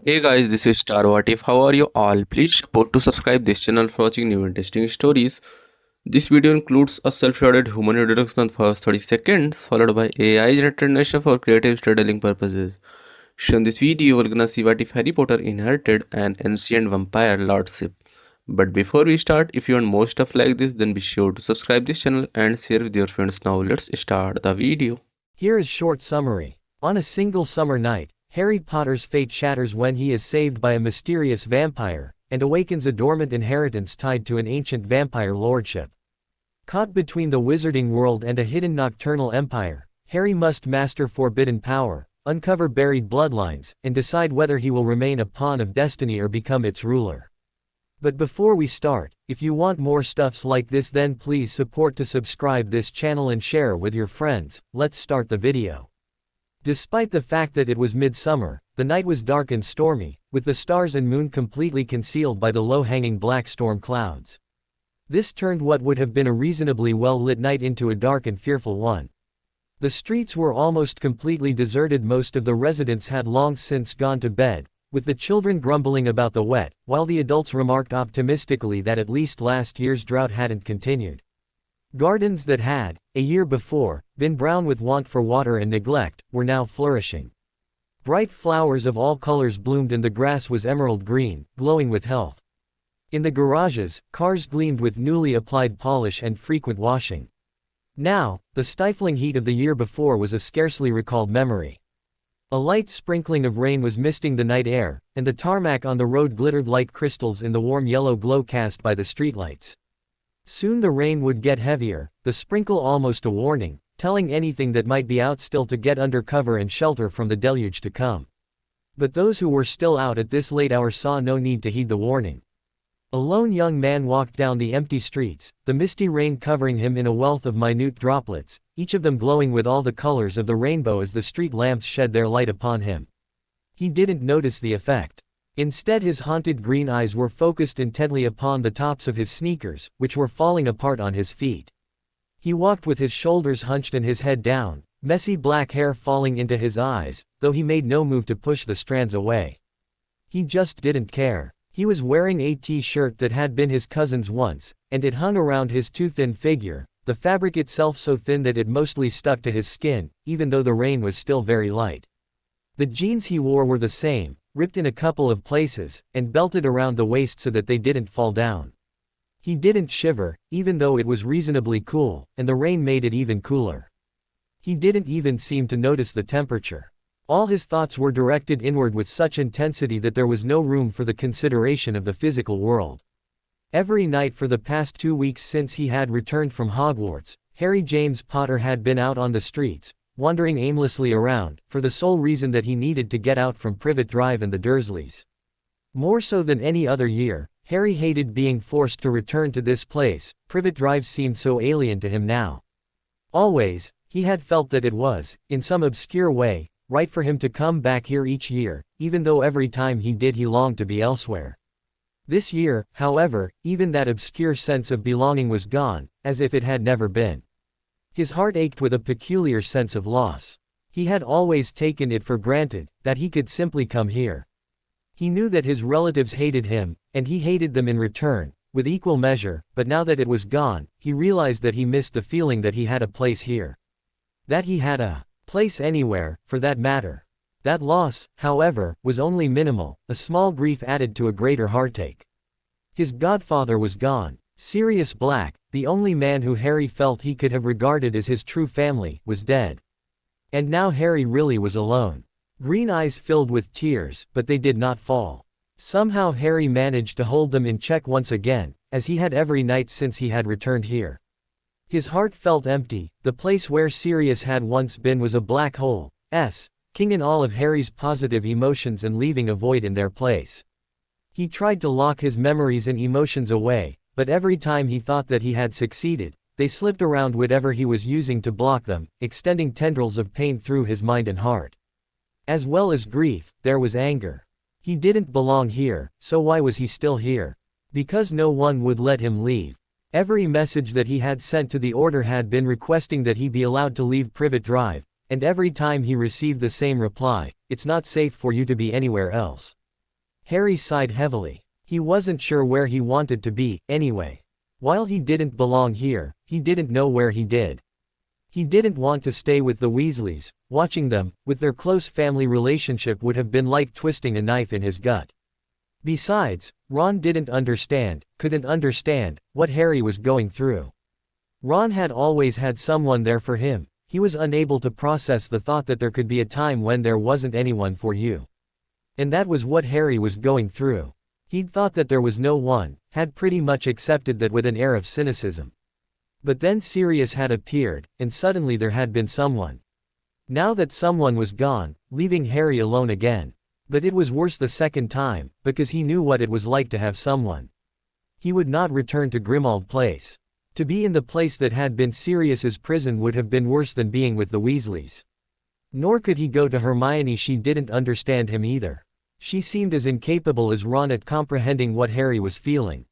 Hey guys, this is Star. What if? How are you all? Please support to subscribe this channel for watching new interesting stories. This video includes a self-recorded human introduction in first 30 seconds, followed by AI generated narration for creative storytelling purposes. So in this video, we're gonna see what if Harry Potter inherited an ancient vampire lordship. But before we start, if you want more stuff like this, then be sure to subscribe this channel and share with your friends. Now let's start the video. Here is short summary. On a single summer night, Harry Potter's fate shatters when he is saved by a mysterious vampire, and awakens a dormant inheritance tied to an ancient vampire lordship. Caught between the wizarding world and a hidden nocturnal empire, Harry must master forbidden power, uncover buried bloodlines, and decide whether he will remain a pawn of destiny or become its ruler. But before we start, if you want more stuffs like this, then please support to subscribe this channel and share with your friends. Let's start the video. Despite the fact that it was midsummer, the night was dark and stormy, with the stars and moon completely concealed by the low-hanging black storm clouds. This turned what would have been a reasonably well-lit night into a dark and fearful one. The streets were almost completely deserted. Most of the residents had long since gone to bed, with the children grumbling about the wet, while the adults remarked optimistically that at least last year's drought hadn't continued. Gardens that had, a year before, been brown with want for water and neglect, were now flourishing. Bright flowers of all colors bloomed and the grass was emerald green, glowing with health. In the garages, cars gleamed with newly applied polish and frequent washing. Now, the stifling heat of the year before was a scarcely recalled memory. A light sprinkling of rain was misting the night air, and the tarmac on the road glittered like crystals in the warm yellow glow cast by the streetlights. Soon the rain would get heavier, the sprinkle almost a warning, telling anything that might be out still to get under cover and shelter from the deluge to come. But those who were still out at this late hour saw no need to heed the warning. A lone young man walked down the empty streets, the misty rain covering him in a wealth of minute droplets, each of them glowing with all the colors of the rainbow as the street lamps shed their light upon him. He didn't notice the effect. Instead, his haunted green eyes were focused intently upon the tops of his sneakers, which were falling apart on his feet. He walked with his shoulders hunched and his head down, messy black hair falling into his eyes, though he made no move to push the strands away. He just didn't care. He was wearing a t-shirt that had been his cousin's once, and it hung around his too thin figure, the fabric itself so thin that it mostly stuck to his skin, even though the rain was still very light. The jeans he wore were the same, ripped in a couple of places, and belted around the waist so that they didn't fall down. He didn't shiver, even though it was reasonably cool, and the rain made it even cooler. He didn't even seem to notice the temperature. All his thoughts were directed inward with such intensity that there was no room for the consideration of the physical world. Every night for the past 2 weeks since he had returned from Hogwarts, Harry James Potter had been out on the streets, wandering aimlessly around, for the sole reason that he needed to get out from Privet Drive and the Dursleys. More so than any other year, Harry hated being forced to return to this place. Privet Drive seemed so alien to him now. Always, he had felt that it was, in some obscure way, right for him to come back here each year, even though every time he did he longed to be elsewhere. This year, however, even that obscure sense of belonging was gone, as if it had never been. His heart ached with a peculiar sense of loss. He had always taken it for granted that he could simply come here. He knew that his relatives hated him, and he hated them in return, with equal measure, but now that it was gone, he realized that he missed the feeling that he had a place here. That he had a place anywhere, for that matter. That loss, however, was only minimal, a small grief added to a greater heartache. His godfather was gone. Sirius Black, the only man who Harry felt he could have regarded as his true family, was dead. And now Harry really was alone. Green eyes filled with tears, but they did not fall. Somehow Harry managed to hold them in check once again, as he had every night since he had returned here. His heart felt empty. The place where Sirius had once been was a black hole, king in all of Harry's positive emotions and leaving a void in their place. He tried to lock his memories and emotions away, but every time he thought that he had succeeded, they slipped around whatever he was using to block them, extending tendrils of pain through his mind and heart. As well as grief, there was anger. He didn't belong here, so why was he still here? Because no one would let him leave. Every message that he had sent to the Order had been requesting that he be allowed to leave Privet Drive, and every time he received the same reply, "It's not safe for you to be anywhere else." Harry sighed heavily. He wasn't sure where he wanted to be, anyway. While he didn't belong here, he didn't know where he did. He didn't want to stay with the Weasleys. Watching them, with their close family relationship, would have been like twisting a knife in his gut. Besides, Ron couldn't understand, what Harry was going through. Ron had always had someone there for him. He was unable to process the thought that there could be a time when there wasn't anyone for you. And that was what Harry was going through. He'd thought that there was no one, had pretty much accepted that with an air of cynicism. But then Sirius had appeared, and suddenly there had been someone. Now that someone was gone, leaving Harry alone again. But it was worse the second time, because he knew what it was like to have someone. He would not return to Grimmauld Place. To be in the place that had been Sirius's prison would have been worse than being with the Weasleys. Nor could he go to Hermione. She didn't understand him either. She seemed as incapable as Ron at comprehending what Harry was feeling.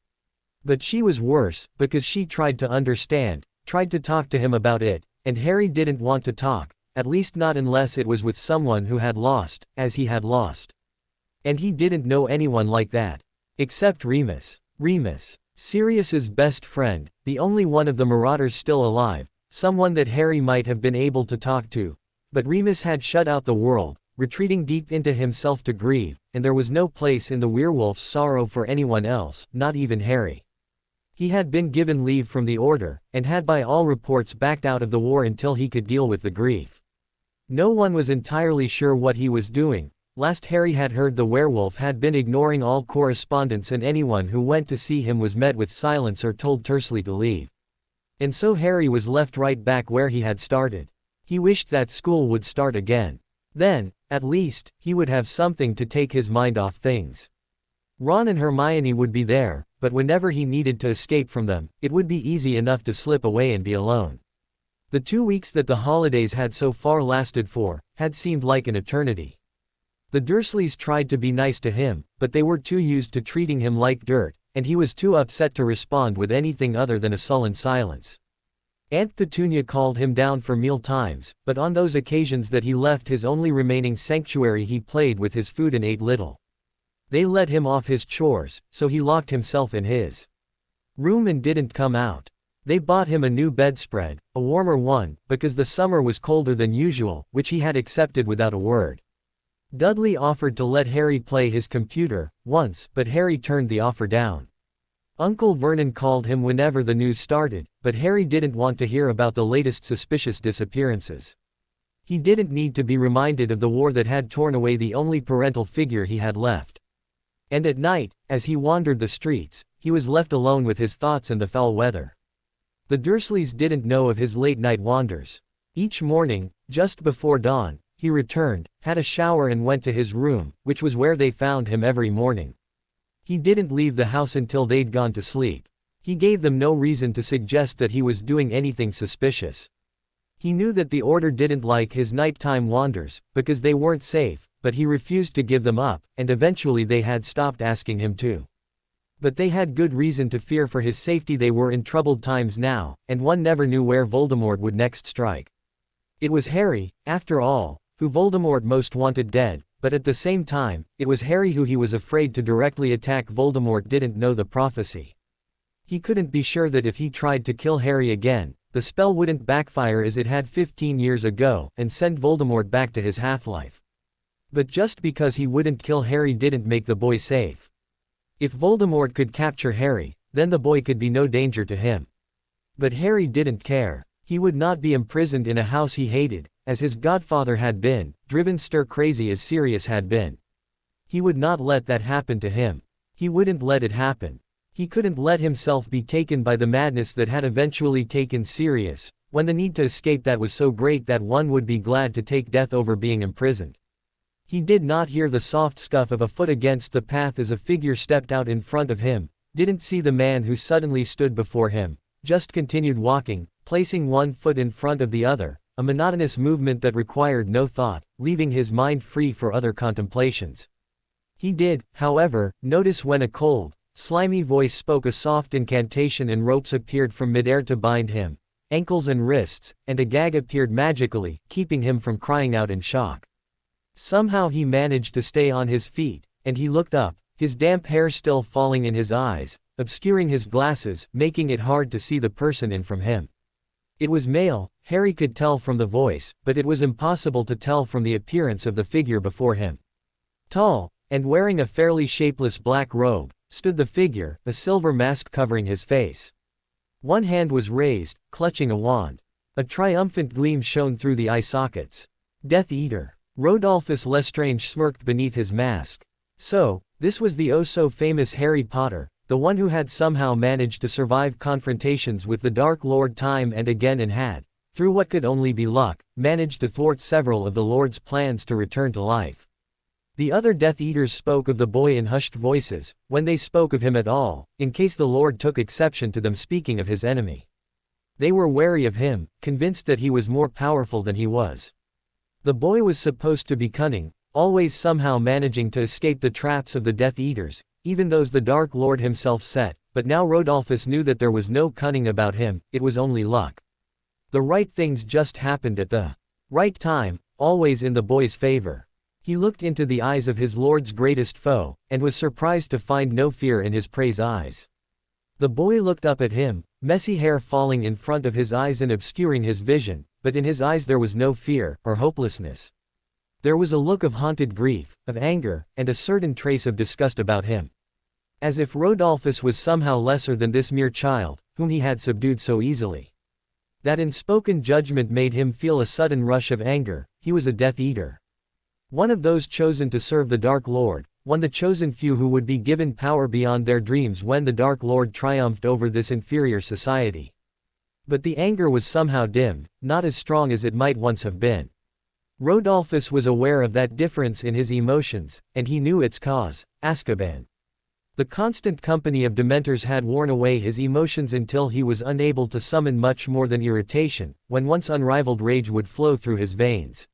But she was worse, because she tried to understand, tried to talk to him about it, and Harry didn't want to talk, at least not unless it was with someone who had lost, as he had lost. And he didn't know anyone like that. Except Remus. Remus, Sirius's best friend, the only one of the Marauders still alive, someone that Harry might have been able to talk to. But Remus had shut out the world, retreating deep into himself to grieve, and there was no place in the werewolf's sorrow for anyone else, not even Harry. He had been given leave from the Order, and had by all reports backed out of the war until he could deal with the grief. No one was entirely sure what he was doing. Last Harry had heard the werewolf had been ignoring all correspondence, and anyone who went to see him was met with silence or told tersely to leave. And so Harry was left right back where he had started. He wished that school would start again. Then, at least, he would have something to take his mind off things. Ron and Hermione would be there, but whenever he needed to escape from them, it would be easy enough to slip away and be alone. The 2 weeks that the holidays had so far lasted for, had seemed like an eternity. The Dursleys tried to be nice to him, but they were too used to treating him like dirt, and he was too upset to respond with anything other than a sullen silence. Aunt Petunia called him down for meal times, but on those occasions that he left his only remaining sanctuary he played with his food and ate little. They let him off his chores, so he locked himself in his room and didn't come out. They bought him a new bedspread, a warmer one, because the summer was colder than usual, which he had accepted without a word. Dudley offered to let Harry play his computer, once, but Harry turned the offer down. Uncle Vernon called him whenever the news started, but Harry didn't want to hear about the latest suspicious disappearances. He didn't need to be reminded of the war that had torn away the only parental figure he had left. And at night, as he wandered the streets, he was left alone with his thoughts and the foul weather. The Dursleys didn't know of his late-night wanders. Each morning, just before dawn, he returned, had a shower and went to his room, which was where they found him every morning. He didn't leave the house until they'd gone to sleep. He gave them no reason to suggest that he was doing anything suspicious. He knew that the Order didn't like his nighttime wanders, because they weren't safe, but he refused to give them up, and eventually they had stopped asking him to. But they had good reason to fear for his safety. They were in troubled times now, and one never knew where Voldemort would next strike. It was Harry, after all, who Voldemort most wanted dead, but at the same time, it was Harry who he was afraid to directly attack. Voldemort didn't know the prophecy. He couldn't be sure that if he tried to kill Harry again, the spell wouldn't backfire as it had 15 years ago, and send Voldemort back to his half-life. But just because he wouldn't kill Harry didn't make the boy safe. If Voldemort could capture Harry, then the boy could be no danger to him. But Harry didn't care. He would not be imprisoned in a house he hated, as his godfather had been, driven stir-crazy as Sirius had been. He would not let that happen to him. He wouldn't let it happen. He couldn't let himself be taken by the madness that had eventually taken Sirius, when the need to escape that was so great that one would be glad to take death over being imprisoned. He did not hear the soft scuff of a foot against the path as a figure stepped out in front of him, didn't see the man who suddenly stood before him, just continued walking, placing one foot in front of the other, a monotonous movement that required no thought, leaving his mind free for other contemplations. He did, however, notice when a cold, slimy voice spoke a soft incantation and ropes appeared from midair to bind him, ankles and wrists, and a gag appeared magically, keeping him from crying out in shock. Somehow he managed to stay on his feet, and he looked up, his damp hair still falling in his eyes, obscuring his glasses, making it hard to see the person in from him. It was male, Harry could tell from the voice, but it was impossible to tell from the appearance of the figure before him. Tall, and wearing a fairly shapeless black robe, stood the figure, a silver mask covering his face. One hand was raised, clutching a wand. A triumphant gleam shone through the eye sockets. Death Eater. Rodolphus Lestrange smirked beneath his mask. So, this was the oh-so-famous Harry Potter, the one who had somehow managed to survive confrontations with the Dark Lord time and again and had, through what could only be luck, managed to thwart several of the Lord's plans to return to life. The other Death Eaters spoke of the boy in hushed voices, when they spoke of him at all, in case the Lord took exception to them speaking of his enemy. They were wary of him, convinced that he was more powerful than he was. The boy was supposed to be cunning, always somehow managing to escape the traps of the Death Eaters, even those the Dark Lord himself set, but now Rodolphus knew that there was no cunning about him, it was only luck. The right things just happened at the right time, always in the boy's favor. He looked into the eyes of his lord's greatest foe, and was surprised to find no fear in his prey's eyes. The boy looked up at him, messy hair falling in front of his eyes and obscuring his vision, but in his eyes there was no fear, or hopelessness. There was a look of haunted grief, of anger, and a certain trace of disgust about him. As if Rodolphus was somehow lesser than this mere child, whom he had subdued so easily. That unspoken judgment made him feel a sudden rush of anger. He was a Death Eater. One of those chosen to serve the Dark Lord, one the chosen few who would be given power beyond their dreams when the Dark Lord triumphed over this inferior society. But the anger was somehow dimmed, not as strong as it might once have been. Rodolphus was aware of that difference in his emotions, and he knew its cause: Azkaban. The constant company of Dementors had worn away his emotions until he was unable to summon much more than irritation, when once unrivaled rage would flow through his veins.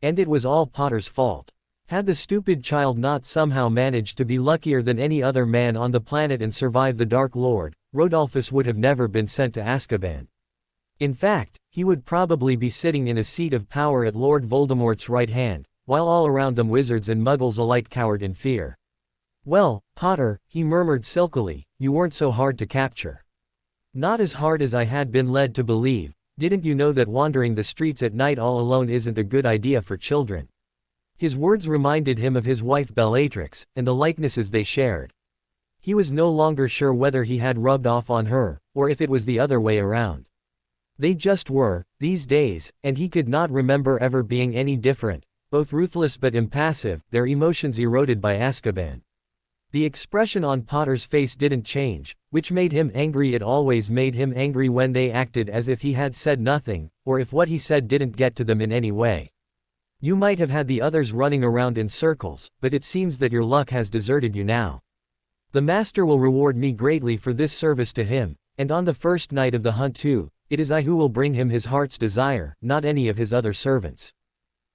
And it was all Potter's fault. Had the stupid child not somehow managed to be luckier than any other man on the planet and survive the Dark Lord, Rodolphus would have never been sent to Azkaban. In fact, he would probably be sitting in a seat of power at Lord Voldemort's right hand, while all around them wizards and muggles alike cowered in fear. "Well, Potter," he murmured silkily, "you weren't so hard to capture." "Not as hard as I had been led to believe. Didn't you know that wandering the streets at night all alone isn't a good idea for children?" His words reminded him of his wife Bellatrix, and the likenesses they shared. He was no longer sure whether he had rubbed off on her, or if it was the other way around. They just were, these days, and he could not remember ever being any different, both ruthless but impassive, their emotions eroded by Azkaban. The expression on Potter's face didn't change, which made him angry. It always made him angry when they acted as if he had said nothing, or if what he said didn't get to them in any way. "You might have had the others running around in circles, but it seems that your luck has deserted you now. The Master will reward me greatly for this service to him, and on the first night of the hunt too. It is I who will bring him his heart's desire, not any of his other servants.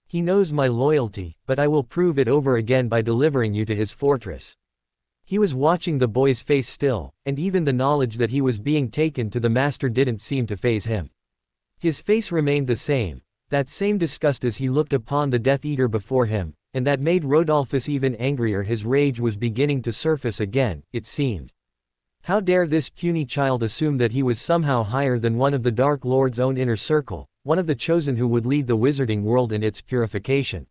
He knows my loyalty, but I will prove it over again by delivering you to his fortress." He was watching the boy's face still, and even the knowledge that he was being taken to the Master didn't seem to faze him. His face remained the same, that same disgust as he looked upon the Death Eater before him, and that made Rodolphus even angrier. His rage was beginning to surface again, it seemed. How dare this puny child assume that he was somehow higher than one of the Dark Lord's own inner circle, one of the chosen who would lead the wizarding world in its purification.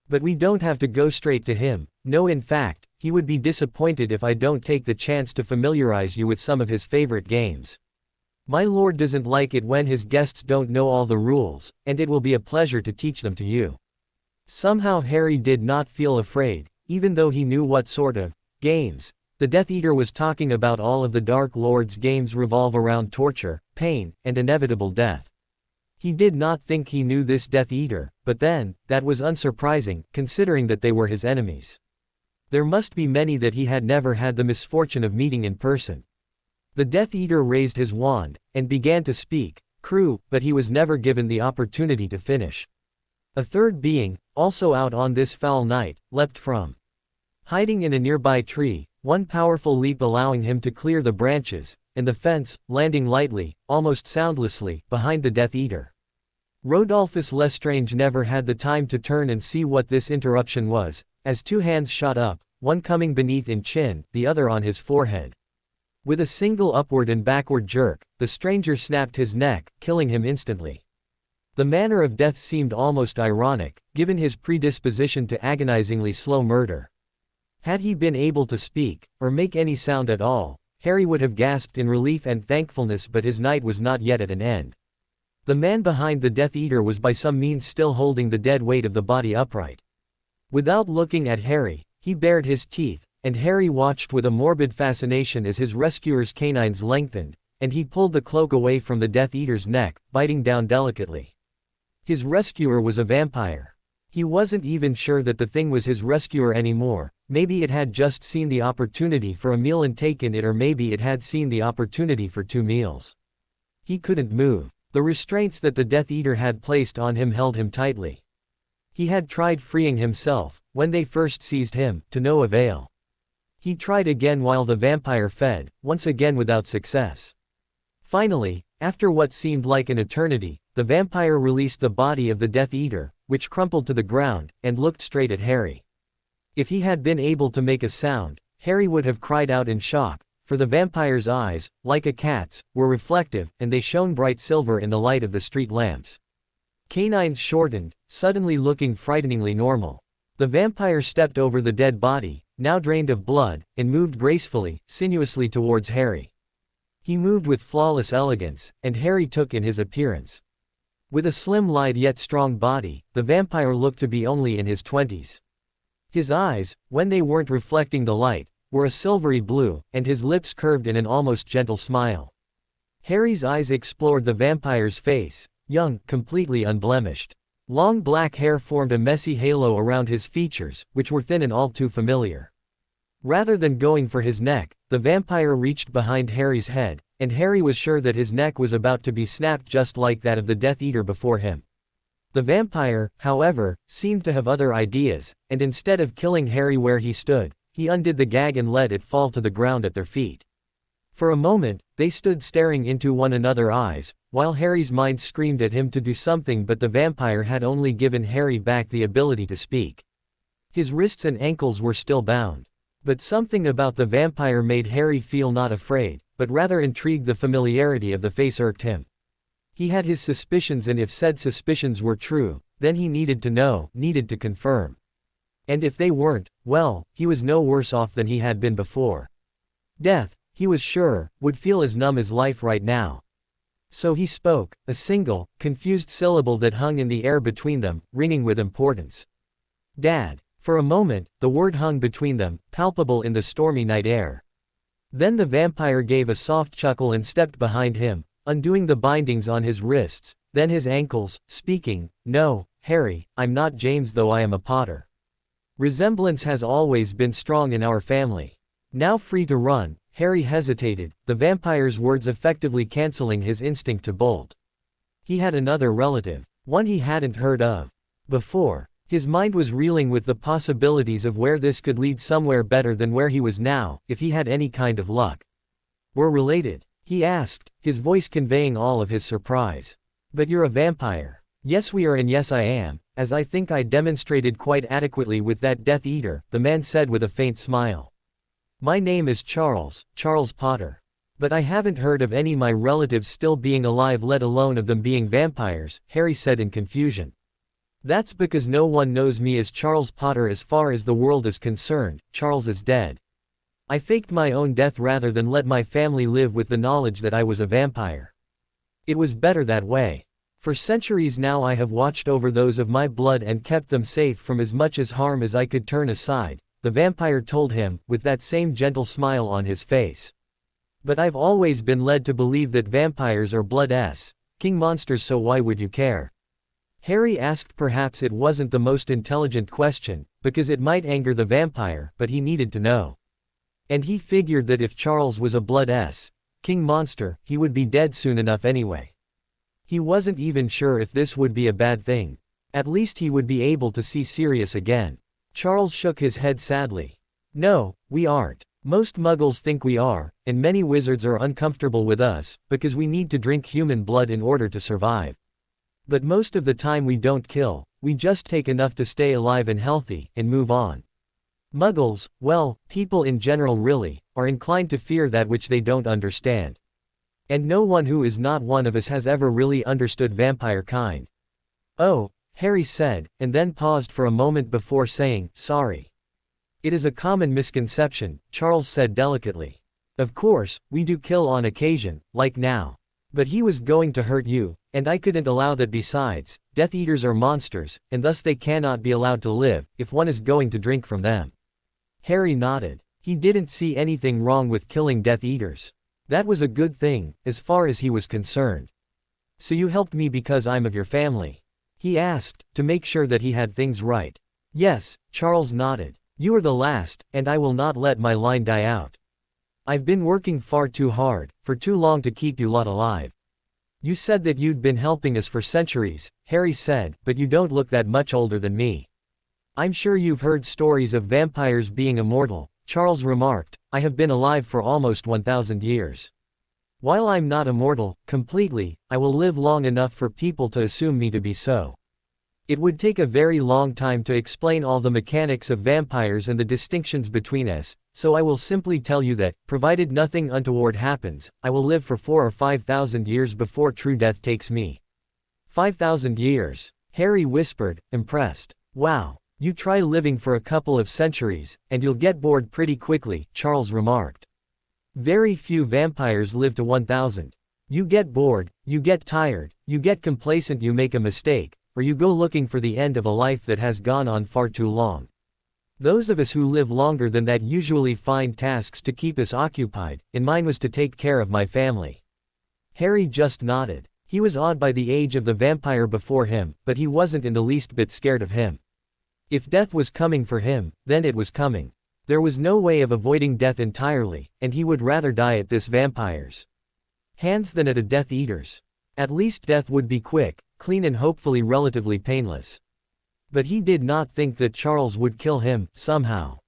"But we don't have to go straight to him. No, in fact, he would be disappointed if I don't take the chance to familiarize you with some of his favorite games. My lord doesn't like it when his guests don't know all the rules, and it will be a pleasure to teach them to you." Somehow Harry did not feel afraid, even though he knew what sort of games the Death Eater was talking about. All of the Dark Lord's games revolve around torture, pain, and inevitable death. He did not think he knew this Death Eater, but then, that was unsurprising, considering that they were his enemies. There must be many that he had never had the misfortune of meeting in person. The Death Eater raised his wand, and began to speak, but he was never given the opportunity to finish. A third being, also out on this foul night, leapt from hiding in a nearby tree, one powerful leap allowing him to clear the branches, and the fence, landing lightly, almost soundlessly, behind the Death Eater. Rodolphus Lestrange never had the time to turn and see what this interruption was, as two hands shot up, one coming beneath in chin, the other on his forehead. With a single upward and backward jerk, the stranger snapped his neck, killing him instantly. The manner of death seemed almost ironic, given his predisposition to agonizingly slow murder. Had he been able to speak, or make any sound at all, Harry would have gasped in relief and thankfulness, but his night was not yet at an end. The man behind the Death Eater was by some means still holding the dead weight of the body upright. Without looking at Harry, he bared his teeth, and Harry watched with a morbid fascination as his rescuer's canines lengthened, and he pulled the cloak away from the Death Eater's neck, biting down delicately. His rescuer was a vampire. He wasn't even sure that the thing was his rescuer anymore. Maybe it had just seen the opportunity for a meal and taken it, or maybe it had seen the opportunity for 2 meals. He couldn't move. The restraints that the Death Eater had placed on him held him tightly. He had tried freeing himself, when they first seized him, to no avail. He tried again while the vampire fed, once again without success. Finally, after what seemed like an eternity, the vampire released the body of the Death Eater, which crumpled to the ground, and looked straight at Harry. If he had been able to make a sound, Harry would have cried out in shock, for the vampire's eyes, like a cat's, were reflective, and they shone bright silver in the light of the street lamps. Canines shortened, suddenly looking frighteningly normal. The vampire stepped over the dead body, now drained of blood, and moved gracefully, sinuously towards Harry. He moved with flawless elegance, and Harry took in his appearance. With a slim lithe yet strong body, the vampire looked to be only in his 20s. His eyes, when they weren't reflecting the light, were a silvery blue, and his lips curved in an almost gentle smile. Harry's eyes explored the vampire's face, young, completely unblemished. Long black hair formed a messy halo around his features, which were thin and all too familiar. Rather than going for his neck, the vampire reached behind Harry's head, and Harry was sure that his neck was about to be snapped just like that of the Death Eater before him. The vampire, however, seemed to have other ideas, and instead of killing Harry where he stood, he undid the gag and let it fall to the ground at their feet. For a moment, they stood staring into one another's eyes, while Harry's mind screamed at him to do something, but the vampire had only given Harry back the ability to speak. His wrists and ankles were still bound. But something about the vampire made Harry feel not afraid, but rather intrigued. The familiarity of the face irked him. He had his suspicions, and if said suspicions were true, then he needed to know, needed to confirm. And if they weren't, well, he was no worse off than he had been before. Death, he was sure, would feel as numb as life right now. So he spoke, a single, confused syllable that hung in the air between them, ringing with importance. Dad. For a moment, the word hung between them, palpable in the stormy night air. Then the vampire gave a soft chuckle and stepped behind him, undoing the bindings on his wrists, then his ankles, speaking, "No, Harry, I'm not James, though I am a Potter. Resemblance has always been strong in our family." Now free to run, Harry hesitated, the vampire's words effectively canceling his instinct to bolt. He had another relative, one he hadn't heard of before. His mind was reeling with the possibilities of where this could lead, somewhere better than where he was now, if he had any kind of luck. "We're related?" he asked, his voice conveying all of his surprise. "But you're a vampire." "Yes, we are, and yes, I am, as I think I demonstrated quite adequately with that Death Eater," the man said with a faint smile. "My name is Charles Potter. But I haven't heard of any of my relatives still being alive, let alone of them being vampires," Harry said in confusion. "That's because no one knows me as Charles Potter as far as the world is concerned. Charles is dead. I faked my own death rather than let my family live with the knowledge that I was a vampire. It was better that way. For centuries now I have watched over those of my blood and kept them safe from as much as harm as I could turn aside," the vampire told him, with that same gentle smile on his face. "But I've always been led to believe that vampires are king monsters, so why would you care?" Harry asked. Perhaps it wasn't the most intelligent question, because it might anger the vampire, but he needed to know. And he figured that if Charles was a king monster, he would be dead soon enough anyway. He wasn't even sure if this would be a bad thing. At least he would be able to see Sirius again. Charles shook his head sadly. "No, we aren't. Most muggles think we are, and many wizards are uncomfortable with us, because we need to drink human blood in order to survive. But most of the time we don't kill, we just take enough to stay alive and healthy, and move on. Muggles, well, people in general really, are inclined to fear that which they don't understand. And no one who is not one of us has ever really understood vampire kind. Oh, Harry said, and then paused for a moment before saying, sorry. It is a common misconception, Charles said delicately. Of course, we do kill on occasion, like now. But he was going to hurt you, and I couldn't allow that. Besides, Death Eaters are monsters, and thus they cannot be allowed to live, if one is going to drink from them. Harry nodded. He didn't see anything wrong with killing Death Eaters. That was a good thing, as far as he was concerned. So you helped me because I'm of your family? He asked, to make sure that he had things right. Yes, Charles nodded. You are the last, and I will not let my line die out. I've been working far too hard, for too long to keep you lot alive. You said that you'd been helping us for centuries, Harry said, but you don't look that much older than me. I'm sure you've heard stories of vampires being immortal, Charles remarked. I have been alive for almost 1,000 years. While I'm not immortal, completely, I will live long enough for people to assume me to be so. It would take a very long time to explain all the mechanics of vampires and the distinctions between us, so I will simply tell you that, provided nothing untoward happens, I will live for 4,000 or 5,000 years before true death takes me. 5,000 years, Harry whispered, impressed. Wow, you try living for a couple of centuries, and you'll get bored pretty quickly, Charles remarked. Very few vampires live to 1,000. You get bored, you get tired, you get complacent, you make a mistake, or you go looking for the end of a life that has gone on far too long. Those of us who live longer than that usually find tasks to keep us occupied, and mine was to take care of my family. Harry just nodded. He was awed by the age of the vampire before him, but he wasn't in the least bit scared of him. If death was coming for him, then it was coming. There was no way of avoiding death entirely, and he would rather die at this vampire's hands than at a Death Eater's. At least death would be quick, clean and hopefully relatively painless. But he did not think that Charles would kill him, somehow.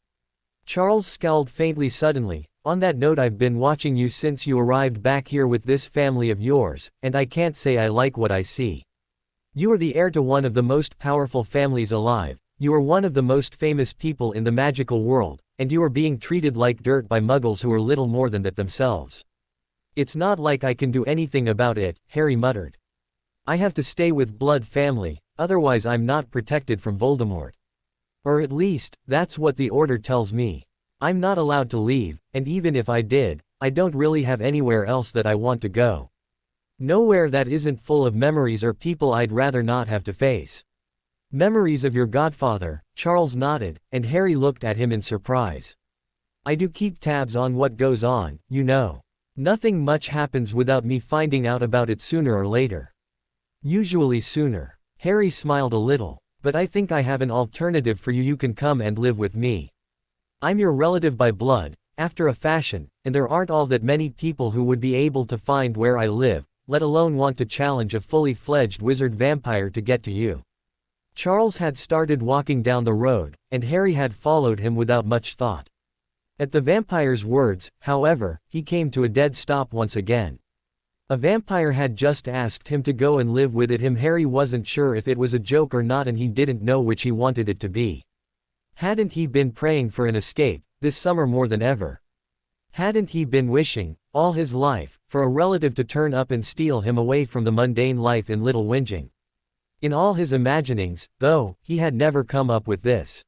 Charles scowled faintly suddenly. On that note, I've been watching you since you arrived back here with this family of yours, and I can't say I like what I see. You are the heir to one of the most powerful families alive, you are one of the most famous people in the magical world, and you are being treated like dirt by muggles who are little more than that themselves. It's not like I can do anything about it, Harry muttered. I have to stay with blood family, otherwise I'm not protected from Voldemort. Or at least, that's what the order tells me. I'm not allowed to leave, and even if I did, I don't really have anywhere else that I want to go. Nowhere that isn't full of memories or people I'd rather not have to face. Memories of your godfather, Charles nodded, and Harry looked at him in surprise. I do keep tabs on what goes on, you know. Nothing much happens without me finding out about it sooner or later. Usually sooner. Harry smiled a little. But I think I have an alternative for you. You can come and live with me. I'm your relative by blood, after a fashion, and there aren't all that many people who would be able to find where I live, let alone want to challenge a fully fledged wizard vampire to get to you. Charles had started walking down the road, and Harry had followed him without much thought. At the vampire's words, however, he came to a dead stop once again. A vampire had just asked him to go and live with him. Harry wasn't sure if it was a joke or not, and he didn't know which he wanted it to be. Hadn't he been praying for an escape, this summer more than ever? Hadn't he been wishing, all his life, for a relative to turn up and steal him away from the mundane life in Little Whinging? In all his imaginings, though, he had never come up with this.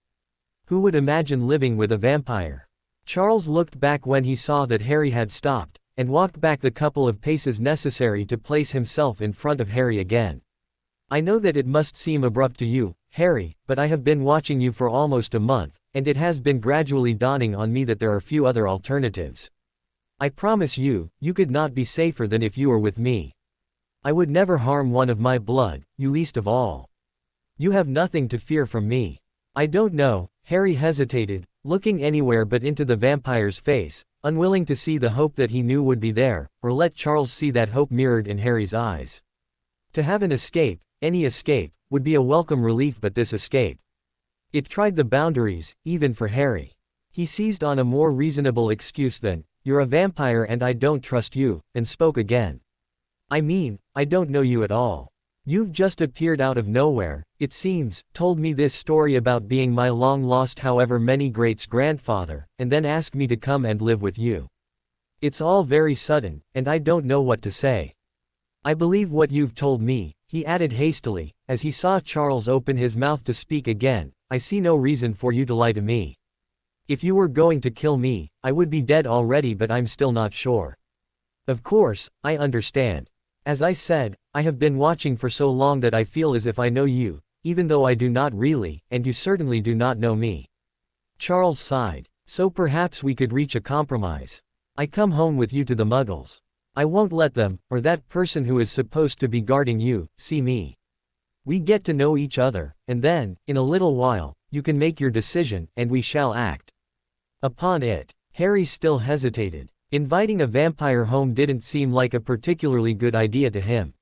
Who would imagine living with a vampire? Charles looked back when he saw that Harry had stopped, and walked back the couple of paces necessary to place himself in front of Harry again. I know that it must seem abrupt to you, Harry, but I have been watching you for almost a month, and it has been gradually dawning on me that there are few other alternatives. I promise you, you could not be safer than if you were with me. I would never harm one of my blood, you least of all. You have nothing to fear from me. I don't know, Harry hesitated, looking anywhere but into the vampire's face, unwilling to see the hope that he knew would be there, or let Charles see that hope mirrored in Harry's eyes. To have an escape, any escape, would be a welcome relief, but this escape. It tried the boundaries, even for Harry. He seized on a more reasonable excuse than, "You're a vampire and I don't trust you," and spoke again. I mean, I don't know you at all. You've just appeared out of nowhere, it seems, told me this story about being my long-lost however many greats grandfather, and then asked me to come and live with you. It's all very sudden, and I don't know what to say. I believe what you've told me, he added hastily, as he saw Charles open his mouth to speak again. I see no reason for you to lie to me. If you were going to kill me, I would be dead already, but I'm still not sure. Of course, I understand. As I said, I have been watching for so long that I feel as if I know you, even though I do not really, and you certainly do not know me. Charles sighed. So perhaps we could reach a compromise. I come home with you to the Muggles. I won't let them, or that person who is supposed to be guarding you, see me. We get to know each other, and then, in a little while, you can make your decision, and we shall act upon it. Harry still hesitated. Inviting a vampire home didn't seem like a particularly good idea to him.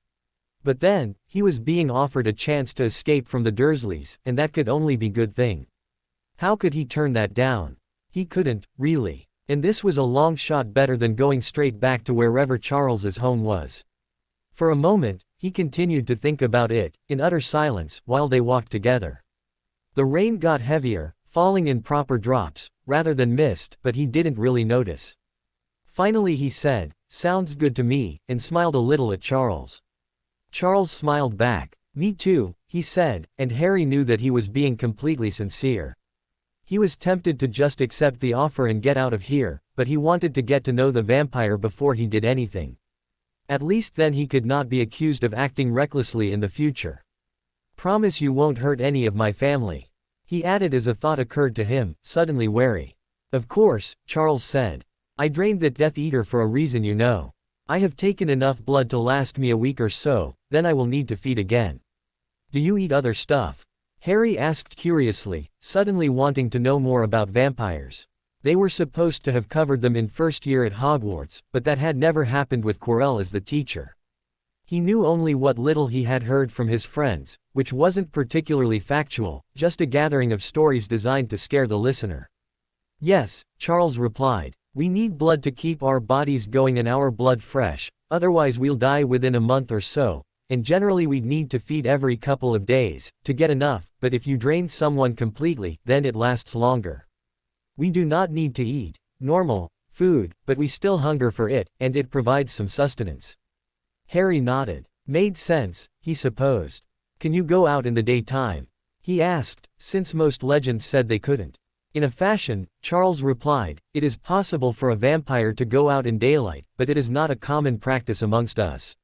But then, he was being offered a chance to escape from the Dursleys, and that could only be a good thing. How could he turn that down? He couldn't, really. And this was a long shot better than going straight back to wherever Charles's home was. For a moment, he continued to think about it, in utter silence, while they walked together. The rain got heavier, falling in proper drops, rather than mist, but he didn't really notice. Finally he said, "Sounds good to me," and smiled a little at Charles. Charles smiled back. "Me too," he said, and Harry knew that he was being completely sincere. He was tempted to just accept the offer and get out of here, but he wanted to get to know the vampire before he did anything. At least then he could not be accused of acting recklessly in the future. "Promise you won't hurt any of my family," he added as a thought occurred to him, suddenly wary. "Of course," Charles said. "I drained that Death Eater for a reason, you know. I have taken enough blood to last me a week or so, then I will need to feed again." "Do you eat other stuff?" Harry asked curiously, suddenly wanting to know more about vampires. They were supposed to have covered them in first year at Hogwarts, but that had never happened with Quirrell as the teacher. He knew only what little he had heard from his friends, which wasn't particularly factual, just a gathering of stories designed to scare the listener. "Yes," Charles replied. "We need blood to keep our bodies going and our blood fresh, otherwise we'll die within a month or so. And generally we'd need to feed every couple of days, to get enough, but if you drain someone completely, then it lasts longer. We do not need to eat normal food, but we still hunger for it, and it provides some sustenance." Harry nodded. Made sense, he supposed. "Can you go out in the daytime?" he asked, since most legends said they couldn't. In a fashion, Charles replied, "It is possible for a vampire to go out in daylight, but it is not a common practice amongst us.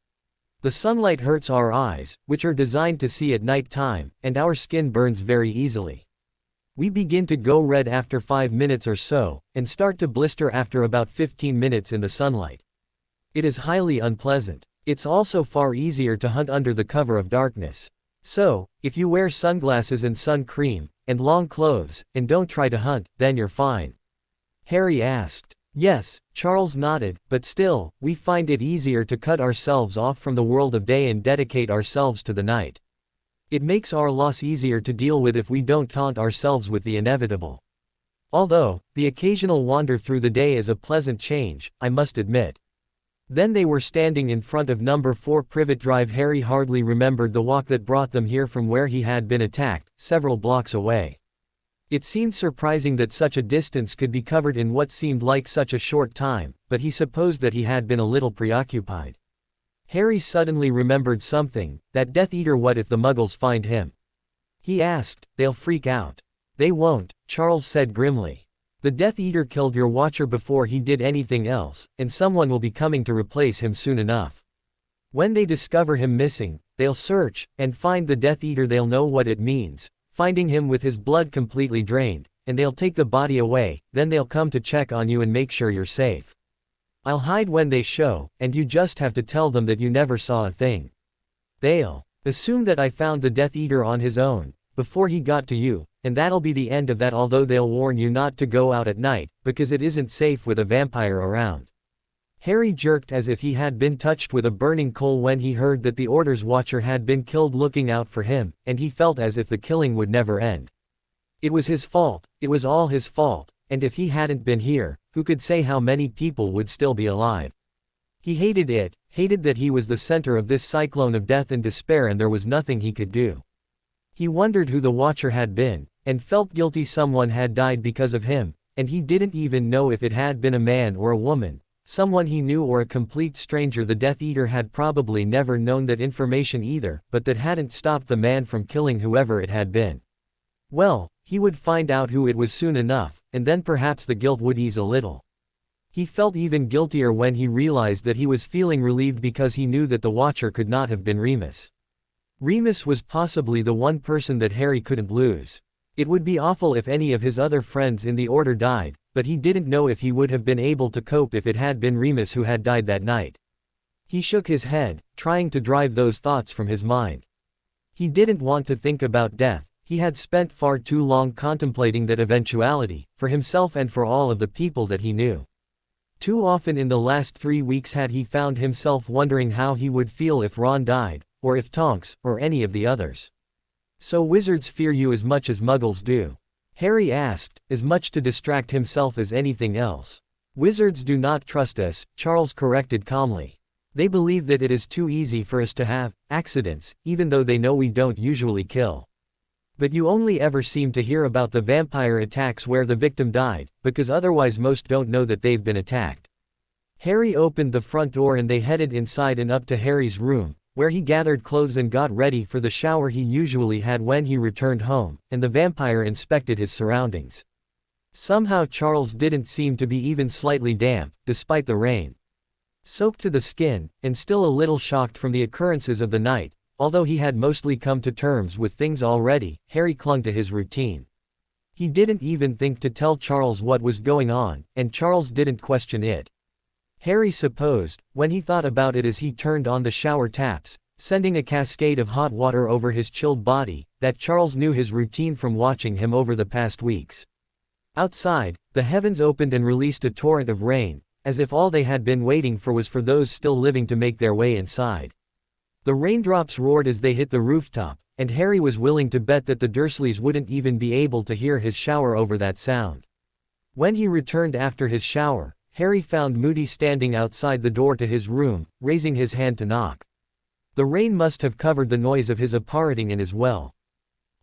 The sunlight hurts our eyes, which are designed to see at night time, and our skin burns very easily. We begin to go red after 5 minutes or so, and start to blister after about 15 minutes in the sunlight. It is highly unpleasant. It's also far easier to hunt under the cover of darkness. So, if you wear sunglasses and sun cream, and long clothes, and don't try to hunt, then you're fine." Harry asked. "Yes," Charles nodded, "but still, we find it easier to cut ourselves off from the world of day and dedicate ourselves to the night. It makes our loss easier to deal with if we don't taunt ourselves with the inevitable. Although, the occasional wander through the day is a pleasant change, I must admit." Then they were standing in front of number 4 Privet Drive. Harry hardly remembered the walk that brought them here from where he had been attacked, several blocks away. It seemed surprising that such a distance could be covered in what seemed like such a short time, but he supposed that he had been a little preoccupied. Harry suddenly remembered something, that Death Eater. What if the Muggles find him? He asked. "They'll freak out." "They won't," Charles said grimly. "The Death Eater killed your watcher before he did anything else, and someone will be coming to replace him soon enough. When they discover him missing, they'll search, and find the Death Eater. They'll know what it means, finding him with his blood completely drained, and they'll take the body away, then they'll come to check on you and make sure you're safe. I'll hide when they show, and you just have to tell them that you never saw a thing. They'll assume that I found the Death Eater on his own, before he got to you, and that'll be the end of that, although they'll warn you not to go out at night, because it isn't safe with a vampire around." Harry jerked as if he had been touched with a burning coal when he heard that the Order's watcher had been killed looking out for him, and he felt as if the killing would never end. It was his fault, it was all his fault, and if he hadn't been here, who could say how many people would still be alive? He hated it, hated that he was the center of this cyclone of death and despair and there was nothing he could do. He wondered who the Watcher had been, and felt guilty someone had died because of him, and he didn't even know if it had been a man or a woman, someone he knew or a complete stranger. The Death Eater had probably never known that information either, but that hadn't stopped the man from killing whoever it had been. Well, he would find out who it was soon enough, and then perhaps the guilt would ease a little. He felt even guiltier when he realized that he was feeling relieved because he knew that the Watcher could not have been Remus. Remus was possibly the one person that Harry couldn't lose. It would be awful if any of his other friends in the Order died, but he didn't know if he would have been able to cope if it had been Remus who had died that night. He shook his head, trying to drive those thoughts from his mind. He didn't want to think about death. He had spent far too long contemplating that eventuality, for himself and for all of the people that he knew. Too often in the last 3 weeks had he found himself wondering how he would feel if Ron died, or if Tonks, or any of the others. "So wizards fear you as much as muggles do?" Harry asked, as much to distract himself as anything else. "Wizards do not trust us," Charles corrected calmly. "They believe that it is too easy for us to have accidents, even though they know we don't usually kill. But you only ever seem to hear about the vampire attacks where the victim died, because otherwise most don't know that they've been attacked." Harry opened the front door and they headed inside and up to Harry's room, where he gathered clothes and got ready for the shower he usually had when he returned home, and the vampire inspected his surroundings. Somehow Charles didn't seem to be even slightly damp, despite the rain. Soaked to the skin, and still a little shocked from the occurrences of the night, although he had mostly come to terms with things already, Harry clung to his routine. He didn't even think to tell Charles what was going on, and Charles didn't question it. Harry supposed, when he thought about it as he turned on the shower taps, sending a cascade of hot water over his chilled body, that Charles knew his routine from watching him over the past weeks. Outside, the heavens opened and released a torrent of rain, as if all they had been waiting for was for those still living to make their way inside. The raindrops roared as they hit the rooftop, and Harry was willing to bet that the Dursleys wouldn't even be able to hear his shower over that sound. When he returned after his shower, Harry found Moody standing outside the door to his room, raising his hand to knock. The rain must have covered the noise of his parroting in as well.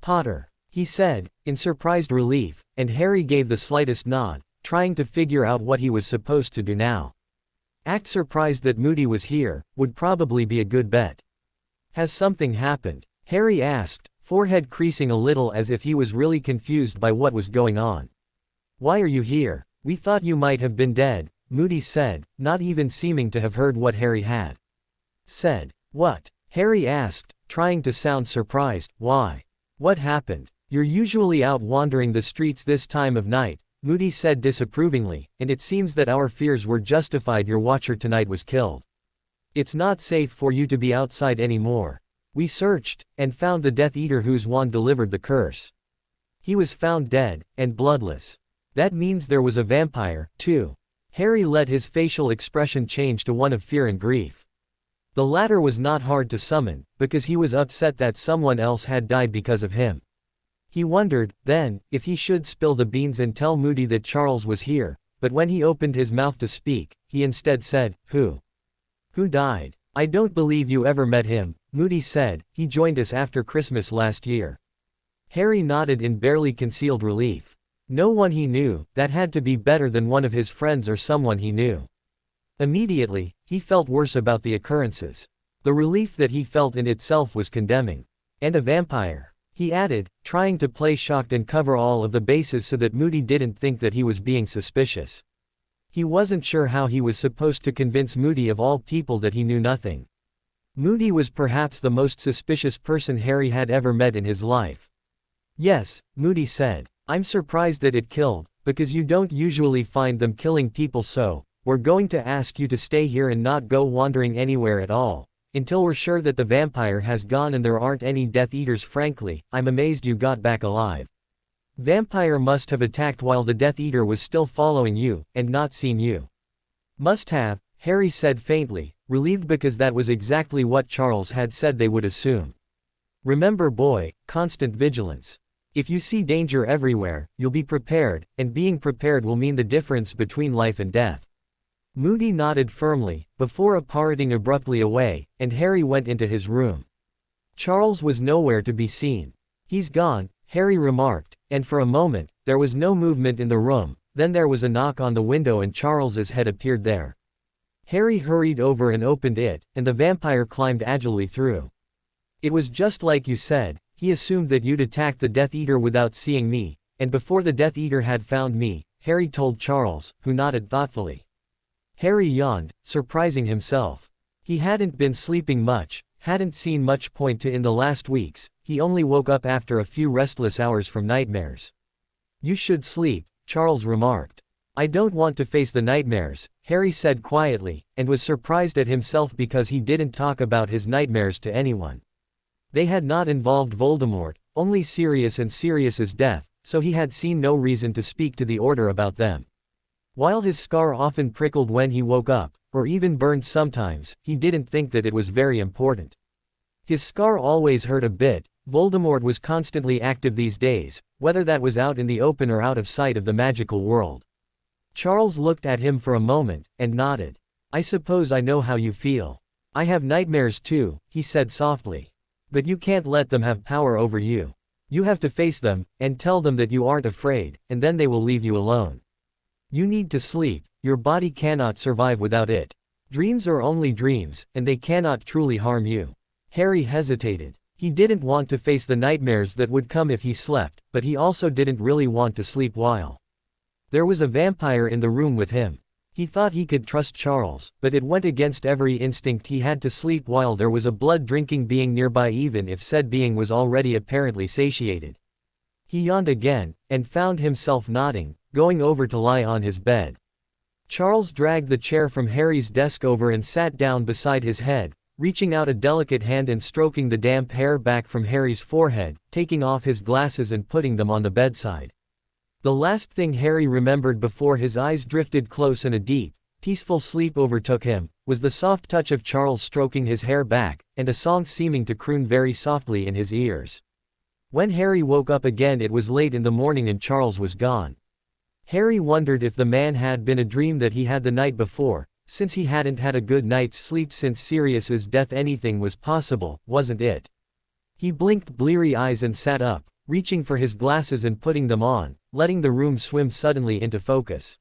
"Potter," he said, in surprised relief, and Harry gave the slightest nod, trying to figure out what he was supposed to do now. Act surprised that Moody was here, would probably be a good bet. "Has something happened?" Harry asked, forehead creasing a little as if he was really confused by what was going on. "Why are you here? We thought you might have been dead," Moody said, not even seeming to have heard what Harry had said. "What?" Harry asked, trying to sound surprised. "Why? What happened? You're usually out wandering the streets this time of night," Moody said disapprovingly, "and it seems that our fears were justified. Your Watcher tonight was killed. It's not safe for you to be outside anymore. We searched, and found the Death Eater whose wand delivered the curse. He was found dead, and bloodless. That means there was a vampire, too." Harry let his facial expression change to one of fear and grief. The latter was not hard to summon, because he was upset that someone else had died because of him. He wondered, then, if he should spill the beans and tell Moody that Charles was here, but when he opened his mouth to speak, he instead said, "Who? Who died?" "I don't believe you ever met him," Moody said. "He joined us after Christmas last year." Harry nodded in barely concealed relief. No one he knew. That had to be better than one of his friends or someone he knew. Immediately, he felt worse about the occurrences. The relief that he felt in itself was condemning. "And a vampire," he added, trying to play shocked and cover all of the bases so that Moody didn't think that he was being suspicious. He wasn't sure how he was supposed to convince Moody of all people that he knew nothing. Moody was perhaps the most suspicious person Harry had ever met in his life. "Yes," Moody said. "I'm surprised that it killed, because you don't usually find them killing people, so we're going to ask you to stay here and not go wandering anywhere at all, until we're sure that the vampire has gone and there aren't any Death Eaters. Frankly, I'm amazed you got back alive. Vampire must have attacked while the Death Eater was still following you, and not seen you." "Must have," Harry said faintly, relieved because that was exactly what Charles had said they would assume. "Remember, boy, constant vigilance. If you see danger everywhere, you'll be prepared, and being prepared will mean the difference between life and death." Moody nodded firmly, before parting abruptly away, and Harry went into his room. Charles was nowhere to be seen. "He's gone," Harry remarked, and for a moment, there was no movement in the room. Then there was a knock on the window and Charles's head appeared there. Harry hurried over and opened it, and the vampire climbed agilely through. "It was just like you said. He assumed that you'd attack the Death Eater without seeing me, and before the Death Eater had found me," Harry told Charles, who nodded thoughtfully. Harry yawned, surprising himself. He hadn't been sleeping much, hadn't seen much point to in the last weeks. He only woke up after a few restless hours from nightmares. "You should sleep," Charles remarked. "I don't want to face the nightmares," Harry said quietly, and was surprised at himself because he didn't talk about his nightmares to anyone. They had not involved Voldemort, only Sirius and Sirius's death, so he had seen no reason to speak to the Order about them. While his scar often prickled when he woke up, or even burned sometimes, he didn't think that it was very important. His scar always hurt a bit. Voldemort was constantly active these days, whether that was out in the open or out of sight of the magical world. Charles looked at him for a moment, and nodded. "I suppose I know how you feel. I have nightmares too," he said softly. "But you can't let them have power over you. You have to face them, and tell them that you aren't afraid, and then they will leave you alone. You need to sleep, your body cannot survive without it. Dreams are only dreams, and they cannot truly harm you." Harry hesitated. He didn't want to face the nightmares that would come if he slept, but he also didn't really want to sleep while there was a vampire in the room with him. He thought he could trust Charles, but it went against every instinct. He had to sleep while there was a blood-drinking being nearby, even if said being was already apparently satiated. He yawned again, and found himself nodding, going over to lie on his bed. Charles dragged the chair from Harry's desk over and sat down beside his head, reaching out a delicate hand and stroking the damp hair back from Harry's forehead, taking off his glasses and putting them on the bedside. The last thing Harry remembered before his eyes drifted close and a deep, peaceful sleep overtook him, was the soft touch of Charles stroking his hair back, and a song seeming to croon very softly in his ears. When Harry woke up again, it was late in the morning and Charles was gone. Harry wondered if the man had been a dream that he had the night before. Since he hadn't had a good night's sleep since Sirius's death, anything was possible, wasn't it? He blinked bleary eyes and sat up, reaching for his glasses and putting them on, letting the room swim suddenly into focus.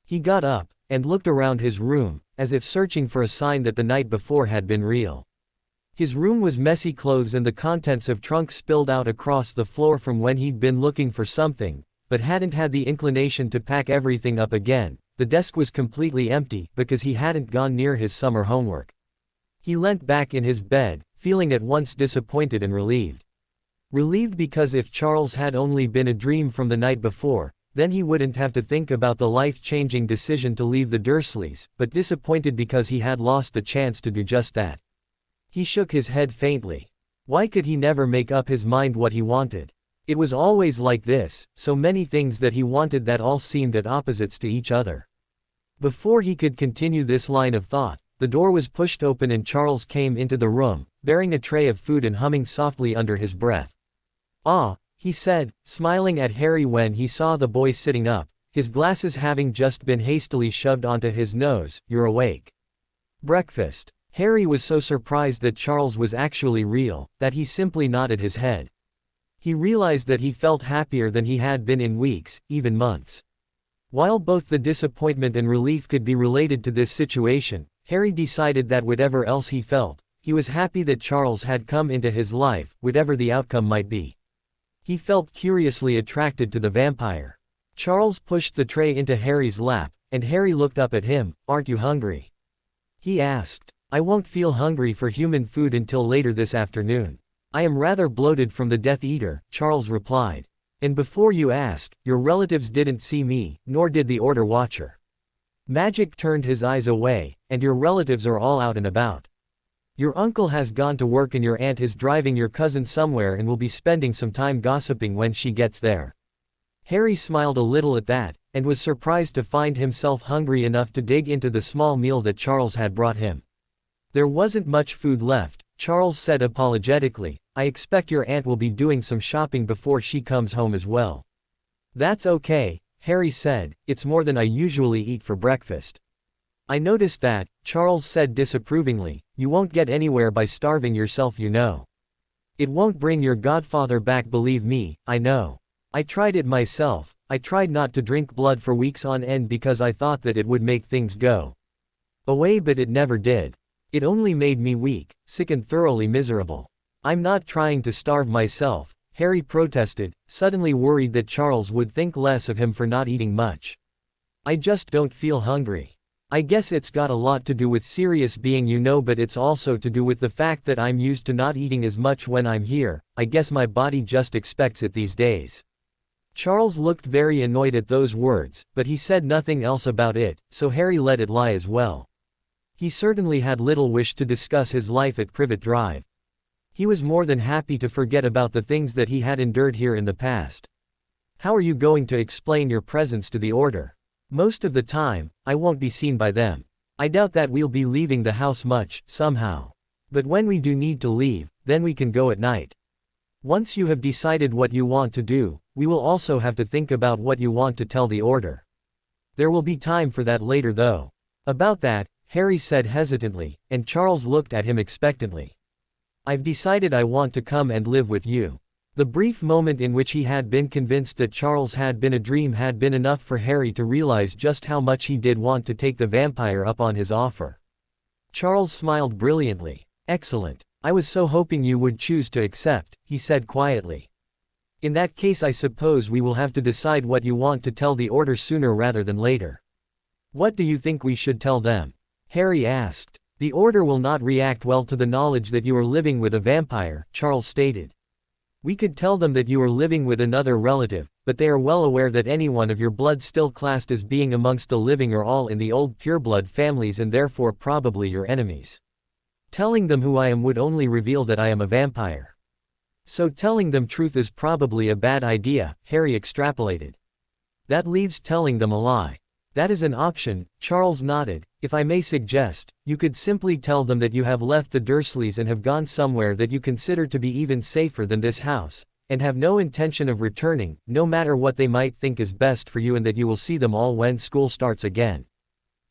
He got up, and looked around his room, as if searching for a sign that the night before had been real. His room was messy, clothes and the contents of trunks spilled out across the floor from when he'd been looking for something, but hadn't had the inclination to pack everything up again. The desk was completely empty, because he hadn't gone near his summer homework. He leant back in his bed, feeling at once disappointed and relieved. Relieved because if Charles had only been a dream from the night before, then he wouldn't have to think about the life-changing decision to leave the Dursleys, but disappointed because he had lost the chance to do just that. He shook his head faintly. Why could he never make up his mind what he wanted? It was always like this, so many things that he wanted that all seemed at opposites to each other. Before he could continue this line of thought, the door was pushed open and Charles came into the room, bearing a tray of food and humming softly under his breath. "Ah," he said, smiling at Harry when he saw the boy sitting up, his glasses having just been hastily shoved onto his nose. "You're awake. Breakfast." Harry was so surprised that Charles was actually real, that he simply nodded his head. He realized that he felt happier than he had been in weeks, even months. While both the disappointment and relief could be related to this situation, Harry decided that whatever else he felt, he was happy that Charles had come into his life, whatever the outcome might be. He felt curiously attracted to the vampire. Charles pushed the tray into Harry's lap, and Harry looked up at him. "Aren't you hungry?" he asked. "I won't feel hungry for human food until later this afternoon. I am rather bloated from the Death Eater," Charles replied. "And before you ask, your relatives didn't see me, nor did the Order Watcher. Magic turned his eyes away, and your relatives are all out and about. Your uncle has gone to work and your aunt is driving your cousin somewhere and will be spending some time gossiping when she gets there." Harry smiled a little at that, and was surprised to find himself hungry enough to dig into the small meal that Charles had brought him. "There wasn't much food left," Charles said apologetically. "I expect your aunt will be doing some shopping before she comes home as well." "That's okay," Harry said, "it's more than I usually eat for breakfast." I noticed that, Charles said disapprovingly. You won't get anywhere by starving yourself, you know. It won't bring your godfather back, believe me, I know. I tried it myself. I tried not to drink blood for weeks on end because I thought that it would make things go away, but it never did. It only made me weak, sick and thoroughly miserable. I'm not trying to starve myself, Harry protested, suddenly worried that Charles would think less of him for not eating much. I just don't feel hungry. I guess it's got a lot to do with serious being, you know, but it's also to do with the fact that I'm used to not eating as much when I'm here. I guess my body just expects it these days. Charles looked very annoyed at those words, but he said nothing else about it, so Harry let it lie as well. He certainly had little wish to discuss his life at Privet Drive. He was more than happy to forget about the things that he had endured here in the past. How are you going to explain your presence to the Order? Most of the time, I won't be seen by them. I doubt that we'll be leaving the house much, somehow. But when we do need to leave, then we can go at night. Once you have decided what you want to do, we will also have to think about what you want to tell the Order. There will be time for that later though. About that, Harry said hesitantly, and Charles looked at him expectantly. I've decided I want to come and live with you. The brief moment in which he had been convinced that Charles had been a dream had been enough for Harry to realize just how much he did want to take the vampire up on his offer. Charles smiled brilliantly. Excellent. I was so hoping you would choose to accept, he said quietly. In that case, I suppose we will have to decide what you want to tell the Order sooner rather than later. What do you think we should tell them? Harry asked. The Order will not react well to the knowledge that you are living with a vampire, Charles stated. We could tell them that you are living with another relative, but they are well aware that anyone of your blood still classed as being amongst the living are all in the old pureblood families and therefore probably your enemies. Telling them who I am would only reveal that I am a vampire. So telling them truth is probably a bad idea, Harry extrapolated. That leaves telling them a lie. That is an option, Charles nodded. If I may suggest, you could simply tell them that you have left the Dursleys and have gone somewhere that you consider to be even safer than this house, and have no intention of returning, no matter what they might think is best for you, and that you will see them all when school starts again.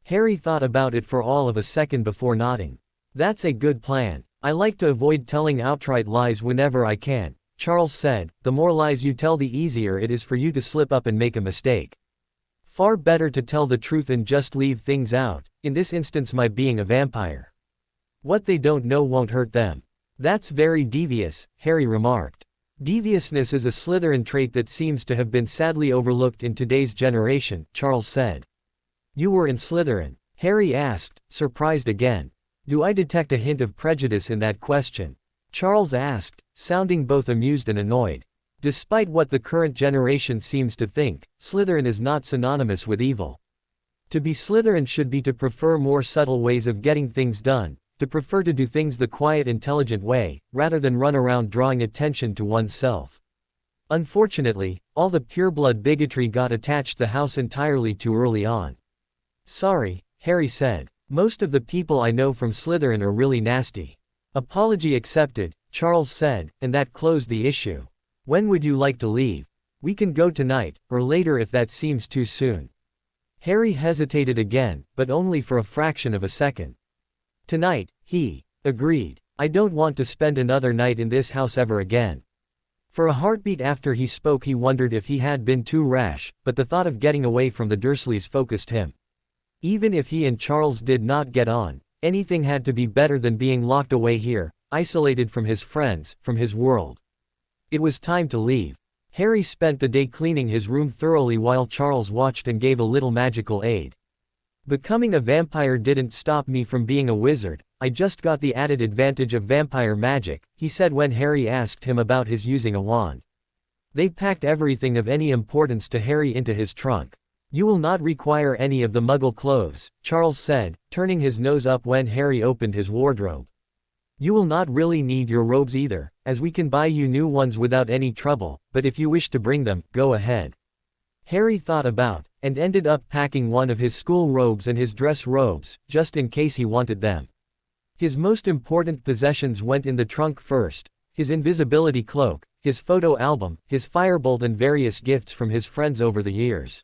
Harry thought about it for all of a second before nodding. That's a good plan. I like to avoid telling outright lies whenever I can, Charles said. The more lies you tell, the easier it is for you to slip up and make a mistake. Far better to tell the truth and just leave things out, in this instance my being a vampire. What they don't know won't hurt them. That's very devious, Harry remarked. Deviousness is a Slytherin trait that seems to have been sadly overlooked in today's generation, Charles said. You were in Slytherin? Harry asked, surprised again. Do I detect a hint of prejudice in that question? Charles asked, sounding both amused and annoyed. Despite what the current generation seems to think, Slytherin is not synonymous with evil. To be Slytherin should be to prefer more subtle ways of getting things done, to prefer to do things the quiet, intelligent way, rather than run around drawing attention to oneself. Unfortunately, all the pureblood bigotry got attached the house entirely too early on. Sorry, Harry said. Most of the people I know from Slytherin are really nasty. Apology accepted, Charles said, and that closed the issue. When would you like to leave? We can go tonight, or later if that seems too soon. Harry hesitated again, but only for a fraction of a second. Tonight, he agreed. I don't want to spend another night in this house ever again. For a heartbeat after he spoke he wondered if he had been too rash, but the thought of getting away from the Dursleys focused him. Even if he and Charles did not get on, anything had to be better than being locked away here, isolated from his friends, from his world. It was time to leave. Harry spent the day cleaning his room thoroughly while Charles watched and gave a little magical aid. Becoming a vampire didn't stop me from being a wizard, I just got the added advantage of vampire magic, he said when Harry asked him about his using a wand. They packed everything of any importance to Harry into his trunk. You will not require any of the Muggle clothes, Charles said, turning his nose up when Harry opened his wardrobe. You will not really need your robes either, as we can buy you new ones without any trouble, but if you wish to bring them, go ahead. Harry thought about, and ended up packing one of his school robes and his dress robes, just in case he wanted them. His most important possessions went in the trunk first: his invisibility cloak, his photo album, his firebolt and various gifts from his friends over the years.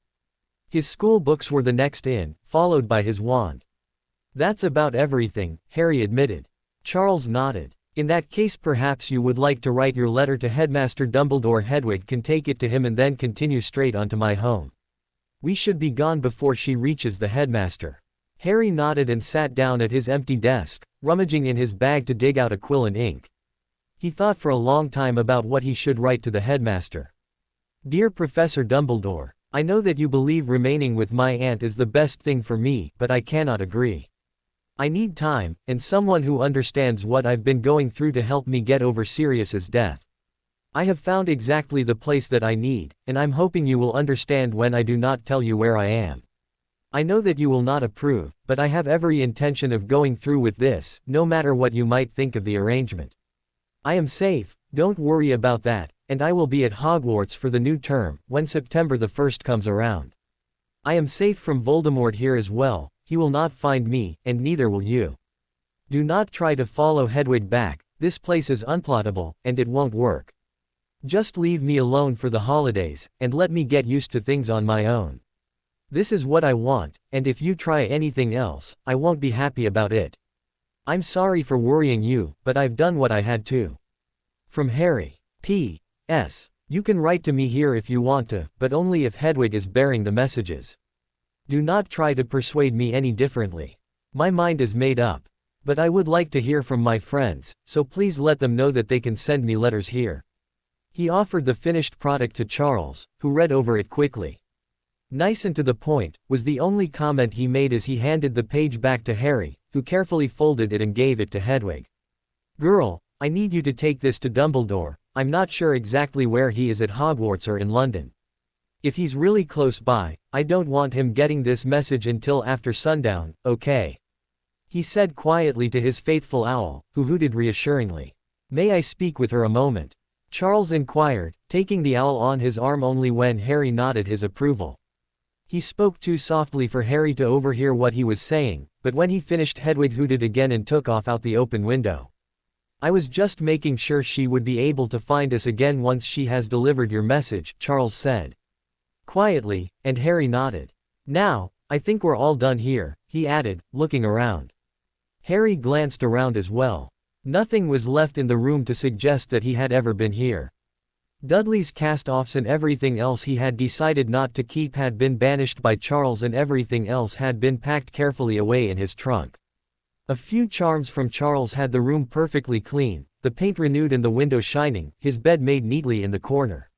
His school books were the next in, followed by his wand. That's about everything, Harry admitted. Charles nodded. In that case, perhaps you would like to write your letter to Headmaster Dumbledore. Hedwig can take it to him and then continue straight on to my home. We should be gone before she reaches the headmaster. Harry nodded and sat down at his empty desk, rummaging in his bag to dig out a quill and ink. He thought for a long time about what he should write to the headmaster. Dear Professor Dumbledore, I know that you believe remaining with my aunt is the best thing for me, but I cannot agree. I need time, and someone who understands what I've been going through to help me get over Sirius's death. I have found exactly the place that I need, and I'm hoping you will understand when I do not tell you where I am. I know that you will not approve, but I have every intention of going through with this, no matter what you might think of the arrangement. I am safe, don't worry about that, and I will be at Hogwarts for the new term, when September the 1st comes around. I am safe from Voldemort here as well, he will not find me, and neither will you. Do not try to follow Hedwig back, this place is unplottable, and it won't work. Just leave me alone for the holidays, and let me get used to things on my own. This is what I want, and if you try anything else, I won't be happy about it. I'm sorry for worrying you, but I've done what I had to. From Harry. P.S. You can write to me here if you want to, but only if Hedwig is bearing the messages. Do not try to persuade me any differently. My mind is made up. But I would like to hear from my friends, so please let them know that they can send me letters here. He offered the finished product to Charles, who read over it quickly. Nice and to the point, was the only comment he made as he handed the page back to Harry, who carefully folded it and gave it to Hedwig. Girl, I need you to take this to Dumbledore. I'm not sure exactly where he is at Hogwarts or in London. If he's really close by, I don't want him getting this message until after sundown, okay? He said quietly to his faithful owl, who hooted reassuringly. May I speak with her a moment? Charles inquired, taking the owl on his arm only when Harry nodded his approval. He spoke too softly for Harry to overhear what he was saying, but when he finished, Hedwig hooted again and took off out the open window. I was just making sure she would be able to find us again once she has delivered your message, Charles said quietly, and Harry nodded. Now, I think we're all done here, he added, looking around. Harry glanced around as well. Nothing was left in the room to suggest that he had ever been here. Dudley's cast-offs and everything else he had decided not to keep had been banished by Charles, and everything else had been packed carefully away in his trunk. A few charms from Charles had the room perfectly clean, the paint renewed and the window shining, his bed made neatly in the corner.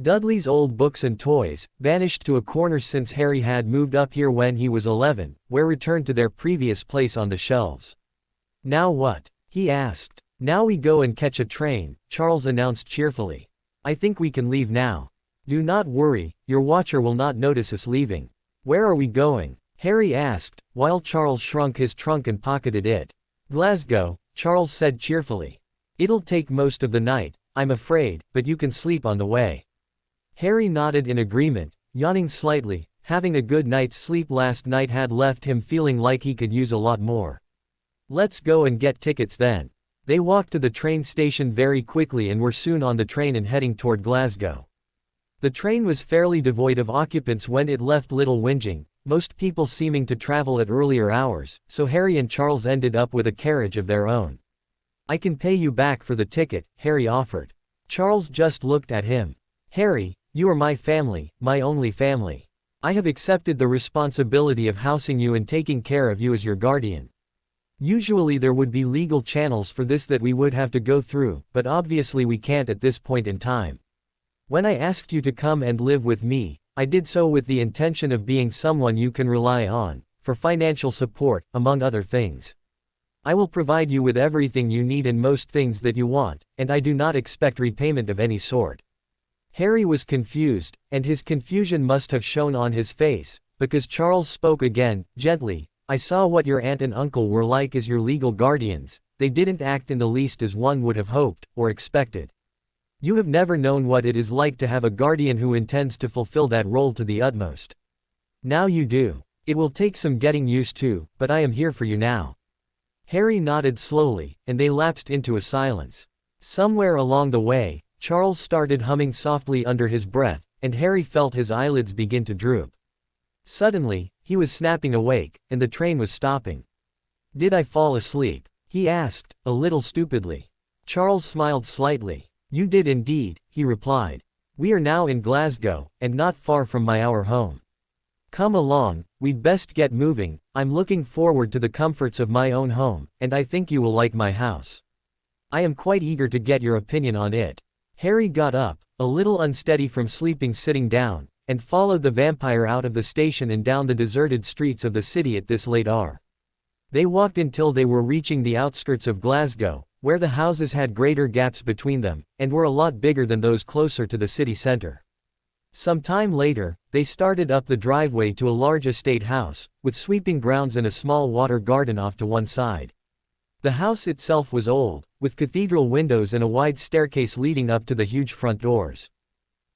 Dudley's old books and toys, banished to a corner since Harry had moved up here when he was 11, were returned to their previous place on the shelves. Now what? He asked. Now we go and catch a train, Charles announced cheerfully. I think we can leave now. Do not worry, your watcher will not notice us leaving. Where are we going? Harry asked, while Charles shrunk his trunk and pocketed it. Glasgow, Charles said cheerfully. It'll take most of the night, I'm afraid, but you can sleep on the way. Harry nodded in agreement, yawning slightly. Having a good night's sleep last night had left him feeling like he could use a lot more. Let's go and get tickets then. They walked to the train station very quickly and were soon on the train and heading toward Glasgow. The train was fairly devoid of occupants when it left Little Whinging, most people seeming to travel at earlier hours, so Harry and Charles ended up with a carriage of their own. I can pay you back for the ticket, Harry offered. Charles just looked at him. Harry, you are my family, my only family. I have accepted the responsibility of housing you and taking care of you as your guardian. Usually there would be legal channels for this that we would have to go through, but obviously we can't at this point in time. When I asked you to come and live with me, I did so with the intention of being someone you can rely on, for financial support, among other things. I will provide you with everything you need and most things that you want, and I do not expect repayment of any sort. Harry was confused, and his confusion must have shown on his face, because Charles spoke again, gently. I saw what your aunt and uncle were like as your legal guardians. They didn't act in the least as one would have hoped, or expected. You have never known what it is like to have a guardian who intends to fulfill that role to the utmost. Now you do. It will take some getting used to, but I am here for you now. Harry nodded slowly, and they lapsed into a silence. Somewhere along the way, Charles started humming softly under his breath, and Harry felt his eyelids begin to droop. Suddenly, he was snapping awake, and the train was stopping. Did I fall asleep? He asked, a little stupidly. Charles smiled slightly. You did indeed, he replied. We are now in Glasgow, and not far from our home. Come along, we'd best get moving. I'm looking forward to the comforts of my own home, and I think you will like my house. I am quite eager to get your opinion on it. Harry got up, a little unsteady from sleeping sitting down, and followed the vampire out of the station and down the deserted streets of the city at this late hour. They walked until they were reaching the outskirts of Glasgow, where the houses had greater gaps between them, and were a lot bigger than those closer to the city center. Some time later, they started up the driveway to a large estate house, with sweeping grounds and a small water garden off to one side. The house itself was old, with cathedral windows and a wide staircase leading up to the huge front doors.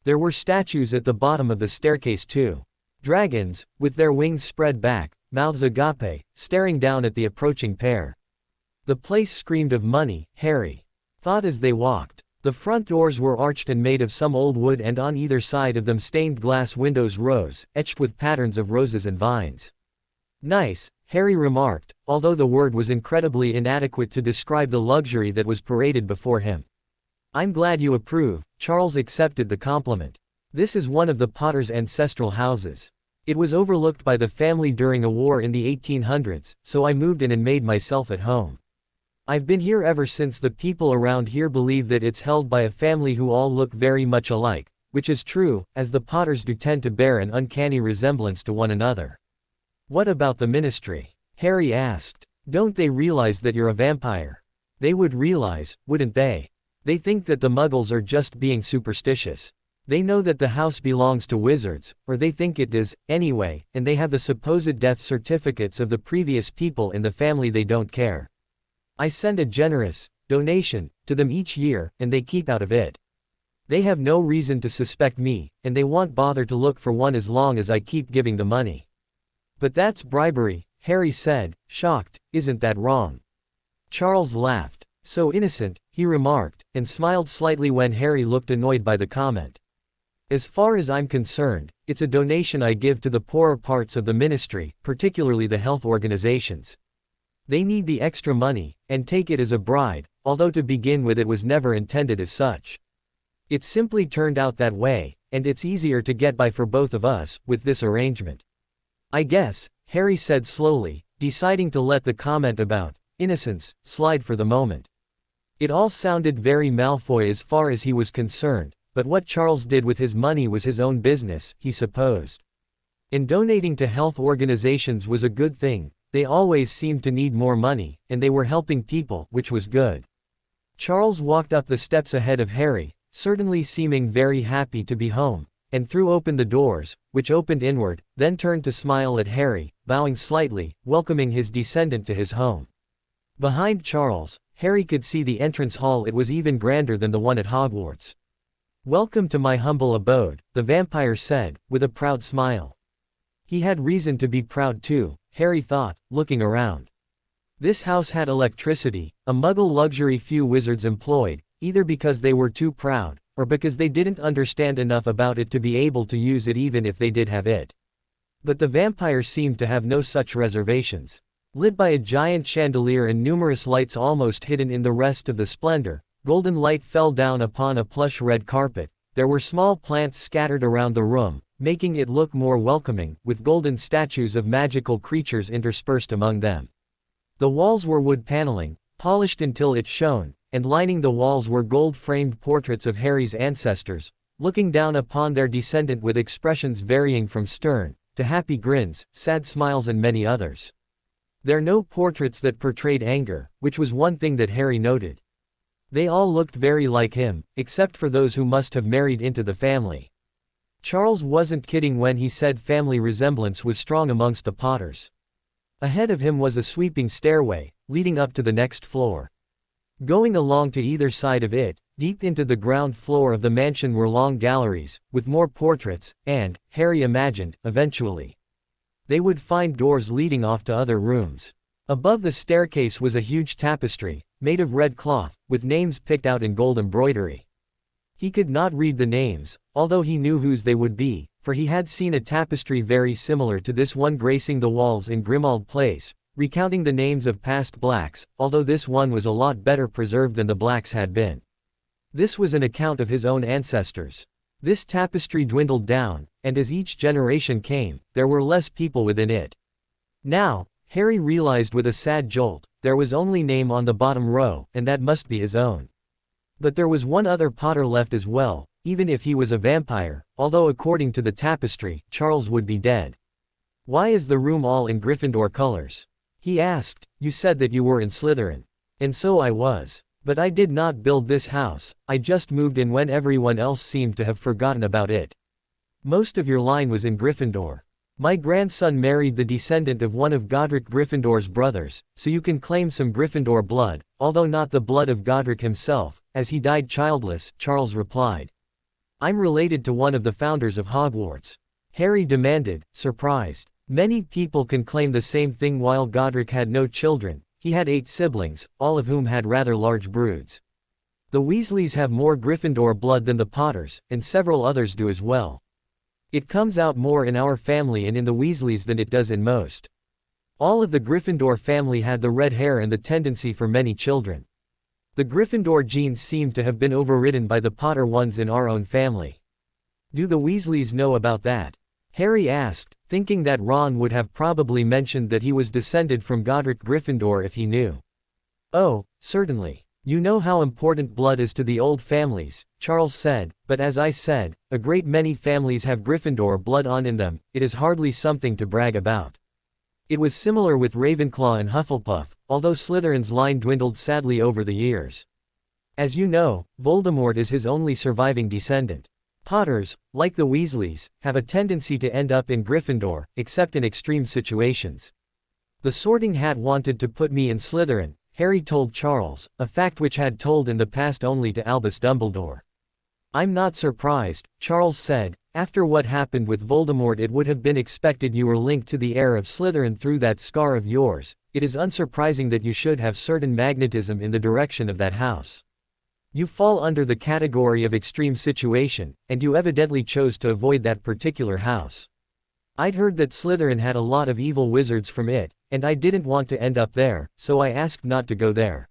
There were statues at the bottom of the staircase too. Dragons, with their wings spread back, mouths agape, staring down at the approaching pair. The place screamed of money, Harry thought as they walked. The front doors were arched and made of some old wood, and on either side of them stained glass windows rose, etched with patterns of roses and vines. Nice, Harry remarked, although the word was incredibly inadequate to describe the luxury that was paraded before him. I'm glad you approve, Charles accepted the compliment. This is one of the Potters' ancestral houses. It was overlooked by the family during a war in the 1800s, so I moved in and made myself at home. I've been here ever since. The people around here believe that it's held by a family who all look very much alike, which is true, as the Potters do tend to bear an uncanny resemblance to one another. What about the ministry? Harry asked. Don't they realize that you're a vampire? They would realize, wouldn't they? They think that the Muggles are just being superstitious. They know that the house belongs to wizards, or they think it does, anyway, and they have the supposed death certificates of the previous people in the family. They don't care. I send a generous donation to them each year, and they keep out of it. They have no reason to suspect me, and they won't bother to look for one as long as I keep giving the money. But that's bribery, Harry said, shocked. Isn't that wrong? Charles laughed. So innocent, he remarked, and smiled slightly when Harry looked annoyed by the comment. As far as I'm concerned, it's a donation I give to the poorer parts of the ministry, particularly the health organizations. They need the extra money, and take it as a bribe, although to begin with it was never intended as such. It simply turned out that way, and it's easier to get by for both of us, with this arrangement. I guess, Harry said slowly, deciding to let the comment about innocence slide for the moment. It all sounded very Malfoy as far as he was concerned, but what Charles did with his money was his own business, he supposed. And donating to health organizations was a good thing. They always seemed to need more money, and they were helping people, which was good. Charles walked up the steps ahead of Harry, certainly seeming very happy to be home, and threw open the doors, which opened inward, then turned to smile at Harry, bowing slightly, welcoming his descendant to his home. Behind Charles, Harry could see the entrance hall. It was even grander than the one at Hogwarts. Welcome to my humble abode, the vampire said, with a proud smile. He had reason to be proud too, Harry thought, looking around. This house had electricity, a Muggle luxury few wizards employed, either because they were too proud, or because they didn't understand enough about it to be able to use it even if they did have it. But the vampire seemed to have no such reservations. Lit by a giant chandelier and numerous lights almost hidden in the rest of the splendor, golden light fell down upon a plush red carpet. There were small plants scattered around the room, making it look more welcoming, with golden statues of magical creatures interspersed among them. The walls were wood paneling, polished until it shone, and lining the walls were gold-framed portraits of Harry's ancestors, looking down upon their descendant with expressions varying from stern to happy grins, sad smiles, and many others. There were no portraits that portrayed anger, which was one thing that Harry noted. They all looked very like him, except for those who must have married into the family. Charles wasn't kidding when he said family resemblance was strong amongst the Potters. Ahead of him was a sweeping stairway, leading up to the next floor. Going along to either side of it, deep into the ground floor of the mansion were long galleries, with more portraits, and, Harry imagined, eventually, they would find doors leading off to other rooms. Above the staircase was a huge tapestry, made of red cloth, with names picked out in gold embroidery. He could not read the names, although he knew whose they would be, for he had seen a tapestry very similar to this one gracing the walls in Grimmauld Place, recounting the names of past blacks, although this one was a lot better preserved than the blacks had been. This was an account of his own ancestors. This tapestry dwindled down, and as each generation came, there were less people within it. Now, Harry realized with a sad jolt, there was only name on the bottom row, and that must be his own. But there was one other Potter left as well, even if he was a vampire, although according to the tapestry, Charles would be dead. "Why is the room all in Gryffindor colors?" he asked. "You said that you were in Slytherin." "And so I was. But I did not build this house, I just moved in when everyone else seemed to have forgotten about it. Most of your line was in Gryffindor. My grandson married the descendant of one of Godric Gryffindor's brothers, so you can claim some Gryffindor blood, although not the blood of Godric himself, as he died childless," Charles replied. "I'm related to one of the founders of Hogwarts," Harry demanded, surprised. "Many people can claim the same thing. While Godric had no children, he had 8 siblings, all of whom had rather large broods. The Weasleys have more Gryffindor blood than the Potters, and several others do as well. It comes out more in our family and in the Weasleys than it does in most. All of the Gryffindor family had the red hair and the tendency for many children. The Gryffindor genes seem to have been overridden by the Potter ones in our own family." "Do the Weasleys know about that?" Harry asked, thinking that Ron would have probably mentioned that he was descended from Godric Gryffindor if he knew. "Oh, certainly. You know how important blood is to the old families," Charles said, "but as I said, a great many families have Gryffindor blood on in them. It is hardly something to brag about." It was similar with Ravenclaw and Hufflepuff, although Slytherin's line dwindled sadly over the years. As you know, Voldemort is his only surviving descendant. Potters, like the Weasleys, have a tendency to end up in Gryffindor, except in extreme situations. "The Sorting Hat wanted to put me in Slytherin," Harry told Charles, a fact which had told in the past only to Albus Dumbledore. "I'm not surprised," Charles said. "After what happened with Voldemort, it would have been expected you were linked to the heir of Slytherin through that scar of yours. It is unsurprising that you should have certain magnetism in the direction of that house. You fall under the category of extreme situation, and you evidently chose to avoid that particular house. I'd heard that Slytherin had a lot of evil wizards from it, and I didn't want to end up there, so I asked not to go there.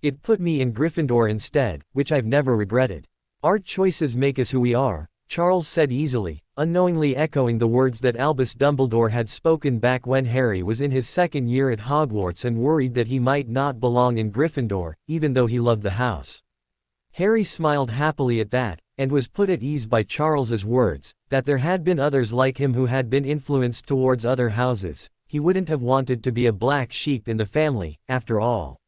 It put me in Gryffindor instead, which I've never regretted. Our choices make us who we are," Charles said easily, unknowingly echoing the words that Albus Dumbledore had spoken back when Harry was in his second year at Hogwarts and worried that he might not belong in Gryffindor, even though he loved the house. Harry smiled happily at that, and was put at ease by Charles's words, that there had been others like him who had been influenced towards other houses. He wouldn't have wanted to be a black sheep in the family, after all.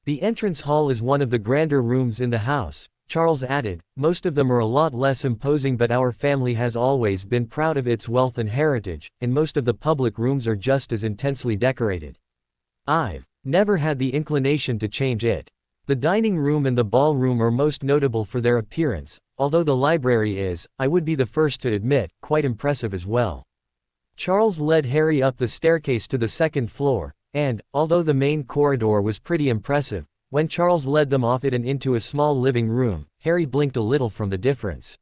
"The entrance hall is one of the grander rooms in the house," Charles added. "Most of them are a lot less imposing, but our family has always been proud of its wealth and heritage, and most of the public rooms are just as intensely decorated. I've never had the inclination to change it. The dining room and the ballroom are most notable for their appearance, although the library is, I would be the first to admit, quite impressive as well." Charles led Harry up the staircase to the second floor, and, although the main corridor was pretty impressive, when Charles led them off it and into a small living room, Harry blinked a little from the difference.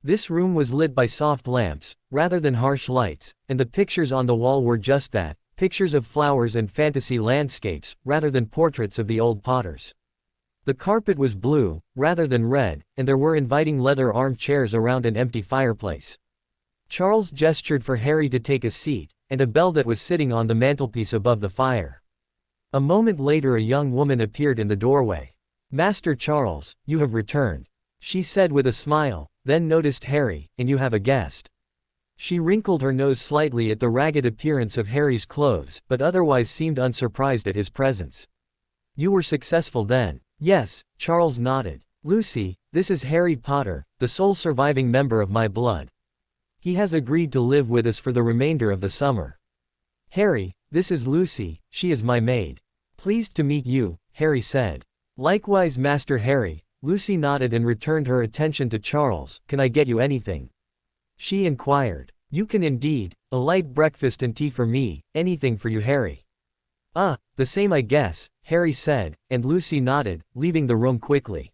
This room was lit by soft lamps, rather than harsh lights, and the pictures on the wall were just that, pictures of flowers and fantasy landscapes, rather than portraits of the old Potters. The carpet was blue, rather than red, and there were inviting leather armchairs around an empty fireplace. Charles gestured for Harry to take a seat, and a bell that was sitting on the mantelpiece above the fire. A moment later a young woman appeared in the doorway. "Master Charles, you have returned," she said with a smile, then noticed Harry, "and you have a guest." She wrinkled her nose slightly at the ragged appearance of Harry's clothes, but otherwise seemed unsurprised at his presence. "You were successful then?" "Yes," Charles nodded. "Lucy, this is Harry Potter, the sole surviving member of my blood. He has agreed to live with us for the remainder of the summer. Harry, this is Lucy, she is my maid." "Pleased to meet you," Harry said. "Likewise, Master Harry," Lucy nodded and returned her attention to Charles. "Can I get you anything?" she inquired. "You can indeed. A light breakfast and tea for me, anything for you, Harry." "Ah, the same I guess," Harry said, and Lucy nodded, leaving the room quickly.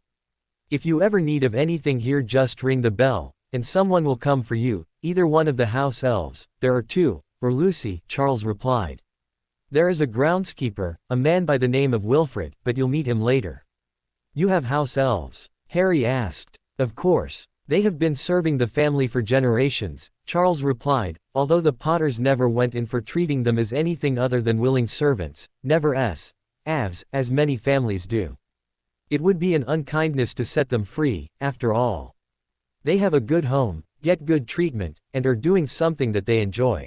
"If you ever need of anything here, just ring the bell, and someone will come for you, either one of the house elves, there are 2, or Lucy," Charles replied. There is a groundskeeper, a man by the name of Wilfred, but you'll meet him later. You have house elves? Harry asked. Of course. They have been serving the family for generations, Charles replied, although the Potters never went in for treating them as anything other than willing servants, never as many families do. It would be an unkindness to set them free, after all. They have a good home, get good treatment, and are doing something that they enjoy.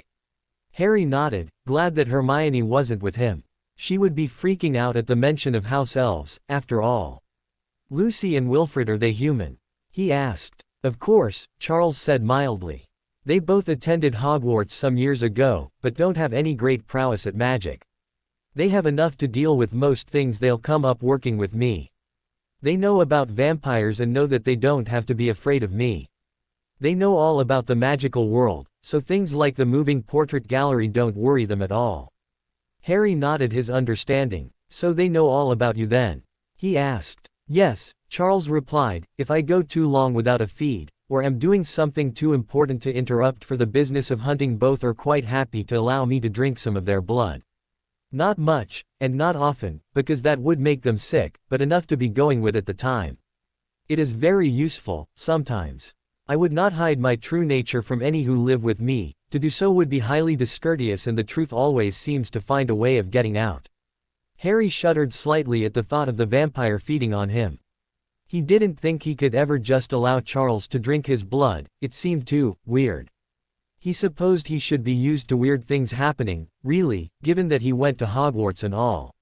Harry nodded, glad that Hermione wasn't with him. She would be freaking out at the mention of house elves, after all. Lucy and Wilfred, are they human? He asked. Of course, Charles said mildly. They both attended Hogwarts some years ago, but don't have any great prowess at magic. They have enough to deal with most things. They'll come up working with me. They know about vampires and know that they don't have to be afraid of me. They know all about the magical world, so things like the moving portrait gallery don't worry them at all. Harry nodded his understanding. So they know all about you then? He asked. Yes, Charles replied, if I go too long without a feed, or am doing something too important to interrupt for the business of hunting, both are quite happy to allow me to drink some of their blood. Not much, and not often, because that would make them sick, but enough to be going with at the time. It is very useful, sometimes. I would not hide my true nature from any who live with me, to do so would be highly discourteous, and the truth always seems to find a way of getting out. Harry shuddered slightly at the thought of the vampire feeding on him. He didn't think he could ever just allow Charles to drink his blood, it seemed too weird. He supposed he should be used to weird things happening, really, given that he went to Hogwarts and all.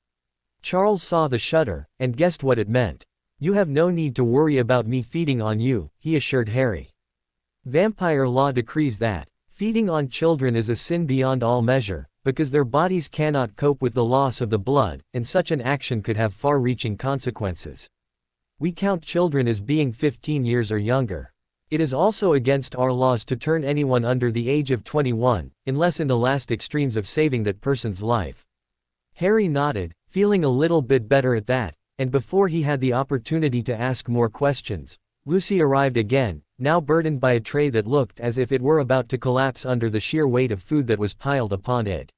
Charles saw the shudder, and guessed what it meant. You have no need to worry about me feeding on you, he assured Harry. Vampire law decrees that feeding on children is a sin beyond all measure, because their bodies cannot cope with the loss of the blood, and such an action could have far-reaching consequences. We count children as being 15 years or younger. It is also against our laws to turn anyone under the age of 21, unless in the last extremes of saving that person's life. Harry nodded, feeling a little bit better at that, and before he had the opportunity to ask more questions, Lucy arrived again, now burdened by a tray that looked as if it were about to collapse under the sheer weight of food that was piled upon it.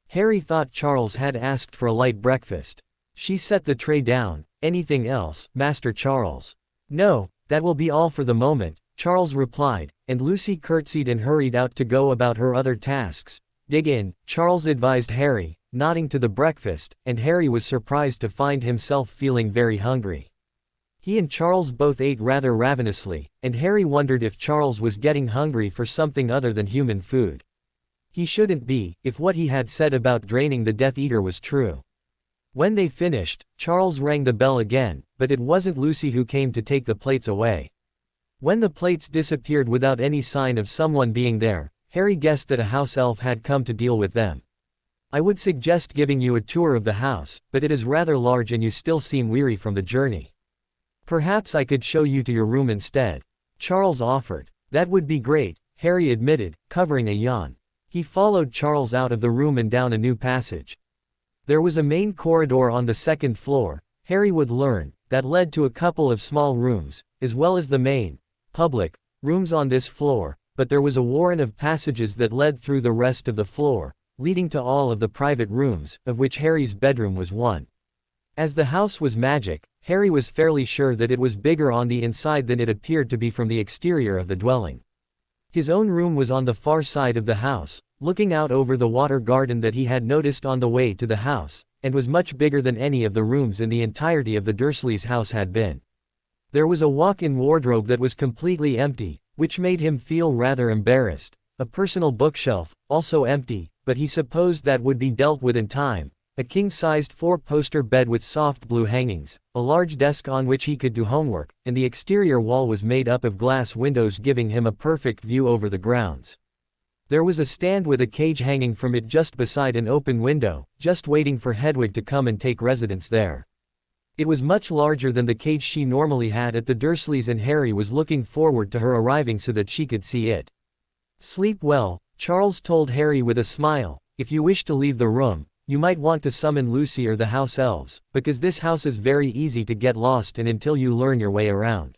Harry thought Charles had asked for a light breakfast. She set the tray down. Anything else, Master Charles? No, that will be all for the moment, Charles replied, and Lucy curtsied and hurried out to go about her other tasks. Dig in, Charles advised Harry, nodding to the breakfast, and Harry was surprised to find himself feeling very hungry. He and Charles both ate rather ravenously, and Harry wondered if Charles was getting hungry for something other than human food. He shouldn't be, if what he had said about draining the Death Eater was true. When they finished, Charles rang the bell again, but it wasn't Lucy who came to take the plates away. When the plates disappeared without any sign of someone being there, Harry guessed that a house elf had come to deal with them. I would suggest giving you a tour of the house, but it is rather large and you still seem weary from the journey. Perhaps I could show you to your room instead, Charles offered. That would be great, Harry admitted, covering a yawn. He followed Charles out of the room and down a new passage. There was a main corridor on the second floor, Harry would learn, that led to a couple of small rooms, as well as the main, public, rooms on this floor, but there was a warren of passages that led through the rest of the floor, leading to all of the private rooms, of which Harry's bedroom was one. As the house was magic, Harry was fairly sure that it was bigger on the inside than it appeared to be from the exterior of the dwelling. His own room was on the far side of the house, looking out over the water garden that he had noticed on the way to the house, and was much bigger than any of the rooms in the entirety of the Dursleys' house had been. There was a walk-in wardrobe that was completely empty, which made him feel rather embarrassed, a personal bookshelf, also empty, but he supposed that would be dealt with in time, a king-sized 4-poster bed with soft blue hangings, a large desk on which he could do homework, and the exterior wall was made up of glass windows giving him a perfect view over the grounds. There was a stand with a cage hanging from it just beside an open window, just waiting for Hedwig to come and take residence there. It was much larger than the cage she normally had at the Dursleys, and Harry was looking forward to her arriving so that she could see it. Sleep well, Charles told Harry with a smile. If you wish to leave the room, you might want to summon Lucy or the house elves, because this house is very easy to get lost in until you learn your way around.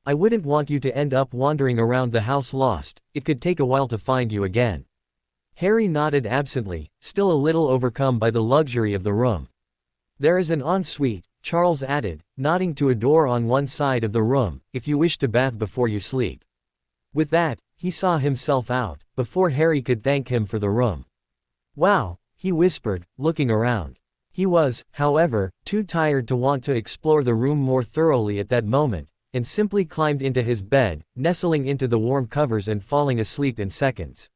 I wouldn't want you to end up wandering around the house lost, it could take a while to find you again. Harry nodded absently, still a little overcome by the luxury of the room. There is an ensuite, Charles added, nodding to a door on one side of the room, if you wish to bath before you sleep. With that, he saw himself out, before Harry could thank him for the room. Wow, he whispered, looking around. He was, however, too tired to want to explore the room more thoroughly at that moment, and simply climbed into his bed, nestling into the warm covers and falling asleep in seconds.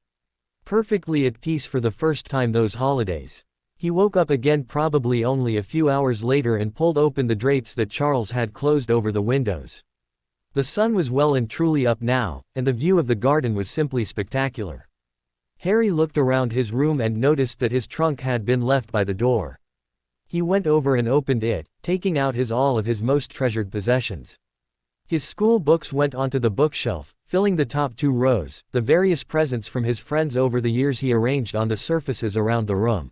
Perfectly at peace for the first time those holidays. He woke up again probably only a few hours later and pulled open the drapes that Charles had closed over the windows. The sun was well and truly up now, and the view of the garden was simply spectacular. Harry looked around his room and noticed that his trunk had been left by the door. He went over and opened it, taking out all of his most treasured possessions. His school books went onto the bookshelf, filling the top 2 rows, the various presents from his friends over the years he arranged on the surfaces around the room.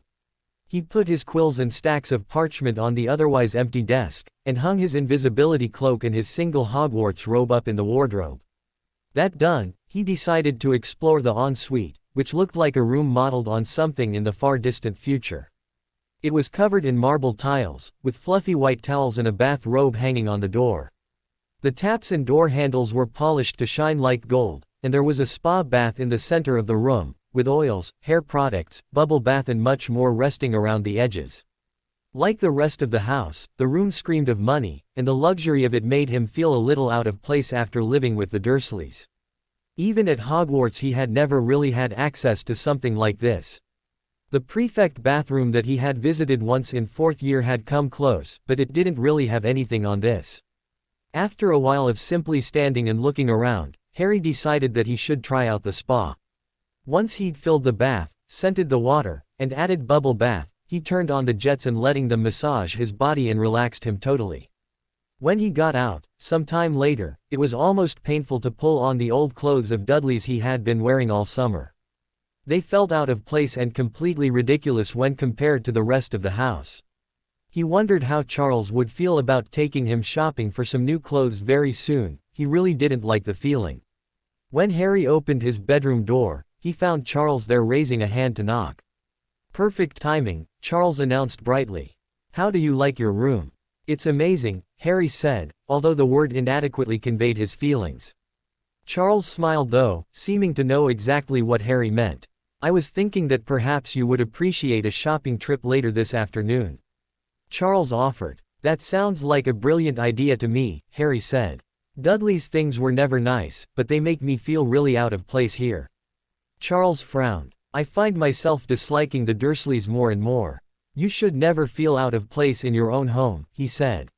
He put his quills and stacks of parchment on the otherwise empty desk, and hung his invisibility cloak and his single Hogwarts robe up in the wardrobe. That done, he decided to explore the ensuite, which looked like a room modeled on something in the far distant future. It was covered in marble tiles, with fluffy white towels and a bath robe hanging on the door. The taps and door handles were polished to shine like gold, and there was a spa bath in the center of the room, with oils, hair products, bubble bath and much more resting around the edges. Like the rest of the house, the room screamed of money, and the luxury of it made him feel a little out of place after living with the Dursleys. Even at Hogwarts he had never really had access to something like this. The prefect bathroom that he had visited once in 4th year had come close, but it didn't really have anything on this. After a while of simply standing and looking around, Harry decided that he should try out the spa. Once he'd filled the bath, scented the water, and added bubble bath, he turned on the jets and letting them massage his body and relaxed him totally. When he got out, some time later, it was almost painful to pull on the old clothes of Dudley's he had been wearing all summer. They felt out of place and completely ridiculous when compared to the rest of the house. He wondered how Charles would feel about taking him shopping for some new clothes very soon. He really didn't like the feeling. When Harry opened his bedroom door, he found Charles there raising a hand to knock. Perfect timing, Charles announced brightly. How do you like your room? It's amazing, Harry said, although the word inadequately conveyed his feelings. Charles smiled though, seeming to know exactly what Harry meant. I was thinking that perhaps you would appreciate a shopping trip later this afternoon. Charles offered. That sounds like a brilliant idea to me, Harry said. Dudley's things were never nice, but they make me feel really out of place here. Charles frowned. I find myself disliking the Dursleys more and more. You should never feel out of place in your own home, he said.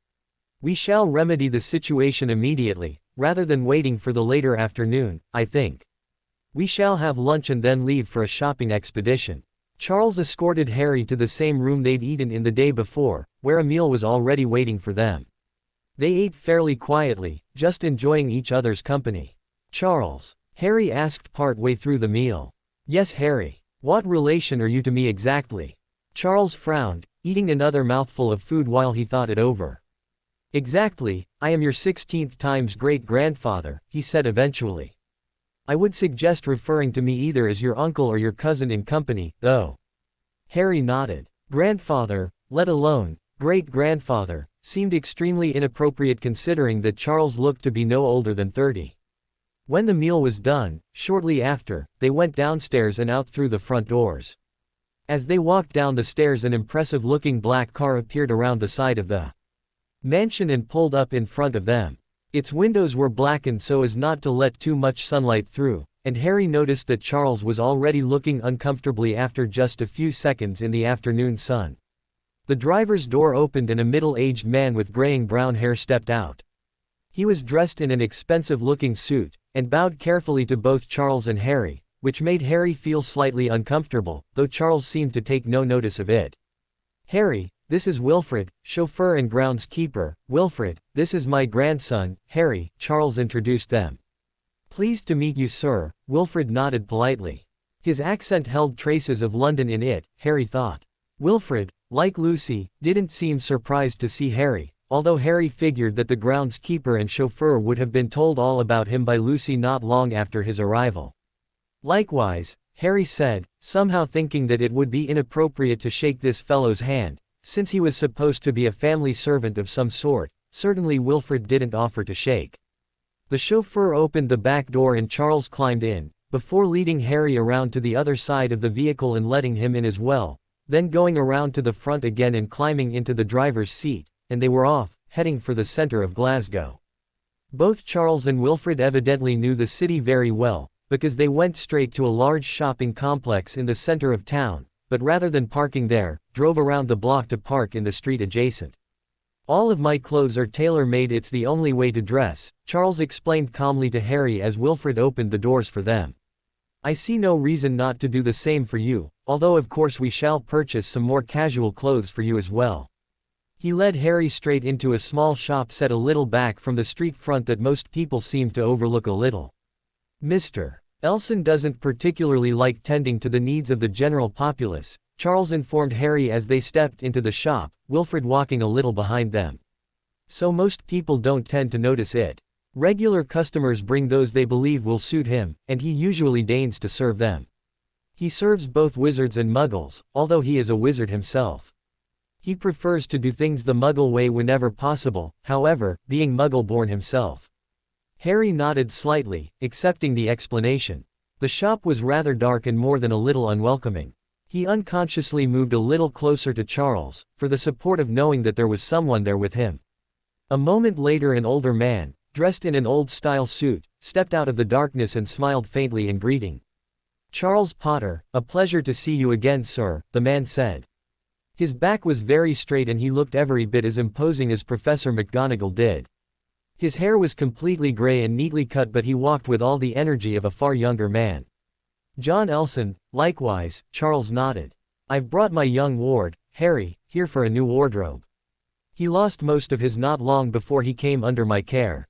We shall remedy the situation immediately, rather than waiting for the later afternoon, I think. We shall have lunch and then leave for a shopping expedition. Charles escorted Harry to the same room they'd eaten in the day before, where a meal was already waiting for them. They ate fairly quietly, just enjoying each other's company. Charles, Harry asked part way through the meal. Yes, Harry. What relation are you to me exactly? Charles frowned, eating another mouthful of food while he thought it over. Exactly, I am your 16th times great-grandfather, he said eventually. I would suggest referring to me either as your uncle or your cousin in company, though. Harry nodded. Grandfather, let alone great-grandfather, seemed extremely inappropriate considering that Charles looked to be no older than 30. When the meal was done, shortly after, they went downstairs and out through the front doors. As they walked down the stairs, an impressive-looking black car appeared around the side of the mansion and pulled up in front of them. Its windows were blackened so as not to let too much sunlight through, and Harry noticed that Charles was already looking uncomfortably after just a few seconds in the afternoon sun. The driver's door opened and a middle-aged man with graying brown hair stepped out. He was dressed in an expensive-looking suit, and bowed carefully to both Charles and Harry, which made Harry feel slightly uncomfortable, though Charles seemed to take no notice of it. Harry, this is Wilfred, chauffeur and groundskeeper. Wilfred, this is my grandson, Harry, Charles introduced them. Pleased to meet you, sir, Wilfred nodded politely. His accent held traces of London in it, Harry thought. Wilfred, like Lucy, didn't seem surprised to see Harry, although Harry figured that the groundskeeper and chauffeur would have been told all about him by Lucy not long after his arrival. Likewise, Harry said, somehow thinking that it would be inappropriate to shake this fellow's hand, since he was supposed to be a family servant of some sort. Certainly Wilfred didn't offer to shake. The chauffeur opened the back door and Charles climbed in, before leading Harry around to the other side of the vehicle and letting him in as well, then going around to the front again and climbing into the driver's seat, and they were off, heading for the center of Glasgow. Both Charles and Wilfred evidently knew the city very well, because they went straight to a large shopping complex in the center of town, but rather than parking there, drove around the block to park in the street adjacent. All of my clothes are tailor-made, it's the only way to dress, Charles explained calmly to Harry as Wilfred opened the doors for them. I see no reason not to do the same for you, although of course we shall purchase some more casual clothes for you as well. He led Harry straight into a small shop set a little back from the street front that most people seem to overlook a little. Mr. Elson doesn't particularly like tending to the needs of the general populace, Charles informed Harry as they stepped into the shop, Wilfred walking a little behind them. So most people don't tend to notice it. Regular customers bring those they believe will suit him, and he usually deigns to serve them. He serves both wizards and muggles, although he is a wizard himself. He prefers to do things the muggle way whenever possible, however, being muggle-born himself. Harry nodded slightly, accepting the explanation. The shop was rather dark and more than a little unwelcoming. He unconsciously moved a little closer to Charles, for the support of knowing that there was someone there with him. A moment later an older man, dressed in an old-style suit, stepped out of the darkness and smiled faintly in greeting. Charles Potter, a pleasure to see you again, sir, the man said. His back was very straight and he looked every bit as imposing as Professor McGonagall did. His hair was completely gray and neatly cut, but he walked with all the energy of a far younger man. John Elson, likewise, Charles nodded. I've brought my young ward, Harry, here for a new wardrobe. He lost most of his not long before he came under my care.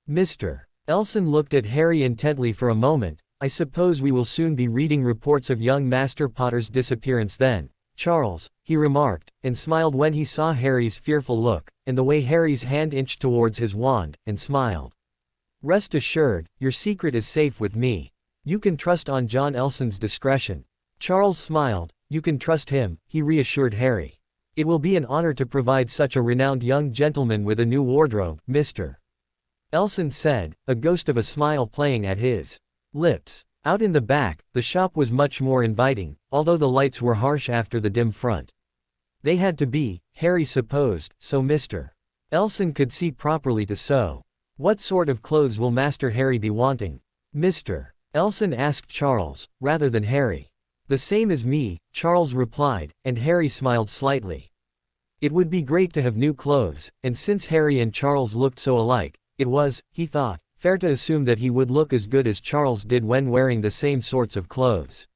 Mr. Elson looked at Harry intently for a moment. I suppose we will soon be reading reports of young Master Potter's disappearance then, Charles, he remarked, and smiled when he saw Harry's fearful look, and the way Harry's hand inched towards his wand, and smiled. Rest assured, your secret is safe with me. You can trust on John Elson's discretion. Charles smiled. You can trust him, he reassured Harry. It will be an honor to provide such a renowned young gentleman with a new wardrobe, Mr. Elson said, a ghost of a smile playing at his lips. Out in the back, the shop was much more inviting, although the lights were harsh after the dim front. They had to be, Harry supposed, so Mr. Elson could see properly to sew. What sort of clothes will Master Harry be wanting? Mr. Elson asked Charles, rather than Harry. The same as me, Charles replied, and Harry smiled slightly. It would be great to have new clothes, and since Harry and Charles looked so alike, it was, he thought, fair to assume that he would look as good as Charles did when wearing the same sorts of clothes.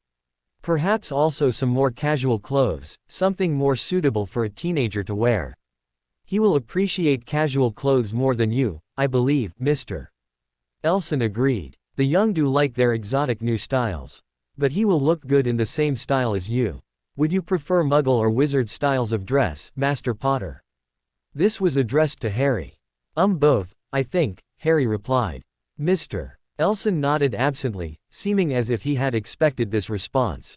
Perhaps also some more casual clothes, something more suitable for a teenager to wear. He will appreciate casual clothes more than you, I believe, Mr. Elson agreed. The young do like their exotic new styles. But he will look good in the same style as you. Would you prefer muggle or wizard styles of dress, Master Potter? This was addressed to Harry. Both, I think, Harry replied. Mr. Elson nodded absently, seeming as if he had expected this response.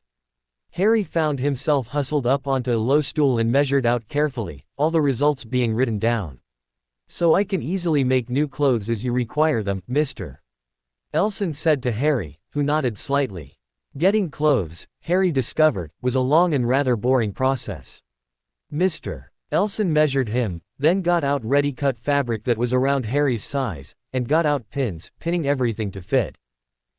Harry found himself hustled up onto a low stool and measured out carefully, all the results being written down. So I can easily make new clothes as you require them, Mr. Elson said to Harry, who nodded slightly. Getting clothes, Harry discovered, was a long and rather boring process. Mr. Elson measured him, then got out ready-cut fabric that was around Harry's size, and got out pins, pinning everything to fit.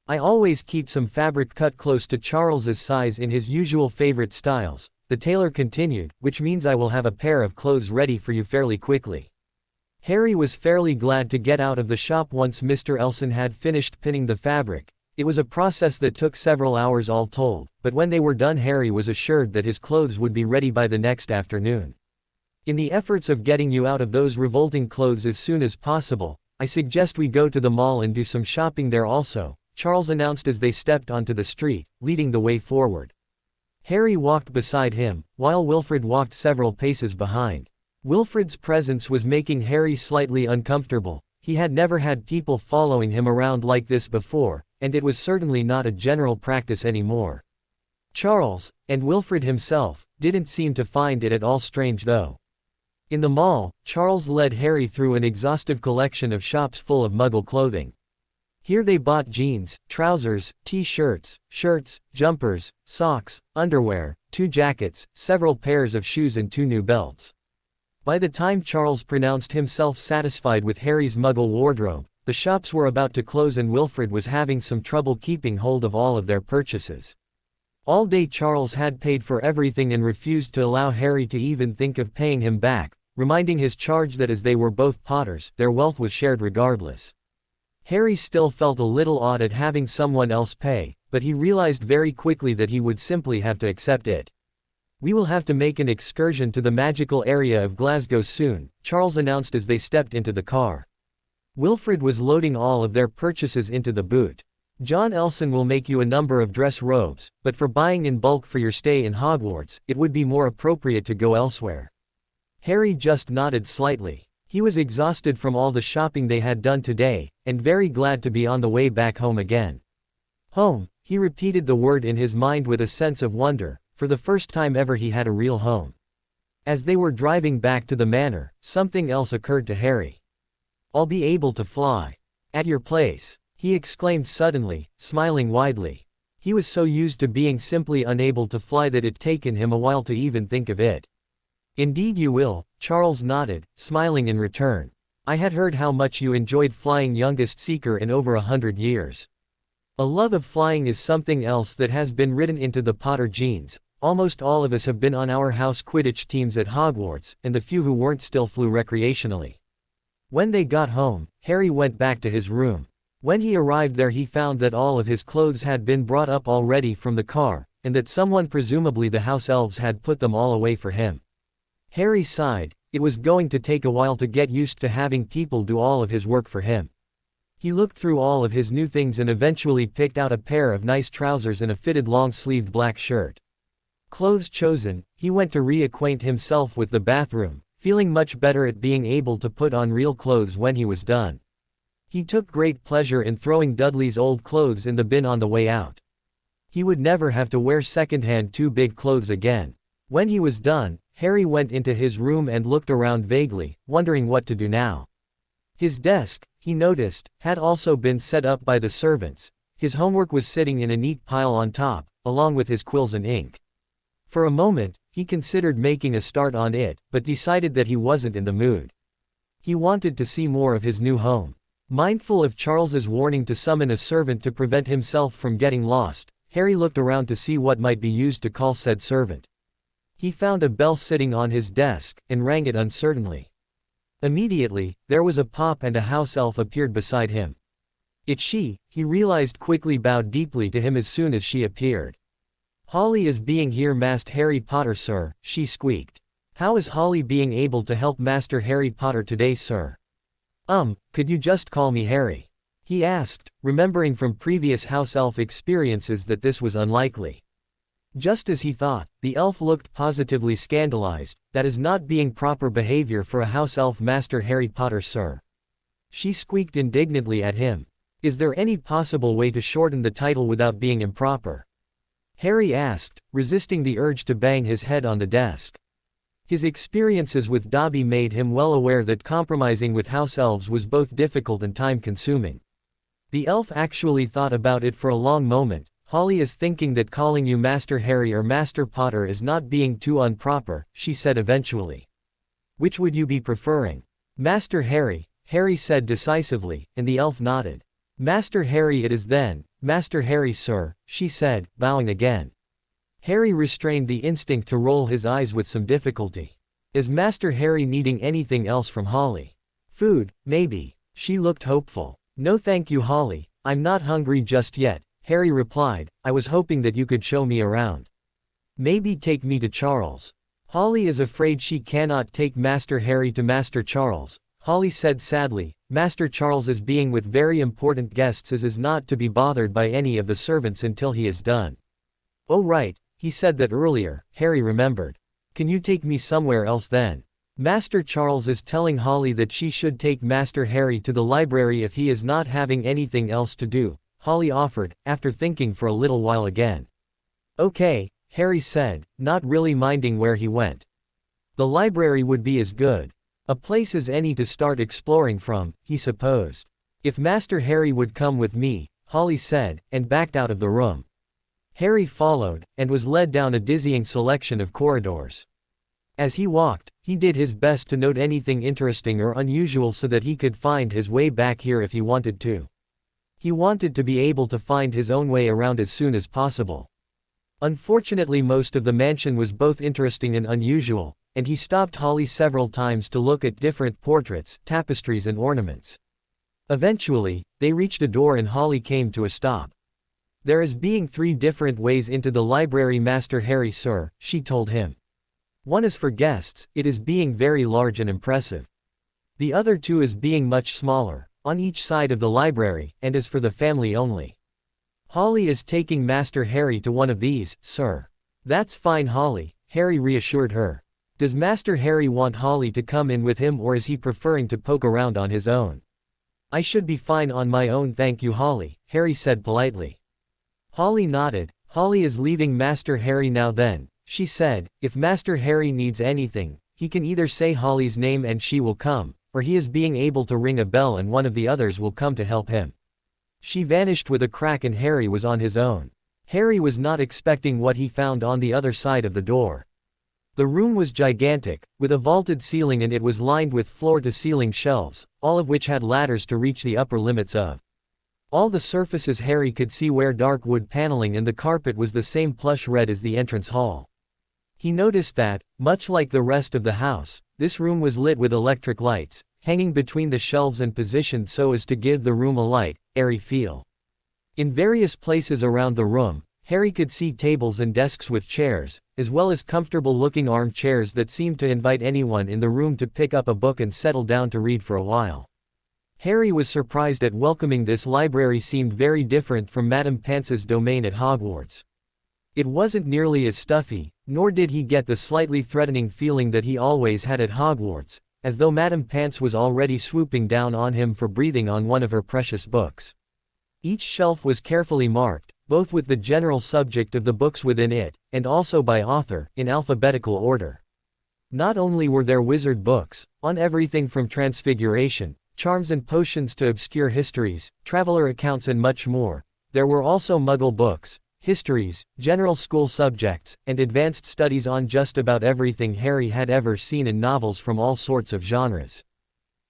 I always keep some fabric cut close to Charles's size in his usual favorite styles, the tailor continued, which means I will have a pair of clothes ready for you fairly quickly. Harry was fairly glad to get out of the shop once Mr. Elson had finished pinning the fabric. It was a process that took several hours all told, but when they were done Harry was assured that his clothes would be ready by the next afternoon. In the efforts of getting you out of those revolting clothes as soon as possible, I suggest we go to the mall and do some shopping there also, Charles announced as they stepped onto the street, leading the way forward. Harry walked beside him, while Wilfred walked several paces behind. Wilfred's presence was making Harry slightly uncomfortable. He had never had people following him around like this before, and it was certainly not a general practice anymore. Charles, and Wilfred himself, didn't seem to find it at all strange though. In the mall, Charles led Harry through an exhaustive collection of shops full of Muggle clothing. Here they bought jeans, trousers, t-shirts, shirts, jumpers, socks, underwear, 2 jackets, several pairs of shoes and 2 new belts. By the time Charles pronounced himself satisfied with Harry's Muggle wardrobe, the shops were about to close and Wilfred was having some trouble keeping hold of all of their purchases. All day Charles had paid for everything and refused to allow Harry to even think of paying him back, reminding his charge that as they were both Potters, their wealth was shared regardless. Harry still felt a little odd at having someone else pay, but he realized very quickly that he would simply have to accept it. "We will have to make an excursion to the magical area of Glasgow soon," Charles announced as they stepped into the car. Wilfred was loading all of their purchases into the boot. "John Elson will make you a number of dress robes, but for buying in bulk for your stay in Hogwarts, it would be more appropriate to go elsewhere." Harry just nodded slightly. He was exhausted from all the shopping they had done today, and very glad to be on the way back home again. Home, he repeated the word in his mind with a sense of wonder, for the first time ever he had a real home. As they were driving back to the manor, something else occurred to Harry. "I'll be able to fly. At your place," he exclaimed suddenly, smiling widely. He was so used to being simply unable to fly that it taken him a while to even think of it. "Indeed you will," Charles nodded, smiling in return. "I had heard how much you enjoyed flying, youngest seeker in over 100 years. A love of flying is something else that has been written into the Potter genes. Almost all of us have been on our house Quidditch teams at Hogwarts, and the few who weren't still flew recreationally." When they got home, Harry went back to his room. When he arrived there he found that all of his clothes had been brought up already from the car, and that someone, presumably the house elves, had put them all away for him. Harry sighed. It was going to take a while to get used to having people do all of his work for him. He looked through all of his new things and eventually picked out a pair of nice trousers and a fitted long-sleeved black shirt. Clothes chosen, he went to reacquaint himself with the bathroom, feeling much better at being able to put on real clothes when he was done. He took great pleasure in throwing Dudley's old clothes in the bin on the way out. He would never have to wear second-hand too big clothes again. When he was done, Harry went into his room and looked around vaguely, wondering what to do now. His desk, he noticed, had also been set up by the servants. His homework was sitting in a neat pile on top, along with his quills and ink. For a moment, he considered making a start on it, but decided that he wasn't in the mood. He wanted to see more of his new home. Mindful of Charles's warning to summon a servant to prevent himself from getting lost, Harry looked around to see what might be used to call said servant. He found a bell sitting on his desk, and rang it uncertainly. Immediately, there was a pop and a house elf appeared beside him. "It's she," he realized quickly, bowed deeply to him as soon as she appeared. "Holly is being here, Master Harry Potter, sir," she squeaked. "How is Holly being able to help Master Harry Potter today, sir?" Could you just call me Harry?" he asked, remembering from previous house elf experiences that this was unlikely. Just as he thought, the elf looked positively scandalized. "That is not being proper behavior for a house elf, Master Harry Potter, sir." She squeaked indignantly at him. "Is there any possible way to shorten the title without being improper?" Harry asked, resisting the urge to bang his head on the desk. His experiences with Dobby made him well aware that compromising with house elves was both difficult and time-consuming. The elf actually thought about it for a long moment. "Holly is thinking that calling you Master Harry or Master Potter is not being too improper," she said eventually. "Which would you be preferring?" "Master Harry," Harry said decisively, and the elf nodded. "Master Harry it is then, Master Harry, sir," she said, bowing again. Harry restrained the instinct to roll his eyes with some difficulty. Is Master Harry needing anything else from Holly? "Food, maybe." She looked hopeful. "No thank you, Holly, I'm not hungry just yet," Harry replied. "I was hoping that you could show me around. Maybe take me to Charles." Holly is afraid she cannot take Master Harry to Master Charles, Holly said sadly. "Master Charles is being with very important guests as is not to be bothered by any of the servants until he is done." "Oh right, he said that earlier," Harry remembered. "Can you take me somewhere else then?" Master Charles is telling Holly that she should take Master Harry to the library if he is not having anything else to do, Holly offered, after thinking for a little while again. Okay, Harry said, not really minding where he went. The library would be as good a place as any to start exploring from, he supposed. If Master Harry would come with me, Holly said, and backed out of the room. Harry followed, and was led down a dizzying selection of corridors. As he walked, he did his best to note anything interesting or unusual so that he could find his way back here if he wanted to. He wanted to be able to find his own way around as soon as possible. Unfortunately, most of the mansion was both interesting and unusual, and he stopped Holly several times to look at different portraits, tapestries and ornaments. Eventually, they reached a door and Holly came to a stop. There is being 3 different ways into the library, Master Harry, sir, she told him. One is for guests, it is being very large and impressive. The other 2 is being much smaller, on each side of the library, and is for the family only. Holly is taking Master Harry to one of these, sir. That's fine, Holly, Harry reassured her. Does Master Harry want Holly to come in with him, or is he preferring to poke around on his own? I should be fine on my own, thank you, Holly, Harry said politely. Holly nodded. Holly is leaving Master Harry now then, she said. If Master Harry needs anything, he can either say Holly's name and she will come, or he is being able to ring a bell and one of the others will come to help him. She vanished with a crack and Harry was on his own. Harry was not expecting what he found on the other side of the door. The room was gigantic, with a vaulted ceiling, and it was lined with floor-to-ceiling shelves, all of which had ladders to reach the upper limits of. All the surfaces Harry could see were dark wood paneling, and the carpet was the same plush red as the entrance hall. He noticed that, much like the rest of the house, this room was lit with electric lights, hanging between the shelves and positioned so as to give the room a light, airy feel. In various places around the room, Harry could see tables and desks with chairs, as well as comfortable-looking armchairs that seemed to invite anyone in the room to pick up a book and settle down to read for a while. Harry was surprised at welcoming. This library seemed very different from Madame Pance's domain at Hogwarts. It wasn't nearly as stuffy, nor did he get the slightly threatening feeling that he always had at Hogwarts, as though Madame Pance was already swooping down on him for breathing on one of her precious books. Each shelf was carefully marked, both with the general subject of the books within it, and also by author, in alphabetical order. Not only were there wizard books, on everything from transfiguration, charms and potions to obscure histories, traveler accounts and much more, there were also Muggle books, histories, general school subjects, and advanced studies on just about everything Harry had ever seen in novels from all sorts of genres.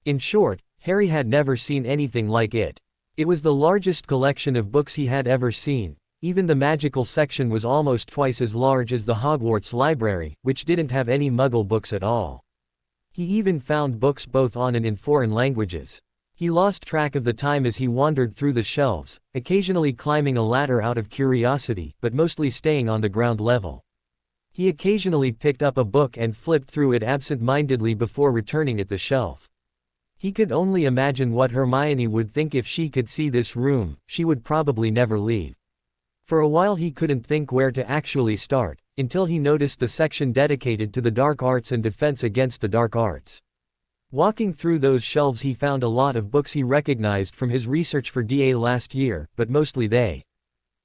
In short, Harry had never seen anything like it. It was the largest collection of books he had ever seen. Even the magical section was almost twice as large as the Hogwarts library, which didn't have any Muggle books at all. He even found books both on and in foreign languages. He lost track of the time as he wandered through the shelves, occasionally climbing a ladder out of curiosity, but mostly staying on the ground level. He occasionally picked up a book and flipped through it absent-mindedly before returning it the shelf. He could only imagine what Hermione would think if she could see this room. She would probably never leave. For a while he couldn't think where to actually start, until he noticed the section dedicated to the dark arts and defense against the dark arts. Walking through those shelves he found a lot of books he recognized from his research for DA last year, but mostly they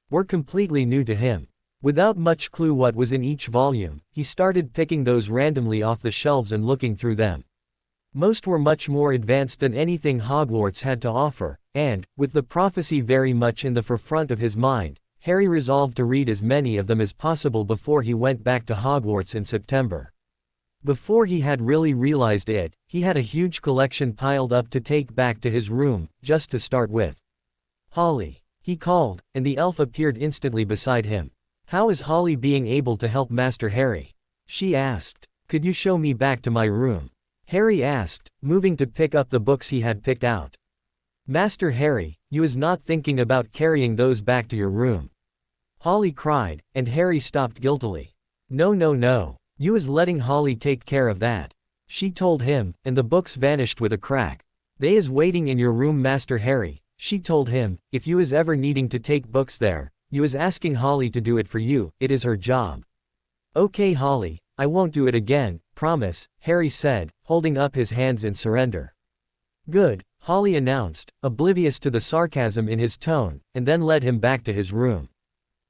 were completely new to him. Without much clue what was in each volume, he started picking those randomly off the shelves and looking through them. Most were much more advanced than anything Hogwarts had to offer, and, with the prophecy very much in the forefront of his mind, Harry resolved to read as many of them as possible before he went back to Hogwarts in September. Before he had really realized it, he had a huge collection piled up to take back to his room, just to start with. Holly, he called, and the elf appeared instantly beside him. How is Holly being able to help Master Harry? She asked. Could you show me back to my room? Harry asked, moving to pick up the books he had picked out. Master Harry, you is not thinking about carrying those back to your room. Holly cried, and Harry stopped guiltily. No, no, no. You is letting Holly take care of that. She told him, and the books vanished with a crack. They is waiting in your room, Master Harry, she told him. If you is ever needing to take books there, you is asking Holly to do it for you, it is her job. Okay, Holly, I won't do it again, promise, Harry said, holding up his hands in surrender. Good, Holly announced, oblivious to the sarcasm in his tone, and then led him back to his room.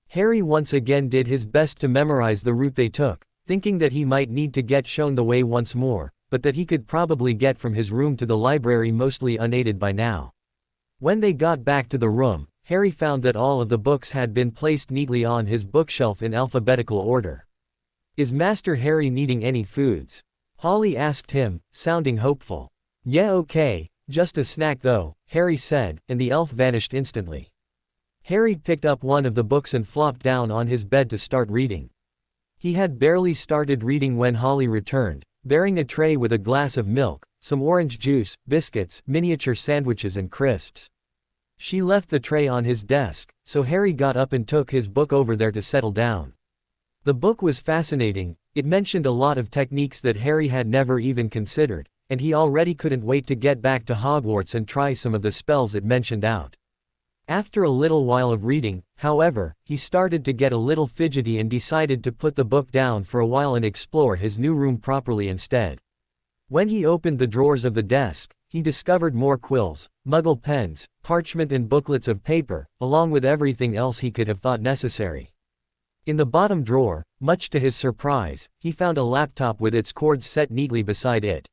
Harry once again did his best to memorize the route they took, thinking that he might need to get shown the way once more, but that he could probably get from his room to the library mostly unaided by now. When they got back to the room, Harry found that all of the books had been placed neatly on his bookshelf in alphabetical order. "Is Master Harry needing any foods?" Holly asked him, sounding hopeful. "Yeah, okay, just a snack though," Harry said, and the elf vanished instantly. Harry picked up one of the books and flopped down on his bed to start reading. He had barely started reading when Holly returned, bearing a tray with a glass of milk, some orange juice, biscuits, miniature sandwiches and crisps. She left the tray on his desk, so Harry got up and took his book over there to settle down. The book was fascinating. It mentioned a lot of techniques that Harry had never even considered, and he already couldn't wait to get back to Hogwarts and try some of the spells it mentioned out. After a little while of reading, however, he started to get a little fidgety and decided to put the book down for a while and explore his new room properly instead. When he opened the drawers of the desk, he discovered more quills, muggle pens, parchment and booklets of paper, along with everything else he could have thought necessary. In the bottom drawer, much to his surprise, he found a laptop with its cords set neatly beside it.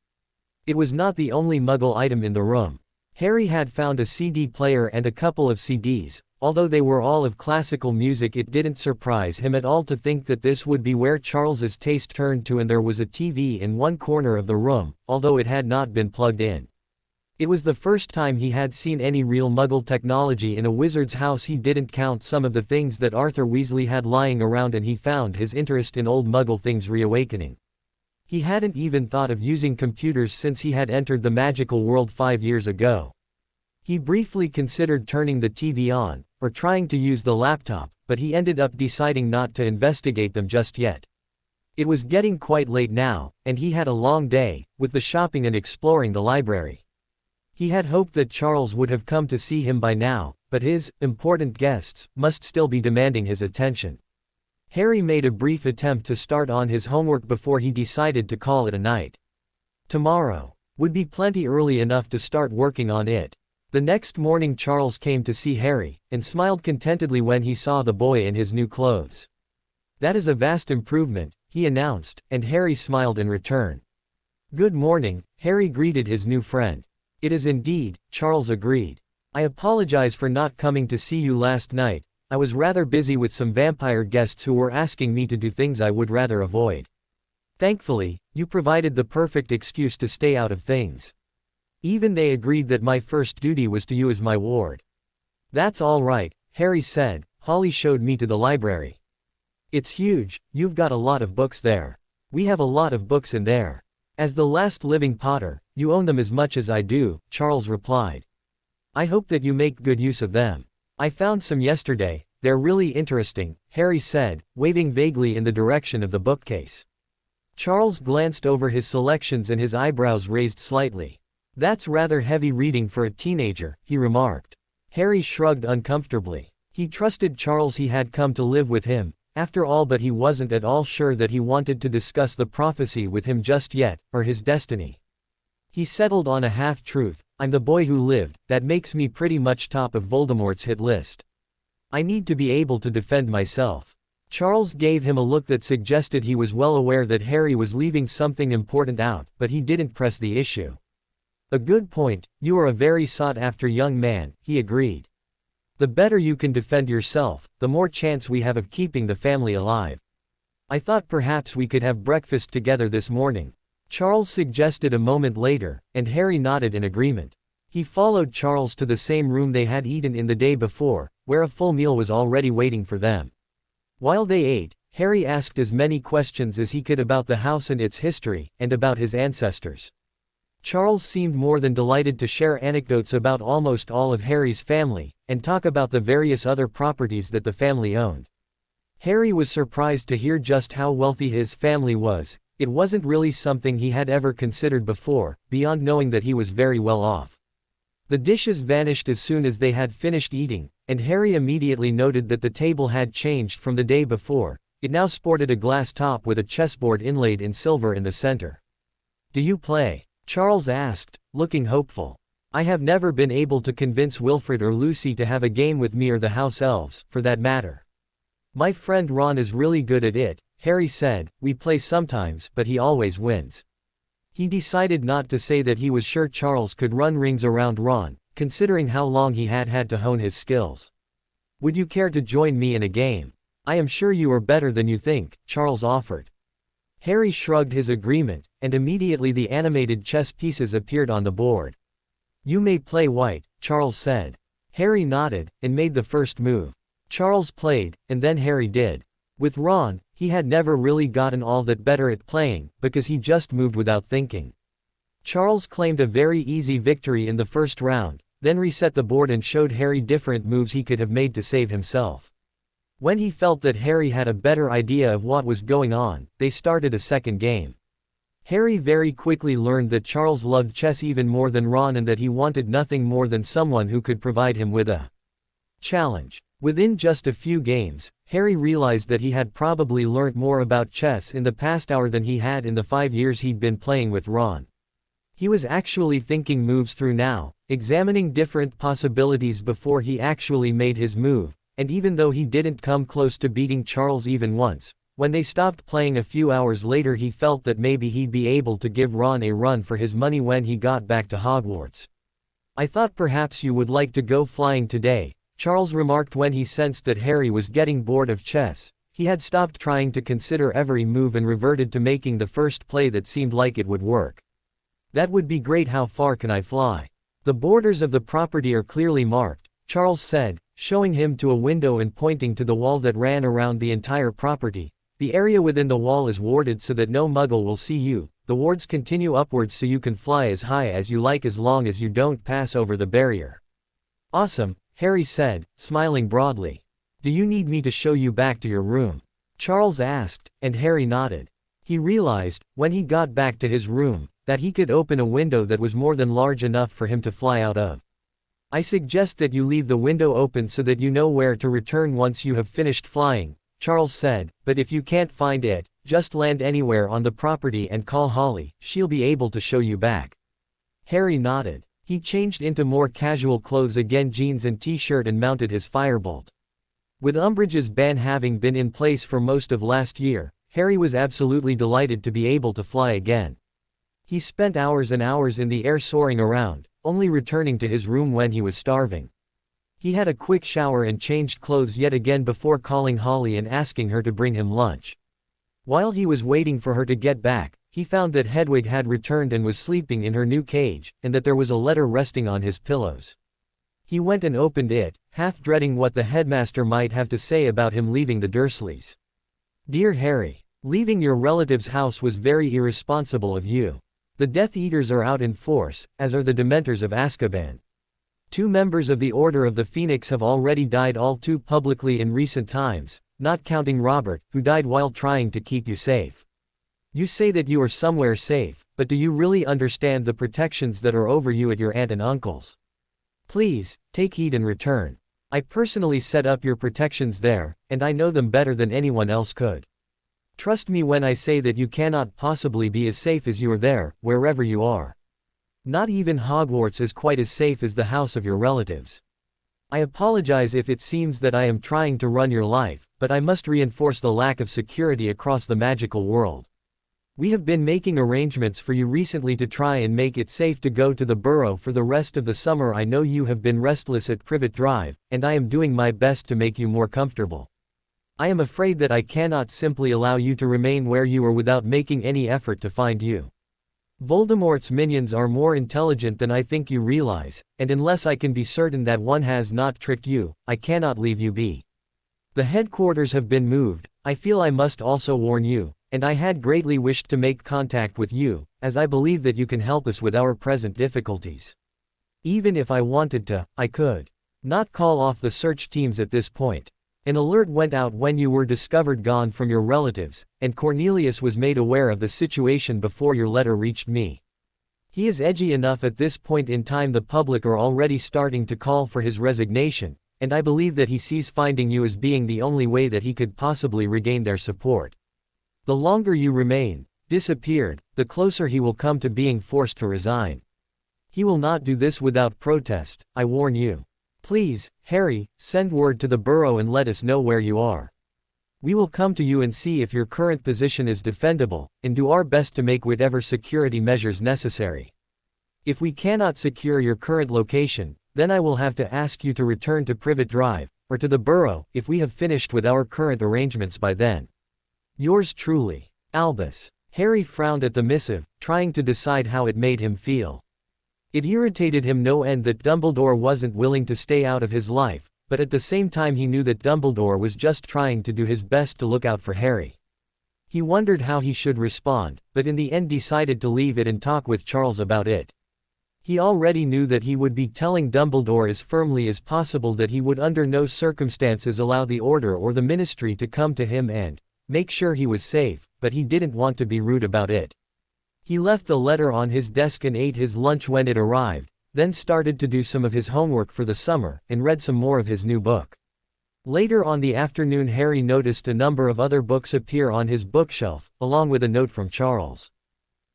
It was not the only muggle item in the room. Harry had found a CD player and a couple of CDs. Although they were all of classical music, it didn't surprise him at all to think that this would be where Charles's taste turned to, and there was a TV in one corner of the room, although it had not been plugged in. It was the first time he had seen any real muggle technology in a wizard's house. He didn't count some of the things that Arthur Weasley had lying around, and he found his interest in old muggle things reawakening. He hadn't even thought of using computers since he had entered the magical world 5 years ago. He briefly considered turning the TV on, or trying to use the laptop, but he ended up deciding not to investigate them just yet. It was getting quite late now, and he had a long day, with the shopping and exploring the library. He had hoped that Charles would have come to see him by now, but his important guests must still be demanding his attention. Harry made a brief attempt to start on his homework before he decided to call it a night. Tomorrow would be plenty early enough to start working on it. The next morning Charles came to see Harry, and smiled contentedly when he saw the boy in his new clothes. "That is a vast improvement," he announced, and Harry smiled in return. "Good morning," Harry greeted his new friend. "It is indeed," Charles agreed. "I apologize for not coming to see you last night. I was rather busy with some vampire guests who were asking me to do things I would rather avoid. Thankfully, you provided the perfect excuse to stay out of things. Even they agreed that my first duty was to you as my ward." "That's all right," Harry said. "Holly showed me to the library. It's huge. You've got a lot of books there. We have a lot of books in there. As the last living Potter, you own them as much as I do," Charles replied. "I hope that you make good use of them. I found some yesterday. They're really interesting," Harry said, waving vaguely in the direction of the bookcase. Charles glanced over his selections and his eyebrows raised slightly. "That's rather heavy reading for a teenager," he remarked. Harry shrugged uncomfortably. He trusted Charles. He had come to live with him, after all, but he wasn't at all sure that he wanted to discuss the prophecy with him just yet, or his destiny. He settled on a half-truth. "I'm the boy who lived. That makes me pretty much top of Voldemort's hit list. I need to be able to defend myself." Charles gave him a look that suggested he was well aware that Harry was leaving something important out, but he didn't press the issue. "A good point. You are a very sought-after young man," he agreed. "The better you can defend yourself, the more chance we have of keeping the family alive. I thought perhaps we could have breakfast together this morning," Charles suggested a moment later, and Harry nodded in agreement. He followed Charles to the same room they had eaten in the day before, where a full meal was already waiting for them. While they ate, Harry asked as many questions as he could about the house and its history, and about his ancestors. Charles seemed more than delighted to share anecdotes about almost all of Harry's family, and talk about the various other properties that the family owned. Harry was surprised to hear just how wealthy his family was. It wasn't really something he had ever considered before, beyond knowing that he was very well off. The dishes vanished as soon as they had finished eating, and Harry immediately noted that the table had changed from the day before. It now sported a glass top with a chessboard inlaid in silver in the center. "Do you play?" Charles asked, looking hopeful. I have never been able to convince Wilfred or Lucy to have a game with me or the house elves, for that matter. My friend Ron is really good at it, Harry said. We play sometimes, but he always wins. He decided not to say that he was sure Charles could run rings around Ron, considering how long he had had to hone his skills. Would you care to join me in a game? I am sure you are better than you think, Charles offered. Harry shrugged his agreement, and immediately the animated chess pieces appeared on the board. You may play white, Charles said. Harry nodded, and made the first move. Charles played, and then Harry did. With Ron, he had never really gotten all that better at playing, because he just moved without thinking. Charles claimed a very easy victory in the first round, then reset the board and showed Harry different moves he could have made to save himself. When he felt that Harry had a better idea of what was going on, they started a second game. Harry very quickly learned that Charles loved chess even more than Ron and that he wanted nothing more than someone who could provide him with a challenge. Within just a few games, Harry realized that he had probably learnt more about chess in the past hour than he had in the 5 years he'd been playing with Ron. He was actually thinking moves through now, examining different possibilities before he actually made his move, and even though he didn't come close to beating Charles even once, when they stopped playing a few hours later he felt that maybe he'd be able to give Ron a run for his money when he got back to Hogwarts. I thought perhaps you would like to go flying today, Charles remarked when he sensed that Harry was getting bored of chess. He had stopped trying to consider every move and reverted to making the first play that seemed like it would work. That would be great. How far can I fly? The borders of the property are clearly marked, Charles said, showing him to a window and pointing to the wall that ran around the entire property. The area within the wall is warded so that no muggle will see you. The wards continue upwards so you can fly as high as you like as long as you don't pass over the barrier. Awesome, Harry said, smiling broadly. Do you need me to show you back to your room? Charles asked, and Harry nodded. He realized, when he got back to his room, that he could open a window that was more than large enough for him to fly out of. I suggest that you leave the window open so that you know where to return once you have finished flying, Charles said, but if you can't find it, just land anywhere on the property and call Holly. She'll be able to show you back. Harry nodded. He changed into more casual clothes again, jeans and t-shirt, and mounted his firebolt. With Umbridge's ban having been in place for most of last year, Harry was absolutely delighted to be able to fly again. He spent hours and hours in the air soaring around, only returning to his room when he was starving. He had a quick shower and changed clothes yet again before calling Holly and asking her to bring him lunch. While he was waiting for her to get back, he found that Hedwig had returned and was sleeping in her new cage, and that there was a letter resting on his pillows. He went and opened it, half dreading what the headmaster might have to say about him leaving the Dursleys. Dear Harry, leaving your relative's house was very irresponsible of you. The Death Eaters are out in force, as are the Dementors of Azkaban. 2 members of the Order of the Phoenix have already died all too publicly in recent times, not counting Robert, who died while trying to keep you safe. You say that you are somewhere safe, but do you really understand the protections that are over you at your aunt and uncle's? Please, take heed and return. I personally set up your protections there, and I know them better than anyone else could. Trust me when I say that you cannot possibly be as safe as you are there, wherever you are. Not even Hogwarts is quite as safe as the house of your relatives. I apologize if it seems that I am trying to run your life, but I must reinforce the lack of security across the magical world. We have been making arrangements for you recently to try and make it safe to go to the Burrow for the rest of the summer. I know you have been restless at Privet Drive, and I am doing my best to make you more comfortable. I am afraid that I cannot simply allow you to remain where you are without making any effort to find you. Voldemort's minions are more intelligent than I think you realize, and unless I can be certain that one has not tricked you, I cannot leave you be. The headquarters have been moved. I feel I must also warn you, and I had greatly wished to make contact with you, as I believe that you can help us with our present difficulties. Even if I wanted to, I could not call off the search teams at this point. An alert went out when you were discovered gone from your relatives, and Cornelius was made aware of the situation before your letter reached me. He is edgy enough at this point in time. The public are already starting to call for his resignation, and I believe that he sees finding you as being the only way that he could possibly regain their support. The longer you remain disappeared, the closer he will come to being forced to resign. He will not do this without protest, I warn you. Please, Harry, send word to the Burrow and let us know where you are. We will come to you and see if your current position is defendable, and do our best to make whatever security measures necessary. If we cannot secure your current location, then I will have to ask you to return to Privet Drive, or to the Burrow, if we have finished with our current arrangements by then. Yours truly, Albus. Harry frowned at the missive, trying to decide how it made him feel. It irritated him no end that Dumbledore wasn't willing to stay out of his life, but at the same time he knew that Dumbledore was just trying to do his best to look out for Harry. He wondered how he should respond, but in the end decided to leave it and talk with Charles about it. He already knew that he would be telling Dumbledore as firmly as possible that he would under no circumstances allow the Order or the Ministry to come to him and make sure he was safe, but he didn't want to be rude about it. He left the letter on his desk and ate his lunch when it arrived, then started to do some of his homework for the summer, and read some more of his new book. Later on the afternoon Harry noticed a number of other books appear on his bookshelf, along with a note from Charles.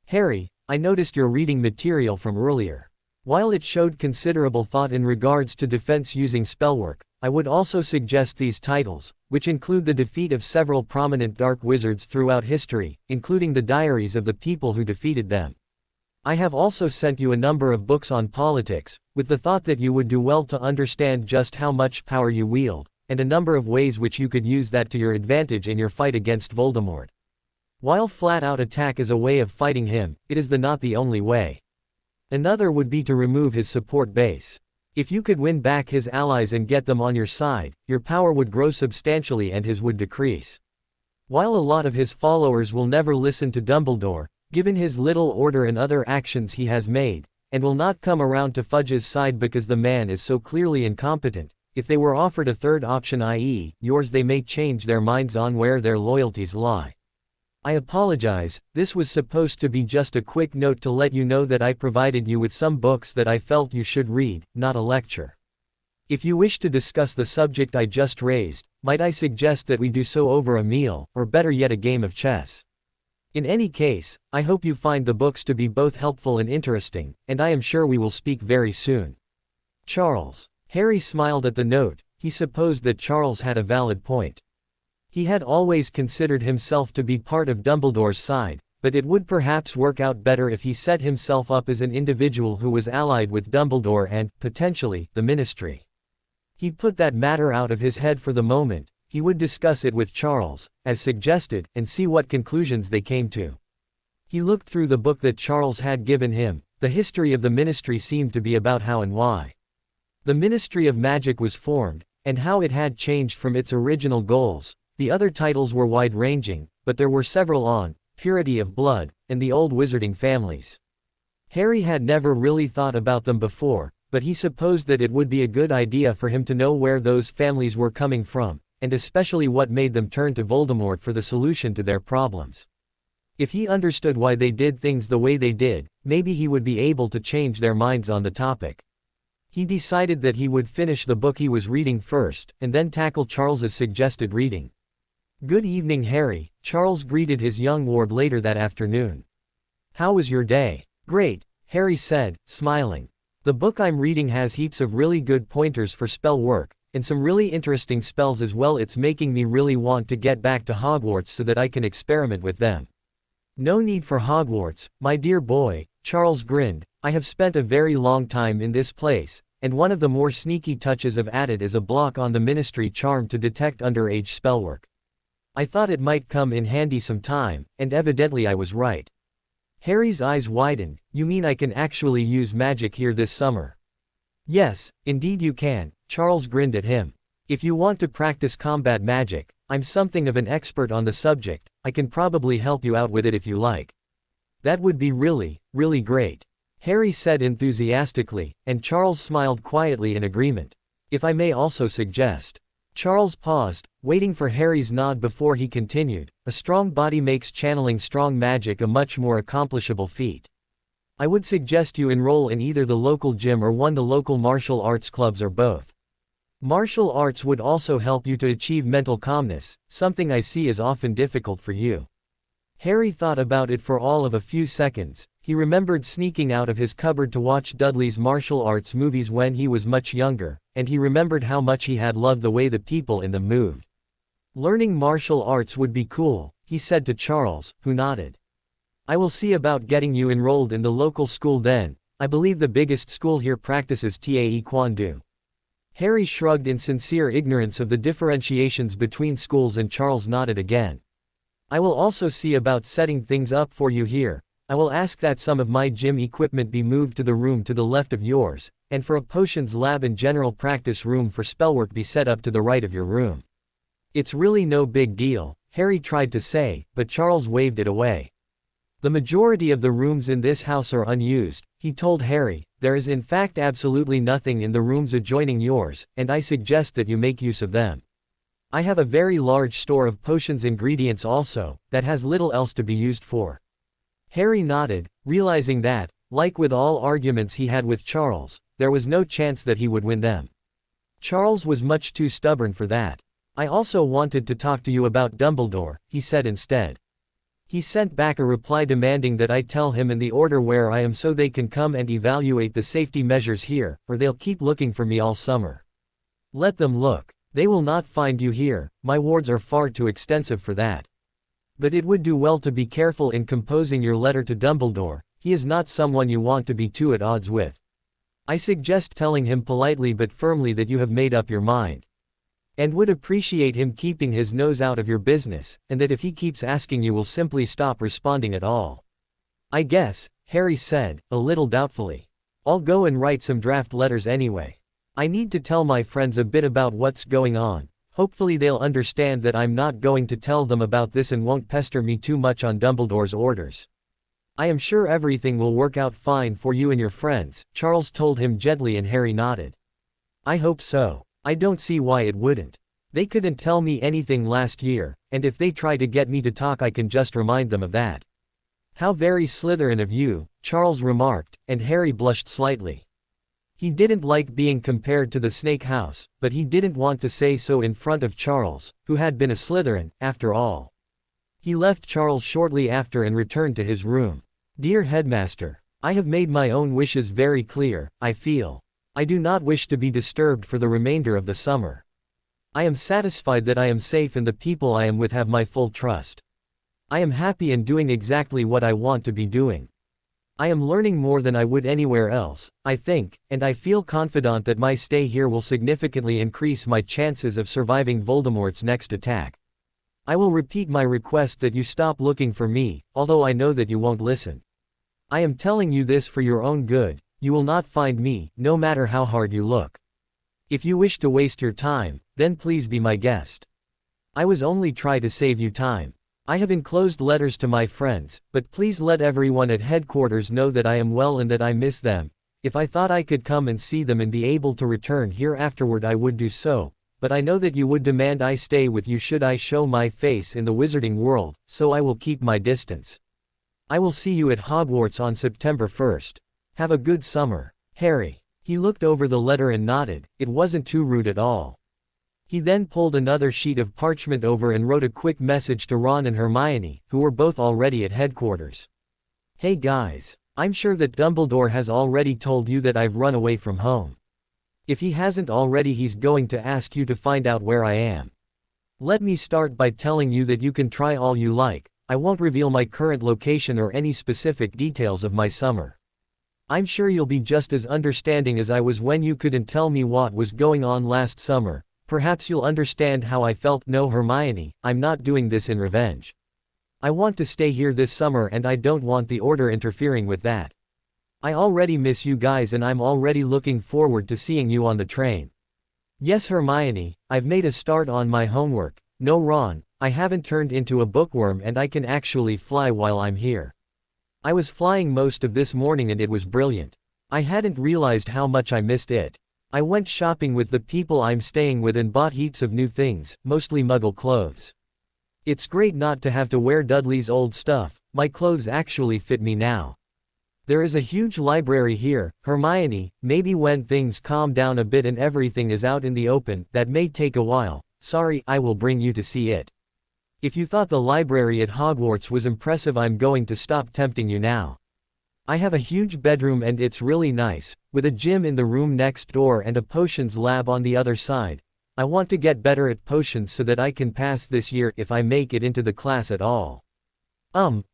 Harry, I noticed your reading material from earlier. While it showed considerable thought in regards to defense using spellwork, I would also suggest these titles, which include the defeat of several prominent dark wizards throughout history, including the diaries of the people who defeated them. I have also sent you a number of books on politics, with the thought that you would do well to understand just how much power you wield, and a number of ways which you could use that to your advantage in your fight against Voldemort. While flat-out attack is a way of fighting him, it is not the only way. Another would be to remove his support base. If you could win back his allies and get them on your side, your power would grow substantially and his would decrease. While a lot of his followers will never listen to Dumbledore, given his little order and other actions he has made, and will not come around to Fudge's side because the man is so clearly incompetent, if they were offered a third option, i.e., yours, they may change their minds on where their loyalties lie. I apologize, this was supposed to be just a quick note to let you know that I provided you with some books that I felt you should read, not a lecture. If you wish to discuss the subject I just raised, might I suggest that we do so over a meal, or better yet a game of chess. In any case, I hope you find the books to be both helpful and interesting, and I am sure we will speak very soon. Charles. Harry smiled at the note. He supposed that Charles had a valid point. He had always considered himself to be part of Dumbledore's side, but it would perhaps work out better if he set himself up as an individual who was allied with Dumbledore and, potentially, the Ministry. He put that matter out of his head for the moment. He would discuss it with Charles, as suggested, and see what conclusions they came to. He looked through the book that Charles had given him. The history of the Ministry seemed to be about how and why the Ministry of Magic was formed, and how it had changed from its original goals. The other titles were wide-ranging, but there were several on purity of blood, and the old wizarding families. Harry had never really thought about them before, but he supposed that it would be a good idea for him to know where those families were coming from, and especially what made them turn to Voldemort for the solution to their problems. If he understood why they did things the way they did, maybe he would be able to change their minds on the topic. He decided that he would finish the book he was reading first, and then tackle Charles's suggested reading. Good evening, Harry, Charles greeted his young ward later that afternoon. How was your day? Great, Harry said, smiling. The book I'm reading has heaps of really good pointers for spell work, and some really interesting spells as well. It's making me really want to get back to Hogwarts so that I can experiment with them. No need for Hogwarts, my dear boy, Charles grinned. I have spent a very long time in this place, and one of the more sneaky touches I've added is a block on the Ministry charm to detect underage spellwork. I thought it might come in handy sometime, and evidently I was right. Harry's eyes widened. You mean I can actually use magic here this summer? Yes, indeed you can, Charles grinned at him. If you want to practice combat magic, I'm something of an expert on the subject. I can probably help you out with it if you like. That would be really, really great, Harry said enthusiastically, and Charles smiled quietly in agreement. If I may also suggest. Charles paused, waiting for Harry's nod before he continued. A strong body makes channeling strong magic a much more accomplishable feat. I would suggest you enroll in either the local gym or one of the local martial arts clubs or both. Martial arts would also help you to achieve mental calmness, something I see is often difficult for you. Harry thought about it for all of a few seconds. He remembered sneaking out of his cupboard to watch Dudley's martial arts movies when he was much younger, and he remembered how much he had loved the way the people in them moved. Learning martial arts would be cool, he said to Charles, who nodded. I will see about getting you enrolled in the local school then. I believe the biggest school here practices taekwondo. Harry shrugged in sincere ignorance of the differentiations between schools, and Charles nodded again. I will also see about setting things up for you here. I will ask that some of my gym equipment be moved to the room to the left of yours, and for a potions lab and general practice room for spellwork be set up to the right of your room. It's really no big deal, Harry tried to say, but Charles waved it away. The majority of the rooms in this house are unused, he told Harry. There is in fact absolutely nothing in the rooms adjoining yours, and I suggest that you make use of them. I have a very large store of potions ingredients also, that has little else to be used for. Harry nodded, realizing that, like with all arguments he had with Charles, there was no chance that he would win them. Charles was much too stubborn for that. I also wanted to talk to you about Dumbledore, he said instead. He sent back a reply demanding that I tell him in the order where I am so they can come and evaluate the safety measures here, or they'll keep looking for me all summer. Let them look. They will not find you here, my wards are far too extensive for that. But it would do well to be careful in composing your letter to Dumbledore, he is not someone you want to be too at odds with. I suggest telling him politely but firmly that you have made up your mind. And would appreciate him keeping his nose out of your business, and that if he keeps asking you will simply stop responding at all. I guess, Harry said, a little doubtfully. I'll go and write some draft letters anyway. I need to tell my friends a bit about what's going on. Hopefully they'll understand that I'm not going to tell them about this and won't pester me too much on Dumbledore's orders. I am sure everything will work out fine for you and your friends, Charles told him gently, and Harry nodded. I hope so. I don't see why it wouldn't. They couldn't tell me anything last year, and if they try to get me to talk I can just remind them of that. How very Slytherin of you, Charles remarked, and Harry blushed slightly. He didn't like being compared to the Snake House, but he didn't want to say so in front of Charles, who had been a Slytherin, after all. He left Charles shortly after and returned to his room. Dear Headmaster, I have made my own wishes very clear, I feel. I do not wish to be disturbed for the remainder of the summer. I am satisfied that I am safe and the people I am with have my full trust. I am happy and doing exactly what I want to be doing. I am learning more than I would anywhere else, I think, and I feel confident that my stay here will significantly increase my chances of surviving Voldemort's next attack. I will repeat my request that you stop looking for me, although I know that you won't listen. I am telling you this for your own good, you will not find me, no matter how hard you look. If you wish to waste your time, then please be my guest. I was only trying to save you time. I have enclosed letters to my friends, but please let everyone at headquarters know that I am well and that I miss them. If I thought I could come and see them and be able to return here afterward I would do so, but I know that you would demand I stay with you should I show my face in the wizarding world, so I will keep my distance. I will see you at Hogwarts on September 1st. Have a good summer, Harry. He looked over the letter and nodded, it wasn't too rude at all. He then pulled another sheet of parchment over and wrote a quick message to Ron and Hermione, who were both already at headquarters. Hey guys, I'm sure that Dumbledore has already told you that I've run away from home. If he hasn't already he's going to ask you to find out where I am. Let me start by telling you that you can try all you like, I won't reveal my current location or any specific details of my summer. I'm sure you'll be just as understanding as I was when you couldn't tell me what was going on last summer. Perhaps you'll understand how I felt. No, Hermione, I'm not doing this in revenge. I want to stay here this summer and I don't want the Order interfering with that. I already miss you guys and I'm already looking forward to seeing you on the train. Yes, Hermione, I've made a start on my homework. No, Ron, I haven't turned into a bookworm and I can actually fly while I'm here. I was flying most of this morning and it was brilliant. I hadn't realized how much I missed it. I went shopping with the people I'm staying with and bought heaps of new things, mostly Muggle clothes. It's great not to have to wear Dudley's old stuff, my clothes actually fit me now. There is a huge library here, Hermione, maybe when things calm down a bit and everything is out in the open, that may take a while, sorry, I will bring you to see it. If you thought the library at Hogwarts was impressive, I'm going to stop tempting you now. I have a huge bedroom and it's really nice, with a gym in the room next door and a potions lab on the other side. I want to get better at potions so that I can pass this year if I make it into the class at all.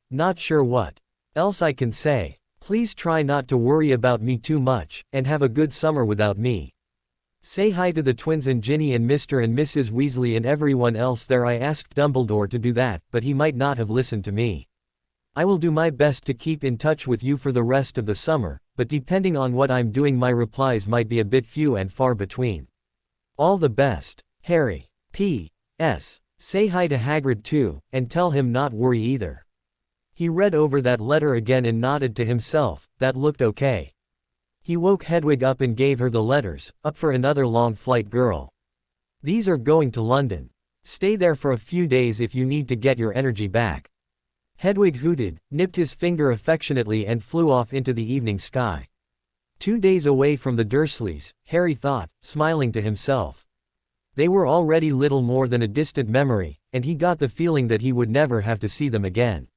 Not sure what else I can say. Please try not to worry about me too much, and have a good summer without me. Say hi to the twins and Ginny and Mr. and Mrs. Weasley and everyone else there. I asked Dumbledore to do that, but he might not have listened to me. I will do my best to keep in touch with you for the rest of the summer, but depending on what I'm doing my replies might be a bit few and far between. All the best, Harry. P.S. Say hi to Hagrid too, and tell him not worry either. He read over that letter again and nodded to himself. That looked okay. He woke Hedwig up and gave her the letters. Up for another long flight, girl. These are going to London. Stay there for a few days if you need to get your energy back. Hedwig hooted, nipped his finger affectionately and flew off into the evening sky. 2 days away from the Dursleys, Harry thought, smiling to himself. They were already little more than a distant memory, and he got the feeling that he would never have to see them again.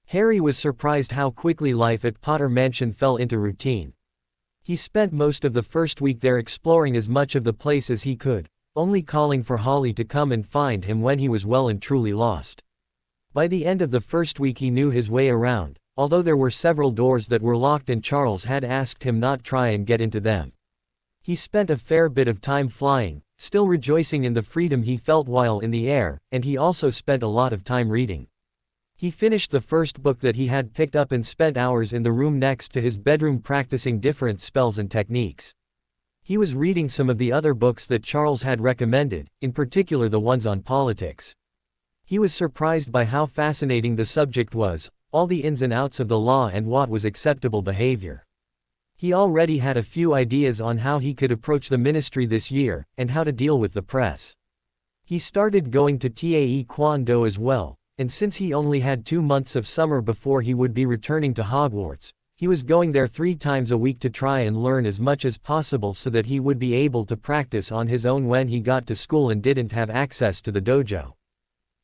Harry was surprised how quickly life at Potter Mansion fell into routine. He spent most of the first week there exploring as much of the place as he could, only calling for Holly to come and find him when he was well and truly lost. By the end of the first week he knew his way around, although there were several doors that were locked and Charles had asked him not try and get into them. He spent a fair bit of time flying, still rejoicing in the freedom he felt while in the air, and he also spent a lot of time reading. He finished the first book that he had picked up and spent hours in the room next to his bedroom practicing different spells and techniques. He was reading some of the other books that Charles had recommended, in particular the ones on politics. He was surprised by how fascinating the subject was, all the ins and outs of the law and what was acceptable behavior. He already had a few ideas on how he could approach the ministry this year, and how to deal with the press. He started going to Taekwondo as well, and since he only had 2 months of summer before he would be returning to Hogwarts, he was going there 3 times a week to try and learn as much as possible so that he would be able to practice on his own when he got to school and didn't have access to the dojo.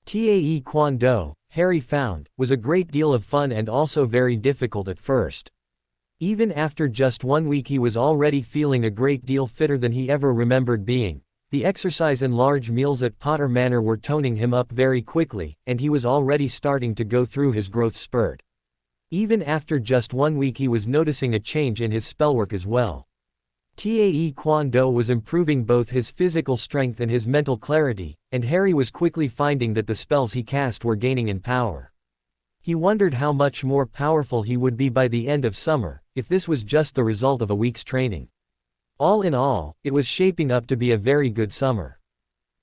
Taekwondo, Harry found, was a great deal of fun and also very difficult at first. Even after just 1 week he was already feeling a great deal fitter than he ever remembered being. The exercise and large meals at Potter Manor were toning him up very quickly, and he was already starting to go through his growth spurt. Even after just 1 week he was noticing a change in his spellwork as well. Taekwondo was improving both his physical strength and his mental clarity, and Harry was quickly finding that the spells he cast were gaining in power. He wondered how much more powerful he would be by the end of summer, if this was just the result of a week's training. All in all, it was shaping up to be a very good summer.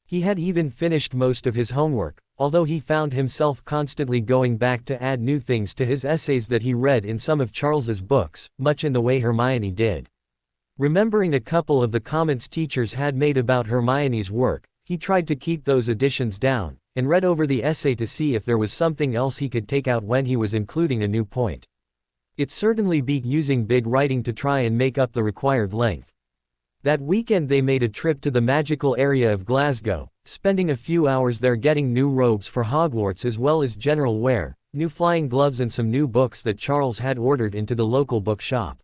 He had even finished most of his homework, although he found himself constantly going back to add new things to his essays that he read in some of Charles's books, much in the way Hermione did. Remembering a couple of the comments teachers had made about Hermione's work, he tried to keep those additions down, and read over the essay to see if there was something else he could take out when he was including a new point. It certainly beat using big writing to try and make up the required length. That weekend they made a trip to the magical area of Glasgow, spending a few hours there getting new robes for Hogwarts as well as general wear, new flying gloves and some new books that Charles had ordered into the local bookshop.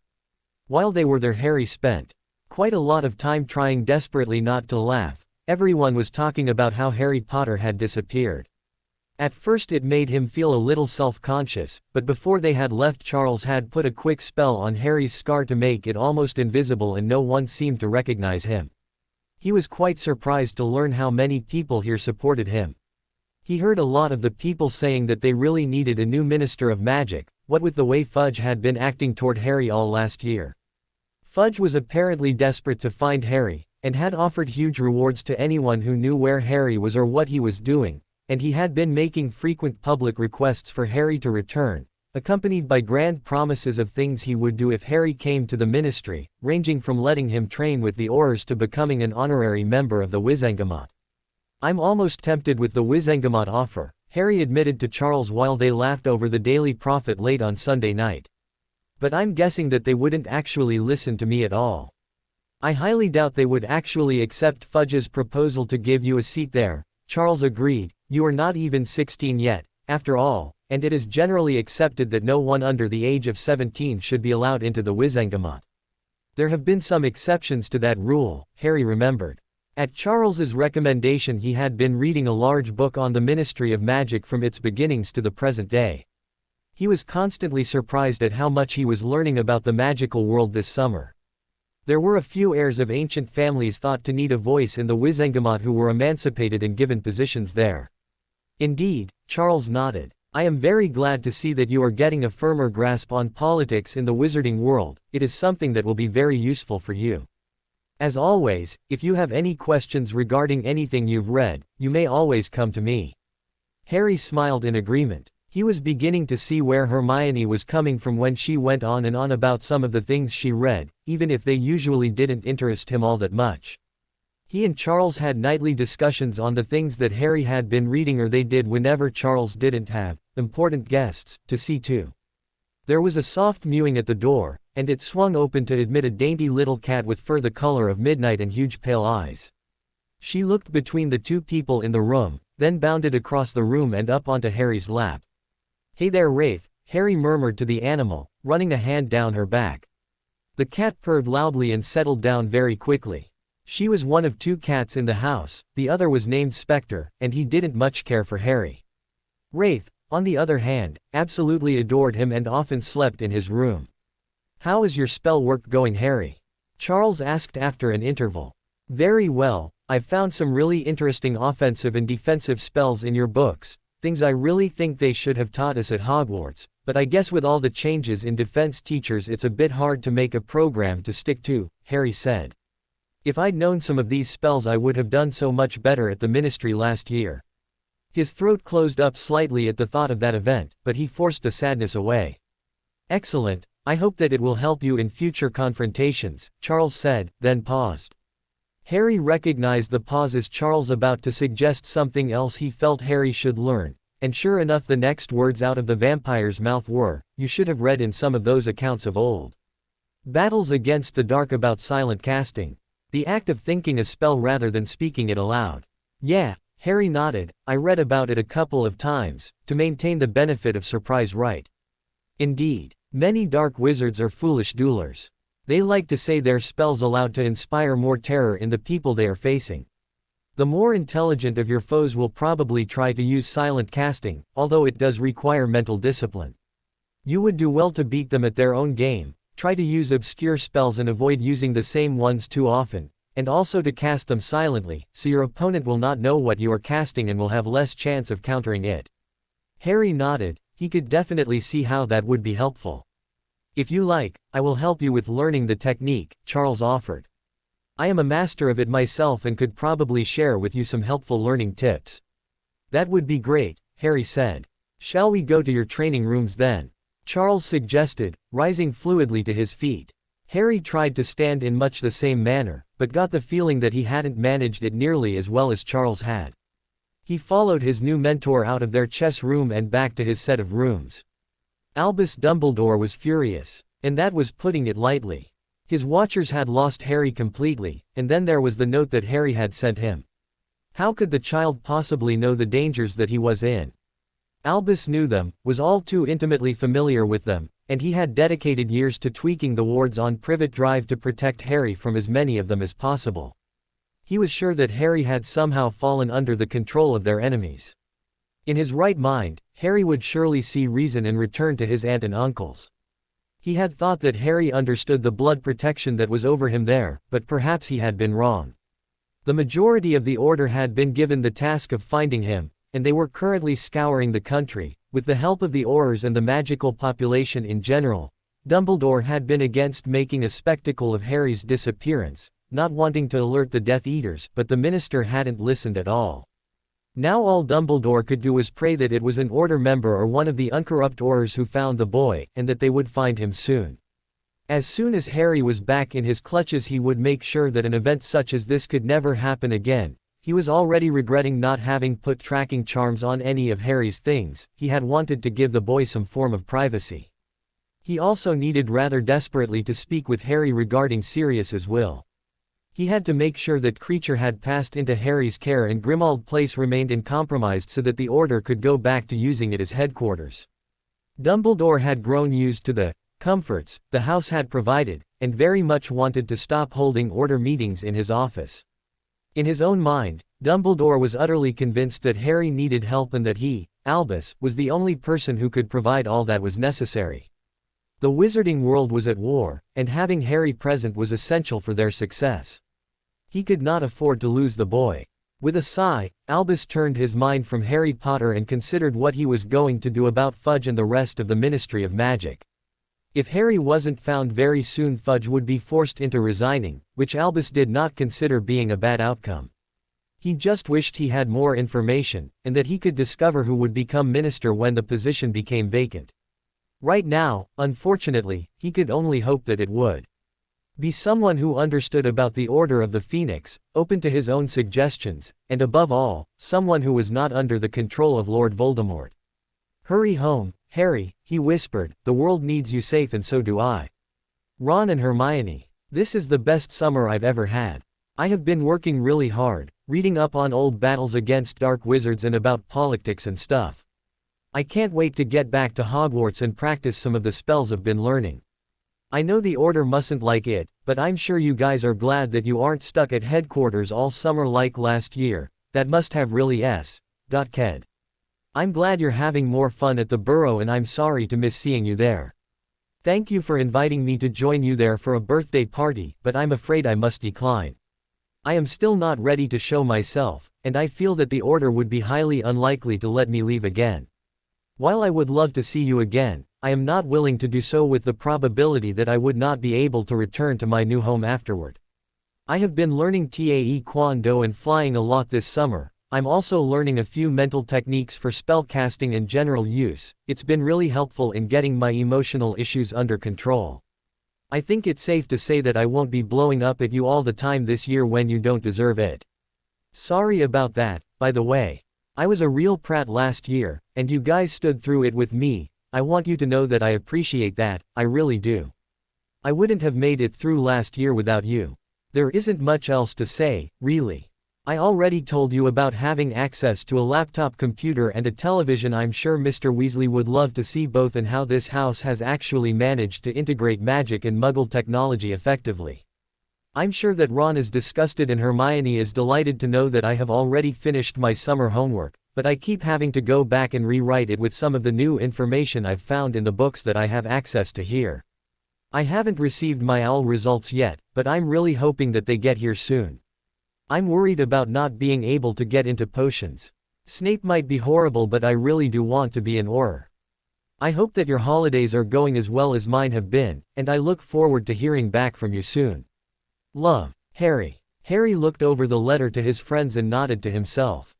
While they were there Harry spent quite a lot of time trying desperately not to laugh. Everyone was talking about how Harry Potter had disappeared. At first it made him feel a little self-conscious, but before they had left Charles had put a quick spell on Harry's scar to make it almost invisible and no one seemed to recognize him. He was quite surprised to learn how many people here supported him. He heard a lot of the people saying that they really needed a new Minister of Magic, what with the way Fudge had been acting toward Harry all last year. Fudge was apparently desperate to find Harry, and had offered huge rewards to anyone who knew where Harry was or what he was doing. And he had been making frequent public requests for Harry to return, accompanied by grand promises of things he would do if Harry came to the ministry, ranging from letting him train with the Aurors to becoming an honorary member of the Wizengamot. "I'm almost tempted with the Wizengamot offer," Harry admitted to Charles while they laughed over the Daily Prophet late on Sunday night. "But I'm guessing that they wouldn't actually listen to me at all. I highly doubt they would actually accept Fudge's proposal to give you a seat there." Charles agreed, You are not even 16 yet, after all, and it is generally accepted that no one under the age of 17 should be allowed into the Wizengamot. There have been some exceptions to that rule, Harry remembered. At Charles's recommendation he had been reading a large book on the Ministry of Magic from its beginnings to the present day. He was constantly surprised at how much he was learning about the magical world this summer. There were a few heirs of ancient families thought to need a voice in the Wizengamot who were emancipated and given positions there. Indeed, Charles nodded. I am very glad to see that you are getting a firmer grasp on politics in the wizarding world. It is something that will be very useful for you. As always, if you have any questions regarding anything you've read, you may always come to me. Harry smiled in agreement. He was beginning to see where Hermione was coming from when she went on and on about some of the things she read, even if they usually didn't interest him all that much. He and Charles had nightly discussions on the things that Harry had been reading, or they did whenever Charles didn't have important guests to see to. There was a soft mewing at the door, and it swung open to admit a dainty little cat with fur the color of midnight and huge pale eyes. She looked between the two people in the room, then bounded across the room and up onto Harry's lap. Hey there, Wraith, Harry murmured to the animal, running a hand down her back. The cat purred loudly and settled down very quickly. She was one of two cats in the house, the other was named Spectre, and he didn't much care for Harry. Wraith, on the other hand, absolutely adored him and often slept in his room. How is your spell work going, Harry? Charles asked after an interval. Very well, I've found some really interesting offensive and defensive spells in your books, things I really think they should have taught us at Hogwarts, but I guess with all the changes in defense teachers it's a bit hard to make a program to stick to, Harry said. If I'd known some of these spells I would have done so much better at the ministry last year. His throat closed up slightly at the thought of that event, but he forced the sadness away. Excellent, I hope that it will help you in future confrontations, Charles said, then paused. Harry recognized the pause as Charles about to suggest something else he felt Harry should learn, and sure enough the next words out of the vampire's mouth were, you should have read in some of those accounts of old. Battles against the dark about silent casting. The act of thinking a spell rather than speaking it aloud. Yeah, Harry nodded, I read about it a couple of times, to maintain the benefit of surprise right. Indeed, many dark wizards are foolish duelers. They like to say their spells aloud to inspire more terror in the people they are facing. The more intelligent of your foes will probably try to use silent casting, although it does require mental discipline. You would do well to beat them at their own game, try to use obscure spells and avoid using the same ones too often, and also to cast them silently, so your opponent will not know what you are casting and will have less chance of countering it. Harry nodded, he could definitely see how that would be helpful. If you like, I will help you with learning the technique, Charles offered. I am a master of it myself and could probably share with you some helpful learning tips. That would be great, Harry said. Shall we go to your training rooms then? Charles suggested, rising fluidly to his feet. Harry tried to stand in much the same manner, but got the feeling that he hadn't managed it nearly as well as Charles had. He followed his new mentor out of their chess room and back to his set of rooms. Albus Dumbledore was furious, and that was putting it lightly. His watchers had lost Harry completely, and then there was the note that Harry had sent him. How could the child possibly know the dangers that he was in? Albus knew them, was all too intimately familiar with them, and he had dedicated years to tweaking the wards on Privet Drive to protect Harry from as many of them as possible. He was sure that Harry had somehow fallen under the control of their enemies. In his right mind, Harry would surely see reason and return to his aunt and uncles. He had thought that Harry understood the blood protection that was over him there, but perhaps he had been wrong. The majority of the Order had been given the task of finding him, and they were currently scouring the country, with the help of the Aurors and the magical population in general. Dumbledore had been against making a spectacle of Harry's disappearance, not wanting to alert the Death Eaters, but the minister hadn't listened at all. Now all Dumbledore could do was pray that it was an Order member or one of the uncorrupt Aurors who found the boy, and that they would find him soon. As soon as Harry was back in his clutches he would make sure that an event such as this could never happen again. He was already regretting not having put tracking charms on any of Harry's things. He had wanted to give the boy some form of privacy. He also needed rather desperately to speak with Harry regarding Sirius's will. He had to make sure that Creature had passed into Harry's care and Grimmauld Place remained uncompromised so that the Order could go back to using it as headquarters. Dumbledore had grown used to the comforts the house had provided, and very much wanted to stop holding Order meetings in his office. In his own mind, Dumbledore was utterly convinced that Harry needed help and that he, Albus, was the only person who could provide all that was necessary. The wizarding world was at war, and having Harry present was essential for their success. He could not afford to lose the boy. With a sigh, Albus turned his mind from Harry Potter and considered what he was going to do about Fudge and the rest of the Ministry of Magic. If Harry wasn't found very soon, Fudge would be forced into resigning, which Albus did not consider being a bad outcome. He just wished he had more information, and that he could discover who would become minister when the position became vacant. Right now, unfortunately, he could only hope that it would be someone who understood about the Order of the Phoenix, open to his own suggestions, and above all, someone who was not under the control of Lord Voldemort. "Hurry home, Harry," he whispered, "the world needs you safe and so do I." Ron and Hermione. "This is the best summer I've ever had. I have been working really hard, reading up on old battles against dark wizards and about politics and stuff. I can't wait to get back to Hogwarts and practice some of the spells I've been learning. I know the Order mustn't like it, but I'm sure you guys are glad that you aren't stuck at headquarters all summer like last year. That must have really ked. I'm glad you're having more fun at the Burrow and I'm sorry to miss seeing you there. Thank you for inviting me to join you there for a birthday party, but I'm afraid I must decline. I am still not ready to show myself, and I feel that the Order would be highly unlikely to let me leave again. While I would love to see you again, I am not willing to do so with the probability that I would not be able to return to my new home afterward. I have been learning Taekwondo and flying a lot this summer. I'm also learning a few mental techniques for spell casting and general use. It's been really helpful in getting my emotional issues under control. I think it's safe to say that I won't be blowing up at you all the time this year when you don't deserve it. Sorry about that, by the way. I was a real prat last year, and you guys stood through it with me. I want you to know that I appreciate that, I really do. I wouldn't have made it through last year without you. There isn't much else to say, really. I already told you about having access to a laptop computer and a television. I'm sure Mr. Weasley would love to see both and how this house has actually managed to integrate magic and Muggle technology effectively. I'm sure that Ron is disgusted and Hermione is delighted to know that I have already finished my summer homework, but I keep having to go back and rewrite it with some of the new information I've found in the books that I have access to here. I haven't received my OWL results yet, but I'm really hoping that they get here soon. I'm worried about not being able to get into potions. Snape might be horrible, but I really do want to be an Auror. I hope that your holidays are going as well as mine have been, and I look forward to hearing back from you soon. Love, Harry. Harry looked over the letter to his friends and nodded to himself.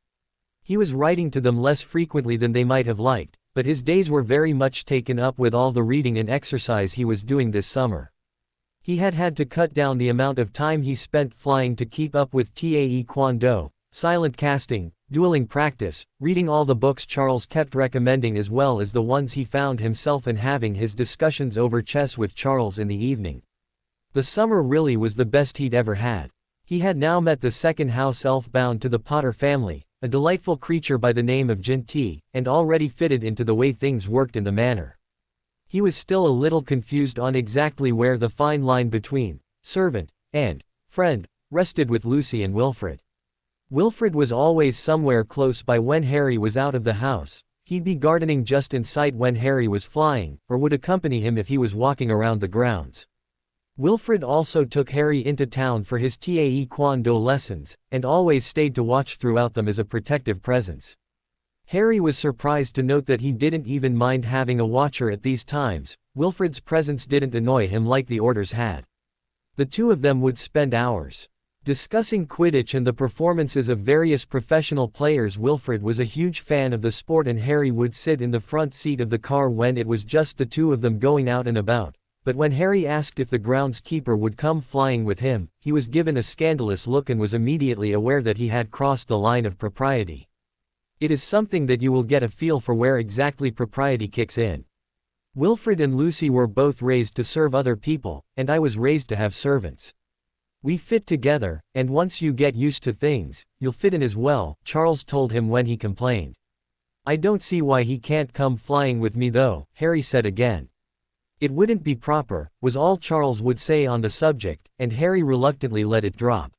He was writing to them less frequently than they might have liked, but his days were very much taken up with all the reading and exercise he was doing this summer. He had had to cut down the amount of time he spent flying to keep up with Taekwondo, silent casting, dueling practice, reading all the books Charles kept recommending as well as the ones he found himself and having his discussions over chess with Charles in the evening. The summer really was the best he'd ever had. He had now met the second house elf bound to the Potter family, a delightful creature by the name of Gentii, and already fitted into the way things worked in the manor. He was still a little confused on exactly where the fine line between servant and friend rested with Lucy and Wilfred. Wilfred was always somewhere close by when Harry was out of the house. He'd be gardening just in sight when Harry was flying, or would accompany him if he was walking around the grounds. Wilfred also took Harry into town for his Taekwondo lessons, and always stayed to watch throughout them as a protective presence. Harry was surprised to note that he didn't even mind having a watcher at these times. Wilfred's presence didn't annoy him like the Order's had. The two of them would spend hours discussing Quidditch and the performances of various professional players. Wilfred was a huge fan of the sport and Harry would sit in the front seat of the car when it was just the two of them going out and about. But when Harry asked if the groundskeeper would come flying with him, he was given a scandalous look and was immediately aware that he had crossed the line of propriety. It is something that you will get a feel for where exactly propriety kicks in. Wilfred and Lucy were both raised to serve other people, and I was raised to have servants. We fit together, and once you get used to things, you'll fit in as well, Charles told him when he complained. I don't see why he can't come flying with me though, Harry said again. It wouldn't be proper, was all Charles would say on the subject, and Harry reluctantly let it drop.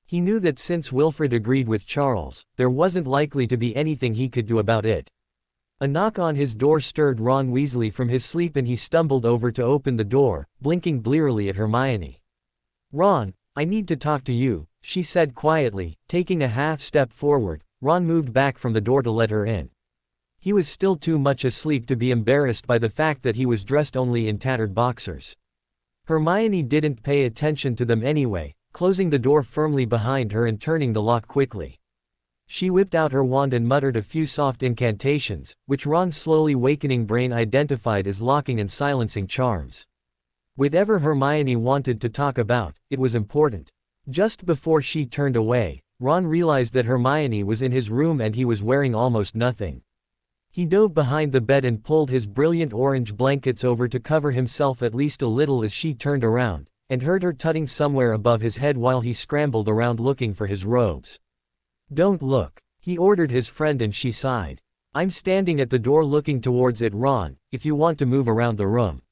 He knew that since Wilfred agreed with Charles, there wasn't likely to be anything he could do about it. A knock on his door stirred Ron Weasley from his sleep and he stumbled over to open the door, blinking blearily at Hermione. Ron, I need to talk to you, she said quietly, taking a half step forward. Ron moved back from the door to let her in. He was still too much asleep to be embarrassed by the fact that he was dressed only in tattered boxers. Hermione didn't pay attention to them anyway, closing the door firmly behind her and turning the lock quickly. She whipped out her wand and muttered a few soft incantations, which Ron's slowly wakening brain identified as locking and silencing charms. Whatever Hermione wanted to talk about, it was important. Just before she turned away, Ron realized that Hermione was in his room and he was wearing almost nothing. He dove behind the bed and pulled his brilliant orange blankets over to cover himself at least a little as she turned around, and heard her tutting somewhere above his head while he scrambled around looking for his robes. Don't look, he ordered his friend and she sighed. I'm standing at the door looking towards it, Ron, if you want to move around the room.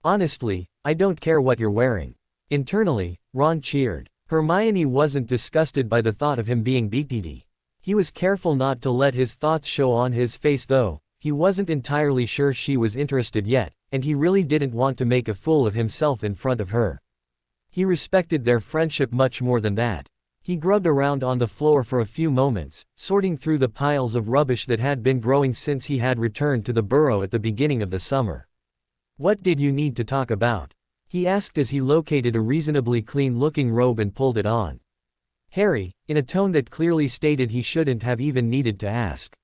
Honestly, I don't care what you're wearing. Internally, Ron cheered. Hermione wasn't disgusted by the thought of him being BPD. He was careful not to let his thoughts show on his face though. He wasn't entirely sure she was interested yet, and he really didn't want to make a fool of himself in front of her. He respected their friendship much more than that. He grubbed around on the floor for a few moments, sorting through the piles of rubbish that had been growing since he had returned to the burrow at the beginning of the summer. What did you need to talk about? He asked as he located a reasonably clean-looking robe and pulled it on. Harry, in a tone that clearly stated he shouldn't have even needed to ask.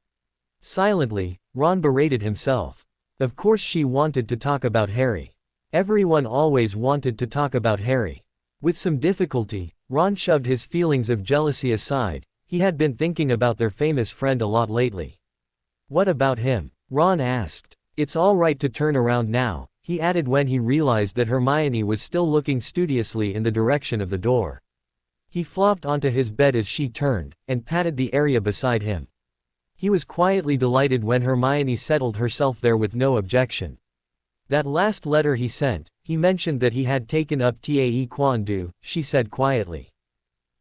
Silently, Ron berated himself. Of course she wanted to talk about Harry. Everyone always wanted to talk about Harry. With some difficulty, Ron shoved his feelings of jealousy aside. He had been thinking about their famous friend a lot lately. What about him? Ron asked. It's all right to turn around now, he added when he realized that Hermione was still looking studiously in the direction of the door. He flopped onto his bed as she turned, and patted the area beside him. He was quietly delighted when Hermione settled herself there with no objection. That last letter he sent, he mentioned that he had taken up taekwondo, she said quietly.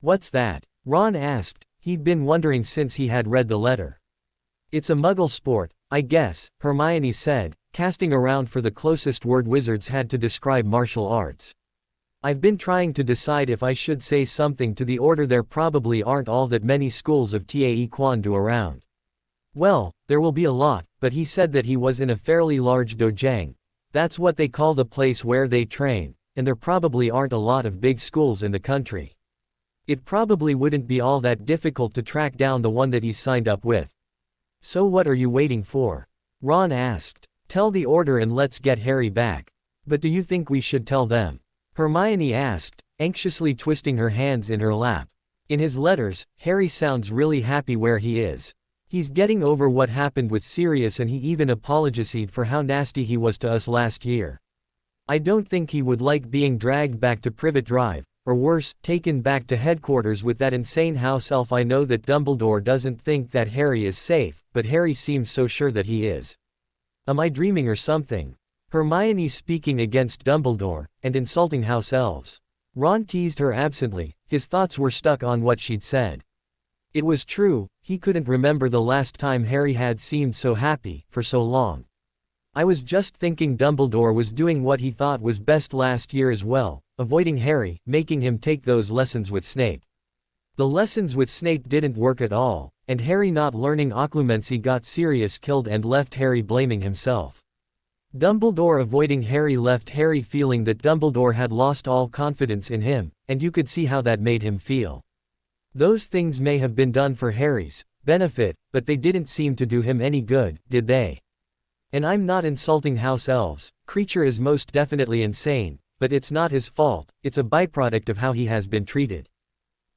What's that? Ron asked. He'd been wondering since he had read the letter. It's a muggle sport, I guess, Hermione said, casting around for the closest word wizards had to describe martial arts. I've been trying to decide if I should say something to the order. There probably aren't all that many schools of taekwondo around. Well, there will be a lot, but he said that he was in a fairly large dojang. That's what they call the place where they train, and there probably aren't a lot of big schools in the country. It probably wouldn't be all that difficult to track down the one that he's signed up with. So what are you waiting for? Ron asked. Tell the order and let's get Harry back. But do you think we should tell them? Hermione asked, anxiously twisting her hands in her lap. In his letters, Harry sounds really happy where he is. He's getting over what happened with Sirius and he even apologized for how nasty he was to us last year. I don't think he would like being dragged back to Privet Drive, or worse, taken back to headquarters with that insane house elf. I know that Dumbledore doesn't think that Harry is safe, but Harry seems so sure that he is. Am I dreaming or something? Hermione speaking against Dumbledore, and insulting house elves. Ron teased her absently, his thoughts were stuck on what she'd said. It was true, he couldn't remember the last time Harry had seemed so happy, for so long. I was just thinking Dumbledore was doing what he thought was best last year as well, avoiding Harry, making him take those lessons with Snape. The lessons with Snape didn't work at all, and Harry not learning occlumency got Sirius killed and left Harry blaming himself. Dumbledore avoiding Harry left Harry feeling that Dumbledore had lost all confidence in him, and you could see how that made him feel. Those things may have been done for Harry's benefit, but they didn't seem to do him any good, did they? And I'm not insulting house elves, Creature is most definitely insane, but it's not his fault, it's a byproduct of how he has been treated.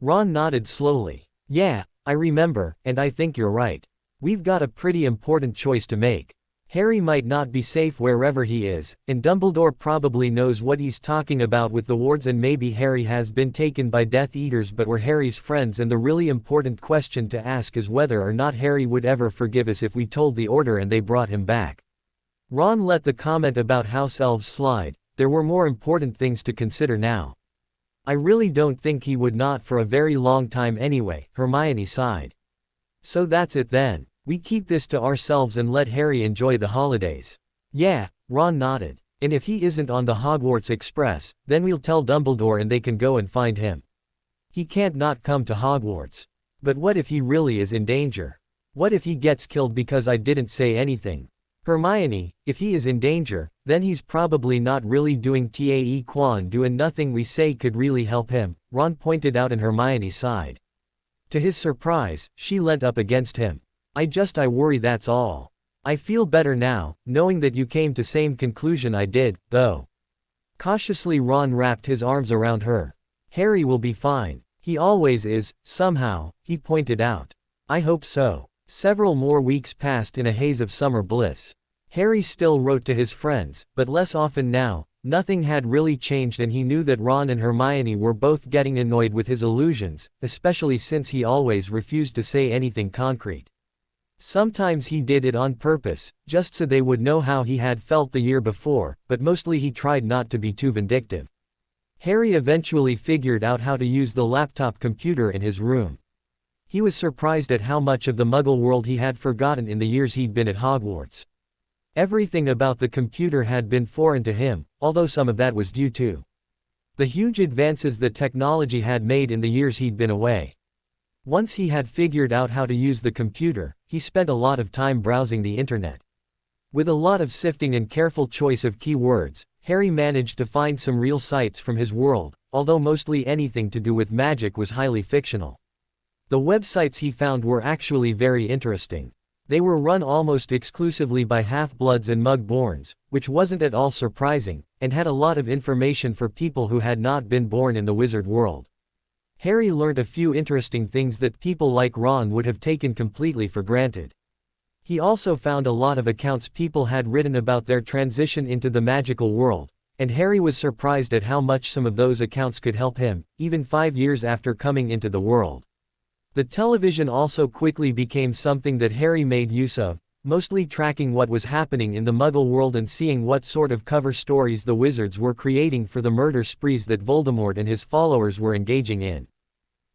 Ron nodded slowly. Yeah, I remember, and I think you're right. We've got a pretty important choice to make. Harry might not be safe wherever he is, and Dumbledore probably knows what he's talking about with the wards, and maybe Harry has been taken by Death Eaters but we're Harry's friends, and the really important question to ask is whether or not Harry would ever forgive us if we told the Order and they brought him back. Ron let the comment about house elves slide. There were more important things to consider now. I really don't think he would, not for a very long time anyway, Hermione sighed. So that's it then. We keep this to ourselves and let Harry enjoy the holidays. Yeah, Ron nodded. And if he isn't on the Hogwarts Express, then we'll tell Dumbledore and they can go and find him. He can't not come to Hogwarts. But what if he really is in danger? What if he gets killed because I didn't say anything? Hermione, if he is in danger, then he's probably not really doing TAE Quan do, and nothing we say could really help him, Ron pointed out, and Hermione sighed. To his surprise, she leant up against him. I worry, that's all. I feel better now, knowing that you came to same conclusion I did, though. Cautiously Ron wrapped his arms around her. Harry will be fine. He always is, somehow, he pointed out. I hope so. Several more weeks passed in a haze of summer bliss. Harry still wrote to his friends, but less often now. Nothing had really changed, and he knew that Ron and Hermione were both getting annoyed with his illusions, especially since he always refused to say anything concrete. Sometimes he did it on purpose, just so they would know how he had felt the year before, but mostly he tried not to be too vindictive. Harry eventually figured out how to use the laptop computer in his room. He was surprised at how much of the Muggle world he had forgotten in the years he'd been at Hogwarts. Everything about the computer had been foreign to him, although some of that was due to the huge advances that technology had made in the years he'd been away. Once he had figured out how to use the computer, he spent a lot of time browsing the internet. With a lot of sifting and careful choice of keywords, Harry managed to find some real sites from his world, although mostly anything to do with magic was highly fictional. The websites he found were actually very interesting. They were run almost exclusively by half-bloods and mug-borns, which wasn't at all surprising, and had a lot of information for people who had not been born in the wizard world. Harry learned a few interesting things that people like Ron would have taken completely for granted. He also found a lot of accounts people had written about their transition into the magical world, and Harry was surprised at how much some of those accounts could help him, even 5 years after coming into the world. The television also quickly became something that Harry made use of, mostly tracking what was happening in the Muggle world and seeing what sort of cover stories the wizards were creating for the murder sprees that Voldemort and his followers were engaging in.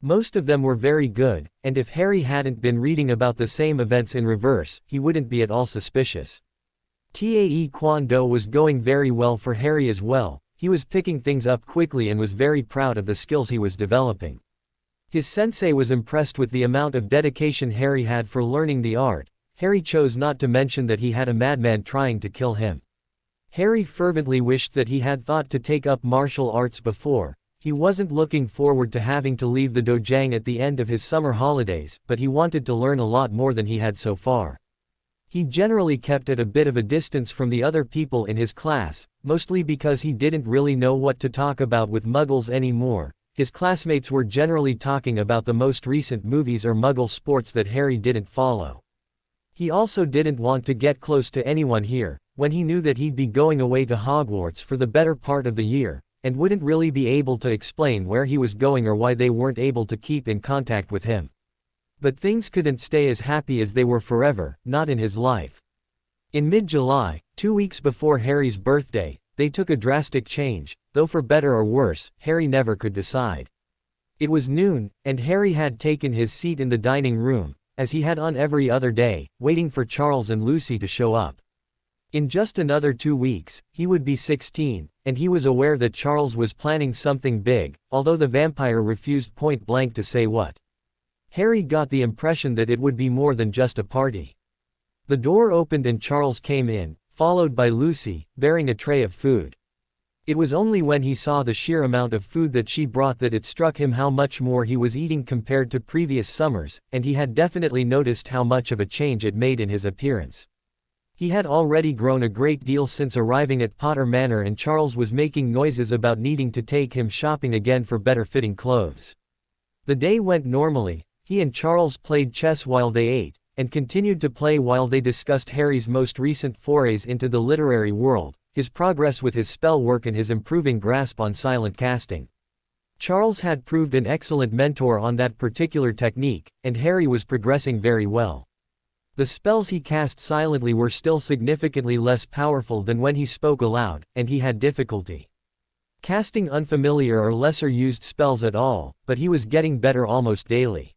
Most of them were very good, and if Harry hadn't been reading about the same events in reverse, he wouldn't be at all suspicious. TAE Quan Do was going very well for Harry as well. He was picking things up quickly and was very proud of the skills he was developing. His sensei was impressed with the amount of dedication Harry had for learning the art. Harry chose not to mention that he had a madman trying to kill him. Harry fervently wished that he had thought to take up martial arts before. He wasn't looking forward to having to leave the dojang at the end of his summer holidays, but he wanted to learn a lot more than he had so far. He generally kept at a bit of a distance from the other people in his class, mostly because he didn't really know what to talk about with Muggles anymore. His classmates were generally talking about the most recent movies or Muggle sports that Harry didn't follow. He also didn't want to get close to anyone here, when he knew that he'd be going away to Hogwarts for the better part of the year, and wouldn't really be able to explain where he was going or why they weren't able to keep in contact with him. But things couldn't stay as happy as they were forever, not in his life. In mid-July, 2 weeks before Harry's birthday, they took a drastic change, though for better or worse, Harry never could decide. It was noon, and Harry had taken his seat in the dining room, as he had on every other day, waiting for Charles and Lucy to show up. In just another 2 weeks, he would be 16, and he was aware that Charles was planning something big, although the vampire refused point blank to say what. Harry got the impression that it would be more than just a party. The door opened and Charles came in, followed by Lucy, bearing a tray of food. It was only when he saw the sheer amount of food that she brought that it struck him how much more he was eating compared to previous summers, and he had definitely noticed how much of a change it made in his appearance. He had already grown a great deal since arriving at Potter Manor, and Charles was making noises about needing to take him shopping again for better-fitting clothes. The day went normally. He and Charles played chess while they ate, and continued to play while they discussed Harry's most recent forays into the literary world, his progress with his spell work and his improving grasp on silent casting. Charles had proved an excellent mentor on that particular technique, and Harry was progressing very well. The spells he cast silently were still significantly less powerful than when he spoke aloud, and he had difficulty casting unfamiliar or lesser-used spells at all, but he was getting better almost daily.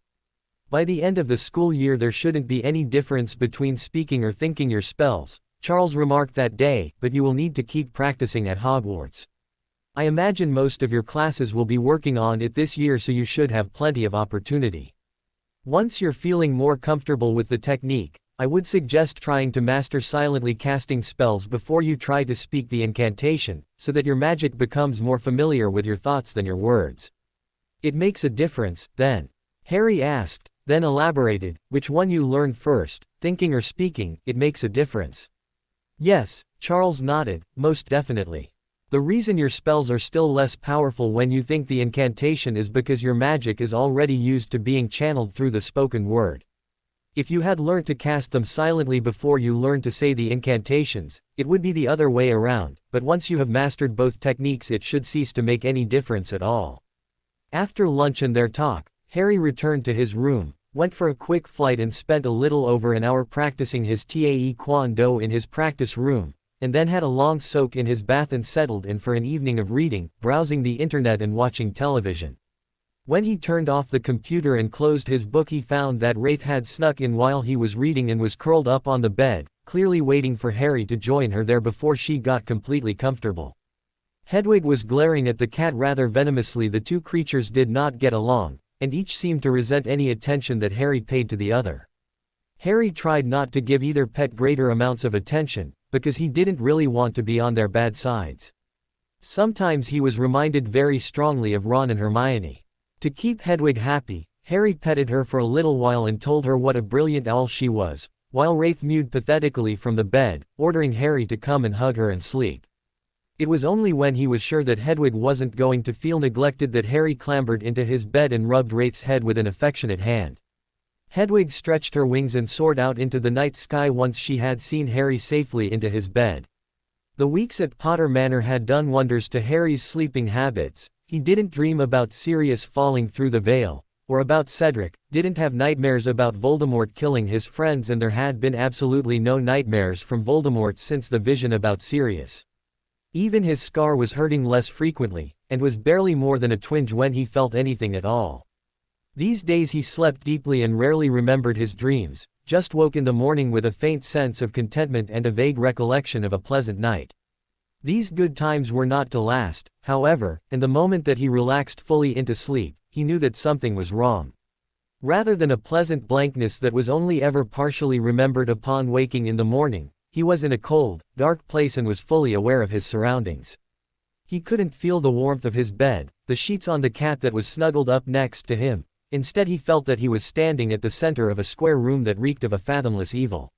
By the end of the school year there shouldn't be any difference between speaking or thinking your spells, Charles remarked that day, but you will need to keep practicing at Hogwarts. I imagine most of your classes will be working on it this year, so you should have plenty of opportunity. Once you're feeling more comfortable with the technique, I would suggest trying to master silently casting spells before you try to speak the incantation, so that your magic becomes more familiar with your thoughts than your words. It makes a difference, then? Harry asked, then elaborated, which one you learn first, thinking or speaking, it makes a difference. Yes, Charles nodded, most definitely. The reason your spells are still less powerful when you think the incantation is because your magic is already used to being channeled through the spoken word. If you had learned to cast them silently before you learned to say the incantations, it would be the other way around, but once you have mastered both techniques it should cease to make any difference at all. After lunch and their talk, Harry returned to his room, went for a quick flight and spent a little over an hour practicing his taekwondo in his practice room, and then had a long soak in his bath and settled in for an evening of reading, browsing the internet and watching television. When he turned off the computer and closed his book he found that Wraith had snuck in while he was reading and was curled up on the bed, clearly waiting for Harry to join her there before she got completely comfortable. Hedwig was glaring at the cat rather venomously. The two creatures did not get along, and each seemed to resent any attention that Harry paid to the other. Harry tried not to give either pet greater amounts of attention, because he didn't really want to be on their bad sides. Sometimes he was reminded very strongly of Ron and Hermione. To keep Hedwig happy, Harry petted her for a little while and told her what a brilliant owl she was, while Wraith mewed pathetically from the bed, ordering Harry to come and hug her and sleep. It was only when he was sure that Hedwig wasn't going to feel neglected that Harry clambered into his bed and rubbed Wraith's head with an affectionate hand. Hedwig stretched her wings and soared out into the night sky once she had seen Harry safely into his bed. The weeks at Potter Manor had done wonders to Harry's sleeping habits. He didn't dream about Sirius falling through the veil, or about Cedric, didn't have nightmares about Voldemort killing his friends, and there had been absolutely no nightmares from Voldemort since the vision about Sirius. Even his scar was hurting less frequently, and was barely more than a twinge when he felt anything at all. These days he slept deeply and rarely remembered his dreams, just woke in the morning with a faint sense of contentment and a vague recollection of a pleasant night. These good times were not to last, however, and the moment that he relaxed fully into sleep, he knew that something was wrong. Rather than a pleasant blankness that was only ever partially remembered upon waking in the morning, he was in a cold, dark place and was fully aware of his surroundings. He couldn't feel the warmth of his bed, the sheets on the cat that was snuggled up next to him. Instead he felt that he was standing at the center of a square room that reeked of a fathomless evil.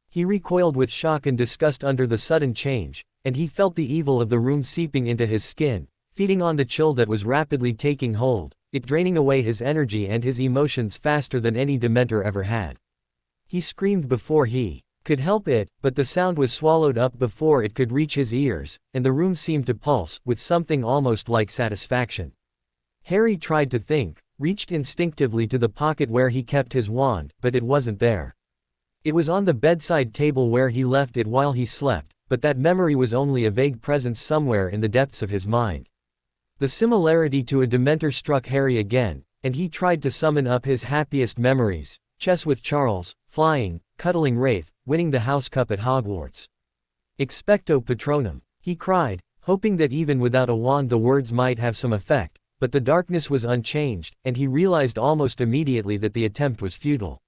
He recoiled with shock and disgust under the sudden change, and he felt the evil of the room seeping into his skin, feeding on the chill that was rapidly taking hold, it draining away his energy and his emotions faster than any Dementor ever had. He screamed before he could help it, but the sound was swallowed up before it could reach his ears, and the room seemed to pulse with something almost like satisfaction. Harry tried to think, reached instinctively to the pocket where he kept his wand, but it wasn't there. It was on the bedside table where he left it while he slept, but that memory was only a vague presence somewhere in the depths of his mind. The similarity to a Dementor struck Harry again, and he tried to summon up his happiest memories: chess with Charles, flying, cuddling Wraith, winning the house cup at Hogwarts. Expecto Patronum, he cried, hoping that even without a wand the words might have some effect, but the darkness was unchanged, and he realized almost immediately that the attempt was futile.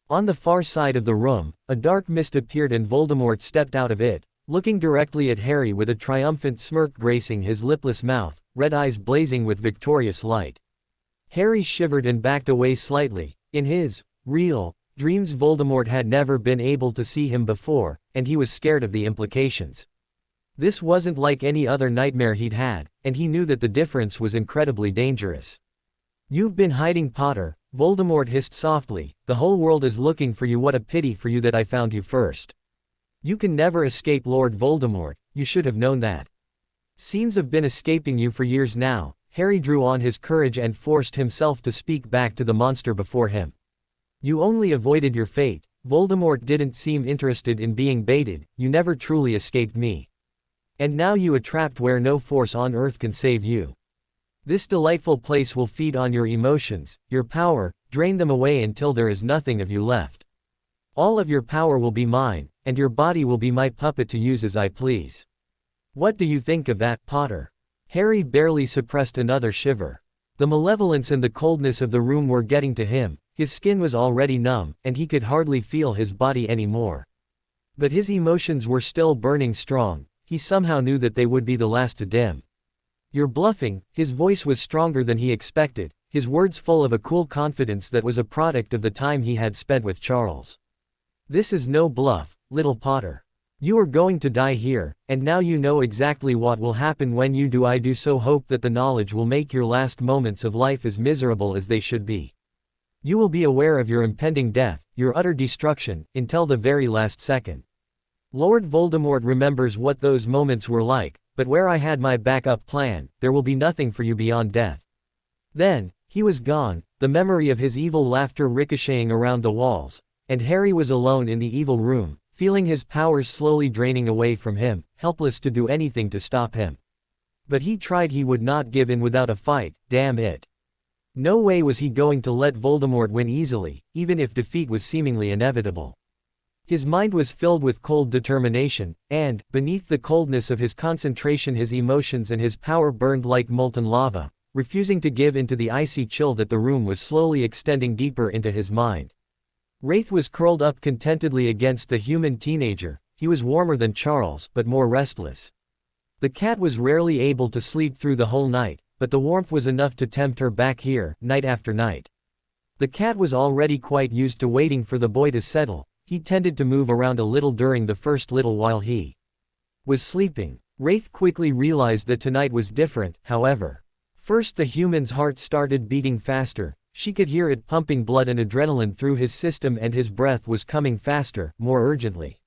On the far side of the room, a dark mist appeared and Voldemort stepped out of it, looking directly at Harry with a triumphant smirk gracing his lipless mouth, red eyes blazing with victorious light. Harry shivered and backed away slightly. In his real dreams Voldemort had never been able to see him before, and he was scared of the implications. This wasn't like any other nightmare he'd had, and he knew that the difference was incredibly dangerous. "You've been hiding, Potter," Voldemort hissed softly, "The whole world is looking for you. What a pity for you that I found you first. You can never escape Lord Voldemort, you should have known that. Seems have been escaping you for years now." Harry drew on his courage and forced himself to speak back to the monster before him. "You only avoided your fate. Voldemort didn't seem interested in being baited, you never truly escaped me. And now you are trapped where no force on earth can save you. This delightful place will feed on your emotions, your power, drain them away until there is nothing of you left. All of your power will be mine, and your body will be my puppet to use as I please. What do you think of that, Potter?" Harry barely suppressed another shiver. The malevolence and the coldness of the room were getting to him, his skin was already numb, and he could hardly feel his body anymore. But his emotions were still burning strong, he somehow knew that they would be the last to dim. "You're bluffing." His voice was stronger than he expected, his words full of a cool confidence that was a product of the time he had spent with Charles. "This is no bluff, little Potter. You are going to die here, and now you know exactly what will happen when you do. I do so hope that the knowledge will make your last moments of life as miserable as they should be. You will be aware of your impending death, your utter destruction, until the very last second. Lord Voldemort remembers what those moments were like, but where I had my backup plan, there will be nothing for you beyond death." Then, he was gone, the memory of his evil laughter ricocheting around the walls, and Harry was alone in the evil room, feeling his powers slowly draining away from him, helpless to do anything to stop him. But he tried. He would not give in without a fight, damn it. No way was he going to let Voldemort win easily, even if defeat was seemingly inevitable. His mind was filled with cold determination, and, beneath the coldness of his concentration, his emotions and his power burned like molten lava, refusing to give in to the icy chill that the room was slowly extending deeper into his mind. Wraith was curled up contentedly against the human teenager. He was warmer than Charles, but more restless. The cat was rarely able to sleep through the whole night, but the warmth was enough to tempt her back here, night after night. The cat was already quite used to waiting for the boy to settle. He tended to move around a little during the first little while he was sleeping. Wraith quickly realized that tonight was different, however. First, the human's heart started beating faster. She could hear it pumping blood and adrenaline through his system, and his breath was coming faster, more urgently.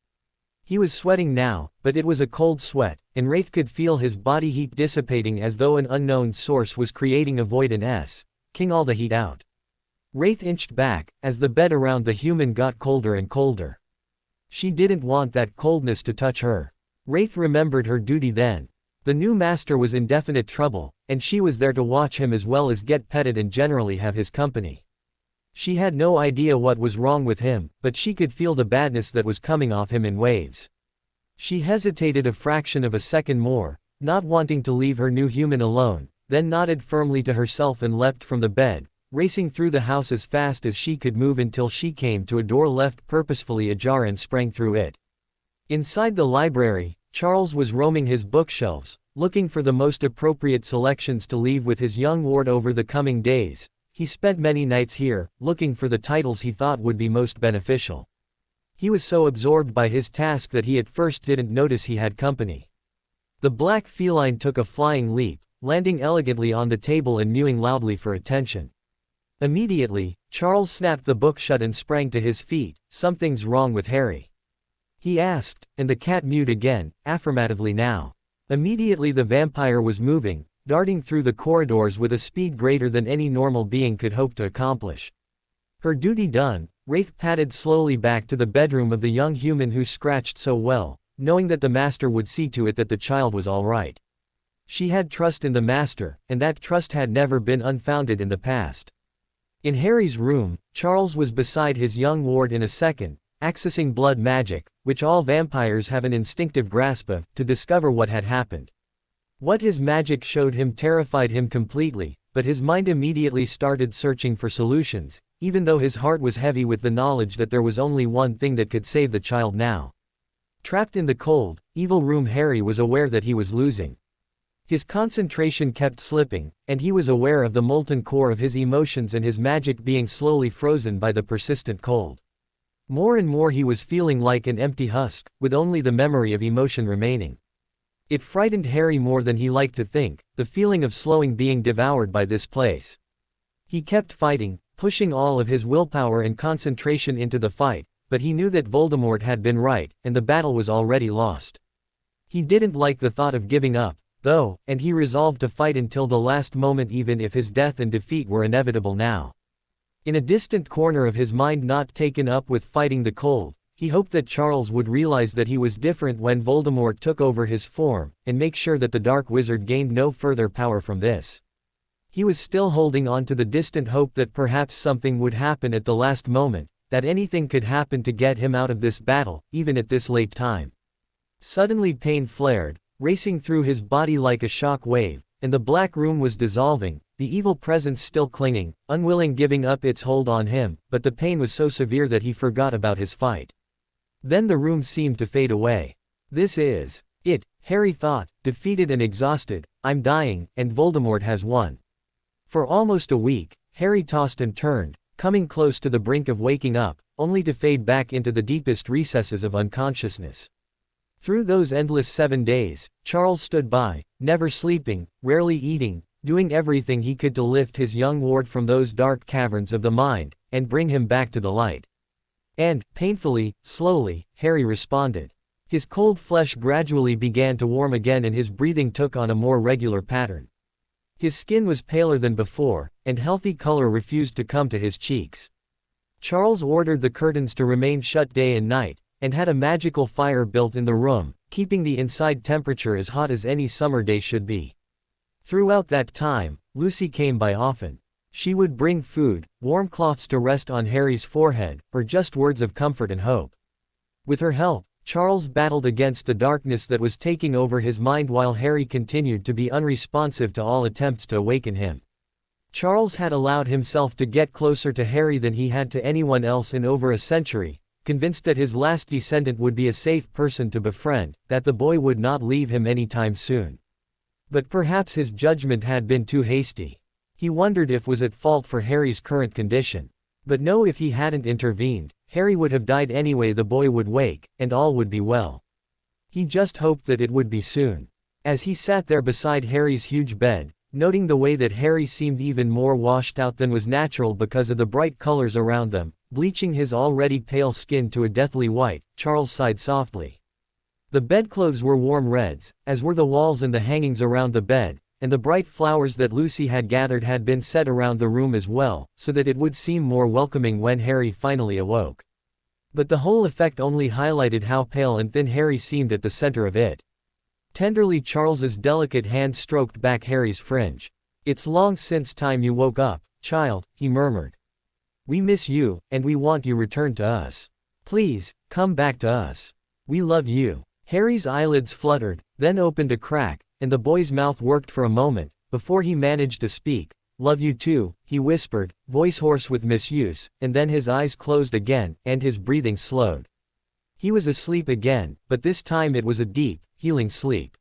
He was sweating now, but it was a cold sweat, and Wraith could feel his body heat dissipating as though an unknown source was creating a void in king all the heat out. Wraith inched back, as the bed around the human got colder and colder. She didn't want that coldness to touch her. Wraith remembered her duty then. The new master was in definite trouble, and she was there to watch him as well as get petted and generally have his company. She had no idea what was wrong with him, but she could feel the badness that was coming off him in waves. She hesitated a fraction of a second more, not wanting to leave her new human alone, then nodded firmly to herself and leapt from the bed, racing through the house as fast as she could move until she came to a door left purposefully ajar and sprang through it. Inside the library, Charles was roaming his bookshelves, looking for the most appropriate selections to leave with his young ward over the coming days. He spent many nights here, looking for the titles he thought would be most beneficial. He was so absorbed by his task that he at first didn't notice he had company. The black feline took a flying leap, landing elegantly on the table and mewing loudly for attention. Immediately, Charles snapped the book shut and sprang to his feet. "Something's wrong with Harry?" he asked, and the cat mewed again, affirmatively now. Immediately the vampire was moving, darting through the corridors with a speed greater than any normal being could hope to accomplish. Her duty done, Wraith padded slowly back to the bedroom of the young human who scratched so well, knowing that the master would see to it that the child was all right. She had trust in the master, and that trust had never been unfounded in the past. In Harry's room, Charles was beside his young ward in a second, accessing blood magic, which all vampires have an instinctive grasp of, to discover what had happened. What his magic showed him terrified him completely, but his mind immediately started searching for solutions, even though his heart was heavy with the knowledge that there was only one thing that could save the child now. Trapped in the cold, evil room, Harry was aware that he was losing. His concentration kept slipping, and he was aware of the molten core of his emotions and his magic being slowly frozen by the persistent cold. More and more he was feeling like an empty husk, with only the memory of emotion remaining. It frightened Harry more than he liked to think, the feeling of slowing being devoured by this place. He kept fighting, pushing all of his willpower and concentration into the fight, but he knew that Voldemort had been right, and the battle was already lost. He didn't like the thought of giving up, though, and he resolved to fight until the last moment even if his death and defeat were inevitable now. In a distant corner of his mind not taken up with fighting the cold, he hoped that Charles would realize that he was different when Voldemort took over his form, and make sure that the Dark Wizard gained no further power from this. He was still holding on to the distant hope that perhaps something would happen at the last moment, that anything could happen to get him out of this battle, even at this late time. Suddenly pain flared, racing through his body like a shock wave, and the black room was dissolving, the evil presence still clinging, unwilling giving up its hold on him, but the pain was so severe that he forgot about his fight. Then the room seemed to fade away. This is it, Harry thought, defeated and exhausted. I'm dying, and Voldemort has won. For almost a week, Harry tossed and turned, coming close to the brink of waking up, only to fade back into the deepest recesses of unconsciousness. Through those endless 7 days, Charles stood by, never sleeping, rarely eating, doing everything he could to lift his young ward from those dark caverns of the mind, and bring him back to the light. And, painfully, slowly, Harry responded. His cold flesh gradually began to warm again and his breathing took on a more regular pattern. His skin was paler than before, and healthy color refused to come to his cheeks. Charles ordered the curtains to remain shut day and night, and had a magical fire built in the room, keeping the inside temperature as hot as any summer day should be. Throughout that time, Lucy came by often. She would bring food, warm cloths to rest on Harry's forehead, or just words of comfort and hope. With her help, Charles battled against the darkness that was taking over his mind while Harry continued to be unresponsive to all attempts to awaken him. Charles had allowed himself to get closer to Harry than he had to anyone else in over a century, convinced that his last descendant would be a safe person to befriend, that the boy would not leave him anytime soon. But perhaps his judgment had been too hasty. He wondered if was at fault for Harry's current condition. But no, if he hadn't intervened, Harry would have died anyway. The boy would wake, and all would be well. He just hoped that it would be soon. As he sat there beside Harry's huge bed, noting the way that Harry seemed even more washed out than was natural because of the bright colors around them, bleaching his already pale skin to a deathly white, Charles sighed softly. The bedclothes were warm reds, as were the walls and the hangings around the bed, and the bright flowers that Lucy had gathered had been set around the room as well, so that it would seem more welcoming when Harry finally awoke. But the whole effect only highlighted how pale and thin Harry seemed at the center of it. Tenderly Charles's delicate hand stroked back Harry's fringe. "It's long since time you woke up, child," he murmured. "We miss you, and we want you returned to us. Please, come back to us. We love you." Harry's eyelids fluttered, then opened a crack, and the boy's mouth worked for a moment, before he managed to speak. "Love you too," he whispered, voice hoarse with misuse, and then his eyes closed again, and his breathing slowed. He was asleep again, but this time it was a deep, healing sleep.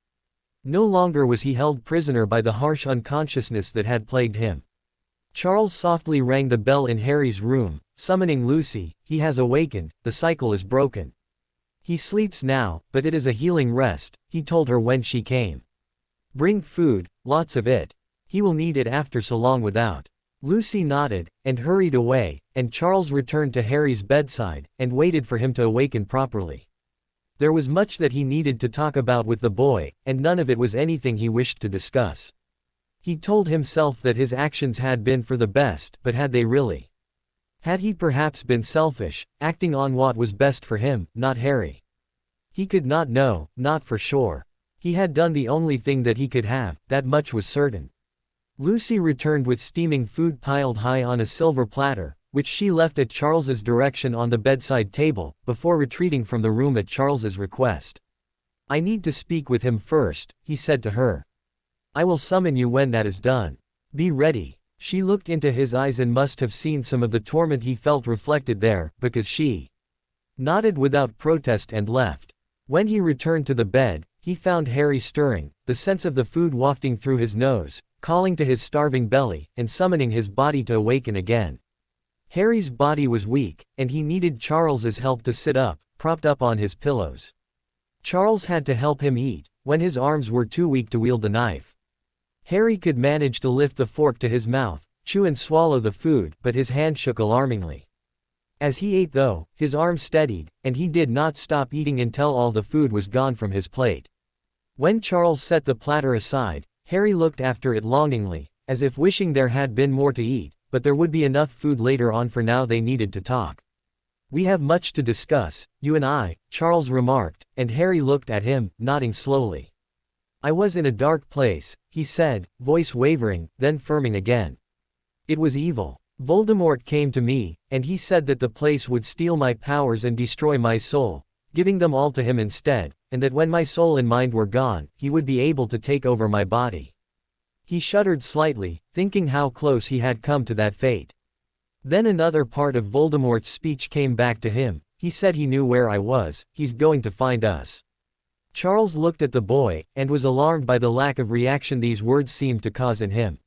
No longer was he held prisoner by the harsh unconsciousness that had plagued him. Charles softly rang the bell in Harry's room, summoning Lucy. "He has awakened, the cycle is broken. He sleeps now, but it is a healing rest," he told her when she came. "Bring food, lots of it. He will need it after so long without." Lucy nodded, and hurried away, and Charles returned to Harry's bedside, and waited for him to awaken properly. There was much that he needed to talk about with the boy, and none of it was anything he wished to discuss. He told himself that his actions had been for the best, but had they really? Had he perhaps been selfish, acting on what was best for him, not Harry? He could not know, not for sure. He had done the only thing that he could have, that much was certain. Lucy returned with steaming food piled high on a silver platter, which she left at Charles's direction on the bedside table, before retreating from the room at Charles's request. "I need to speak with him first," he said to her. "I will summon you when that is done. Be ready." She looked into his eyes and must have seen some of the torment he felt reflected there, because she nodded without protest and left. When he returned to the bed, he found Harry stirring, the sense of the food wafting through his nose, calling to his starving belly, and summoning his body to awaken again. Harry's body was weak, and he needed Charles's help to sit up, propped up on his pillows. Charles had to help him eat, when his arms were too weak to wield the knife. Harry could manage to lift the fork to his mouth, chew and swallow the food, but his hand shook alarmingly. As he ate though, his arm steadied, and he did not stop eating until all the food was gone from his plate. When Charles set the platter aside, Harry looked after it longingly, as if wishing there had been more to eat, but there would be enough food later on. For now they needed to talk. "We have much to discuss, you and I," Charles remarked, and Harry looked at him, nodding slowly. "I was in a dark place," he said, voice wavering, then firming again. "It was evil. Voldemort came to me, and he said that the place would steal my powers and destroy my soul, giving them all to him instead, and that when my soul and mind were gone, he would be able to take over my body." He shuddered slightly, thinking how close he had come to that fate. Then another part of Voldemort's speech came back to him. "He said he knew where I was, he's going to find us." Charles looked at the boy, and was alarmed by the lack of reaction these words seemed to cause in him.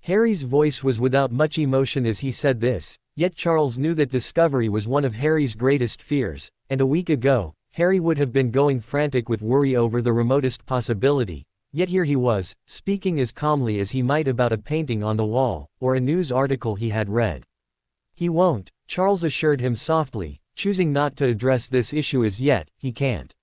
Harry's voice was without much emotion as he said this, yet Charles knew that discovery was one of Harry's greatest fears, and a week ago, Harry would have been going frantic with worry over the remotest possibility, yet here he was, speaking as calmly as he might about a painting on the wall, or a news article he had read. "He won't," Charles assured him softly, choosing not to address this issue as yet. "He can't.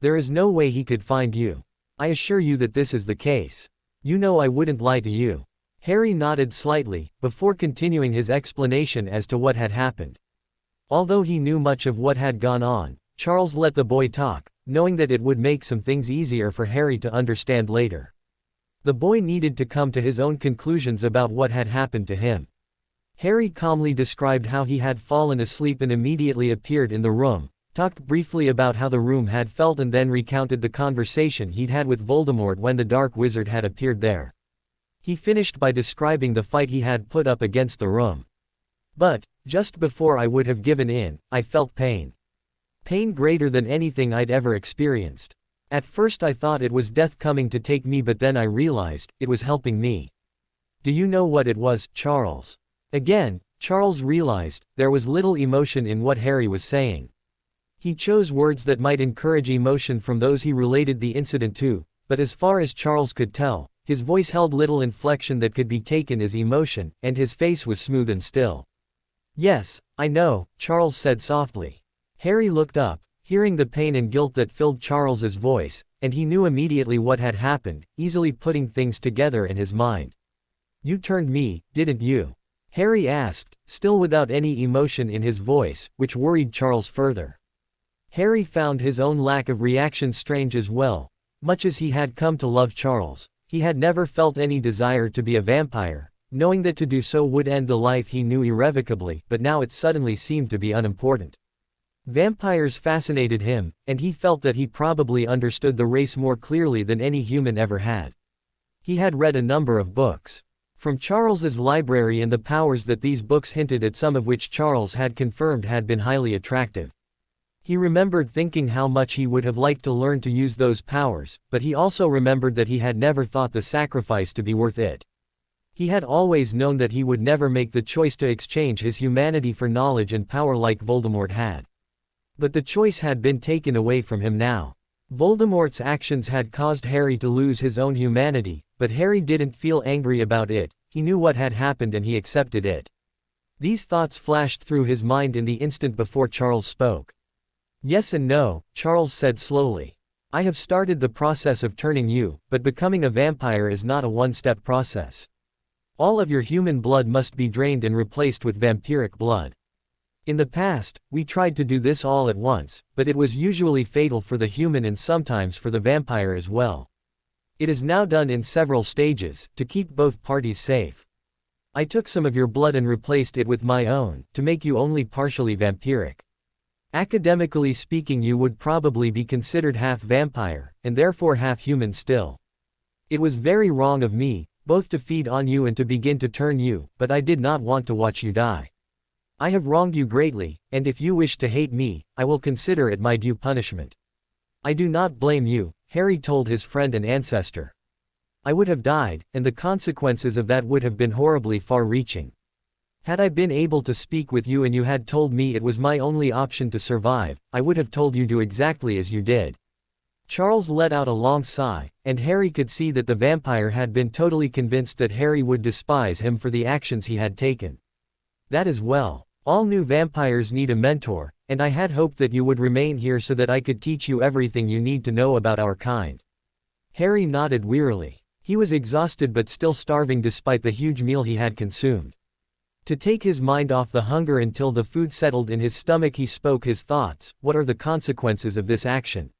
There is no way he could find you. I assure you that this is the case. You know I wouldn't lie to you." Harry nodded slightly, before continuing his explanation as to what had happened. Although he knew much of what had gone on, Charles let the boy talk, knowing that it would make some things easier for Harry to understand later. The boy needed to come to his own conclusions about what had happened to him. Harry calmly described how he had fallen asleep and immediately appeared in the room, talked briefly about how the room had felt, and then recounted the conversation he'd had with Voldemort when the Dark Wizard had appeared there. He finished by describing the fight he had put up against the room. "But, just before I would have given in, I felt pain. Pain greater than anything I'd ever experienced. At first I thought it was death coming to take me, but then I realized it was helping me." "Do you know what it was, Charles?" Again, Charles realized there was little emotion in what Harry was saying. He chose words that might encourage emotion from those he related the incident to, but as far as Charles could tell, his voice held little inflection that could be taken as emotion, and his face was smooth and still. "Yes, I know," Charles said softly. Harry looked up, hearing the pain and guilt that filled Charles's voice, and he knew immediately what had happened, easily putting things together in his mind. "You turned me, didn't you?" Harry asked, still without any emotion in his voice, which worried Charles further. Harry found his own lack of reaction strange as well. Much as he had come to love Charles, he had never felt any desire to be a vampire, knowing that to do so would end the life he knew irrevocably, but now it suddenly seemed to be unimportant. Vampires fascinated him, and he felt that he probably understood the race more clearly than any human ever had. He had read a number of books from Charles's library, and the powers that these books hinted at, some of which Charles had confirmed had been highly attractive. He remembered thinking how much he would have liked to learn to use those powers, but he also remembered that he had never thought the sacrifice to be worth it. He had always known that he would never make the choice to exchange his humanity for knowledge and power like Voldemort had. But the choice had been taken away from him now. Voldemort's actions had caused Harry to lose his own humanity, but Harry didn't feel angry about it. He knew what had happened and he accepted it. These thoughts flashed through his mind in the instant before Charles spoke. "Yes and no," Charles said slowly. "I have started the process of turning you, but becoming a vampire is not a one-step process. All of your human blood must be drained and replaced with vampiric blood. In the past, we tried to do this all at once, but it was usually fatal for the human and sometimes for the vampire as well. It is now done in several stages, to keep both parties safe. I took some of your blood and replaced it with my own, to make you only partially vampiric. Academically speaking, you would probably be considered half vampire, and therefore half human still. It was very wrong of me, both to feed on you and to begin to turn you, but I did not want to watch you die. I have wronged you greatly, and if you wish to hate me, I will consider it my due punishment. I do not blame you," Harry told his friend and ancestor. "I would have died, and the consequences of that would have been horribly far-reaching. Had I been able to speak with you and you had told me it was my only option to survive, I would have told you do exactly as you did." Charles let out a long sigh, and Harry could see that the vampire had been totally convinced that Harry would despise him for the actions he had taken. That is well. All new vampires need a mentor, and I had hoped that you would remain here so that I could teach you everything you need to know about our kind. Harry nodded wearily. He was exhausted but still starving despite the huge meal he had consumed. To take his mind off the hunger until the food settled in his stomach, he spoke his thoughts. What are the consequences of this action?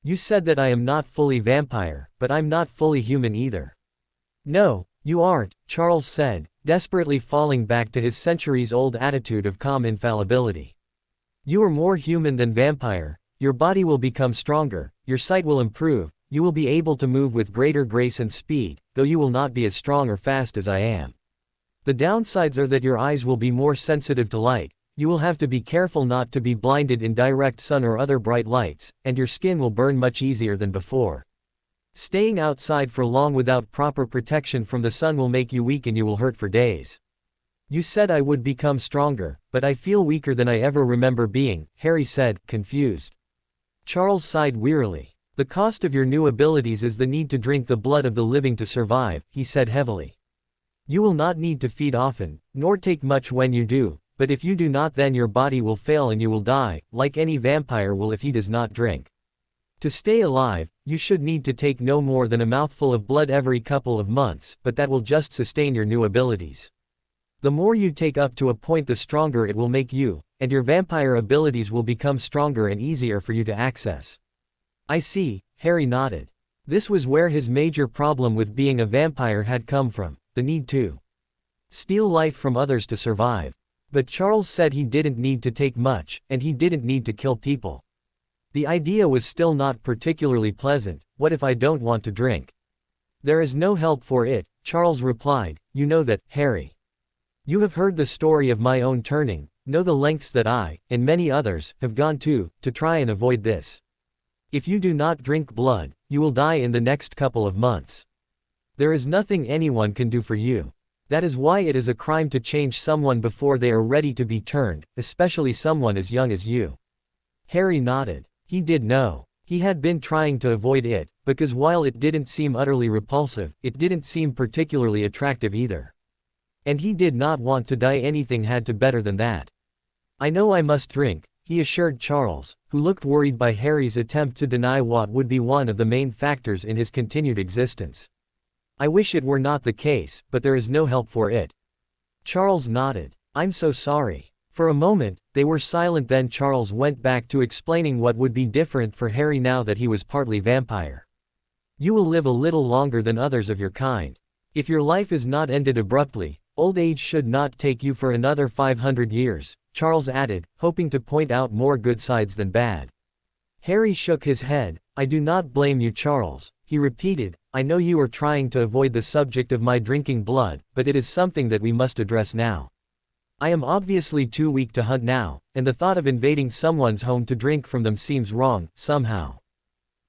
You said that I am not fully vampire, but I'm not fully human either. No, you aren't, Charles said, desperately falling back to his centuries-old attitude of calm infallibility. You are more human than vampire, your body will become stronger, your sight will improve, you will be able to move with greater grace and speed, though you will not be as strong or fast as I am. The downsides are that your eyes will be more sensitive to light, you will have to be careful not to be blinded in direct sun or other bright lights, and your skin will burn much easier than before. Staying outside for long without proper protection from the sun will make you weak and you will hurt for days. You said I would become stronger, but I feel weaker than I ever remember being, Harry said, confused. Charles sighed wearily. The cost of your new abilities is the need to drink the blood of the living to survive, he said heavily. You will not need to feed often, nor take much when you do, but if you do not, then your body will fail and you will die, like any vampire will if he does not drink. To stay alive, you should need to take no more than a mouthful of blood every couple of months, but that will just sustain your new abilities. The more you take up to a point, the stronger it will make you, and your vampire abilities will become stronger and easier for you to access. I see, Harry nodded. This was where his major problem with being a vampire had come from, the need to steal life from others to survive. But Charles said he didn't need to take much, and he didn't need to kill people. The idea was still not particularly pleasant. What if I don't want to drink? There is no help for it, Charles replied. You know that, Harry. You have heard the story of my own turning, know the lengths that I, and many others, have gone to try and avoid this. If you do not drink blood, you will die in the next couple of months. There is nothing anyone can do for you. That is why it is a crime to change someone before they are ready to be turned, especially someone as young as you. Harry nodded. He did know. He had been trying to avoid it, because while it didn't seem utterly repulsive, it didn't seem particularly attractive either. And he did not want to die. Anything had to be better than that. I know I must drink, he assured Charles, who looked worried by Harry's attempt to deny what would be one of the main factors in his continued existence. I wish it were not the case, but there is no help for it. Charles nodded. I'm so sorry. For a moment, they were silent. Then Charles went back to explaining what would be different for Harry now that he was partly vampire. You will live a little longer than others of your kind. If your life is not ended abruptly, old age should not take you for another 500 years, Charles added, hoping to point out more good sides than bad. Harry shook his head. I do not blame you, Charles, he repeated. I know you are trying to avoid the subject of my drinking blood, but it is something that we must address now. I am obviously too weak to hunt now, and the thought of invading someone's home to drink from them seems wrong, somehow.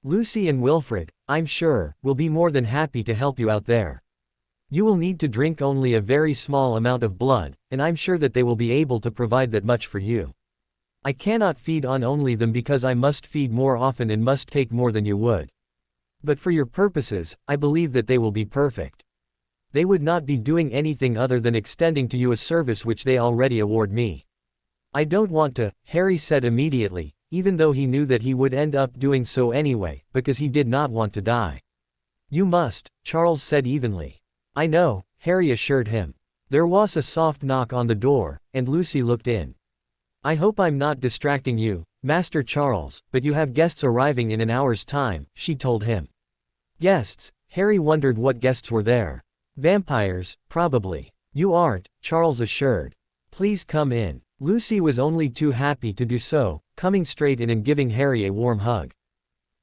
Lucy and Wilfred, I'm sure, will be more than happy to help you out there. You will need to drink only a very small amount of blood, and I'm sure that they will be able to provide that much for you. I cannot feed on only them because I must feed more often and must take more than you would. But for your purposes, I believe that they will be perfect. They would not be doing anything other than extending to you a service which they already award me. I don't want to, Harry said immediately, even though he knew that he would end up doing so anyway, because he did not want to die. You must, Charles said evenly. I know, Harry assured him. There was a soft knock on the door, and Lucy looked in. I hope I'm not distracting you, Master Charles, but you have guests arriving in an hour's time, she told him. Guests? Harry wondered what guests were there. Vampires, probably. You aren't, Charles assured. Please come in. Lucy was only too happy to do so, coming straight in and giving Harry a warm hug.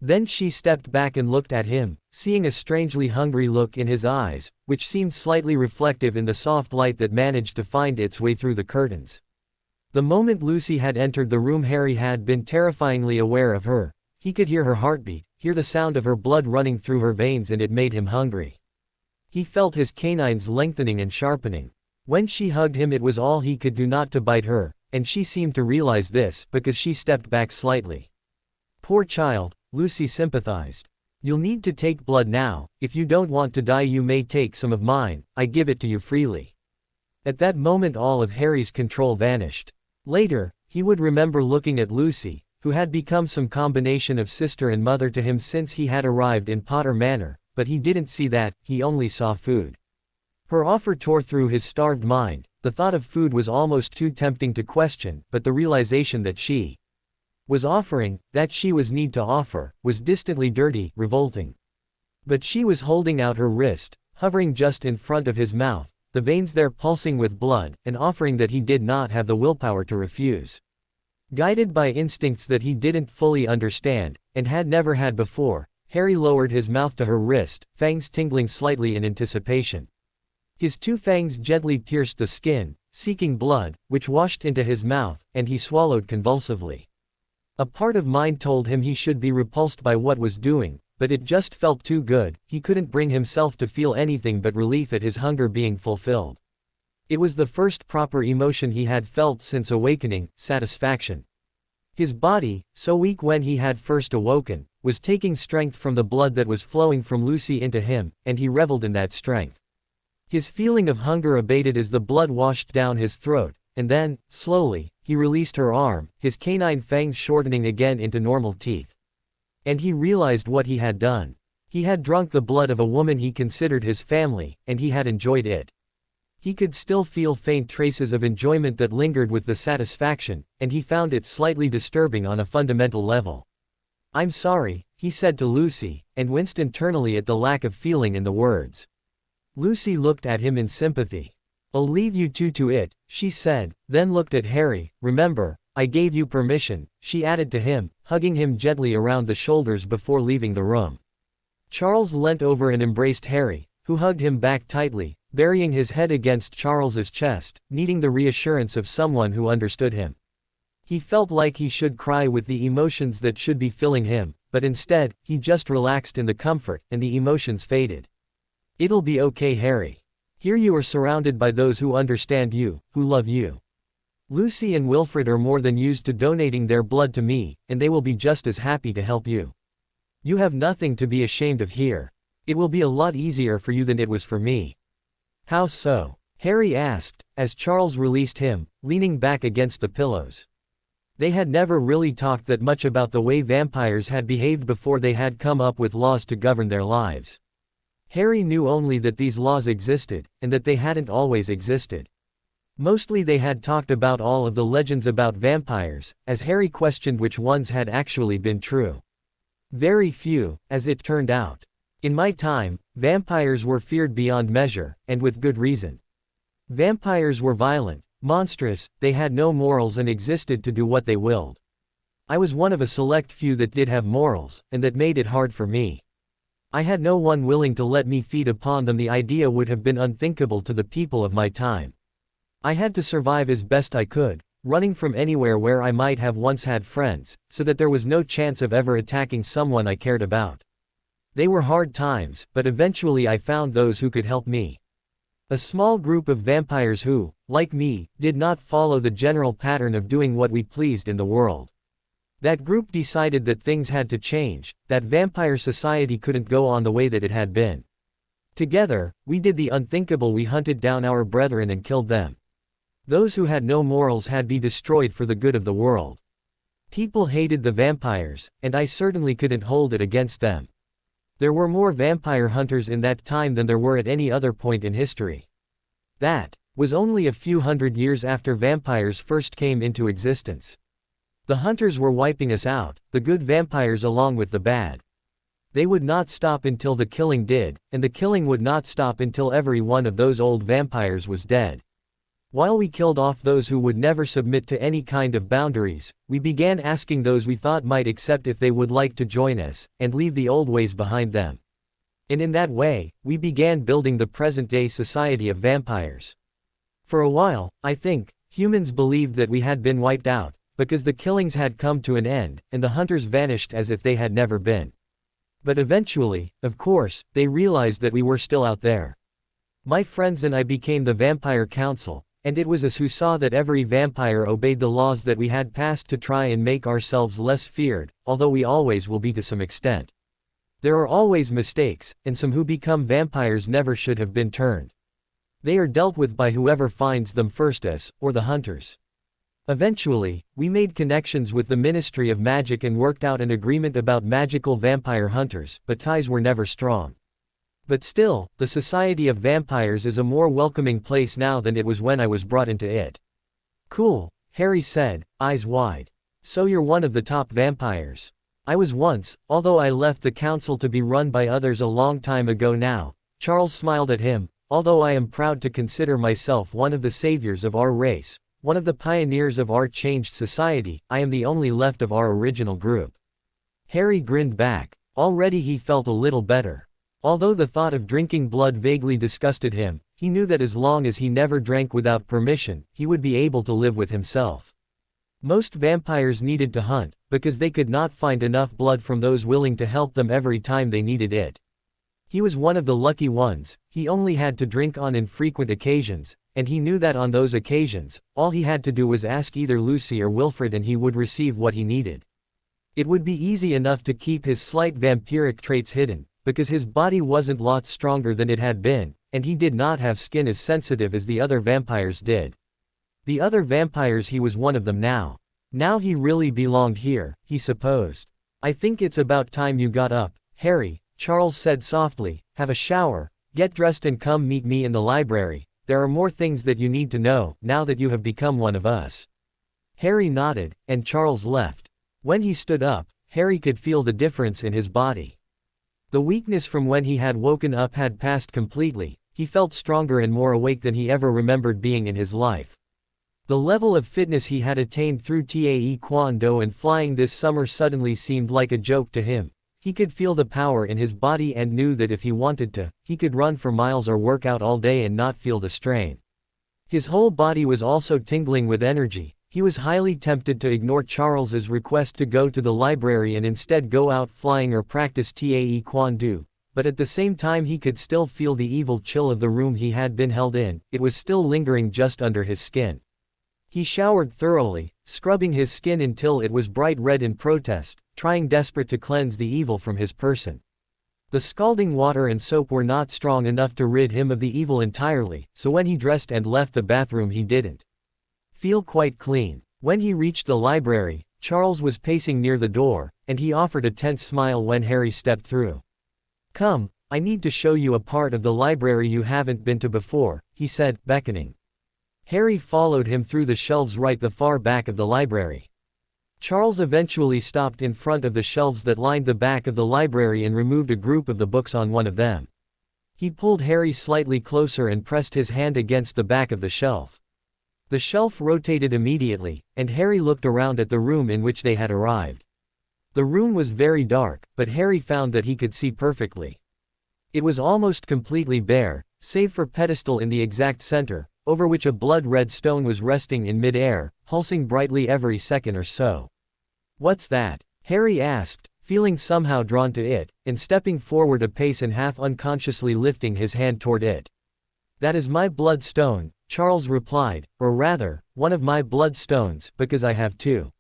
Then she stepped back and looked at him, seeing a strangely hungry look in his eyes, which seemed slightly reflective in the soft light that managed to find its way through the curtains. The moment Lucy had entered the room, Harry had been terrifyingly aware of her. He could hear her heartbeat, hear the sound of her blood running through her veins, and it made him hungry. He felt his canines lengthening and sharpening. When she hugged him, it was all he could do not to bite her, and she seemed to realize this because she stepped back slightly. Poor child, Lucy sympathized. "You'll need to take blood now. If you don't want to die, you may take some of mine. I give it to you freely." At that moment all of Harry's control vanished. Later, he would remember looking at Lucy, who had become some combination of sister and mother to him since he had arrived in Potter Manor, but he didn't see that, he only saw food. Her offer tore through his starved mind. The thought of food was almost too tempting to question, but the realization that she was offering, that she was need to offer, was distantly dirty, revolting. But she was holding out her wrist, hovering just in front of his mouth, the veins there pulsing with blood, an offering that he did not have the willpower to refuse. Guided by instincts that he didn't fully understand, and had never had before, Harry lowered his mouth to her wrist, fangs tingling slightly in anticipation. His two fangs gently pierced the skin, seeking blood, which washed into his mouth, and he swallowed convulsively. A part of mind told him he should be repulsed by what was doing, but it just felt too good. He couldn't bring himself to feel anything but relief at his hunger being fulfilled. It was the first proper emotion he had felt since awakening, satisfaction. His body, so weak when he had first awoken, was taking strength from the blood that was flowing from Lucy into him, and he reveled in that strength. His feeling of hunger abated as the blood washed down his throat, and then, slowly, he released her arm, his canine fangs shortening again into normal teeth. And he realized what he had done. He had drunk the blood of a woman he considered his family, and he had enjoyed it. He could still feel faint traces of enjoyment that lingered with the satisfaction, and he found it slightly disturbing on a fundamental level. "I'm sorry," he said to Lucy, and winced internally at the lack of feeling in the words. Lucy looked at him in sympathy. "I'll leave you two to it," she said, then looked at Harry. "Remember, I gave you permission," she added to him, hugging him gently around the shoulders before leaving the room. Charles leant over and embraced Harry, who hugged him back tightly, burying his head against Charles's chest, needing the reassurance of someone who understood him. He felt like he should cry with the emotions that should be filling him, but instead, he just relaxed in the comfort, and the emotions faded. "It'll be okay, Harry. Here you are surrounded by those who understand you, who love you. Lucy and Wilfred are more than used to donating their blood to me, and they will be just as happy to help you. You have nothing to be ashamed of here. It will be a lot easier for you than it was for me." "How so?" Harry asked, as Charles released him, leaning back against the pillows. They had never really talked that much about the way vampires had behaved before they had come up with laws to govern their lives. Harry knew only that these laws existed, and that they hadn't always existed. Mostly they had talked about all of the legends about vampires, as Harry questioned which ones had actually been true. Very few, as it turned out. In my time, vampires were feared beyond measure, and with good reason. Vampires were violent, monstrous, they had no morals and existed to do what they willed. I was one of a select few that did have morals, and that made it hard for me. I had no one willing to let me feed upon them. The idea would have been unthinkable to the people of my time. I had to survive as best I could, running from anywhere where I might have once had friends, so that there was no chance of ever attacking someone I cared about. They were hard times, but eventually I found those who could help me. A small group of vampires who, like me, did not follow the general pattern of doing what we pleased in the world. That group decided that things had to change, that vampire society couldn't go on the way that it had been. Together, we did the unthinkable. We hunted down our brethren and killed them. Those who had no morals had to be destroyed for the good of the world. People hated the vampires, and I certainly couldn't hold it against them. There were more vampire hunters in that time than there were at any other point in history. That was only a few hundred years after vampires first came into existence. The hunters were wiping us out, the good vampires along with the bad. They would not stop until the killing did, and the killing would not stop until every one of those old vampires was dead. While we killed off those who would never submit to any kind of boundaries, we began asking those we thought might accept if they would like to join us, and leave the old ways behind them. And in that way, we began building the present-day society of vampires. For a while, I think, humans believed that we had been wiped out, because the killings had come to an end, and the hunters vanished as if they had never been. But eventually, of course, they realized that we were still out there. My friends and I became the Vampire Council, And it was us who saw that every vampire obeyed the laws that we had passed to try and make ourselves less feared, although we always will be to some extent. There are always mistakes, and some who become vampires never should have been turned. They are dealt with by whoever finds them first as, or the hunters. Eventually, we made connections with the Ministry of Magic and worked out an agreement about magical vampire hunters, but ties were never strong. But still, the Society of Vampires is a more welcoming place now than it was when I was brought into it. Cool, Harry said, eyes wide. So you're one of the top vampires. I was once, although I left the council to be run by others a long time ago now. Charles smiled at him. Although I am proud to consider myself one of the saviors of our race, one of the pioneers of our changed society, I am the only left of our original group. Harry grinned back. Already he felt a little better. Although the thought of drinking blood vaguely disgusted him, he knew that as long as he never drank without permission, he would be able to live with himself. Most vampires needed to hunt, because they could not find enough blood from those willing to help them every time they needed it. He was one of the lucky ones. He only had to drink on infrequent occasions, and he knew that on those occasions, all he had to do was ask either Lucy or Wilfred and he would receive what he needed. It would be easy enough to keep his slight vampiric traits hidden, because his body wasn't lots stronger than it had been, and he did not have skin as sensitive as the other vampires did. The other vampires, he was one of them now. Now he really belonged here, he supposed. I think it's about time you got up, Harry, Charles said softly. Have a shower, get dressed and come meet me in the library. There are more things that you need to know, now that you have become one of us. Harry nodded, and Charles left. When he stood up, Harry could feel the difference in his body. The weakness from when he had woken up had passed completely. He felt stronger and more awake than he ever remembered being in his life. The level of fitness he had attained through Taekwondo and flying this summer suddenly seemed like a joke to him. He could feel the power in his body and knew that if he wanted to, he could run for miles or work out all day and not feel the strain. His whole body was also tingling with energy. He was highly tempted to ignore Charles's request to go to the library and instead go out flying or practice Taekwondo, but at the same time he could still feel the evil chill of the room he had been held in. It was still lingering just under his skin. He showered thoroughly, scrubbing his skin until it was bright red in protest, trying desperate to cleanse the evil from his person. The scalding water and soap were not strong enough to rid him of the evil entirely, so when he dressed and left the bathroom he didn't feel quite clean. When he reached the library, Charles was pacing near the door, and he offered a tense smile when Harry stepped through. Come, I need to show you a part of the library you haven't been to before, he said, beckoning. Harry followed him through the shelves right the far back of the library. Charles eventually stopped in front of the shelves that lined the back of the library and removed a group of the books on one of them. He pulled Harry slightly closer and pressed his hand against the back of the shelf. The shelf rotated immediately, and Harry looked around at the room in which they had arrived. The room was very dark, but Harry found that he could see perfectly. It was almost completely bare, save for a pedestal in the exact center, over which a blood-red stone was resting in mid-air, pulsing brightly every second or so. What's that? Harry asked, feeling somehow drawn to it, and stepping forward a pace and half unconsciously lifting his hand toward it. That is my bloodstone, Charles replied, or rather, one of my bloodstones, because I have two.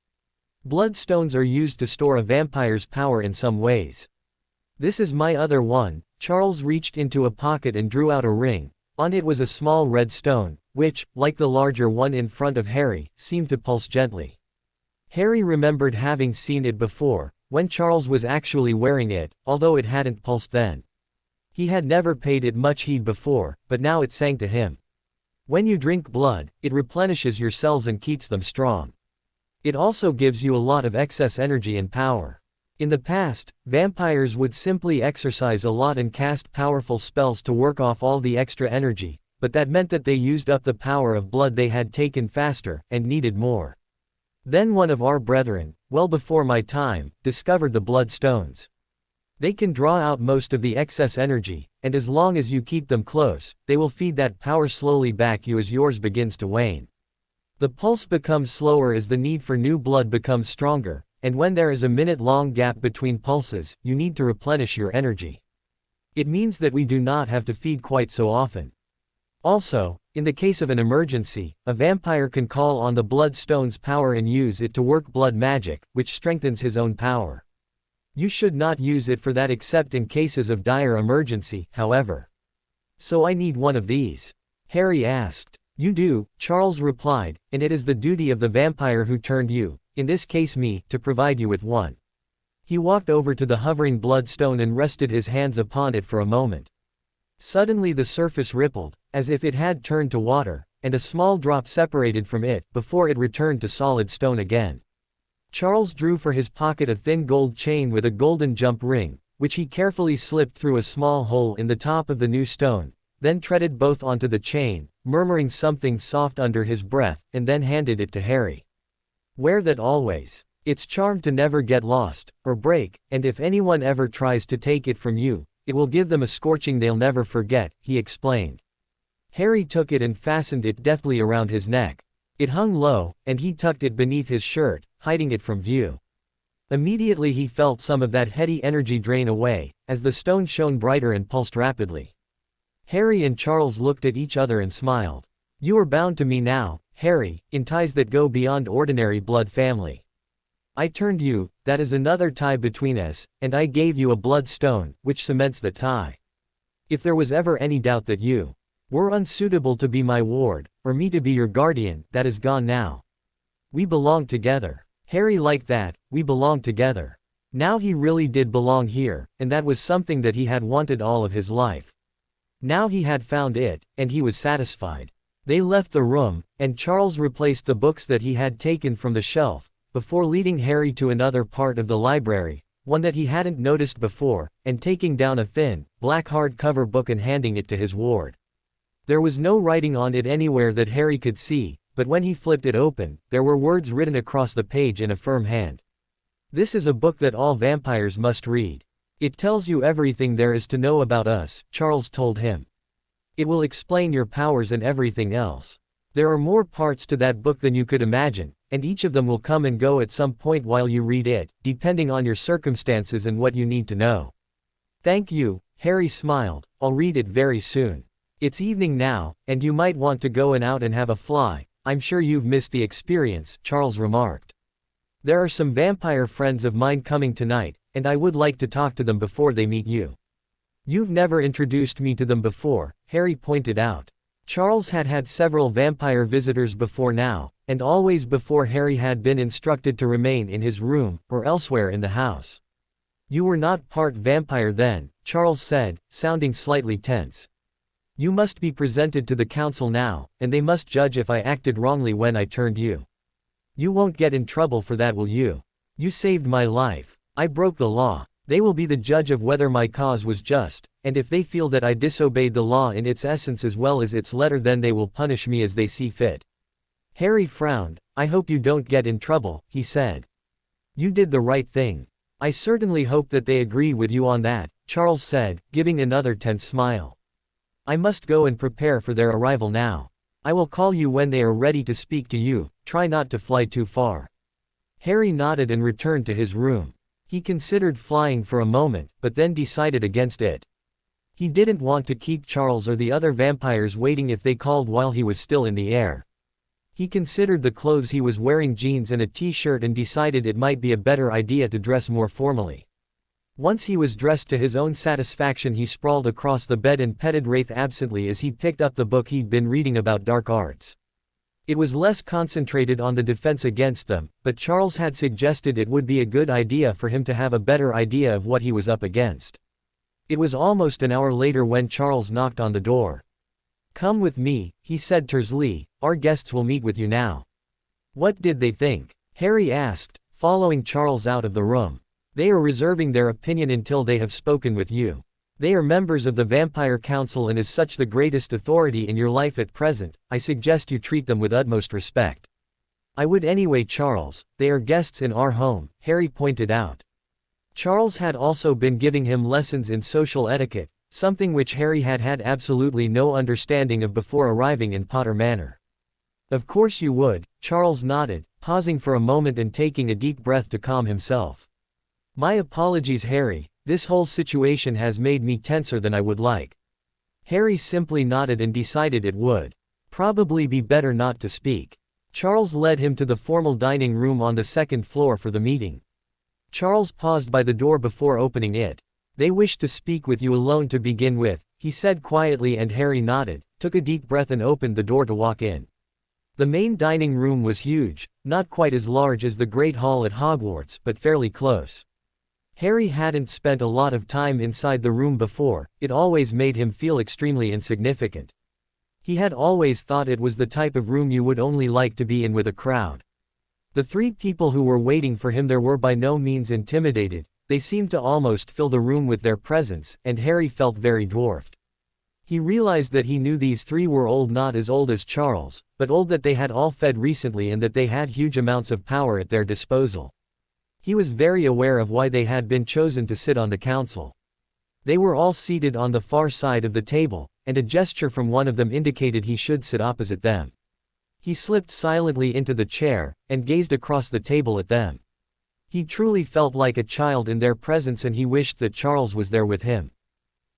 Bloodstones are used to store a vampire's power in some ways. This is my other one. Charles reached into a pocket and drew out a ring. On it was a small red stone, which, like the larger one in front of Harry, seemed to pulse gently. Harry remembered having seen it before, when Charles was actually wearing it, although it hadn't pulsed then. He had never paid it much heed before, but now it sang to him. When you drink blood, it replenishes your cells and keeps them strong. It also gives you a lot of excess energy and power. In the past, vampires would simply exercise a lot and cast powerful spells to work off all the extra energy, but that meant that they used up the power of blood they had taken faster, and needed more. Then one of our brethren, well before my time, discovered the bloodstones. They can draw out most of the excess energy, and as long as you keep them close, they will feed that power slowly back you as yours begins to wane. The pulse becomes slower as the need for new blood becomes stronger, and when there is a minute-long gap between pulses, you need to replenish your energy. It means that we do not have to feed quite so often. Also, in the case of an emergency, a vampire can call on the bloodstone's power and use it to work blood magic, which strengthens his own power. You should not use it for that except in cases of dire emergency, however. So I need one of these? Harry asked. You do, Charles replied, and it is the duty of the vampire who turned you, in this case me, to provide you with one. He walked over to the hovering bloodstone and rested his hands upon it for a moment. Suddenly the surface rippled, as if it had turned to water, and a small drop separated from it, before it returned to solid stone again. Charles drew for his pocket a thin gold chain with a golden jump ring, which he carefully slipped through a small hole in the top of the new stone, then treaded both onto the chain, murmuring something soft under his breath, and then handed it to Harry. Wear that always. It's charmed to never get lost, or break, and if anyone ever tries to take it from you, it will give them a scorching they'll never forget, he explained. Harry took it and fastened it deftly around his neck. It hung low, and he tucked it beneath his shirt, hiding it from view. Immediately he felt some of that heady energy drain away, as the stone shone brighter and pulsed rapidly. Harry and Charles looked at each other and smiled. You are bound to me now, Harry, in ties that go beyond ordinary blood family. I turned you, that is another tie between us, and I gave you a bloodstone, which cements the tie. If there was ever any doubt that you were unsuitable to be my ward, or me to be your guardian, that is gone now. We belong together. Harry liked that, we belong together. Now he really did belong here, and that was something that he had wanted all of his life. Now he had found it, and he was satisfied. They left the room, and Charles replaced the books that he had taken from the shelf, before leading Harry to another part of the library, one that he hadn't noticed before, and taking down a thin, black hardcover book and handing it to his ward. There was no writing on it anywhere that Harry could see, but when he flipped it open, there were words written across the page in a firm hand. This is a book that all vampires must read. It tells you everything there is to know about us, Charles told him. It will explain your powers and everything else. There are more parts to that book than you could imagine, and each of them will come and go at some point while you read it, depending on your circumstances and what you need to know. Thank you, Harry smiled, I'll read it very soon. It's evening now, and you might want to go out and have a fly. I'm sure you've missed the experience, Charles remarked. There are some vampire friends of mine coming tonight, and I would like to talk to them before they meet you. You've never introduced me to them before, Harry pointed out. Charles had had several vampire visitors before now, and always before Harry had been instructed to remain in his room, or elsewhere in the house. You were not part vampire then, Charles said, sounding slightly tense. You must be presented to the council now, and they must judge if I acted wrongly when I turned you. You won't get in trouble for that, will you? You saved my life. I broke the law. They will be the judge of whether my cause was just, and if they feel that I disobeyed the law in its essence as well as its letter, then they will punish me as they see fit. Harry frowned. I hope you don't get in trouble, he said. You did the right thing. I certainly hope that they agree with you on that, Charles said, giving another tense smile. I must go and prepare for their arrival now. I will call you when they are ready to speak to you. Try not to fly too far. Harry nodded and returned to his room. He considered flying for a moment, but then decided against it. He didn't want to keep Charles or the other vampires waiting if they called while he was still in the air. He considered the clothes he was wearing, jeans and a t-shirt, and decided it might be a better idea to dress more formally. Once he was dressed to his own satisfaction, he sprawled across the bed and petted Wraith absently as he picked up the book he'd been reading about dark arts. It was less concentrated on the defense against them, but Charles had suggested it would be a good idea for him to have a better idea of what he was up against. It was almost an hour later when Charles knocked on the door. Come with me, he said tersely, our guests will meet with you now. What did they think? Harry asked, following Charles out of the room. They are reserving their opinion until they have spoken with you. They are members of the Vampire Council and as such the greatest authority in your life at present. I suggest you treat them with utmost respect. I would anyway, Charles, they are guests in our home, Harry pointed out. Charles had also been giving him lessons in social etiquette, something which Harry had had absolutely no understanding of before arriving in Potter Manor. Of course you would, Charles nodded, pausing for a moment and taking a deep breath to calm himself. My apologies, Harry. This whole situation has made me tenser than I would like. Harry simply nodded and decided it would probably be better not to speak. Charles led him to the formal dining room on the second floor for the meeting. Charles paused by the door before opening it. "They wish to speak with you alone to begin with," he said quietly, and Harry nodded, took a deep breath and opened the door to walk in. The main dining room was huge, not quite as large as the Great Hall at Hogwarts, but fairly close. Harry hadn't spent a lot of time inside the room before, it always made him feel extremely insignificant. He had always thought it was the type of room you would only like to be in with a crowd. The three people who were waiting for him there were by no means intimidated, they seemed to almost fill the room with their presence, and Harry felt very dwarfed. He realized that he knew these three were old, not as old as Charles, but old, that they had all fed recently and that they had huge amounts of power at their disposal. He was very aware of why they had been chosen to sit on the council. They were all seated on the far side of the table, and a gesture from one of them indicated he should sit opposite them. He slipped silently into the chair, and gazed across the table at them. He truly felt like a child in their presence, and he wished that Charles was there with him.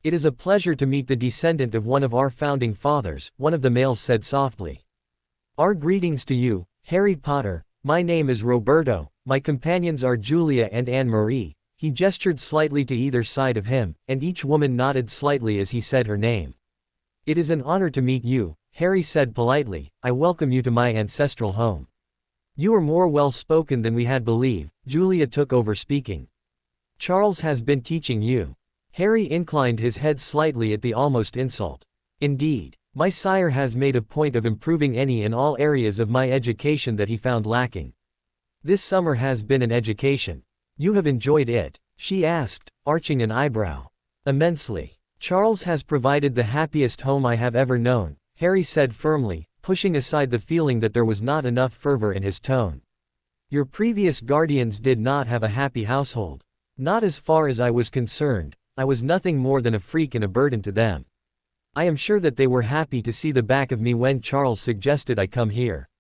"It is a pleasure to meet the descendant of one of our founding fathers," one of the males said softly. "Our greetings to you, Harry Potter. My name is Roberto, my companions are Julia and Anne-Marie." He gestured slightly to either side of him, and each woman nodded slightly as he said her name. "It is an honor to meet you," Harry said politely. "I welcome you to my ancestral home." "You are more well-spoken than we had believed," Julia took over speaking. "Charles has been teaching you." Harry inclined his head slightly at the almost insult. "Indeed. My sire has made a point of improving any and all areas of my education that he found lacking. This summer has been an education. You have enjoyed it?" she asked, arching an eyebrow. "Immensely. Charles has provided the happiest home I have ever known," Harry said firmly, pushing aside the feeling that there was not enough fervor in his tone. "Your previous guardians did not have a happy household. Not as far as I was concerned. I was nothing more than a freak and a burden to them. I am sure that they were happy to see the back of me when Charles suggested I come here."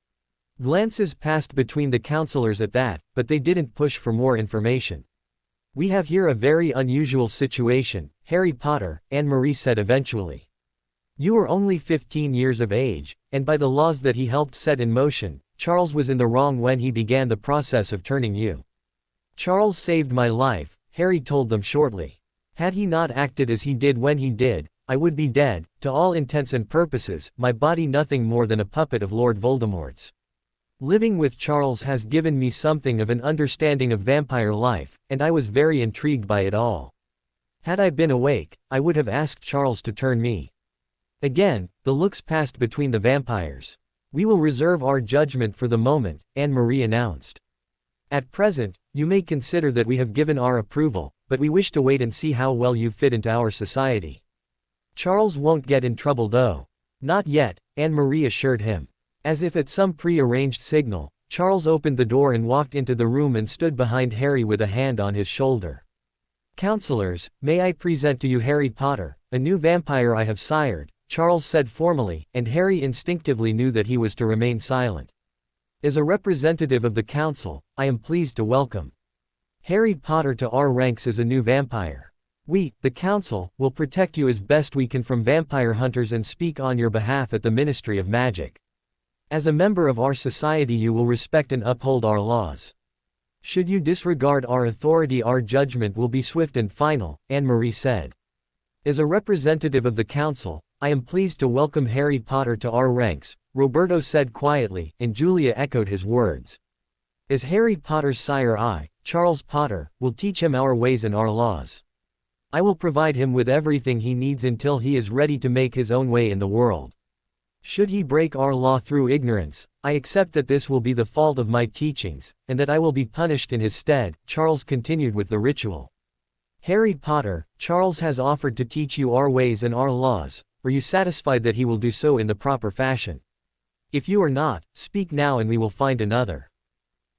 Glances passed between the counselors at that, but they didn't push for more information. "We have here a very unusual situation, Harry Potter," Anne-Marie said eventually. "You are only 15 years of age, and by the laws that he helped set in motion, Charles was in the wrong when he began the process of turning you. Charles saved my life," Harry told them shortly. "Had he not acted as he did when he did, I would be dead, to all intents and purposes, my body nothing more than a puppet of Lord Voldemort's. Living with Charles has given me something of an understanding of vampire life, and I was very intrigued by it all. Had I been awake, I would have asked Charles to turn me." Again, the looks passed between the vampires. "We will reserve our judgment for the moment," Anne-Marie announced. "At present, you may consider that we have given our approval, but we wish to wait and see how well you fit into our society. Charles won't get in trouble though." "Not yet," Anne-Marie assured him. As if at some pre-arranged signal, Charles opened the door and walked into the room and stood behind Harry with a hand on his shoulder. "Counselors, may I present to you Harry Potter, a new vampire I have sired," Charles said formally, and Harry instinctively knew that he was to remain silent. "As a representative of the council, I am pleased to welcome Harry Potter to our ranks as a new vampire. We, the council, will protect you as best we can from vampire hunters and speak on your behalf at the Ministry of Magic. As a member of our society you will respect and uphold our laws. Should you disregard our authority our judgment will be swift and final," Anne-Marie said. "As a representative of the council, I am pleased to welcome Harry Potter to our ranks," Roberto said quietly, and Julia echoed his words. "As Harry Potter's sire I, Charles Potter, will teach him our ways and our laws. I will provide him with everything he needs until he is ready to make his own way in the world. Should he break our law through ignorance, I accept that this will be the fault of my teachings, and that I will be punished in his stead," Charles continued with the ritual. "Harry Potter, Charles has offered to teach you our ways and our laws. Are you satisfied that he will do so in the proper fashion? If you are not, speak now and we will find another."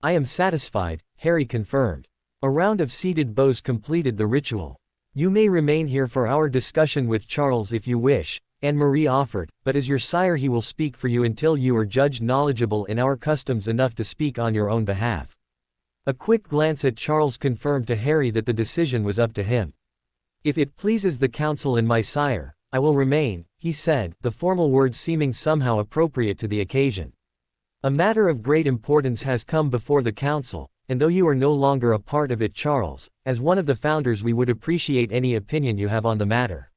"I am satisfied," Harry confirmed. A round of seated bows completed the ritual. "You may remain here for our discussion with Charles if you wish," Anne-Marie offered, "but as your sire he will speak for you until you are judged knowledgeable in our customs enough to speak on your own behalf." A quick glance at Charles confirmed to Harry that the decision was up to him. "If it pleases the council and my sire, I will remain, he said, the formal words seeming somehow appropriate to the occasion. A matter of great importance has come before the council, and though you are no longer a part of it, Charles, as one of the founders, we would appreciate any opinion you have on the matter.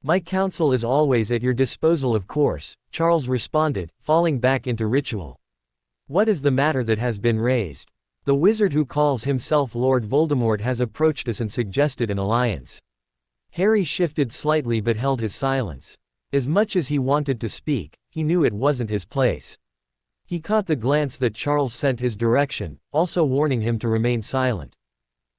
My counsel is always at your disposal, of course, Charles responded, falling back into ritual. What is the matter that has been raised? The wizard who calls himself Lord Voldemort has approached us and suggested an alliance. Harry shifted slightly but held his silence. As much as he wanted to speak, he knew it wasn't his place. He caught the glance that Charles sent his direction, also warning him to remain silent.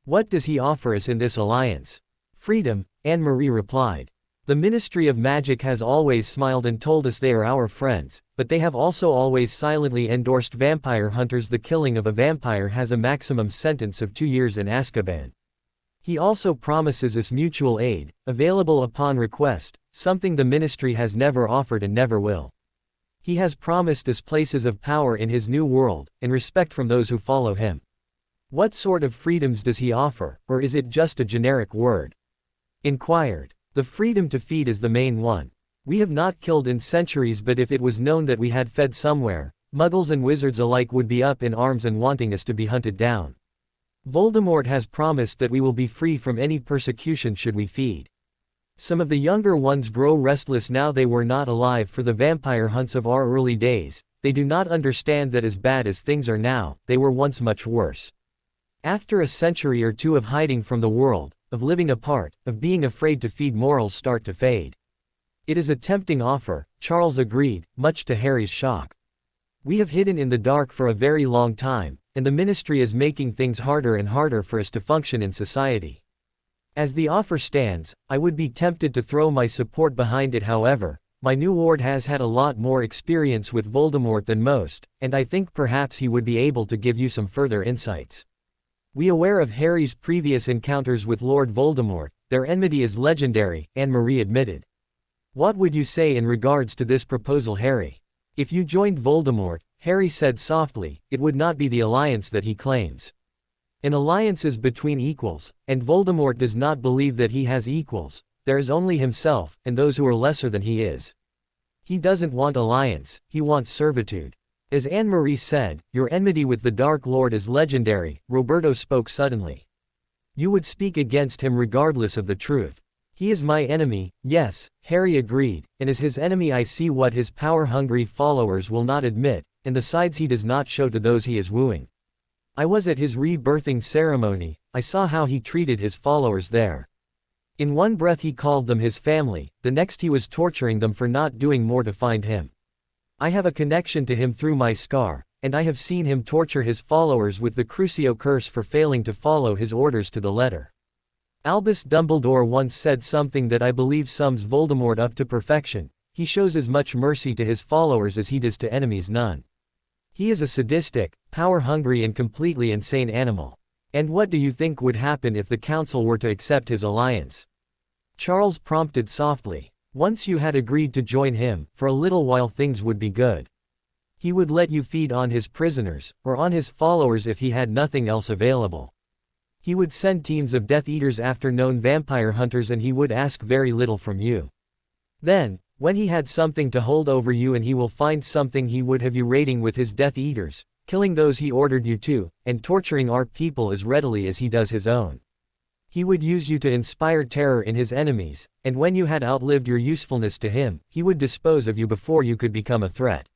What does he offer us in this alliance? Freedom, Anne-Marie replied. The Ministry of Magic has always smiled and told us they are our friends, but they have also always silently endorsed vampire hunters. The killing of a vampire has a maximum sentence of 2 years in Azkaban. He also promises us mutual aid, available upon request, something the Ministry has never offered and never will. He has promised us places of power in his new world, and respect from those who follow him. What sort of freedoms does he offer, or is it just a generic word? Inquired. The freedom to feed is the main one. We have not killed in centuries, but if it was known that we had fed somewhere, muggles and wizards alike would be up in arms and wanting us to be hunted down. Voldemort has promised that we will be free from any persecution should we feed. Some of the younger ones grow restless now. They were not alive for the vampire hunts of our early days. They do not understand that as bad as things are now, they were once much worse. After a century or two of hiding from the world, of living apart, of being afraid to feed, morals start to fade. It is a tempting offer, Charles agreed, much to Harry's shock. We have hidden in the dark for a very long time, and the Ministry is making things harder and harder for us to function in society. As the offer stands, I would be tempted to throw my support behind it. However, my new ward has had a lot more experience with Voldemort than most, and I think perhaps he would be able to give you some further insights. We are aware of Harry's previous encounters with Lord Voldemort. Their enmity is legendary, Anne-Marie admitted. What would you say in regards to this proposal, Harry? If you joined Voldemort, Harry said softly, it would not be the alliance that he claims. An alliance is between equals, and Voldemort does not believe that he has equals. There is only himself, and those who are lesser than he is. He doesn't want alliance, he wants servitude. As Anne-Marie said, your enmity with the Dark Lord is legendary, Roberto spoke suddenly. You would speak against him regardless of the truth. He is my enemy, yes, Harry agreed, and as his enemy I see what his power-hungry followers will not admit, and the sides he does not show to those he is wooing. I was at his rebirthing ceremony, I saw how he treated his followers there. In one breath he called them his family, the next he was torturing them for not doing more to find him. I have a connection to him through my scar, and I have seen him torture his followers with the Crucio curse for failing to follow his orders to the letter. Albus Dumbledore once said something that I believe sums Voldemort up to perfection: he shows as much mercy to his followers as he does to enemies none. He is a sadistic, power-hungry and completely insane animal. And what do you think would happen if the council were to accept his alliance? Charles prompted softly. Once you had agreed to join him, for a little while things would be good. He would let you feed on his prisoners, or on his followers if he had nothing else available. He would send teams of Death Eaters after known vampire hunters, and he would ask very little from you. Then, when he had something to hold over you, and he will find something, he would have you raiding with his Death Eaters, killing those he ordered you to, and torturing our people as readily as he does his own. He would use you to inspire terror in his enemies, and when you had outlived your usefulness to him, he would dispose of you before you could become a threat.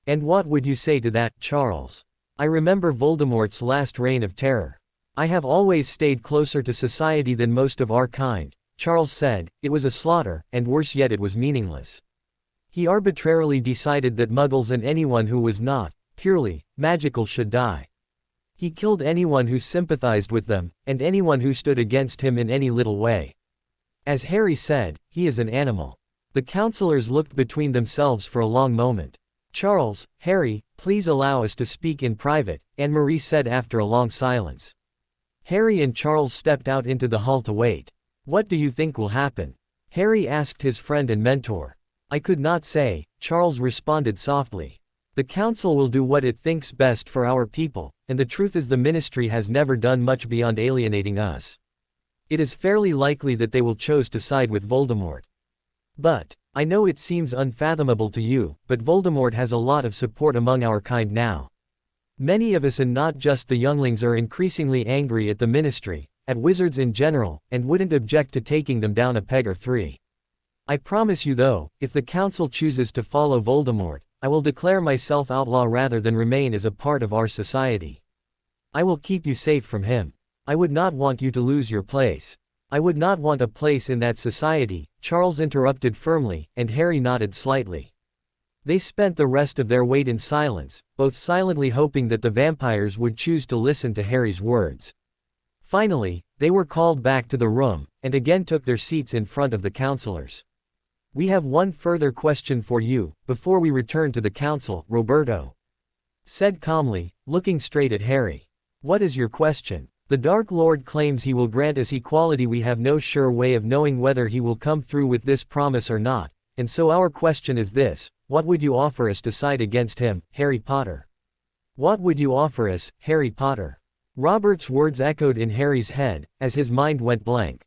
And what would you say to that, Charles? I remember Voldemort's last reign of terror. I have always stayed closer to society than most of our kind, Charles said. It was a slaughter, and worse yet, it was meaningless. He arbitrarily decided that muggles and anyone who was not purely magical should die. He killed anyone who sympathized with them, and anyone who stood against him in any little way. As Harry said, he is an animal. The counselors looked between themselves for a long moment. Charles, Harry, please allow us to speak in private, Anne-Marie said after a long silence. Harry and Charles stepped out into the hall to wait. What do you think will happen? Harry asked his friend and mentor. I could not say, Charles responded softly. The council will do what it thinks best for our people, and the truth is the ministry has never done much beyond alienating us. It is fairly likely that they will choose to side with Voldemort. But, I know it seems unfathomable to you, but Voldemort has a lot of support among our kind now. Many of us and not just the younglings are increasingly angry at the Ministry, at wizards in general, and wouldn't object to taking them down a peg or three. I promise you though, if the Council chooses to follow Voldemort, I will declare myself outlaw rather than remain as a part of our society. I will keep you safe from him. I would not want you to lose your place. I would not want a place in that society, Charles interrupted firmly, and Harry nodded slightly. They spent the rest of their wait in silence, both silently hoping that the vampires would choose to listen to Harry's words. Finally, they were called back to the room, and again took their seats in front of the counselors. We have one further question for you, before we return to the council, Roberto said calmly, looking straight at Harry. What is your question? The Dark Lord claims he will grant us equality. We have no sure way of knowing whether he will come through with this promise or not, and so our question is this: what would you offer us to side against him, Harry Potter? What would you offer us, Harry Potter? Robert's words echoed in Harry's head, as his mind went blank.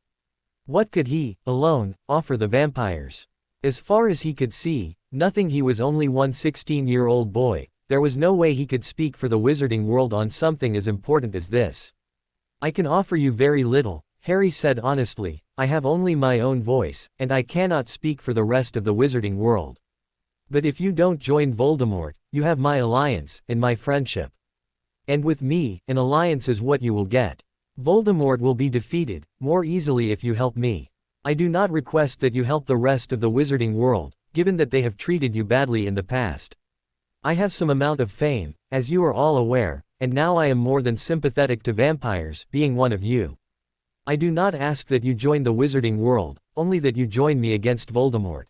What could he, alone, offer the vampires? As far as he could see, nothing. He was only one 16-year-old boy. There was no way he could speak for the wizarding world on something as important as this. I can offer you very little, Harry said honestly. I have only my own voice, and I cannot speak for the rest of the wizarding world. But if you don't join Voldemort, you have my alliance, and my friendship. And with me, an alliance is what you will get. Voldemort will be defeated, more easily if you help me. I do not request that you help the rest of the wizarding world, given that they have treated you badly in the past. I have some amount of fame, as you are all aware, and now I am more than sympathetic to vampires, being one of you. I do not ask that you join the wizarding world, only that you join me against Voldemort.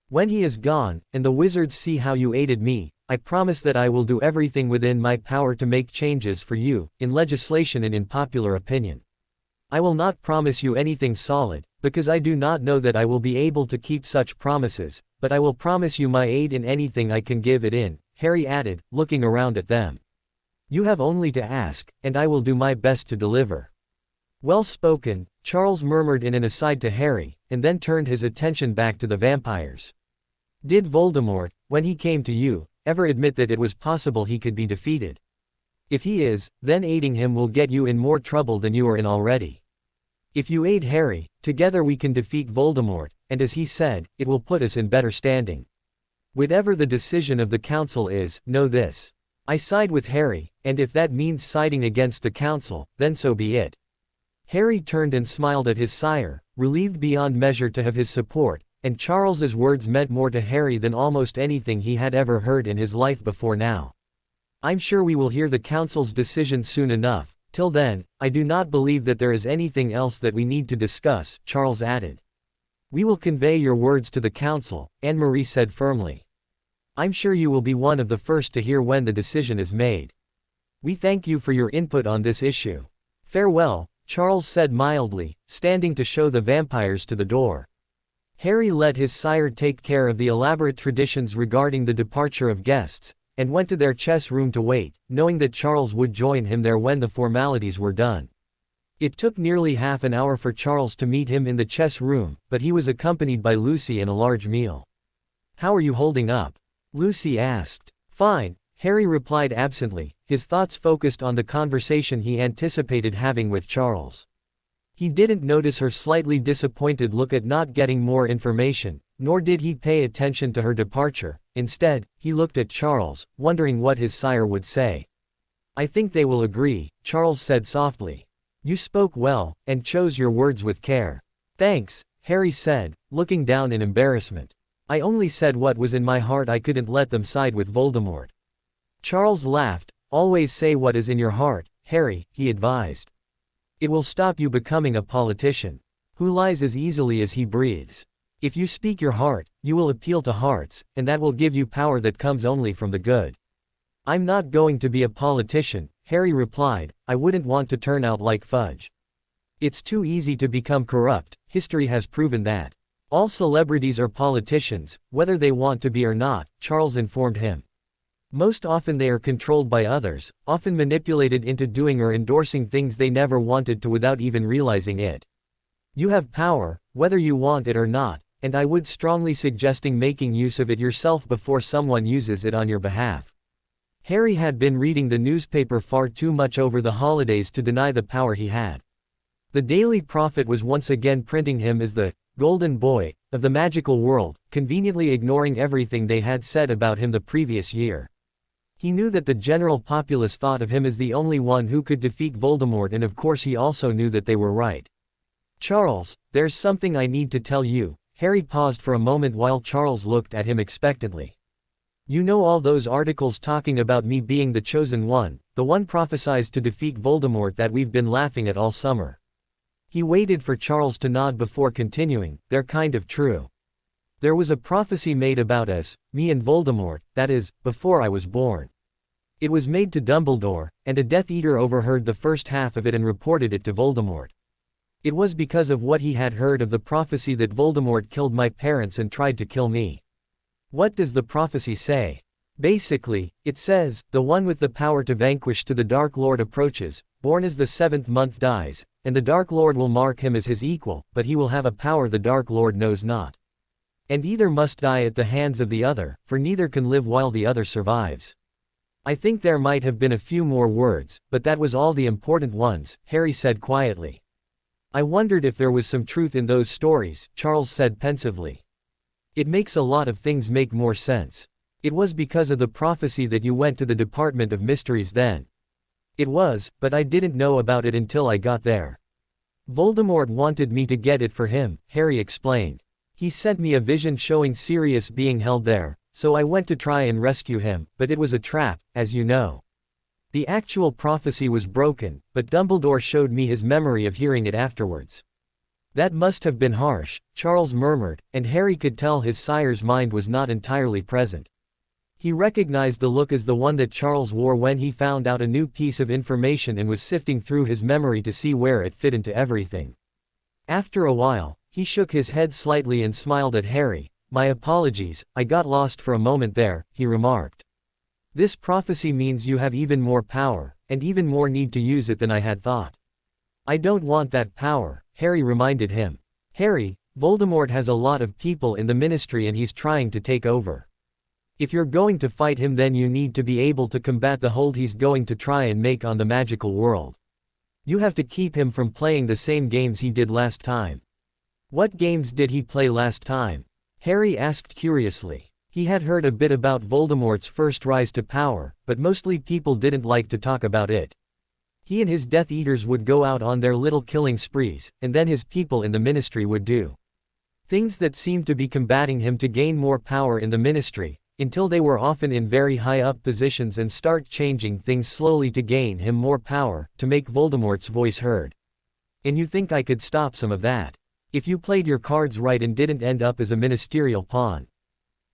When he is gone, and the wizards see how you aided me, I promise that I will do everything within my power to make changes for you, in legislation and in popular opinion. I will not promise you anything solid, because I do not know that I will be able to keep such promises, but I will promise you my aid in anything I can give it in, Harry added, looking around at them. You have only to ask, and I will do my best to deliver. Well spoken, Charles murmured in an aside to Harry, and then turned his attention back to the vampires. Did Voldemort, when he came to you, ever admit that it was possible he could be defeated? If he is, then aiding him will get you in more trouble than you are in already. If you aid Harry, together we can defeat Voldemort, and as he said, it will put us in better standing. Whatever the decision of the council is, know this. I side with Harry, and if that means siding against the council, then so be it. Harry turned and smiled at his sire, relieved beyond measure to have his support, and Charles's words meant more to Harry than almost anything he had ever heard in his life before now. I'm sure we will hear the council's decision soon enough. Till then, I do not believe that there is anything else that we need to discuss, Charles added. We will convey your words to the council, Anne-Marie said firmly. I'm sure you will be one of the first to hear when the decision is made. We thank you for your input on this issue. Farewell, Charles said mildly, standing to show the vampires to the door. Harry let his sire take care of the elaborate traditions regarding the departure of guests, and went to their chess room to wait, knowing that Charles would join him there when the formalities were done. It took nearly half an hour for Charles to meet him in the chess room, but he was accompanied by Lucy and a large meal. How are you holding up? Lucy asked. Fine, Harry replied absently, his thoughts focused on the conversation he anticipated having with Charles. He didn't notice her slightly disappointed look at not getting more information, nor did he pay attention to her departure. Instead, he looked at Charles, wondering what his sire would say. I think they will agree, Charles said softly. You spoke well, and chose your words with care. Thanks, Harry said, looking down in embarrassment. I only said what was in my heart. I couldn't let them side with Voldemort. Charles laughed. Always say what is in your heart, Harry, he advised. It will stop you becoming a politician who lies as easily as he breathes. If you speak your heart, you will appeal to hearts, and that will give you power that comes only from the good. I'm not going to be a politician, Harry replied. I wouldn't want to turn out like Fudge. It's too easy to become corrupt, history has proven that. All celebrities are politicians, whether they want to be or not, Charles informed him. Most often they are controlled by others, often manipulated into doing or endorsing things they never wanted to without even realizing it. You have power, whether you want it or not, and I would strongly suggesting making use of it yourself before someone uses it on your behalf. Harry had been reading the newspaper far too much over the holidays to deny the power he had. The Daily Prophet was once again printing him as the golden boy of the magical world, conveniently ignoring everything they had said about him the previous year. He knew that the general populace thought of him as the only one who could defeat Voldemort, and of course he also knew that they were right. "Charles, there's something I need to tell you." Harry paused for a moment while Charles looked at him expectantly. "You know all those articles talking about me being the chosen one, the one prophesied to defeat Voldemort that we've been laughing at all summer?" He waited for Charles to nod before continuing. "They're kind of true. There was a prophecy made about us, me and Voldemort, that is, before I was born. It was made to Dumbledore, and a Death Eater overheard the first half of it and reported it to Voldemort. It was because of what he had heard of the prophecy that Voldemort killed my parents and tried to kill me." "What does the prophecy say?" "Basically, it says, the one with the power to vanquish to the Dark Lord approaches, born as the 7th month dies, and the Dark Lord will mark him as his equal, but he will have a power the Dark Lord knows not. And either must die at the hands of the other, for neither can live while the other survives." "I think there might have been a few more words, but that was all the important ones," Harry said quietly. "I wondered if there was some truth in those stories," Charles said pensively. "It makes a lot of things make more sense. It was because of the prophecy that you went to the Department of Mysteries then." "It was, but I didn't know about it until I got there. Voldemort wanted me to get it for him," Harry explained. "He sent me a vision showing Sirius being held there, so I went to try and rescue him, but it was a trap, as you know. The actual prophecy was broken, but Dumbledore showed me his memory of hearing it afterwards." "That must have been harsh," Charles murmured, and Harry could tell his sire's mind was not entirely present. He recognized the look as the one that Charles wore when he found out a new piece of information and was sifting through his memory to see where it fit into everything. After a while, he shook his head slightly and smiled at Harry. "My apologies, I got lost for a moment there," he remarked. "This prophecy means you have even more power, and even more need to use it than I had thought." "I don't want that power," Harry reminded him. "Harry, Voldemort has a lot of people in the Ministry and he's trying to take over. If you're going to fight him, then you need to be able to combat the hold he's going to try and make on the magical world. You have to keep him from playing the same games he did last time." "What games did he play last time?" Harry asked curiously. He had heard a bit about Voldemort's first rise to power, but mostly people didn't like to talk about it. He and his Death Eaters would go out on their little killing sprees, and then his people in the Ministry would do things that seemed to be combating him to gain more power in the Ministry, until they were often in very high-up positions and start changing things slowly to gain him more power, to make Voldemort's voice heard. And you think I could stop some of that? If you played your cards right and didn't end up as a ministerial pawn.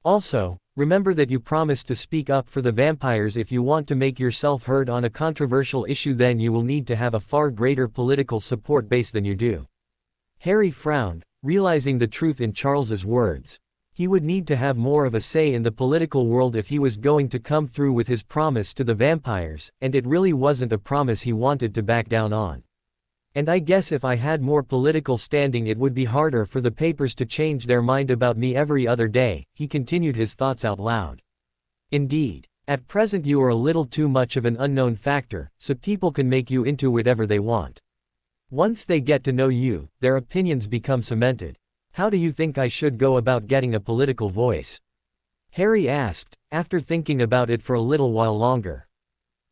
Also, remember that you promised to speak up for the vampires. If you want to make yourself heard on a controversial issue, then you will need to have a far greater political support base than you do." Harry frowned, realizing the truth in Charles's words. He would need to have more of a say in the political world if he was going to come through with his promise to the vampires, and it really wasn't a promise he wanted to back down on. "And I guess if I had more political standing, it would be harder for the papers to change their mind about me every other day," he continued his thoughts out loud. "Indeed. At present you are a little too much of an unknown factor, so people can make you into whatever they want. Once they get to know you, their opinions become cemented. How do you think I should go about getting a political voice?" Harry asked, after thinking about it for a little while longer.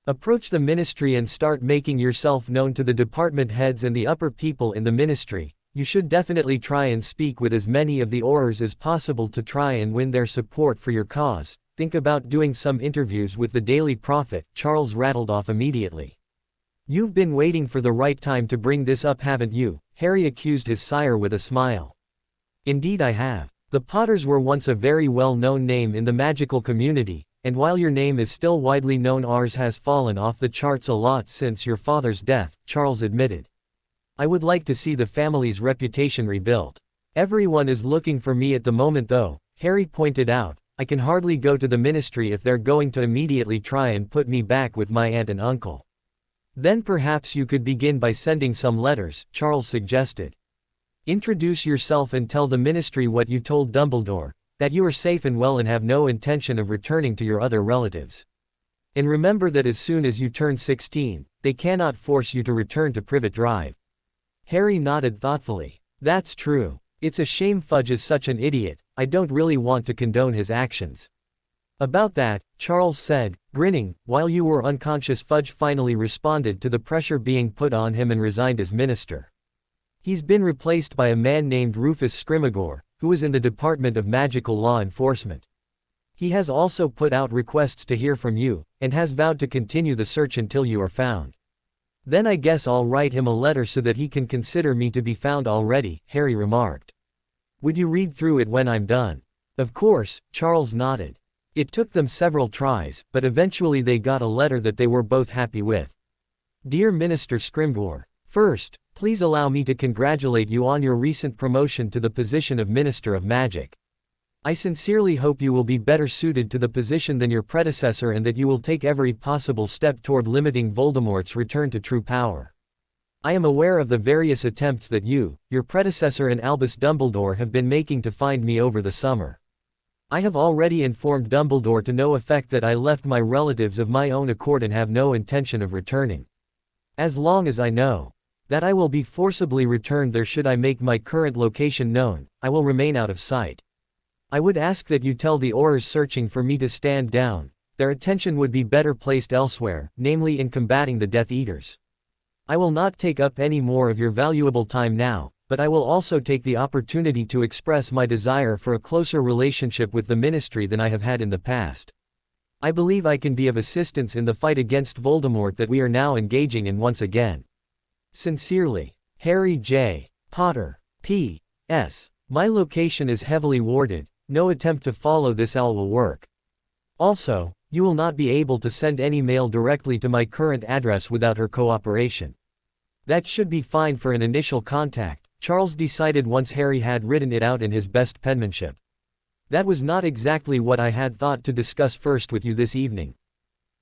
"Approach the Ministry and start making yourself known to the department heads and the upper people in the Ministry. You should definitely try and speak with as many of the Aurors as possible to try and win their support for your cause. Think about doing some interviews with the Daily Prophet," Charles rattled off immediately. "You've been waiting for the right time to bring this up, haven't you?" Harry accused his sire with a smile. "Indeed I have. The Potters were once a very well-known name in the magical community, and while your name is still widely known, ours has fallen off the charts a lot since your father's death," Charles admitted. "I would like to see the family's reputation rebuilt. Everyone is looking for me at the moment though," Harry pointed out. "I can hardly go to the Ministry if they're going to immediately try and put me back with my aunt and uncle." "Then perhaps you could begin by sending some letters," Charles suggested. Introduce yourself and tell the ministry what you told Dumbledore, that you are safe and well and have no intention of returning to your other relatives. And remember that as soon as you turn 16, they cannot force you to return to Privet Drive. Harry nodded thoughtfully. That's true. It's a shame Fudge is such an idiot. I don't really want to condone his actions. About that, Charles said, grinning. While you were unconscious, Fudge finally responded to the pressure being put on him and resigned as minister. He's been replaced by a man named Rufus Scrimgeour, who is in the Department of Magical Law Enforcement. He has also put out requests to hear from you, and has vowed to continue the search until you are found. Then I guess I'll write him a letter so that he can consider me to be found already, Harry remarked. Would you read through it when I'm done? Of course, Charles nodded. It took them several tries, but eventually they got a letter that they were both happy with. Dear Minister Scrimgeour, first, please allow me to congratulate you on your recent promotion to the position of Minister of Magic. I sincerely hope you will be better suited to the position than your predecessor and that you will take every possible step toward limiting Voldemort's return to true power. I am aware of the various attempts that you, your predecessor and Albus Dumbledore have been making to find me over the summer. I have already informed Dumbledore to no effect that I left my relatives of my own accord and have no intention of returning. As long as I know that I will be forcibly returned there should I make my current location known, I will remain out of sight. I would ask that you tell the Aurors searching for me to stand down. Their attention would be better placed elsewhere, namely in combating the Death Eaters. I will not take up any more of your valuable time now, but I will also take the opportunity to express my desire for a closer relationship with the ministry than I have had in the past. I believe I can be of assistance in the fight against Voldemort that we are now engaging in once again. Sincerely, Harry J. Potter. P.S. My location is heavily warded. No attempt to follow this owl will work. Also, you will not be able to send any mail directly to my current address without her cooperation. That should be fine for an initial contact, Charles decided once Harry had written it out in his best penmanship. That was not exactly what I had thought to discuss first with you this evening.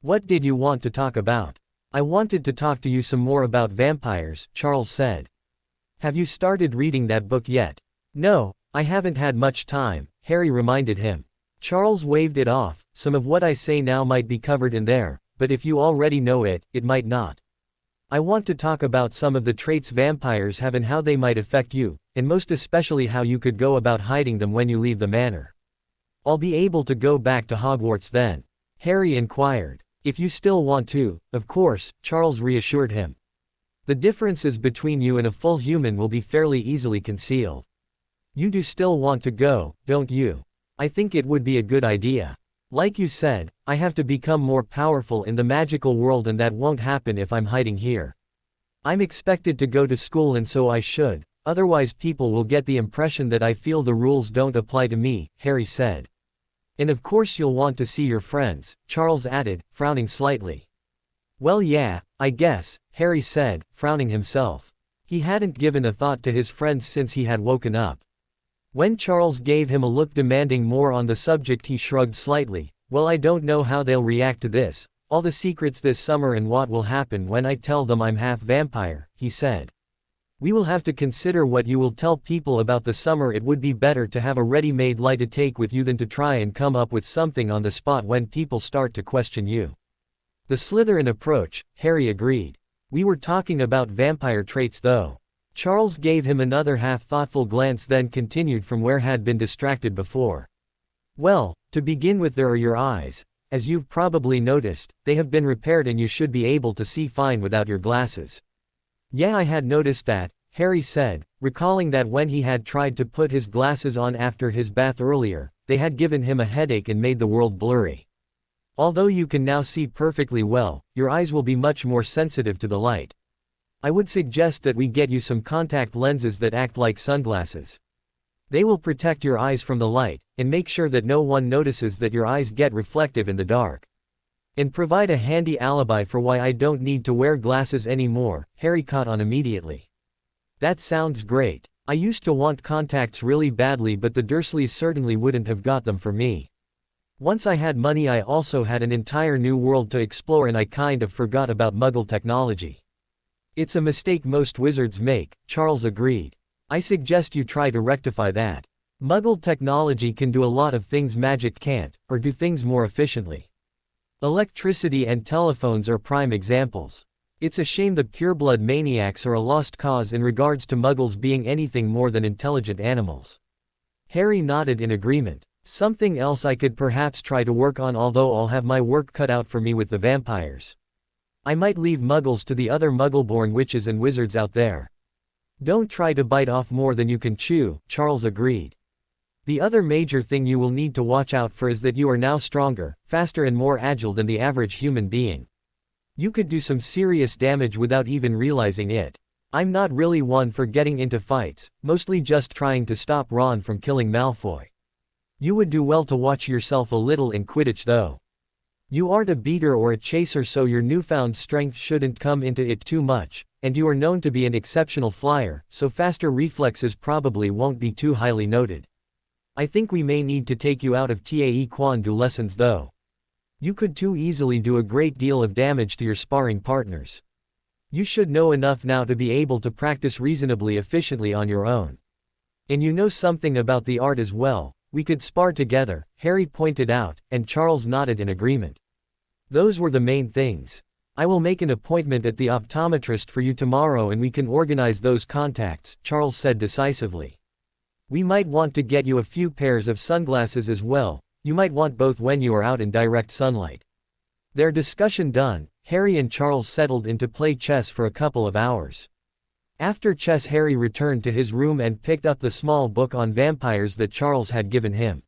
What did you want to talk about? I wanted to talk to you some more about vampires, Charles said. Have you started reading that book yet? No, I haven't had much time, Harry reminded him. Charles waved it off. Some of what I say now might be covered in there, but if you already know it, it might not. I want to talk about some of the traits vampires have and how they might affect you, and most especially how you could go about hiding them when you leave the manor. I'll be able to go back to Hogwarts then? Harry inquired. If you still want to, of course, Charles reassured him. The differences between you and a full human will be fairly easily concealed. You do still want to go, don't you? I think it would be a good idea. Like you said, I have to become more powerful in the magical world and that won't happen if I'm hiding here. I'm expected to go to school and so I should, otherwise people will get the impression that I feel the rules don't apply to me, Harry said. And of course you'll want to see your friends, Charles added, frowning slightly. Well yeah, I guess, Harry said, frowning himself. He hadn't given a thought to his friends since he had woken up. When Charles gave him a look demanding more on the subject he shrugged slightly. Well, I don't know how they'll react to this, all the secrets this summer and what will happen when I tell them I'm half vampire, he said. We will have to consider what you will tell people about the summer. It would be better to have a ready-made lie to take with you than to try and come up with something on the spot when people start to question you. The Slytherin approach, Harry agreed. We were talking about vampire traits though. Charles gave him another half-thoughtful glance then continued from where had been distracted before. Well, to begin with there are your eyes. As you've probably noticed, they have been repaired and you should be able to see fine without your glasses. Yeah, I had noticed that, Harry said, recalling that when he had tried to put his glasses on after his bath earlier, they had given him a headache and made the world blurry. Although you can now see perfectly well, your eyes will be much more sensitive to the light. I would suggest that we get you some contact lenses that act like sunglasses. They will protect your eyes from the light, and make sure that no one notices that your eyes get reflective in the dark. And provide a handy alibi for why I don't need to wear glasses anymore, Harry caught on immediately. That sounds great. I used to want contacts really badly but the Dursleys certainly wouldn't have got them for me. Once I had money I also had an entire new world to explore and I kind of forgot about Muggle technology. It's a mistake most wizards make, Charles agreed. I suggest you try to rectify that. Muggle technology can do a lot of things magic can't, or do things more efficiently. Electricity and telephones are prime examples. It's a shame the pureblood maniacs are a lost cause in regards to Muggles being anything more than intelligent animals. Harry nodded in agreement. Something else I could perhaps try to work on, although I'll have my work cut out for me with the vampires. I might leave Muggles to the other Muggle-born witches and wizards out there. Don't try to bite off more than you can chew, Charles agreed. The other major thing you will need to watch out for is that you are now stronger, faster and more agile than the average human being. You could do some serious damage without even realizing it. I'm not really one for getting into fights, mostly just trying to stop Ron from killing Malfoy. You would do well to watch yourself a little in Quidditch though. You aren't a beater or a chaser, so your newfound strength shouldn't come into it too much, and you are known to be an exceptional flyer, so faster reflexes probably won't be too highly noted. I think we may need to take you out of Taekwondo lessons though. You could too easily do a great deal of damage to your sparring partners. You should know enough now to be able to practice reasonably efficiently on your own. And you know something about the art as well. We could spar together, Harry pointed out, and Charles nodded in agreement. Those were the main things. I will make an appointment at the optometrist for you tomorrow and we can organize those contacts, Charles said decisively. We might want to get you a few pairs of sunglasses as well. You might want both when you are out in direct sunlight. Their discussion done, Harry and Charles settled in to play chess for a couple of hours. After chess, Harry returned to his room and picked up the small book on vampires that Charles had given him.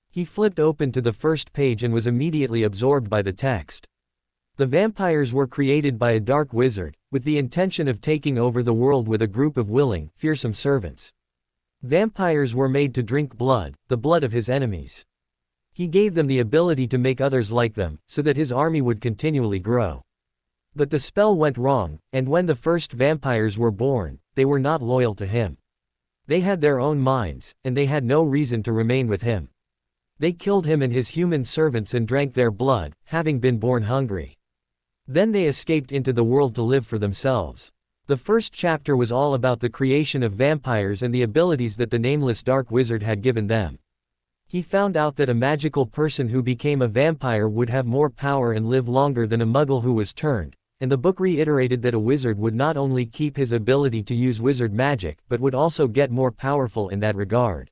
He flipped open to the first page and was immediately absorbed by the text. The vampires were created by a dark wizard, with the intention of taking over the world with a group of willing, fearsome servants. Vampires were made to drink blood, the blood of his enemies. He gave them the ability to make others like them, so that his army would continually grow. But the spell went wrong, and when the first vampires were born, they were not loyal to him. They had their own minds, and they had no reason to remain with him. They killed him and his human servants and drank their blood, having been born hungry. Then they escaped into the world to live for themselves. The first chapter was all about the creation of vampires and the abilities that the nameless dark wizard had given them. He found out that a magical person who became a vampire would have more power and live longer than a muggle who was turned, and the book reiterated that a wizard would not only keep his ability to use wizard magic but would also get more powerful in that regard.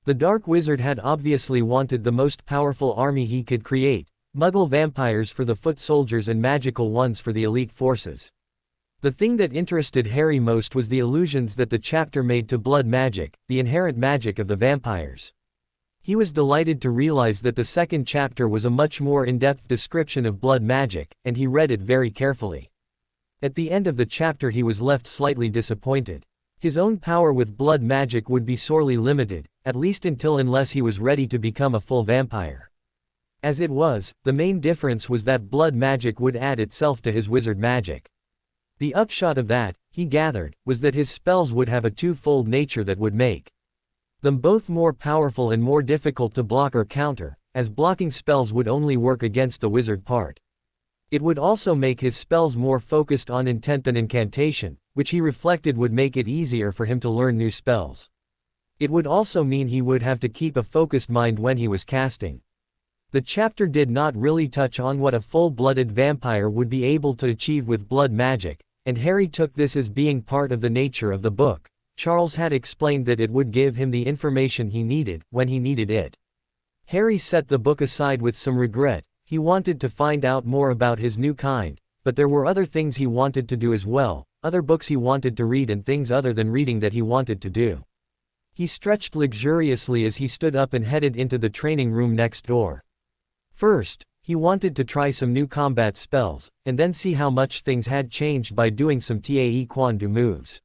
The dark wizard had obviously wanted the most powerful army he could create, muggle vampires for the foot soldiers and magical ones for the elite forces. The thing that interested Harry most was the allusions that the chapter made to blood magic, the inherent magic of the vampires. He was delighted to realize that the second chapter was a much more in-depth description of blood magic, and he read it very carefully. At the end of the chapter he was left slightly disappointed. His own power with blood magic would be sorely limited, at least unless he was ready to become a full vampire. As it was, the main difference was that blood magic would add itself to his wizard magic. The upshot of that, he gathered, was that his spells would have a two-fold nature that would make them both more powerful and more difficult to block or counter, as blocking spells would only work against the wizard part. It would also make his spells more focused on intent than incantation, which he reflected would make it easier for him to learn new spells. It would also mean he would have to keep a focused mind when he was casting. The chapter did not really touch on what a full-blooded vampire would be able to achieve with blood magic, and Harry took this as being part of the nature of the book. Charles had explained that it would give him the information he needed, when he needed it. Harry set the book aside with some regret. He wanted to find out more about his new kind, but there were other things he wanted to do as well, other books he wanted to read and things other than reading that he wanted to do. He stretched luxuriously as he stood up and headed into the training room next door. First, he wanted to try some new combat spells, and then see how much things had changed by doing some Taekwondo moves.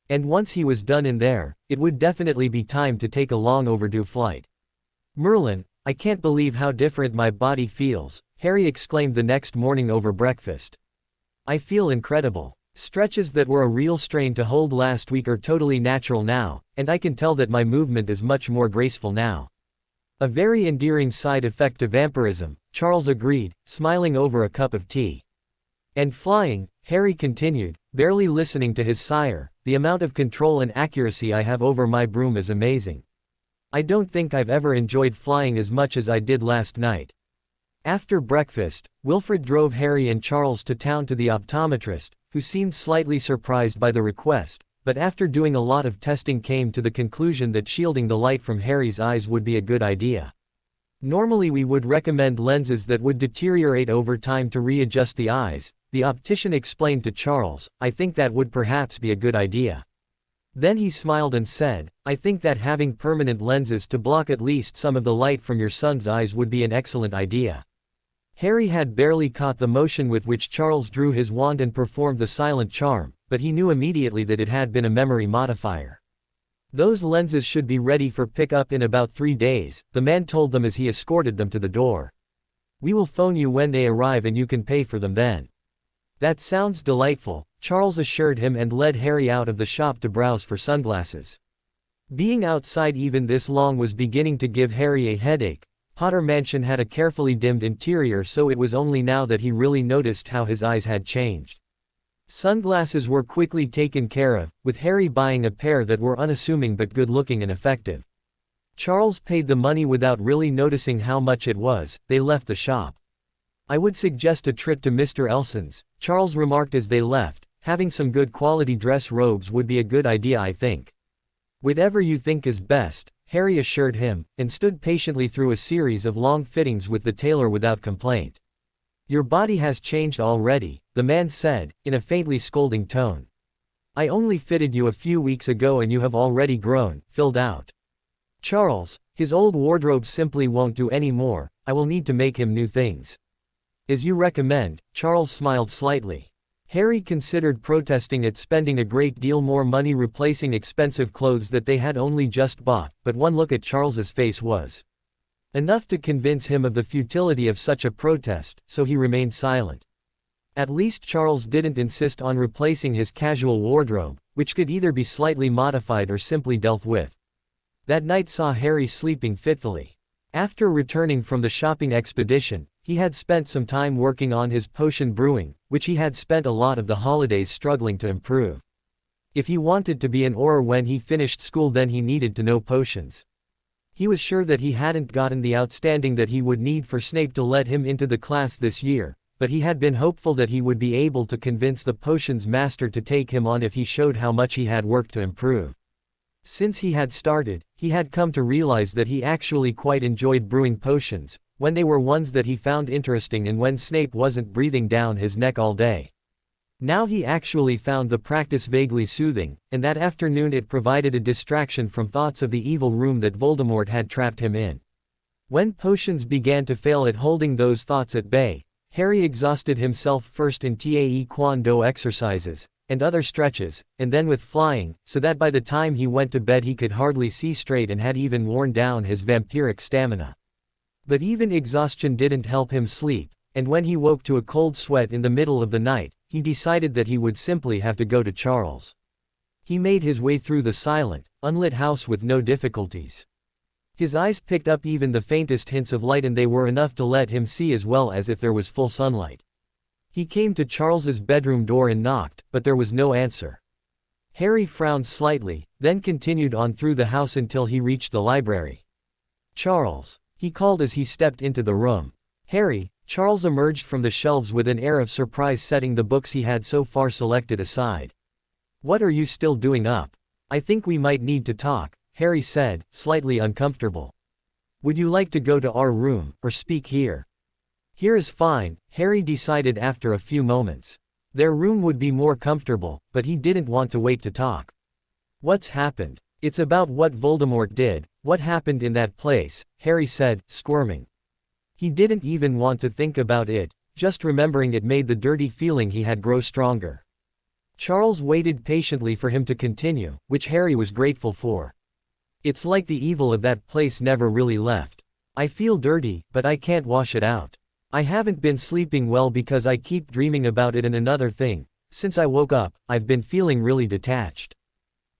And once he was done in there, it would definitely be time to take a long overdue flight. Merlin, I can't believe how different my body feels, Harry exclaimed the next morning over breakfast. I feel incredible. Stretches that were a real strain to hold last week are totally natural now, and I can tell that my movement is much more graceful now. A very endearing side effect to vampirism, Charles agreed, smiling over a cup of tea. And flying, Harry continued, barely listening to his sire, the amount of control and accuracy I have over my broom is amazing. I don't think I've ever enjoyed flying as much as I did last night." After breakfast, Wilfred drove Harry and Charles to town to the optometrist, who seemed slightly surprised by the request, but after doing a lot of testing came to the conclusion that shielding the light from Harry's eyes would be a good idea. "Normally we would recommend lenses that would deteriorate over time to readjust the eyes," the optician explained to Charles. "I think that would perhaps be a good idea." Then he smiled and said, "I think that having permanent lenses to block at least some of the light from your son's eyes would be an excellent idea." Harry had barely caught the motion with which Charles drew his wand and performed the silent charm, but he knew immediately that it had been a memory modifier. "Those lenses should be ready for pickup in about 3 days, the man told them as he escorted them to the door. "We will phone you when they arrive and you can pay for them then." "That sounds delightful," Charles assured him and led Harry out of the shop to browse for sunglasses. Being outside even this long was beginning to give Harry a headache. Potter Mansion had a carefully dimmed interior, so it was only now that he really noticed how his eyes had changed. Sunglasses were quickly taken care of, with Harry buying a pair that were unassuming but good-looking and effective. Charles paid the money without really noticing how much it was. They left the shop. "I would suggest a trip to Mr. Elson's," Charles remarked as they left. "Having some good quality dress robes would be a good idea, I think." "Whatever you think is best," Harry assured him, and stood patiently through a series of long fittings with the tailor without complaint. "Your body has changed already," the man said, in a faintly scolding tone. "I only fitted you a few weeks ago and you have already grown, filled out. Charles, his old wardrobe simply won't do any more. I will need to make him new things." "As you recommend," Charles smiled slightly. Harry considered protesting at spending a great deal more money replacing expensive clothes that they had only just bought, but one look at Charles's face was enough to convince him of the futility of such a protest, so he remained silent. At least Charles didn't insist on replacing his casual wardrobe, which could either be slightly modified or simply dealt with. That night saw Harry sleeping fitfully. After returning from the shopping expedition, he had spent some time working on his potion brewing, which he had spent a lot of the holidays struggling to improve. If he wanted to be an Auror when he finished school, then he needed to know potions. He was sure that he hadn't gotten the outstanding that he would need for Snape to let him into the class this year, but he had been hopeful that he would be able to convince the potions master to take him on if he showed how much he had worked to improve. Since he had started, he had come to realize that he actually quite enjoyed brewing potions, when they were ones that he found interesting and when Snape wasn't breathing down his neck all day. Now he actually found the practice vaguely soothing, and that afternoon it provided a distraction from thoughts of the evil room that Voldemort had trapped him in. When potions began to fail at holding those thoughts at bay, Harry exhausted himself first in taekwondo exercises, and other stretches, and then with flying, so that by the time he went to bed he could hardly see straight and had even worn down his vampiric stamina. But even exhaustion didn't help him sleep, and when he woke to a cold sweat in the middle of the night, he decided that he would simply have to go to Charles. He made his way through the silent, unlit house with no difficulties. His eyes picked up even the faintest hints of light, and they were enough to let him see as well as if there was full sunlight. He came to Charles's bedroom door and knocked, but there was no answer. Harry frowned slightly, then continued on through the house until he reached the library. "Charles," he called as he stepped into the room. "Harry," Charles emerged from the shelves with an air of surprise, setting the books he had so far selected aside. "What are you still doing up? I think we might need to talk," Harry said, slightly uncomfortable. "Would you like to go to our room, or speak here?" "Here is fine," Harry decided after a few moments. Their room would be more comfortable, but he didn't want to wait to talk. "What's happened?" "It's about what Voldemort did, what happened in that place," Harry said, squirming. He didn't even want to think about it, just remembering it made the dirty feeling he had grow stronger. Charles waited patiently for him to continue, which Harry was grateful for. "It's like the evil of that place never really left. I feel dirty, but I can't wash it out. I haven't been sleeping well because I keep dreaming about it, and another thing, since I woke up, I've been feeling really detached.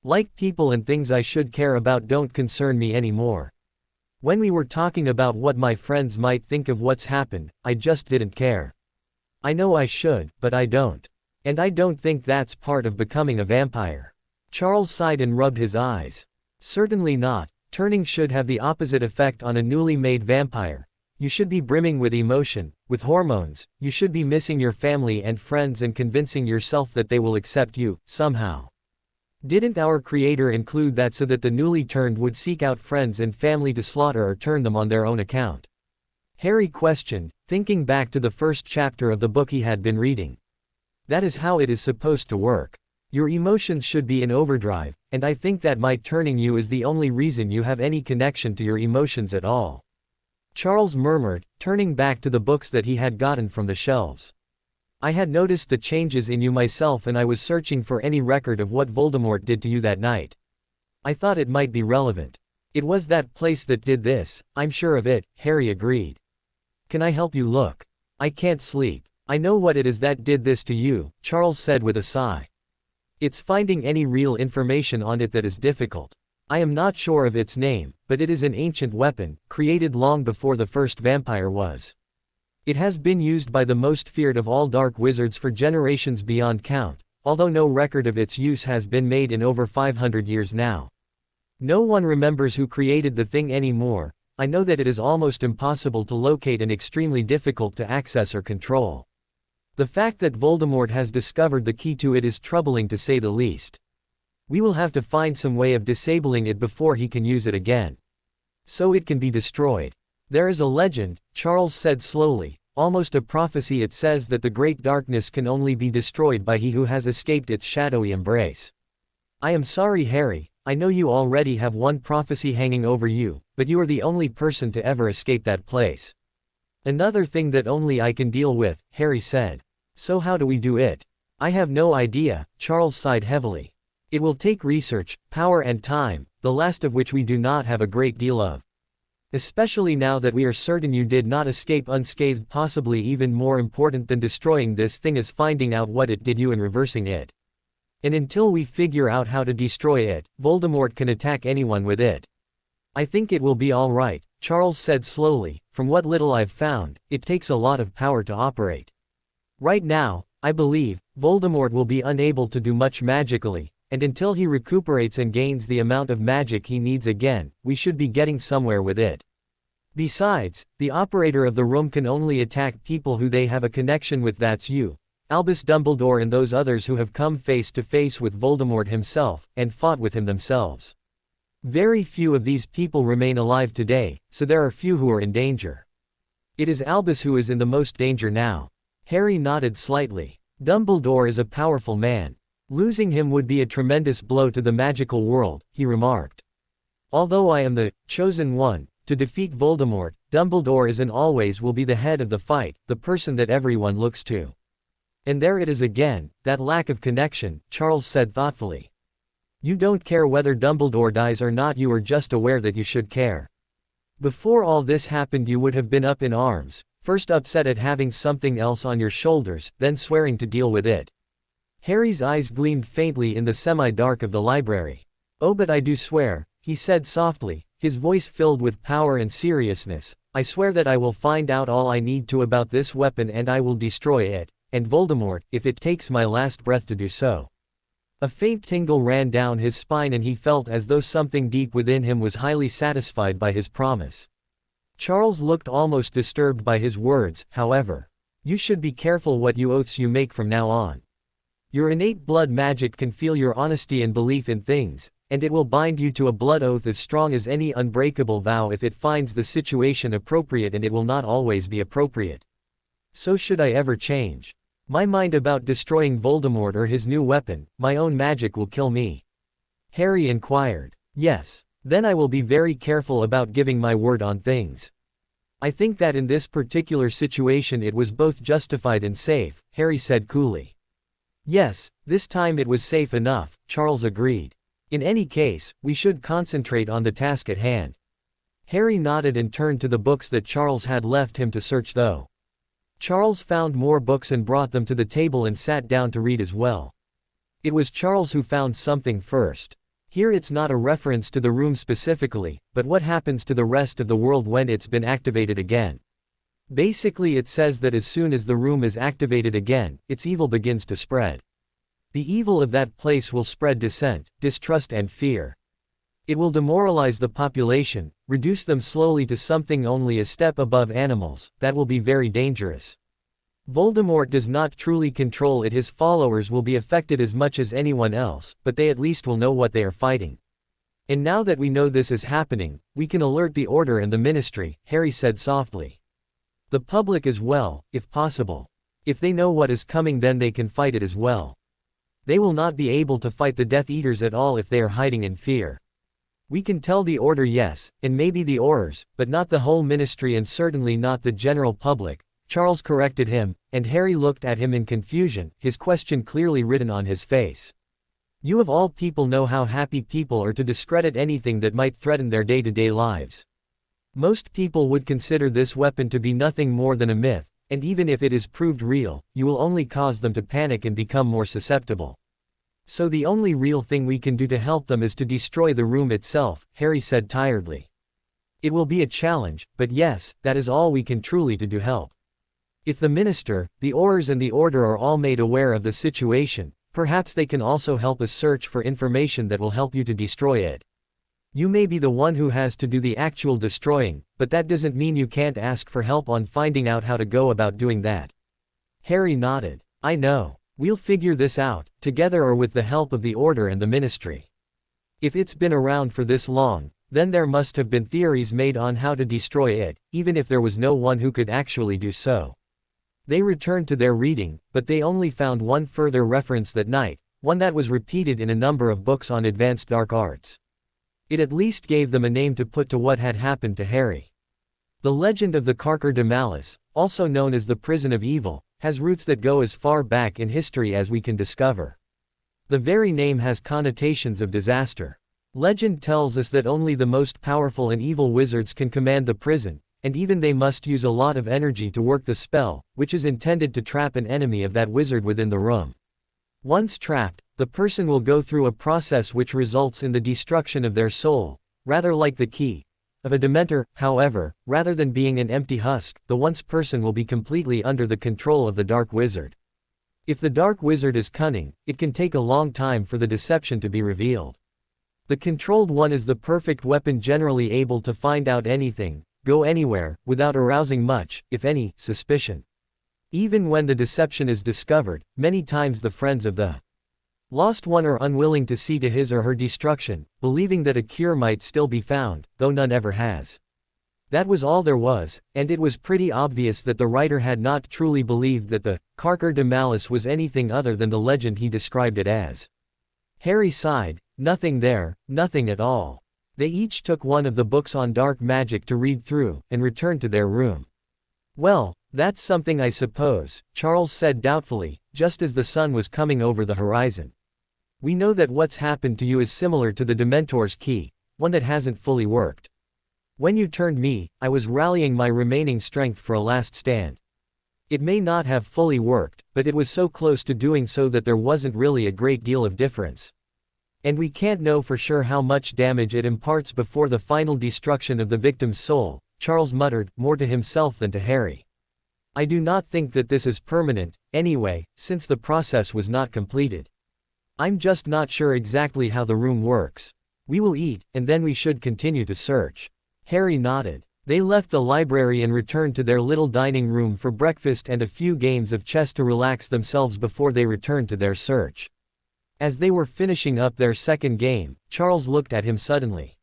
Like people and things I should care about don't concern me anymore. When we were talking about what my friends might think of what's happened, I just didn't care. I know I should, but I don't. And I don't think that's part of becoming a vampire." Charles sighed and rubbed his eyes. Certainly not. Turning should have the opposite effect on a newly made vampire. You should be brimming with emotion, with hormones. You should be missing your family and friends and convincing yourself that they will accept you, somehow. Didn't our Creator include that so that the newly turned would seek out friends and family to slaughter or turn them on their own account? Harry questioned, thinking back to the first chapter of the book he had been reading. That is how it is supposed to work. Your emotions should be in overdrive, and I think that my turning you is the only reason you have any connection to your emotions at all. Charles murmured, turning back to the books that he had gotten from the shelves. I had noticed the changes in you myself, and I was searching for any record of what Voldemort did to you that night. I thought it might be relevant. It was that place that did this, I'm sure of it, Harry agreed. Can I help you look? I can't sleep. I know what it is that did this to you, Charles said with a sigh. It's finding any real information on it that is difficult. I am not sure of its name, but it is an ancient weapon, created long before the first vampire was. It has been used by the most feared of all dark wizards for generations beyond count, although no record of its use has been made in over 500 years now. No one remembers who created the thing anymore. I know that it is almost impossible to locate and extremely difficult to access or control. The fact that Voldemort has discovered the key to it is troubling to say the least. We will have to find some way of disabling it before he can use it again. So it can be destroyed. There is a legend, Charles said slowly, almost a prophecy. It says that the great darkness can only be destroyed by he who has escaped its shadowy embrace. I am sorry, Harry, I know you already have one prophecy hanging over you, but you are the only person to ever escape that place. Another thing that only I can deal with, Harry said. So how do we do it? I have no idea, Charles sighed heavily. It will take research, power and time, the last of which we do not have a great deal of. Especially now that we are certain you did not escape unscathed. Possibly even more important than destroying this thing is finding out what it did you and reversing it. And until we figure out how to destroy it, Voldemort can attack anyone with it. I think it will be all right, Charles said slowly. From what little I've found, it takes a lot of power to operate. Right now, I believe, Voldemort will be unable to do much magically, and until he recuperates and gains the amount of magic he needs again, we should be getting somewhere with it. Besides, the operator of the room can only attack people who they have a connection with. That's you, Albus Dumbledore, and those others who have come face to face with Voldemort himself, and fought with him themselves. Very few of these people remain alive today, so there are few who are in danger. It is Albus who is in the most danger now. Harry nodded slightly. Dumbledore is a powerful man. Losing him would be a tremendous blow to the magical world, he remarked. Although I am the chosen one to defeat Voldemort, Dumbledore is and always will be the head of the fight, the person that everyone looks to. And there it is again, that lack of connection, Charles said thoughtfully. You don't care whether Dumbledore dies or not, you are just aware that you should care. Before all this happened you would have been up in arms, first upset at having something else on your shoulders, then swearing to deal with it. Harry's eyes gleamed faintly in the semi-dark of the library. Oh, but I do swear, he said softly, his voice filled with power and seriousness. I swear that I will find out all I need to about this weapon and I will destroy it, and Voldemort, if it takes my last breath to do so. A faint tingle ran down his spine and he felt as though something deep within him was highly satisfied by his promise. Charles looked almost disturbed by his words, however. You should be careful what oaths you make from now on. Your innate blood magic can feel your honesty and belief in things, and it will bind you to a blood oath as strong as any unbreakable vow if it finds the situation appropriate, and it will not always be appropriate. So should I ever change my mind about destroying Voldemort or his new weapon, my own magic will kill me. Harry inquired. Yes. Then I will be very careful about giving my word on things. I think that in this particular situation it was both justified and safe, Harry said coolly. Yes, this time it was safe enough, Charles agreed. In any case, we should concentrate on the task at hand. Harry nodded and turned to the books that Charles had left him to search though. Charles found more books and brought them to the table and sat down to read as well. It was Charles who found something first. Here it's not a reference to the room specifically, but what happens to the rest of the world when it's been activated again. Basically it says that as soon as the room is activated again, its evil begins to spread. The evil of that place will spread dissent, distrust and fear. It will demoralize the population, reduce them slowly to something only a step above animals. That will be very dangerous. Voldemort does not truly control it. His followers will be affected as much as anyone else, but they at least will know what they are fighting. And now that we know this is happening, we can alert the Order and the Ministry, Harry said softly. The public as well, if possible. If they know what is coming, then they can fight it as well. They will not be able to fight the Death Eaters at all if they are hiding in fear. We can tell the Order yes, and maybe the Aurors, but not the whole Ministry and certainly not the general public. Charles corrected him, and Harry looked at him in confusion, his question clearly written on his face. You of all people know how happy people are to discredit anything that might threaten their day-to-day lives. Most people would consider this weapon to be nothing more than a myth, and even if it is proved real, you will only cause them to panic and become more susceptible. So the only real thing we can do to help them is to destroy the room itself, Harry said tiredly. It will be a challenge, but yes, that is all we can truly do to help. If the Minister, the Aurors and the Order are all made aware of the situation, perhaps they can also help us search for information that will help you to destroy it. You may be the one who has to do the actual destroying, but that doesn't mean you can't ask for help on finding out how to go about doing that. Harry nodded. I know. We'll figure this out, together or with the help of the Order and the Ministry. If it's been around for this long, then there must have been theories made on how to destroy it, even if there was no one who could actually do so. They returned to their reading, but they only found one further reference that night, one that was repeated in a number of books on advanced dark arts. It at least gave them a name to put to what had happened to Harry. The legend of the Carker de Malice, also known as the Prison of Evil, has roots that go as far back in history as we can discover. The very name has connotations of disaster. Legend tells us that only the most powerful and evil wizards can command the prison, and even they must use a lot of energy to work the spell, which is intended to trap an enemy of that wizard within the room. Once trapped, the person will go through a process which results in the destruction of their soul, rather like the key of a Dementor. However, rather than being an empty husk, the once person will be completely under the control of the Dark Wizard. If the Dark Wizard is cunning, it can take a long time for the deception to be revealed. The controlled one is the perfect weapon, generally able to find out anything, go anywhere, without arousing much, if any, suspicion. Even when the deception is discovered, many times the friends of the lost one are unwilling to see to his or her destruction, believing that a cure might still be found, though none ever has. That was all there was, and it was pretty obvious that the writer had not truly believed that the Carker de Malice was anything other than the legend he described it as. Harry sighed. Nothing there, nothing at all. They each took one of the books on dark magic to read through, and returned to their room. Well, that's something I suppose, Charles said doubtfully, just as the sun was coming over the horizon. We know that what's happened to you is similar to the Dementor's key, one that hasn't fully worked. When you turned me, I was rallying my remaining strength for a last stand. It may not have fully worked, but it was so close to doing so that there wasn't really a great deal of difference. And we can't know for sure how much damage it imparts before the final destruction of the victim's soul, Charles muttered, more to himself than to Harry. I do not think that this is permanent, anyway, since the process was not completed. I'm just not sure exactly how the room works. We will eat, and then we should continue to search. Harry nodded. They left the library and returned to their little dining room for breakfast and a few games of chess to relax themselves before they returned to their search. As they were finishing up their second game, Charles looked at him suddenly.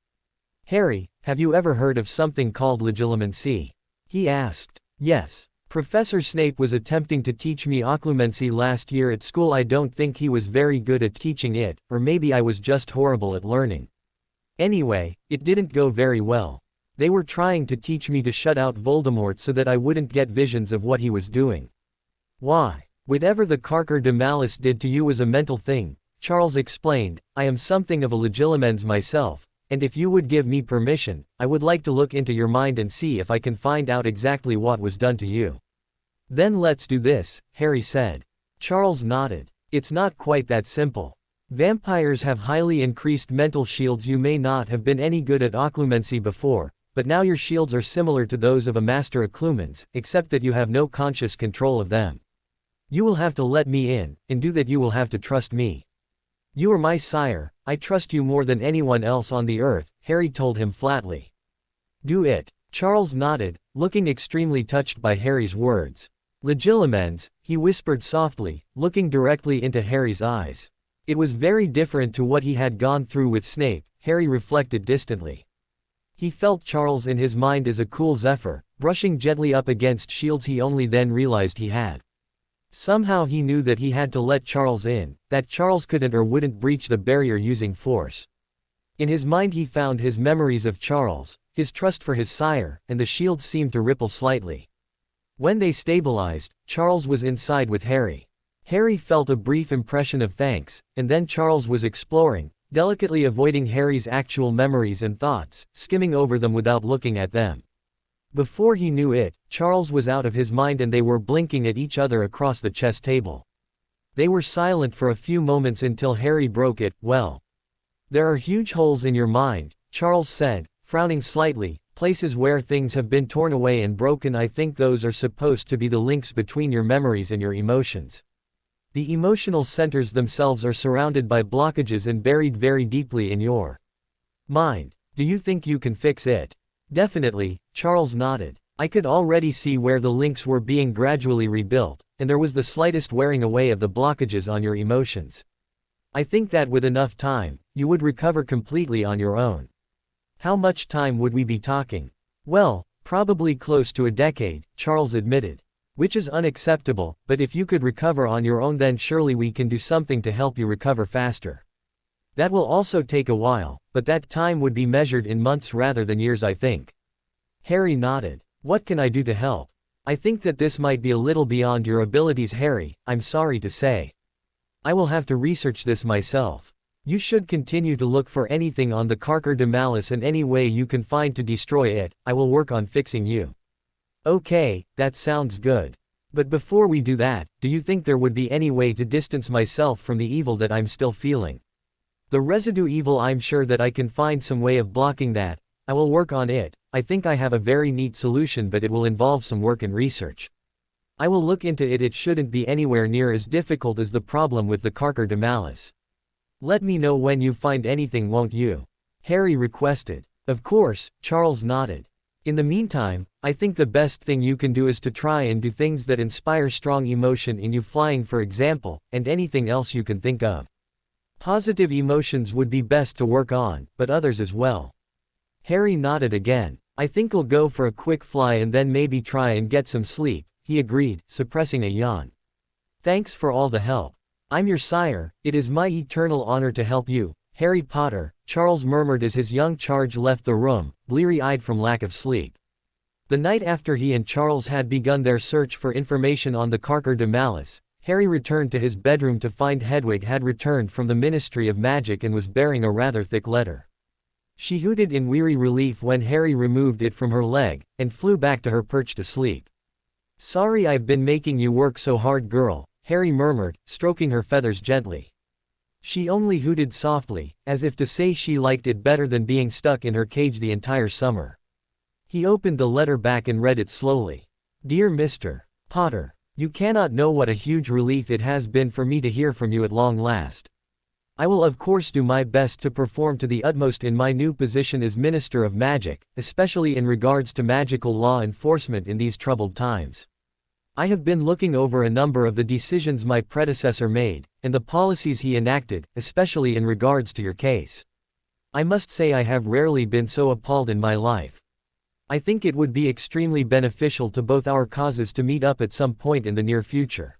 Harry, have you ever heard of something called legilimency? He asked. Yes. Professor Snape was attempting to teach me occlumency last year at school. I don't think he was very good at teaching it, or maybe I was just horrible at learning. Anyway, it didn't go very well. They were trying to teach me to shut out Voldemort so that I wouldn't get visions of what he was doing. Why? Whatever the Carker de Malice did to you was a mental thing, Charles explained. I am something of a legilimens myself, and if you would give me permission, I would like to look into your mind and see if I can find out exactly what was done to you. Then let's do this, Harry said. Charles nodded. It's not quite that simple. Vampires have highly increased mental shields. You may not have been any good at occlumency before, but now your shields are similar to those of a master occlumens, except that you have no conscious control of them. You will have to let me in, and do that you will have to trust me. You are my sire, I trust you more than anyone else on the earth, Harry told him flatly. Do it. Charles nodded, looking extremely touched by Harry's words. Legilimens, he whispered softly, looking directly into Harry's eyes. It was very different to what he had gone through with Snape, Harry reflected distantly. He felt Charles in his mind as a cool zephyr, brushing gently up against shields he only then realized he had. Somehow he knew that he had to let Charles in, that Charles couldn't or wouldn't breach the barrier using force. In his mind he found his memories of Charles, his trust for his sire, and the shields seemed to ripple slightly. When they stabilized, Charles was inside with Harry. Harry felt a brief impression of thanks, and then Charles was exploring, delicately avoiding Harry's actual memories and thoughts, skimming over them without looking at them. Before he knew it, Charles was out of his mind and they were blinking at each other across the chess table. They were silent for a few moments until Harry broke it. Well, there are huge holes in your mind, Charles said, frowning slightly, places where things have been torn away and broken. I think those are supposed to be the links between your memories and your emotions. The emotional centers themselves are surrounded by blockages and buried very deeply in your mind. Do you think you can fix it? Definitely, Charles nodded. I could already see where the links were being gradually rebuilt, and there was the slightest wearing away of the blockages on your emotions. I think that with enough time, you would recover completely on your own. How much time would we be talking? Well, probably close to a decade, Charles admitted. Which is unacceptable, but if you could recover on your own then surely we can do something to help you recover faster. That will also take a while, but that time would be measured in months rather than years I think. Harry nodded. What can I do to help? I think that this might be a little beyond your abilities, Harry, I'm sorry to say. I will have to research this myself. You should continue to look for anything on the Carker de Malice and any way you can find to destroy it. I will work on fixing you. Okay, that sounds good. But before we do that, do you think there would be any way to distance myself from the evil that I'm still feeling? The residue evil, I'm sure that I can find some way of blocking that. I will work on it. I think I have a very neat solution, but it will involve some work and research. I will look into it. It shouldn't be anywhere near as difficult as the problem with the Carker de Malice. Let me know when you find anything, won't you? Harry requested. Of course, Charles nodded. In the meantime, I think the best thing you can do is to try and do things that inspire strong emotion in you, flying for example, and anything else you can think of. Positive emotions would be best to work on, but others as well. Harry nodded again. I think I'll go for a quick fly and then maybe try and get some sleep, he agreed, suppressing a yawn. Thanks for all the help. I'm your sire, it is my eternal honor to help you, Harry Potter, Charles murmured as his young charge left the room, bleary-eyed from lack of sleep. The night after he and Charles had begun their search for information on the Carker de Malice, Harry returned to his bedroom to find Hedwig had returned from the Ministry of Magic and was bearing a rather thick letter. She hooted in weary relief when Harry removed it from her leg, and flew back to her perch to sleep. Sorry I've been making you work so hard, girl, Harry murmured, stroking her feathers gently. She only hooted softly, as if to say she liked it better than being stuck in her cage the entire summer. He opened the letter back and read it slowly. Dear Mr. Potter, you cannot know what a huge relief it has been for me to hear from you at long last. I will of course do my best to perform to the utmost in my new position as Minister of Magic, especially in regards to magical law enforcement in these troubled times. I have been looking over a number of the decisions my predecessor made, and the policies he enacted, especially in regards to your case. I must say I have rarely been so appalled in my life. I think it would be extremely beneficial to both our causes to meet up at some point in the near future.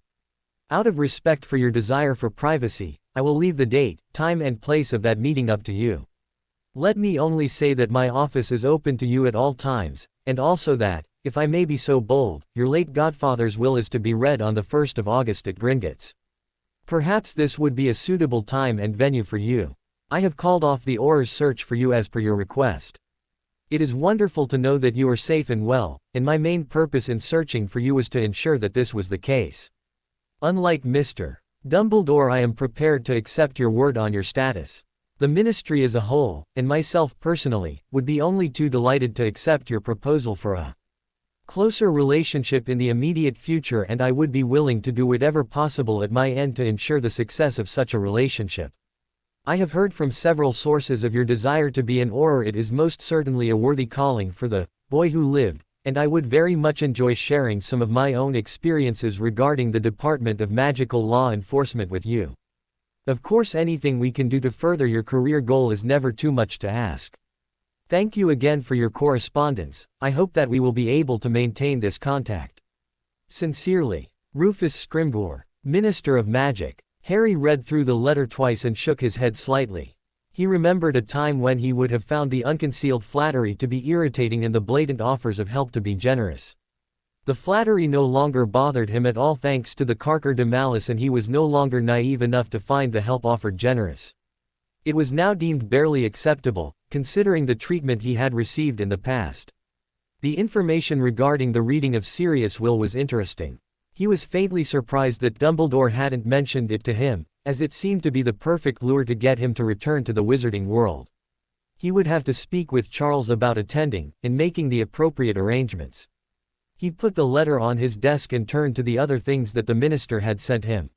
Out of respect for your desire for privacy, I will leave the date, time and place of that meeting up to you. Let me only say that my office is open to you at all times, and also that, if I may be so bold, your late godfather's will is to be read on the 1st of August at Gringotts. Perhaps this would be a suitable time and venue for you. I have called off the Auror's search for you as per your request. It is wonderful to know that you are safe and well, and my main purpose in searching for you was to ensure that this was the case. Unlike Mr. Dumbledore, I am prepared to accept your word on your status. The ministry as a whole, and myself personally, would be only too delighted to accept your proposal for a closer relationship in the immediate future, and I would be willing to do whatever possible at my end to ensure the success of such a relationship. I have heard from several sources of your desire to be an Auror. It is most certainly a worthy calling for the boy who lived, and I would very much enjoy sharing some of my own experiences regarding the Department of Magical Law Enforcement with you. Of course, anything we can do to further your career goal is never too much to ask. Thank you again for your correspondence. I hope that we will be able to maintain this contact. Sincerely, Rufus Scrimgeour, Minister of Magic. Harry read through the letter twice and shook his head slightly. He remembered a time when he would have found the unconcealed flattery to be irritating and the blatant offers of help to be generous. The flattery no longer bothered him at all thanks to the Carker de Malice, and he was no longer naive enough to find the help offered generous. It was now deemed barely acceptable, considering the treatment he had received in the past. The information regarding the reading of Sirius Will was interesting. He was faintly surprised that Dumbledore hadn't mentioned it to him, as it seemed to be the perfect lure to get him to return to the wizarding world. He would have to speak with Charles about attending, and making the appropriate arrangements. He put the letter on his desk and turned to the other things that the minister had sent him.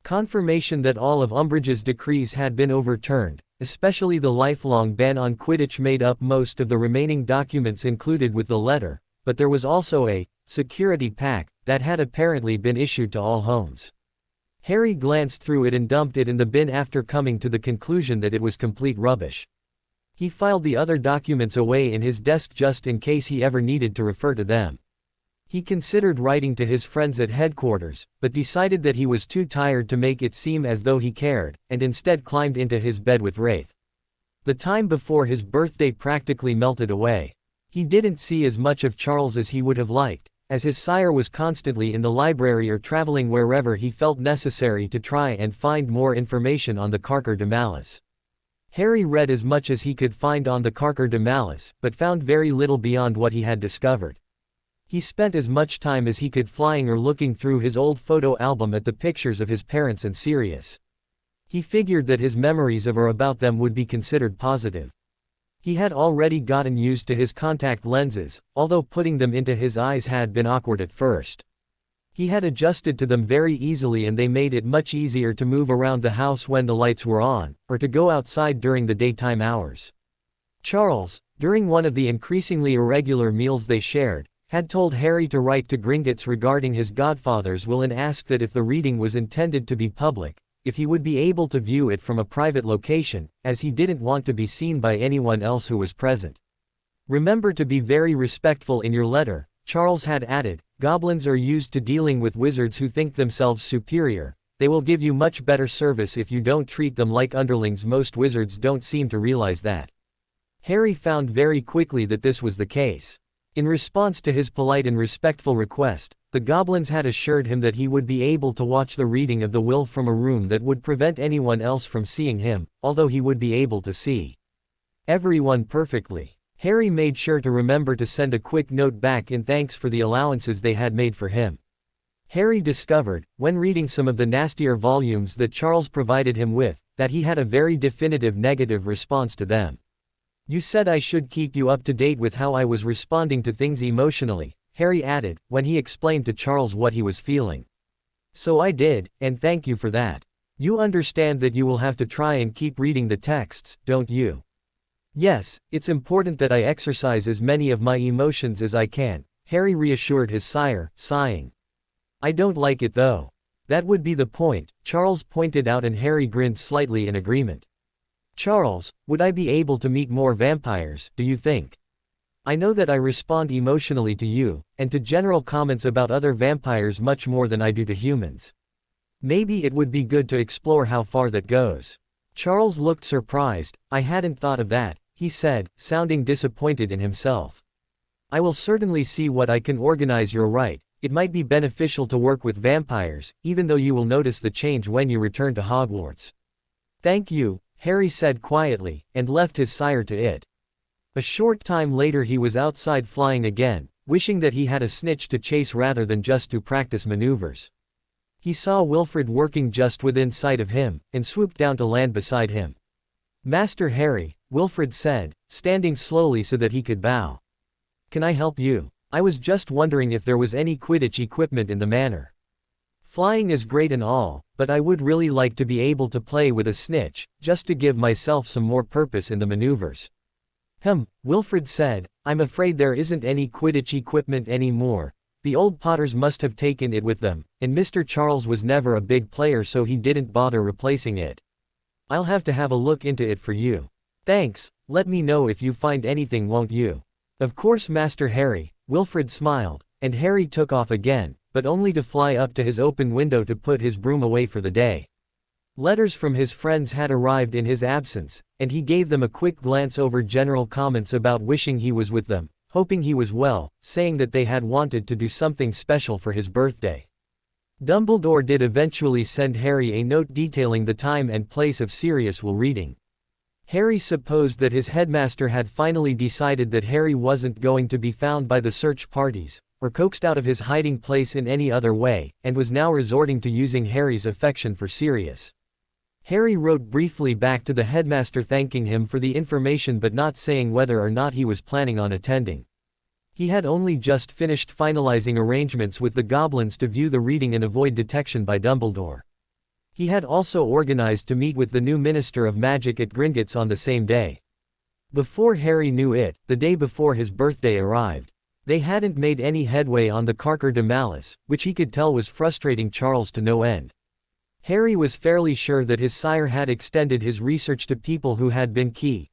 Confirmation that all of Umbridge's decrees had been overturned, especially the lifelong ban on Quidditch, made up most of the remaining documents included with the letter, but there was also a security pack that had apparently been issued to all homes. Harry glanced through it and dumped it in the bin after coming to the conclusion that it was complete rubbish. He filed the other documents away in his desk just in case he ever needed to refer to them. He considered writing to his friends at headquarters, but decided that he was too tired to make it seem as though he cared, and instead climbed into his bed with Wraith. The time before his birthday practically melted away. He didn't see as much of Charles as he would have liked, as his sire was constantly in the library or traveling wherever he felt necessary to try and find more information on the Carker de Malice. Harry read as much as he could find on the Carker de Malice, but found very little beyond what he had discovered. He spent as much time as he could flying or looking through his old photo album at the pictures of his parents and Sirius. He figured that his memories of or about them would be considered positive. He had already gotten used to his contact lenses, although putting them into his eyes had been awkward at first. He had adjusted to them very easily, and they made it much easier to move around the house when the lights were on, or to go outside during the daytime hours. Charles, during one of the increasingly irregular meals they shared, had told Harry to write to Gringotts regarding his godfather's will and ask that if the reading was intended to be public, if he would be able to view it from a private location, as he didn't want to be seen by anyone else who was present. Remember to be very respectful in your letter, Charles had added. Goblins are used to dealing with wizards who think themselves superior. They will give you much better service if you don't treat them like underlings. Most wizards don't seem to realize that. Harry found very quickly that this was the case. In response to his polite and respectful request, the goblins had assured him that he would be able to watch the reading of the will from a room that would prevent anyone else from seeing him, although he would be able to see everyone perfectly. Harry made sure to remember to send a quick note back in thanks for the allowances they had made for him. Harry discovered, when reading some of the nastier volumes that Charles provided him with, that he had a very definitive negative response to them. "You said I should keep you up to date with how I was responding to things emotionally," Harry added, when he explained to Charles what he was feeling. "So I did, and thank you for that. You understand that you will have to try and keep reading the texts, don't you?" "Yes, it's important that I exercise as many of my emotions as I can," Harry reassured his sire, sighing. "I don't like it though." "That would be the point," Charles pointed out, and Harry grinned slightly in agreement. "Charles, would I be able to meet more vampires, do you think? I know that I respond emotionally to you, and to general comments about other vampires much more than I do to humans. Maybe it would be good to explore how far that goes." Charles looked surprised. "I hadn't thought of that," he said, sounding disappointed in himself. "I will certainly see what I can organize. You're right, it might be beneficial to work with vampires, even though you will notice the change when you return to Hogwarts." "Thank you," Harry said quietly, and left his sire to it. A short time later he was outside flying again, wishing that he had a snitch to chase rather than just to practice maneuvers. He saw Wilfred working just within sight of him, and swooped down to land beside him. "Master Harry," Wilfred said, standing slowly so that he could bow. "Can I help you? I was just wondering if there was any Quidditch equipment in the manor. Flying is great and all, but I would really like to be able to play with a snitch, just to give myself some more purpose in the maneuvers. Wilfred said, I'm afraid there isn't any Quidditch equipment anymore. The old Potters must have taken it with them, and Mr. Charles was never a big player so he didn't bother replacing it. I'll have to have a look into it for you. Thanks, let me know if you find anything, won't you? Of course, Master Harry, Wilfred smiled, and Harry took off again, but only to fly up to his open window to put his broom away for the day. Letters from his friends had arrived in his absence, and he gave them a quick glance over general comments about wishing he was with them, hoping he was well, saying that they had wanted to do something special for his birthday. Dumbledore did eventually send Harry a note detailing the time and place of Sirius while reading. Harry supposed that his headmaster had finally decided that Harry wasn't going to be found by the search parties, or coaxed out of his hiding place in any other way, and was now resorting to using Harry's affection for Sirius. Harry wrote briefly back to the headmaster thanking him for the information but not saying whether or not he was planning on attending. He had only just finished finalizing arrangements with the goblins to view the reading and avoid detection by Dumbledore. He had also organized to meet with the new Minister of Magic at Gringotts on the same day. Before Harry knew it, the day before his birthday arrived. They hadn't made any headway on the Carker de Malice, which he could tell was frustrating Charles to no end. Harry was fairly sure that his sire had extended his research to people who had been keyed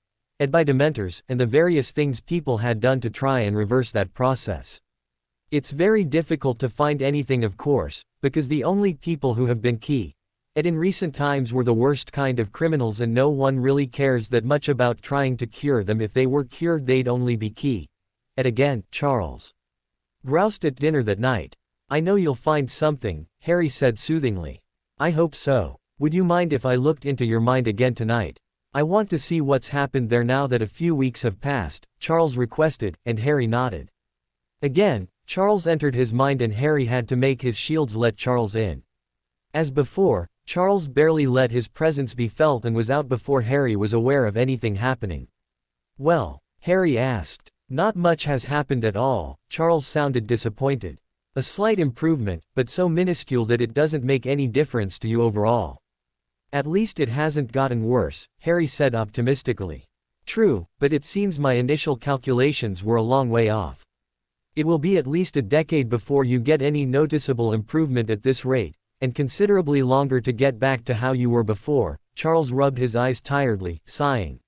by Dementors, and the various things people had done to try and reverse that process. It's very difficult to find anything, of course, because the only people who have been keyed in recent times were the worst kind of criminals, and no one really cares that much about trying to cure them. If they were cured, they'd only be keyed again, Charles groused at dinner that night. I know you'll find something, Harry said soothingly. I hope so. Would you mind if I looked into your mind again tonight? I want to see what's happened there now that a few weeks have passed, Charles requested, and Harry nodded. Again, Charles entered his mind and Harry had to make his shields let Charles in. As before, Charles barely let his presence be felt and was out before Harry was aware of anything happening. Well, Harry asked. Not much has happened at all, Charles sounded disappointed. A slight improvement, but so minuscule that it doesn't make any difference to you overall. At least it hasn't gotten worse, Harry said optimistically. True, but it seems my initial calculations were a long way off. It will be at least a decade before you get any noticeable improvement at this rate, and considerably longer to get back to how you were before. Charles rubbed his eyes tiredly, sighing.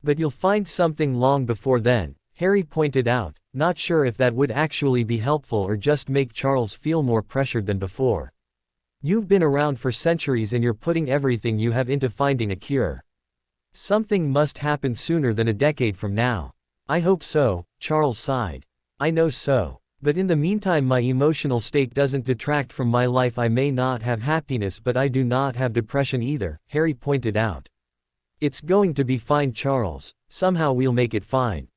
But you'll find something long before then, Harry pointed out, not sure if that would actually be helpful or just make Charles feel more pressured than before. You've been around for centuries and you're putting everything you have into finding a cure. Something must happen sooner than a decade from now. I hope so, Charles sighed. I know so. But in the meantime my emotional state doesn't detract from my life. I may not have happiness but I do not have depression either, Harry pointed out. It's going to be fine, Charles. Somehow we'll make it fine.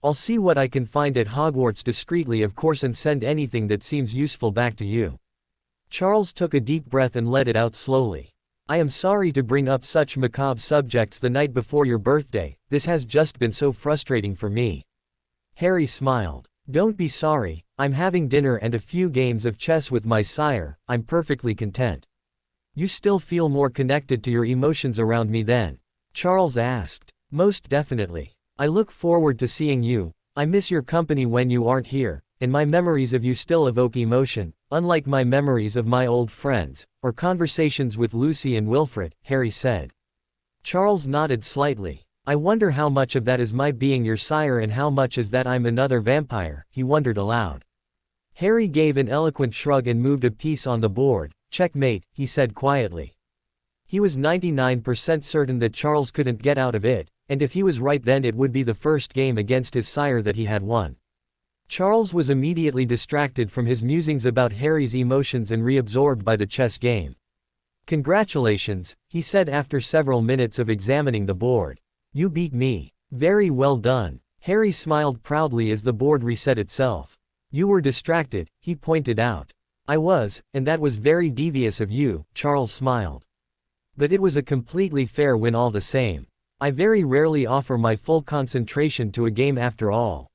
I'll see what I can find at Hogwarts discreetly, of course, and send anything that seems useful back to you. Charles took a deep breath and let it out slowly. I am sorry to bring up such macabre subjects the night before your birthday. This has just been so frustrating for me. Harry smiled. Don't be sorry. I'm having dinner and a few games of chess with my sire. I'm perfectly content. You still feel more connected to your emotions around me then? Charles asked. Most definitely. I look forward to seeing you. I miss your company when you aren't here, and my memories of you still evoke emotion, unlike my memories of my old friends, or conversations with Lucy and Wilfred, Harry said. Charles nodded slightly. I wonder how much of that is my being your sire and how much is that I'm another vampire, he wondered aloud. Harry gave an eloquent shrug and moved a piece on the board. Checkmate, he said quietly. He was 99% certain that Charles couldn't get out of it, and if he was right then it would be the first game against his sire that he had won. Charles was immediately distracted from his musings about Harry's emotions and reabsorbed by the chess game. Congratulations, he said after several minutes of examining the board. You beat me. Very well done. Harry smiled proudly as the board reset itself. You were distracted, he pointed out. I was, and that was very devious of you, Charles smiled. But it was a completely fair win all the same. I very rarely offer my full concentration to a game after all.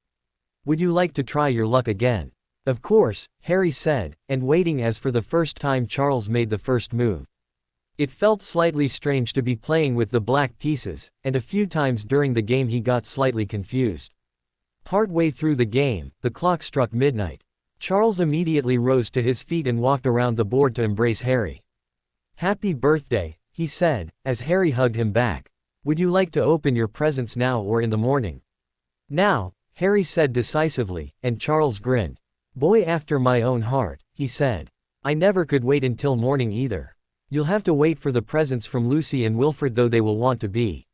Would you like to try your luck again? Of course, Harry said, and waiting as for the first time Charles made the first move. It felt slightly strange to be playing with the black pieces, and a few times during the game he got slightly confused. Partway through the game, the clock struck midnight. Charles immediately rose to his feet and walked around the board to embrace Harry. "Happy birthday," he said, as Harry hugged him back. "Would you like to open your presents now or in the morning?" "Now," Harry said decisively, and Charles grinned. "Boy after my own heart," he said. "I never could wait until morning either. You'll have to wait for the presents from Lucy and Wilfred, though they will want to be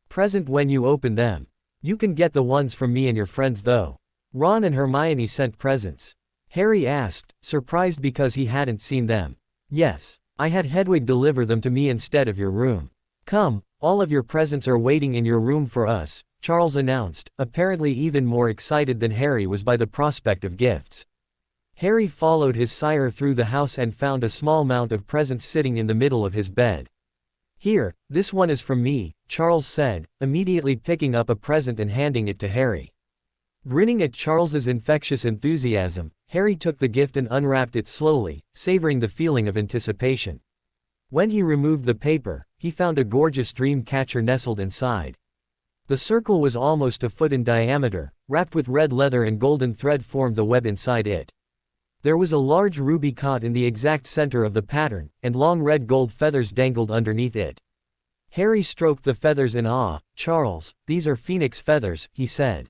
present when you open them. You can get the ones from me and your friends though. Ron and Hermione sent presents." Harry asked, surprised because he hadn't seen them. "Yes. I had Hedwig deliver them to me instead of your room. Come, all of your presents are waiting in your room for us," Charles announced, apparently even more excited than Harry was by the prospect of gifts. Harry followed his sire through the house and found a small mount of presents sitting in the middle of his bed. "Here, this one is from me," Charles said, immediately picking up a present and handing it to Harry. Grinning at Charles's infectious enthusiasm, Harry took the gift and unwrapped it slowly, savoring the feeling of anticipation. When he removed the paper, he found a gorgeous dream catcher nestled inside. The circle was almost a foot in diameter, wrapped with red leather, and golden thread formed the web inside it. There was a large ruby caught in the exact center of the pattern, and long red gold feathers dangled underneath it. Harry stroked the feathers in awe. "Charles, these are phoenix feathers," he said.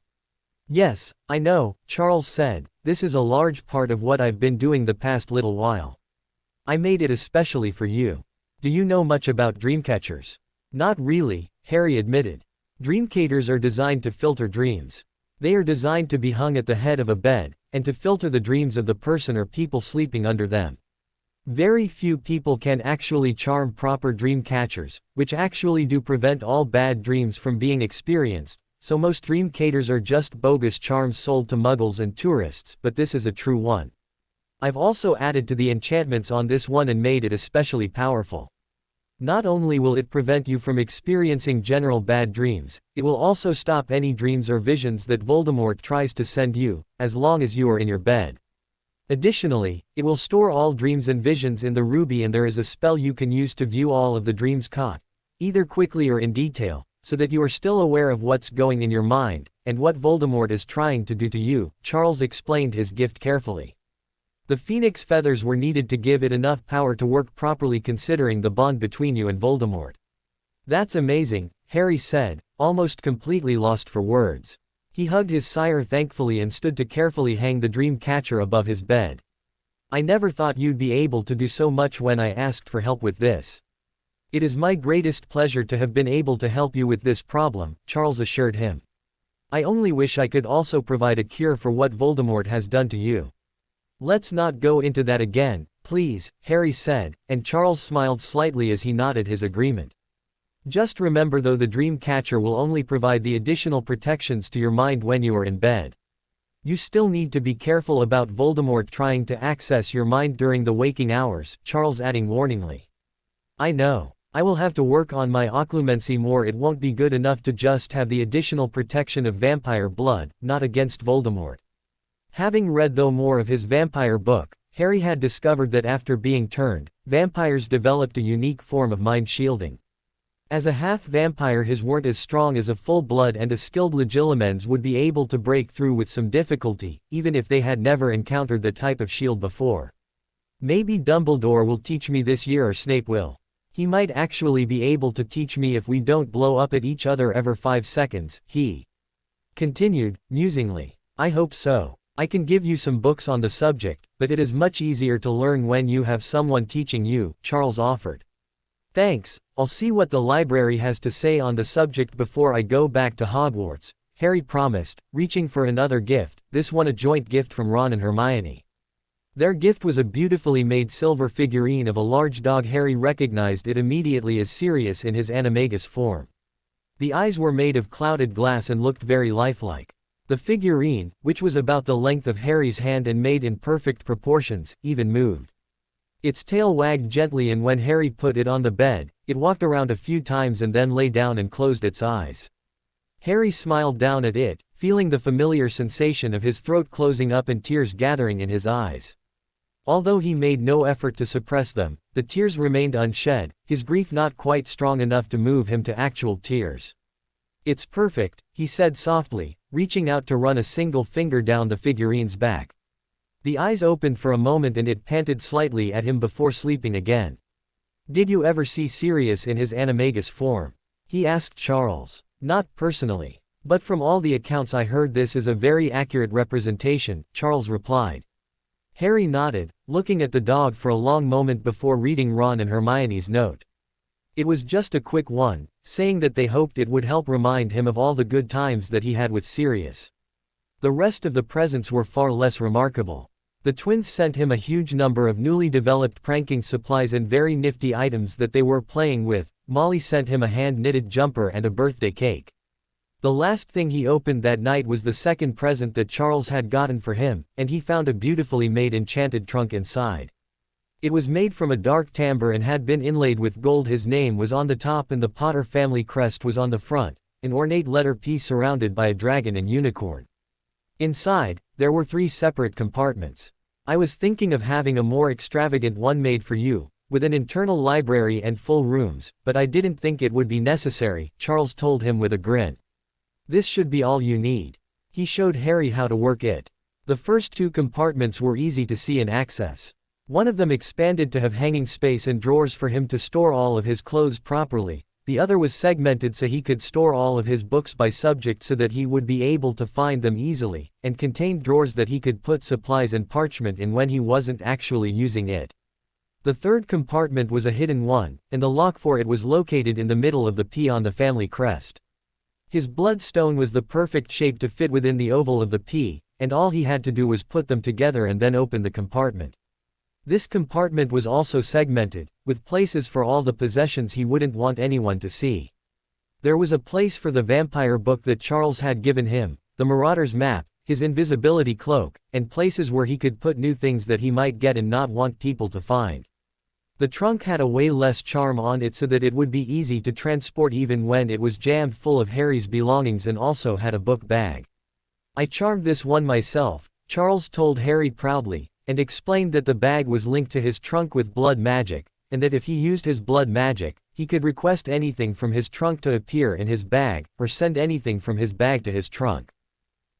"Yes, I know," Charles said. "This is a large part of what I've been doing the past little while. I made it especially for you. Do you know much about dreamcatchers?" "Not really," Harry admitted. Dreamcatchers are designed to filter dreams. They are designed to be hung at the head of a bed, and to filter the dreams of the person or people sleeping under them. Very few people can actually charm proper dream catchers, which actually do prevent all bad dreams from being experienced, so most dream catchers are just bogus charms sold to muggles and tourists, but this is a true one. I've also added to the enchantments on this one and made it especially powerful. Not only will it prevent you from experiencing general bad dreams, it will also stop any dreams or visions that Voldemort tries to send you, as long as you are in your bed. Additionally, it will store all dreams and visions in the ruby, and there is a spell you can use to view all of the dreams caught, either quickly or in detail, so that you are still aware of what's going in your mind, and what Voldemort is trying to do to you. Charles explained his gift carefully. The phoenix feathers were needed to give it enough power to work properly, considering the bond between you and Voldemort. "That's amazing," Harry said, almost completely lost for words. He hugged his sire thankfully and stood to carefully hang the dream catcher above his bed. "I never thought you'd be able to do so much when I asked for help with this." "It is my greatest pleasure to have been able to help you with this problem," Charles assured him. "I only wish I could also provide a cure for what Voldemort has done to you." "Let's not go into that again, please," Harry said, and Charles smiled slightly as he nodded his agreement. "Just remember though, the dream catcher will only provide the additional protections to your mind when you are in bed. You still need to be careful about Voldemort trying to access your mind during the waking hours," Charles adding warningly. "I know. I will have to work on my occlumency more. It won't be good enough to just have the additional protection of vampire blood, not against Voldemort." Having read though more of his vampire book, Harry had discovered that after being turned, vampires developed a unique form of mind shielding. As a half-vampire, his weren't as strong as a full-blood, and a skilled legilimens would be able to break through with some difficulty, even if they had never encountered the type of shield before. "Maybe Dumbledore will teach me this year, or Snape will. He might actually be able to teach me if we don't blow up at each other every 5 seconds, he continued, musingly. "I hope so. I can give you some books on the subject, but it is much easier to learn when you have someone teaching you," Charles offered. "Thanks, I'll see what the library has to say on the subject before I go back to Hogwarts," Harry promised, reaching for another gift, this one a joint gift from Ron and Hermione. Their gift was a beautifully made silver figurine of a large dog. Harry recognized it immediately as Sirius in his animagus form. The eyes were made of clouded glass and looked very lifelike. The figurine, which was about the length of Harry's hand and made in perfect proportions, even moved. Its tail wagged gently, and when Harry put it on the bed, it walked around a few times and then lay down and closed its eyes. Harry smiled down at it, feeling the familiar sensation of his throat closing up and tears gathering in his eyes. Although he made no effort to suppress them, the tears remained unshed, his grief not quite strong enough to move him to actual tears. "It's perfect," he said softly, reaching out to run a single finger down the figurine's back. The eyes opened for a moment and it panted slightly at him before sleeping again. "Did you ever see Sirius in his animagus form?" he asked Charles. "Not personally. But from all the accounts I heard this is a very accurate representation," Charles replied. Harry nodded, looking at the dog for a long moment before reading Ron and Hermione's note. It was just a quick one, saying that they hoped it would help remind him of all the good times that he had with Sirius. The rest of the presents were far less remarkable. The twins sent him a huge number of newly developed pranking supplies and very nifty items that they were playing with. Molly sent him a hand-knitted jumper and a birthday cake. The last thing he opened that night was the second present that Charles had gotten for him, and he found a beautifully made enchanted trunk inside. It was made from a dark timbre and had been inlaid with gold. His name was on the top and the Potter family crest was on the front, an ornate letter P surrounded by a dragon and unicorn. Inside, there were 3 separate compartments. "I was thinking of having a more extravagant one made for you, with an internal library and full rooms, but I didn't think it would be necessary," Charles told him with a grin. "This should be all you need." He showed Harry how to work it. The first 2 compartments were easy to see and access. One of them expanded to have hanging space and drawers for him to store all of his clothes properly. The other was segmented so he could store all of his books by subject so that he would be able to find them easily, and contained drawers that he could put supplies and parchment in when he wasn't actually using it. The third compartment was a hidden one, and the lock for it was located in the middle of the P on the family crest. His bloodstone was the perfect shape to fit within the oval of the P, and all he had to do was put them together and then open the compartment. This compartment was also segmented, with places for all the possessions he wouldn't want anyone to see. There was a place for the vampire book that Charles had given him, the Marauder's map, his invisibility cloak, and places where he could put new things that he might get and not want people to find. The trunk had a way less charm on it so that it would be easy to transport even when it was jammed full of Harry's belongings, and also had a book bag. "I charmed this one myself," Charles told Harry proudly, and explained that the bag was linked to his trunk with blood magic, and that if he used his blood magic, he could request anything from his trunk to appear in his bag, or send anything from his bag to his trunk.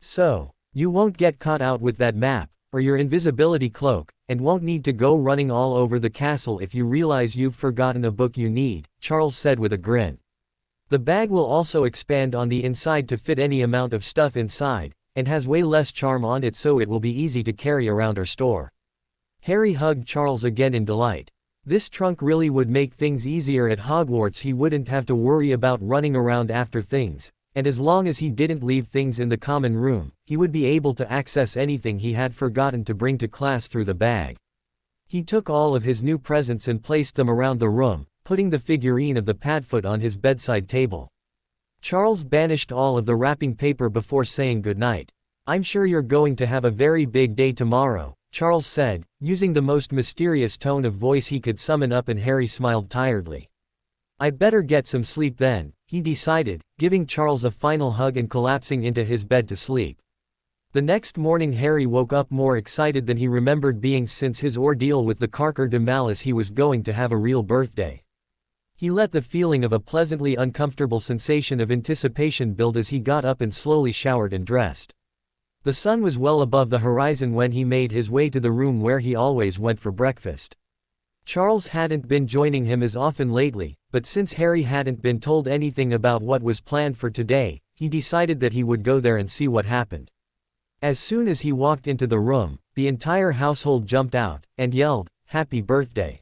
"So, you won't get caught out with that map, or your invisibility cloak, and won't need to go running all over the castle if you realize you've forgotten a book you need," Charles said with a grin. "The bag will also expand on the inside to fit any amount of stuff inside, and has way less charm on it so it will be easy to carry around or store." Harry hugged Charles again in delight. This trunk really would make things easier at Hogwarts. He wouldn't have to worry about running around after things, and as long as he didn't leave things in the common room, he would be able to access anything he had forgotten to bring to class through the bag. He took all of his new presents and placed them around the room, putting the figurine of the Padfoot on his bedside table. Charles banished all of the wrapping paper before saying goodnight. "I'm sure you're going to have a very big day tomorrow," Charles said, using the most mysterious tone of voice he could summon up, and Harry smiled tiredly. "I'd better get some sleep then," he decided, giving Charles a final hug and collapsing into his bed to sleep. The next morning Harry woke up more excited than he remembered being since his ordeal with the Carker de Malice. He was going to have a real birthday. He let the feeling of a pleasantly uncomfortable sensation of anticipation build as he got up and slowly showered and dressed. The sun was well above the horizon when he made his way to the room where he always went for breakfast. Charles hadn't been joining him as often lately, but since Harry hadn't been told anything about what was planned for today, he decided that he would go there and see what happened. As soon as he walked into the room, the entire household jumped out and yelled, "Happy birthday!"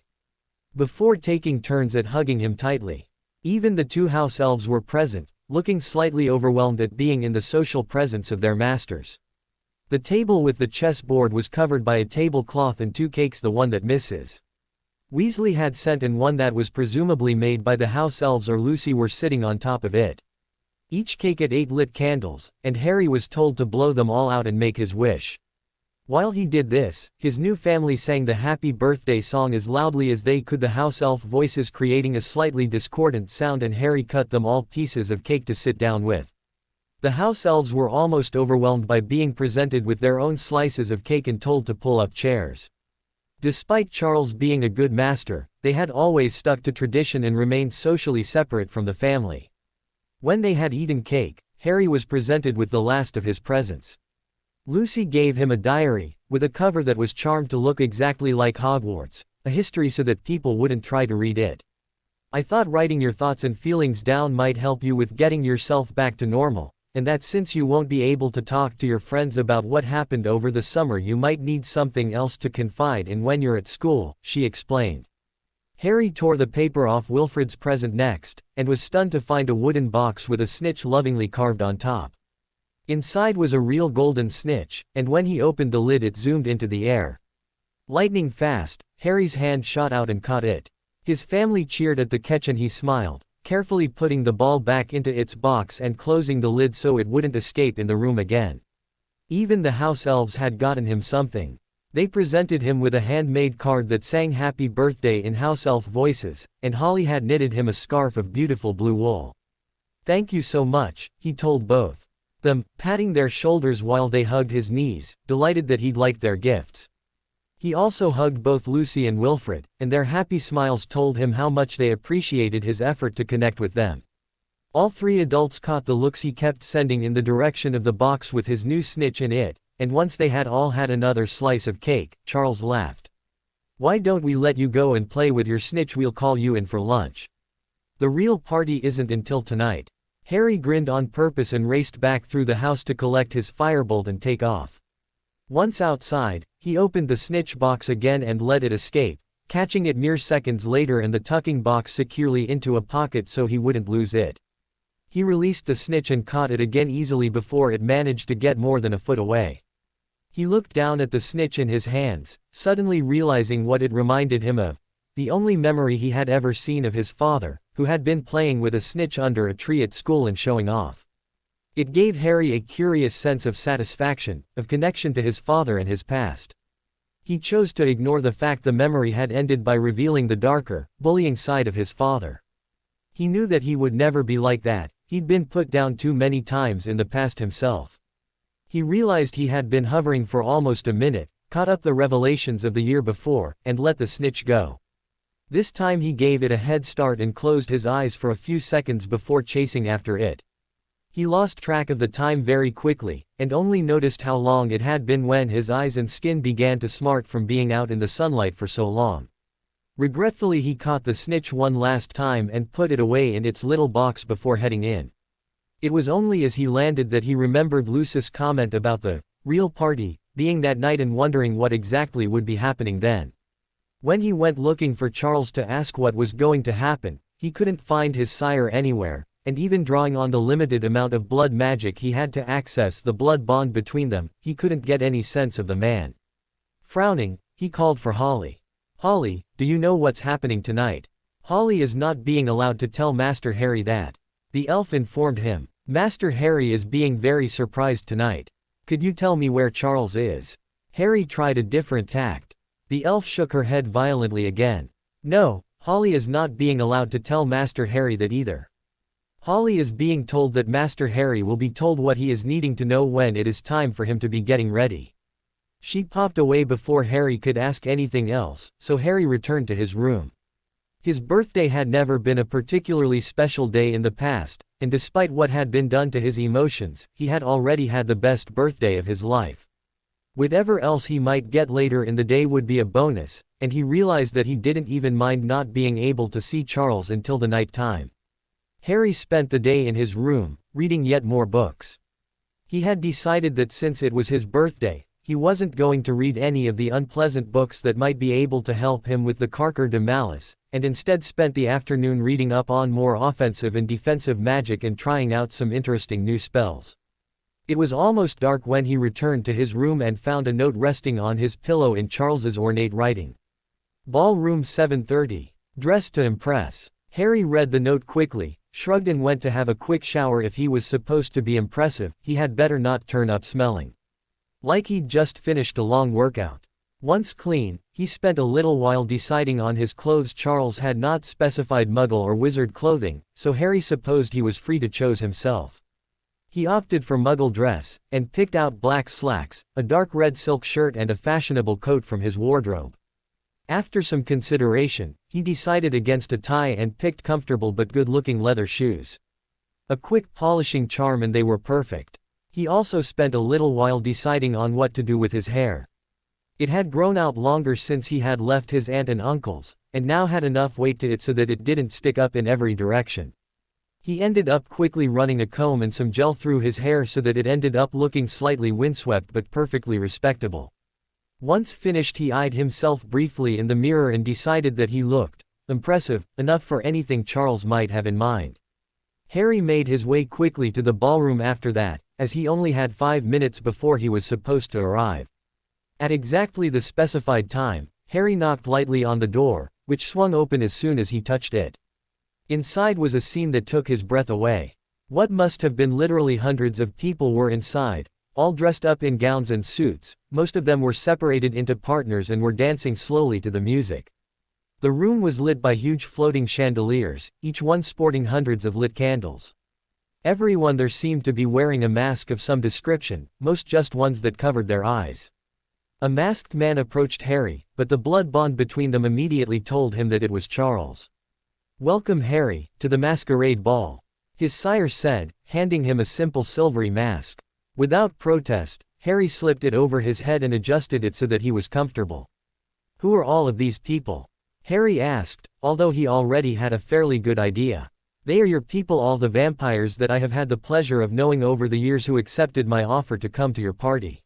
before taking turns at hugging him tightly. Even the 2 house elves were present, looking slightly overwhelmed at being in the social presence of their masters. The table with the chessboard was covered by a tablecloth and 2 cakes, the one that Mrs. Weasley had sent and one that was presumably made by the house elves or Lucy were sitting on top of it. Each cake had 8 lit candles, and Harry was told to blow them all out and make his wish. While he did this, his new family sang the happy birthday song as loudly as they could, the house elf voices creating a slightly discordant sound, and Harry cut them all pieces of cake to sit down with. The house elves were almost overwhelmed by being presented with their own slices of cake and told to pull up chairs. Despite Charles being a good master, they had always stuck to tradition and remained socially separate from the family. When they had eaten cake, Harry was presented with the last of his presents. Lucy gave him a diary, with a cover that was charmed to look exactly like Hogwarts, a history so that people wouldn't try to read it. I thought writing your thoughts and feelings down might help you with getting yourself back to normal, and that since you won't be able to talk to your friends about what happened over the summer, you might need something else to confide in when you're at school, she explained. Harry tore the paper off Wilfred's present next, and was stunned to find a wooden box with a snitch lovingly carved on top. Inside was a real golden snitch, and when he opened the lid it zoomed into the air. Lightning fast, Harry's hand shot out and caught it. His family cheered at the catch and he smiled, carefully putting the ball back into its box and closing the lid so it wouldn't escape in the room again. Even the house elves had gotten him something. They presented him with a handmade card that sang happy birthday in house elf voices, and Holly had knitted him a scarf of beautiful blue wool. "Thank you so much," he told both them, patting their shoulders while they hugged his knees, delighted that he'd liked their gifts. He also hugged both Lucy and Wilfred, and their happy smiles told him how much they appreciated his effort to connect with them. All three adults caught the looks he kept sending in the direction of the box with his new snitch in it, and once they had all had another slice of cake, Charles laughed. "Why don't we let you go and play with your snitch? We'll call you in for lunch. The real party isn't until tonight." Harry grinned on purpose and raced back through the house to collect his firebolt and take off. Once outside, he opened the snitch box again and let it escape, catching it mere seconds later and the tucking box securely into a pocket so he wouldn't lose it. He released the snitch and caught it again easily before it managed to get more than a foot away. He looked down at the snitch in his hands, suddenly realizing what it reminded him of, the only memory he had ever seen of his father, who had been playing with a snitch under a tree at school and showing off. It gave Harry a curious sense of satisfaction, of connection to his father and his past. He chose to ignore the fact the memory had ended by revealing the darker, bullying side of his father. He knew that he would never be like that. He'd been put down too many times in the past himself. He realized he had been hovering for almost a minute, caught up the revelations of the year before, and let the snitch go. This time he gave it a head start and closed his eyes for a few seconds before chasing after it. He lost track of the time very quickly, and only noticed how long it had been when his eyes and skin began to smart from being out in the sunlight for so long. Regretfully he caught the snitch one last time and put it away in its little box before heading in. It was only as he landed that he remembered Lucy's comment about the real party being that night and wondering what exactly would be happening then. When he went looking for Charles to ask what was going to happen, he couldn't find his sire anywhere, and even drawing on the limited amount of blood magic he had to access the blood bond between them, he couldn't get any sense of the man. Frowning, he called for Holly. "Holly, do you know what's happening tonight?" "Holly is not being allowed to tell Master Harry that," the elf informed him. "Master Harry is being very surprised tonight. Could you tell me where Charles is?" Harry tried a different tact. The elf shook her head violently again. "No, Holly is not being allowed to tell Master Harry that either. Holly is being told that Master Harry will be told what he is needing to know when it is time for him to be getting ready." She popped away before Harry could ask anything else, so Harry returned to his room. His birthday had never been a particularly special day in the past, and despite what had been done to his emotions, he had already had the best birthday of his life. Whatever else he might get later in the day would be a bonus, and he realized that he didn't even mind not being able to see Charles until the night time. Harry spent the day in his room, reading yet more books. He had decided that since it was his birthday, he wasn't going to read any of the unpleasant books that might be able to help him with the Carker de Malice, and instead spent the afternoon reading up on more offensive and defensive magic and trying out some interesting new spells. It was almost dark when he returned to his room and found a note resting on his pillow in Charles's ornate writing. "Ballroom 7:30. Dressed to impress." Harry read the note quickly, shrugged and went to have a quick shower. If he was supposed to be impressive, he had better not turn up smelling like he'd just finished a long workout. Once clean, he spent a little while deciding on his clothes. Charles had not specified muggle or wizard clothing, so Harry supposed he was free to choose himself. He opted for muggle dress, and picked out black slacks, a dark red silk shirt and a fashionable coat from his wardrobe. After some consideration, he decided against a tie and picked comfortable but good-looking leather shoes. A quick polishing charm and they were perfect. He also spent a little while deciding on what to do with his hair. It had grown out longer since he had left his aunt and uncle's, and now had enough weight to it so that it didn't stick up in every direction. He ended up quickly running a comb and some gel through his hair so that it ended up looking slightly windswept but perfectly respectable. Once finished, he eyed himself briefly in the mirror and decided that he looked impressive enough for anything Charles might have in mind. Harry made his way quickly to the ballroom after that, as he only had 5 minutes before he was supposed to arrive. At exactly the specified time, Harry knocked lightly on the door, which swung open as soon as he touched it. Inside was a scene that took his breath away. What must have been literally hundreds of people were inside, all dressed up in gowns and suits. Most of them were separated into partners and were dancing slowly to the music. The room was lit by huge floating chandeliers, each one sporting hundreds of lit candles. Everyone there seemed to be wearing a mask of some description, most just ones that covered their eyes. A masked man approached Harry, but the blood bond between them immediately told him that it was Charles. "Welcome, Harry, to the masquerade ball," his sire said, handing him a simple silvery mask. Without protest, Harry slipped it over his head and adjusted it so that he was comfortable. "Who are all of these people?" Harry asked, although he already had a fairly good idea. "They are your people, all the vampires that I have had the pleasure of knowing over the years who accepted my offer to come to your party.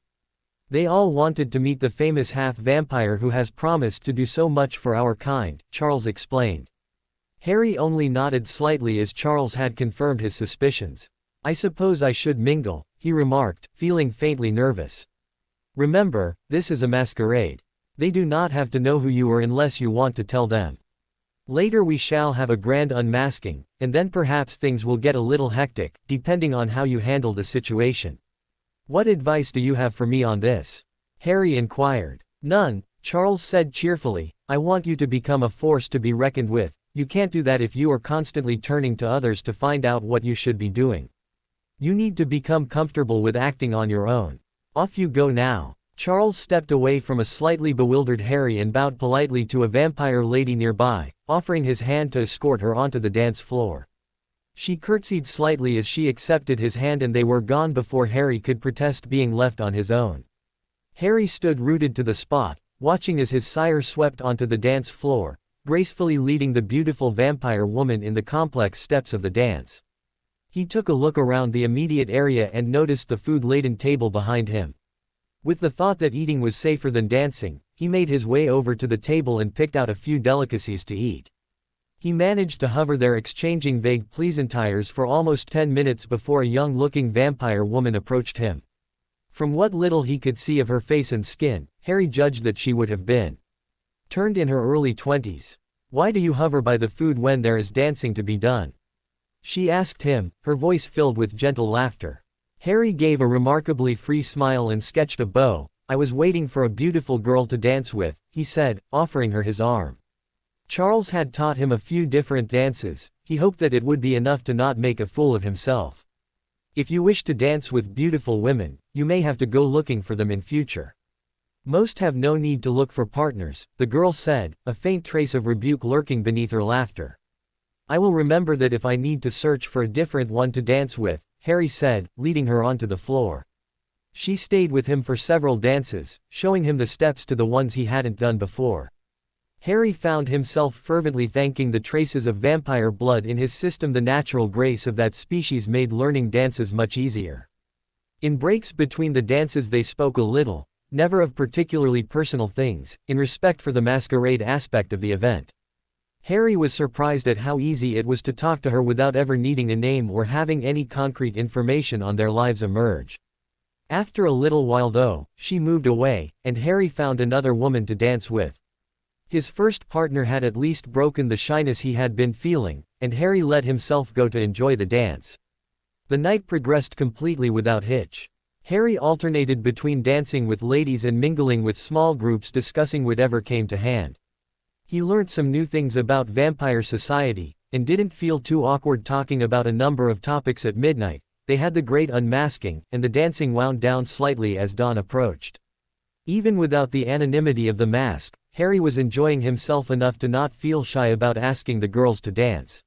They all wanted to meet the famous half-vampire who has promised to do so much for our kind," Charles explained. Harry only nodded slightly as Charles had confirmed his suspicions. "I suppose I should mingle," he remarked, feeling faintly nervous. "Remember, this is a masquerade. They do not have to know who you are unless you want to tell them. Later we shall have a grand unmasking, and then perhaps things will get a little hectic, depending on how you handle the situation. What advice do you have for me on this?" Harry inquired. "None," Charles said cheerfully. "I want you to become a force to be reckoned with. You can't do that if you are constantly turning to others to find out what you should be doing. You need to become comfortable with acting on your own. Off you go now." Charles stepped away from a slightly bewildered Harry and bowed politely to a vampire lady nearby, offering his hand to escort her onto the dance floor. She curtsied slightly as she accepted his hand and they were gone before Harry could protest being left on his own. Harry stood rooted to the spot, watching as his sire swept onto the dance floor, gracefully leading the beautiful vampire woman in the complex steps of the dance. He took a look around the immediate area and noticed the food-laden table behind him. With the thought that eating was safer than dancing, he made his way over to the table and picked out a few delicacies to eat. He managed to hover there, exchanging vague pleasantries for almost 10 minutes before a young-looking vampire woman approached him. From what little he could see of her face and skin, Harry judged that she would have been turned in her early 20s. "Why do you hover by the food when there is dancing to be done?" she asked him, her voice filled with gentle laughter. Harry gave a remarkably free smile and sketched a bow. "I was waiting for a beautiful girl to dance with," he said, offering her his arm. Charles had taught him a few different dances. He hoped that it would be enough to not make a fool of himself. "If you wish to dance with beautiful women, you may have to go looking for them in future. Most have no need to look for partners," the girl said, a faint trace of rebuke lurking beneath her laughter. "I will remember that if I need to search for a different one to dance with," Harry said, leading her onto the floor. She stayed with him for several dances, showing him the steps to the ones he hadn't done before. Harry found himself fervently thanking the traces of vampire blood in his system. The natural grace of that species made learning dances much easier. In breaks between the dances they spoke a little, never of particularly personal things, in respect for the masquerade aspect of the event. Harry was surprised at how easy it was to talk to her without ever needing a name or having any concrete information on their lives emerge. After a little while though, she moved away, and Harry found another woman to dance with. His first partner had at least broken the shyness he had been feeling, and Harry let himself go to enjoy the dance. The night progressed completely without hitch. Harry alternated between dancing with ladies and mingling with small groups discussing whatever came to hand. He learned some new things about vampire society, and didn't feel too awkward talking about a number of topics at midnight, they had the great unmasking, and the dancing wound down slightly as dawn approached. Even without the anonymity of the mask, Harry was enjoying himself enough to not feel shy about asking the girls to dance.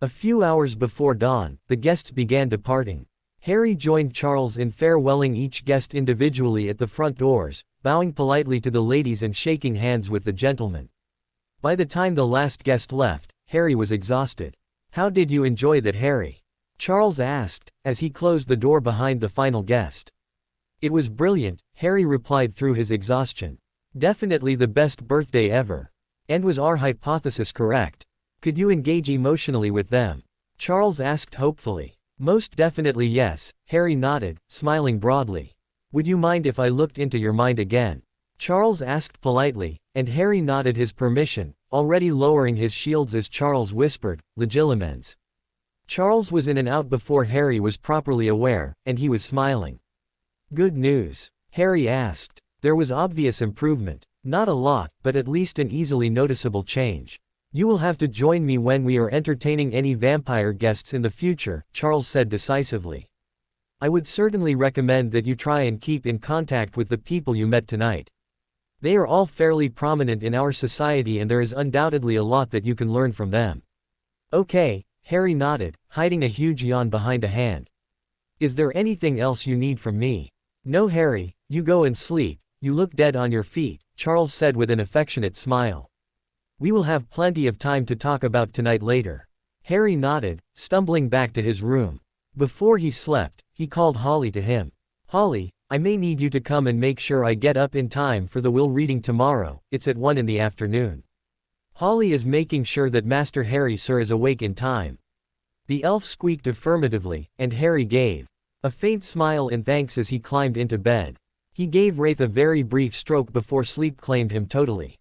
A few hours before dawn, the guests began departing. Harry joined Charles in farewelling each guest individually at the front doors, bowing politely to the ladies and shaking hands with the gentlemen. By the time the last guest left, Harry was exhausted. "How did you enjoy that, Harry?" Charles asked, as he closed the door behind the final guest. "It was brilliant," Harry replied through his exhaustion. "Definitely the best birthday ever. And was our hypothesis correct? Could you engage emotionally with them?" Charles asked hopefully. "Most definitely yes," Harry nodded, smiling broadly. "Would you mind if I looked into your mind again?" Charles asked politely, and Harry nodded his permission, already lowering his shields as Charles whispered, "Legilimens." Charles was in and out before Harry was properly aware, and he was smiling. "Good news?" Harry asked. There was obvious improvement. "Not a lot, but at least an easily noticeable change. You will have to join me when we are entertaining any vampire guests in the future," Charles said decisively. "I would certainly recommend that you try and keep in contact with the people you met tonight. They are all fairly prominent in our society and there is undoubtedly a lot that you can learn from them." "Okay," Harry nodded, hiding a huge yawn behind a hand. "Is there anything else you need from me?" "No, Harry, you go and sleep, you look dead on your feet," Charles said with an affectionate smile. "We will have plenty of time to talk about tonight later." Harry nodded, stumbling back to his room. Before he slept, he called Holly to him. "Holly, I may need you to come and make sure I get up in time for the will reading tomorrow, it's at 1 in the afternoon." Holly is making sure that Master Harry Sir is awake in time. The elf squeaked affirmatively, and Harry gave a faint smile in thanks as he climbed into bed. He gave Wraith a very brief stroke before sleep claimed him totally.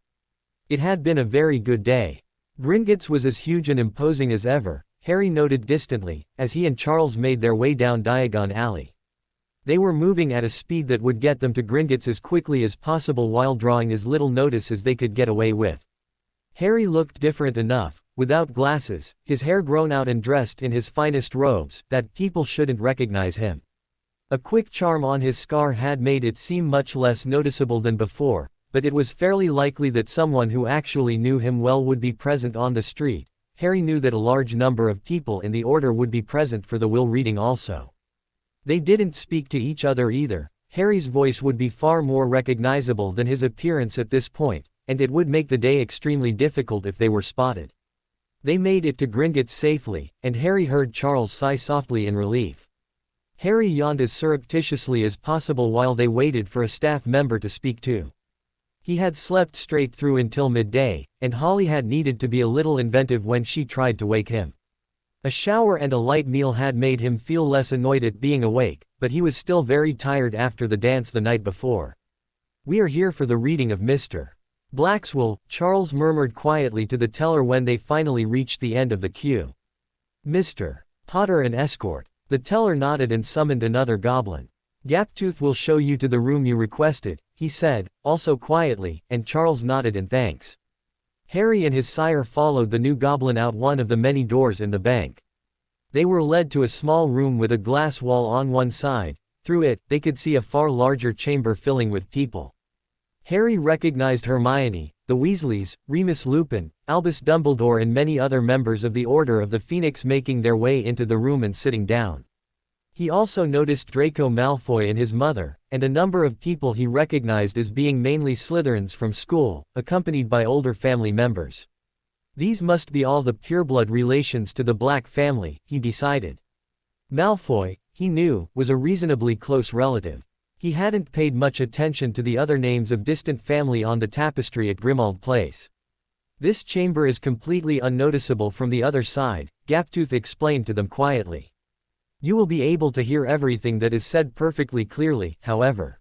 It had been a very good day. Gringotts was as huge and imposing as ever, Harry noted distantly, as he and Charles made their way down Diagon Alley. They were moving at a speed that would get them to Gringotts as quickly as possible while drawing as little notice as they could get away with. Harry looked different enough, without glasses, his hair grown out and dressed in his finest robes, that people shouldn't recognize him. A quick charm on his scar had made it seem much less noticeable than before, but it was fairly likely that someone who actually knew him well would be present on the street. Harry knew that a large number of people in the Order would be present for the will reading also. They didn't speak to each other either. Harry's voice would be far more recognizable than his appearance at this point, and it would make the day extremely difficult if they were spotted. They made it to Gringotts safely, and Harry heard Charles sigh softly in relief. Harry yawned as surreptitiously as possible while they waited for a staff member to speak to. He had slept straight through until midday, and Holly had needed to be a little inventive when she tried to wake him. A shower and a light meal had made him feel less annoyed at being awake, but he was still very tired after the dance the night before. "We are here for the reading of Mr. Blackswool," Charles murmured quietly to the teller when they finally reached the end of the queue. "Mr. Potter and escort." The teller nodded and summoned another goblin. "Gaptooth will show you to the room you requested," he said, also quietly, and Charles nodded in thanks. Harry and his sire followed the new goblin out one of the many doors in the bank. They were led to a small room with a glass wall on one side. Through it, they could see a far larger chamber filling with people. Harry recognized Hermione, the Weasleys, Remus Lupin, Albus Dumbledore and many other members of the Order of the Phoenix making their way into the room and sitting down. He also noticed Draco Malfoy and his mother, and a number of people he recognized as being mainly Slytherins from school, accompanied by older family members. These must be all the pureblood relations to the Black family, he decided. Malfoy, he knew, was a reasonably close relative. He hadn't paid much attention to the other names of distant family on the tapestry at Grimmauld Place. "This chamber is completely unnoticeable from the other side," Gaptooth explained to them quietly. "You will be able to hear everything that is said perfectly clearly, however."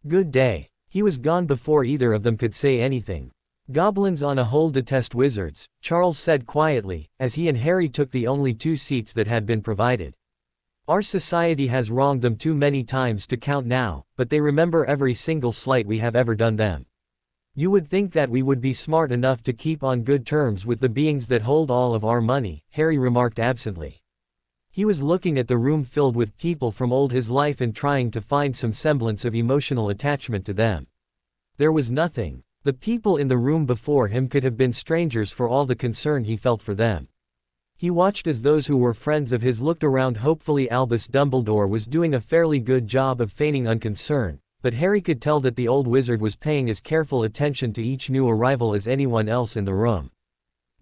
"Good day." He was gone before either of them could say anything. "Goblins on a whole detest wizards," Charles said quietly, as he and Harry took the only 2 seats that had been provided. "Our society has wronged them too many times to count now, but they remember every single slight we have ever done them. You would think that we would be smart enough to keep on good terms with the beings that hold all of our money," Harry remarked absently. He was looking at the room filled with people from his life and trying to find some semblance of emotional attachment to them. There was nothing. The people in the room before him could have been strangers for all the concern he felt for them. He watched as those who were friends of his looked around hopefully. Albus Dumbledore was doing a fairly good job of feigning unconcern, but Harry could tell that the old wizard was paying as careful attention to each new arrival as anyone else in the room.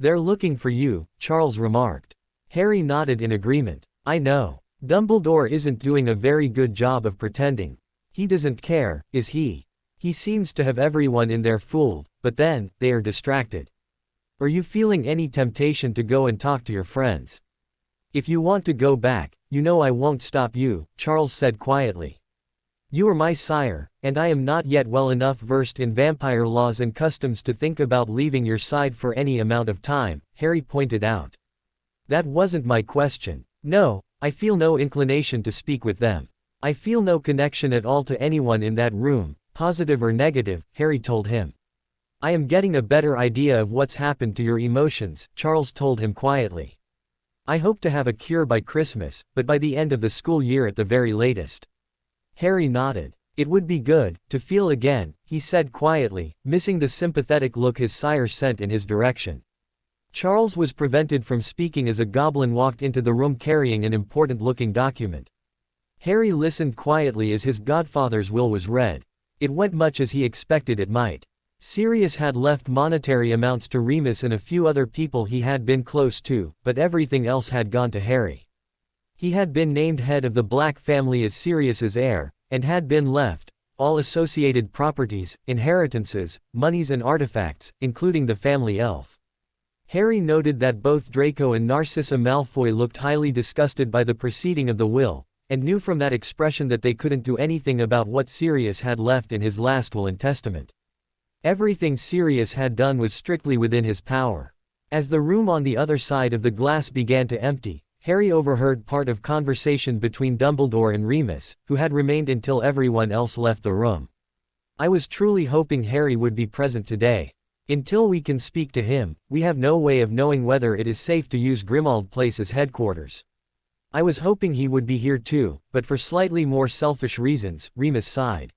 "They're looking for you," Charles remarked. Harry nodded in agreement. "I know. Dumbledore isn't doing a very good job of pretending. He doesn't care, is he? He seems to have everyone in there fooled, but then, they are distracted. Are you feeling any temptation to go and talk to your friends? If you want to go back, you know I won't stop you," Charles said quietly. "You are my sire, and I am not yet well enough versed in vampire laws and customs to think about leaving your side for any amount of time," Harry pointed out. "That wasn't my question. No, I feel no inclination to speak with them. I feel no connection at all to anyone in that room, positive or negative," Harry told him. "I am getting a better idea of what's happened to your emotions," Charles told him quietly. "I hope to have a cure by Christmas, but by the end of the school year at the very latest." Harry nodded. "It would be good to feel again," he said quietly, missing the sympathetic look his sire sent in his direction. Charles was prevented from speaking as a goblin walked into the room carrying an important-looking document. Harry listened quietly as his godfather's will was read. It went much as he expected it might. Sirius had left monetary amounts to Remus and a few other people he had been close to, but everything else had gone to Harry. He had been named head of the Black family as Sirius's heir, and had been left all associated properties, inheritances, monies and artifacts, including the family elf. Harry noted that both Draco and Narcissa Malfoy looked highly disgusted by the proceeding of the will, and knew from that expression that they couldn't do anything about what Sirius had left in his last will and testament. Everything Sirius had done was strictly within his power. As the room on the other side of the glass began to empty, Harry overheard part of conversation between Dumbledore and Remus, who had remained until everyone else left the room. "I was truly hoping Harry would be present today. Until we can speak to him, we have no way of knowing whether it is safe to use Grimmauld Place as headquarters. I was hoping he would be here too, but for slightly more selfish reasons," Remus sighed.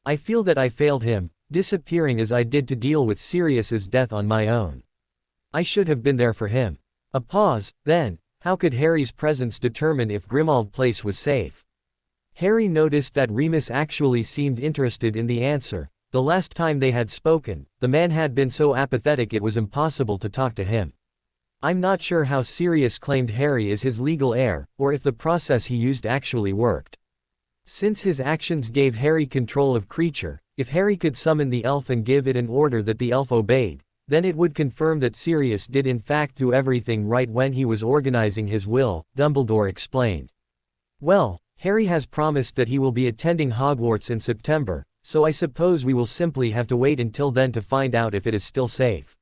"I feel that I failed him, disappearing as I did to deal with Sirius's death on my own. I should have been there for him." A pause, then, how could Harry's presence determine if Grimmauld Place was safe? Harry noticed that Remus actually seemed interested in the answer. The last time they had spoken, the man had been so apathetic it was impossible to talk to him. "I'm not sure how Sirius claimed Harry as his legal heir, or if the process he used actually worked. Since his actions gave Harry control of Creature, if Harry could summon the elf and give it an order that the elf obeyed, then it would confirm that Sirius did in fact do everything right when he was organizing his will," Dumbledore explained. "Well, Harry has promised that he will be attending Hogwarts in September, so I suppose we will simply have to wait until then to find out if it is still safe.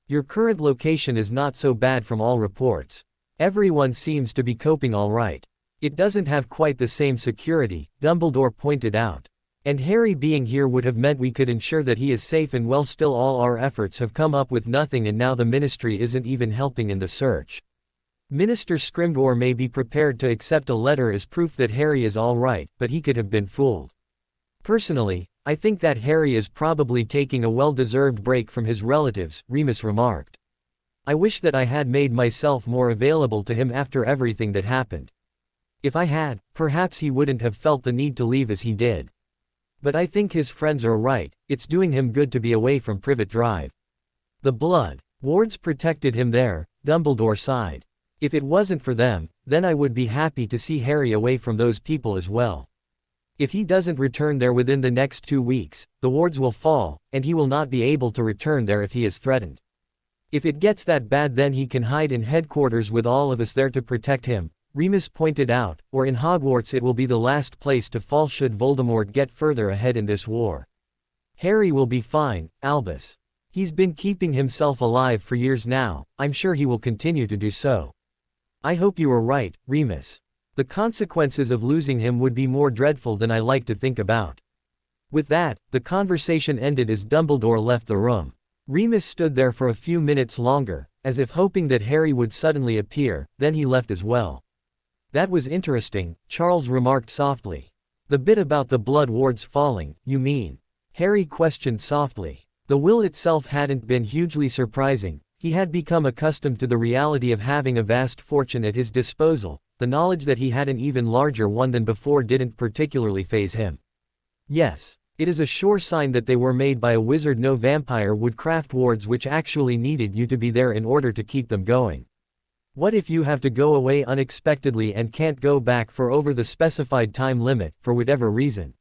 Your current location is not so bad from all reports. Everyone seems to be coping all right. It doesn't have quite the same security," Dumbledore pointed out. "And Harry being here would have meant we could ensure that he is safe and well. Still, all our efforts have come up with nothing, and now the Ministry isn't even helping in the search. Minister Scrimgeour may be prepared to accept a letter as proof that Harry is all right, but he could have been fooled. Personally, I think that Harry is probably taking a well-deserved break from his relatives," Remus remarked. "I wish that I had made myself more available to him after everything that happened. If I had, perhaps he wouldn't have felt the need to leave as he did. But I think his friends are right, it's doing him good to be away from Privet Drive. The blood wards protected him there," Dumbledore sighed. "If it wasn't for them, then I would be happy to see Harry away from those people as well. If he doesn't return there within the next 2 weeks, the wards will fall, and he will not be able to return there if he is threatened. If it gets that bad, then he can hide in headquarters with all of us there to protect him," Remus pointed out, "or in Hogwarts. It will be the last place to fall should Voldemort get further ahead in this war. Harry will be fine, Albus. He's been keeping himself alive for years now, I'm sure he will continue to do so." "I hope you are right, Remus. The consequences of losing him would be more dreadful than I like to think about." With that, the conversation ended as Dumbledore left the room. Remus stood there for a few minutes longer, as if hoping that Harry would suddenly appear, then he left as well. That was interesting, Charles remarked softly. The bit about the blood wards falling, you mean? Harry questioned softly. The will itself hadn't been hugely surprising. He had become accustomed to the reality of having a vast fortune at his disposal. The knowledge that he had an even larger one than before didn't particularly faze him. Yes. It is a sure sign that they were made by a wizard. No vampire would craft wards which actually needed you to be there in order to keep them going. What if you have to go away unexpectedly and can't go back for over the specified time limit, for whatever reason?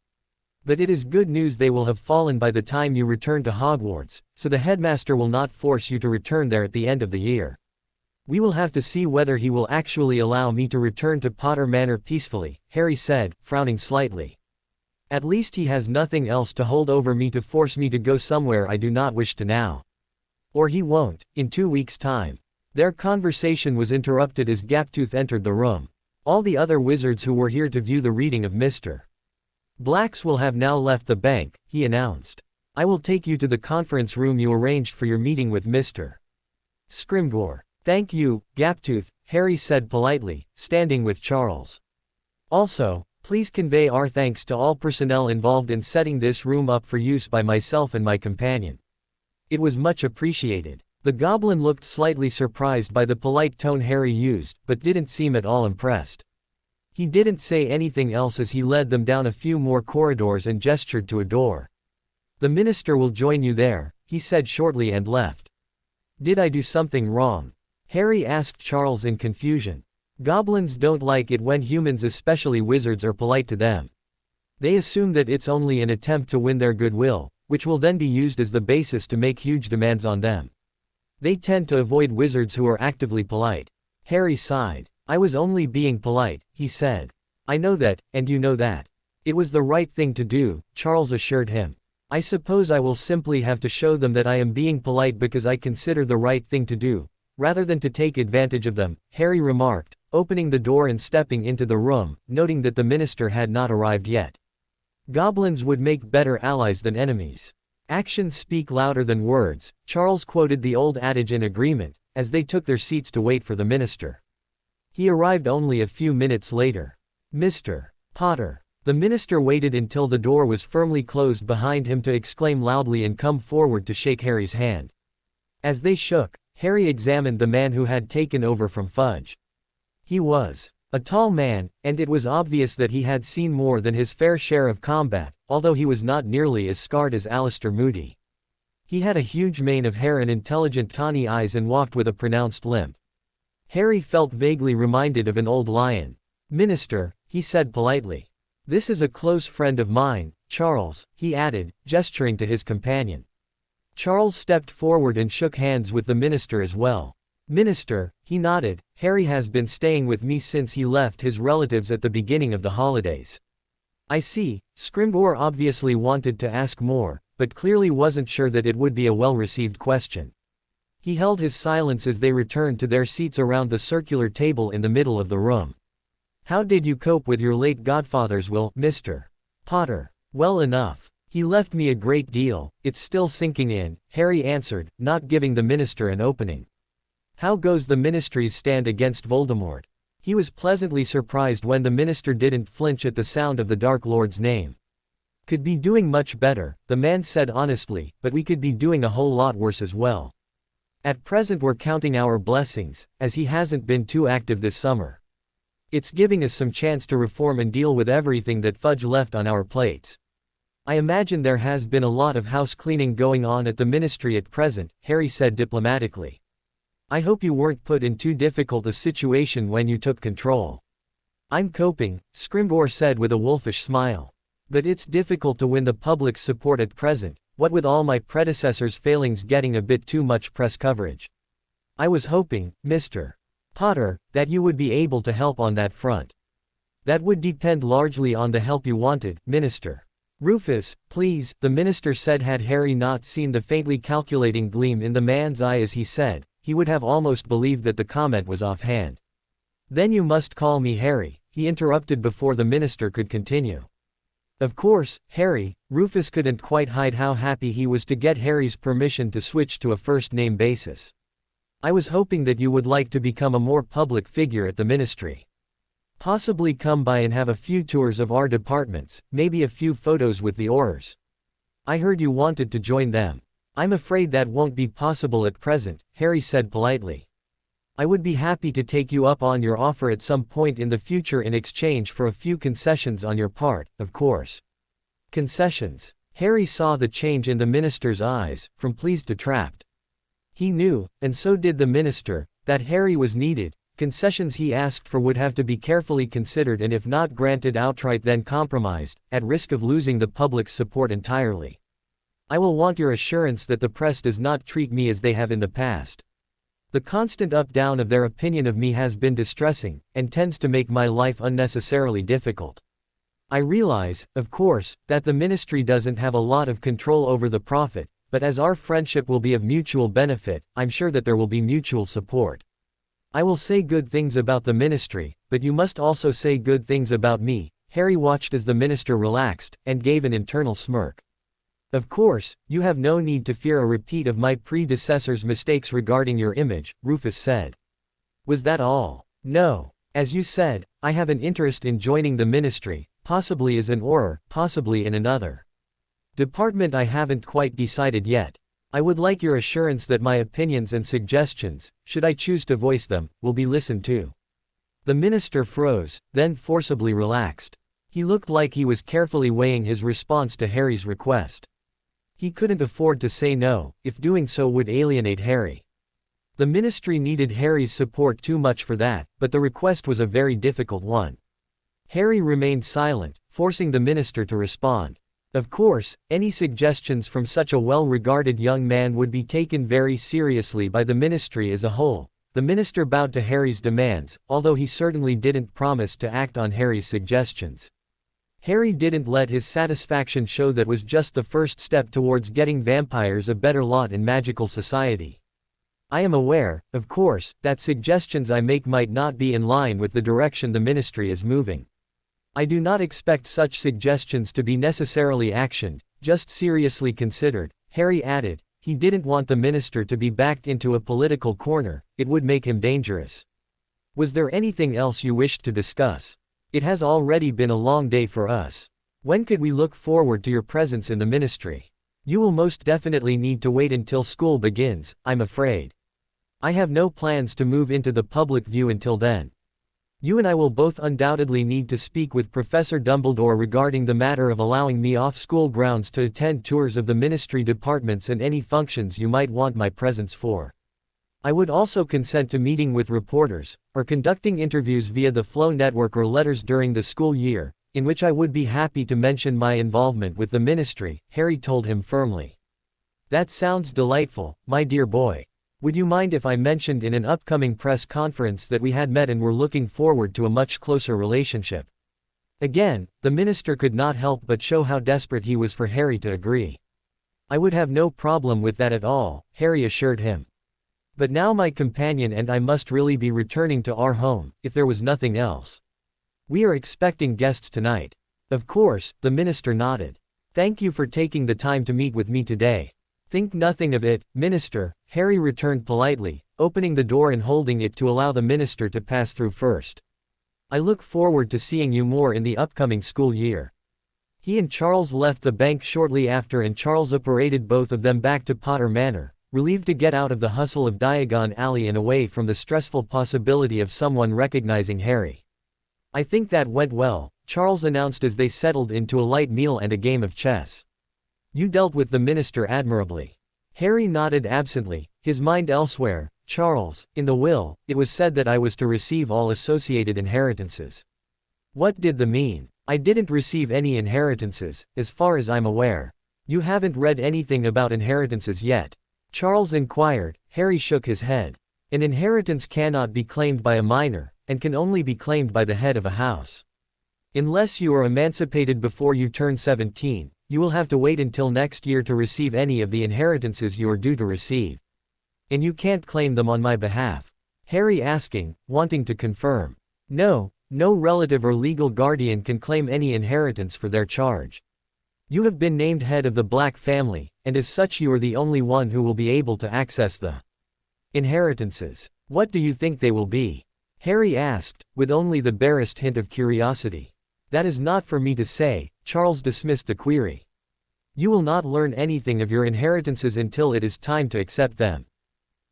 But it is good news they will have fallen by the time you return to Hogwarts, so the headmaster will not force you to return there at the end of the year. We will have to see whether he will actually allow me to return to Potter Manor peacefully, Harry said, frowning slightly. At least he has nothing else to hold over me to force me to go somewhere I do not wish to now. Or he won't, in 2 weeks' time. Their conversation was interrupted as Gaptooth entered the room. All the other wizards who were here to view the reading of Mr. Black's will have now left the bank, he announced. I will take you to the conference room you arranged for your meeting with Mr. Scrimgeour. Thank you, Gaptooth, Harry said politely, standing with Charles. Also, please convey our thanks to all personnel involved in setting this room up for use by myself and my companion. It was much appreciated. The goblin looked slightly surprised by the polite tone Harry used, but didn't seem at all impressed. He didn't say anything else as he led them down a few more corridors and gestured to a door. The minister will join you there, he said shortly and left. Did I do something wrong? Harry asked Charles in confusion. Goblins don't like it when humans, especially wizards, are polite to them. They assume that it's only an attempt to win their goodwill, which will then be used as the basis to make huge demands on them. They tend to avoid wizards who are actively polite. Harry sighed. I was only being polite, he said. I know that, and you know that. It was the right thing to do, Charles assured him. I suppose I will simply have to show them that I am being polite because I consider the right thing to do, rather than to take advantage of them, Harry remarked, opening the door and stepping into the room, noting that the minister had not arrived yet. Goblins would make better allies than enemies. Actions speak louder than words, Charles quoted the old adage in agreement, as they took their seats to wait for the minister. He arrived only a few minutes later. Mr. Potter. The minister waited until the door was firmly closed behind him to exclaim loudly and come forward to shake Harry's hand. As they shook, Harry examined the man who had taken over from Fudge. He was a tall man, and it was obvious that he had seen more than his fair share of combat, although he was not nearly as scarred as Alistair Moody. He had a huge mane of hair and intelligent tawny eyes and walked with a pronounced limp. Harry felt vaguely reminded of an old lion. Minister, he said politely. This is a close friend of mine, Charles, he added, gesturing to his companion. Charles stepped forward and shook hands with the minister as well. Minister, he nodded, Harry has been staying with me since he left his relatives at the beginning of the holidays. I see, Scrimgeour obviously wanted to ask more, but clearly wasn't sure that it would be a well-received question. He held his silence as they returned to their seats around the circular table in the middle of the room. How did you cope with your late godfather's will, Mr. Potter? Well enough. He left me a great deal, it's still sinking in, Harry answered, not giving the minister an opening. How goes the ministry's stand against Voldemort? He was pleasantly surprised when the minister didn't flinch at the sound of the Dark Lord's name. Could be doing much better, the man said honestly, but we could be doing a whole lot worse as well. At present we're counting our blessings, as he hasn't been too active this summer. It's giving us some chance to reform and deal with everything that Fudge left on our plates. I imagine there has been a lot of house cleaning going on at the ministry at present, Harry said diplomatically. I hope you weren't put in too difficult a situation when you took control. I'm coping, Scrimgeour said with a wolfish smile. But it's difficult to win the public's support at present, what with all my predecessors' failings getting a bit too much press coverage. I was hoping, Mr. Potter, that you would be able to help on that front. That would depend largely on the help you wanted, Minister. Rufus, please, the minister said. Had Harry not seen the faintly calculating gleam in the man's eye as he said, he would have almost believed that the comment was offhand. Then you must call me Harry, he interrupted before the minister could continue. Of course, Harry. Rufus couldn't quite hide how happy he was to get Harry's permission to switch to a first-name basis. I was hoping that you would like to become a more public figure at the ministry. Possibly come by and have a few tours of our departments, maybe a few photos with the Aurors. I heard you wanted to join them. I'm afraid that won't be possible at present, Harry said politely. I would be happy to take you up on your offer at some point in the future in exchange for a few concessions on your part, of course. Concessions. Harry saw the change in the minister's eyes, from pleased to trapped. He knew, and so did the minister, that Harry was needed. Concessions he asked for would have to be carefully considered, and if not granted outright then compromised, at risk of losing the public's support entirely. I will want your assurance that the press does not treat me as they have in the past. The constant up-down of their opinion of me has been distressing, and tends to make my life unnecessarily difficult. I realize, of course, that the ministry doesn't have a lot of control over the profit, but as our friendship will be of mutual benefit, I'm sure that there will be mutual support. I will say good things about the ministry, but you must also say good things about me. Harry watched as the minister relaxed, and gave an internal smirk. Of course, you have no need to fear a repeat of my predecessor's mistakes regarding your image, Rufus said. Was that all? No. As you said, I have an interest in joining the ministry, possibly as an Auror, possibly in another department. I haven't quite decided yet. I would like your assurance that my opinions and suggestions, should I choose to voice them, will be listened to. The minister froze, then forcibly relaxed. He looked like he was carefully weighing his response to Harry's request. He couldn't afford to say no, if doing so would alienate Harry. The ministry needed Harry's support too much for that, but the request was a very difficult one. Harry remained silent, forcing the minister to respond. Of course, any suggestions from such a well-regarded young man would be taken very seriously by the ministry as a whole. The minister bowed to Harry's demands, although he certainly didn't promise to act on Harry's suggestions. Harry didn't let his satisfaction show that was just the first step towards getting vampires a better lot in magical society. I am aware, of course, that suggestions I make might not be in line with the direction the ministry is moving. I do not expect such suggestions to be necessarily actioned, just seriously considered, Harry added. He didn't want the minister to be backed into a political corner, it would make him dangerous. Was there anything else you wished to discuss? It has already been a long day for us. When could we look forward to your presence in the ministry? You will most definitely need to wait until school begins, I'm afraid. I have no plans to move into the public view until then. You and I will both undoubtedly need to speak with Professor Dumbledore regarding the matter of allowing me off school grounds to attend tours of the ministry departments and any functions you might want my presence for. I would also consent to meeting with reporters, or conducting interviews via the Flow network or letters during the school year, in which I would be happy to mention my involvement with the ministry, Harry told him firmly. That sounds delightful, my dear boy. Would you mind if I mentioned in an upcoming press conference that we had met and were looking forward to a much closer relationship? Again, the minister could not help but show how desperate he was for Harry to agree. I would have no problem with that at all, Harry assured him. But now my companion and I must really be returning to our home, if there was nothing else. We are expecting guests tonight. Of course, the minister nodded. Thank you for taking the time to meet with me today. Think nothing of it, Minister, Harry returned politely, opening the door and holding it to allow the minister to pass through first. I look forward to seeing you more in the upcoming school year. He and Charles left the bank shortly after, and Charles paraded both of them back to Potter Manor, relieved to get out of the hustle of Diagon Alley and away from the stressful possibility of someone recognizing Harry. I think that went well, Charles announced as they settled into a light meal and a game of chess. You dealt with the minister admirably. Harry nodded absently, his mind elsewhere. Charles, in the will, it was said that I was to receive all associated inheritances. What did that mean? I didn't receive any inheritances, as far as I'm aware. You haven't read anything about inheritances yet? Charles inquired. Harry shook his head. An inheritance cannot be claimed by a minor, and can only be claimed by the head of a house. Unless you are emancipated before you turn 17, you will have to wait until next year to receive any of the inheritances you are due to receive. And you can't claim them on my behalf? Harry asking, wanting to confirm. No, no relative or legal guardian can claim any inheritance for their charge. You have been named head of the Black family, and as such you are the only one who will be able to access the inheritances. What do you think they will be? Harry asked, with only the barest hint of curiosity. That is not for me to say, Charles dismissed the query. You will not learn anything of your inheritances until it is time to accept them.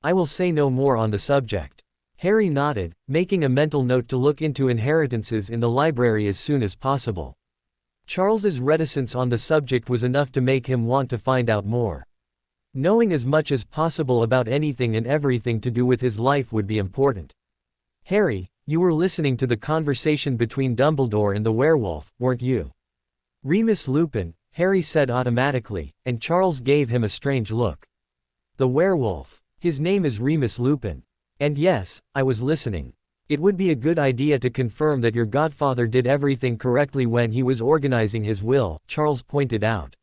I will say no more on the subject. Harry nodded, making a mental note to look into inheritances in the library as soon as possible. Charles's reticence on the subject was enough to make him want to find out more. Knowing as much as possible about anything and everything to do with his life would be important. Harry, you were listening to the conversation between Dumbledore and the werewolf, weren't you? Remus Lupin, Harry said automatically, and Charles gave him a strange look. The werewolf. His name is Remus Lupin. And yes, I was listening. It would be a good idea to confirm that your godfather did everything correctly when he was organizing his will, Charles pointed out.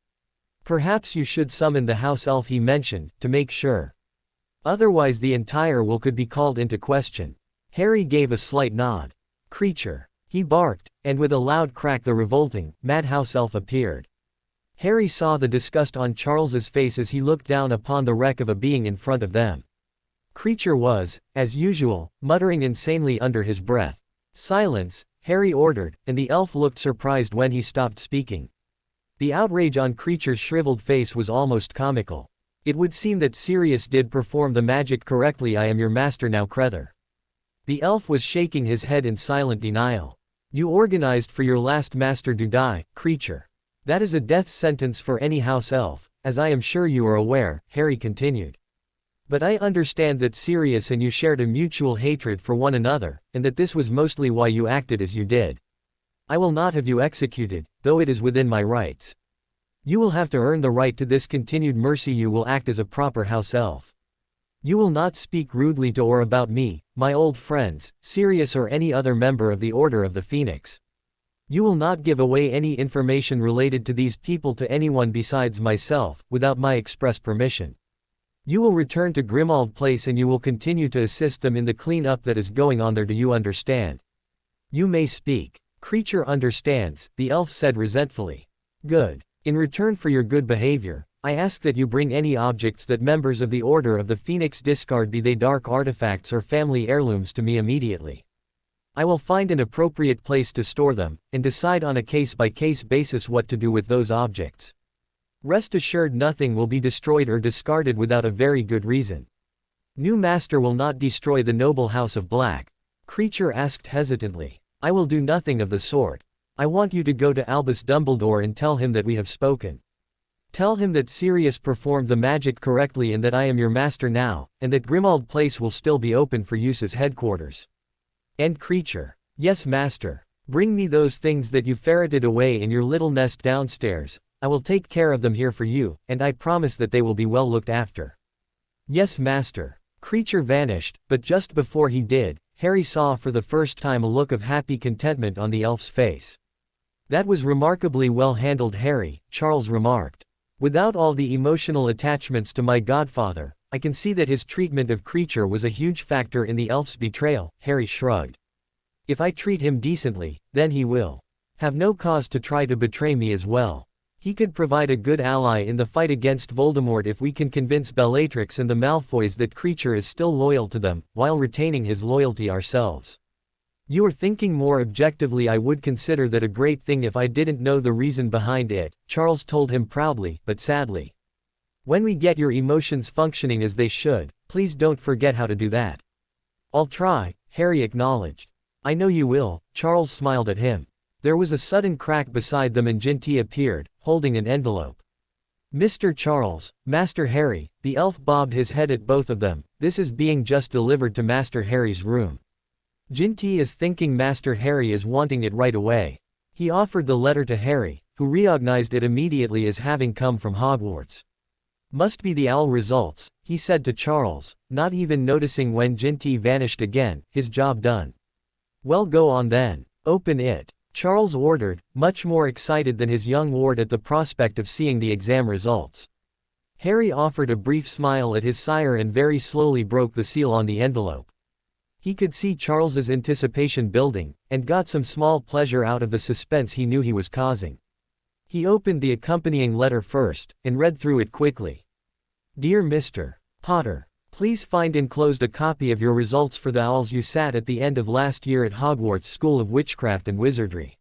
Perhaps you should summon the house elf he mentioned, to make sure. Otherwise the entire will could be called into question. Harry gave a slight nod. Creature. He barked, and with a loud crack the revolting, mad house elf appeared. Harry saw the disgust on Charles's face as he looked down upon the wreck of a being in front of them. Creature was, as usual, muttering insanely under his breath. Silence, Harry ordered, and the elf looked surprised when he stopped speaking. The outrage on Creature's shriveled face was almost comical. It would seem that Sirius did perform the magic correctly. I am your master now, Crether. The elf was shaking his head in silent denial. You organized for your last master to die, Creature. That is a death sentence for any house elf, as I am sure you are aware, Harry continued. But I understand that Sirius and you shared a mutual hatred for one another, and that this was mostly why you acted as you did. I will not have you executed, though it is within my rights. You will have to earn the right to this continued mercy. You will act as a proper house elf. You will not speak rudely to or about me, my old friends, Sirius or any other member of the Order of the Phoenix. You will not give away any information related to these people to anyone besides myself, without my express permission. You will return to Grimmauld Place and you will continue to assist them in the clean-up that is going on there. Do you understand? You may speak. Creature understands, the elf said resentfully. Good. In return for your good behavior, I ask that you bring any objects that members of the Order of the Phoenix discard, be they dark artifacts or family heirlooms, to me immediately. I will find an appropriate place to store them, and decide on a case-by-case basis what to do with those objects. Rest assured nothing will be destroyed or discarded without a very good reason. New master will not destroy the noble house of Black. Creature asked hesitantly. I will do nothing of the sort. I want you to go to Albus Dumbledore and tell him that we have spoken. Tell him that Sirius performed the magic correctly and that I am your master now, and that Grimmauld Place will still be open for use as headquarters. And Creature. Yes, master. Bring me those things that you ferreted away in your little nest downstairs. I will take care of them here for you, and I promise that they will be well looked after. Yes, master. Creature vanished, but just before he did, Harry saw for the first time a look of happy contentment on the elf's face. That was remarkably well handled, Harry, Charles remarked. Without all the emotional attachments to my godfather, I can see that his treatment of Creature was a huge factor in the elf's betrayal. Harry shrugged. If I treat him decently, then he will have no cause to try to betray me as well. He could provide a good ally in the fight against Voldemort if we can convince Bellatrix and the Malfoys that Creature is still loyal to them, while retaining his loyalty ourselves. You are thinking more objectively. I would consider that a great thing if I didn't know the reason behind it, Charles told him proudly, but sadly. When we get your emotions functioning as they should, please don't forget how to do that. I'll try, Harry acknowledged. I know you will, Charles smiled at him. There was a sudden crack beside them and Ginty appeared, holding an envelope. Mr. Charles, Master Harry, the elf bobbed his head at both of them. This is being just delivered to Master Harry's room. Ginty is thinking Master Harry is wanting it right away. He offered the letter to Harry, who recognized it immediately as having come from Hogwarts. Must be the owl results, he said to Charles, not even noticing when Ginty vanished again. His job done. Well, go on then. Open it. Charles ordered, much more excited than his young ward at the prospect of seeing the exam results. Harry offered a brief smile at his sire and very slowly broke the seal on the envelope. He could see Charles's anticipation building, and got some small pleasure out of the suspense he knew he was causing. He opened the accompanying letter first, and read through it quickly. Dear Mr. Potter, Please find enclosed a copy of your results for the owls you sat at the end of last year at Hogwarts School of Witchcraft and Wizardry.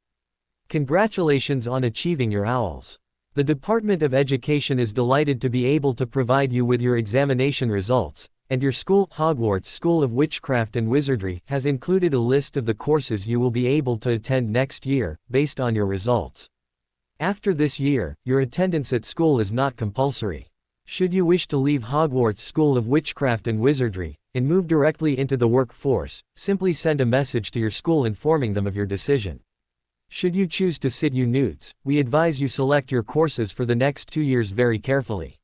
Congratulations on achieving your owls. The Department of Education is delighted to be able to provide you with your examination results, and your school, Hogwarts School of Witchcraft and Wizardry, has included a list of the courses you will be able to attend next year, based on your results. After this year, your attendance at school is not compulsory. Should you wish to leave Hogwarts School of Witchcraft and Wizardry, and move directly into the workforce, simply send a message to your school informing them of your decision. Should you choose to sit UNUTS, we advise you select your courses for the next 2 years very carefully.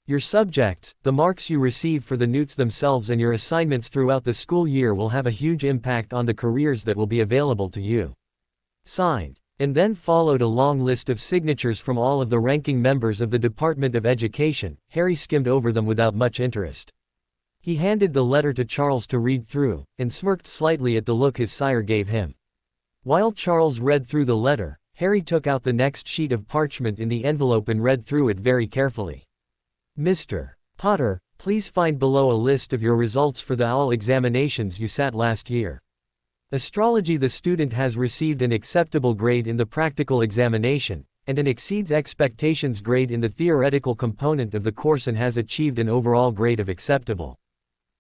Your subjects, the marks you receive for the NUTS themselves and your assignments throughout the school year will have a huge impact on the careers that will be available to you. Signed. And then followed a long list of signatures from all of the ranking members of the Department of Education. Harry skimmed over them without much interest. He handed the letter to Charles to read through, and smirked slightly at the look his sire gave him. While Charles read through the letter, Harry took out the next sheet of parchment in the envelope and read through it very carefully. Mr. Potter, please find below a list of your results for the owl examinations you sat last year. Astrology. The student has received an acceptable grade in the practical examination, and an exceeds expectations grade in the theoretical component of the course and has achieved an overall grade of acceptable.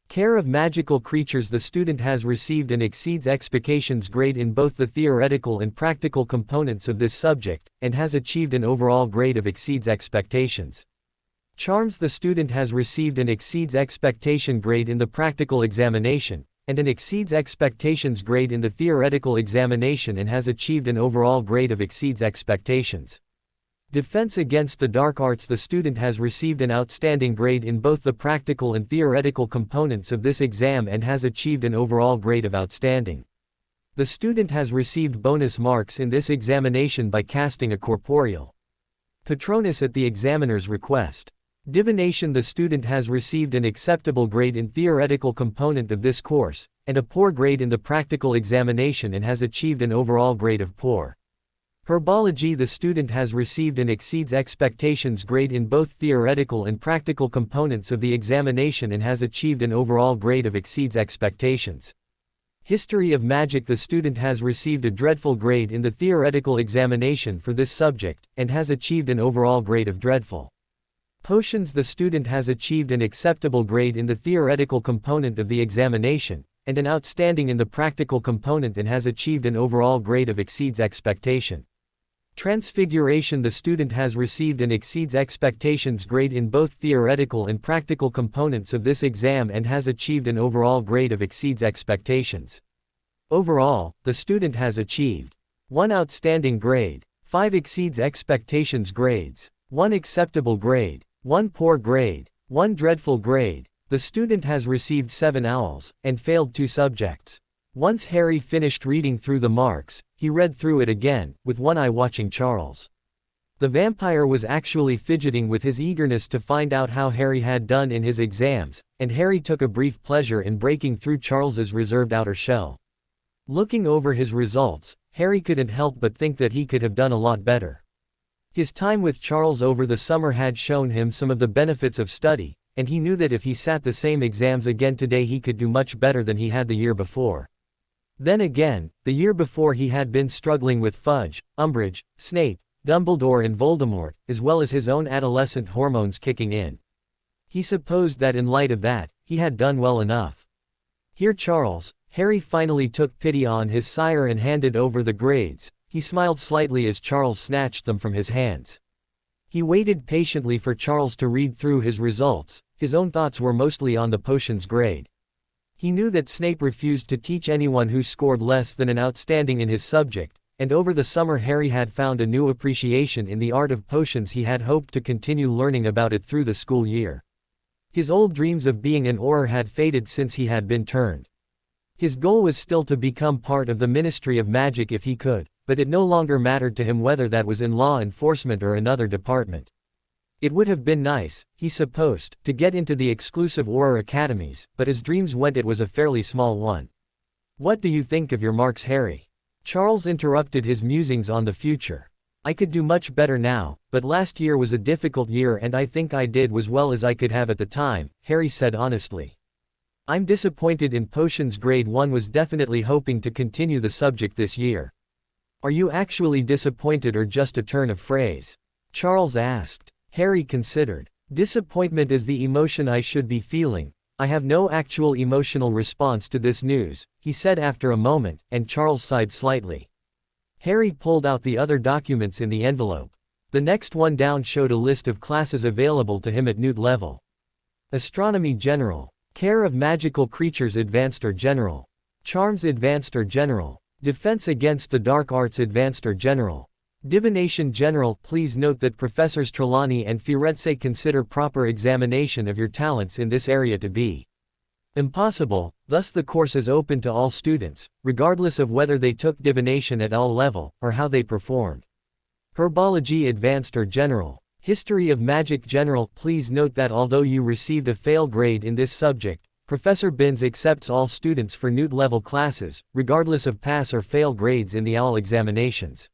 Care of magical creatures. The student has received an exceeds expectations grade in both the theoretical and practical components of this subject, and has achieved an overall grade of exceeds expectations. Charms. The student has received an exceeds expectation grade in the practical examination, and an exceeds expectations grade in the theoretical examination and has achieved an overall grade of exceeds expectations. Defense against the dark arts. The student has received an outstanding grade in both the practical and theoretical components of this exam and has achieved an overall grade of outstanding. The student has received bonus marks in this examination by casting a corporeal Patronus at the examiner's request. Divination. The student has received an acceptable grade in theoretical component of this course, and a poor grade in the practical examination and has achieved an overall grade of poor. Herbology. The student has received an exceeds expectations grade in both theoretical and practical components of the examination and has achieved an overall grade of exceeds expectations. History of magic. The student has received a dreadful grade in the theoretical examination for this subject, and has achieved an overall grade of dreadful. Potions. The student has achieved an acceptable grade in the theoretical component of the examination, and an outstanding in the practical component and has achieved an overall grade of exceeds expectation. Transfiguration. The student has received an exceeds expectations grade in both theoretical and practical components of this exam and has achieved an overall grade of exceeds expectations. Overall, the student has achieved 1 outstanding grade, 5 exceeds expectations grades, 1 acceptable grade, 1 poor grade, 1 dreadful grade. The student has received 7 owls, and failed 2 subjects. Once Harry finished reading through the marks, he read through it again, with one eye watching Charles. The vampire was actually fidgeting with his eagerness to find out how Harry had done in his exams, and Harry took a brief pleasure in breaking through Charles's reserved outer shell. Looking over his results, Harry couldn't help but think that he could have done a lot better. His time with Charles over the summer had shown him some of the benefits of study, and he knew that if he sat the same exams again today he could do much better than he had the year before. Then again, the year before he had been struggling with Fudge, Umbridge, Snape, Dumbledore and Voldemort, as well as his own adolescent hormones kicking in. He supposed that in light of that, he had done well enough. Here Charles, Harry finally took pity on his sire and handed over the grades. He smiled slightly as Charles snatched them from his hands. He waited patiently for Charles to read through his results. His own thoughts were mostly on the potions grade. He knew that Snape refused to teach anyone who scored less than an outstanding in his subject, and over the summer Harry had found a new appreciation in the art of potions. He had hoped to continue learning about it through the school year. His old dreams of being an Auror had faded since he had been turned. His goal was still to become part of the Ministry of Magic if he could, but it no longer mattered to him whether that was in law enforcement or another department. It would have been nice, he supposed, to get into the exclusive Auror academies, but as dreams went it was a fairly small one. What do you think of your marks, Harry? Charles interrupted his musings on the future. I could do much better now, but last year was a difficult year and I think I did as well as I could have at the time, Harry said honestly. I'm disappointed in potions. Grade 1 was definitely hoping to continue the subject this year. Are you actually disappointed or just a turn of phrase? Charles asked. Harry considered. Disappointment is the emotion I should be feeling. I have no actual emotional response to this news, he said after a moment, and Charles sighed slightly. Harry pulled out the other documents in the envelope. The next one down showed a list of classes available to him at Newt level. Astronomy General. Care of Magical Creatures Advanced or General. Charms Advanced or General. Defense Against the Dark Arts Advanced or General. Divination General. Please note that Professors Trelawney and Firenze consider proper examination of your talents in this area to be impossible, thus the course is open to all students, regardless of whether they took divination at all level, or how they performed. Herbology Advanced or General. History of Magic General. Please note that although you received a fail grade in this subject, Professor Binns accepts all students for Newt level classes, regardless of pass or fail grades in the OWL examinations.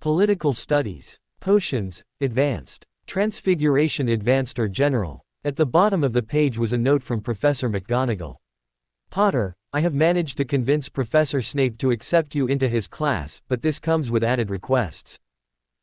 Political Studies. Potions, Advanced. Transfiguration Advanced or General. At the bottom of the page was a note from Professor McGonagall. Potter, I have managed to convince Professor Snape to accept you into his class, but this comes with added requests.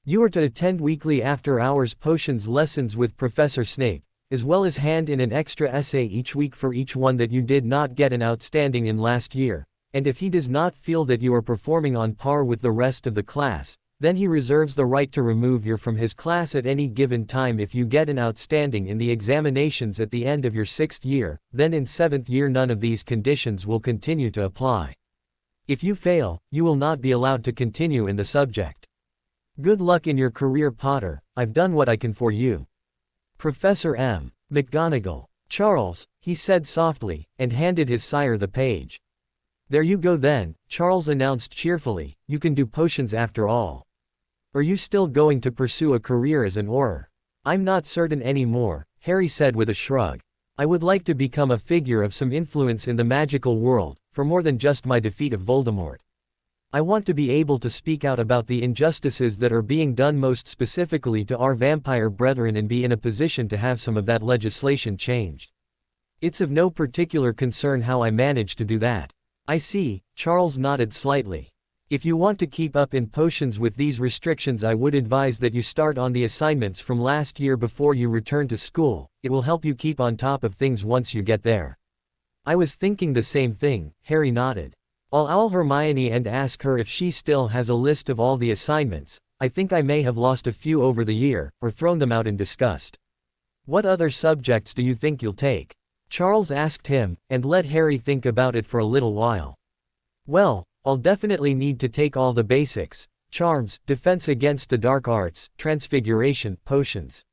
You are to attend weekly after-hours potions lessons with Professor Snape, as well as hand in an extra essay each week for each one that you did not get an outstanding in last year, and if he does not feel that you are performing on par with the rest of the class, then he reserves the right to remove you from his class at any given time. If you get an outstanding in the examinations at the end of your 6th year, then in 7th year none of these conditions will continue to apply. If you fail, you will not be allowed to continue in the subject. Good luck in your career, Potter. I've done what I can for you. Professor M. McGonagall. Charles, he said softly, and handed his sire the page. There you go then, Charles announced cheerfully, you can do potions after all. Are you still going to pursue a career as an Auror? I'm not certain anymore, Harry said with a shrug. I would like to become a figure of some influence in the magical world, for more than just my defeat of Voldemort. I want to be able to speak out about the injustices that are being done most specifically to our vampire brethren and be in a position to have some of that legislation changed. It's of no particular concern how I manage to do that. I see, Charles nodded slightly. If you want to keep up in potions with these restrictions, I would advise that you start on the assignments from last year before you return to school. It will help you keep on top of things once you get there. I was thinking the same thing, Harry nodded. I'll owl Hermione and ask her if she still has a list of all the assignments. I think I may have lost a few over the year, or thrown them out in disgust. What other subjects do you think you'll take? Charles asked him, and let Harry think about it for a little while. Well, I'll definitely need to take all the basics: charms, defense against the dark arts, transfiguration, potions.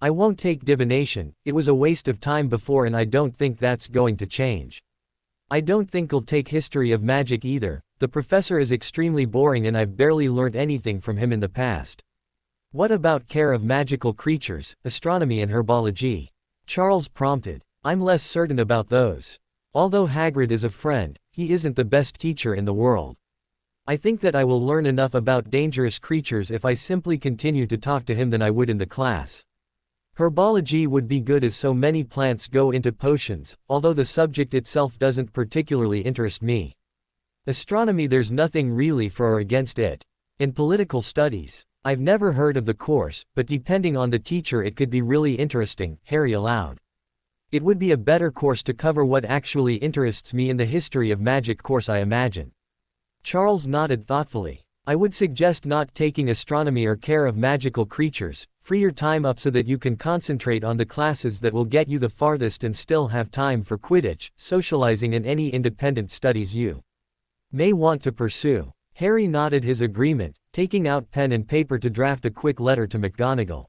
I won't take divination, it was a waste of time before and I don't think that's going to change. I don't think I'll take history of magic either, the professor is extremely boring and I've barely learned anything from him in the past. What about care of magical creatures, astronomy and herbology? Charles prompted. I'm less certain about those. Although Hagrid is a friend, he isn't the best teacher in the world. I think that I will learn enough about dangerous creatures if I simply continue to talk to him than I would in the class. Herbology would be good as so many plants go into potions, although the subject itself doesn't particularly interest me. Astronomy, there's nothing really for or against it. And political studies. I've never heard of the course, but depending on the teacher it could be really interesting, Harry allowed. It would be a better course to cover what actually interests me in the history of magic course, I imagine. Charles nodded thoughtfully. I would suggest not taking astronomy or care of magical creatures. Free your time up so that you can concentrate on the classes that will get you the farthest and still have time for Quidditch, socializing and any independent studies you may want to pursue. Harry nodded his agreement, taking out pen and paper to draft a quick letter to McGonagall.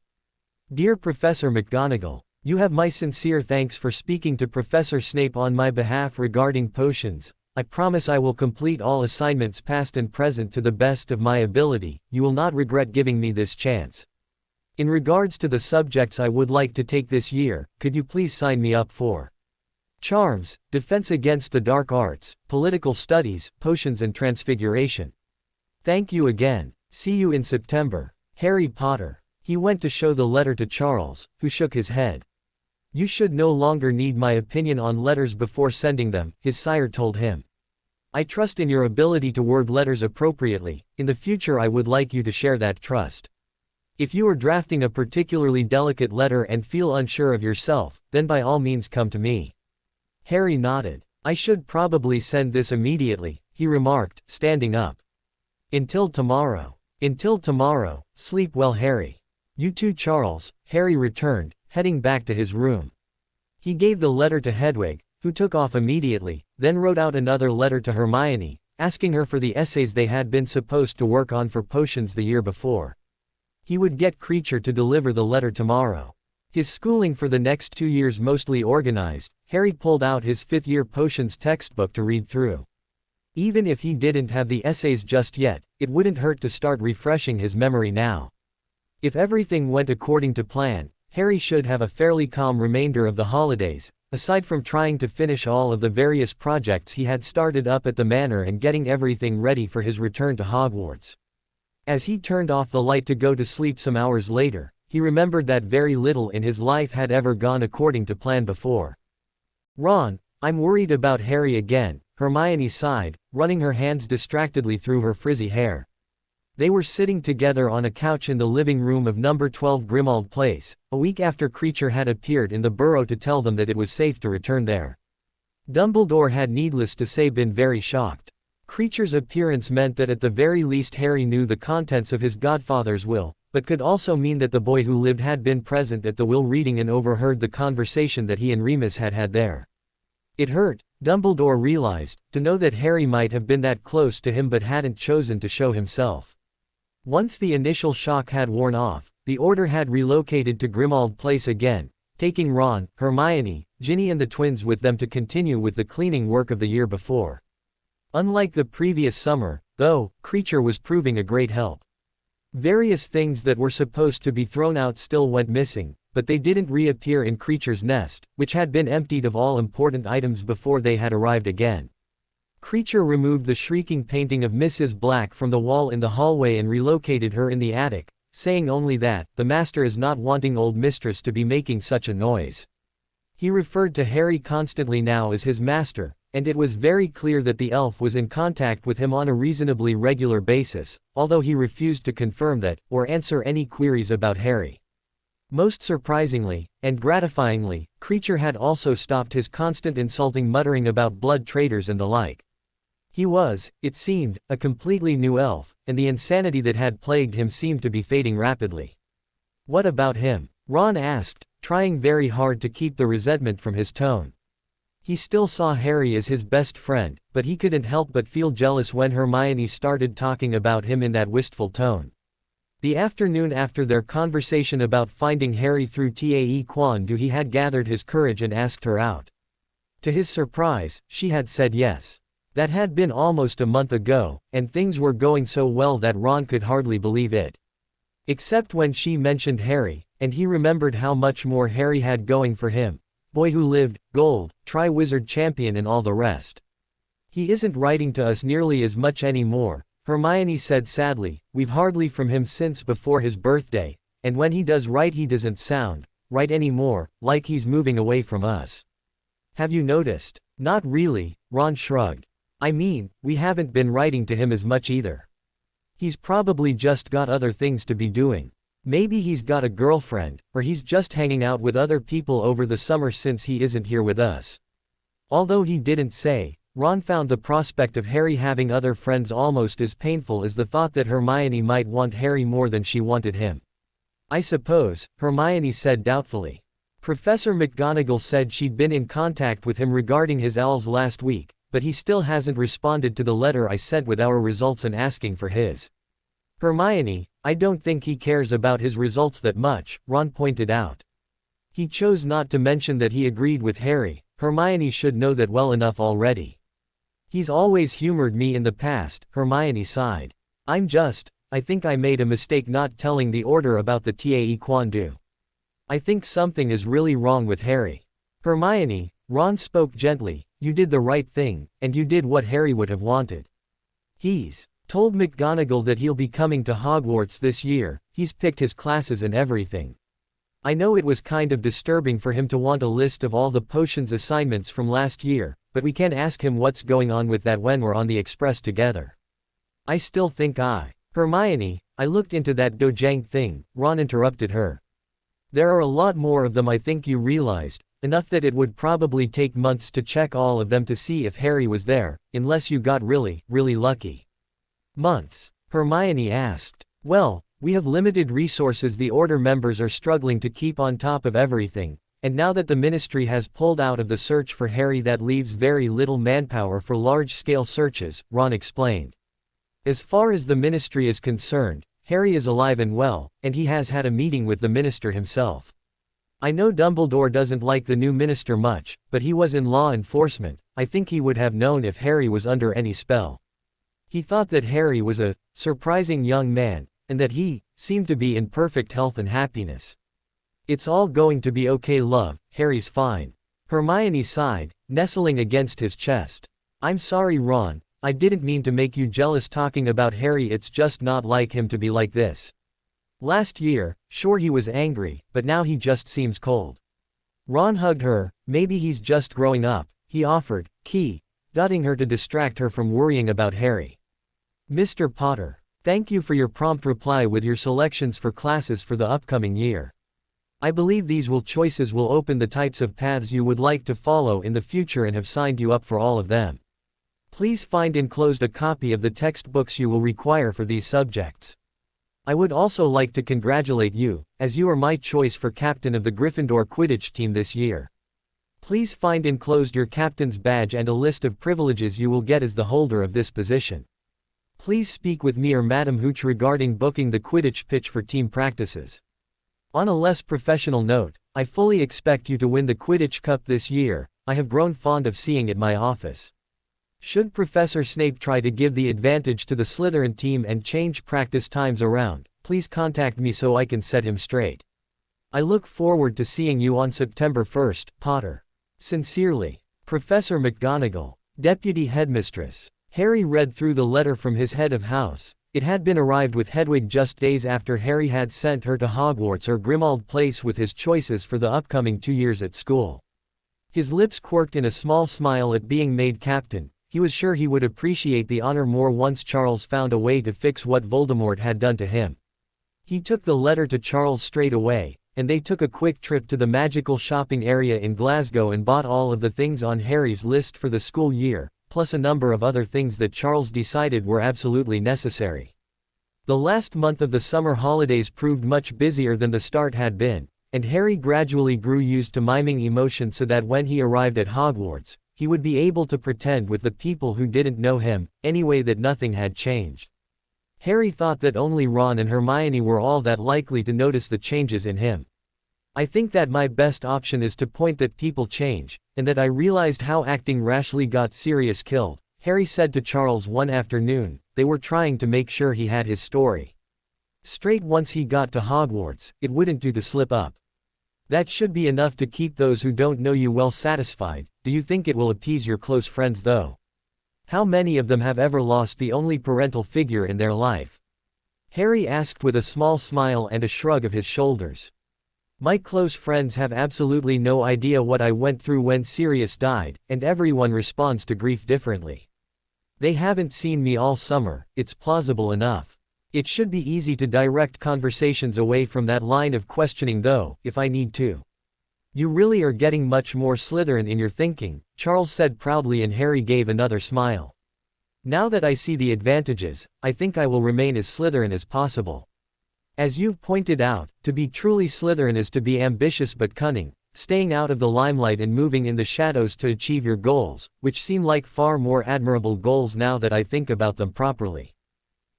Dear Professor McGonagall, you have my sincere thanks for speaking to Professor Snape on my behalf regarding potions. I promise I will complete all assignments past and present to the best of my ability. You will not regret giving me this chance. In regards to the subjects I would like to take this year, could you please sign me up for charms, defense against the dark arts, political studies, potions and transfiguration? Thank you again. See you in September, Harry Potter. He went to show the letter to Charles, who shook his head. You should no longer need my opinion on letters before sending them, his sire told him. I trust in your ability to word letters appropriately. In the future I would like you to share that trust. If you are drafting a particularly delicate letter and feel unsure of yourself, then by all means come to me. Harry nodded. I should probably send this immediately, he remarked, standing up. Until tomorrow. Until tomorrow, sleep well, Harry. You too, Charles, Harry returned, heading back to his room. He gave the letter to Hedwig, who took off immediately, then wrote out another letter to Hermione, asking her for the essays they had been supposed to work on for potions the year before. He would get Creature to deliver the letter tomorrow. His schooling for the next 2 years mostly organized, Harry pulled out his 5th-year potions textbook to read through. Even if he didn't have the essays just yet, it wouldn't hurt to start refreshing his memory now. If everything went according to plan, Harry should have a fairly calm remainder of the holidays, aside from trying to finish all of the various projects he had started up at the manor and getting everything ready for his return to Hogwarts. As he turned off the light to go to sleep some hours later, he remembered that very little in his life had ever gone according to plan before. Ron, I'm worried about Harry again, Hermione sighed, running her hands distractedly through her frizzy hair. They were sitting together on a couch in the living room of number 12 Grimmauld Place, a week after Creature had appeared in the burrow to tell them that it was safe to return there. Dumbledore had needless to say been very shocked. Creature's appearance meant that at the very least Harry knew the contents of his godfather's will, but could also mean that the boy who lived had been present at the will reading and overheard the conversation that he and Remus had had there. It hurt, Dumbledore realized, to know that Harry might have been that close to him but hadn't chosen to show himself. Once the initial shock had worn off, the Order had relocated to Grimmauld Place again, taking Ron, Hermione, Ginny and the twins with them to continue with the cleaning work of the year before. Unlike the previous summer, though, Creature was proving a great help. Various things that were supposed to be thrown out still went missing, but they didn't reappear in Creature's nest, which had been emptied of all important items before they had arrived again. Creature removed the shrieking painting of Mrs. Black from the wall in the hallway and relocated her in the attic, saying only that, the master is not wanting old mistress to be making such a noise. He referred to Harry constantly now as his master, and it was very clear that the elf was in contact with him on a reasonably regular basis, although he refused to confirm that, or answer any queries about Harry. Most surprisingly, and gratifyingly, Creature had also stopped his constant insulting muttering about blood traitors and the like. He was, it seemed, a completely new elf, and the insanity that had plagued him seemed to be fading rapidly. What about him? Ron asked, trying very hard to keep the resentment from his tone. He still saw Harry as his best friend, but he couldn't help but feel jealous when Hermione started talking about him in that wistful tone. The afternoon after their conversation about finding Harry through Tae Kwon Do he had gathered his courage and asked her out. To his surprise, she had said yes. That had been almost a month ago, and things were going so well that Ron could hardly believe it. Except when she mentioned Harry, and he remembered how much more Harry had going for him. Boy who lived, gold, Tri-Wizard champion and all the rest. He isn't writing to us nearly as much anymore, Hermione said sadly, we've hardly from him since before his birthday, and when he does write he doesn't sound right anymore, like he's moving away from us. Have you noticed? Not really, Ron shrugged. I mean, we haven't been writing to him as much either. He's probably just got other things to be doing. Maybe he's got a girlfriend, or he's just hanging out with other people over the summer since he isn't here with us. Although he didn't say, Ron found the prospect of Harry having other friends almost as painful as the thought that Hermione might want Harry more than she wanted him. I suppose, Hermione said doubtfully. Professor McGonagall said she'd been in contact with him regarding his owls last week, but he still hasn't responded to the letter I sent with our results and asking for his. Hermione, I don't think he cares about his results that much, Ron pointed out. He chose not to mention that he agreed with Harry. Hermione should know that well enough already. He's always humored me in the past, Hermione sighed. I think I made a mistake not telling the Order about the Tae Kwon Do. I think something is really wrong with Harry. Hermione, Ron spoke gently, you did the right thing, and you did what Harry would have wanted. He's Told McGonagall that he'll be coming to Hogwarts this year, he's picked his classes and everything. I know it was kind of disturbing for him to want a list of all the potions assignments from last year, but we can't ask him what's going on with that when we're on the express together. I still think Hermione, I looked into that dojang thing, Ron interrupted her. There are a lot more of them I think you realized, enough that it would probably take months to check all of them to see if Harry was there, unless you got really, really lucky. Months? Hermione asked. Well, we have limited resources. The Order members are struggling to keep on top of everything, and now that the Ministry has pulled out of the search for Harry, that leaves very little manpower for large-scale searches, Ron explained. As far as the Ministry is concerned, Harry is alive and well, and he has had a meeting with the Minister himself. I know Dumbledore doesn't like the new Minister much, but he was in law enforcement. I think he would have known if Harry was under any spell. He thought that Harry was a surprising young man, and that he seemed to be in perfect health and happiness. It's all going to be okay, love, Harry's fine. Hermione sighed, nestling against his chest. I'm sorry, Ron, I didn't mean to make you jealous talking about Harry. It's just not like him to be like this. Last year, sure he was angry, but now he just seems cold. Ron hugged her. Maybe he's just growing up, he offered, dotting her to distract her from worrying about Harry. Mr. Potter, thank you for your prompt reply with your selections for classes for the upcoming year. I believe these choices will open the types of paths you would like to follow in the future and have signed you up for all of them. Please find enclosed a copy of the textbooks you will require for these subjects. I would also like to congratulate you, as you are my choice for captain of the Gryffindor Quidditch team this year. Please find enclosed your captain's badge and a list of privileges you will get as the holder of this position. Please speak with me or Madam Hooch regarding booking the Quidditch pitch for team practices. On a less professional note, I fully expect you to win the Quidditch Cup this year. I have grown fond of seeing it in my office. Should Professor Snape try to give the advantage to the Slytherin team and change practice times around, please contact me so I can set him straight. I look forward to seeing you on September 1st, Potter. Sincerely, Professor McGonagall, Deputy Headmistress. Harry read through the letter from his head of house. It had been arrived with Hedwig just days after Harry had sent her to Hogwarts or Grimmauld Place with his choices for the upcoming 2 years at school. His lips quirked in a small smile at being made captain. He was sure he would appreciate the honor more once Charles found a way to fix what Voldemort had done to him. He took the letter to Charles straight away, and they took a quick trip to the magical shopping area in Glasgow and bought all of the things on Harry's list for the school year, plus a number of other things that Charles decided were absolutely necessary. The last month of the summer holidays proved much busier than the start had been, and Harry gradually grew used to miming emotion so that when he arrived at Hogwarts, he would be able to pretend with the people who didn't know him, anyway, that nothing had changed. Harry thought that only Ron and Hermione were all that likely to notice the changes in him. I think that my best option is to point that people change, and that I realized how acting rashly got Sirius killed, Harry said to Charles one afternoon. They were trying to make sure he had his story straight once he got to Hogwarts. It wouldn't do to slip up. That should be enough to keep those who don't know you well satisfied. Do you think it will appease your close friends though? How many of them have ever lost the only parental figure in their life? Harry asked with a small smile and a shrug of his shoulders. My close friends have absolutely no idea what I went through when Sirius died, and everyone responds to grief differently. They haven't seen me all summer. It's plausible enough. It should be easy to direct conversations away from that line of questioning though, if I need to. You really are getting much more Slytherin in your thinking, Charles said proudly, and Harry gave another smile. Now that I see the advantages, I think I will remain as Slytherin as possible. As you've pointed out, to be truly Slytherin is to be ambitious but cunning, staying out of the limelight and moving in the shadows to achieve your goals, which seem like far more admirable goals now that I think about them properly.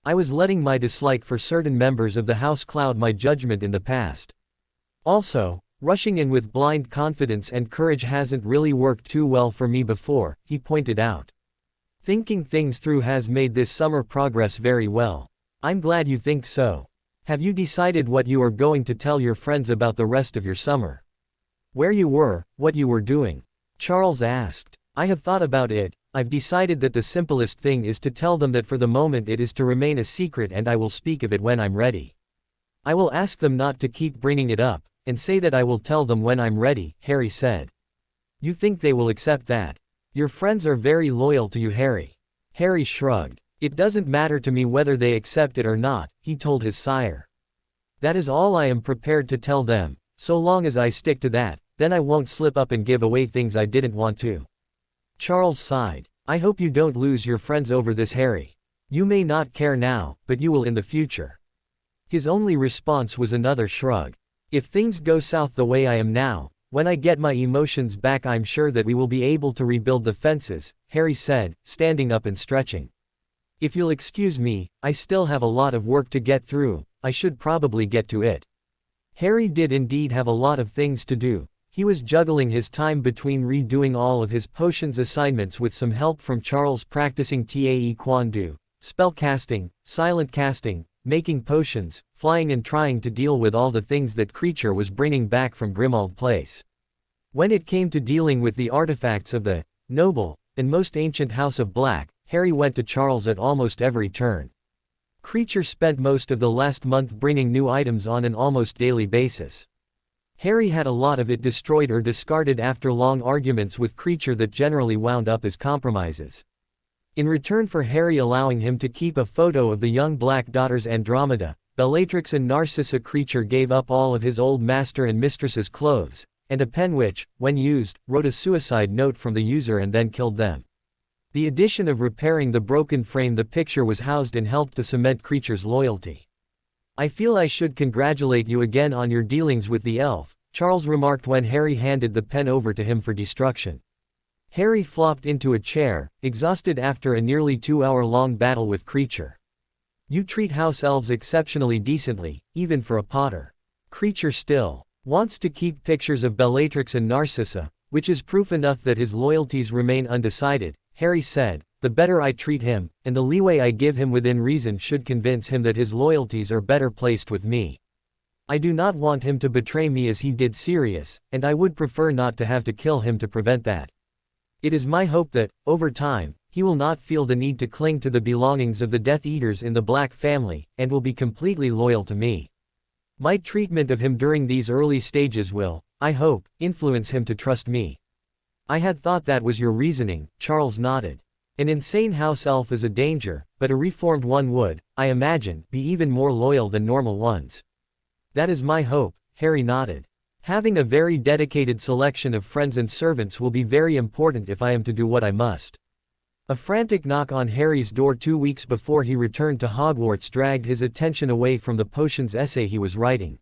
I was letting my dislike for certain members of the House cloud my judgment in the past. Also, rushing in with blind confidence and courage hasn't really worked too well for me before, he pointed out. Thinking things through has made this summer progress very well. I'm glad you think so. Have you decided what you are going to tell your friends about the rest of your summer? Where you were, what you were doing? Charles asked. I have thought about it. I've decided that the simplest thing is to tell them that for the moment it is to remain a secret and I will speak of it when I'm ready. I will ask them not to keep bringing it up, and say that I will tell them when I'm ready, Harry said. You think they will accept that? Your friends are very loyal to you, Harry. Harry shrugged. It doesn't matter to me whether they accept it or not, he told his sire. That is all I am prepared to tell them, so long as I stick to that, then I won't slip up and give away things I didn't want to. Charles sighed. I hope you don't lose your friends over this, Harry. You may not care now, but you will in the future. His only response was another shrug. If things go south the way I am now, when I get my emotions back I'm sure that we will be able to rebuild the fences, Harry said, standing up and stretching. If you'll excuse me, I still have a lot of work to get through, I should probably get to it. Harry did indeed have a lot of things to do. He was juggling his time between redoing all of his potions assignments with some help from Charles practicing Tae Kwon Do, spell casting, silent casting, making potions, flying and trying to deal with all the things that Creature was bringing back from Grimmauld Place. When it came to dealing with the artifacts of the noble and most ancient House of Black, Harry went to Charles at almost every turn. Creature spent most of the last month bringing new items on an almost daily basis. Harry had a lot of it destroyed or discarded after long arguments with Creature that generally wound up as compromises. In return for Harry allowing him to keep a photo of the young black daughters Andromeda, Bellatrix and Narcissa, Creature gave up all of his old master and mistress's clothes, and a pen which, when used, wrote a suicide note from the user and then killed them. The addition of repairing the broken frame the picture was housed in helped to cement Creature's loyalty. I feel I should congratulate you again on your dealings with the elf, Charles remarked when Harry handed the pen over to him for destruction. Harry flopped into a chair, exhausted after a nearly 2-hour-long battle with Creature. You treat house elves exceptionally decently, even for a Potter. Creature still wants to keep pictures of Bellatrix and Narcissa, which is proof enough that his loyalties remain undecided, Harry said. The better I treat him, and the leeway I give him within reason should convince him that his loyalties are better placed with me. I do not want him to betray me as he did Sirius, and I would prefer not to have to kill him to prevent that. It is my hope that, over time, he will not feel the need to cling to the belongings of the Death Eaters in the Black family, and will be completely loyal to me. My treatment of him during these early stages will, I hope, influence him to trust me. I had thought that was your reasoning, Charles nodded. An insane house elf is a danger, but a reformed one would, I imagine, be even more loyal than normal ones. That is my hope, Harry nodded. Having a very dedicated selection of friends and servants will be very important if I am to do what I must. A frantic knock on Harry's door 2 weeks before he returned to Hogwarts dragged his attention away from the potions essay he was writing.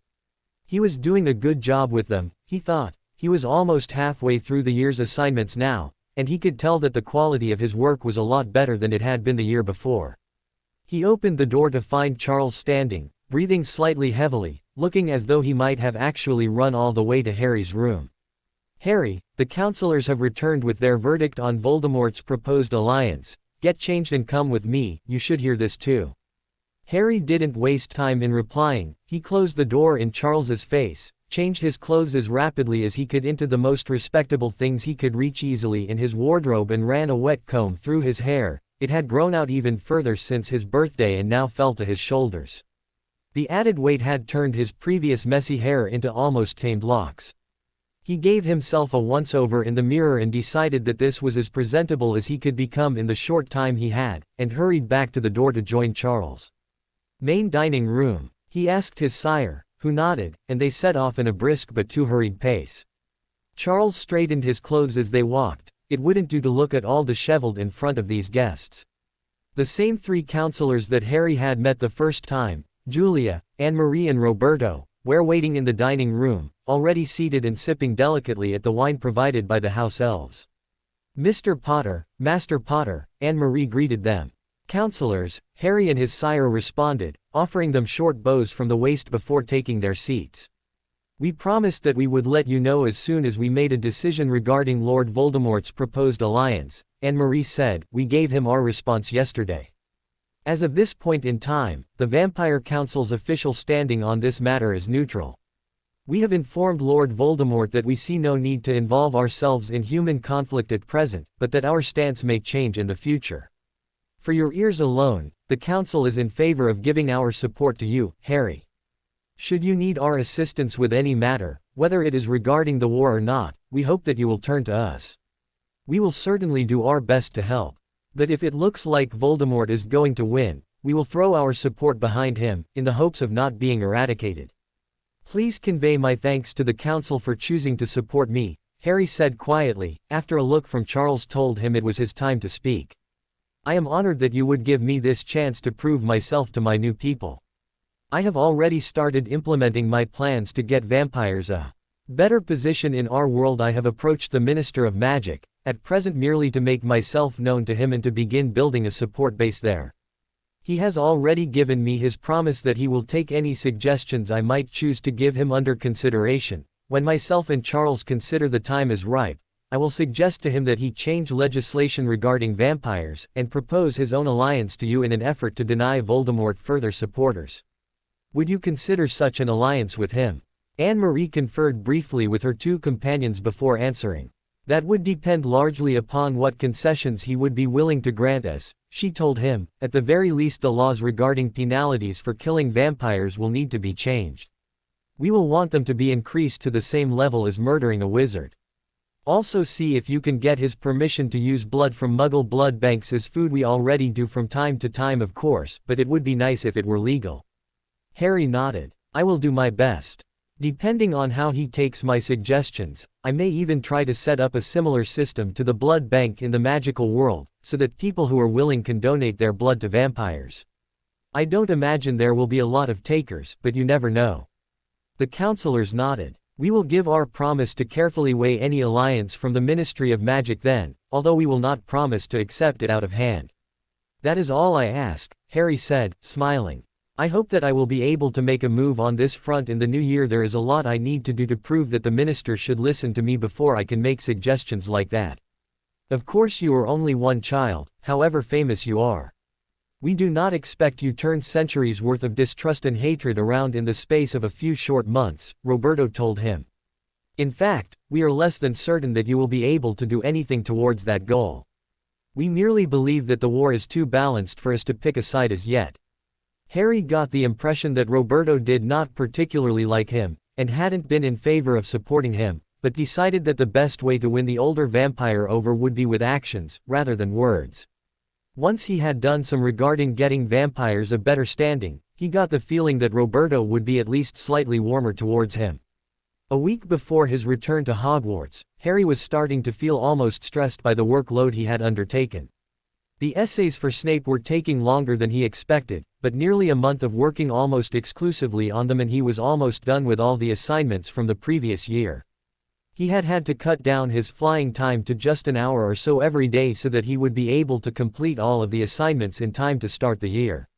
He was doing a good job with them, he thought. He was almost halfway through the year's assignments now, and he could tell that the quality of his work was a lot better than it had been the year before. He opened the door to find Charles standing, breathing slightly heavily, looking as though he might have actually run all the way to Harry's room. Harry, the counselors have returned with their verdict on Voldemort's proposed alliance. Get changed and come with me, you should hear this too. Harry didn't waste time in replying. He closed the door in Charles's face, changed his clothes as rapidly as he could into the most respectable things he could reach easily in his wardrobe and ran a wet comb through his hair. It had grown out even further since his birthday and now fell to his shoulders. The added weight had turned his previous messy hair into almost tamed locks. He gave himself a once-over in the mirror and decided that this was as presentable as he could become in the short time he had, and hurried back to the door to join Charles. Main dining room, he asked his sire, who nodded, and they set off in a brisk but too hurried pace. Charles straightened his clothes as they walked. It wouldn't do to look at all disheveled in front of these guests. The same 3 counselors that Harry had met the first time, Julia, Anne-Marie and Roberto, were waiting in the dining room, already seated and sipping delicately at the wine provided by the house elves. Mr. Potter, Master Potter, Anne-Marie greeted them. Counselors, Harry and his sire responded, offering them short bows from the waist before taking their seats. We promised that we would let you know as soon as we made a decision regarding Lord Voldemort's proposed alliance, Anne-Marie said. We gave him our response yesterday. As of this point in time, the Vampire Council's official standing on this matter is neutral. We have informed Lord Voldemort that we see no need to involve ourselves in human conflict at present, but that our stance may change in the future. For your ears alone, the Council is in favor of giving our support to you, Harry. Should you need our assistance with any matter, whether it is regarding the war or not, we hope that you will turn to us. We will certainly do our best to help. But if it looks like Voldemort is going to win, we will throw our support behind him, in the hopes of not being eradicated. Please convey my thanks to the Council for choosing to support me, Harry said quietly, after a look from Charles told him it was his time to speak. I am honored that you would give me this chance to prove myself to my new people. I have already started implementing my plans to get vampires a better position in our world. I have approached the Minister of Magic, at present merely to make myself known to him and to begin building a support base there. He has already given me his promise that he will take any suggestions I might choose to give him under consideration. When myself and Charles consider the time is ripe, I will suggest to him that he change legislation regarding vampires, and propose his own alliance to you in an effort to deny Voldemort further supporters. Would you consider such an alliance with him? Anne-Marie conferred briefly with her two companions before answering. That would depend largely upon what concessions he would be willing to grant us, she told him. At the very least, the laws regarding penalties for killing vampires will need to be changed. We will want them to be increased to the same level as murdering a wizard. Also see if you can get his permission to use blood from Muggle blood banks as food. We already do from time to time, of course, but it would be nice if it were legal. Harry nodded. I will do my best. Depending on how he takes my suggestions, I may even try to set up a similar system to the blood bank in the magical world, so that people who are willing can donate their blood to vampires. I don't imagine there will be a lot of takers, but you never know. The counselors nodded. We will give our promise to carefully weigh any alliance from the Ministry of Magic then, although we will not promise to accept it out of hand. That is all I ask, Harry said, smiling. I hope that I will be able to make a move on this front in the new year. There is a lot I need to do to prove that the minister should listen to me before I can make suggestions like that. Of course you are only one child, however famous you are. We do not expect you turn centuries worth of distrust and hatred around in the space of a few short months, Roberto told him. In fact, we are less than certain that you will be able to do anything towards that goal. We merely believe that the war is too balanced for us to pick a side as yet. Harry got the impression that Roberto did not particularly like him, and hadn't been in favor of supporting him, but decided that the best way to win the older vampire over would be with actions, rather than words. Once he had done some regarding getting vampires a better standing, he got the feeling that Roberto would be at least slightly warmer towards him. A week before his return to Hogwarts, Harry was starting to feel almost stressed by the workload he had undertaken. The essays for Snape were taking longer than he expected, but nearly a month of working almost exclusively on them and he was almost done with all the assignments from the previous year. He had had to cut down his flying time to just an hour or so every day so that he would be able to complete all of the assignments in time to start the year.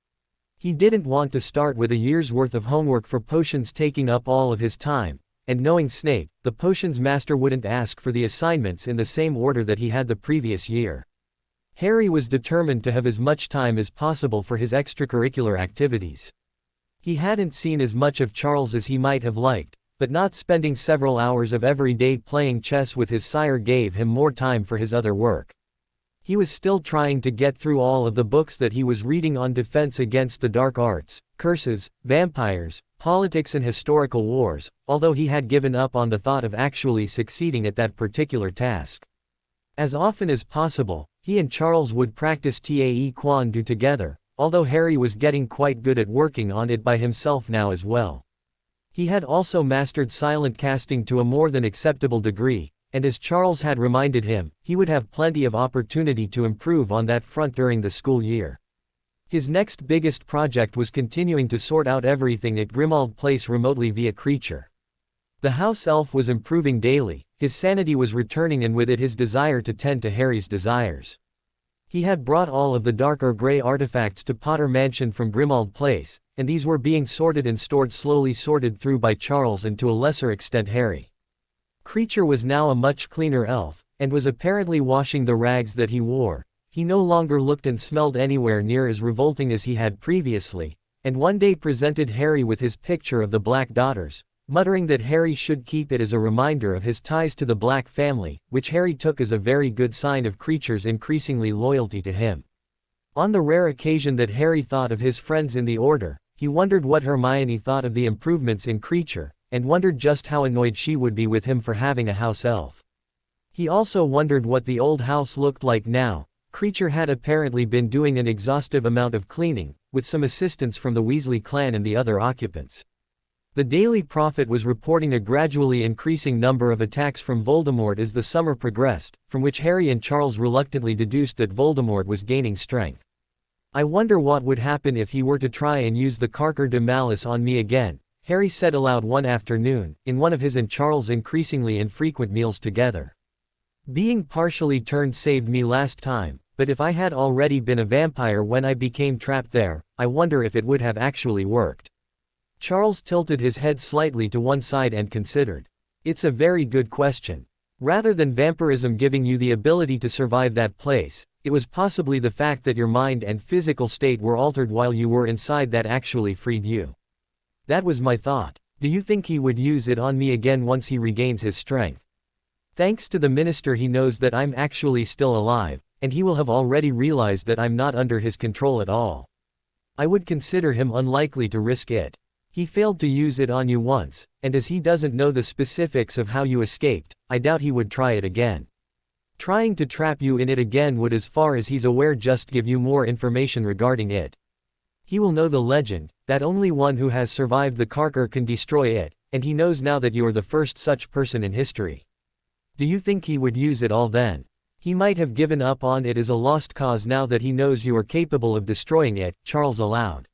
He didn't want to start with a year's worth of homework for potions taking up all of his time, and knowing Snape, the potions master wouldn't ask for the assignments in the same order that he had the previous year. Harry was determined to have as much time as possible for his extracurricular activities. He hadn't seen as much of Charles as he might have liked, but not spending several hours of every day playing chess with his sire gave him more time for his other work. He was still trying to get through all of the books that he was reading on defense against the dark arts, curses, vampires, politics and historical wars, although he had given up on the thought of actually succeeding at that particular task. As often as possible, he and Charles would practice Tae Kwon Do together, although Harry was getting quite good at working on it by himself now as well. He had also mastered silent casting to a more than acceptable degree, and as Charles had reminded him, he would have plenty of opportunity to improve on that front during the school year. His next biggest project was continuing to sort out everything at Grimmauld Place remotely via Creature. The house elf was improving daily, his sanity was returning and with it his desire to tend to Harry's desires. He had brought all of the darker gray artifacts to Potter Mansion from Grimmauld Place, and these were being sorted and stored slowly sorted through by Charles and to a lesser extent Harry. Creature was now a much cleaner elf, and was apparently washing the rags that he wore. He no longer looked and smelled anywhere near as revolting as he had previously, and one day presented Harry with his picture of the Black Daughters, muttering that Harry should keep it as a reminder of his ties to the Black family, which Harry took as a very good sign of Creature's increasingly loyalty to him. On the rare occasion that Harry thought of his friends in the Order, he wondered what Hermione thought of the improvements in Creature, and wondered just how annoyed she would be with him for having a house elf. He also wondered what the old house looked like now. Creature had apparently been doing an exhaustive amount of cleaning, with some assistance from the Weasley clan and the other occupants. The Daily Prophet was reporting a gradually increasing number of attacks from Voldemort as the summer progressed, from which Harry and Charles reluctantly deduced that Voldemort was gaining strength. "I wonder what would happen if he were to try and use the Carker de Malice on me again," Harry said aloud one afternoon, in one of his and Charles' increasingly infrequent meals together. "Being partially turned saved me last time, but if I had already been a vampire when I became trapped there, I wonder if it would have actually worked." Charles tilted his head slightly to one side and considered. "It's a very good question. Rather than vampirism giving you the ability to survive that place, it was possibly the fact that your mind and physical state were altered while you were inside that actually freed you. That was my thought. Do you think he would use it on me again once he regains his strength? Thanks to the minister, he knows that I'm actually still alive, and he will have already realized that I'm not under his control at all. I would consider him unlikely to risk it. He failed to use it on you once, and as he doesn't know the specifics of how you escaped, I doubt he would try it again. Trying to trap you in it again would, as far as he's aware, just give you more information regarding it. He will know the legend, that only one who has survived the Carker can destroy it, and he knows now that you are the first such person in history. Do you think he would use it all then? He might have given up on it as a lost cause now that he knows you are capable of destroying it," Charles allowed.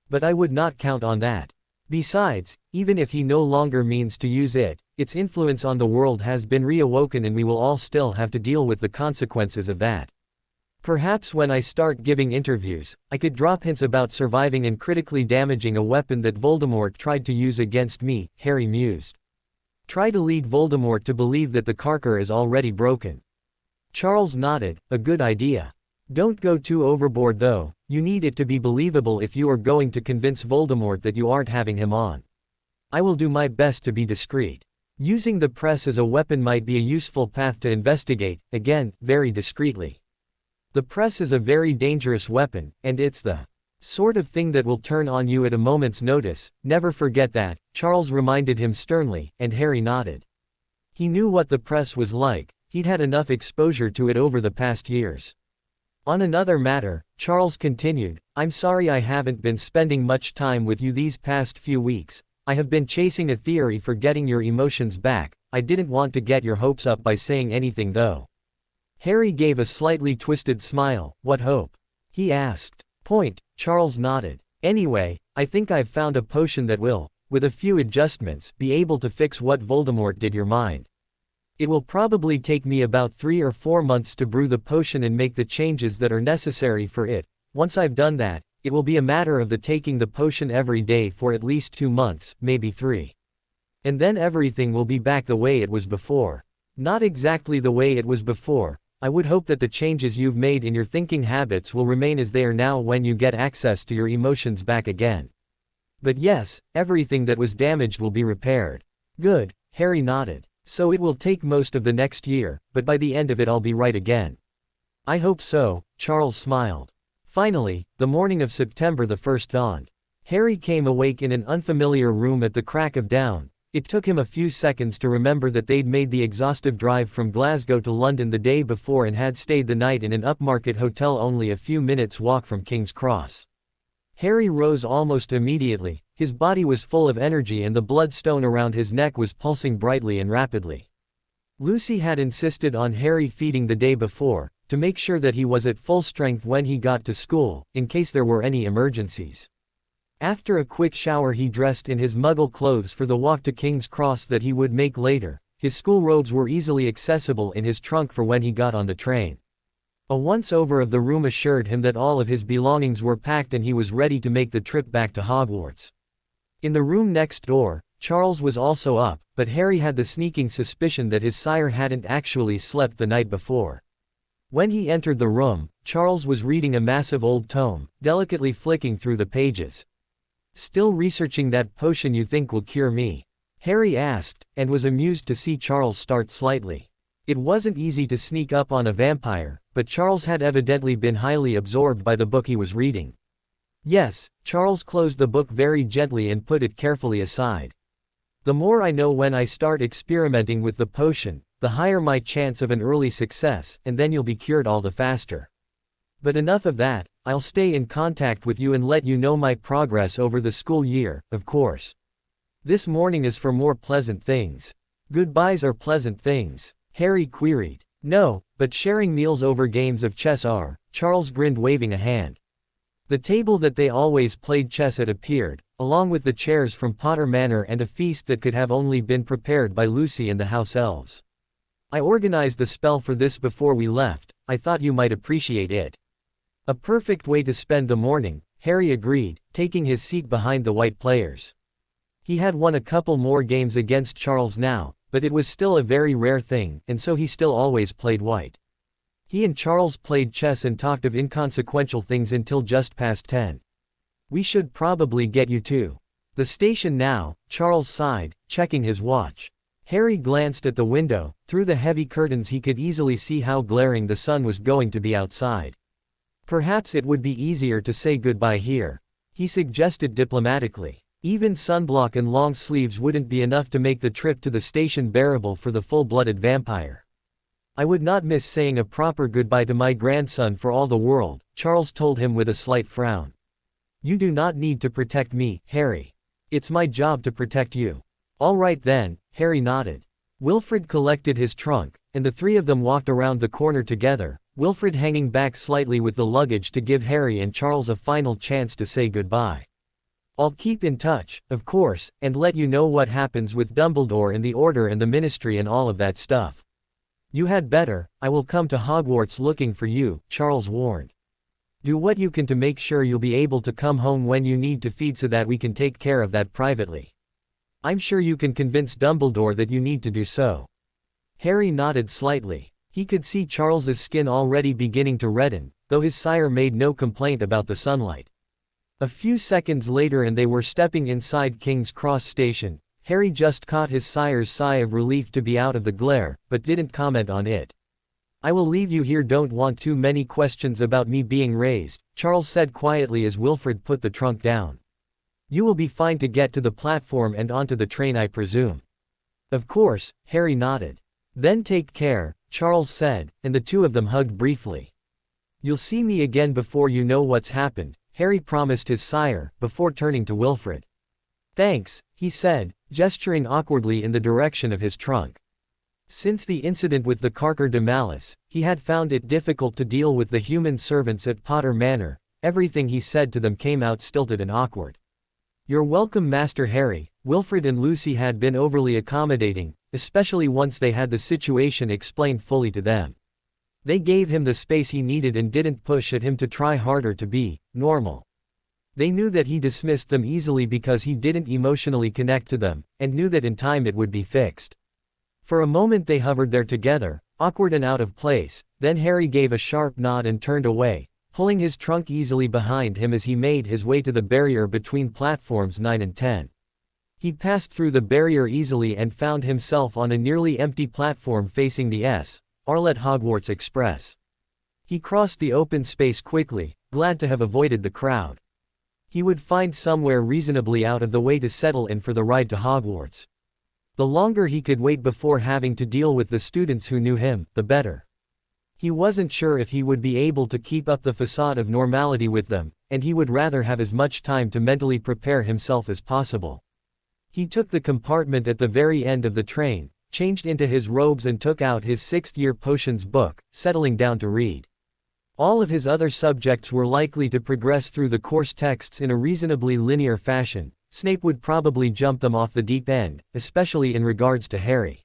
"But I would not count on that. Besides, even if he no longer means to use it, its influence on the world has been reawoken and we will all still have to deal with the consequences of that. Perhaps when I start giving interviews, I could drop hints about surviving and critically damaging a weapon that Voldemort tried to use against me," Harry mused. "Try to lead Voldemort to believe that the Carker is already broken." Charles nodded. "A good idea. Don't go too overboard though, you need it to be believable if you are going to convince Voldemort that you aren't having him on. I will do my best to be discreet. Using the press as a weapon might be a useful path to investigate, again, very discreetly. The press is a very dangerous weapon, and it's the sort of thing that will turn on you at a moment's notice, never forget that," Charles reminded him sternly, and Harry nodded. He knew what the press was like, he'd had enough exposure to it over the past years. On another matter, Charles continued, "I'm sorry I haven't been spending much time with you these past few weeks. I have been chasing a theory for getting your emotions back. I didn't want to get your hopes up by saying anything though." Harry gave a slightly twisted smile. "What hope?" he asked. "Point," Charles nodded. "Anyway, I think I've found a potion that will, with a few adjustments, be able to fix what Voldemort did your mind. It will probably take me about 3 or 4 months to brew the potion and make the changes that are necessary for it. Once I've done that, it will be a matter of taking the potion every day for at least 2 months, maybe 3. And then everything will be back the way it was before. Not exactly the way it was before. I would hope that the changes you've made in your thinking habits will remain as they are now when you get access to your emotions back again. But yes, everything that was damaged will be repaired." "Good," Harry nodded. "So it will take most of the next year, but by the end of it I'll be right again." "I hope so," Charles smiled. Finally, the morning of September the 1st dawned. Harry came awake in an unfamiliar room at the crack of dawn. It took him a few seconds to remember that they'd made the exhaustive drive from Glasgow to London the day before and had stayed the night in an upmarket hotel only a few minutes' walk from King's Cross. Harry rose almost immediately. His body was full of energy and the bloodstone around his neck was pulsing brightly and rapidly. Lucy had insisted on Harry feeding the day before, to make sure that he was at full strength when he got to school, in case there were any emergencies. After a quick shower he dressed in his muggle clothes for the walk to King's Cross that he would make later. His school robes were easily accessible in his trunk for when he got on the train. A once-over of the room assured him that all of his belongings were packed and he was ready to make the trip back to Hogwarts. In the room next door, Charles was also up, but Harry had the sneaking suspicion that his sire hadn't actually slept the night before. When he entered the room, Charles was reading a massive old tome, delicately flicking through the pages. "Still researching that potion you think will cure me?" Harry asked, and was amused to see Charles start slightly. It wasn't easy to sneak up on a vampire, but Charles had evidently been highly absorbed by the book he was reading. Yes, Charles closed the book very gently and put it carefully aside. The more I know when I start experimenting with the potion, the higher my chance of an early success, and then you'll be cured all the faster. But enough of that, I'll stay in contact with you and let you know my progress over the school year, of course. This morning is for more pleasant things. Goodbyes are pleasant things, Harry queried. No, but sharing meals over games of chess are, Charles grinned, waving a hand. The table that they always played chess at appeared, along with the chairs from Potter Manor and a feast that could have only been prepared by Lucy and the house elves. I organized the spell for this before we left, I thought you might appreciate it. A perfect way to spend the morning, Harry agreed, taking his seat behind the white players. He had won a couple more games against Charles now, but it was still a very rare thing, and so he still always played white. He and Charles played chess and talked of inconsequential things until just past 10. We should probably get you to the station now, Charles sighed, checking his watch. Harry glanced at the window. Through the heavy curtains he could easily see how glaring the sun was going to be outside. Perhaps it would be easier to say goodbye here, he suggested diplomatically. Even sunblock and long sleeves wouldn't be enough to make the trip to the station bearable for the full-blooded vampire. I would not miss saying a proper goodbye to my grandson for all the world, Charles told him with a slight frown. You do not need to protect me, Harry. It's my job to protect you. All right then, Harry nodded. Wilfred collected his trunk, and the three of them walked around the corner together, Wilfred hanging back slightly with the luggage to give Harry and Charles a final chance to say goodbye. I'll keep in touch, of course, and let you know what happens with Dumbledore and the Order and the Ministry and all of that stuff. You had better, I will come to Hogwarts looking for you, Charles warned. Do what you can to make sure you'll be able to come home when you need to feed so that we can take care of that privately. I'm sure you can convince Dumbledore that you need to do so. Harry nodded slightly. He could see Charles's skin already beginning to redden, though his sire made no complaint about the sunlight. A few seconds later and they were stepping inside King's Cross Station. Harry just caught his sire's sigh of relief to be out of the glare, but didn't comment on it. I will leave you here, don't want too many questions about me being raised, Charles said quietly as Wilfred put the trunk down. You will be fine to get to the platform and onto the train, I presume. Of course, Harry nodded. Then take care, Charles said, and the two of them hugged briefly. You'll see me again before you know what's happened, Harry promised his sire, before turning to Wilfred. Thanks, he said, gesturing awkwardly in the direction of his trunk. Since the incident with the Carker de Malice, he had found it difficult to deal with the human servants at Potter Manor. Everything he said to them came out stilted and awkward. You're welcome, Master Harry. Wilfred and Lucy had been overly accommodating, especially once they had the situation explained fully to them. They gave him the space he needed and didn't push at him to try harder to be normal. They knew that he dismissed them easily because he didn't emotionally connect to them, and knew that in time it would be fixed. For a moment they hovered there together, awkward and out of place, then Harry gave a sharp nod and turned away, pulling his trunk easily behind him as he made his way to the barrier between platforms 9 and 10. He passed through the barrier easily and found himself on a nearly empty platform facing the Arlet Hogwarts Express. He crossed the open space quickly, glad to have avoided the crowd. He would find somewhere reasonably out of the way to settle in for the ride to Hogwarts. The longer he could wait before having to deal with the students who knew him, the better. He wasn't sure if he would be able to keep up the facade of normality with them, and he would rather have as much time to mentally prepare himself as possible. He took the compartment at the very end of the train, changed into his robes and took out his 6th-year potions book, settling down to read. All of his other subjects were likely to progress through the course texts in a reasonably linear fashion. Snape would probably jump them off the deep end, especially in regards to Harry.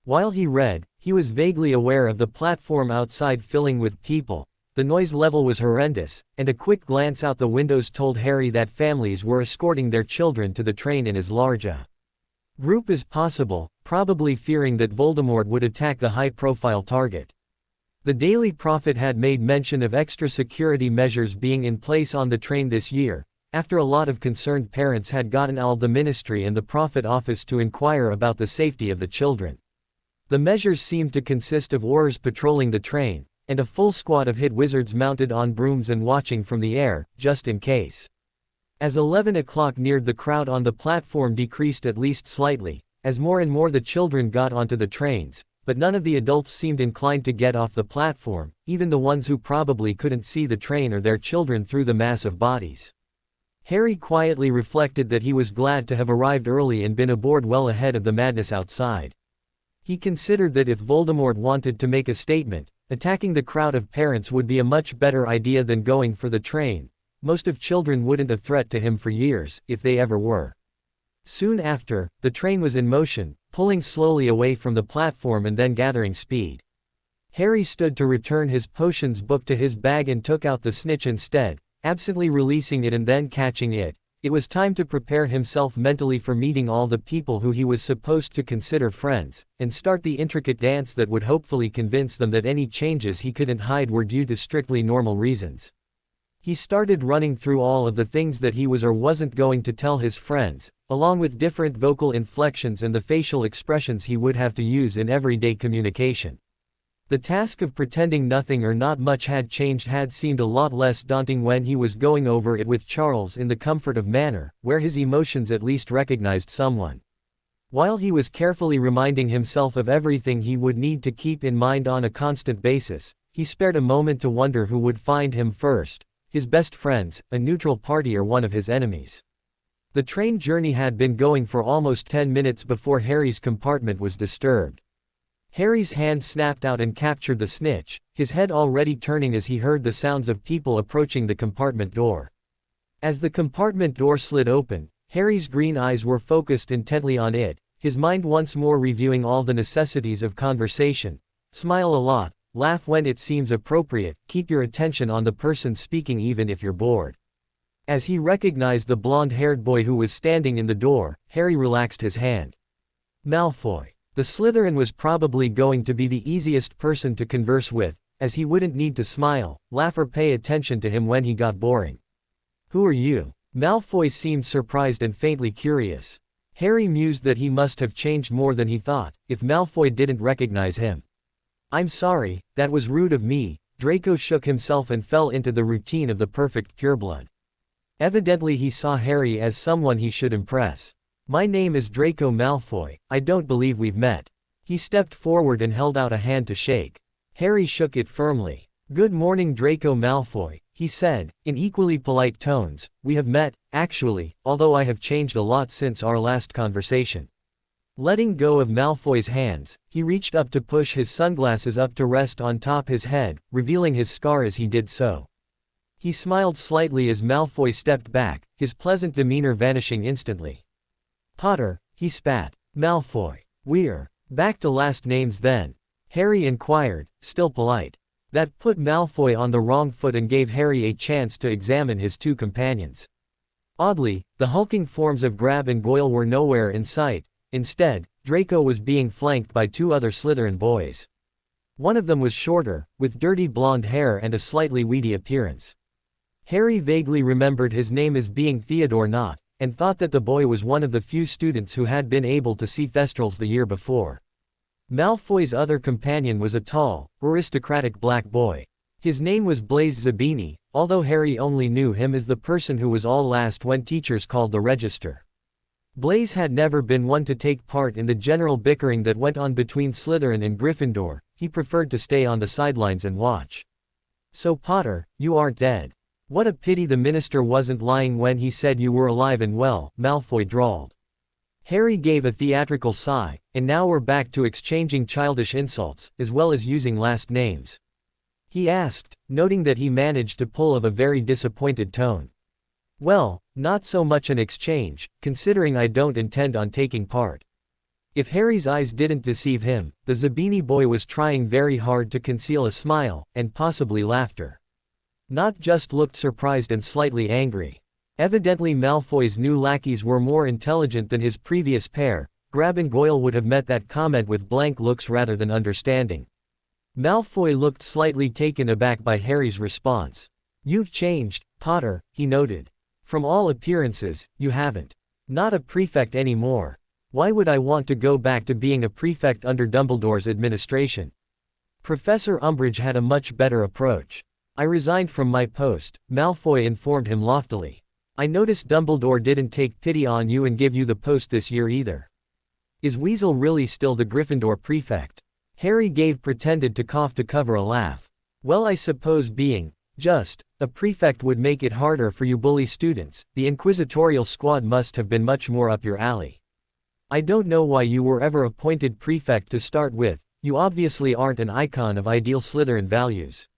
While he read, he was vaguely aware of the platform outside filling with people. The noise level was horrendous, and a quick glance out the windows told Harry that families were escorting their children to the train in as large a group as possible, probably fearing that Voldemort would attack the high-profile target. The Daily Prophet had made mention of extra security measures being in place on the train this year, after a lot of concerned parents had gotten all the ministry and the prophet office to inquire about the safety of the children. The measures seemed to consist of oars patrolling the train, and a full squad of hit wizards mounted on brooms and watching from the air, just in case. As 11 o'clock neared, the crowd on the platform decreased at least slightly, as more and more the children got onto the trains, but none of the adults seemed inclined to get off the platform, even the ones who probably couldn't see the train or their children through the mass of bodies. Harry quietly reflected that he was glad to have arrived early and been aboard well ahead of the madness outside. He considered that if Voldemort wanted to make a statement, attacking the crowd of parents would be a much better idea than going for the train. Most of children wouldn't a threat to him for years, if they ever were. Soon after, the train was in motion, pulling slowly away from the platform and then gathering speed. Harry stood to return his potions book to his bag and took out the snitch instead, absently releasing it and then catching it. It was time to prepare himself mentally for meeting all the people who he was supposed to consider friends, and start the intricate dance that would hopefully convince them that any changes he couldn't hide were due to strictly normal reasons. He started running through all of the things that he was or wasn't going to tell his friends, along with different vocal inflections and the facial expressions he would have to use in everyday communication. The task of pretending nothing or not much had changed had seemed a lot less daunting when he was going over it with Charles in the comfort of manor, where his emotions at least recognized someone. While he was carefully reminding himself of everything he would need to keep in mind on a constant basis, he spared a moment to wonder who would find him first, his best friends, a neutral party, or one of his enemies. The train journey had been going for almost 10 minutes before Harry's compartment was disturbed. Harry's hand snapped out and captured the snitch, his head already turning as he heard the sounds of people approaching the compartment door. As the compartment door slid open, Harry's green eyes were focused intently on it, his mind once more reviewing all the necessities of conversation. Smile a lot, laugh when it seems appropriate, keep your attention on the person speaking even if you're bored. As he recognized the blonde-haired boy who was standing in the door, Harry relaxed his hand. Malfoy. The Slytherin was probably going to be the easiest person to converse with, as he wouldn't need to smile, laugh or pay attention to him when he got boring. Who are you? Malfoy seemed surprised and faintly curious. Harry mused that he must have changed more than he thought, if Malfoy didn't recognize him. I'm sorry, that was rude of me. Draco shook himself and fell into the routine of the perfect pureblood. Evidently he saw Harry as someone he should impress. My name is Draco Malfoy, I don't believe we've met. He stepped forward and held out a hand to shake. Harry shook it firmly. Good morning, Draco Malfoy, he said, in equally polite tones. We have met, actually, although I have changed a lot since our last conversation. Letting go of Malfoy's hands, he reached up to push his sunglasses up to rest on top his head, revealing his scar as he did so. He smiled slightly as Malfoy stepped back, his pleasant demeanor vanishing instantly. Potter, he spat. Malfoy. We're back to last names then? Harry inquired, still polite. That put Malfoy on the wrong foot and gave Harry a chance to examine his two companions. Oddly, the hulking forms of Grab and Goyle were nowhere in sight. Instead, Draco was being flanked by two other Slytherin boys. One of them was shorter, with dirty blonde hair and a slightly weedy appearance. Harry vaguely remembered his name as being Theodore Nott, and thought that the boy was one of the few students who had been able to see Thestrals the year before. Malfoy's other companion was a tall, aristocratic black boy. His name was Blaise Zabini, although Harry only knew him as the person who was all last when teachers called the register. Blaise had never been one to take part in the general bickering that went on between Slytherin and Gryffindor. He preferred to stay on the sidelines and watch. So Potter, you aren't dead. What a pity the minister wasn't lying when he said you were alive and well, Malfoy drawled. Harry gave a theatrical sigh, and now we're back to exchanging childish insults, as well as using last names. He asked, noting that he managed to pull off a very disappointed tone. Well, not so much an exchange, considering I don't intend on taking part. If Harry's eyes didn't deceive him, the Zabini boy was trying very hard to conceal a smile, and possibly laughter. Nott just looked surprised and slightly angry. Evidently Malfoy's new lackeys were more intelligent than his previous pair. Grab and Goyle would have met that comment with blank looks rather than understanding. Malfoy looked slightly taken aback by Harry's response. You've changed, Potter, he noted. From all appearances, you haven't. Not a prefect anymore. Why would I want to go back to being a prefect under Dumbledore's administration? Professor Umbridge had a much better approach. I resigned from my post, Malfoy informed him loftily. I noticed Dumbledore didn't take pity on you and give you the post this year either. Is Weasel really still the Gryffindor prefect? Harry pretended to cough to cover a laugh. Well, I suppose being, just, a prefect would make it harder for you bully students. The inquisitorial squad must have been much more up your alley. I don't know why you were ever appointed prefect to start with, you obviously aren't an icon of ideal Slytherin values.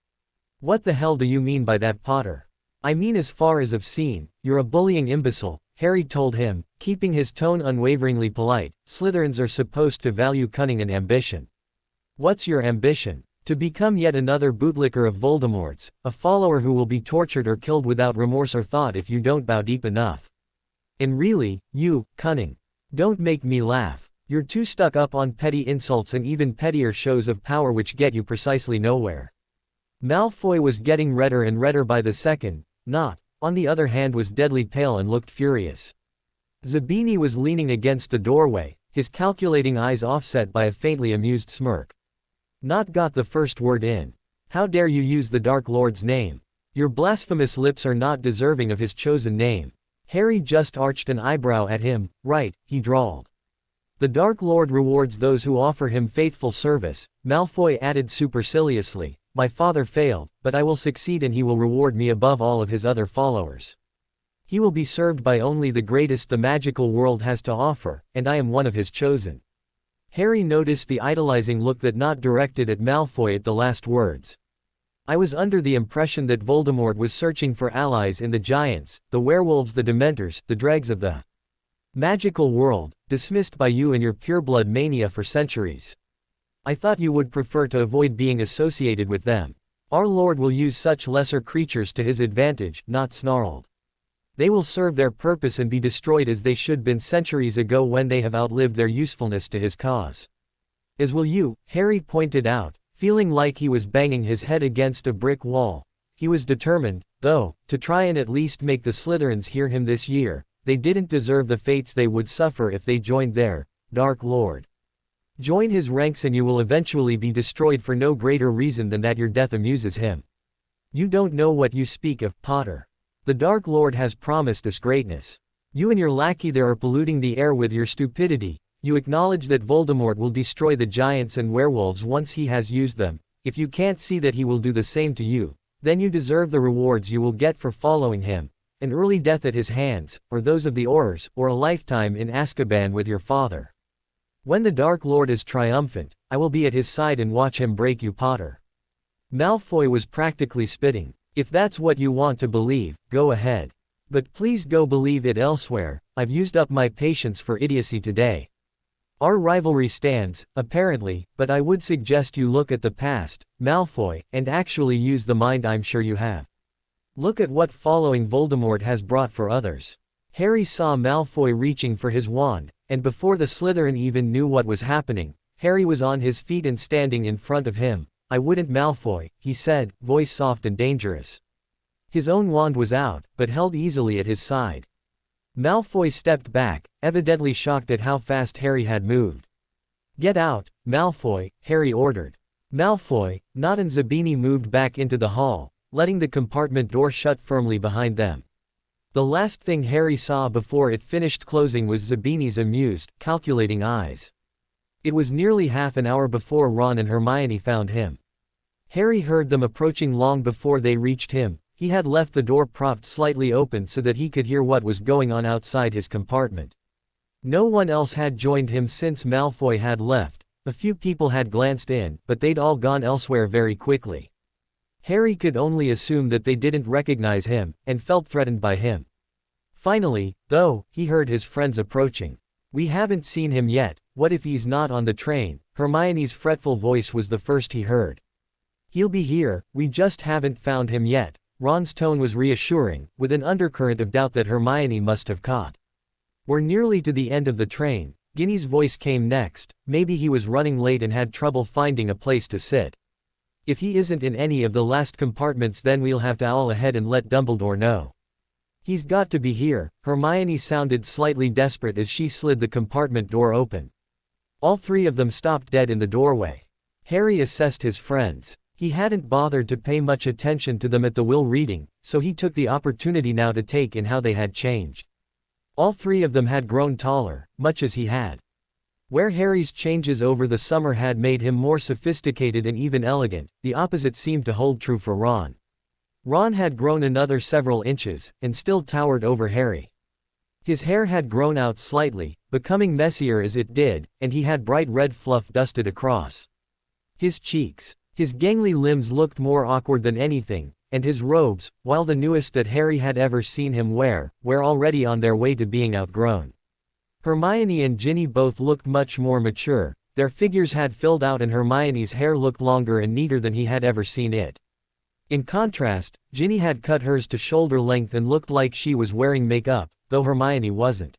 What the hell do you mean by that, Potter? I mean, as far as I've seen, you're a bullying imbecile, Harry told him, keeping his tone unwaveringly polite. Slytherins are supposed to value cunning and ambition. What's your ambition? To become yet another bootlicker of Voldemort's, a follower who will be tortured or killed without remorse or thought if you don't bow deep enough. And really, you, cunning. Don't make me laugh. You're too stuck up on petty insults and even pettier shows of power which get you precisely nowhere. Malfoy was getting redder and redder by the second, Not, on the other hand, was deadly pale and looked furious. Zabini was leaning against the doorway, his calculating eyes offset by a faintly amused smirk. Not got the first word in. How dare you use the Dark Lord's name? Your blasphemous lips are not deserving of his chosen name. Harry just arched an eyebrow at him. Right, he drawled. The Dark Lord rewards those who offer him faithful service, Malfoy added superciliously. My father failed, but I will succeed and he will reward me above all of his other followers. He will be served by only the greatest the magical world has to offer, and I am one of his chosen. Harry noticed the idolizing look that Not directed at Malfoy at the last words. I was under the impression that Voldemort was searching for allies in the giants, the werewolves, the dementors, the dregs of the magical world, dismissed by you and your pureblood mania for centuries. I thought you would prefer to avoid being associated with them. Our Lord will use such lesser creatures to his advantage, Not snarled. They will serve their purpose and be destroyed as they should been centuries ago when they have outlived their usefulness to his cause. As will you, Harry pointed out, feeling like he was banging his head against a brick wall. He was determined, though, to try and at least make the Slytherins hear him this year. They didn't deserve the fates they would suffer if they joined their Dark Lord. Join his ranks and you will eventually be destroyed for no greater reason than that your death amuses him. You don't know what you speak of, Potter. The Dark Lord has promised us greatness. You and your lackey there are polluting the air with your stupidity. You acknowledge that Voldemort will destroy the giants and werewolves once he has used them. If you can't see that he will do the same to you, then you deserve the rewards you will get for following him. An early death at his hands, or those of the Aurors, or a lifetime in Azkaban with your father. When the Dark Lord is triumphant, I will be at his side and watch him break you, Potter. Malfoy was practically spitting. If that's what you want to believe, go ahead. But please go believe it elsewhere. I've used up my patience for idiocy today. Our rivalry stands, apparently, but I would suggest you look at the past, Malfoy, and actually use the mind I'm sure you have. Look at what following Voldemort has brought for others. Harry saw Malfoy reaching for his wand, and before the Slytherin even knew what was happening, Harry was on his feet and standing in front of him. I wouldn't, Malfoy, he said, voice soft and dangerous. His own wand was out, but held easily at his side. Malfoy stepped back, evidently shocked at how fast Harry had moved. Get out, Malfoy, Harry ordered. Malfoy, Not and Zabini moved back into the hall, letting the compartment door shut firmly behind them. The last thing Harry saw before it finished closing was Zabini's amused, calculating eyes. It was nearly half an hour before Ron and Hermione found him. Harry heard them approaching long before they reached him. He had left the door propped slightly open so that he could hear what was going on outside his compartment. No one else had joined him since Malfoy had left. A few people had glanced in, but they'd all gone elsewhere very quickly. Harry could only assume that they didn't recognize him, and felt threatened by him. Finally, though, he heard his friends approaching. We haven't seen him yet. What if he's not on the train? Hermione's fretful voice was the first he heard. He'll be here, we just haven't found him yet. Ron's tone was reassuring, with an undercurrent of doubt that Hermione must have caught. We're nearly to the end of the train. Ginny's voice came next. Maybe he was running late and had trouble finding a place to sit. If he isn't in any of the last compartments, then we'll have to owl ahead and let Dumbledore know. He's got to be here, Hermione sounded slightly desperate as she slid the compartment door open. All three of them stopped dead in the doorway. Harry assessed his friends. He hadn't bothered to pay much attention to them at the will reading, so he took the opportunity now to take in how they had changed. All three of them had grown taller, much as he had. Where Harry's changes over the summer had made him more sophisticated and even elegant, the opposite seemed to hold true for Ron. Ron had grown another several inches, and still towered over Harry. His hair had grown out slightly, becoming messier as it did, and he had bright red fluff dusted across his cheeks. His gangly limbs looked more awkward than anything, and his robes, while the newest that Harry had ever seen him wear, were already on their way to being outgrown. Hermione and Ginny both looked much more mature, their figures had filled out and Hermione's hair looked longer and neater than he had ever seen it. In contrast, Ginny had cut hers to shoulder length and looked like she was wearing makeup, though Hermione wasn't.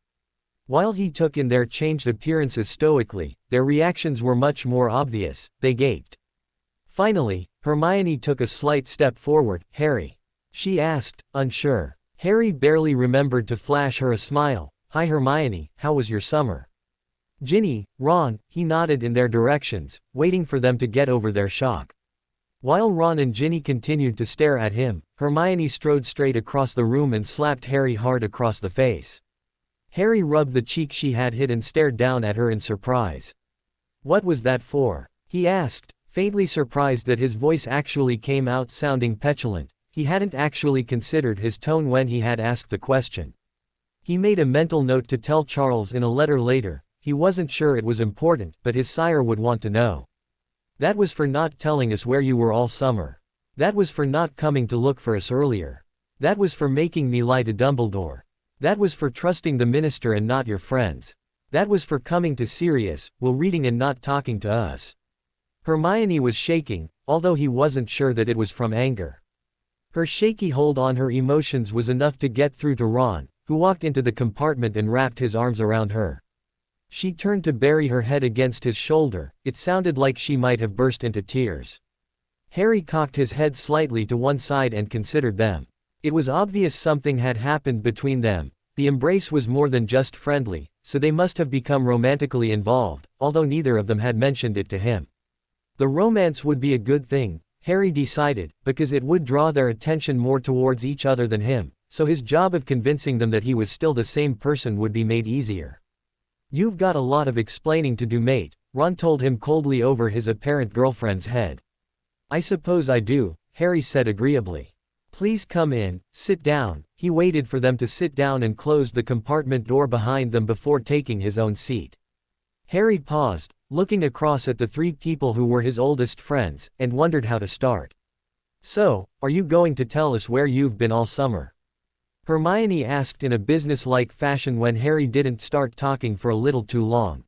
While he took in their changed appearances stoically, their reactions were much more obvious. They gaped. Finally, Hermione took a slight step forward. "Harry?" she asked, unsure. Harry barely remembered to flash her a smile. "Hi Hermione, how was your summer?" "Ginny, Ron," he nodded in their directions, waiting for them to get over their shock. While Ron and Ginny continued to stare at him, Hermione strode straight across the room and slapped Harry hard across the face. Harry rubbed the cheek she had hit and stared down at her in surprise. "What was that for?" he asked, faintly surprised that his voice actually came out sounding petulant. He hadn't actually considered his tone when he had asked the question. He made a mental note to tell Charles in a letter later. He wasn't sure it was important, but his sire would want to know. "That was for not telling us where you were all summer. That was for not coming to look for us earlier. That was for making me lie to Dumbledore. That was for trusting the minister and not your friends. That was for coming to Sirius, will reading and not talking to us." Hermione was shaking, although he wasn't sure that it was from anger. Her shaky hold on her emotions was enough to get through to Ron, who walked into the compartment and wrapped his arms around her. She turned to bury her head against his shoulder. It sounded like she might have burst into tears. Harry cocked his head slightly to one side and considered them. It was obvious something had happened between them. The embrace was more than just friendly, so they must have become romantically involved, although neither of them had mentioned it to him. The romance would be a good thing, Harry decided, because it would draw their attention more towards each other than him, so his job of convincing them that he was still the same person would be made easier. "You've got a lot of explaining to do, mate," Ron told him coldly over his apparent girlfriend's head. "I suppose I do," Harry said agreeably. "Please come in, sit down." He waited for them to sit down and closed the compartment door behind them before taking his own seat. Harry paused, looking across at the three people who were his oldest friends, and wondered how to start. "So, are you going to tell us where you've been all summer?" Hermione asked in a business-like fashion when Harry didn't start talking for a little too long.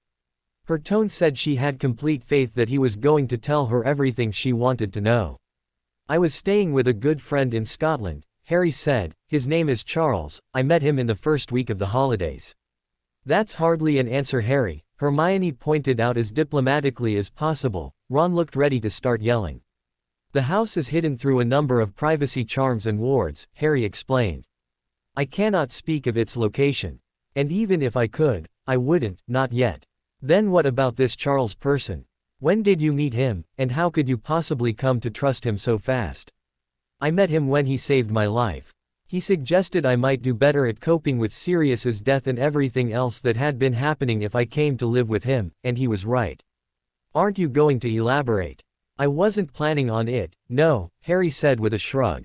Her tone said she had complete faith that he was going to tell her everything she wanted to know. "I was staying with a good friend in Scotland," Harry said. "His name is Charles. I met him in the first week of the holidays." "That's hardly an answer, Harry," Hermione pointed out as diplomatically as possible. Ron looked ready to start yelling. "The house is hidden through a number of privacy charms and wards," Harry explained. "I cannot speak of its location. And even if I could, I wouldn't, not yet." "Then what about this Charles person? When did you meet him, and how could you possibly come to trust him so fast?" "I met him when he saved my life. He suggested I might do better at coping with Sirius's death and everything else that had been happening if I came to live with him, and he was right." "Aren't you going to elaborate?" "I wasn't planning on it, no," Harry said with a shrug.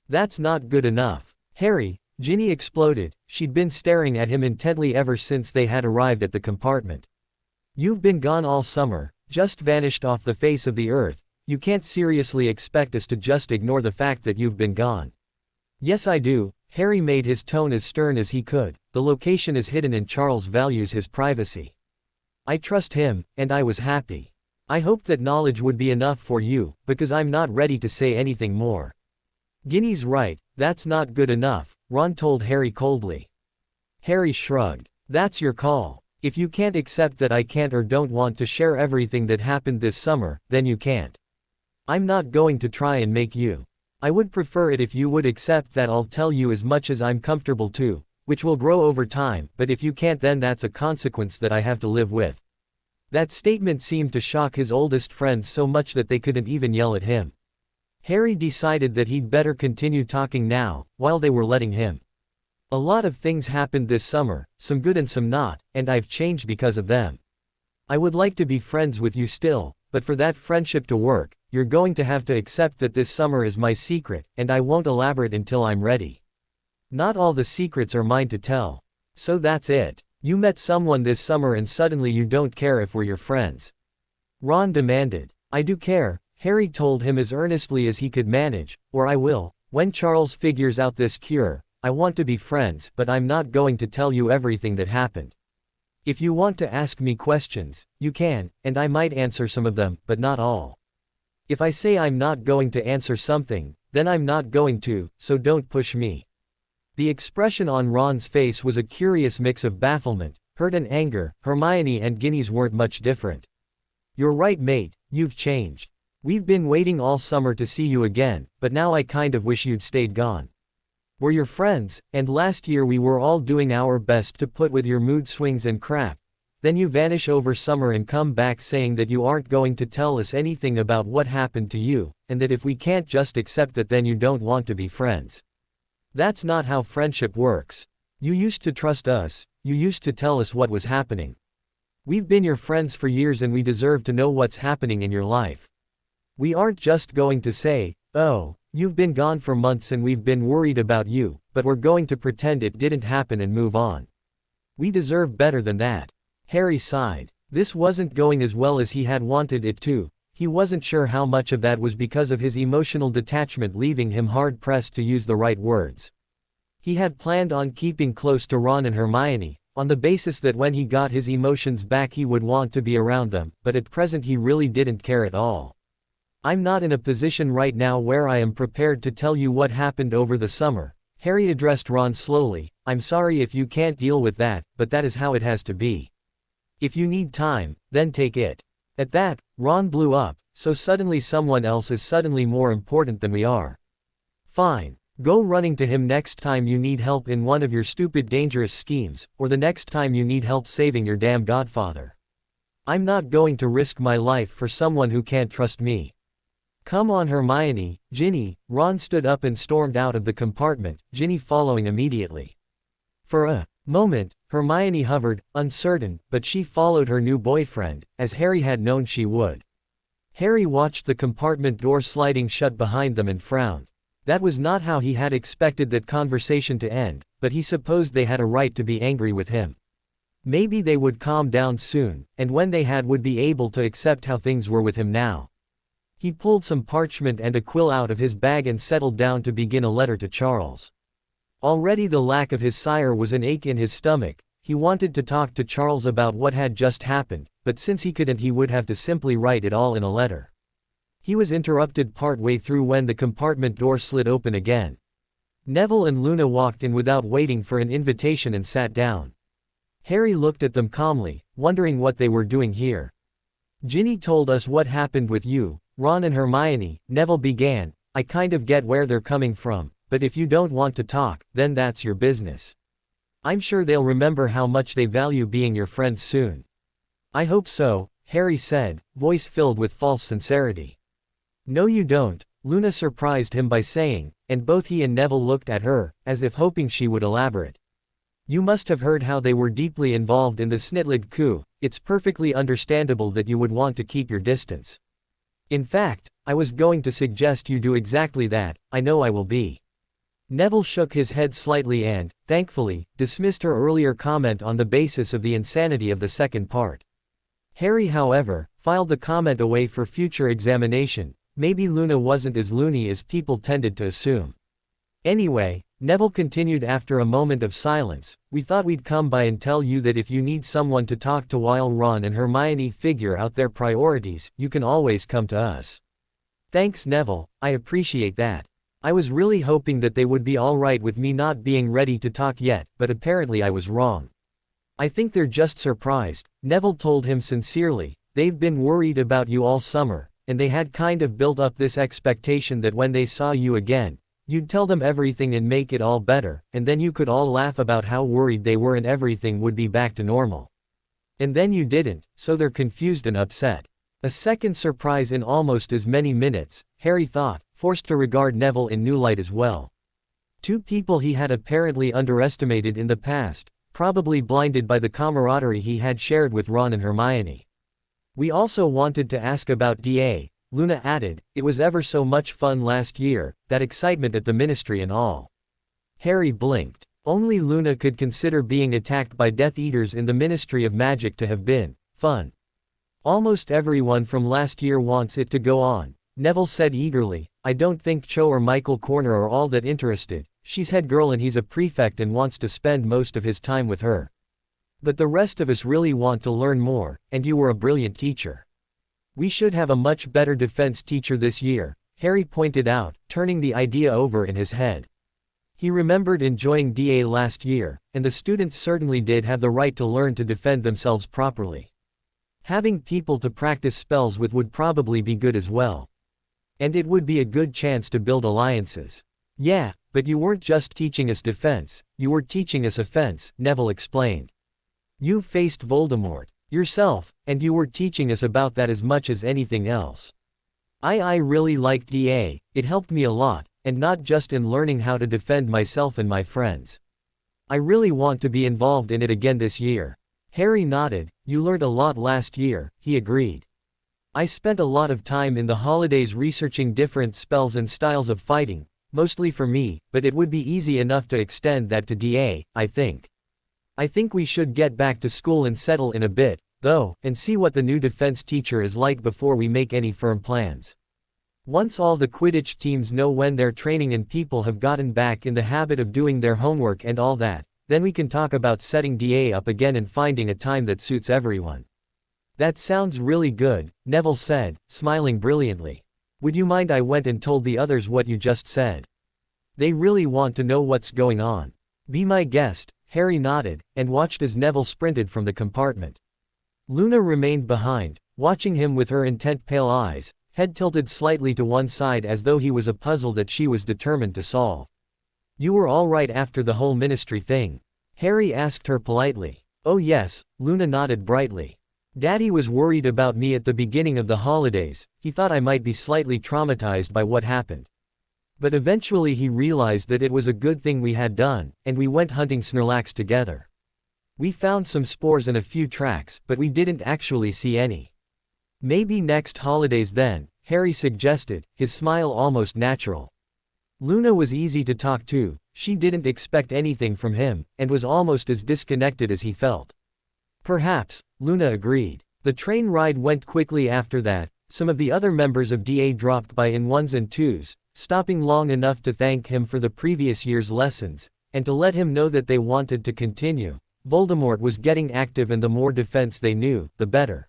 "That's not good enough." "Harry," Ginny exploded. She'd been staring at him intently ever since they had arrived at the compartment. "You've been gone all summer, just vanished off the face of the earth. You can't seriously expect us to just ignore the fact that you've been gone." "Yes I do," Harry made his tone as stern as he could. "The location is hidden and Charles values his privacy. I trust him, and I was happy. I hoped that knowledge would be enough for you, because I'm not ready to say anything more." "Ginny's right, that's not good enough," Ron told Harry coldly. Harry shrugged. "That's your call. If you can't accept that I can't or don't want to share everything that happened this summer, then you can't. I'm not going to try and make you. I would prefer it if you would accept that I'll tell you as much as I'm comfortable to, which will grow over time, but if you can't, then that's a consequence that I have to live with. That statement seemed to shock his oldest friends so much that they couldn't even yell at him. Harry decided that he'd better continue talking now, while they were letting him. A lot of things happened this summer, some good and some not, and I've changed because of them. I would like to be friends with you still, but for that friendship to work, you're going to have to accept that this summer is my secret, and I won't elaborate until I'm ready. Not all the secrets are mine to tell. So that's it. You met someone this summer and suddenly you don't care if we're your friends. Ron demanded. I do care, Harry told him as earnestly as he could manage, or I will, when Charles figures out this cure. I want to be friends, but I'm not going to tell you everything that happened. If you want to ask me questions, you can, and I might answer some of them, but not all. If I say I'm not going to answer something, then I'm not going to, so don't push me. The expression on Ron's face was a curious mix of bafflement, hurt and anger. Hermione and Ginny's weren't much different. You're right, mate, you've changed. We've been waiting all summer to see you again, but now I kind of wish you'd stayed gone. We're your friends, and last year we were all doing our best to put with your mood swings and crap. Then you vanish over summer and come back saying that you aren't going to tell us anything about what happened to you, and that if we can't just accept that, then you don't want to be friends. That's not how friendship works. You used to trust us, you used to tell us what was happening. We've been your friends for years and we deserve to know what's happening in your life. We aren't just going to say, oh, you've been gone for months and we've been worried about you, but we're going to pretend it didn't happen and move on. We deserve better than that. Harry sighed. This wasn't going as well as he had wanted it to. He wasn't sure how much of that was because of his emotional detachment leaving him hard-pressed to use the right words. He had planned on keeping close to Ron and Hermione, on the basis that when he got his emotions back he would want to be around them, but at present he really didn't care at all. I'm not in a position right now where I am prepared to tell you what happened over the summer. Harry addressed Ron slowly. I'm sorry if you can't deal with that, but that is how it has to be. If you need time, then take it. At that, Ron blew up. So suddenly someone else is suddenly more important than we are. Fine. Go running to him next time you need help in one of your stupid dangerous schemes, or the next time you need help saving your damn godfather. I'm not going to risk my life for someone who can't trust me. Come on, Hermione, Ginny. Ron stood up and stormed out of the compartment, Ginny following immediately. For a moment, Hermione hovered, uncertain, but she followed her new boyfriend, as Harry had known she would. Harry watched the compartment door sliding shut behind them and frowned. That was not how he had expected that conversation to end, but he supposed they had a right to be angry with him. Maybe they would calm down soon, and when they had would be able to accept how things were with him now. He pulled some parchment and a quill out of his bag and settled down to begin a letter to Charles. Already the lack of his sire was an ache in his stomach. He wanted to talk to Charles about what had just happened, but since he couldn't, he would have to simply write it all in a letter. He was interrupted partway through when the compartment door slid open again. Neville and Luna walked in without waiting for an invitation and sat down. Harry looked at them calmly, wondering what they were doing here. Ginny told us what happened with you, Ron and Hermione, Neville began. I kind of get where they're coming from, but if you don't want to talk, then that's your business. I'm sure they'll remember how much they value being your friends soon. I hope so, Harry said, voice filled with false sincerity. No you don't, Luna surprised him by saying, and both he and Neville looked at her, as if hoping she would elaborate. You must have heard how they were deeply involved in the Snitlid coup. It's perfectly understandable that you would want to keep your distance. In fact, I was going to suggest you do exactly that. I know I will be. Neville shook his head slightly and, thankfully, dismissed her earlier comment on the basis of the insanity of the second part. Harry, however, filed the comment away for future examination. Maybe Luna wasn't as loony as people tended to assume. Anyway, Neville continued after a moment of silence, we thought we'd come by and tell you that if you need someone to talk to while Ron and Hermione figure out their priorities, you can always come to us. Thanks, Neville, I appreciate that. I was really hoping that they would be alright with me not being ready to talk yet, but apparently I was wrong. I think they're just surprised, Neville told him sincerely. They've been worried about you all summer, and they had kind of built up this expectation that when they saw you again, you'd tell them everything and make it all better, and then you could all laugh about how worried they were and everything would be back to normal. And then you didn't, so they're confused and upset. A second surprise in almost as many minutes, Harry thought, forced to regard Neville in new light as well. Two people he had apparently underestimated in the past, probably blinded by the camaraderie he had shared with Ron and Hermione. We also wanted to ask about DA, Luna added. It was ever so much fun last year, that excitement at the Ministry and all. Harry blinked. Only Luna could consider being attacked by Death Eaters in the Ministry of Magic to have been fun. Almost everyone from last year wants it to go on, Neville said eagerly. I don't think Cho or Michael Corner are all that interested. She's head girl and he's a prefect and wants to spend most of his time with her. But the rest of us really want to learn more, and you were a brilliant teacher. We should have a much better defense teacher this year, Harry pointed out, turning the idea over in his head. He remembered enjoying DA last year, and the students certainly did have the right to learn to defend themselves properly. Having people to practice spells with would probably be good as well. And it would be a good chance to build alliances. Yeah, but you weren't just teaching us defense, you were teaching us offense, Neville explained. You faced Voldemort yourself, and you were teaching us about that as much as anything else. I really liked DA, it helped me a lot, and not just in learning how to defend myself and my friends. I really want to be involved in it again this year. Harry nodded. You learned a lot last year, he agreed. I spent a lot of time in the holidays researching different spells and styles of fighting, mostly for me, but it would be easy enough to extend that to DA, I think. I think we should get back to school and settle in a bit, though, and see what the new defense teacher is like before we make any firm plans. Once all the Quidditch teams know when they're training and people have gotten back in the habit of doing their homework and all that, then we can talk about setting DA up again and finding a time that suits everyone. That sounds really good, Neville said, smiling brilliantly. Would you mind I went and told the others what you just said? They really want to know what's going on. Be my guest, Harry nodded, and watched as Neville sprinted from the compartment. Luna remained behind, watching him with her intent pale eyes, head tilted slightly to one side as though he was a puzzle that she was determined to solve. You were all right after the whole ministry thing? Harry asked her politely. Oh yes, Luna nodded brightly. Daddy was worried about me at the beginning of the holidays, he thought I might be slightly traumatized by what happened. But eventually he realized that it was a good thing we had done, and we went hunting Snorlax together. We found some spores and a few tracks, but we didn't actually see any. Maybe next holidays then, Harry suggested, his smile almost natural. Luna was easy to talk to, she didn't expect anything from him, and was almost as disconnected as he felt. Perhaps, Luna agreed. The train ride went quickly after that. Some of the other members of DA dropped by in ones and twos, stopping long enough to thank him for the previous year's lessons, and to let him know that they wanted to continue. Voldemort was getting active and the more defense they knew, the better.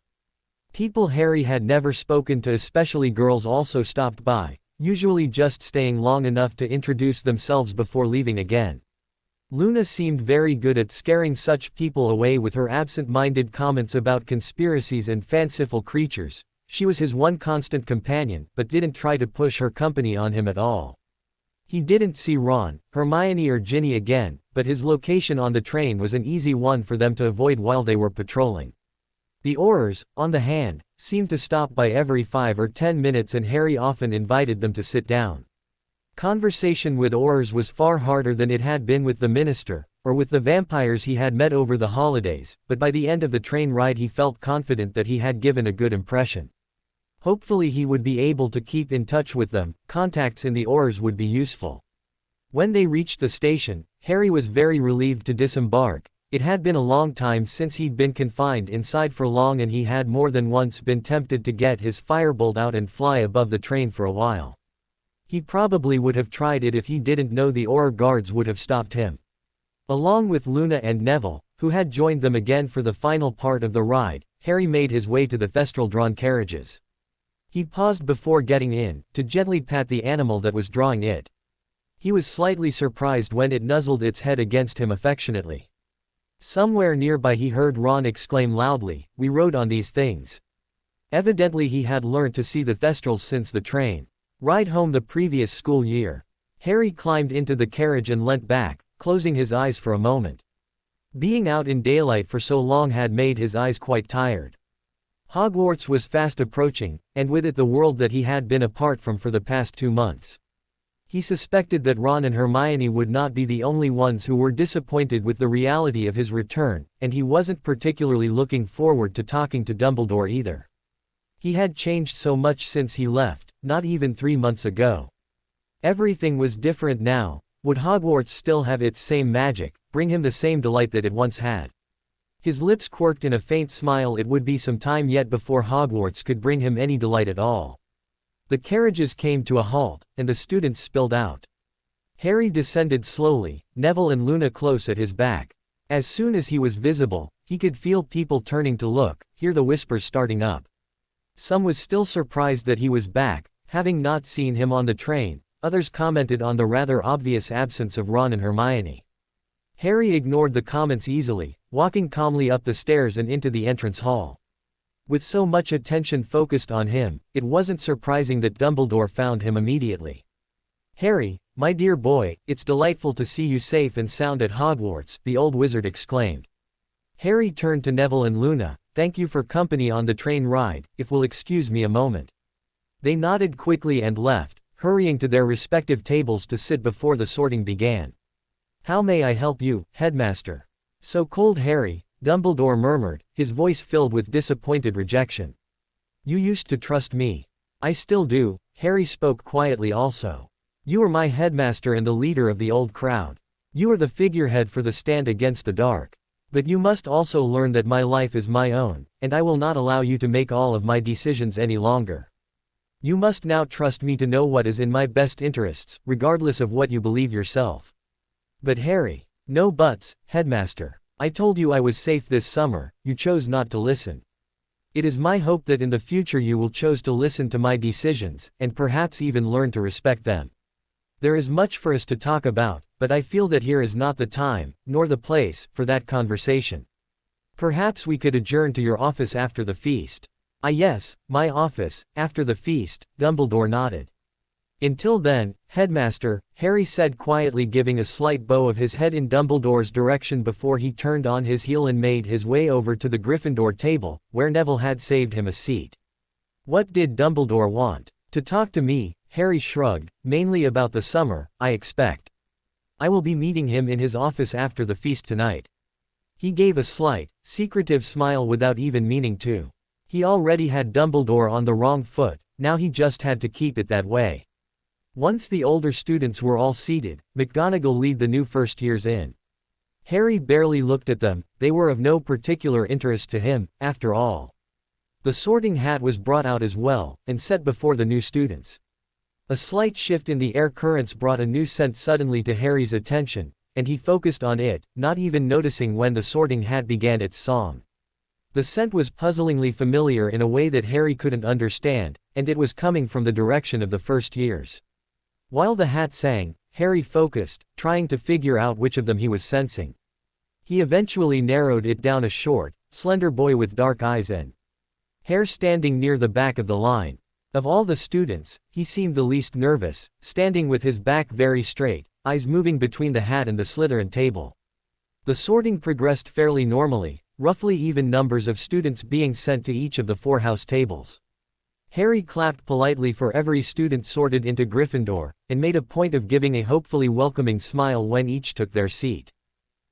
People Harry had never spoken to, especially girls, also stopped by, usually just staying long enough to introduce themselves before leaving again. Luna seemed very good at scaring such people away with her absent-minded comments about conspiracies and fanciful creatures. She was his one constant companion, but didn't try to push her company on him at all. He didn't see Ron, Hermione or Ginny again, but his location on the train was an easy one for them to avoid while they were patrolling. The Aurors, on the hand, seemed to stop by every 5 or 10 minutes and Harry often invited them to sit down. Conversation with Aurors was far harder than it had been with the minister, or with the vampires he had met over the holidays, but by the end of the train ride he felt confident that he had given a good impression. Hopefully he would be able to keep in touch with them, contacts in the Aurors would be useful. When they reached the station, Harry was very relieved to disembark. It had been a long time since he'd been confined inside for long and he had more than once been tempted to get his firebolt out and fly above the train for a while. He probably would have tried it if he didn't know the Auror guards would have stopped him. Along with Luna and Neville, who had joined them again for the final part of the ride, Harry made his way to the Thestral-drawn carriages. He paused before getting in, to gently pat the animal that was drawing it. He was slightly surprised when it nuzzled its head against him affectionately. Somewhere nearby he heard Ron exclaim loudly, "We rode on these things." Evidently he had learnt to see the Thestrals since the train ride home the previous school year. Harry climbed into the carriage and leant back, closing his eyes for a moment. Being out in daylight for so long had made his eyes quite tired. Hogwarts was fast approaching, and with it the world that he had been apart from for the past 2 months. He suspected that Ron and Hermione would not be the only ones who were disappointed with the reality of his return, and he wasn't particularly looking forward to talking to Dumbledore either. He had changed so much since he left, not even 3 months ago. Everything was different now. Would Hogwarts still have its same magic, bring him the same delight that it once had? His lips quirked in a faint smile. It would be some time yet before Hogwarts could bring him any delight at all. The carriages came to a halt, and the students spilled out. Harry descended slowly, Neville and Luna close at his back. As soon as he was visible, he could feel people turning to look, hear the whispers starting up. Some was still surprised that he was back, having not seen him on the train. Others commented on the rather obvious absence of Ron and Hermione. Harry ignored the comments easily, walking calmly up the stairs and into the entrance hall. With so much attention focused on him, it wasn't surprising that Dumbledore found him immediately. "Harry, my dear boy, it's delightful to see you safe and sound at Hogwarts," the old wizard exclaimed. Harry turned to Neville and Luna. "Thank you for company on the train ride, if we'll excuse me a moment." They nodded quickly and left, hurrying to their respective tables to sit before the sorting began. "How may I help you, Headmaster?" "So cold, Harry," Dumbledore murmured, his voice filled with disappointed rejection. "You used to trust me." "I still do," Harry spoke quietly also. "You are my headmaster and the leader of the old crowd. You are the figurehead for the stand against the dark. But you must also learn that my life is my own, and I will not allow you to make all of my decisions any longer. You must now trust me to know what is in my best interests, regardless of what you believe yourself." "But Harry." "No buts, Headmaster. I told you I was safe this summer, you chose not to listen. It is my hope that in the future you will choose to listen to my decisions, and perhaps even learn to respect them. There is much for us to talk about, but I feel that here is not the time, nor the place, for that conversation. Perhaps we could adjourn to your office after the feast." "Ah yes, my office, after the feast," Dumbledore nodded. "Until then, Headmaster," Harry said quietly, giving a slight bow of his head in Dumbledore's direction before he turned on his heel and made his way over to the Gryffindor table, where Neville had saved him a seat. What did Dumbledore want? "To talk to me," Harry shrugged, "mainly about the summer, I expect. I will be meeting him in his office after the feast tonight." He gave a slight, secretive smile without even meaning to. He already had Dumbledore on the wrong foot, now he just had to keep it that way. Once the older students were all seated, McGonagall led the new first years in. Harry barely looked at them, they were of no particular interest to him, after all. The sorting hat was brought out as well, and set before the new students. A slight shift in the air currents brought a new scent suddenly to Harry's attention, and he focused on it, not even noticing when the sorting hat began its song. The scent was puzzlingly familiar in a way that Harry couldn't understand, and it was coming from the direction of the first years. While the hat sang, Harry focused, trying to figure out which of them he was sensing. He eventually narrowed it down: a short, slender boy with dark eyes and hair standing near the back of the line. Of all the students, he seemed the least nervous, standing with his back very straight, eyes moving between the hat and the Slytherin table. The sorting progressed fairly normally, roughly even numbers of students being sent to each of the 4 house tables. Harry clapped politely for every student sorted into Gryffindor, and made a point of giving a hopefully welcoming smile when each took their seat.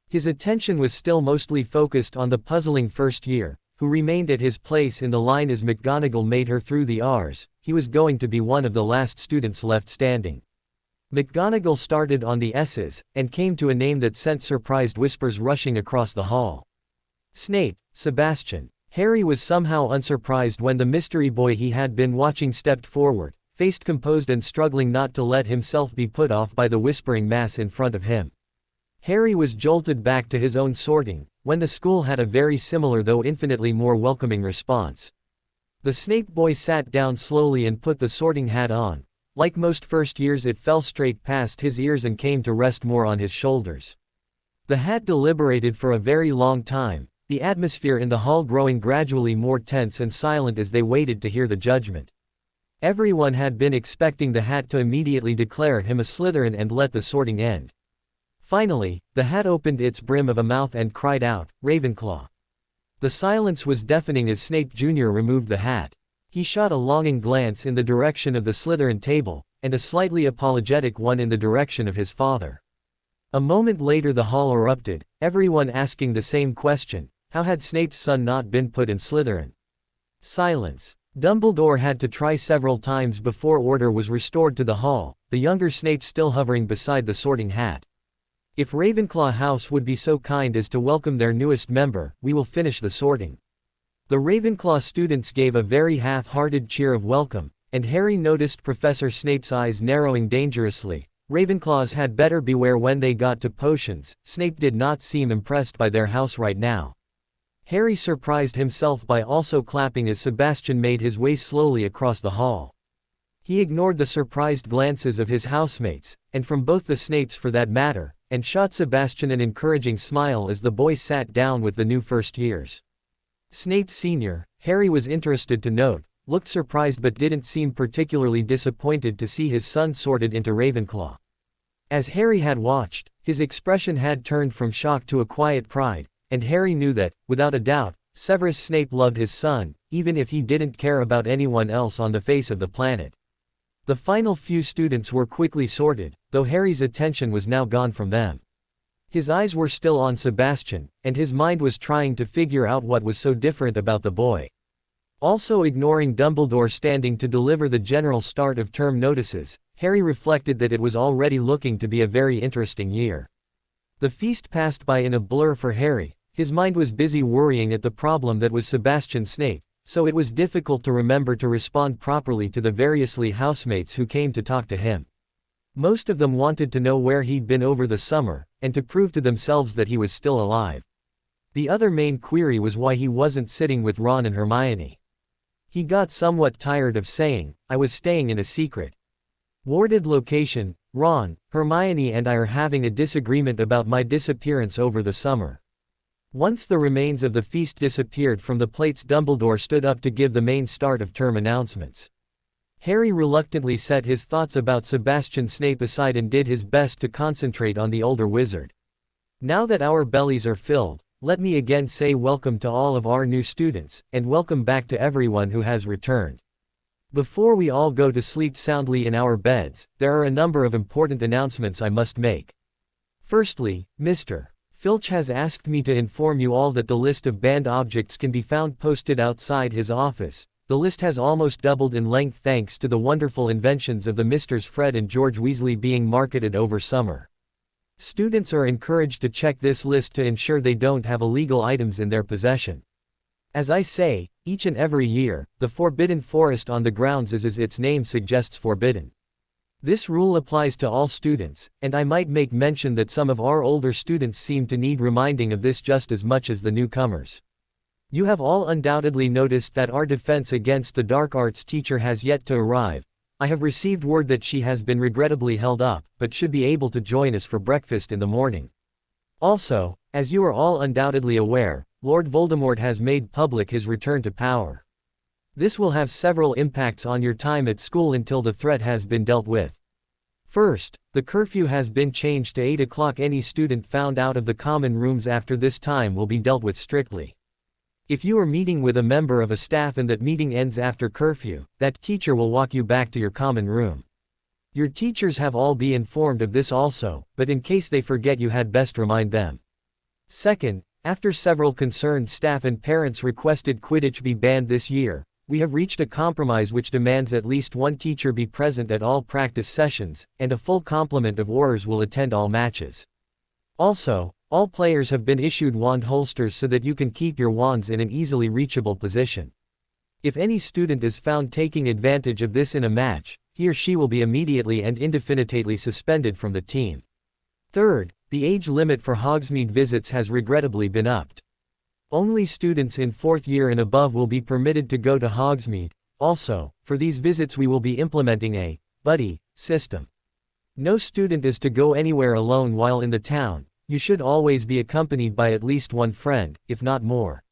His attention was still mostly focused on the puzzling first year, who remained at his place in the line as McGonagall made her through the R's. He was going to be one of the last students left standing. McGonagall started on the S's, and came to a name that sent surprised whispers rushing across the hall. "Snape, Sebastian." Harry was somehow unsurprised when the mystery boy he had been watching stepped forward, faced composed and struggling not to let himself be put off by the whispering mass in front of him. Harry was jolted back to his own sorting, when the school had a very similar though infinitely more welcoming response. The Snape boy sat down slowly and put the sorting hat on. Like most first years, it fell straight past his ears and came to rest more on his shoulders. The hat deliberated for a very long time, the atmosphere in the hall growing gradually more tense and silent as they waited to hear the judgment. Everyone had been expecting the hat to immediately declare him a Slytherin and let the sorting end. Finally, the hat opened its brim of a mouth and cried out, "Ravenclaw." The silence was deafening as Snape Jr. removed the hat. He shot a longing glance in the direction of the Slytherin table, and a slightly apologetic one in the direction of his father. A moment later the hall erupted, everyone asking the same question: how had Snape's son not been put in Slytherin? Silence. Dumbledore had to try several times before order was restored to the hall, the younger Snape still hovering beside the sorting hat. "If Ravenclaw House would be so kind as to welcome their newest member, we will finish the sorting." The Ravenclaw students gave a very half-hearted cheer of welcome, and Harry noticed Professor Snape's eyes narrowing dangerously. Ravenclaws had better beware when they got to potions. Snape did not seem impressed by their house right now. Harry surprised himself by also clapping as Sebastian made his way slowly across the hall. He ignored the surprised glances of his housemates, and from both the Snapes for that matter, and shot Sebastian an encouraging smile as the boy sat down with the new first years. Snape Sr., Harry was interested to note, looked surprised but didn't seem particularly disappointed to see his son sorted into Ravenclaw. As Harry had watched, his expression had turned from shock to a quiet pride, and Harry knew that, without a doubt, Severus Snape loved his son, even if he didn't care about anyone else on the face of the planet. The final few students were quickly sorted, though Harry's attention was now gone from them. His eyes were still on Sebastian, and his mind was trying to figure out what was so different about the boy. Also ignoring Dumbledore standing to deliver the general start of term notices, Harry reflected that it was already looking to be a very interesting year. The feast passed by in a blur for Harry. His mind was busy worrying at the problem that was Sebastian Snape, so it was difficult to remember to respond properly to the variously housemates who came to talk to him. Most of them wanted to know where he'd been over the summer, and to prove to themselves that he was still alive. The other main query was why he wasn't sitting with Ron and Hermione. He got somewhat tired of saying, "I was staying in a secret, warded location. Ron, Hermione and I are having a disagreement about my disappearance over the summer." Once the remains of the feast disappeared from the plates, Dumbledore stood up to give the main start of term announcements. Harry reluctantly set his thoughts about Sebastian Snape aside and did his best to concentrate on the older wizard. "Now that our bellies are filled, let me again say welcome to all of our new students, and welcome back to everyone who has returned. Before we all go to sleep soundly in our beds, there are a number of important announcements I must make. Firstly, Mr. Filch has asked me to inform you all that the list of banned objects can be found posted outside his office. The list has almost doubled in length thanks to the wonderful inventions of the Misters Fred and George Weasley being marketed over summer. Students are encouraged to check this list to ensure they don't have illegal items in their possession. As I say, each and every year, the Forbidden Forest on the grounds is as its name suggests forbidden. This rule applies to all students, and I might make mention that some of our older students seem to need reminding of this just as much as the newcomers. You have all undoubtedly noticed that our defense against the dark arts teacher has yet to arrive. I have received word that she has been regrettably held up, but should be able to join us for breakfast in the morning. Also, as you are all undoubtedly aware, Lord Voldemort has made public his return to power. This will have several impacts on your time at school until the threat has been dealt with. First, the curfew has been changed to 8 o'clock. Any student found out of the common rooms after this time will be dealt with strictly. If you are meeting with a member of a staff and that meeting ends after curfew, that teacher will walk you back to your common room. Your teachers have all be informed of this also, but in case they forget you had best remind them. Second, after several concerned staff and parents requested Quidditch be banned this year, we have reached a compromise which demands at least one teacher be present at all practice sessions, and a full complement of Aurors will attend all matches. Also, all players have been issued wand holsters so that you can keep your wands in an easily reachable position. If any student is found taking advantage of this in a match, he or she will be immediately and indefinitely suspended from the team. Third, the age limit for Hogsmeade visits has regrettably been upped. Only students in 4th year and above will be permitted to go to Hogsmeade. Also, for these visits we will be implementing a buddy system. No student is to go anywhere alone while in the town, you should always be accompanied by at least one friend, if not more.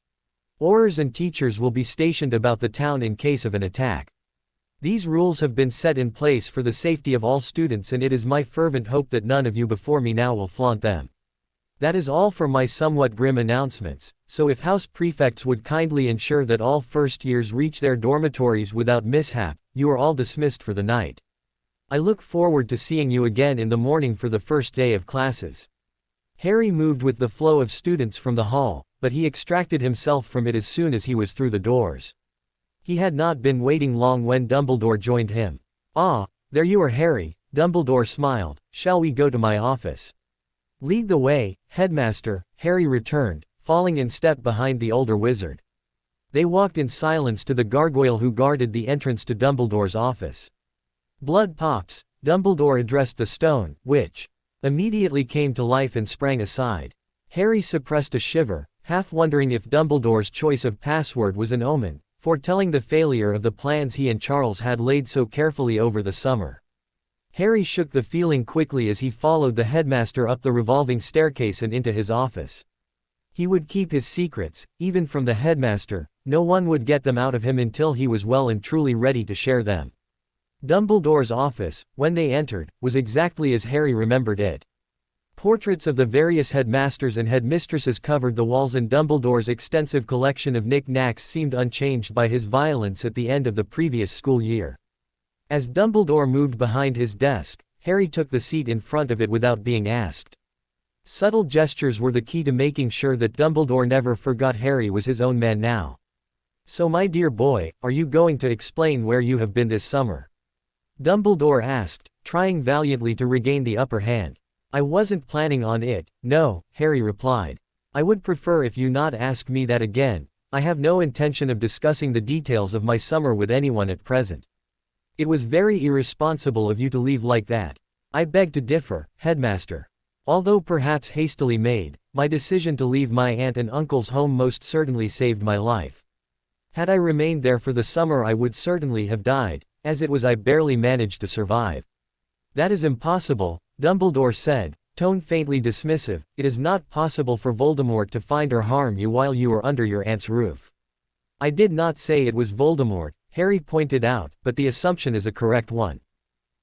Aurors and teachers will be stationed about the town in case of an attack. These rules have been set in place for the safety of all students, and it is my fervent hope that none of you before me now will flaunt them. That is all for my somewhat grim announcements, so if house prefects would kindly ensure that all first years reach their dormitories without mishap, you are all dismissed for the night. I look forward to seeing you again in the morning for the first day of classes. Harry moved with the flow of students from the hall, but he extracted himself from it as soon as he was through the doors. He had not been waiting long when Dumbledore joined him. "Ah, there you are, Harry," Dumbledore smiled. "Shall we go to my office?" "Lead the way, Headmaster," Harry returned, falling in step behind the older wizard. They walked in silence to the gargoyle who guarded the entrance to Dumbledore's office. "Blood pops," Dumbledore addressed the stone, which immediately came to life and sprang aside. Harry suppressed a shiver, half wondering if Dumbledore's choice of password was an omen, foretelling the failure of the plans he and Charles had laid so carefully over the summer. Harry shook the feeling quickly as he followed the headmaster up the revolving staircase and into his office. He would keep his secrets, even from the headmaster. No one would get them out of him until he was well and truly ready to share them. Dumbledore's office, when they entered, was exactly as Harry remembered it. Portraits of the various headmasters and headmistresses covered the walls, and Dumbledore's extensive collection of knick-knacks seemed unchanged by his violence at the end of the previous school year. As Dumbledore moved behind his desk, Harry took the seat in front of it without being asked. Subtle gestures were the key to making sure that Dumbledore never forgot Harry was his own man now. "So my dear boy, are you going to explain where you have been this summer?" Dumbledore asked, trying valiantly to regain the upper hand. "I wasn't planning on it, no," Harry replied. "I would prefer if you not ask me that again. I have no intention of discussing the details of my summer with anyone at present. It was very irresponsible of you to leave like that." "I beg to differ, Headmaster. Although perhaps hastily made, my decision to leave my aunt and uncle's home most certainly saved my life. Had I remained there for the summer I would certainly have died. As it was I barely managed to survive." "That is impossible," Dumbledore said, tone faintly dismissive. "It is not possible for Voldemort to find or harm you while you are under your aunt's roof." "I did not say it was Voldemort," Harry pointed out, "but the assumption is a correct one.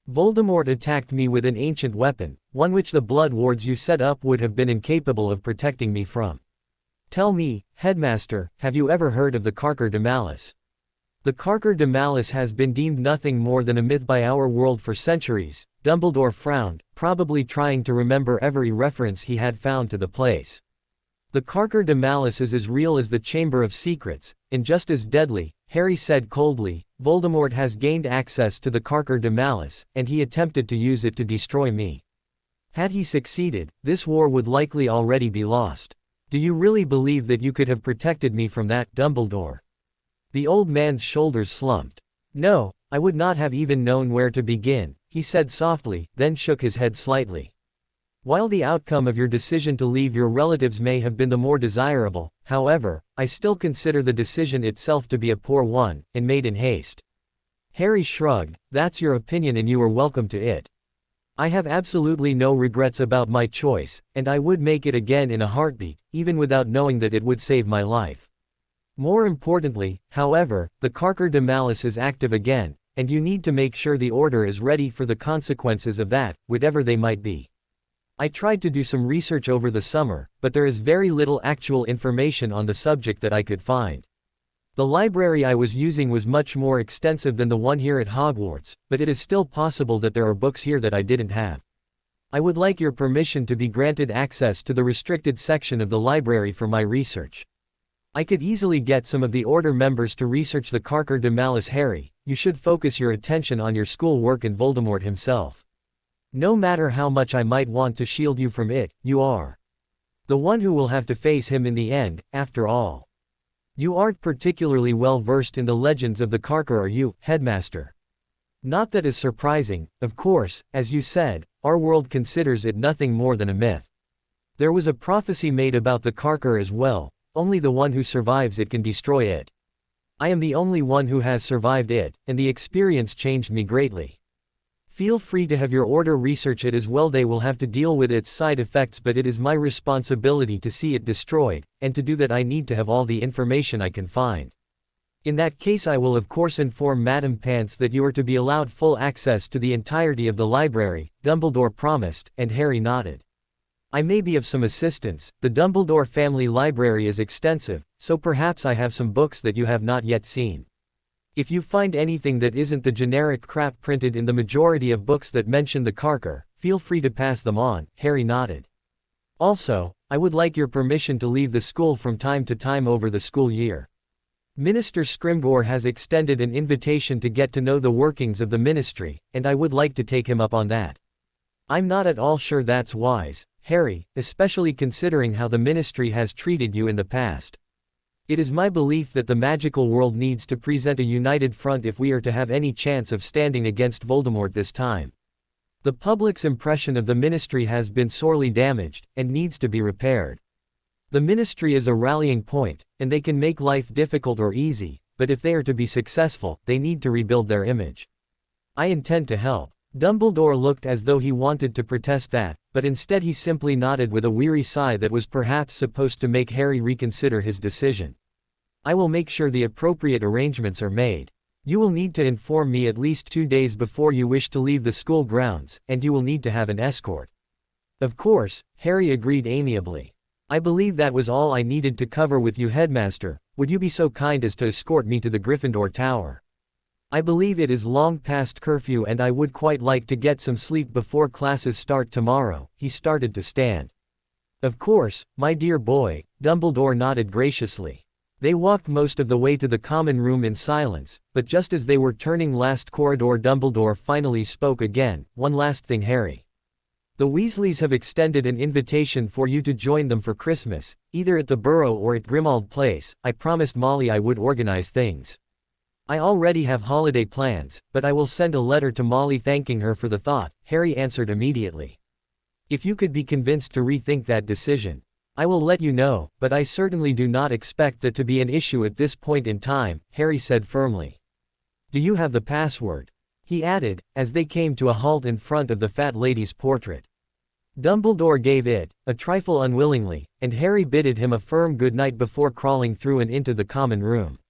Voldemort attacked me with an ancient weapon, one which the blood wards you set up would have been incapable of protecting me from. Tell me, Headmaster, have you ever heard of the Carker de Malice?" "The Carker de Malice has been deemed nothing more than a myth by our world for centuries," Dumbledore frowned, probably trying to remember every reference he had found to the place. "The Carker de Malice is as real as the Chamber of Secrets, and just as deadly," Harry said coldly. "Voldemort has gained access to the Carker de Malice, and he attempted to use it to destroy me. Had he succeeded, this war would likely already be lost. Do you really believe that you could have protected me from that, Dumbledore?" The old man's shoulders slumped. "No, I would not have even known where to begin," he said softly, then shook his head slightly. "While the outcome of your decision to leave your relatives may have been the more desirable, however, I still consider the decision itself to be a poor one, and made in haste." Harry shrugged. "That's your opinion and you are welcome to it. I have absolutely no regrets about my choice, and I would make it again in a heartbeat, even without knowing that it would save my life. More importantly, however, the Carker de Malice is active again, and you need to make sure the Order is ready for the consequences of that, whatever they might be. I tried to do some research over the summer, but there is very little actual information on the subject that I could find. The library I was using was much more extensive than the one here at Hogwarts, but it is still possible that there are books here that I didn't have. I would like your permission to be granted access to the restricted section of the library for my research. I could easily get some of the Order members to research the Carker de Malice. Harry, you should focus your attention on your school work and Voldemort himself. No matter how much I might want to shield you from it, you are the one who will have to face him in the end, after all. You aren't particularly well versed in the legends of the Carker, are you, Headmaster?" "Not that is surprising, of course, as you said, our world considers it nothing more than a myth. There was a prophecy made about the Carker as well. Only the one who survives it can destroy it. I am the only one who has survived it, and the experience changed me greatly." Feel free to have your order research it as well. They will have to deal with its side effects, but it is my responsibility to see it destroyed, and to do that I need to have all the information I can find. In that case I will of course inform Madam Pants that you are to be allowed full access to the entirety of the library, Dumbledore promised, and Harry nodded. I may be of some assistance. The Dumbledore family library is extensive, so perhaps I have some books that you have not yet seen. If you find anything that isn't the generic crap printed in the majority of books that mention the Carker, feel free to pass them on, Harry nodded. Also, I would like your permission to leave the school from time to time over the school year. Minister Scrimgeour has extended an invitation to get to know the workings of the ministry, and I would like to take him up on that. I'm not at all sure that's wise, Harry, especially considering how the ministry has treated you in the past. It is my belief that the magical world needs to present a united front if we are to have any chance of standing against Voldemort this time. The public's impression of the ministry has been sorely damaged, and needs to be repaired. The ministry is a rallying point, and they can make life difficult or easy, but if they are to be successful, they need to rebuild their image. I intend to help. Dumbledore looked as though he wanted to protest that, but instead he simply nodded with a weary sigh that was perhaps supposed to make Harry reconsider his decision. I will make sure the appropriate arrangements are made. You will need to inform me at least 2 days before you wish to leave the school grounds, and you will need to have an escort. Of course, Harry agreed amiably. I believe that was all I needed to cover with you, Headmaster. Would you be so kind as to escort me to the Gryffindor Tower? I believe it is long past curfew and I would quite like to get some sleep before classes start tomorrow. He started to stand. Of course, my dear boy, Dumbledore nodded graciously. They walked most of the way to the common room in silence, but just as they were turning last corridor Dumbledore finally spoke again. One last thing, Harry. The Weasleys have extended an invitation for you to join them for Christmas, either at the Burrow or at Grimmauld Place. I promised Molly I would organize things. I already have holiday plans, but I will send a letter to Molly thanking her for the thought, Harry answered immediately. If you could be convinced to rethink that decision, I will let you know, but I certainly do not expect that to be an issue at this point in time, Harry said firmly. Do you have the password? He added, as they came to a halt in front of the fat lady's portrait. Dumbledore gave it, a trifle unwillingly, and Harry bidded him a firm good night before crawling through and into the common room.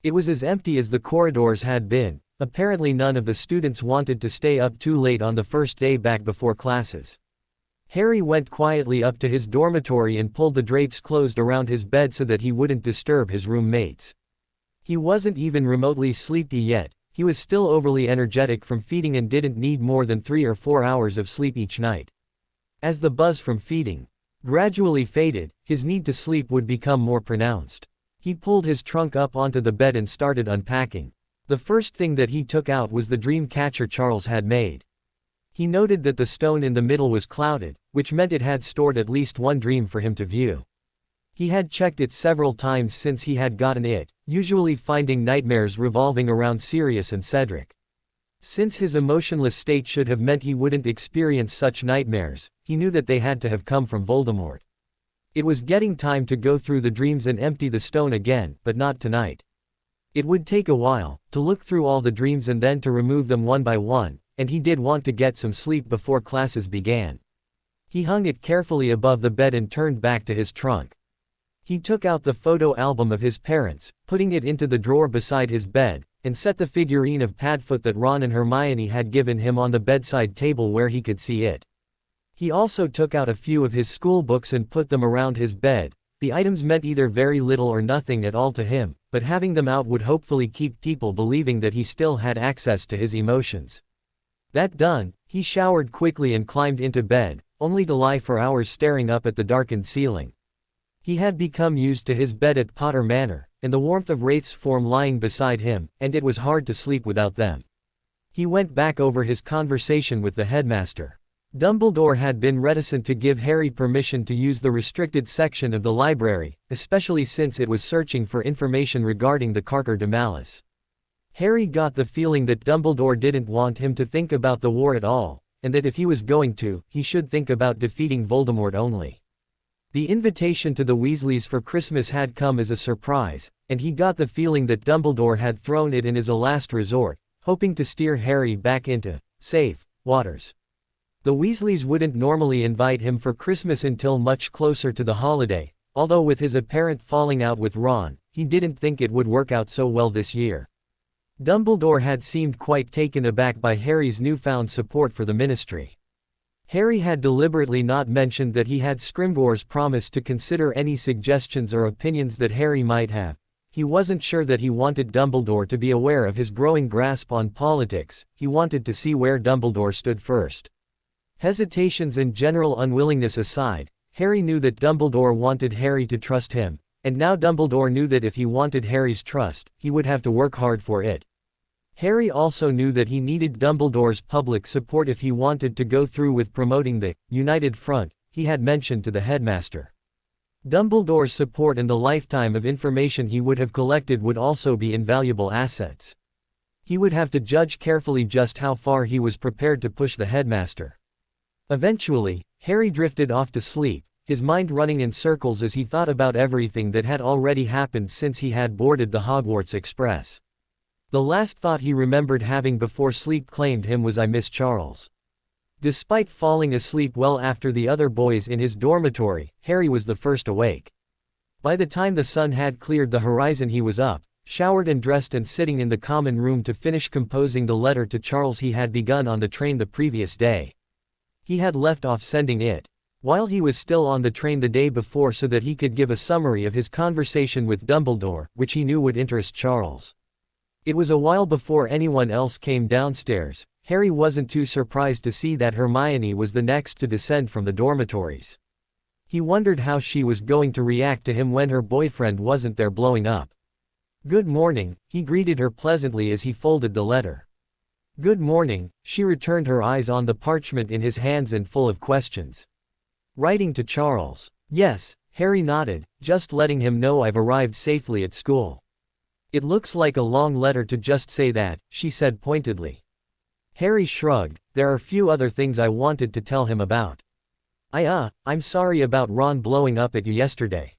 It was as empty as the corridors had been. Apparently none of the students wanted to stay up too late on the first day back before classes. Harry went quietly up to his dormitory and pulled the drapes closed around his bed so that he wouldn't disturb his roommates. He wasn't even remotely sleepy yet. He was still overly energetic from feeding and didn't need more than 3 or 4 hours of sleep each night. As the buzz from feeding gradually faded, his need to sleep would become more pronounced. He pulled his trunk up onto the bed and started unpacking. The first thing that he took out was the dream catcher Charles had made. He noted that the stone in the middle was clouded, which meant it had stored at least one dream for him to view. He had checked it several times since he had gotten it, usually finding nightmares revolving around Sirius and Cedric. Since his emotionless state should have meant he wouldn't experience such nightmares, he knew that they had to have come from Voldemort. It was getting time to go through the dreams and empty the stone again, but not tonight. It would take a while, to look through all the dreams and then to remove them one by one, and he did want to get some sleep before classes began. He hung it carefully above the bed and turned back to his trunk. He took out the photo album of his parents, putting it into the drawer beside his bed, and set the figurine of Padfoot that Ron and Hermione had given him on the bedside table where he could see it. He also took out a few of his school books and put them around his bed. The items meant either very little or nothing at all to him, but having them out would hopefully keep people believing that he still had access to his emotions. That done, he showered quickly and climbed into bed, only to lie for hours staring up at the darkened ceiling. He had become used to his bed at Potter Manor, and the warmth of Wraith's form lying beside him, and it was hard to sleep without them. He went back over his conversation with the headmaster. Dumbledore had been reticent to give Harry permission to use the restricted section of the library, especially since it was searching for information regarding the Carker de Malice. Harry got the feeling that Dumbledore didn't want him to think about the war at all, and that if he was going to, he should think about defeating Voldemort only. The invitation to the Weasleys for Christmas had come as a surprise, and he got the feeling that Dumbledore had thrown it in as a last resort, hoping to steer Harry back into safe waters. The Weasleys wouldn't normally invite him for Christmas until much closer to the holiday, although with his apparent falling out with Ron, he didn't think it would work out so well this year. Dumbledore had seemed quite taken aback by Harry's newfound support for the Ministry. Harry had deliberately not mentioned that he had Scrimgeour's promise to consider any suggestions or opinions that Harry might have. He wasn't sure that he wanted Dumbledore to be aware of his growing grasp on politics, he wanted to see where Dumbledore stood first. Hesitations and general unwillingness aside, Harry knew that Dumbledore wanted Harry to trust him, and now Dumbledore knew that if he wanted Harry's trust, he would have to work hard for it. Harry also knew that he needed Dumbledore's public support if he wanted to go through with promoting the United Front he had mentioned to the headmaster. Dumbledore's support and the lifetime of information he would have collected would also be invaluable assets. He would have to judge carefully just how far he was prepared to push the headmaster. Eventually, Harry drifted off to sleep, his mind running in circles as he thought about everything that had already happened since he had boarded the Hogwarts Express. The last thought he remembered having before sleep claimed him was, "I miss Charles." Despite falling asleep well after the other boys in his dormitory, Harry was the first awake. By the time the sun had cleared the horizon he was up, showered and dressed and sitting in the common room to finish composing the letter to Charles he had begun on the train the previous day. He had left off sending it while he was still on the train the day before so that he could give a summary of his conversation with Dumbledore, which he knew would interest Charles. It was a while before anyone else came downstairs. Harry wasn't too surprised to see that Hermione was the next to descend from the dormitories. He wondered how she was going to react to him when her boyfriend wasn't there blowing up. "Good morning," he greeted her pleasantly as he folded the letter. "Good morning," she returned, her eyes on the parchment in his hands and full of questions. "Writing to Charles?" "Yes," Harry nodded, "just letting him know I've arrived safely at school." "It looks like a long letter to just say that," she said pointedly. Harry shrugged. "There are few other things I wanted to tell him about. I'm sorry about Ron blowing up at you yesterday.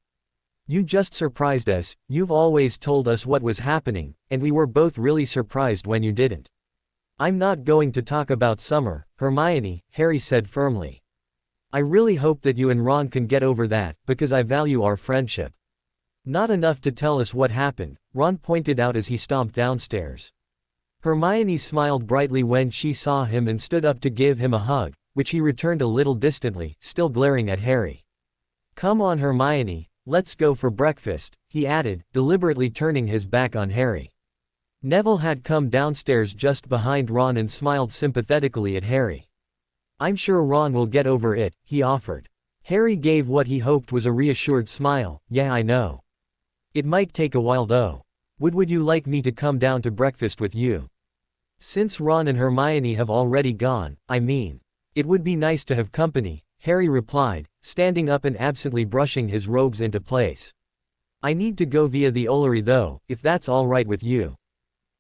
You just surprised us, you've always told us what was happening, and we were both really surprised when you didn't." "I'm not going to talk about summer, Hermione," Harry said firmly. "I really hope that you and Ron can get over that, because I value our friendship." "Not enough to tell us what happened," Ron pointed out as he stomped downstairs. Hermione smiled brightly when she saw him and stood up to give him a hug, which he returned a little distantly, still glaring at Harry. "Come on, Hermione, let's go for breakfast," he added, deliberately turning his back on Harry. Neville had come downstairs just behind Ron and smiled sympathetically at Harry. "I'm sure Ron will get over it," he offered. Harry gave what he hoped was a reassured smile. "Yeah, I know. It might take a while though. Would you like me to come down to breakfast with you?" "Since Ron and Hermione have already gone, it would be nice to have company," Harry replied, standing up and absently brushing his robes into place. "I need to go via the Ollery though, if that's all right with you."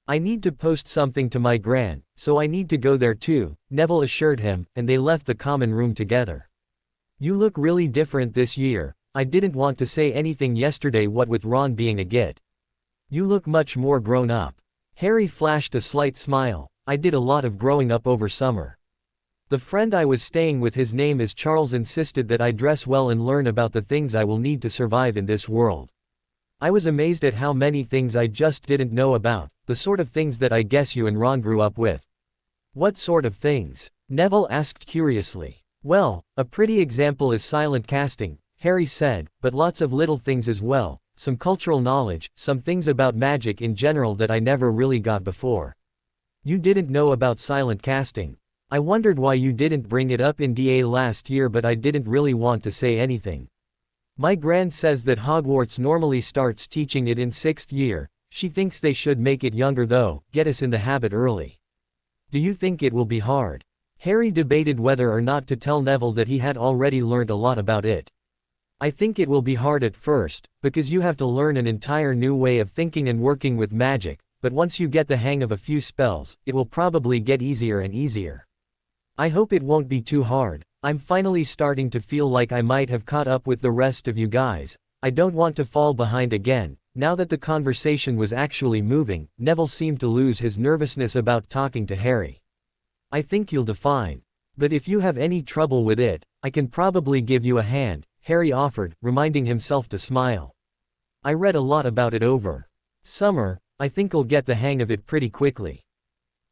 "I need to post something to my gran, so I need to go there too," Neville assured him, and they left the common room together. "You look really different this year. I didn't want to say anything yesterday, what with Ron being a git. You look much more grown up." Harry flashed a slight smile. "I did a lot of growing up over summer. The friend I was staying with, his name is Charles, insisted that I dress well and learn about the things I will need to survive in this world. I was amazed at how many things I just didn't know about, the sort of things that I guess you and Ron grew up with." "What sort of things?" Neville asked curiously. "Well, a pretty example is silent casting," Harry said, "but lots of little things as well. Some cultural knowledge, some things about magic in general that I never really got before." "You didn't know about silent casting? I wondered why you didn't bring it up in DA last year, but I didn't really want to say anything. My gran says that Hogwarts normally starts teaching it in 6th year, she thinks they should make it younger though, get us in the habit early. Do you think it will be hard?" Harry debated whether or not to tell Neville that he had already learned a lot about it. "I think it will be hard at first, because you have to learn an entire new way of thinking and working with magic, but once you get the hang of a few spells, it will probably get easier and easier. I hope it won't be too hard. I'm finally starting to feel like I might have caught up with the rest of you guys. I don't want to fall behind again." Now that the conversation was actually moving, Neville seemed to lose his nervousness about talking to Harry. I think you'll define. But if you have any trouble with it, I can probably give you a hand, Harry offered, reminding himself to smile. I read a lot about it over summer. I think I'll get the hang of it pretty quickly.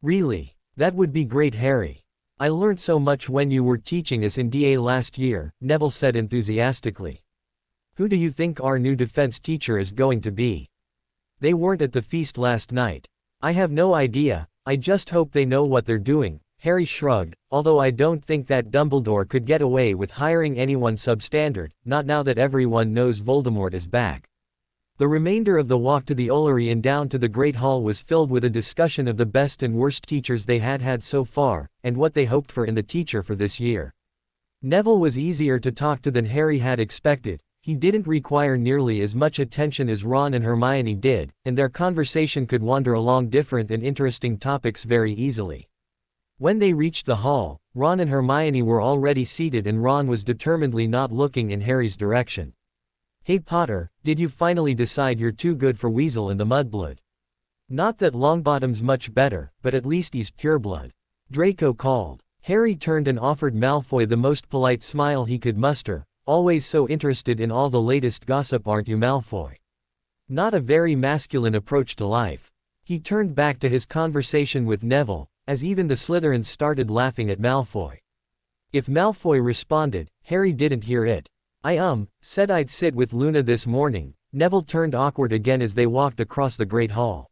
Really? That would be great, Harry. I learned so much when you were teaching us in DA last year, Neville said enthusiastically. Who do you think our new defense teacher is going to be? They weren't at the feast last night. I have no idea, I just hope they know what they're doing, Harry shrugged, although I don't think that Dumbledore could get away with hiring anyone substandard, not now that everyone knows Voldemort is back. The remainder of the walk to the Ollery and down to the Great Hall was filled with a discussion of the best and worst teachers they had had so far, and what they hoped for in the teacher for this year. Neville was easier to talk to than Harry had expected. He didn't require nearly as much attention as Ron and Hermione did, and their conversation could wander along different and interesting topics very easily. When they reached the hall, Ron and Hermione were already seated and Ron was determinedly not looking in Harry's direction. Hey Potter, did you finally decide you're too good for Weasley and the Mudblood? Not that Longbottom's much better, but at least he's pureblood. Draco called. Harry turned and offered Malfoy the most polite smile he could muster, always so interested in all the latest gossip, aren't you, Malfoy? Not a very masculine approach to life. He turned back to his conversation with Neville, as even the Slytherins started laughing at Malfoy. If Malfoy responded, Harry didn't hear it. I said I'd sit with Luna this morning. Neville turned awkward again as they walked across the Great Hall.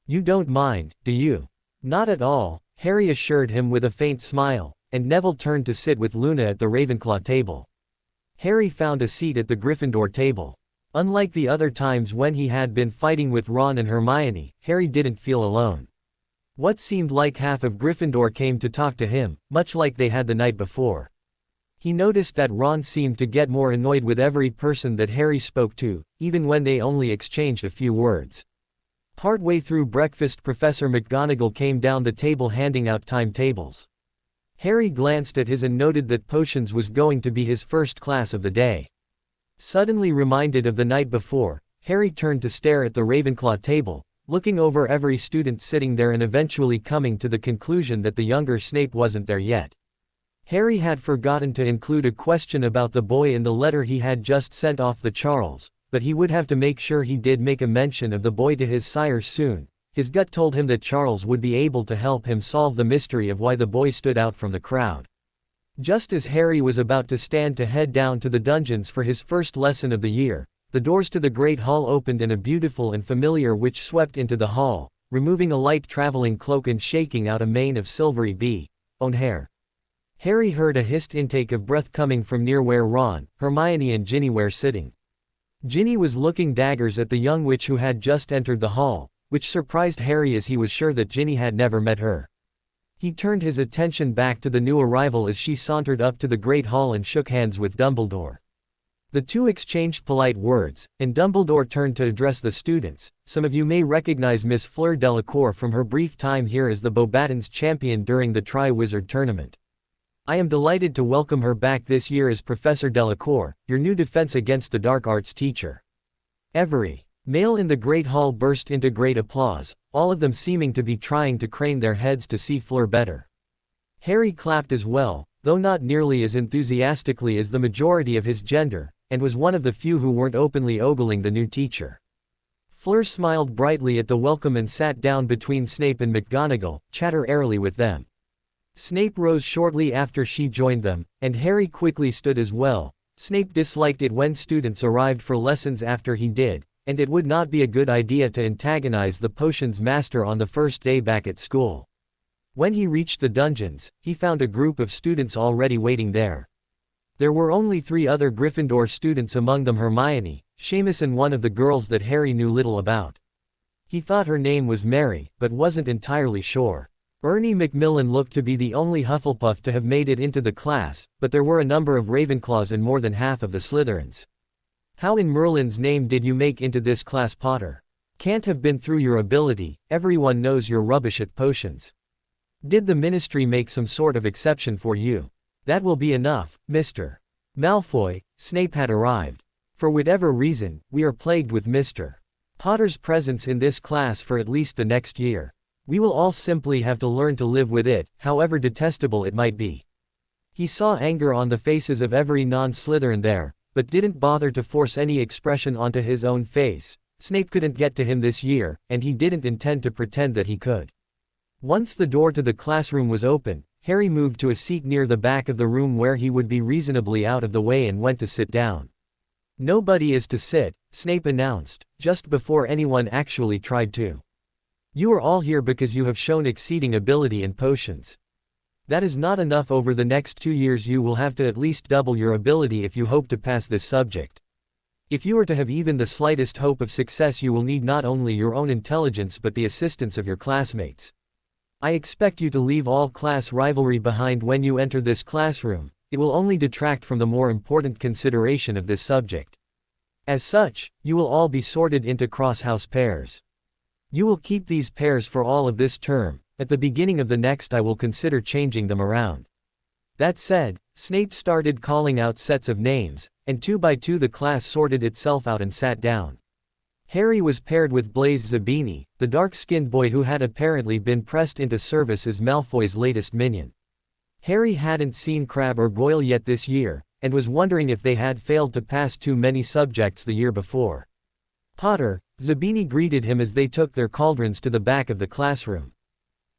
You don't mind, do you? Not at all, Harry assured him with a faint smile, and Neville turned to sit with Luna at the Ravenclaw table. Harry found a seat at the Gryffindor table. Unlike the other times when he had been fighting with Ron and Hermione, Harry didn't feel alone. What seemed like half of Gryffindor came to talk to him, much like they had the night before. He noticed that Ron seemed to get more annoyed with every person that Harry spoke to, even when they only exchanged a few words. Partway through breakfast, Professor McGonagall came down the table handing out timetables. Harry glanced at his and noted that potions was going to be his first class of the day. Suddenly reminded of the night before, Harry turned to stare at the Ravenclaw table, looking over every student sitting there and eventually coming to the conclusion that the younger Snape wasn't there yet. Harry had forgotten to include a question about the boy in the letter he had just sent off the Charles, but he would have to make sure he did make a mention of the boy to his sire soon. His gut told him that Charles would be able to help him solve the mystery of why the boy stood out from the crowd. Just as Harry was about to stand to head down to the dungeons for his first lesson of the year, the doors to the Great Hall opened and a beautiful and familiar witch swept into the hall, removing a light traveling cloak and shaking out a mane of silvery own hair. Harry heard a hissed intake of breath coming from near where Ron, Hermione and Ginny were sitting. Ginny was looking daggers at the young witch who had just entered the hall, which surprised Harry as he was sure that Ginny had never met her. He turned his attention back to the new arrival as she sauntered up to the Great Hall and shook hands with Dumbledore. The two exchanged polite words, and Dumbledore turned to address the students. Some of you may recognize Miss Fleur Delacour from her brief time here as the Beauxbatons champion during the Tri-Wizard tournament. I am delighted to welcome her back this year as Professor Delacour, your new defense against the dark arts teacher. Every male in the Great Hall burst into great applause, all of them seeming to be trying to crane their heads to see Fleur better. Harry clapped as well, though not nearly as enthusiastically as the majority of his gender, and was one of the few who weren't openly ogling the new teacher. Fleur smiled brightly at the welcome and sat down between Snape and McGonagall, chatter airily with them. Snape rose shortly after she joined them, and Harry quickly stood as well. Snape disliked it when students arrived for lessons after he did, and it would not be a good idea to antagonize the potions master on the first day back at school. When he reached the dungeons, he found a group of students already waiting there. There were only 3 other Gryffindor students, among them Hermione, Seamus and one of the girls that Harry knew little about. He thought her name was Mary, but wasn't entirely sure. Ernie Macmillan looked to be the only Hufflepuff to have made it into the class, but there were a number of Ravenclaws and more than half of the Slytherins. How in Merlin's name did you make into this class, Potter? Can't have been through your ability, everyone knows you're rubbish at potions. Did the Ministry make some sort of exception for you? That will be enough, Mr. Malfoy. Snape had arrived. For whatever reason, we are plagued with Mr. Potter's presence in this class for at least the next year. We will all simply have to learn to live with it, however detestable it might be. He saw anger on the faces of every non-Slytherin there, but didn't bother to force any expression onto his own face. Snape couldn't get to him this year, and he didn't intend to pretend that he could. Once the door to the classroom was open, Harry moved to a seat near the back of the room where he would be reasonably out of the way and went to sit down. "Nobody is to sit," Snape announced, just before anyone actually tried to. "You are all here because you have shown exceeding ability in potions. That is not enough. Over the next 2 years you will have to at least double your ability if you hope to pass this subject. If you are to have even the slightest hope of success, you will need not only your own intelligence but the assistance of your classmates. I expect you to leave all class rivalry behind when you enter this classroom. It will only detract from the more important consideration of this subject. As such, you will all be sorted into cross-house pairs. You will keep these pairs for all of this term. At the beginning of the next I will consider changing them around." That said, Snape started calling out sets of names, and 2 by 2 the class sorted itself out and sat down. Harry was paired with Blaise Zabini, the dark-skinned boy who had apparently been pressed into service as Malfoy's latest minion. Harry hadn't seen Crabbe or Goyle yet this year, and was wondering if they had failed to pass too many subjects the year before. "Potter," Zabini greeted him as they took their cauldrons to the back of the classroom.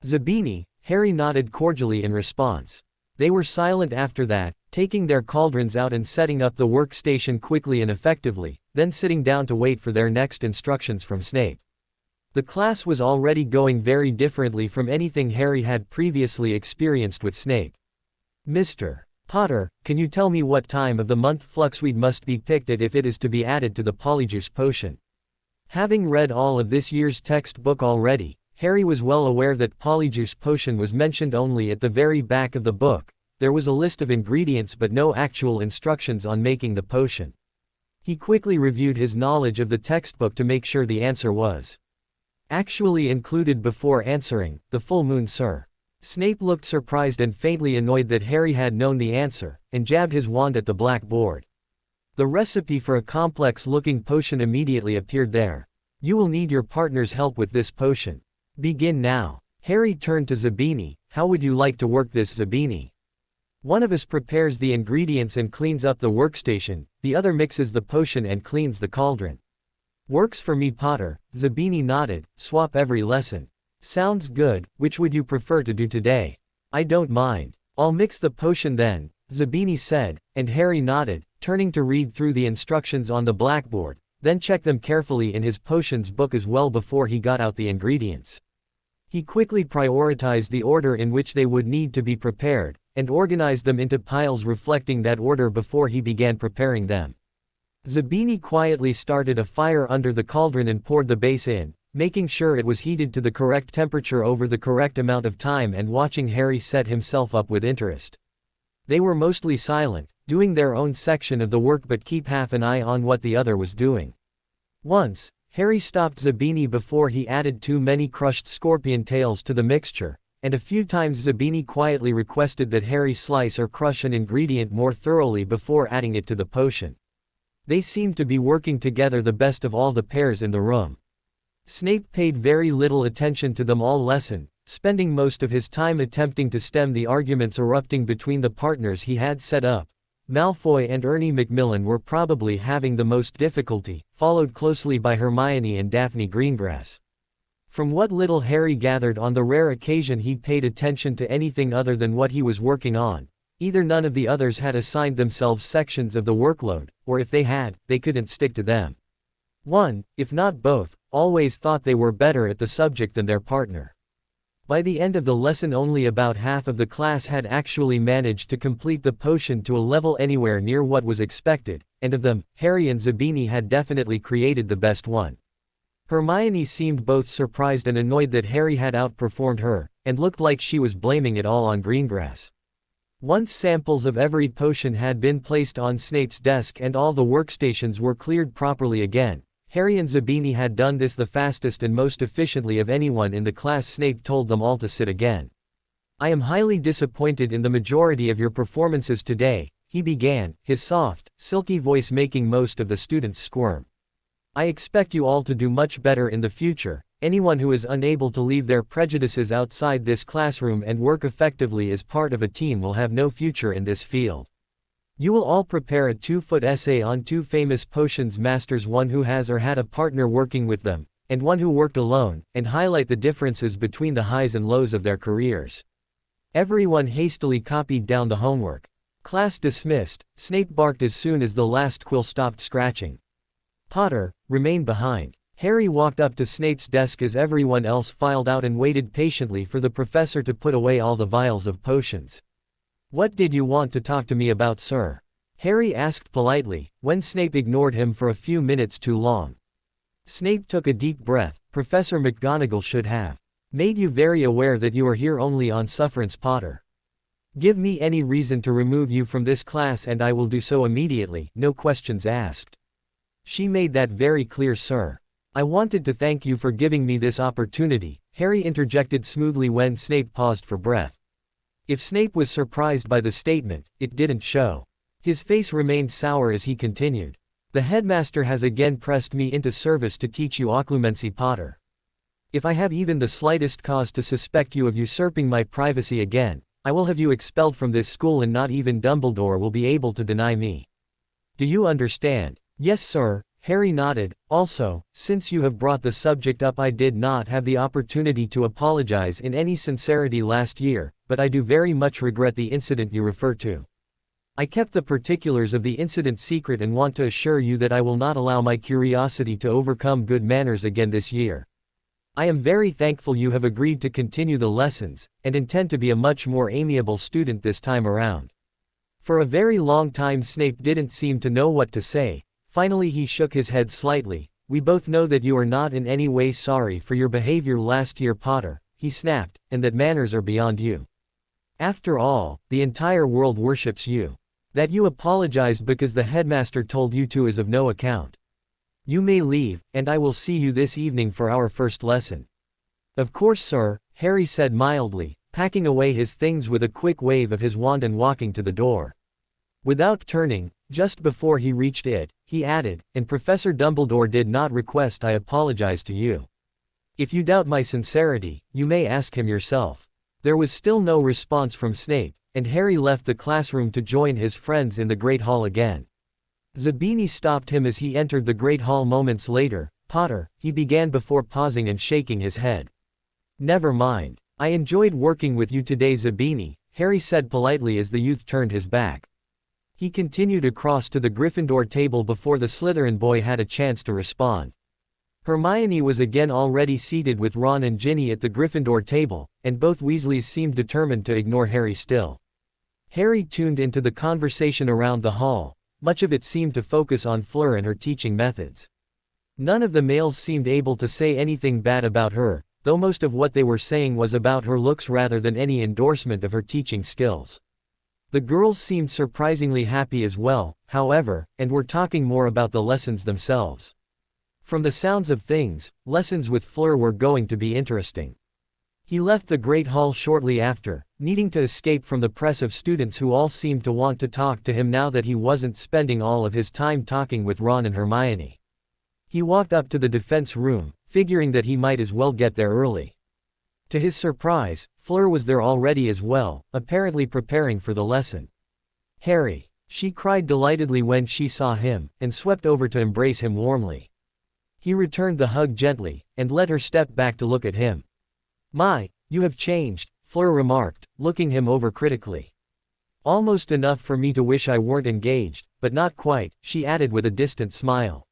"Zabini," Harry nodded cordially in response. They were silent after that, taking their cauldrons out and setting up the workstation quickly and effectively, then sitting down to wait for their next instructions from Snape. The class was already going very differently from anything Harry had previously experienced with Snape. "Mr. Potter, can you tell me what time of the month Fluxweed must be picked at if it is to be added to the Polyjuice potion?" Having read all of this year's textbook already, Harry was well aware that Polyjuice potion was mentioned only at the very back of the book. There was a list of ingredients but no actual instructions on making the potion. He quickly reviewed his knowledge of the textbook to make sure the answer was actually included before answering, "The full moon, sir." Snape looked surprised and faintly annoyed that Harry had known the answer, and jabbed his wand at the blackboard. The recipe for a complex-looking potion immediately appeared there. "You will need your partner's help with this potion. Begin now." Harry turned to Zabini. "How would you like to work this, Zabini?" "One of us prepares the ingredients and cleans up the workstation, the other mixes the potion and cleans the cauldron." "Works for me, Potter," Zabini nodded. "Swap every lesson." "Sounds good. Which would you prefer to do today?" "I don't mind. I'll mix the potion then," Zabini said, and Harry nodded, turning to read through the instructions on the blackboard, then check them carefully in his potions book as well before he got out the ingredients. He quickly prioritized the order in which they would need to be prepared, and organized them into piles reflecting that order before he began preparing them. Zabini quietly started a fire under the cauldron and poured the base in, making sure it was heated to the correct temperature over the correct amount of time and watching Harry set himself up with interest. They were mostly silent, doing their own section of the work but keep half an eye on what the other was doing. Once, Harry stopped Zabini before he added too many crushed scorpion tails to the mixture, and a few times Zabini quietly requested that Harry slice or crush an ingredient more thoroughly before adding it to the potion. They seemed to be working together the best of all the pairs in the room. Snape paid very little attention to them all lesson, spending most of his time attempting to stem the arguments erupting between the partners he had set up. Malfoy and Ernie Macmillan were probably having the most difficulty, followed closely by Hermione and Daphne Greengrass. From what little Harry gathered on the rare occasion he paid attention to anything other than what he was working on, either none of the others had assigned themselves sections of the workload, or if they had, they couldn't stick to them. One, if not both, always thought they were better at the subject than their partner. By the end of the lesson only about half of the class had actually managed to complete the potion to a level anywhere near what was expected, and of them, Harry and Zabini had definitely created the best one. Hermione seemed both surprised and annoyed that Harry had outperformed her, and looked like she was blaming it all on Greengrass. Once samples of every potion had been placed on Snape's desk and all the workstations were cleared properly again, Harry and Zabini had done this the fastest and most efficiently of anyone in the class. Snape told them all to sit again. "I am highly disappointed in the majority of your performances today," he began, his soft, silky voice making most of the students squirm. "I expect you all to do much better in the future, Anyone who is unable to leave their prejudices outside this classroom and work effectively as part of a team will have no future in this field. You will all prepare a 2-foot essay on 2 famous potions masters, one who has or had a partner working with them, and one who worked alone, and highlight the differences between the highs and lows of their careers. Everyone hastily copied down the homework. Class dismissed. Snape barked as soon as the last quill stopped scratching. Potter, remain behind. Harry walked up to Snape's desk as everyone else filed out and waited patiently for the professor to put away all the vials of potions. What did you want to talk to me about, sir? Harry asked politely, when Snape ignored him for a few minutes too long. Snape took a deep breath. Professor McGonagall should have made you very aware that you are here only on sufferance, Potter. Give me any reason to remove you from this class and I will do so immediately, no questions asked. She made that very clear, sir. I wanted to thank you for giving me this opportunity, Harry interjected smoothly when Snape paused for breath. If Snape was surprised by the statement, it didn't show. His face remained sour as he continued. The headmaster has again pressed me into service to teach you occlumency, Potter. If I have even the slightest cause to suspect you of usurping my privacy again, I will have you expelled from this school and not even Dumbledore will be able to deny me. Do you understand? Yes, sir. Harry nodded. Also, since you have brought the subject up, I did not have the opportunity to apologize in any sincerity last year, but I do very much regret the incident you refer to. I kept the particulars of the incident secret and want to assure you that I will not allow my curiosity to overcome good manners again this year. I am very thankful you have agreed to continue the lessons, and intend to be a much more amiable student this time around. For a very long time Snape didn't seem to know what to say. Finally he shook his head slightly. We both know that you are not in any way sorry for your behavior last year, Potter, he snapped, and that manners are beyond you. After all, the entire world worships you. That you apologized because the headmaster told you to is of no account. You may leave, and I will see you this evening for our first lesson. Of course, sir, Harry said mildly, packing away his things with a quick wave of his wand and walking to the door. Without turning, just before he reached it, he added, and Professor Dumbledore did not request I apologize to you. If you doubt my sincerity, you may ask him yourself. There was still no response from Snape, and Harry left the classroom to join his friends in the Great Hall again. Zabini stopped him as he entered the Great Hall moments later. Potter, he began before pausing and shaking his head. Never mind. I enjoyed working with you today, Zabini, Harry said politely as the youth turned his back. He continued across to the Gryffindor table before the Slytherin boy had a chance to respond. Hermione was again already seated with Ron and Ginny at the Gryffindor table, and both Weasleys seemed determined to ignore Harry still. Harry tuned into the conversation around the hall. Much of it seemed to focus on Fleur and her teaching methods. None of the males seemed able to say anything bad about her, though most of what they were saying was about her looks rather than any endorsement of her teaching skills. The girls seemed surprisingly happy as well, however, and were talking more about the lessons themselves. From the sounds of things, lessons with Fleur were going to be interesting. He left the Great Hall shortly after, needing to escape from the press of students who all seemed to want to talk to him now that he wasn't spending all of his time talking with Ron and Hermione. He walked up to the defense room, figuring that he might as well get there early. To his surprise, Fleur was there already as well, apparently preparing for the lesson. "Harry!" she cried delightedly when she saw him, and swept over to embrace him warmly. He returned the hug gently, and let her step back to look at him. "My, you have changed," Fleur remarked, looking him over critically. "Almost enough for me to wish I weren't engaged, but not quite," she added with a distant smile.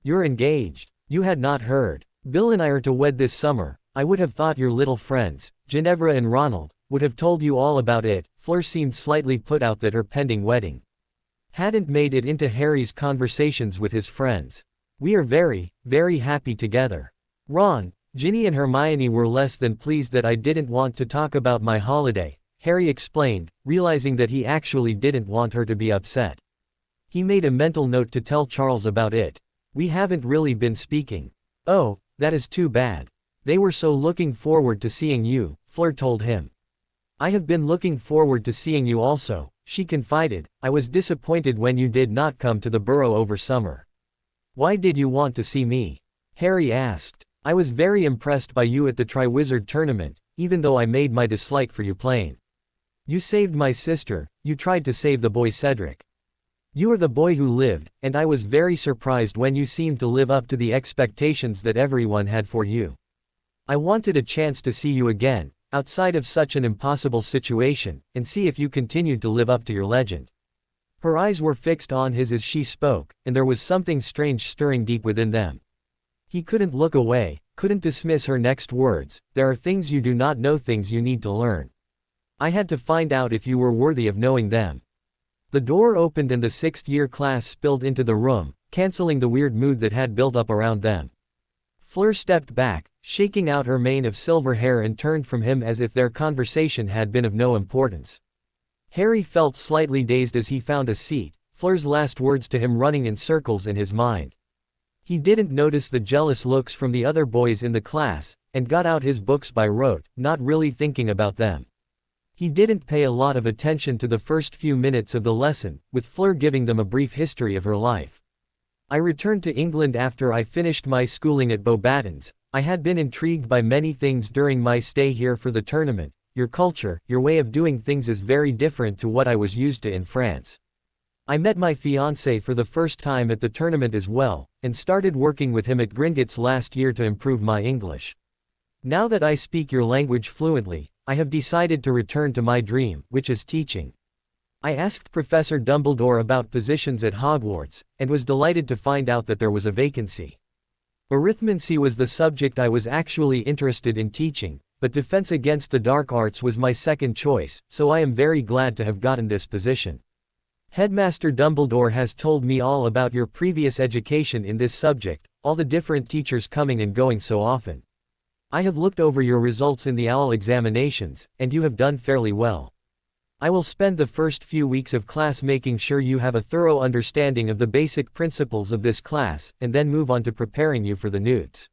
"You're engaged? You had not heard. Bill and I are to wed this summer. I would have thought your little friends, Ginevra and Ronald, would have told you all about it." Fleur seemed slightly put out that her pending wedding hadn't made it into Harry's conversations with his friends. "We are very, very happy together. Ron, Ginny and Hermione were less than pleased that I didn't want to talk about my holiday," Harry explained, realizing that he actually didn't want her to be upset. He made a mental note to tell Charles about it. "We haven't really been speaking." "Oh, that is too bad. They were so looking forward to seeing you," Fleur told him. "I have been looking forward to seeing you also," she confided. "I was disappointed when you did not come to the Burrow over summer." "Why did you want to see me?" Harry asked. I was very impressed by you at the Triwizard tournament, even though I made my dislike for you plain. You saved my sister, you tried to save the boy Cedric. You are the boy who lived, and I was very surprised when you seemed to live up to the expectations that everyone had for you. I wanted a chance to see you again, outside of such an impossible situation, and see if you continued to live up to your legend. Her eyes were fixed on his as she spoke, and there was something strange stirring deep within them. He couldn't look away, couldn't dismiss her next words. There are things you do not know, things you need to learn. I had to find out if you were worthy of knowing them. The door opened and the sixth-year class spilled into the room, canceling the weird mood that had built up around them. Fleur stepped back, shaking out her mane of silver hair, and turned from him as if their conversation had been of no importance. Harry felt slightly dazed as he found a seat, Fleur's last words to him running in circles in his mind. He didn't notice the jealous looks from the other boys in the class, and got out his books by rote, not really thinking about them. He didn't pay a lot of attention to the first few minutes of the lesson, with Fleur giving them a brief history of her life. I returned to England after I finished my schooling at Beauxbatons. I had been intrigued by many things during my stay here for the tournament. Your culture, your way of doing things is very different to what I was used to in France. I met my fiancé for the first time at the tournament as well, and started working with him at Gringotts last year to improve my English. Now that I speak your language fluently, I have decided to return to my dream, which is teaching. I asked Professor Dumbledore about positions at Hogwarts, and was delighted to find out that there was a vacancy. Arithmancy was the subject I was actually interested in teaching, but defense against the dark arts was my second choice, so I am very glad to have gotten this position. Headmaster Dumbledore has told me all about your previous education in this subject, all the different teachers coming and going so often. I have looked over your results in the OWL examinations, and you have done fairly well. I will spend the first few weeks of class making sure you have a thorough understanding of the basic principles of this class, and then move on to preparing you for the NEWTs.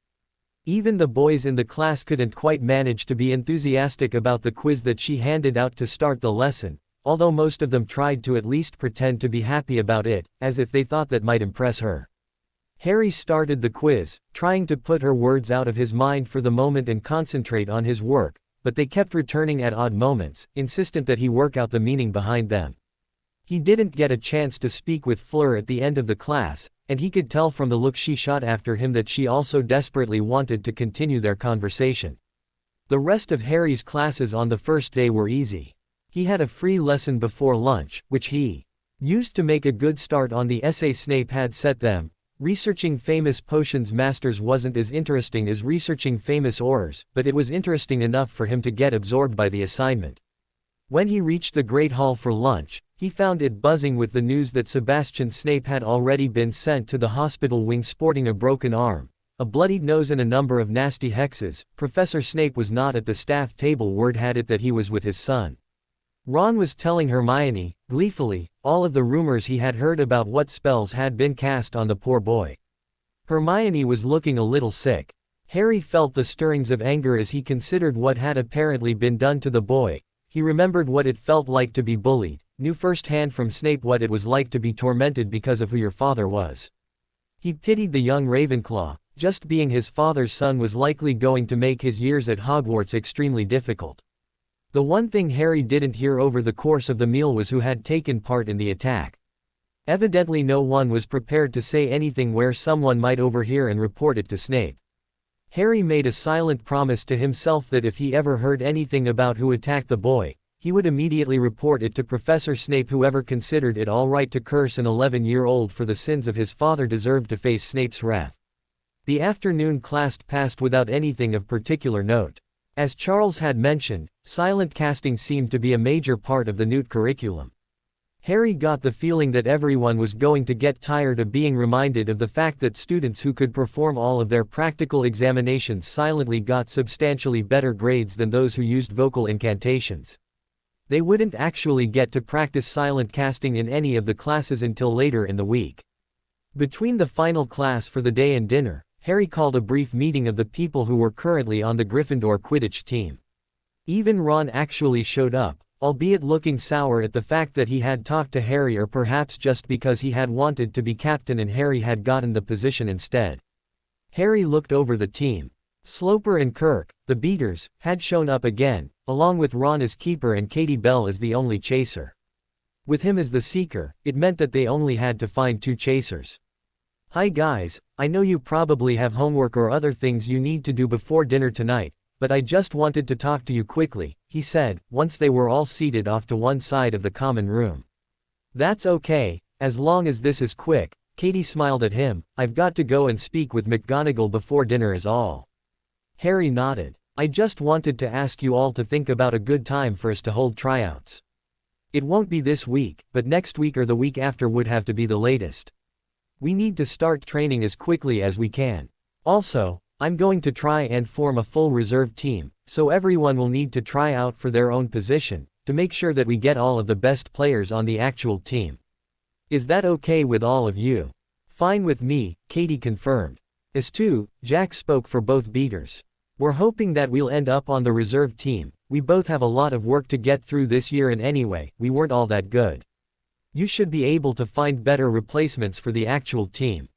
Even the boys in the class couldn't quite manage to be enthusiastic about the quiz that she handed out to start the lesson, although most of them tried to at least pretend to be happy about it, as if they thought that might impress her. Harry started the quiz, trying to put her words out of his mind for the moment and concentrate on his work, but they kept returning at odd moments, insistent that he work out the meaning behind them. He didn't get a chance to speak with Fleur at the end of the class, and he could tell from the look she shot after him that she also desperately wanted to continue their conversation. The rest of Harry's classes on the first day were easy. He had a free lesson before lunch, which he used to make a good start on the essay Snape had set them. Researching famous potions masters wasn't as interesting as researching famous Aurors, but it was interesting enough for him to get absorbed by the assignment. When he reached the Great Hall for lunch, he found it buzzing with the news that Sebastian Snape had already been sent to the hospital wing sporting a broken arm, a bloodied nose and a number of nasty hexes. Professor Snape was not at the staff table. Word had it that he was with his son. Ron was telling Hermione, gleefully, all of the rumors he had heard about what spells had been cast on the poor boy. Hermione was looking a little sick. Harry felt the stirrings of anger as he considered what had apparently been done to the boy. He remembered what it felt like to be bullied, knew firsthand from Snape what it was like to be tormented because of who your father was. He pitied the young Ravenclaw. Just being his father's son was likely going to make his years at Hogwarts extremely difficult. The one thing Harry didn't hear over the course of the meal was who had taken part in the attack. Evidently no one was prepared to say anything where someone might overhear and report it to Snape. Harry made a silent promise to himself that if he ever heard anything about who attacked the boy, he would immediately report it to Professor Snape. Whoever considered it all right to curse an 11-year-old for the sins of his father deserved to face Snape's wrath. The afternoon class passed without anything of particular note. As Charles had mentioned, silent casting seemed to be a major part of the NEWT curriculum. Harry got the feeling that everyone was going to get tired of being reminded of the fact that students who could perform all of their practical examinations silently got substantially better grades than those who used vocal incantations. They wouldn't actually get to practice silent casting in any of the classes until later in the week. Between the final class for the day and dinner, Harry called a brief meeting of the people who were currently on the Gryffindor Quidditch team. Even Ron actually showed up, albeit looking sour at the fact that he had talked to Harry, or perhaps just because he had wanted to be captain and Harry had gotten the position instead. Harry looked over the team. Sloper and Kirk, the beaters, had shown up again, along with Ron as keeper and Katie Bell as the only chaser. With him as the seeker, it meant that they only had to find 2 chasers. "Hi guys, I know you probably have homework or other things you need to do before dinner tonight, but I just wanted to talk to you quickly," he said, once they were all seated off to one side of the common room. "That's okay, as long as this is quick," Katie smiled at him. "I've got to go and speak with McGonagall before dinner is all." Harry nodded. "I just wanted to ask you all to think about a good time for us to hold tryouts. It won't be this week, but next week or the week after would have to be the latest. We need to start training as quickly as we can. Also, I'm going to try and form a full reserve team, so everyone will need to try out for their own position, to make sure that we get all of the best players on the actual team. Is that okay with all of you?" "Fine with me," Katie confirmed. As two, Jack spoke for both beaters. "We're hoping that we'll end up on the reserve team. We both have a lot of work to get through this year, and anyway, we weren't all that good. You should be able to find better replacements for the actual team."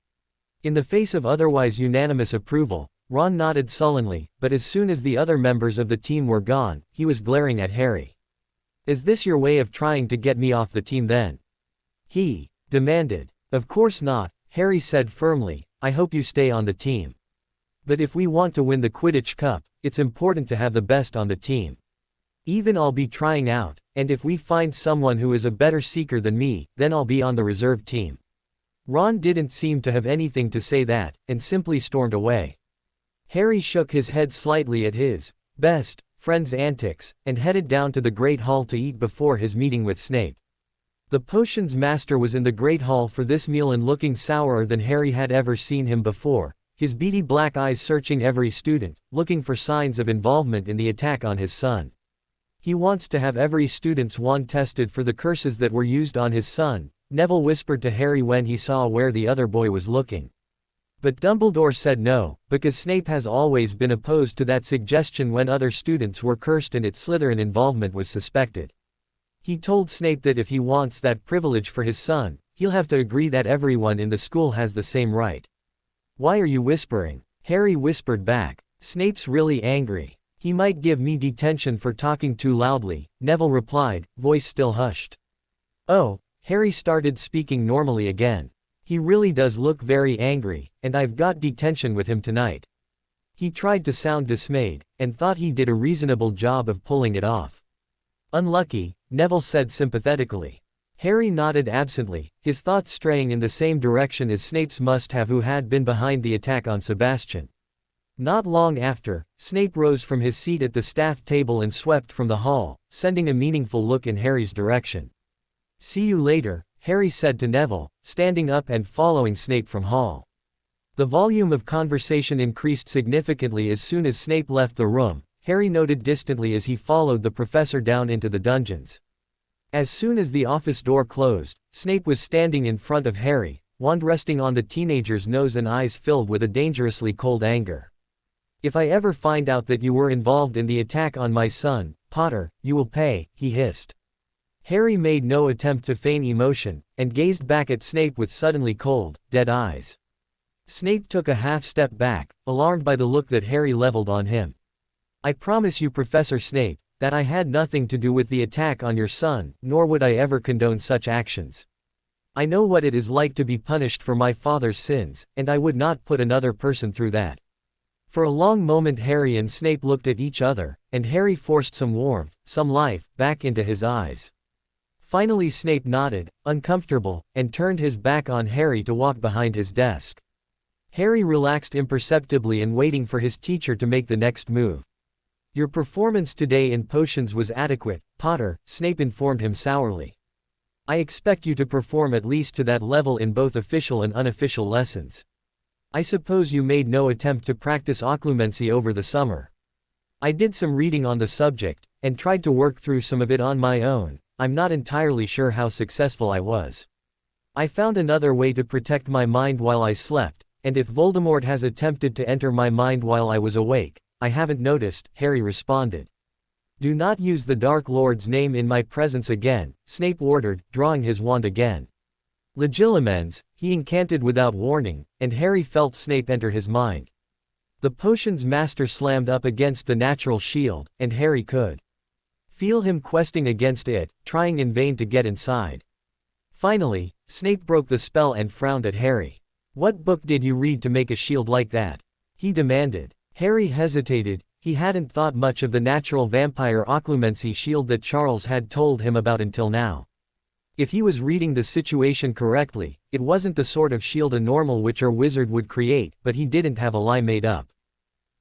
In the face of otherwise unanimous approval, Ron nodded sullenly, but as soon as the other members of the team were gone, he was glaring at Harry. "Is this your way of trying to get me off the team then?" he demanded. "Of course not," Harry said firmly. "I hope you stay on the team. But if we want to win the Quidditch Cup, it's important to have the best on the team. Even I'll be trying out, and if we find someone who is a better seeker than me, then I'll be on the reserve team." Ron didn't seem to have anything to say that, and simply stormed away. Harry shook his head slightly at his best friend's antics, and headed down to the Great Hall to eat before his meeting with Snape. The potions master was in the Great Hall for this meal and looking sourer than Harry had ever seen him before, his beady black eyes searching every student, looking for signs of involvement in the attack on his son. "He wants to have every student's wand tested for the curses that were used on his son," Neville whispered to Harry when he saw where the other boy was looking. But Dumbledore said no, because Snape has always been opposed to that suggestion when other students were cursed and its Slytherin involvement was suspected. He told Snape that if he wants that privilege for his son, he'll have to agree that everyone in the school has the same right. "Why are you whispering?" Harry whispered back. "Snape's really angry. He might give me detention for talking too loudly," Neville replied, voice still hushed. "Oh," Harry started speaking normally again. "He really does look very angry, and I've got detention with him tonight." He tried to sound dismayed, and thought he did a reasonable job of pulling it off. "Unlucky," Neville said sympathetically. Harry nodded absently, his thoughts straying in the same direction as Snape's must-have who had been behind the attack on Sebastian. Not long after, Snape rose from his seat at the staff table and swept from the hall, sending a meaningful look in Harry's direction. "See you later," Harry said to Neville, standing up and following Snape from hall. The volume of conversation increased significantly as soon as Snape left the room, Harry noted distantly as he followed the professor down into the dungeons. As soon as the office door closed, Snape was standing in front of Harry, wand resting on the teenager's nose and eyes filled with a dangerously cold anger. "If I ever find out that you were involved in the attack on my son, Potter, you will pay," he hissed. Harry made no attempt to feign emotion, and gazed back at Snape with suddenly cold, dead eyes. Snape took a half-step back, alarmed by the look that Harry leveled on him. "I promise you, Professor Snape, that I had nothing to do with the attack on your son, nor would I ever condone such actions. I know what it is like to be punished for my father's sins, and I would not put another person through that." For a long moment Harry and Snape looked at each other, and Harry forced some warmth, some life, back into his eyes. Finally Snape nodded, uncomfortable, and turned his back on Harry to walk behind his desk. Harry relaxed imperceptibly and waiting for his teacher to make the next move. "Your performance today in potions was adequate, Potter," Snape informed him sourly. "I expect you to perform at least to that level in both official and unofficial lessons. I suppose you made no attempt to practice occlumency over the summer." "I did some reading on the subject, and tried to work through some of it on my own. I'm not entirely sure how successful I was. I found another way to protect my mind while I slept, and if Voldemort has attempted to enter my mind while I was awake, I haven't noticed," Harry responded. "Do not use the Dark Lord's name in my presence again," Snape ordered, drawing his wand again. "Legilimens," he incanted without warning, and Harry felt Snape enter his mind. The potion's master slammed up against the natural shield, and Harry could feel him questing against it, trying in vain to get inside. Finally, Snape broke the spell and frowned at Harry. "What book did you read to make a shield like that?" he demanded. Harry hesitated. He hadn't thought much of the natural vampire occlumency shield that Charles had told him about until now. If he was reading the situation correctly, it wasn't the sort of shield a normal witch or wizard would create, but he didn't have a lie made up.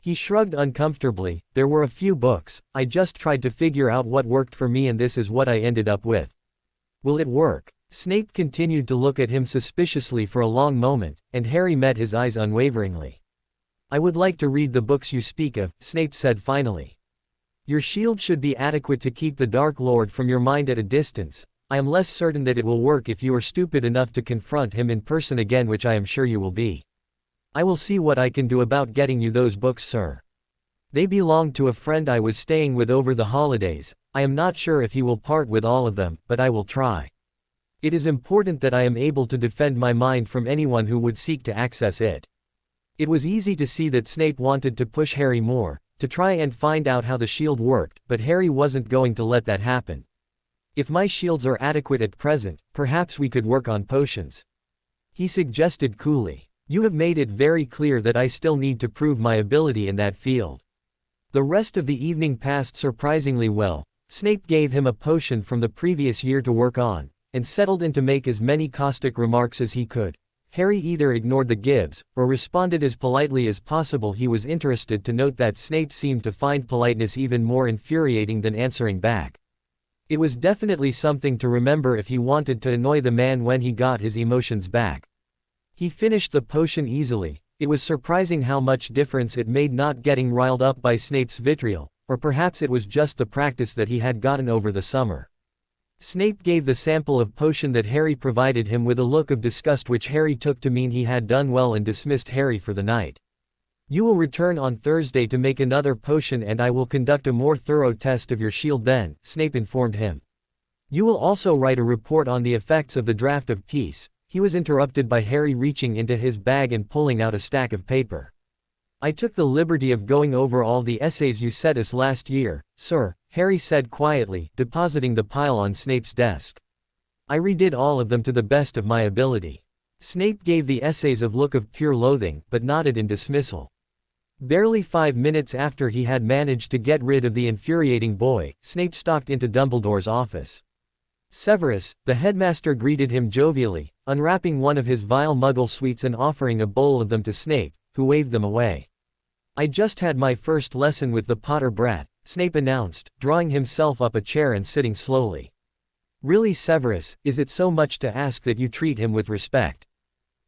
He shrugged uncomfortably. "There were a few books, I just tried to figure out what worked for me and this is what I ended up with." "Will it work?" Snape continued to look at him suspiciously for a long moment, and Harry met his eyes unwaveringly. "I would like to read the books you speak of," Snape said finally. "Your shield should be adequate to keep the Dark Lord from your mind at a distance. I am less certain that it will work if you are stupid enough to confront him in person again, which I am sure you will be. I will see what I can do about getting you those books, sir. They belonged to a friend I was staying with over the holidays. I am not sure if he will part with all of them, but I will try. It is important that I am able to defend my mind from anyone who would seek to access it." It was easy to see that Snape wanted to push Harry more, to try and find out how the shield worked, but Harry wasn't going to let that happen. "If my shields are adequate at present, perhaps we could work on potions," he suggested coolly. "You have made it very clear that I still need to prove my ability in that field." The rest of the evening passed surprisingly well. Snape gave him a potion from the previous year to work on, and settled in to make as many caustic remarks as he could. Harry either ignored the gibes, or responded as politely as possible. He was interested to note that Snape seemed to find politeness even more infuriating than answering back. It was definitely something to remember if he wanted to annoy the man when he got his emotions back. He finished the potion easily. It was surprising how much difference it made not getting riled up by Snape's vitriol, or perhaps it was just the practice that he had gotten over the summer. Snape gave the sample of potion that Harry provided him with a look of disgust, which Harry took to mean he had done well, and dismissed Harry for the night. "You will return on Thursday to make another potion and I will conduct a more thorough test of your shield then," Snape informed him. "You will also write a report on the effects of the draft of peace." He was interrupted by Harry reaching into his bag and pulling out a stack of paper. "I took the liberty of going over all the essays you sent us last year, sir," Harry said quietly, depositing the pile on Snape's desk. "I redid all of them to the best of my ability." Snape gave the essays a look of pure loathing, but nodded in dismissal. Barely 5 minutes after he had managed to get rid of the infuriating boy, Snape stalked into Dumbledore's office. Severus, the headmaster, greeted him jovially, unwrapping one of his vile Muggle sweets and offering a bowl of them to Snape, who waved them away. "I just had my first lesson with the Potter brat," Snape announced, drawing himself up a chair and sitting slowly. "Really, Severus, is it so much to ask that you treat him with respect?"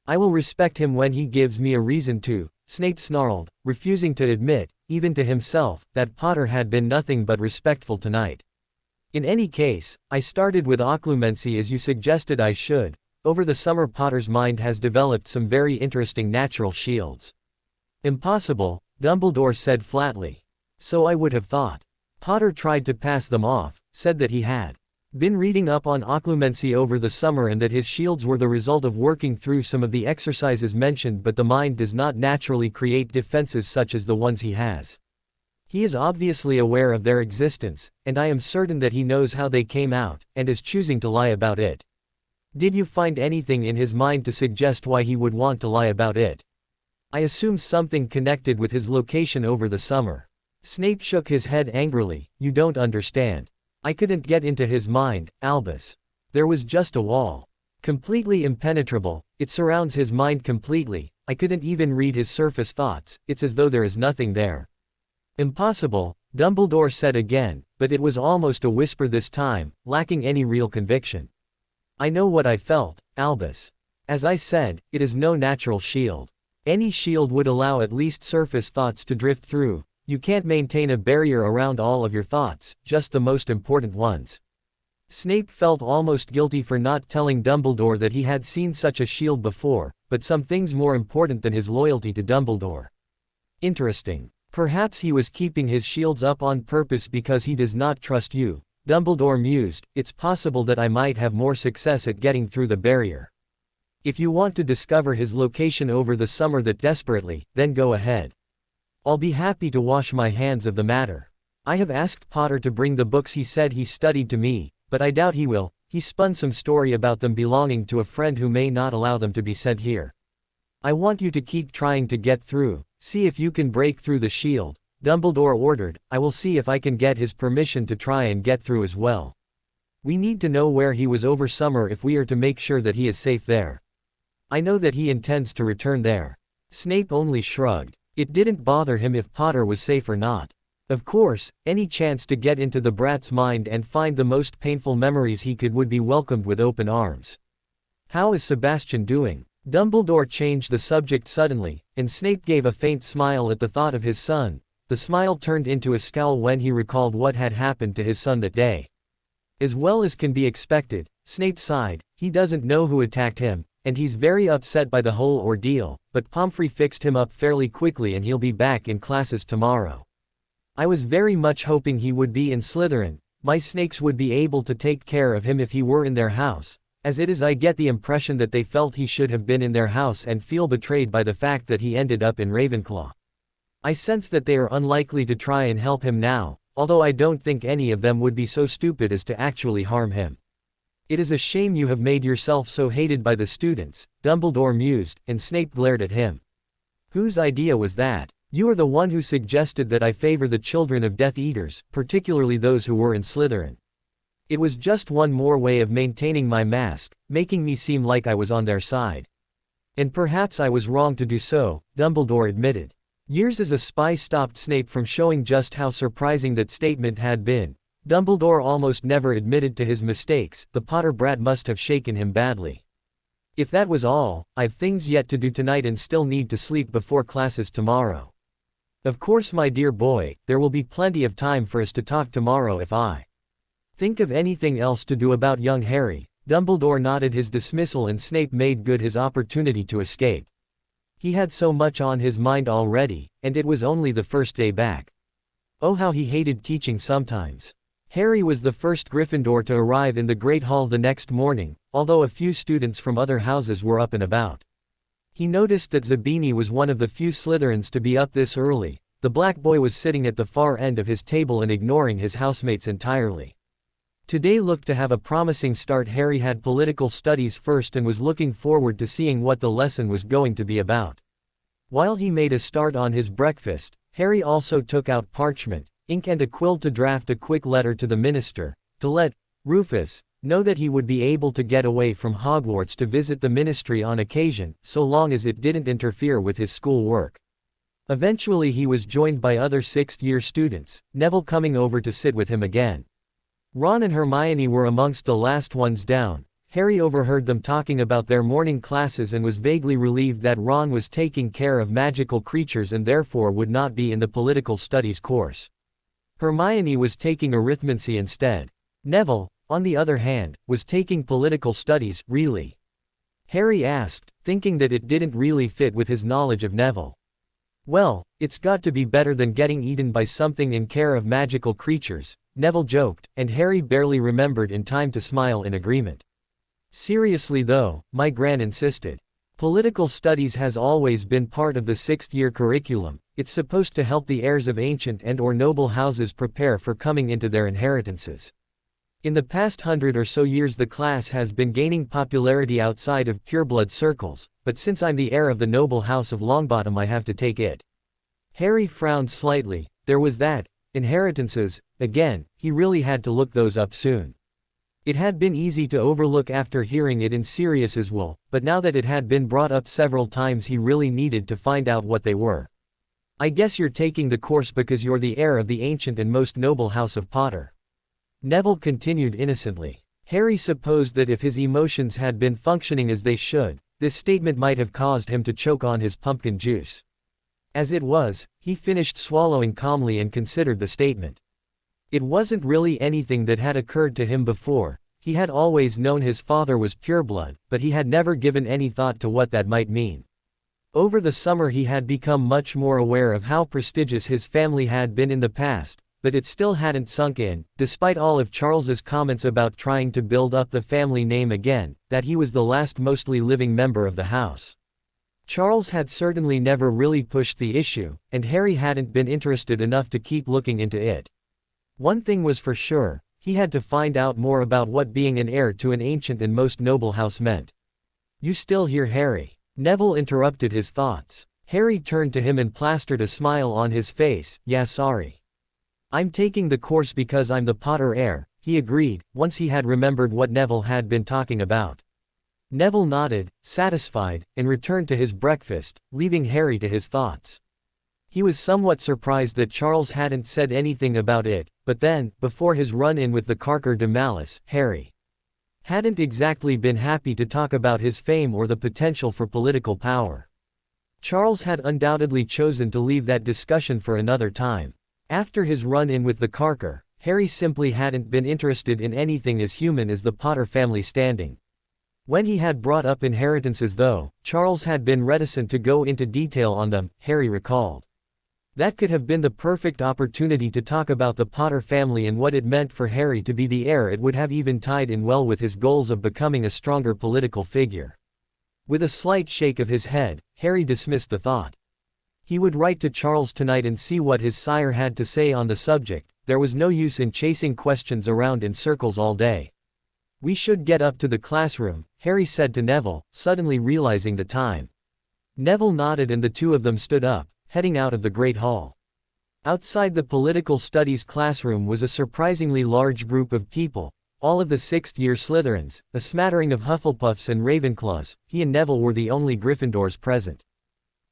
"I will respect him when he gives me a reason to," Snape snarled, refusing to admit, even to himself, that Potter had been nothing but respectful tonight. "In any case, I started with occlumency as you suggested I should. Over the summer Potter's mind has developed some very interesting natural shields." "Impossible," Dumbledore said flatly. "So I would have thought." Potter tried to pass them off, said that he had been reading up on occlumency over the summer and that his shields were the result of working through some of the exercises mentioned, but the mind does not naturally create defenses such as the ones he has. He is obviously aware of their existence, and I am certain that he knows how they came out, and is choosing to lie about it. Did you find anything in his mind to suggest why he would want to lie about it?" "I assume something connected with his location over the summer." Snape shook his head angrily. "You don't understand. I couldn't get into his mind, Albus. There was just a wall. Completely impenetrable, it surrounds his mind completely. I couldn't even read his surface thoughts, it's as though there is nothing there." "Impossible," Dumbledore said again, but it was almost a whisper this time, lacking any real conviction. "I know what I felt, Albus. As I said, it is no natural shield. Any shield would allow at least surface thoughts to drift through. You can't maintain a barrier around all of your thoughts, just the most important ones." Snape felt almost guilty for not telling Dumbledore that he had seen such a shield before, but some things more important than his loyalty to Dumbledore. "Interesting. Perhaps he was keeping his shields up on purpose because he does not trust you," Dumbledore mused. "It's possible that I might have more success at getting through the barrier. If you want to discover his location over the summer that desperately, then go ahead. I'll be happy to wash my hands of the matter. I have asked Potter to bring the books he said he studied to me, but I doubt he will. He spun some story about them belonging to a friend who may not allow them to be sent here. I want you to keep trying to get through, see if you can break through the shield, Dumbledore ordered. I will see if I can get his permission to try and get through as well. We need to know where he was over summer if we are to make sure that he is safe there. I know that he intends to return there. Snape only shrugged. It didn't bother him if Potter was safe or not. Of course, any chance to get into the brat's mind and find the most painful memories he could would be welcomed with open arms. How is Sebastian doing? Dumbledore changed the subject suddenly, and Snape gave a faint smile at the thought of his son. The smile turned into a scowl when he recalled what had happened to his son that day. As well as can be expected, Snape sighed. He doesn't know who attacked him, and he's very upset by the whole ordeal, but Pomfrey fixed him up fairly quickly and he'll be back in classes tomorrow. I was very much hoping he would be in Slytherin. My snakes would be able to take care of him if he were in their house. As it is, I get the impression that they felt he should have been in their house and feel betrayed by the fact that he ended up in Ravenclaw. I sense that they are unlikely to try and help him now, although I don't think any of them would be so stupid as to actually harm him. It is a shame you have made yourself so hated by the students, Dumbledore mused, and Snape glared at him. Whose idea was that? You are the one who suggested that I favor the children of Death Eaters, particularly those who were in Slytherin. It was just one more way of maintaining my mask, making me seem like I was on their side. And perhaps I was wrong to do so, Dumbledore admitted. Years as a spy stopped Snape from showing just how surprising that statement had been. Dumbledore almost never admitted to his mistakes. The Potter brat must have shaken him badly. If that was all, I've things yet to do tonight and still need to sleep before classes tomorrow. Of course, my dear boy, there will be plenty of time for us to talk tomorrow if I think of anything else to do about young Harry. Dumbledore nodded his dismissal and Snape made good his opportunity to escape. He had so much on his mind already, and it was only the first day back. Oh, how he hated teaching sometimes. Harry was the first Gryffindor to arrive in the Great Hall the next morning, although a few students from other houses were up and about. He noticed that Zabini was one of the few Slytherins to be up this early. The black boy was sitting at the far end of his table and ignoring his housemates entirely. Today looked to have a promising start. Harry had political studies first and was looking forward to seeing what the lesson was going to be about. While he made a start on his breakfast, Harry also took out parchment, ink and a quill to draft a quick letter to the minister, to let Rufus know that he would be able to get away from Hogwarts to visit the ministry on occasion, so long as it didn't interfere with his school work. Eventually he was joined by other sixth-year students, Neville coming over to sit with him again. Ron and Hermione were amongst the last ones down. Harry overheard them talking about their morning classes and was vaguely relieved that Ron was taking care of magical creatures and therefore would not be in the political studies course. Hermione was taking arithmancy instead. Neville, on the other hand, was taking political studies. Really? Harry asked, thinking that it didn't really fit with his knowledge of Neville. Well, it's got to be better than getting eaten by something in care of magical creatures, Neville joked, and Harry barely remembered in time to smile in agreement. Seriously though, my Gran insisted. Political studies has always been part of the sixth-year curriculum. It's supposed to help the heirs of ancient and/or noble houses prepare for coming into their inheritances. In the past 100 or so years the class has been gaining popularity outside of pureblood circles, but since I'm the heir of the noble house of Longbottom I have to take it. Harry frowned slightly. There was that. Inheritances, again, he really had to look those up soon. It had been easy to overlook after hearing it in Sirius's will, but now that it had been brought up several times he really needed to find out what they were. I guess you're taking the course because you're the heir of the ancient and most noble house of Potter. Neville continued innocently. Harry supposed that if his emotions had been functioning as they should, this statement might have caused him to choke on his pumpkin juice. As it was, he finished swallowing calmly and considered the statement. It wasn't really anything that had occurred to him before. He had always known his father was pureblood, but he had never given any thought to what that might mean. Over the summer he had become much more aware of how prestigious his family had been in the past, but it still hadn't sunk in, despite all of Charles's comments about trying to build up the family name again, that he was the last mostly living member of the house. Charles had certainly never really pushed the issue, and Harry hadn't been interested enough to keep looking into it. One thing was for sure, he had to find out more about what being an heir to an ancient and most noble house meant. "You still here, Harry?" Neville interrupted his thoughts. Harry turned to him and plastered a smile on his face. "Yeah, sorry. I'm taking the course because I'm the Potter heir," he agreed, once he had remembered what Neville had been talking about. Neville nodded, satisfied, and returned to his breakfast, leaving Harry to his thoughts. He was somewhat surprised that Charles hadn't said anything about it, but then, before his run-in with the Carker de Malice, Harry hadn't exactly been happy to talk about his fame or the potential for political power. Charles had undoubtedly chosen to leave that discussion for another time. After his run-in with the Carker, Harry simply hadn't been interested in anything as human as the Potter family standing. When he had brought up inheritances though, Charles had been reticent to go into detail on them, Harry recalled. That could have been the perfect opportunity to talk about the Potter family and what it meant for Harry to be the heir. It would have even tied in well with his goals of becoming a stronger political figure. With a slight shake of his head, Harry dismissed the thought. He would write to Charles tonight and see what his sire had to say on the subject. There was no use in chasing questions around in circles all day. "We should get up to the classroom," Harry said to Neville, suddenly realizing the time. Neville nodded and the two of them stood up, heading out of the Great Hall. Outside the political studies classroom was a surprisingly large group of people, all of the sixth-year Slytherins, a smattering of Hufflepuffs and Ravenclaws. He and Neville were the only Gryffindors present.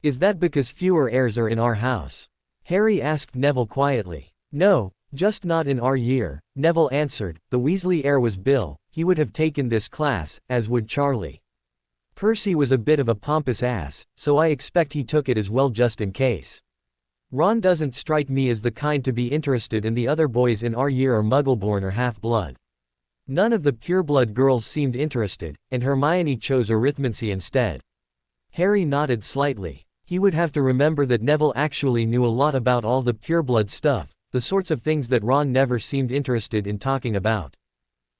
"Is that because fewer heirs are in our house?" Harry asked Neville quietly. "No, just not in our year," Neville answered. "The Weasley heir was Bill. He would have taken this class, as would Charlie. Percy was a bit of a pompous ass, so I expect he took it as well just in case. Ron doesn't strike me as the kind to be interested, and the other boys in our year are Muggleborn or half-blood. None of the pureblood girls seemed interested, and Hermione chose arithmancy instead." Harry nodded slightly. He would have to remember that Neville actually knew a lot about all the pureblood stuff, the sorts of things that Ron never seemed interested in talking about.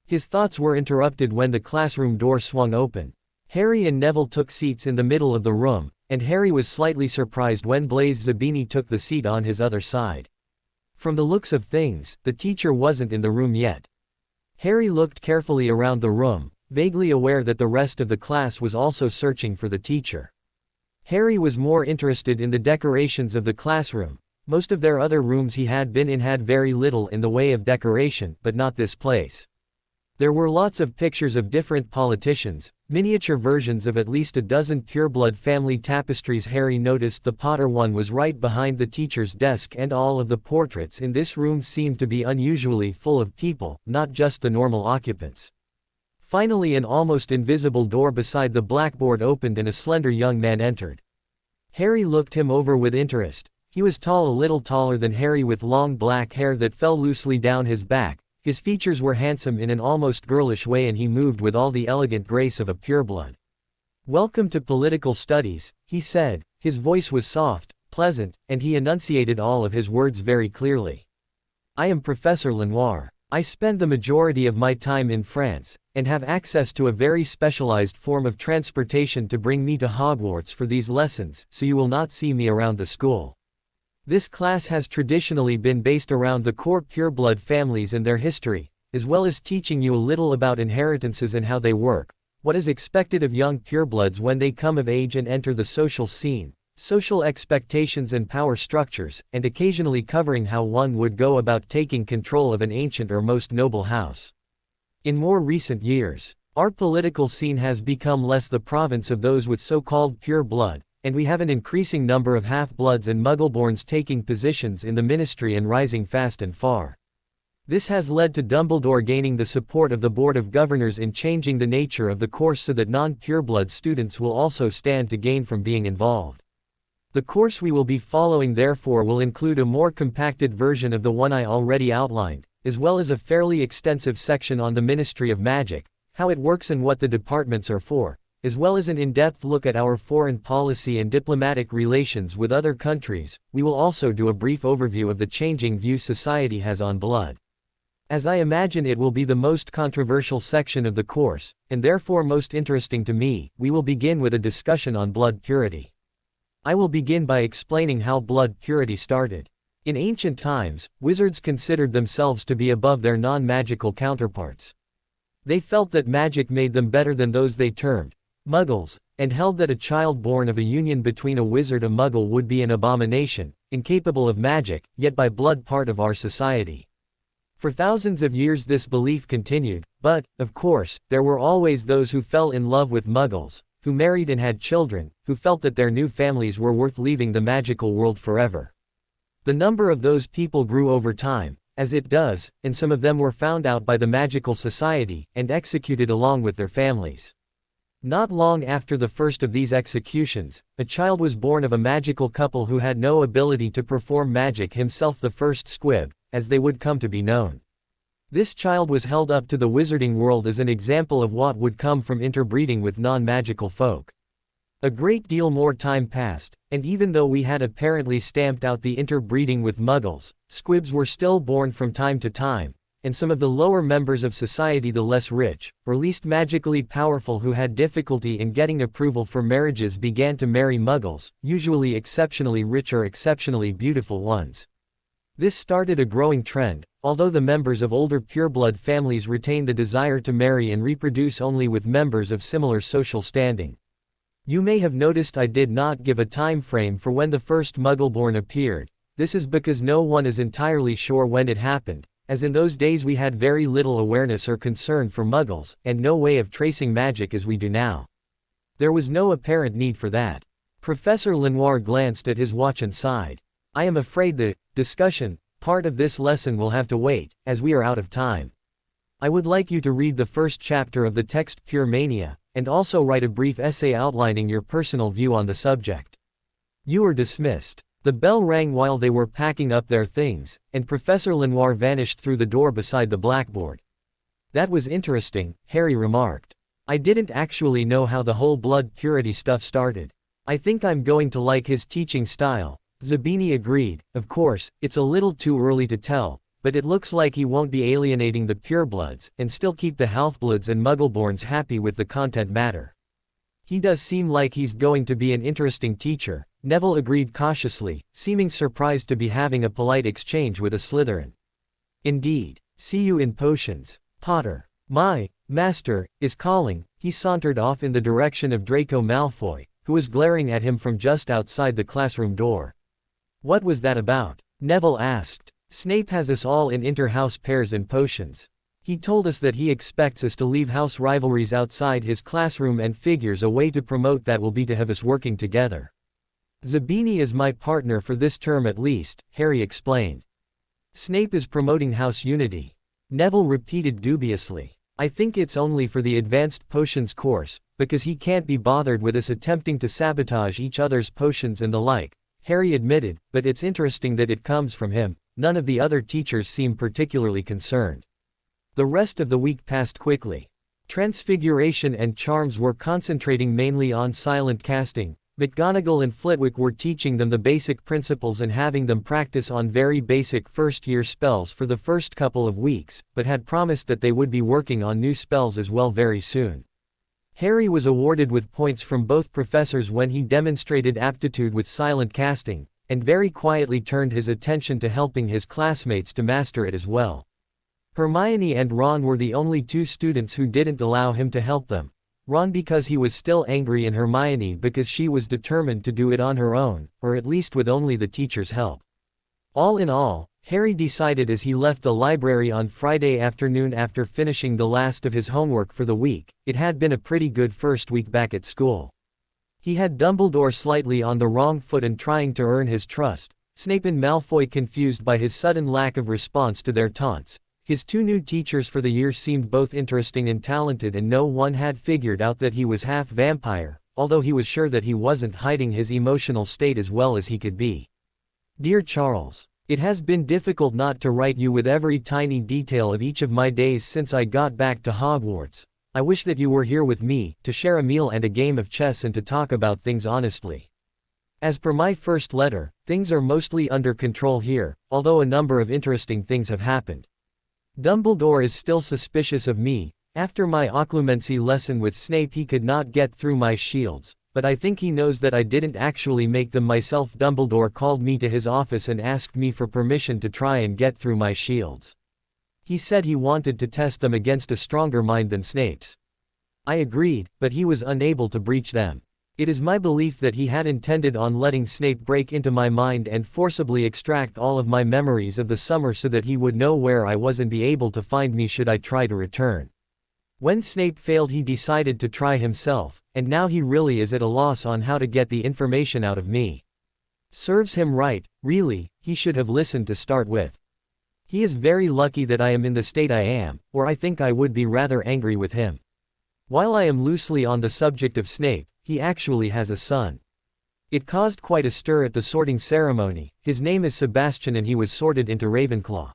His thoughts were interrupted when the classroom door swung open. Harry and Neville took seats in the middle of the room, and Harry was slightly surprised when Blaise Zabini took the seat on his other side. From the looks of things, the teacher wasn't in the room yet. Harry looked carefully around the room, vaguely aware that the rest of the class was also searching for the teacher. Harry was more interested in the decorations of the classroom. Most of their other rooms he had been in had very little in the way of decoration, but not this place. There were lots of pictures of different politicians, miniature versions of at least a dozen pureblood family tapestries. Harry noticed the Potter one was right behind the teacher's desk, and all of the portraits in this room seemed to be unusually full of people, not just the normal occupants. Finally, an almost invisible door beside the blackboard opened and a slender young man entered. Harry looked him over with interest. He was tall, a little taller than Harry, with long black hair that fell loosely down his back. His features were handsome in an almost girlish way, and he moved with all the elegant grace of a pureblood. "Welcome to political studies," he said. His voice was soft, pleasant, and he enunciated all of his words very clearly. "I am Professor Lenoir. I spend the majority of my time in France, and have access to a very specialized form of transportation to bring me to Hogwarts for these lessons, so you will not see me around the school. This class has traditionally been based around the core pureblood families and their history, as well as teaching you a little about inheritances and how they work, what is expected of young purebloods when they come of age and enter the social scene, social expectations and power structures, and occasionally covering how one would go about taking control of an ancient or most noble house. In more recent years, our political scene has become less the province of those with so-called pure blood, and we have an increasing number of half-bloods and muggleborns taking positions in the ministry and rising fast and far. This has led to Dumbledore gaining the support of the Board of Governors in changing the nature of the course so that non-pureblood students will also stand to gain from being involved. The course we will be following therefore will include a more compacted version of the one I already outlined, as well as a fairly extensive section on the Ministry of Magic, how it works and what the departments are for, as well as an in-depth look at our foreign policy and diplomatic relations with other countries. We will also do a brief overview of the changing view society has on blood. As I imagine it will be the most controversial section of the course, and therefore most interesting to me, we will begin with a discussion on blood purity. I will begin by explaining how blood purity started. In ancient times, wizards considered themselves to be above their non-magical counterparts. They felt that magic made them better than those they termed muggles, and held that a child born of a union between a wizard and a muggle would be an abomination, incapable of magic, yet by blood part of our society. For thousands of years this belief continued, but, of course, there were always those who fell in love with muggles, who married and had children, who felt that their new families were worth leaving the magical world forever. The number of those people grew over time, as it does, and some of them were found out by the magical society, and executed along with their families. Not long after the first of these executions, a child was born of a magical couple who had no ability to perform magic, himself the first squib, as they would come to be known. This child was held up to the wizarding world as an example of what would come from interbreeding with non-magical folk. A great deal more time passed, and even though we had apparently stamped out the interbreeding with muggles, squibs were still born from time to time, and some of the lower members of society, the less rich, or least magically powerful who had difficulty in getting approval for marriages, began to marry muggles, usually exceptionally rich or exceptionally beautiful ones. This started a growing trend, although the members of older pureblood families retained the desire to marry and reproduce only with members of similar social standing. You may have noticed I did not give a time frame for when the first Muggleborn appeared. This is because no one is entirely sure when it happened, as in those days we had very little awareness or concern for Muggles, and no way of tracing magic as we do now. There was no apparent need for that. Professor Lenoir glanced at his watch and sighed. I am afraid the discussion part of this lesson will have to wait, as we are out of time. I would like you to read the first chapter of the text Pure Mania, and also write a brief essay outlining your personal view on the subject. You are dismissed. The bell rang while they were packing up their things, and Professor Lenoir vanished through the door beside the blackboard. That was interesting, Harry remarked. I didn't actually know how the whole blood purity stuff started. I think I'm going to like his teaching style. Zabini agreed. Of course, it's a little too early to tell, but it looks like he won't be alienating the purebloods, and still keep the halfbloods and muggleborns happy with the content matter. He does seem like he's going to be an interesting teacher, Neville agreed cautiously, seeming surprised to be having a polite exchange with a Slytherin. Indeed. See you in potions. Potter. My master is calling. He sauntered off in the direction of Draco Malfoy, who was glaring at him from just outside the classroom door. What was that about? Neville asked. Snape has us all in inter-house pairs in potions. He told us that he expects us to leave house rivalries outside his classroom and figures a way to promote that will be to have us working together. Zabini is my partner for this term at least, Harry explained. Snape is promoting house unity. Neville repeated dubiously. I think it's only for the advanced potions course, because he can't be bothered with us attempting to sabotage each other's potions and the like, Harry admitted, but it's interesting that it comes from him. None of the other teachers seemed particularly concerned. The rest of the week passed quickly. Transfiguration and charms were concentrating mainly on silent casting. McGonagall and Flitwick were teaching them the basic principles and having them practice on very basic first-year spells for the first couple of weeks, but had promised that they would be working on new spells as well very soon. Harry was awarded with points from both professors when he demonstrated aptitude with silent casting, and very quietly turned his attention to helping his classmates to master it as well. Hermione and Ron were the only two students who didn't allow him to help them. Ron because he was still angry and Hermione because she was determined to do it on her own, or at least with only the teacher's help. All in all, Harry decided as he left the library on Friday afternoon after finishing the last of his homework for the week, it had been a pretty good first week back at school. He had Dumbledore slightly on the wrong foot and trying to earn his trust, Snape and Malfoy confused by his sudden lack of response to their taunts. His two new teachers for the year seemed both interesting and talented, and no one had figured out that he was half vampire, although he was sure that he wasn't hiding his emotional state as well as he could be. Dear Charles, it has been difficult not to write you with every tiny detail of each of my days since I got back to Hogwarts. I wish that you were here with me, to share a meal and a game of chess and to talk about things honestly. As per my first letter, things are mostly under control here, although a number of interesting things have happened. Dumbledore is still suspicious of me. After my occlumency lesson with Snape he could not get through my shields, but I think he knows that I didn't actually make them myself. Dumbledore called me to his office and asked me for permission to try and get through my shields. He said he wanted to test them against a stronger mind than Snape's. I agreed, but he was unable to breach them. It is my belief that he had intended on letting Snape break into my mind and forcibly extract all of my memories of the summer so that he would know where I was and be able to find me should I try to return. When Snape failed he decided to try himself, and now he really is at a loss on how to get the information out of me. Serves him right, really, he should have listened to start with. He is very lucky that I am in the state I am, or I think I would be rather angry with him. While I am loosely on the subject of Snape, he actually has a son. It caused quite a stir at the sorting ceremony. His name is Sebastian and he was sorted into Ravenclaw.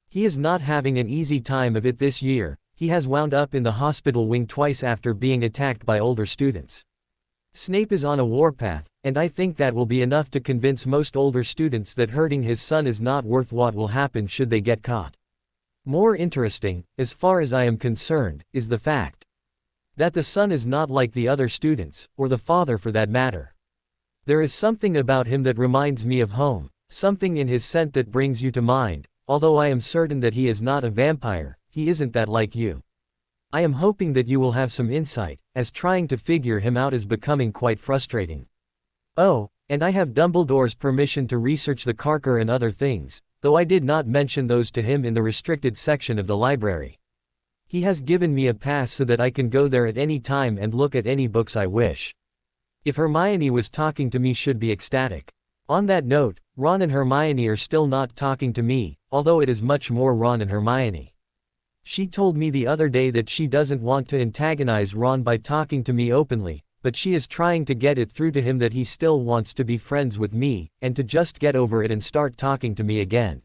He is not having an easy time of it this year. He has wound up in the hospital wing twice after being attacked by older students. Snape is on a warpath, and I think that will be enough to convince most older students that hurting his son is not worth what will happen should they get caught. More interesting, as far as I am concerned, is the fact that the son is not like the other students, or the father for that matter. There is something about him that reminds me of home, something in his scent that brings you to mind. Although I am certain that he is not a vampire, he isn't that like you. I am hoping that you will have some insight, as trying to figure him out is becoming quite frustrating. Oh, and I have Dumbledore's permission to research the Carker and other things, though I did not mention those to him in the restricted section of the library. He has given me a pass so that I can go there at any time and look at any books I wish. If Hermione was talking to me, should be ecstatic. On that note, Ron and Hermione are still not talking to me, although it is much more Ron and Hermione. She told me the other day that she doesn't want to antagonize Ron by talking to me openly, but she is trying to get it through to him that he still wants to be friends with me, and to just get over it and start talking to me again.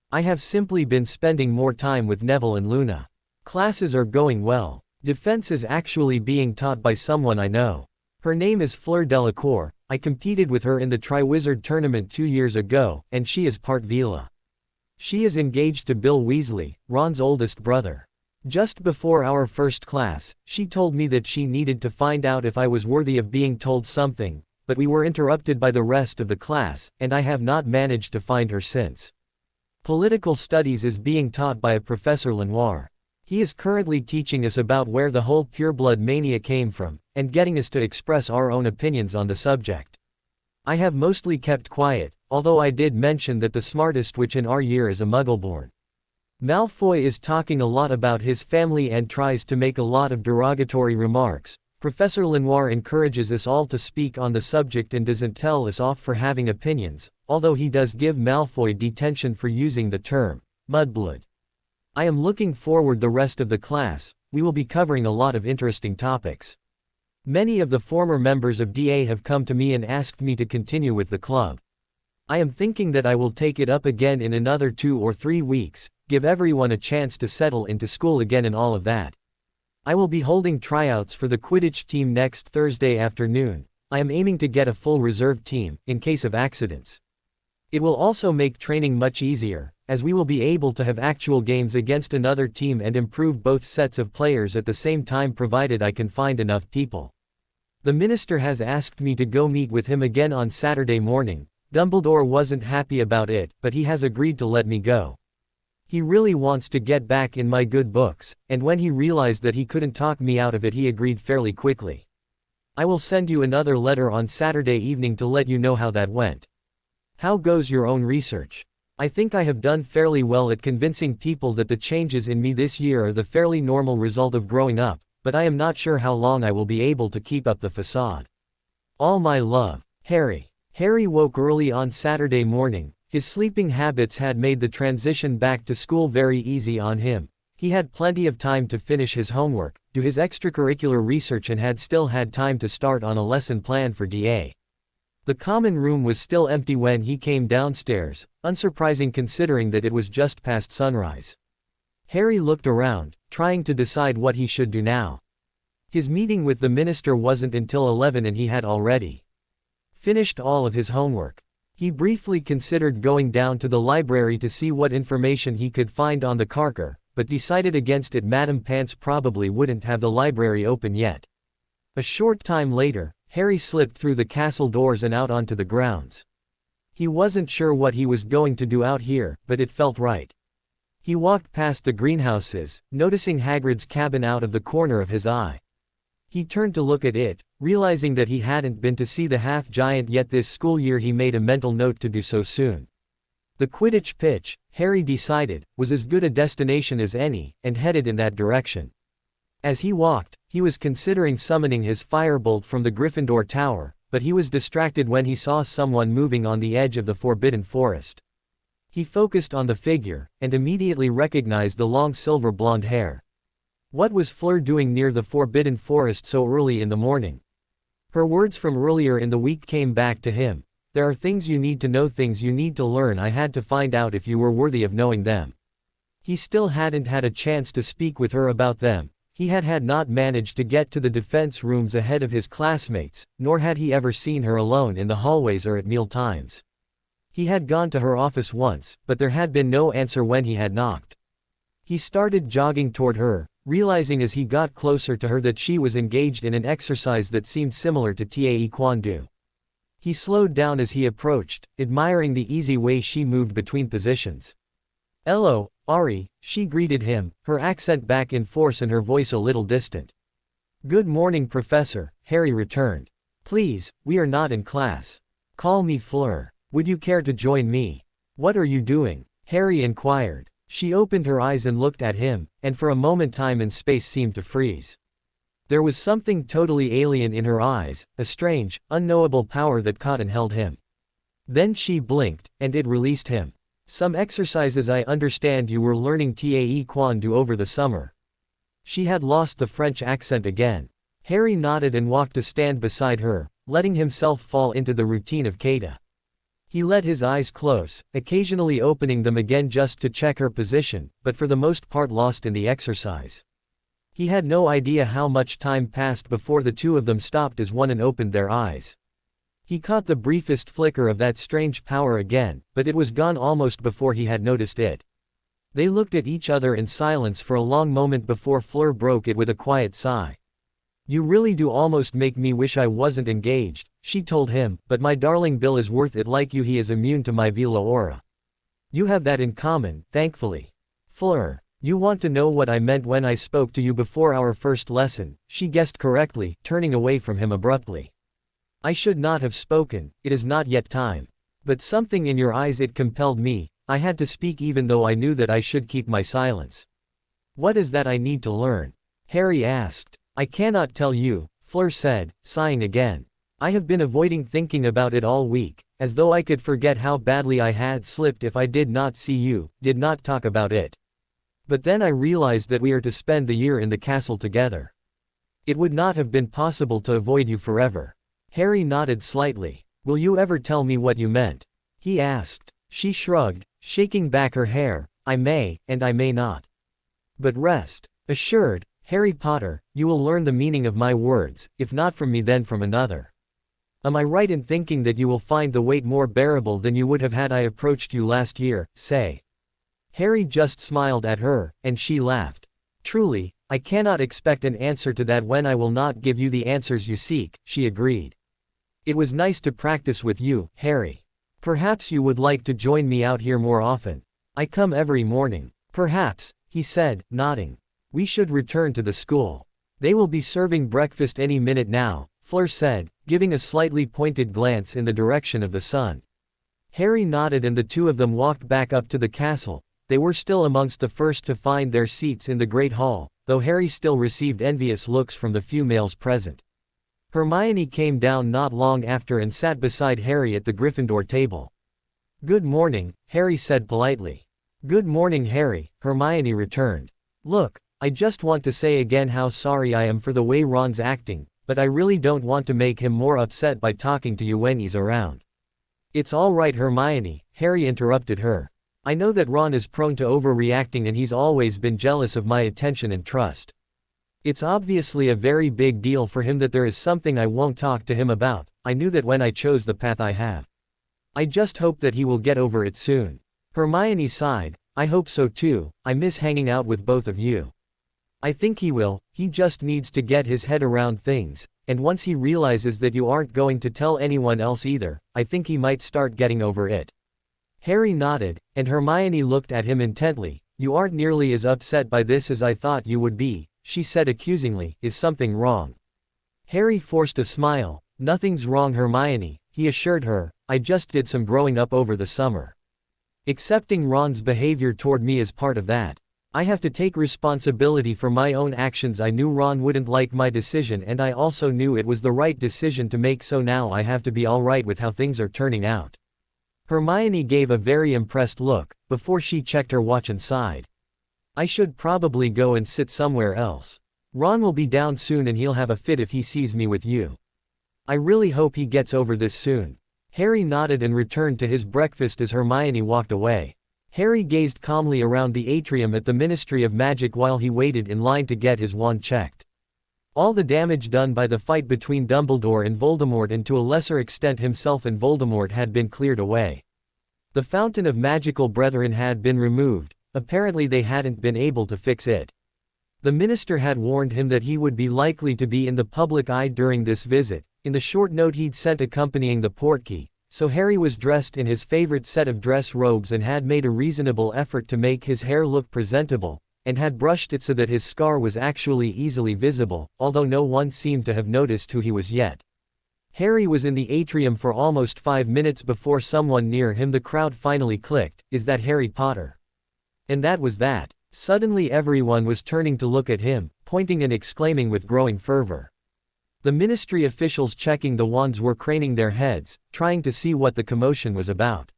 I have simply been spending more time with Neville and Luna. Classes are going well. Defense is actually being taught by someone I know. Her name is Fleur Delacour. I competed with her in the Triwizard tournament 2 years ago, and she is part Vila. She is engaged to Bill Weasley, Ron's oldest brother. Just before our first class, she told me that she needed to find out if I was worthy of being told something, but we were interrupted by the rest of the class, and I have not managed to find her since. Political studies is being taught by a Professor Lenoir. He is currently teaching us about where the whole pureblood mania came from, and getting us to express our own opinions on the subject. I have mostly kept quiet, although I did mention that the smartest witch in our year is a Muggleborn. Malfoy is talking a lot about his family and tries to make a lot of derogatory remarks. Professor Lenoir encourages us all to speak on the subject and doesn't tell us off for having opinions, although he does give Malfoy detention for using the term mudblood. I am looking forward the rest of the class. We will be covering a lot of interesting topics. Many of the former members of DA have come to me and asked me to continue with the club. I am thinking that I will take it up again in another 2 or 3 weeks, give everyone a chance to settle into school again and all of that. I will be holding tryouts for the Quidditch team next Thursday afternoon. I am aiming to get a full reserve team, in case of accidents. It will also make training much easier, as we will be able to have actual games against another team and improve both sets of players at the same time provided I can find enough people. The minister has asked me to go meet with him again on Saturday morning. Dumbledore wasn't happy about it, but he has agreed to let me go. He really wants to get back in my good books, and when he realized that he couldn't talk me out of it, he agreed fairly quickly. I will send you another letter on Saturday evening to let you know how that went. How goes your own research? I think I have done fairly well at convincing people that the changes in me this year are the fairly normal result of growing up, but I am not sure how long I will be able to keep up the facade. All my love, Harry. Harry woke early on Saturday morning. His sleeping habits had made the transition back to school very easy on him. He had plenty of time to finish his homework, do his extracurricular research, and had still had time to start on a lesson plan for DA. The common room was still empty when he came downstairs, unsurprising considering that it was just past sunrise. Harry looked around, trying to decide what he should do now. His meeting with the minister wasn't until 11 and he had already finished all of his homework. He briefly considered going down to the library to see what information he could find on the Karkar, but decided against it. Madame Pants probably wouldn't have the library open yet. A short time later, Harry slipped through the castle doors and out onto the grounds. He wasn't sure what he was going to do out here, but it felt right. He walked past the greenhouses, noticing Hagrid's cabin out of the corner of his eye. He turned to look at it, realizing that he hadn't been to see the half-giant yet this school year. He made a mental note to do so soon. The Quidditch pitch, Harry decided, was as good a destination as any, and headed in that direction. As he walked, he was considering summoning his firebolt from the Gryffindor Tower, but he was distracted when he saw someone moving on the edge of the Forbidden Forest. He focused on the figure, and immediately recognized the long silver blonde hair. What was Fleur doing near the Forbidden Forest so early in the morning? Her words from earlier in the week came back to him. There are things you need to know, things you need to learn. I had to find out if you were worthy of knowing them. He still hadn't had a chance to speak with her about them. He had not managed to get to the defense rooms ahead of his classmates, nor had he ever seen her alone in the hallways or at meal times. He had gone to her office once, but there had been no answer when he had knocked. He started jogging toward her, realizing as he got closer to her that she was engaged in an exercise that seemed similar to taekwondo. He slowed down as he approached, admiring the easy way she moved between positions. "Hello, Ari," she greeted him, her accent back in force and her voice a little distant. "Good morning, Professor," Harry returned. "Please, we are not in class. Call me Fleur. Would you care to join me?" "What are you doing?" Harry inquired. She opened her eyes and looked at him, and for a moment time and space seemed to freeze. There was something totally alien in her eyes, a strange, unknowable power that caught and held him. Then she blinked, and it released him. "Some exercises. I understand you were learning taekwondo over the summer." She had lost the French accent again. Harry nodded and walked to stand beside her, letting himself fall into the routine of kata. He let his eyes close, occasionally opening them again just to check her position, but for the most part lost in the exercise. He had no idea how much time passed before the two of them stopped as one and opened their eyes. He caught the briefest flicker of that strange power again, but it was gone almost before he had noticed it. They looked at each other in silence for a long moment before Fleur broke it with a quiet sigh. "You really do almost make me wish I wasn't engaged," she told him, "but my darling Bill is worth it like you. He is immune to my Vila aura. You have that in common, thankfully." "Fleur, you want to know what I meant when I spoke to you before our first lesson," she guessed correctly, turning away from him abruptly. "I should not have spoken, it is not yet time. But something in your eyes, it compelled me, I had to speak even though I knew that I should keep my silence." "What is that I need to learn?" Harry asked. "I cannot tell you," Fleur said, sighing again. "I have been avoiding thinking about it all week, as though I could forget how badly I had slipped if I did not see you, did not talk about it. But then I realized that we are to spend the year in the castle together. It would not have been possible to avoid you forever." Harry nodded slightly. "Will you ever tell me what you meant?" he asked. She shrugged, shaking back her hair. "I may, and I may not. But rest assured, Harry Potter, you will learn the meaning of my words, if not from me then from another. Am I right in thinking that you will find the weight more bearable than you would have had I approached you last year, say?" Harry just smiled at her, and she laughed. "Truly, I cannot expect an answer to that when I will not give you the answers you seek," she agreed. "It was nice to practice with you, Harry. Perhaps you would like to join me out here more often. I come every morning." "Perhaps," he said, nodding. "We should return to the school. They will be serving breakfast any minute now," Fleur said, giving a slightly pointed glance in the direction of the sun. Harry nodded and the two of them walked back up to the castle. They were still amongst the first to find their seats in the Great Hall, though Harry still received envious looks from the few males present. Hermione came down not long after and sat beside Harry at the Gryffindor table. "Good morning," Harry said politely. "Good morning, Harry," Hermione returned. "Look, I just want to say again how sorry I am for the way Ron's acting, but I really don't want to make him more upset by talking to you when he's around." "It's all right, Hermione," Harry interrupted her. "I know that Ron is prone to overreacting and he's always been jealous of my attention and trust. It's obviously a very big deal for him that there is something I won't talk to him about. I knew that when I chose the path I have. I just hope that he will get over it soon. Hermione sighed. I hope so too, I miss hanging out with both of you. I think he will, he just needs to get his head around things, and once he realizes that you aren't going to tell anyone else either, I think he might start getting over it. Harry nodded, and Hermione looked at him intently. You aren't nearly as upset by this as I thought you would be, she said accusingly. Is something wrong? Harry forced a smile. Nothing's wrong, Hermione, he assured her. I just did some growing up over the summer. Accepting Ron's behavior toward me is part of that. I have to take responsibility for my own actions. I knew Ron wouldn't like my decision, and I also knew it was the right decision to make, so now I have to be alright with how things are turning out. Hermione gave a very impressed look, before she checked her watch and sighed. I should probably go and sit somewhere else. Ron will be down soon and he'll have a fit if he sees me with you. I really hope he gets over this soon. Harry nodded and returned to his breakfast as Hermione walked away. Harry gazed calmly around the atrium at the Ministry of Magic while he waited in line to get his wand checked. All the damage done by the fight between Dumbledore and Voldemort, and to a lesser extent himself and Voldemort, had been cleared away. The Fountain of Magical Brethren had been removed. Apparently they hadn't been able to fix it. The minister had warned him that he would be likely to be in the public eye during this visit, in the short note he'd sent accompanying the portkey, so Harry was dressed in his favorite set of dress robes and had made a reasonable effort to make his hair look presentable, and had brushed it so that his scar was actually easily visible, although no one seemed to have noticed who he was yet. Harry was in the atrium for almost 5 minutes before someone near him, the crowd, finally clicked, "Is that Harry Potter?" And that was that. Suddenly everyone was turning to look at him, pointing and exclaiming with growing fervor. The ministry officials checking the wands were craning their heads, trying to see what the commotion was about.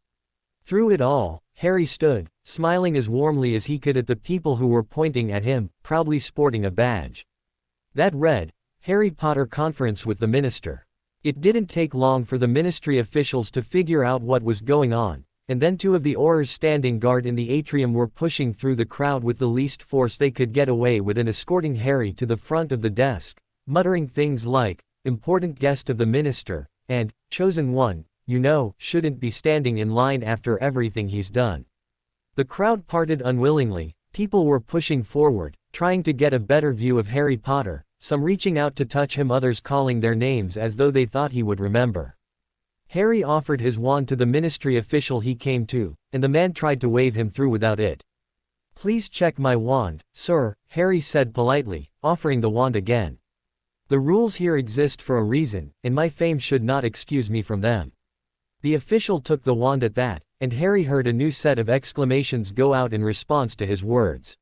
Through it all, Harry stood, smiling as warmly as he could at the people who were pointing at him, proudly sporting a badge that read, "Harry Potter Conference with the Minister." It didn't take long for the ministry officials to figure out what was going on, and then 2 of the Aurors standing guard in the atrium were pushing through the crowd with the least force they could get away with and escorting Harry to the front of the desk, muttering things like, "Important guest of the minister," and, "Chosen one, you know, shouldn't be standing in line after everything he's done." The crowd parted unwillingly. People were pushing forward, trying to get a better view of Harry Potter, some reaching out to touch him, others calling their names as though they thought he would remember. Harry offered his wand to the ministry official he came to, and the man tried to wave him through without it. "Please check my wand, sir," Harry said politely, offering the wand again. "The rules here exist for a reason, and my fame should not excuse me from them." The official took the wand at that, and Harry heard a new set of exclamations go out in response to his words.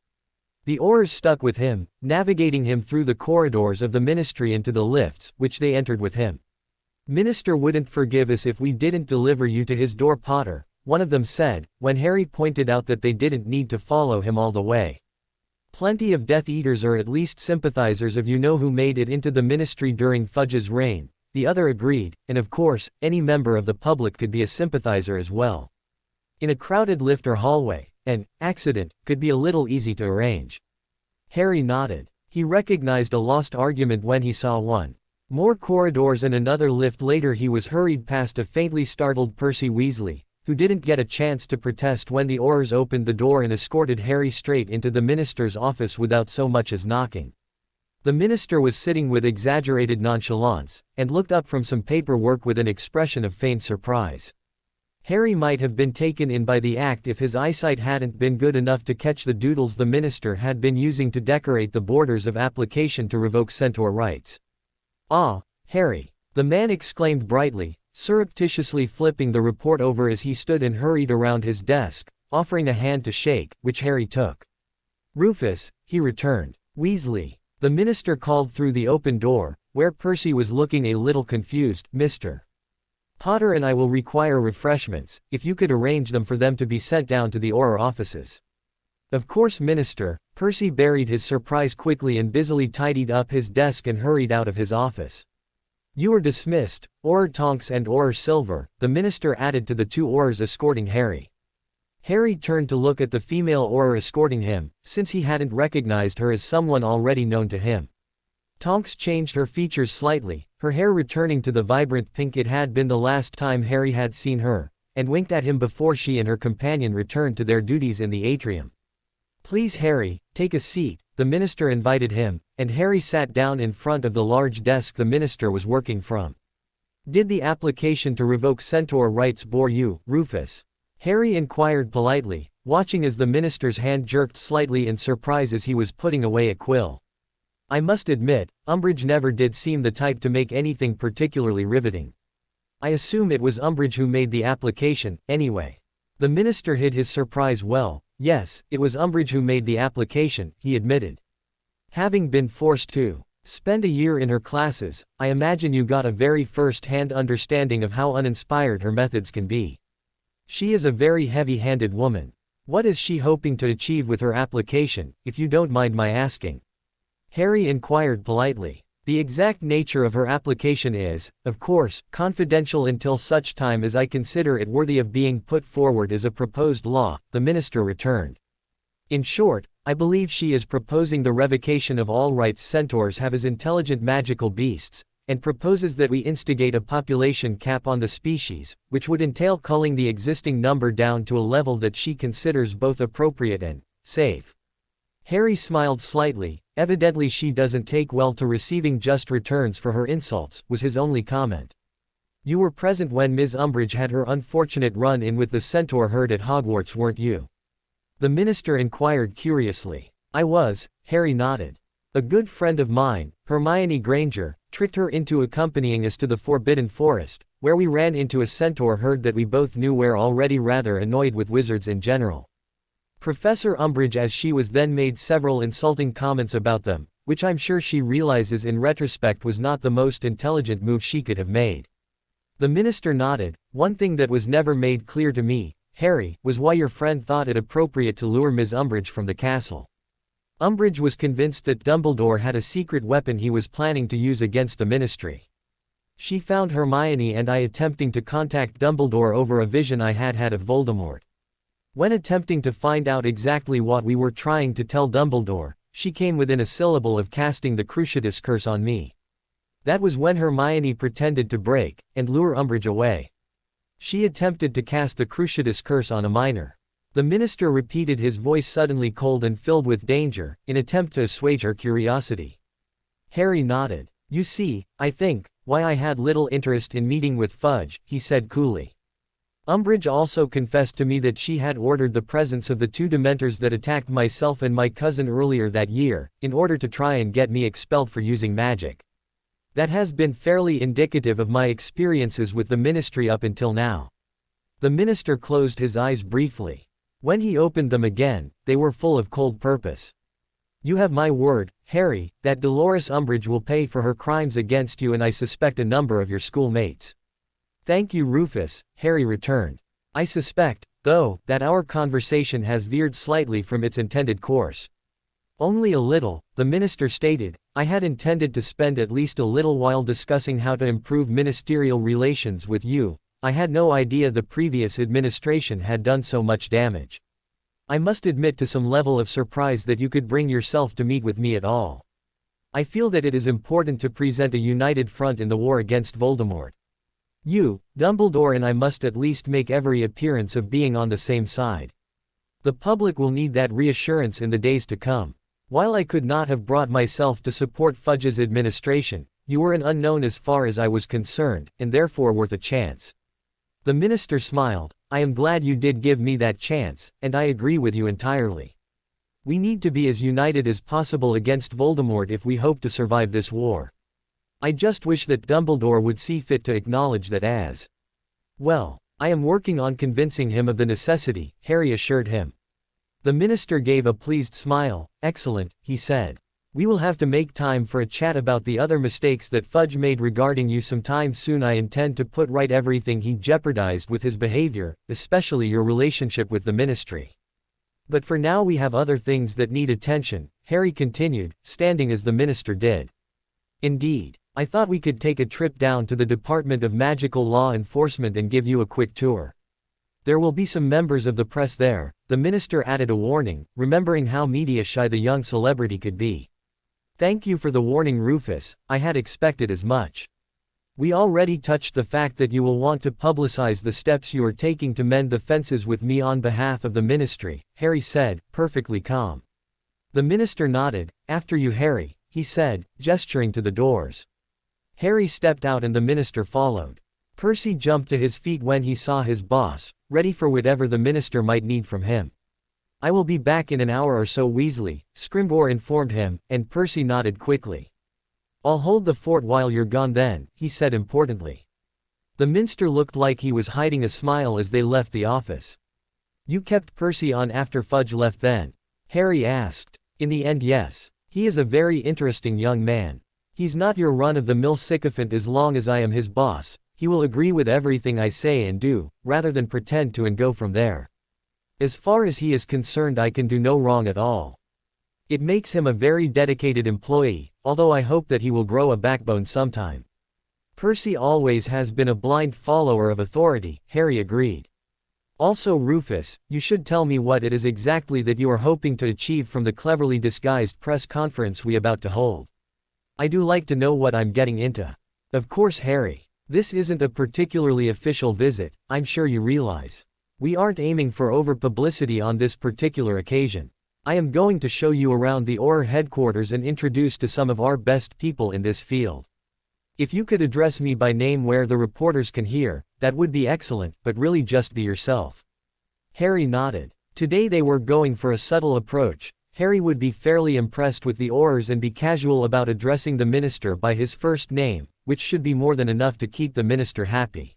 The Aurors stuck with him, navigating him through the corridors of the ministry into the lifts, which they entered with him. "Minister wouldn't forgive us if we didn't deliver you to his door, Potter," one of them said, when Harry pointed out that they didn't need to follow him all the way. "Plenty of Death Eaters, or at least sympathizers of who made it into the ministry during Fudge's reign," the other agreed, and of course, any member of the public could be a sympathizer as well. In a crowded lift or hallway, an accident could be a little easy to arrange. Harry nodded. He recognized a lost argument when he saw one. More corridors and another lift later he was hurried past a faintly startled Percy Weasley, who didn't get a chance to protest when the Aurors opened the door and escorted Harry straight into the minister's office without so much as knocking. The minister was sitting with exaggerated nonchalance, and looked up from some paperwork with an expression of faint surprise. Harry might have been taken in by the act if his eyesight hadn't been good enough to catch the doodles the minister had been using to decorate the borders of application to revoke centaur rights. "Ah, Harry!" the man exclaimed brightly, surreptitiously flipping the report over as he stood and hurried around his desk, offering a hand to shake, which Harry took. "Rufus," he returned. "Weasley," the minister called through the open door, where Percy was looking a little confused. "Mr. Potter and I will require refreshments, if you could arrange them for them to be sent down to the Auror offices." "Of course, Minister." Percy buried his surprise quickly and busily tidied up his desk and hurried out of his office. "You are dismissed, Auror Tonks and Auror Silver," the minister added to the 2 Aurors escorting Harry. Harry turned to look at the female Auror escorting him, since he hadn't recognized her as someone already known to him. Tonks changed her features slightly, her hair returning to the vibrant pink it had been the last time Harry had seen her, and winked at him before she and her companion returned to their duties in the atrium. "Please Harry, take a seat," the minister invited him, and Harry sat down in front of the large desk the minister was working from. "Did the application to revoke centaur rights bore you, Rufus?" Harry inquired politely, watching as the minister's hand jerked slightly in surprise as he was putting away a quill. "I must admit, Umbridge never did seem the type to make anything particularly riveting. I assume it was Umbridge who made the application, anyway." The minister hid his surprise well. "Yes, it was Umbridge who made the application," he admitted. "Having been forced to spend a year in her classes, I imagine you got a very first-hand understanding of how uninspired her methods can be. She is a very heavy-handed woman. What is she hoping to achieve with her application, if you don't mind my asking?" Harry inquired politely. "The exact nature of her application is, of course, confidential until such time as I consider it worthy of being put forward as a proposed law," the minister returned. "In short, I believe she is proposing the revocation of all rights centaurs have as intelligent magical beasts, and proposes that we instigate a population cap on the species, which would entail culling the existing number down to a level that she considers both appropriate and safe." Harry smiled slightly. "Evidently she doesn't take well to receiving just returns for her insults," was his only comment. "You were present when Ms. Umbridge had her unfortunate run-in with the centaur herd at Hogwarts, weren't you?" the minister inquired curiously. "I was," Harry nodded. "A good friend of mine, Hermione Granger, tricked her into accompanying us to the Forbidden Forest, where we ran into a centaur herd that we both knew were already rather annoyed with wizards in general. Professor Umbridge, as she was then, made several insulting comments about them, which I'm sure she realizes in retrospect was not the most intelligent move she could have made." The minister nodded. "One thing that was never made clear to me, Harry, was why your friend thought it appropriate to lure Ms. Umbridge from the castle." Umbridge was convinced that Dumbledore had a secret weapon he was planning to use against the Ministry. She found Hermione and I attempting to contact Dumbledore over a vision I had of Voldemort. When attempting to find out exactly what we were trying to tell Dumbledore, she came within a syllable of casting the Cruciatus curse on me. That was when Hermione pretended to break and lure Umbridge away. She attempted to cast the Cruciatus curse on a minor." The minister repeated, his voice suddenly cold and filled with danger, in attempt to assuage her curiosity. Harry nodded. "You see, I think, why I had little interest in meeting with Fudge," he said coolly. "Umbridge also confessed to me that she had ordered the presence of the two Dementors that attacked myself and my cousin earlier that year, in order to try and get me expelled for using magic. That has been fairly indicative of my experiences with the Ministry up until now." The minister closed his eyes briefly. When he opened them again, they were full of cold purpose. "You have my word, Harry, that Dolores Umbridge will pay for her crimes against you and I suspect a number of your schoolmates." "Thank you, Rufus," Harry returned. "I suspect, though, that our conversation has veered slightly from its intended course." "Only a little," the minister stated. "I had intended to spend at least a little while discussing how to improve ministerial relations with you. I had no idea the previous administration had done so much damage. I must admit to some level of surprise that you could bring yourself to meet with me at all. I feel that it is important to present a united front in the war against Voldemort. You, Dumbledore and I must at least make every appearance of being on the same side. The public will need that reassurance in the days to come. While I could not have brought myself to support Fudge's administration, you were an unknown as far as I was concerned, and therefore worth a chance." The minister smiled. "I am glad you did give me that chance, and I agree with you entirely. We need to be as united as possible against Voldemort if we hope to survive this war. I just wish that Dumbledore would see fit to acknowledge that as well. I am working on convincing him of the necessity," Harry assured him. The minister gave a pleased smile. "Excellent," he said. "We will have to make time for a chat about the other mistakes that Fudge made regarding you sometime soon. I intend to put right everything he jeopardized with his behavior, especially your relationship with the Ministry. But for now we have other things that need attention," Harry continued, standing as the minister did. "Indeed. I thought we could take a trip down to the Department of Magical Law Enforcement and give you a quick tour. There will be some members of the press there," the minister added a warning, remembering how media-shy the young celebrity could be. "Thank you for the warning, Rufus, I had expected as much." We already touched the fact that you will want to publicize the steps you are taking to mend the fences with me on behalf of the ministry, Harry said, perfectly calm. The minister nodded. After you, Harry, he said, gesturing to the doors. Harry stepped out and the minister followed. Percy jumped to his feet when he saw his boss, ready for whatever the minister might need from him. I will be back in an hour or so, Weasley, Scrimgeour informed him, and Percy nodded quickly. I'll hold the fort while you're gone then, he said importantly. The minster looked like he was hiding a smile as they left the office. You kept Percy on after Fudge left then? Harry asked. In the end, yes. He is a very interesting young man. He's not your run-of-the-mill sycophant. As long as I am his boss, he will agree with everything I say and do, rather than pretend to and go from there. As far as he is concerned, I can do no wrong at all. It makes him a very dedicated employee, although I hope that he will grow a backbone sometime. Percy always has been a blind follower of authority, Harry agreed. Also, Rufus, you should tell me what it is exactly that you are hoping to achieve from the cleverly disguised press conference we about to hold. I do like to know what I'm getting into. Of course, Harry. This isn't a particularly official visit, I'm sure you realize. We aren't aiming for over-publicity on this particular occasion. I am going to show you around the Auror headquarters and introduce to some of our best people in this field. If you could address me by name where the reporters can hear, that would be excellent, but really just be yourself. Harry nodded. Today they were going for a subtle approach. Harry would be fairly impressed with the Aurors and be casual about addressing the minister by his first name, which should be more than enough to keep the minister happy.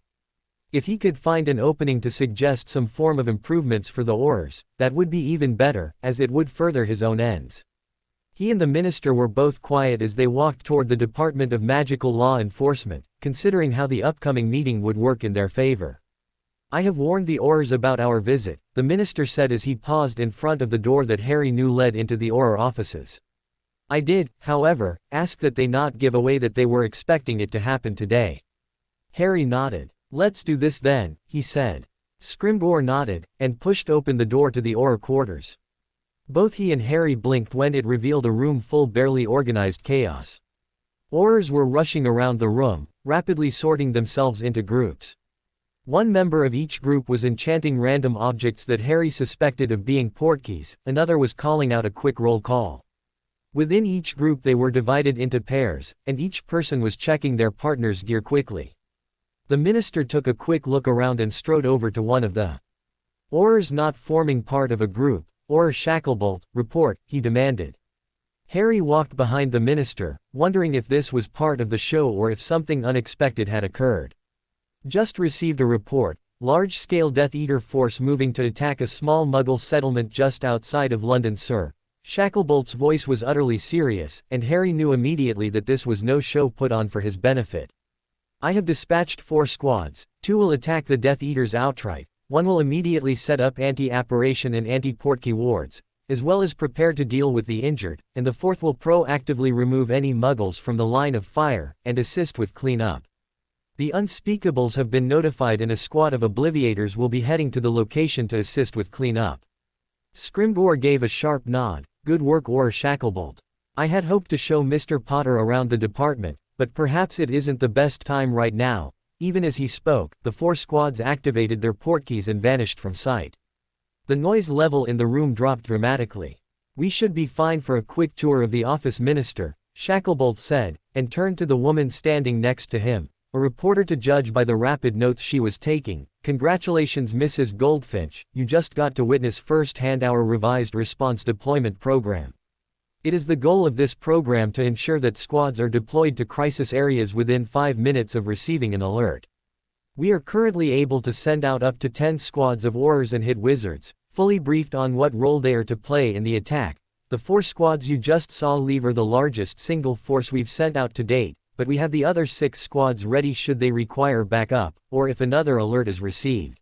If he could find an opening to suggest some form of improvements for the Aurors, that would be even better, as it would further his own ends. He and the minister were both quiet as they walked toward the Department of Magical Law Enforcement, considering how the upcoming meeting would work in their favor. I have warned the Aurors about our visit, the minister said as he paused in front of the door that Harry knew led into the Auror offices. I did, however, ask that they not give away that they were expecting it to happen today. Harry nodded. Let's do this then, he said. Scrimgeour nodded, and pushed open the door to the Auror quarters. Both he and Harry blinked when it revealed a room full barely organized chaos. Aurors were rushing around the room, rapidly sorting themselves into groups. One member of each group was enchanting random objects that Harry suspected of being portkeys, another was calling out a quick roll call. Within each group they were divided into pairs, and each person was checking their partner's gear quickly. The minister took a quick look around and strode over to one of the Aurors not forming part of a group. Auror Shacklebolt, report, he demanded. Harry walked behind the minister, wondering if this was part of the show or if something unexpected had occurred. Just received a report, large-scale Death Eater force moving to attack a small Muggle settlement just outside of London, sir. Shacklebolt's voice was utterly serious, and Harry knew immediately that this was no show put on for his benefit. I have dispatched 4 squads, 2 will attack the Death Eaters outright, 1 will immediately set up anti-apparition and anti-portkey wards, as well as prepare to deal with the injured, and the 4th will proactively remove any Muggles from the line of fire, and assist with clean-up. The Unspeakables have been notified and a squad of Obliviators will be heading to the location to assist with clean-up. Scrimgeour gave a sharp nod. Good work, Auror Shacklebolt. I had hoped to show Mr. Potter around the department, but perhaps it isn't the best time right now. Even as he spoke, the 4 squads activated their portkeys and vanished from sight. The noise level in the room dropped dramatically. We should be fine for a quick tour of the office, minister, Shacklebolt said, and turned to the woman standing next to him, a reporter to judge by the rapid notes she was taking. Congratulations, Mrs. Goldfinch, you just got to witness firsthand our revised response deployment program. It is the goal of this program to ensure that squads are deployed to crisis areas within 5 minutes of receiving an alert. We are currently able to send out up to 10 squads of Aurors and Hit Wizards, fully briefed on what role they are to play in the attack. The 4 squads you just saw leave are the largest single force we've sent out to date, but we have the other 6 squads ready should they require backup, or if another alert is received.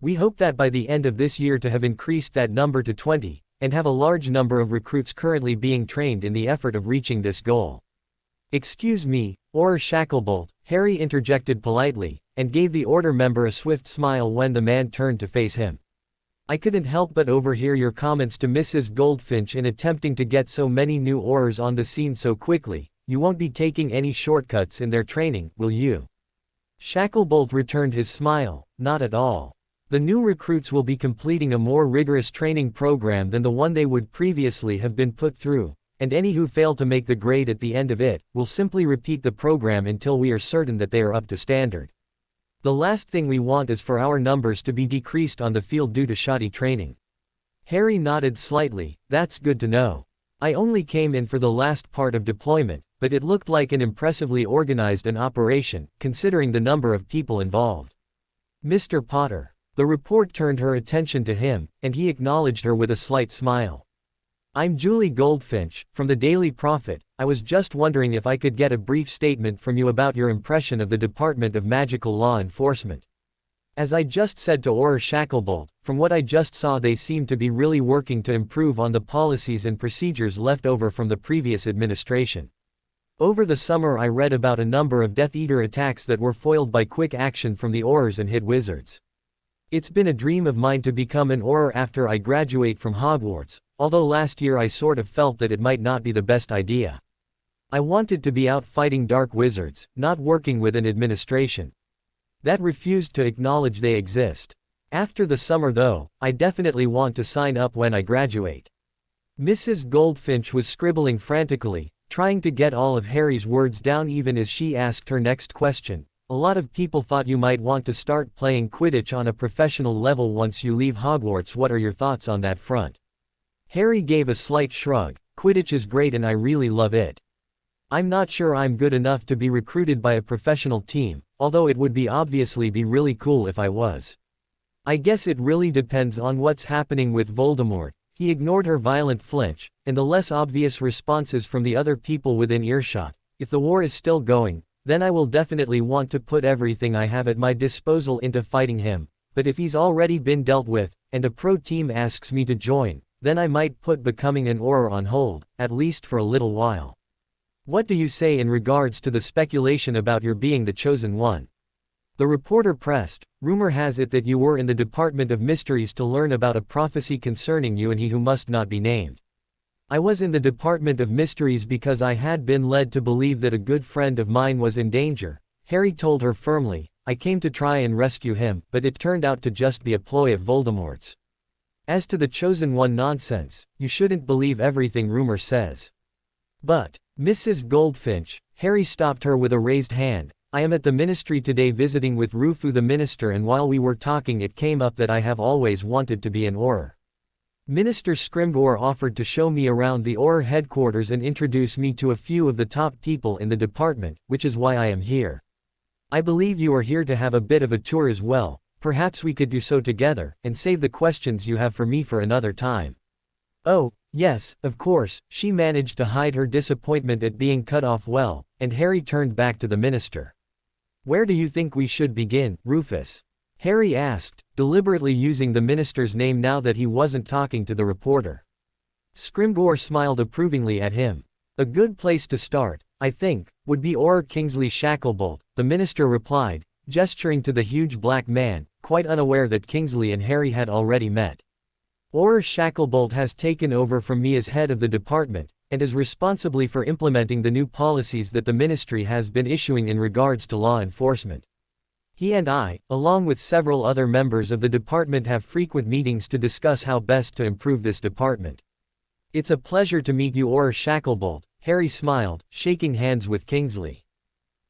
We hope that by the end of this year to have increased that number to 20, and have a large number of recruits currently being trained in the effort of reaching this goal. Excuse me, Auror Shacklebolt, Harry interjected politely, and gave the order member a swift smile when the man turned to face him. I couldn't help but overhear your comments to Mrs. Goldfinch in attempting to get so many new Aurors on the scene so quickly. you won't be taking any shortcuts in their training, will you? Shacklebolt returned his smile, not at all. The new recruits will be completing a more rigorous training program than the one they would previously have been put through, and any who fail to make the grade at the end of it, will simply repeat the program until we are certain that they are up to standard. The last thing we want is for our numbers to be decreased on the field due to shoddy training. Harry nodded slightly. That's good to know. I only came in for the last part of deployment, but it looked like an impressively organized operation, considering the number of people involved. Mr. Potter. The report turned her attention to him, and he acknowledged her with a slight smile. I'm Julie Goldfinch, from the Daily Prophet. I was just wondering if I could get a brief statement from you about your impression of the Department of Magical Law Enforcement. As I just said to Auror Shacklebolt, from what I just saw they seem to be really working to improve on the policies and procedures left over from the previous administration. Over the summer I read about a number of Death Eater attacks that were foiled by quick action from the Aurors and hid wizards. It's been a dream of mine to become an Auror after I graduate from Hogwarts, although last year I sort of felt that it might not be the best idea. I wanted to be out fighting dark wizards, not working with an administration that refused to acknowledge they exist. After the summer though, I definitely want to sign up when I graduate. Mrs. Goldfinch was scribbling frantically, trying to get all of Harry's words down even as she asked her next question. A lot of people thought you might want to start playing Quidditch on a professional level once you leave Hogwarts. What are your thoughts on that front? Harry gave a slight shrug. Quidditch is great and I really love it. I'm not sure I'm good enough to be recruited by a professional team, although it would obviously be really cool if I was. I guess it really depends on what's happening with Voldemort. He ignored her violent flinch, and the less obvious responses from the other people within earshot. If the war is still going, then I will definitely want to put everything I have at my disposal into fighting him, but if he's already been dealt with, and a pro team asks me to join, then I might put becoming an Auror on hold, at least for a little while. What do you say in regards to the speculation about your being the chosen one? The reporter pressed. Rumor has it that you were in the Department of Mysteries to learn about a prophecy concerning you and he who must not be named. I was in the Department of Mysteries because I had been led to believe that a good friend of mine was in danger, Harry told her firmly. I came to try and rescue him, but it turned out to just be a ploy of Voldemort's. As to the chosen one nonsense, you shouldn't believe everything rumor says. But, Mrs. Goldfinch, Harry stopped her with a raised hand. I am at the ministry today visiting with Rufu the minister, and while we were talking it came up that I have always wanted to be an Auror. Minister Scrimgeour offered to show me around the Auror headquarters and introduce me to a few of the top people in the department, which is why I am here. I believe you are here to have a bit of a tour as well. Perhaps we could do so together, and save the questions you have for me for another time. Oh, yes, of course. She managed to hide her disappointment at being cut off well, and Harry turned back to the minister. Where do you think we should begin, Rufus? Harry asked, deliberately using the minister's name now that he wasn't talking to the reporter. Scrimgeour smiled approvingly at him. A good place to start, I think, would be Auror Kingsley Shacklebolt, the minister replied, gesturing to the huge black man, quite unaware that Kingsley and Harry had already met. Auror Shacklebolt has taken over from me as head of the department, and is responsibly for implementing the new policies that the ministry has been issuing in regards to law enforcement. He and I, along with several other members of the department, have frequent meetings to discuss how best to improve this department. It's a pleasure to meet you, Auror Shacklebolt, Harry smiled, shaking hands with Kingsley.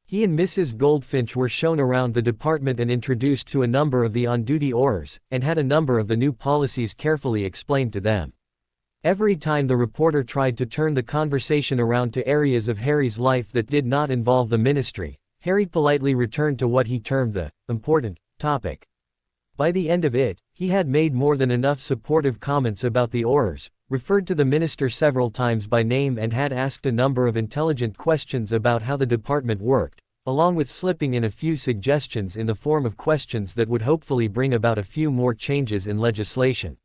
He and Mrs. Goldfinch were shown around the department and introduced to a number of the on-duty Aurors, and had a number of the new policies carefully explained to them. Every time the reporter tried to turn the conversation around to areas of Harry's life that did not involve the ministry, Harry politely returned to what he termed the important topic. By the end of it, he had made more than enough supportive comments about the Aurors, referred to the minister several times by name, and had asked a number of intelligent questions about how the department worked, along with slipping in a few suggestions in the form of questions that would hopefully bring about a few more changes in legislation.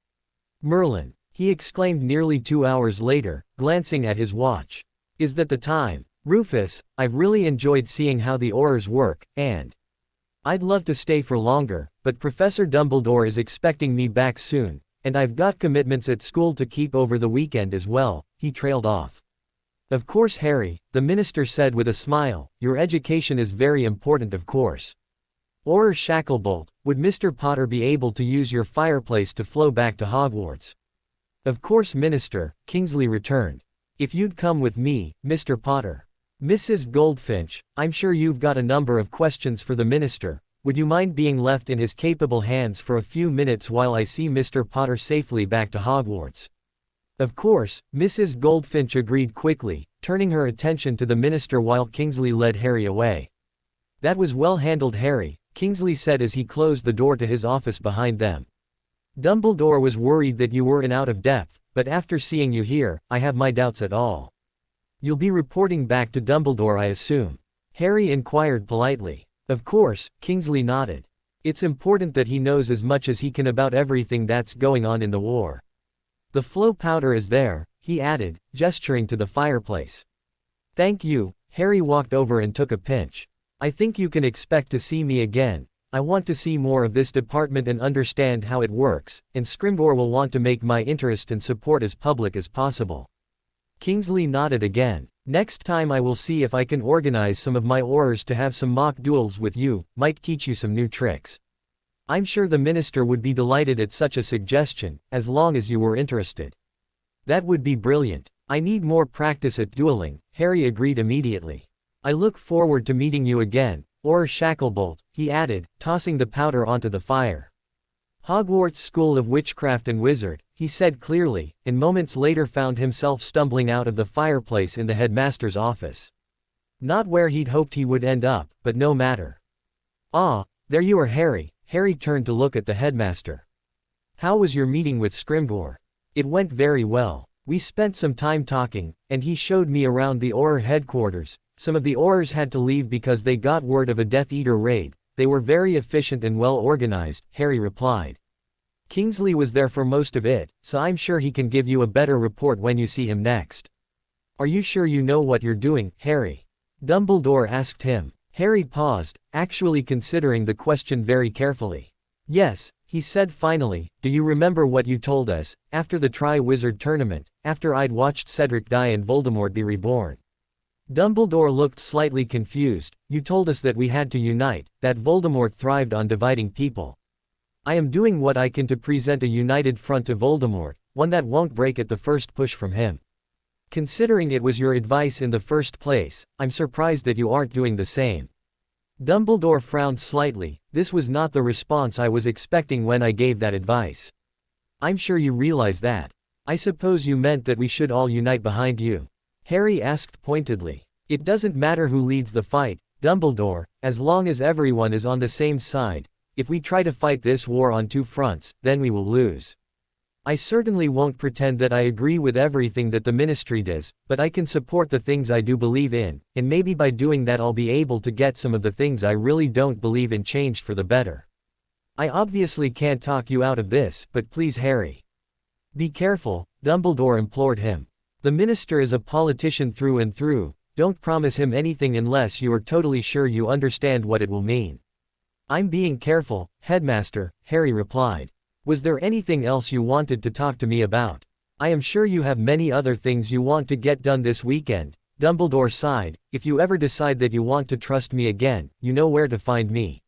Merlin, he exclaimed nearly 2 hours later, glancing at his watch. Is that the time? Rufus, I've really enjoyed seeing how the Aurors work, and I'd love to stay for longer, but Professor Dumbledore is expecting me back soon, and I've got commitments at school to keep over the weekend as well, he trailed off. Of course, Harry, the minister said with a smile, your education is very important, of course. Or Shacklebolt, would Mr. Potter be able to use your fireplace to flow back to Hogwarts? Of course, Minister, Kingsley returned. If you'd come with me, Mr. Potter. Mrs. Goldfinch, I'm sure you've got a number of questions for the minister. Would you mind being left in his capable hands for a few minutes while I see Mr. Potter safely back to Hogwarts? Of course, Mrs. Goldfinch agreed quickly, turning her attention to the minister while Kingsley led Harry away. That was well handled, Harry, Kingsley said as he closed the door to his office behind them. Dumbledore was worried that you were in out of depth, but after seeing you here, I have my doubts at all. You'll be reporting back to Dumbledore, I assume? Harry inquired politely. Of course, Kingsley nodded. It's important that he knows as much as he can about everything that's going on in the war. The flow powder is there, he added, gesturing to the fireplace. Thank you. Harry walked over and took a pinch. I think you can expect to see me again. I want to see more of this department and understand how it works, and Scrimgeour will want to make my interest and support as public as possible. Kingsley nodded again. Next time I will see if I can organize some of my Aurors to have some mock duels with you, might teach you some new tricks. I'm sure the minister would be delighted at such a suggestion, as long as you were interested. That would be brilliant. I need more practice at dueling, Harry agreed immediately. I look forward to meeting you again, or Shacklebolt, he added, tossing the powder onto the fire. Hogwarts School of Witchcraft and Wizard, he said clearly, and moments later found himself stumbling out of the fireplace in the headmaster's office. Not where he'd hoped he would end up, but no matter. Ah, there you are, Harry. Harry turned to look at the headmaster. How was your meeting with Scrimgeour? It went very well. We spent some time talking, and he showed me around the Auror headquarters. Some of the Aurors had to leave because they got word of a Death Eater raid. They were very efficient and well organized, Harry replied. Kingsley was there for most of it, so I'm sure he can give you a better report when you see him next. Are you sure you know what you're doing, Harry? Dumbledore asked him. Harry paused, actually considering the question very carefully. Yes, he said finally. Do you remember what you told us, after the Tri-Wizard tournament, after I'd watched Cedric die and Voldemort be reborn? Dumbledore looked slightly confused. You told us that we had to unite, that Voldemort thrived on dividing people. I am doing what I can to present a united front to Voldemort, one that won't break at the first push from him. Considering it was your advice in the first place, I'm surprised that you aren't doing the same. Dumbledore frowned slightly. This was not the response I was expecting when I gave that advice. I'm sure you realize that. I suppose you meant that we should all unite behind you? Harry asked pointedly. It doesn't matter who leads the fight, Dumbledore, as long as everyone is on the same side. If we try to fight this war on two fronts, then we will lose. I certainly won't pretend that I agree with everything that the ministry does, but I can support the things I do believe in, and maybe by doing that I'll be able to get some of the things I really don't believe in changed for the better. I obviously can't talk you out of this, but please, Harry. Be careful, Dumbledore implored him. The minister is a politician through and through. Don't promise him anything unless you are totally sure you understand what it will mean. I'm being careful, Headmaster, Harry replied. Was there anything else you wanted to talk to me about? I am sure you have many other things you want to get done this weekend. Dumbledore sighed. If you ever decide that you want to trust me again, you know where to find me.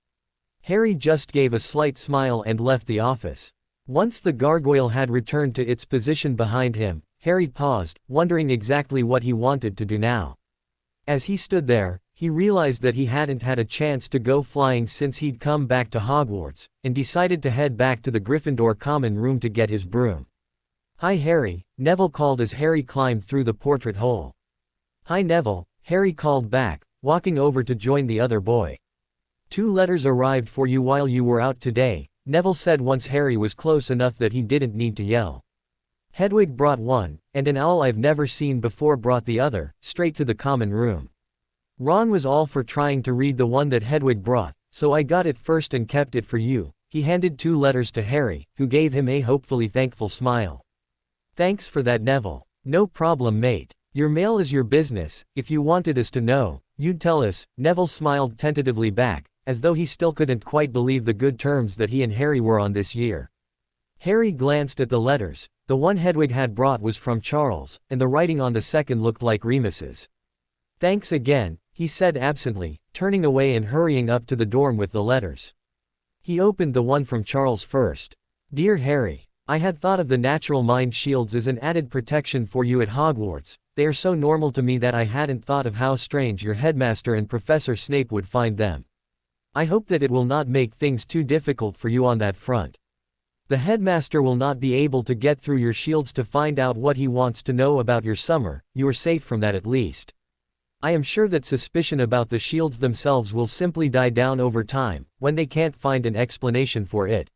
Harry just gave a slight smile and left the office. Once the gargoyle had returned to its position behind him, Harry paused, wondering exactly what he wanted to do now. As he stood there, he realized that he hadn't had a chance to go flying since he'd come back to Hogwarts, and decided to head back to the Gryffindor common room to get his broom. Hi Harry, Neville called as Harry climbed through the portrait hole. Hi Neville, Harry called back, walking over to join the other boy. 2 letters arrived for you while you were out today, Neville said once Harry was close enough that he didn't need to yell. Hedwig brought one, and an owl I've never seen before brought the other, straight to the common room. Ron was all for trying to read the one that Hedwig brought, so I got it first and kept it for you. He handed 2 letters to Harry, who gave him a hopefully thankful smile. Thanks for that, Neville. No problem, mate. Your mail is your business. If you wanted us to know, you'd tell us. Neville smiled tentatively back, as though he still couldn't quite believe the good terms that he and Harry were on this year. Harry glanced at the letters. The one Hedwig had brought was from Charles, and the writing on the second looked like Remus's. "Thanks again," he said absently, turning away and hurrying up to the dorm with the letters. He opened the one from Charles first. "Dear Harry, I had thought of the natural mind shields as an added protection for you at Hogwarts. They are so normal to me that I hadn't thought of how strange your headmaster and Professor Snape would find them. I hope that it will not make things too difficult for you on that front. The headmaster will not be able to get through your shields to find out what he wants to know about your summer. You are safe from that at least. I am sure that suspicion about the shields themselves will simply die down over time, when they can't find an explanation for it.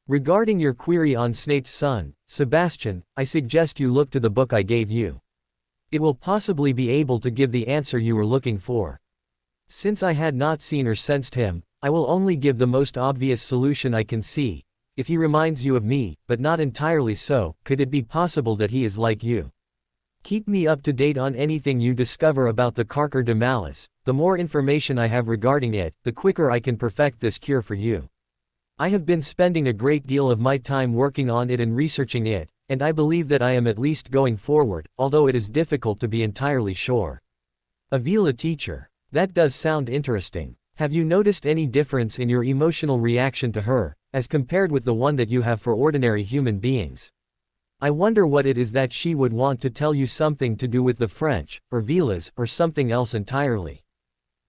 Regarding your query on Snape's son, Sebastian, I suggest you look to the book I gave you. It will possibly be able to give the answer you were looking for. Since I had not seen or sensed him, I will only give the most obvious solution I can see. If he reminds you of me, but not entirely so, could it be possible that he is like you? Keep me up to date on anything you discover about the Carker de Malice. The more information I have regarding it, the quicker I can perfect this cure for you. I have been spending a great deal of my time working on it and researching it, and I believe that I am at least going forward, although it is difficult to be entirely sure. Avila teacher. That does sound interesting. Have you noticed any difference in your emotional reaction to her, as compared with the one that you have for ordinary human beings? I wonder what it is that she would want to tell you, something to do with the French, or Vilas, or something else entirely.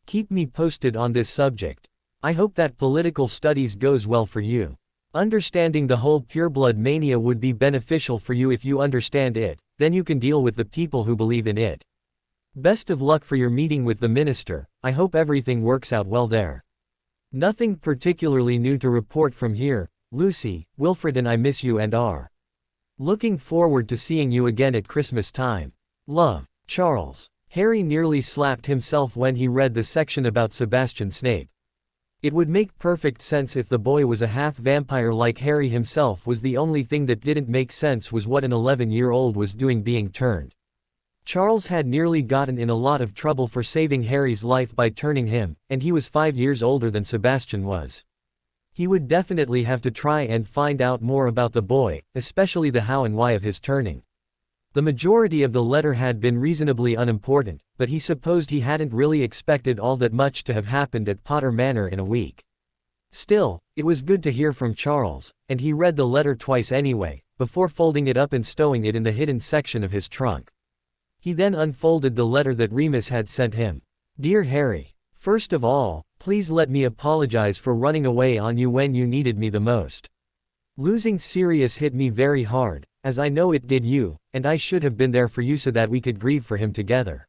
Keep me posted on this subject. I hope that political studies goes well for you. Understanding the whole pureblood mania would be beneficial for you if you understand it, then you can deal with the people who believe in it. Best of luck for your meeting with the minister. I hope everything works out well there. Nothing particularly new to report from here. Lucy, Wilfred and I miss you and are looking forward to seeing you again at Christmas time. Love, Charles. Harry nearly slapped himself when he read the section about Sebastian Snape. It would make perfect sense if the boy was a half-vampire like Harry himself was. The only thing that didn't make sense was what an 11-year-old was doing being turned. Charles had nearly gotten in a lot of trouble for saving Harry's life by turning him, and he was 5 years older than Sebastian was. He would definitely have to try and find out more about the boy, especially the how and why of his turning. The majority of the letter had been reasonably unimportant, but he supposed he hadn't really expected all that much to have happened at Potter Manor in a week. Still, it was good to hear from Charles, and he read the letter twice anyway, before folding it up and stowing it in the hidden section of his trunk. He then unfolded the letter that Remus had sent him. Dear Harry, first of all, please let me apologize for running away on you when you needed me the most. Losing Sirius hit me very hard, as I know it did you, and I should have been there for you so that we could grieve for him together.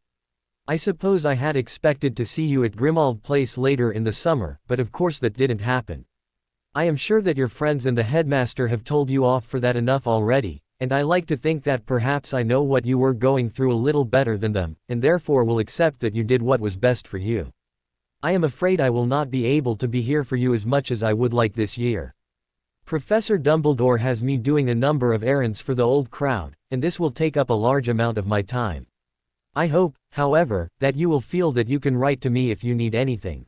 I suppose I had expected to see you at Grimmauld Place later in the summer, but of course that didn't happen. I am sure that your friends and the headmaster have told you off for that enough already, and I like to think that perhaps I know what you were going through a little better than them, and therefore will accept that you did what was best for you. I am afraid I will not be able to be here for you as much as I would like this year. Professor Dumbledore has me doing a number of errands for the old crowd, and this will take up a large amount of my time. I hope, however, that you will feel that you can write to me if you need anything.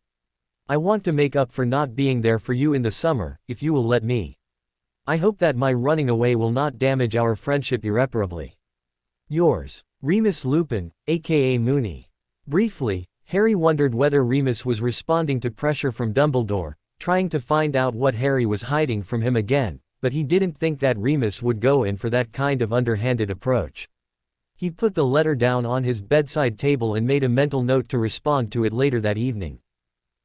I want to make up for not being there for you in the summer, if you will let me. I hope that my running away will not damage our friendship irreparably. Yours, Remus Lupin, aka Moony. Briefly, Harry wondered whether Remus was responding to pressure from Dumbledore, trying to find out what Harry was hiding from him again, but he didn't think that Remus would go in for that kind of underhanded approach. He put the letter down on his bedside table and made a mental note to respond to it later that evening.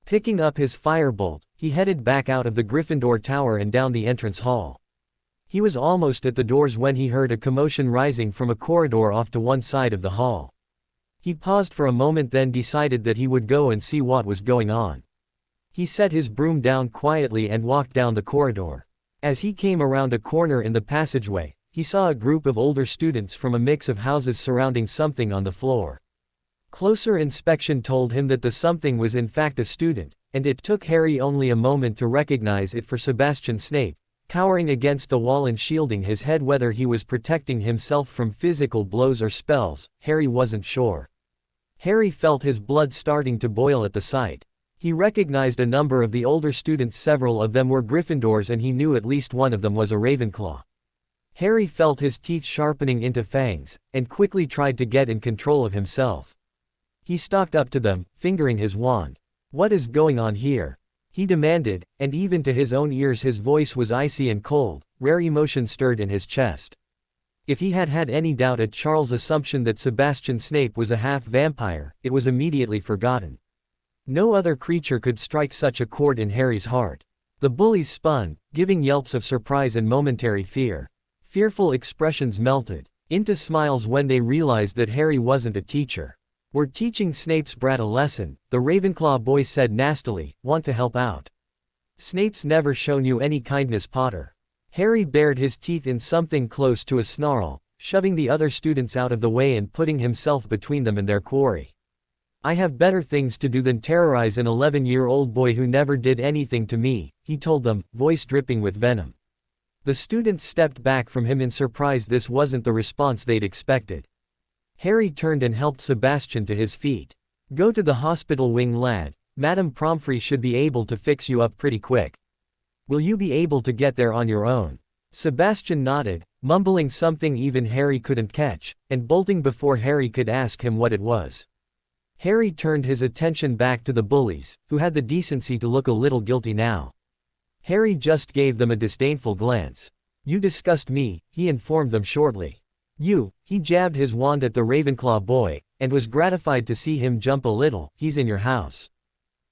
Picking up his firebolt, he headed back out of the Gryffindor Tower and down the entrance hall. He was almost at the doors when he heard a commotion rising from a corridor off to one side of the hall. He paused for a moment, then decided that he would go and see what was going on. He set his broom down quietly and walked down the corridor. As he came around a corner in the passageway, he saw a group of older students from a mix of houses surrounding something on the floor. Closer inspection told him that the something was in fact a student, and it took Harry only a moment to recognize it for Sebastian Snape, cowering against the wall and shielding his head. Whether he was protecting himself from physical blows or spells, Harry wasn't sure. Harry felt his blood starting to boil at the sight. He recognized a number of the older students, several of them were Gryffindors, and he knew at least one of them was a Ravenclaw. Harry felt his teeth sharpening into fangs, and quickly tried to get in control of himself. He stalked up to them, fingering his wand. "What is going on here?" he demanded, and even to his own ears his voice was icy and cold. Rare emotion stirred in his chest. If he had had any doubt at Charles' assumption that Sebastian Snape was a half-vampire, it was immediately forgotten. No other creature could strike such a chord in Harry's heart. The bullies spun, giving yelps of surprise and momentary fear. Fearful expressions melted into smiles when they realized that Harry wasn't a teacher. "We're teaching Snape's brat a lesson," the Ravenclaw boy said nastily. "Want to help out?" "Snape's never shown you any kindness, Potter." Harry bared his teeth in something close to a snarl, shoving the other students out of the way and putting himself between them and their quarry. "I have better things to do than terrorize an 11-year-old boy who never did anything to me," he told them, voice dripping with venom. The students stepped back from him in surprise. This wasn't the response they'd expected. Harry turned and helped Sebastian to his feet. "Go to the hospital wing, lad. Madame Pomfrey should be able to fix you up pretty quick." "Will you be able to get there on your own?" Sebastian nodded, mumbling something even Harry couldn't catch, and bolting before Harry could ask him what it was. Harry turned his attention back to the bullies, who had the decency to look a little guilty now. Harry just gave them a disdainful glance. "You disgust me," he informed them shortly. "You," he jabbed his wand at the Ravenclaw boy, and was gratified to see him jump a little. "He's in your house.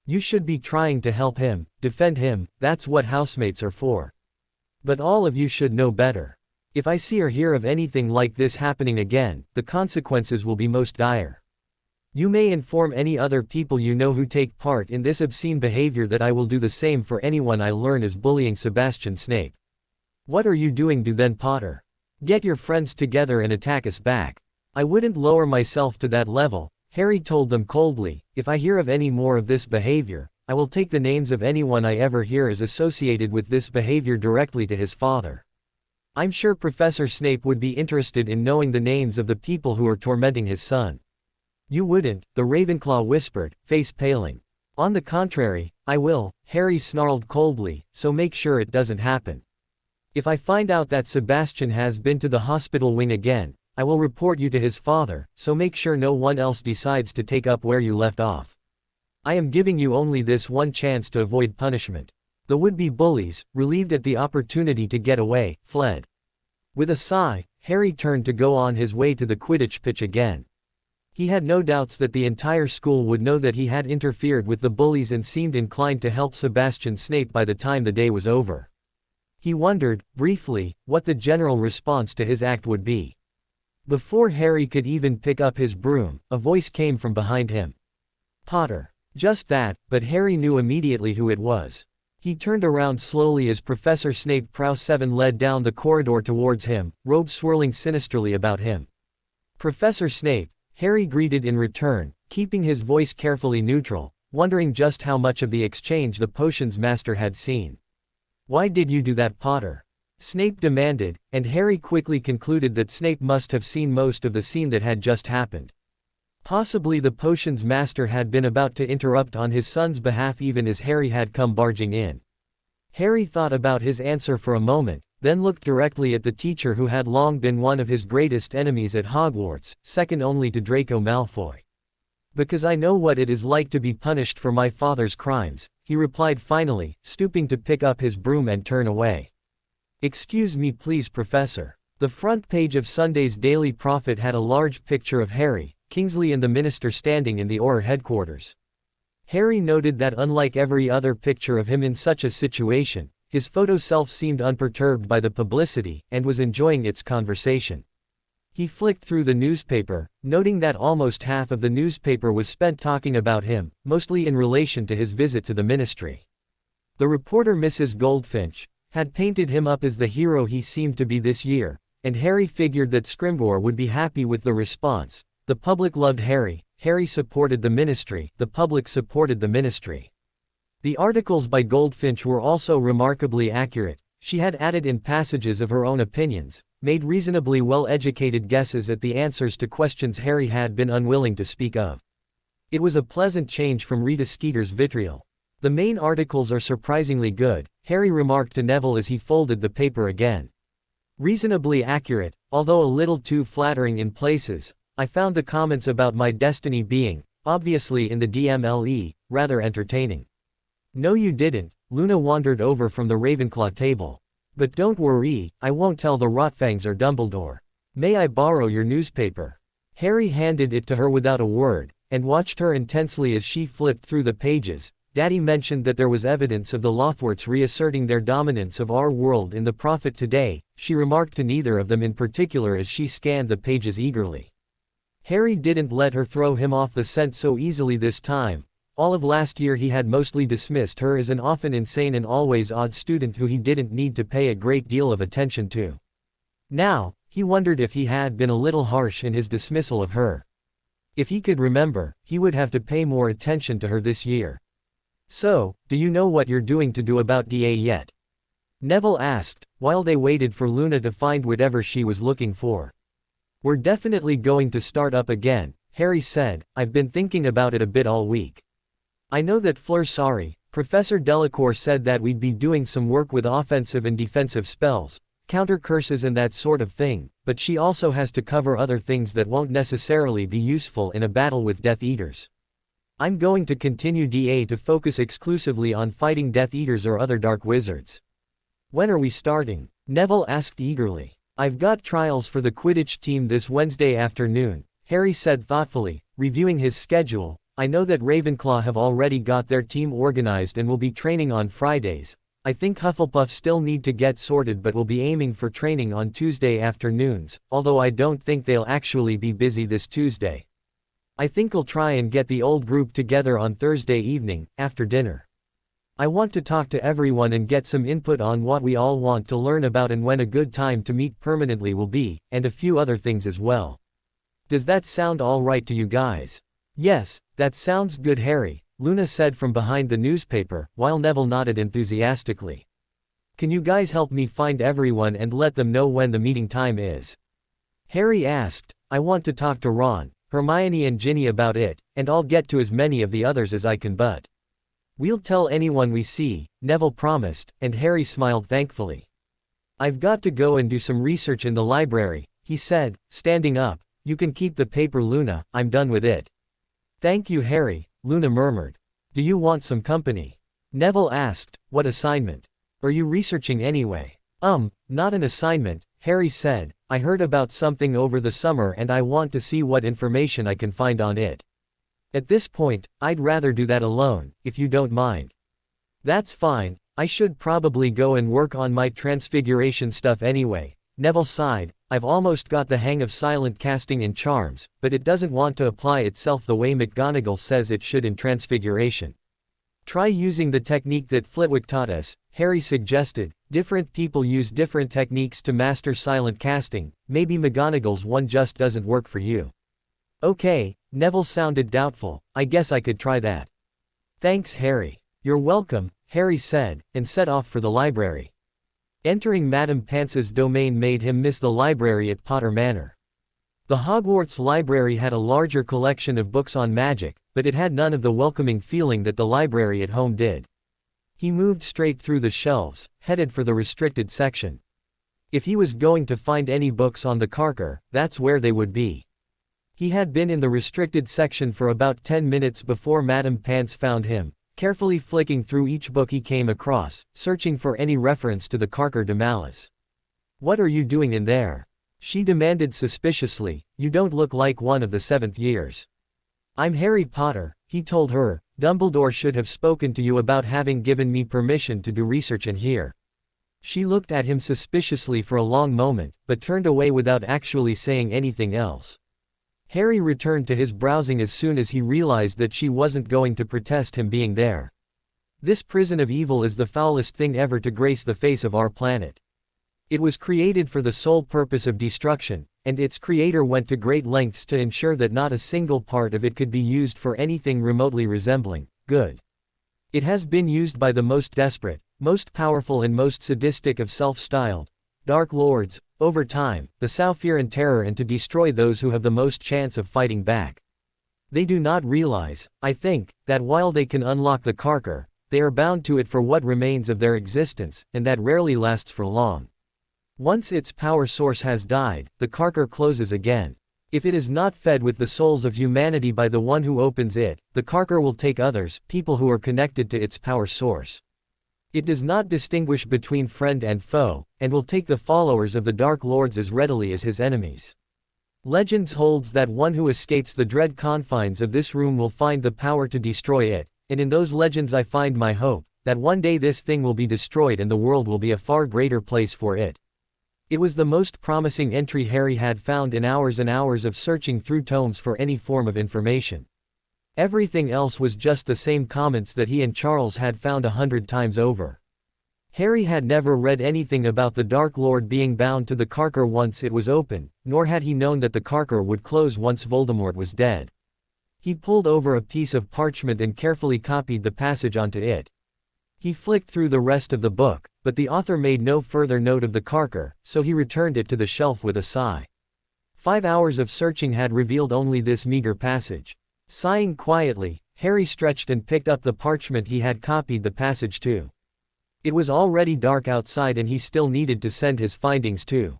You should be trying to help him, defend him, that's what housemates are for. But all of you should know better. If I see or hear of anything like this happening again, the consequences will be most dire. You may inform any other people you know who take part in this obscene behavior that I will do the same for anyone I learn is bullying Sebastian Snape." "What are you doing to then, Potter? Get your friends together and attack us back." "I wouldn't lower myself to that level," Harry told them coldly. "If I hear of any more of this behavior, I will take the names of anyone I ever hear is associated with this behavior directly to his father. I'm sure Professor Snape would be interested in knowing the names of the people who are tormenting his son." "You wouldn't," the Ravenclaw whispered, face paling. "On the contrary, I will," Harry snarled coldly, "so make sure it doesn't happen. If I find out that Sebastian has been to the hospital wing again, I will report you to his father, so make sure no one else decides to take up where you left off. I am giving you only this one chance to avoid punishment." The would-be bullies, relieved at the opportunity to get away, fled. With a sigh, Harry turned to go on his way to the Quidditch pitch again. He had no doubts that the entire school would know that he had interfered with the bullies and seemed inclined to help Sebastian Snape by the time the day was over. He wondered, briefly, what the general response to his act would be. Before Harry could even pick up his broom, a voice came from behind him. "Potter." Just that, but Harry knew immediately who it was. He turned around slowly as Professor Snape Prow7 led down the corridor towards him, robes swirling sinisterly about him. "Professor Snape," Harry greeted in return, keeping his voice carefully neutral, wondering just how much of the exchange the potions master had seen. "Why did you do that, Potter?" Snape demanded, and Harry quickly concluded that Snape must have seen most of the scene that had just happened. Possibly the potions master had been about to interrupt on his son's behalf even as Harry had come barging in. Harry thought about his answer for a moment, then looked directly at the teacher who had long been one of his greatest enemies at Hogwarts, second only to Draco Malfoy. "Because I know what it is like to be punished for my father's crimes," he replied finally, stooping to pick up his broom and turn away. "Excuse me please, Professor." The front page of Sunday's Daily Prophet had a large picture of Harry, Kingsley and the minister standing in the Auror headquarters. Harry noted that unlike every other picture of him in such a situation, his photo self seemed unperturbed by the publicity, and was enjoying its conversation. He flicked through the newspaper, noting that almost half of the newspaper was spent talking about him, mostly in relation to his visit to the ministry. The reporter Mrs. Goldfinch had painted him up as the hero he seemed to be this year, and Harry figured that Scrimgeour would be happy with the response. The public loved Harry, Harry supported the ministry, the public supported the ministry. The articles by Goldfinch were also remarkably accurate. She had added in passages of her own opinions, made reasonably well-educated guesses at the answers to questions Harry had been unwilling to speak of. It was a pleasant change from Rita Skeeter's vitriol. The main articles are surprisingly good, Harry remarked to Neville as he folded the paper again. Reasonably accurate, although a little too flattering in places. I found the comments about my destiny being, obviously in the DMLE, rather entertaining. No you didn't, Luna wandered over from the Ravenclaw table. But don't worry, I won't tell the Rotfangs or Dumbledore. May I borrow your newspaper? Harry handed it to her without a word, and watched her intensely as she flipped through the pages. Daddy mentioned that there was evidence of the Lothworts reasserting their dominance of our world in the Prophet today, she remarked to neither of them in particular as she scanned the pages eagerly. Harry didn't let her throw him off the scent so easily this time. All of last year he had mostly dismissed her as an often insane and always odd student who he didn't need to pay a great deal of attention to. Now, he wondered if he had been a little harsh in his dismissal of her. If he could remember, he would have to pay more attention to her this year. So, do you know what you're doing to do about DA yet? Neville asked, while they waited for Luna to find whatever she was looking for. We're definitely going to start up again, Harry said, I've been thinking about it a bit all week. I know that Professor Delacour said that we'd be doing some work with offensive and defensive spells, counter curses and that sort of thing, but she also has to cover other things that won't necessarily be useful in a battle with Death Eaters. I'm going to continue DA to focus exclusively on fighting Death Eaters or other dark wizards. When are we starting? Neville asked eagerly. I've got trials for the Quidditch team this Wednesday afternoon, Harry said thoughtfully, reviewing his schedule. I know that Ravenclaw have already got their team organized and will be training on Fridays. I think Hufflepuff still need to get sorted but will be aiming for training on Tuesday afternoons, although I don't think they'll actually be busy this Tuesday. I think I'll try and get the old group together on Thursday evening, after dinner. I want to talk to everyone and get some input on what we all want to learn about and when a good time to meet permanently will be, and a few other things as well. Does that sound all right to you guys? Yes, that sounds good, Harry, Luna said from behind the newspaper, while Neville nodded enthusiastically. Can you guys help me find everyone and let them know when the meeting time is? Harry asked. I want to talk to Ron, Hermione and Ginny about it, and I'll get to as many of the others as I can but. We'll tell anyone we see, Neville promised, and Harry smiled thankfully. I've got to go and do some research in the library, he said, standing up. You can keep the paper, Luna, I'm done with it. Thank you, Harry, Luna murmured. Do you want some company? Neville asked. What assignment? Are you researching anyway? Not an assignment, Harry said. I heard about something over the summer and I want to see what information I can find on it. At this point, I'd rather do that alone, if you don't mind. That's fine, I should probably go and work on my transfiguration stuff anyway, Neville sighed. I've almost got the hang of silent casting in charms, but it doesn't want to apply itself the way McGonagall says it should in transfiguration. Try using the technique that Flitwick taught us, Harry suggested. Different people use different techniques to master silent casting, maybe McGonagall's one just doesn't work for you. Okay, Neville sounded doubtful, I guess I could try that. Thanks, Harry. You're welcome, Harry said, and set off for the library. Entering Madame Pance's domain made him miss the library at Potter Manor. The Hogwarts library had a larger collection of books on magic, but it had none of the welcoming feeling that the library at home did. He moved straight through the shelves, headed for the restricted section. If he was going to find any books on the Carker, that's where they would be. He had been in the restricted section for about 10 minutes before Madame Pants found him, carefully flicking through each book he came across, searching for any reference to the Carker de Malice. What are you doing in there? She demanded suspiciously. You don't look like one of the 7th years. I'm Harry Potter, he told her. Dumbledore should have spoken to you about having given me permission to do research in here. She looked at him suspiciously for a long moment, but turned away without actually saying anything else. Harry returned to his browsing as soon as he realized that she wasn't going to protest him being there. This prison of evil is the foulest thing ever to grace the face of our planet. It was created for the sole purpose of destruction, and its creator went to great lengths to ensure that not a single part of it could be used for anything remotely resembling good. It has been used by the most desperate, most powerful and most sadistic of self-styled Dark Lords, over time, to sow fear and terror and to destroy those who have the most chance of fighting back. They do not realize, I think, that while they can unlock the Karkar, they are bound to it for what remains of their existence, and that rarely lasts for long. Once its power source has died, the Karkar closes again. If it is not fed with the souls of humanity by the one who opens it, the Karkar will take others, people who are connected to its power source. It does not distinguish between friend and foe, and will take the followers of the Dark Lords as readily as his enemies. Legends holds that one who escapes the dread confines of this room will find the power to destroy it, and in those legends I find my hope, that one day this thing will be destroyed and the world will be a far greater place for it. It was the most promising entry Harry had found in hours and hours of searching through tomes for any form of information. Everything else was just the same comments that he and Charles had found 100 times over. Harry had never read anything about the Dark Lord being bound to the Karkar once it was open, nor had he known that the Karkar would close once Voldemort was dead. He pulled over a piece of parchment and carefully copied the passage onto it. He flicked through the rest of the book, but the author made no further note of the Karkar, so he returned it to the shelf with a sigh. 5 hours of searching had revealed only this meager passage. Sighing quietly, Harry stretched and picked up the parchment he had copied the passage to. It was already dark outside and he still needed to send his findings to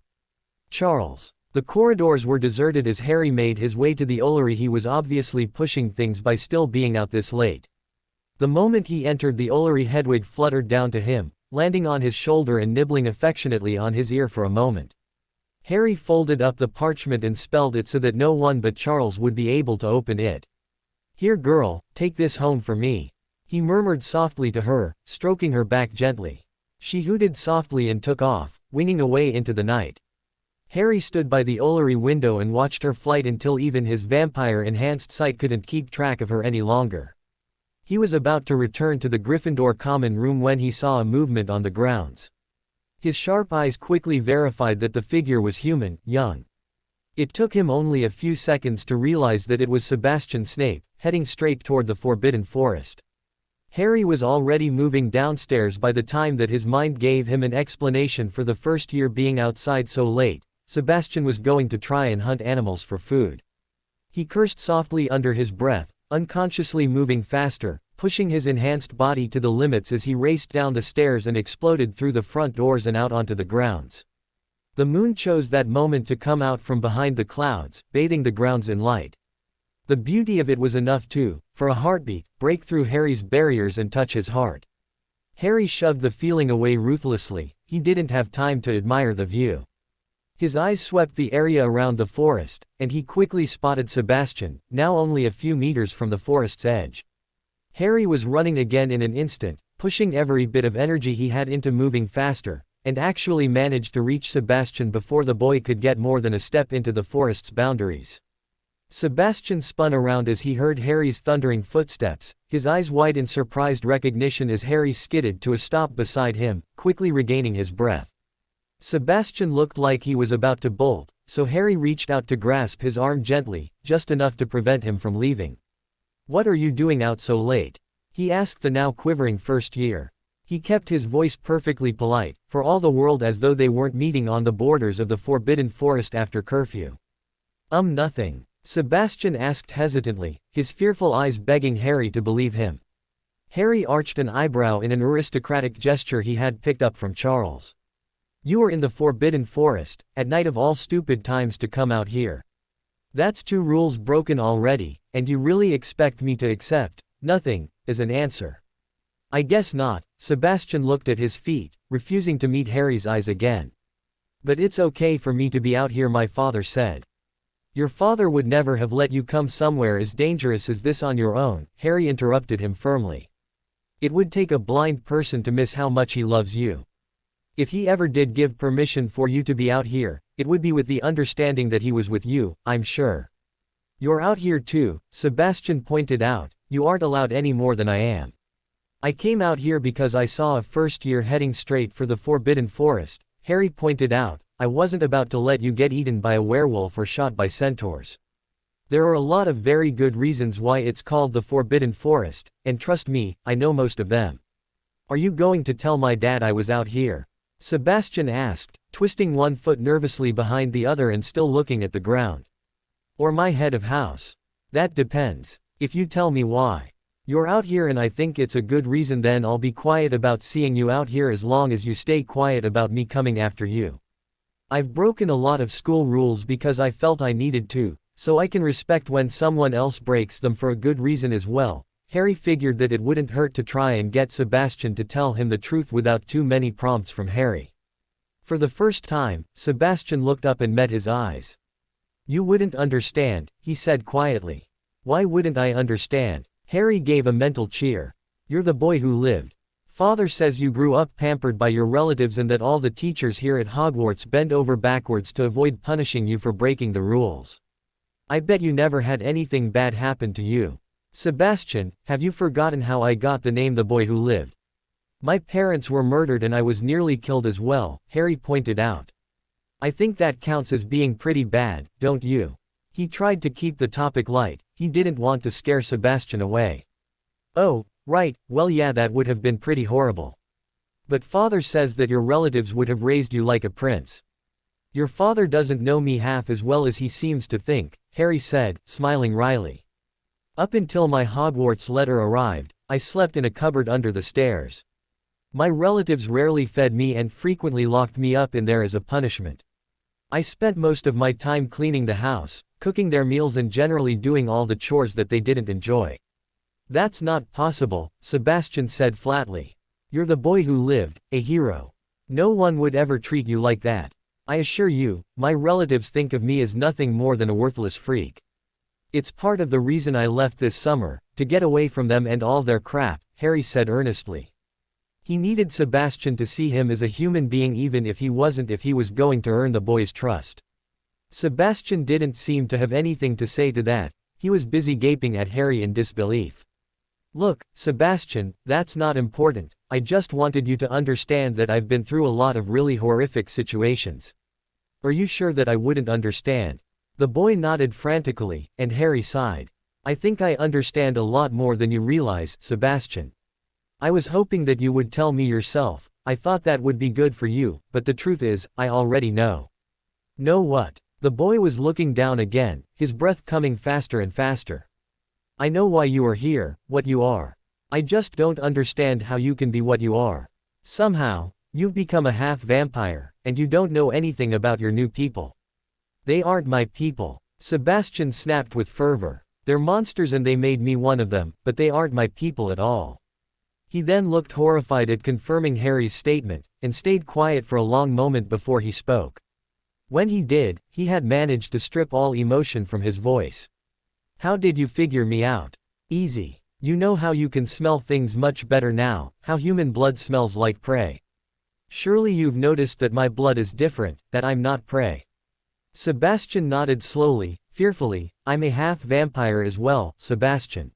Charles. The corridors were deserted as Harry made his way to the Ollery. He was obviously pushing things by still being out this late. The moment he entered the Ollery, Hedwig fluttered down to him, landing on his shoulder and nibbling affectionately on his ear for a moment. Harry folded up the parchment and spelled it so that no one but Charles would be able to open it. "Here girl, take this home for me," he murmured softly to her, stroking her back gently. She hooted softly and took off, winging away into the night. Harry stood by the Ollery window and watched her flight until even his vampire-enhanced sight couldn't keep track of her any longer. He was about to return to the Gryffindor common room when he saw a movement on the grounds. His sharp eyes quickly verified that the figure was human, young. It took him only a few seconds to realize that it was Sebastian Snape, heading straight toward the Forbidden Forest. Harry was already moving downstairs by the time that his mind gave him an explanation for the first year being outside so late. Sebastian was going to try and hunt animals for food. He cursed softly under his breath, unconsciously moving faster, pushing his enhanced body to the limits as he raced down the stairs and exploded through the front doors and out onto the grounds. The moon chose that moment to come out from behind the clouds, bathing the grounds in light. The beauty of it was enough to, for a heartbeat, break through Harry's barriers and touch his heart. Harry shoved the feeling away ruthlessly. He didn't have time to admire the view. His eyes swept the area around the forest, and he quickly spotted Sebastian, now only a few meters from the forest's edge. Harry was running again in an instant, pushing every bit of energy he had into moving faster, and actually managed to reach Sebastian before the boy could get more than a step into the forest's boundaries. Sebastian spun around as he heard Harry's thundering footsteps, his eyes wide in surprised recognition as Harry skidded to a stop beside him, quickly regaining his breath. Sebastian looked like he was about to bolt, so Harry reached out to grasp his arm gently, just enough to prevent him from leaving. "What are you doing out so late?" he asked the now quivering first year. He kept his voice perfectly polite, for all the world as though they weren't meeting on the borders of the Forbidden Forest after curfew. Nothing," Sebastian asked hesitantly, his fearful eyes begging Harry to believe him. Harry arched an eyebrow in an aristocratic gesture he had picked up from Charles. "You are in the Forbidden Forest, at night of all stupid times to come out here. That's 2 rules broken already, and you really expect me to accept nothing as an answer?" "I guess not." Sebastian looked at his feet, refusing to meet Harry's eyes again. "But it's okay for me to be out here," my father said. "Your father would never have let you come somewhere as dangerous as this on your own," Harry interrupted him firmly. "It would take a blind person to miss how much he loves you. If he ever did give permission for you to be out here, it would be with the understanding that he was with you, I'm sure." "You're out here too," Sebastian pointed out. "You aren't allowed any more than I am." "I came out here because I saw a first year heading straight for the Forbidden Forest," Harry pointed out. "I wasn't about to let you get eaten by a werewolf or shot by centaurs. There are a lot of very good reasons why it's called the Forbidden Forest, and trust me, I know most of them." "Are you going to tell my dad I was out here?" Sebastian asked, twisting one foot nervously behind the other and still looking at the ground. "Or my head of house?" That depends. If you tell me why. You're out here and I think it's a good reason, then I'll be quiet about seeing you out here as long as you stay quiet about me coming after you. I've broken a lot of school rules because I felt I needed to, so I can respect when someone else breaks them for a good reason as well. Harry figured that it wouldn't hurt to try and get Sebastian to tell him the truth without too many prompts from Harry. For the first time, Sebastian looked up and met his eyes. You wouldn't understand, he said quietly. Why wouldn't I understand? Harry gave a mental cheer. You're the boy who lived. Father says you grew up pampered by your relatives and that all the teachers here at Hogwarts bend over backwards to avoid punishing you for breaking the rules. I bet you never had anything bad happen to you. Sebastian, have you forgotten how I got the name the boy who lived? My parents were murdered and I was nearly killed as well, Harry pointed out. I think that counts as being pretty bad, don't you? He tried to keep the topic light, he didn't want to scare Sebastian away. Oh, right, well yeah, that would have been pretty horrible. But father says that your relatives would have raised you like a prince. Your father doesn't know me half as well as he seems to think, Harry said, smiling wryly. Up until my Hogwarts letter arrived, I slept in a cupboard under the stairs. My relatives rarely fed me and frequently locked me up in there as a punishment. I spent most of my time cleaning the house, cooking their meals and generally doing all the chores that they didn't enjoy. That's not possible, Sebastian said flatly. You're the boy who lived, a hero. No one would ever treat you like that. I assure you, my relatives think of me as nothing more than a worthless freak. It's part of the reason I left this summer, to get away from them and all their crap, Harry said earnestly. He needed Sebastian to see him as a human being even if he was going to earn the boy's trust. Sebastian didn't seem to have anything to say to that, he was busy gaping at Harry in disbelief. Look, Sebastian, that's not important, I just wanted you to understand that I've been through a lot of really horrific situations. Are you sure that I wouldn't understand? The boy nodded frantically, and Harry sighed. I think I understand a lot more than you realize, Sebastian. I was hoping that you would tell me yourself, I thought that would be good for you, but the truth is, I already know. Know what? The boy was looking down again, his breath coming faster and faster. I know why you are here, what you are. I just don't understand how you can be what you are. Somehow, you've become a half-vampire, and you don't know anything about your new people. They aren't my people. Sebastian snapped with fervor. They're monsters and they made me one of them, but they aren't my people at all. He then looked horrified at confirming Harry's statement, and stayed quiet for a long moment before he spoke. When he did, he had managed to strip all emotion from his voice. How did you figure me out? Easy. You know how you can smell things much better now, how human blood smells like prey. Surely you've noticed that my blood is different, that I'm not prey. Sebastian nodded slowly, fearfully. I'm a half-vampire as well, Sebastian.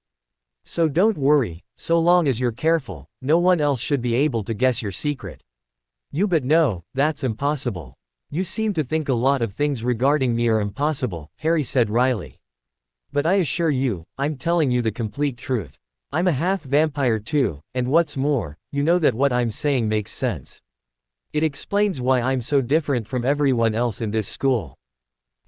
So don't worry, so long as you're careful, no one else should be able to guess your secret. But no, that's impossible. You seem to think a lot of things regarding me are impossible, Harry said wryly. But I assure you, I'm telling you the complete truth. I'm a half-vampire too, and what's more, you know that what I'm saying makes sense. It explains why I'm so different from everyone else in this school.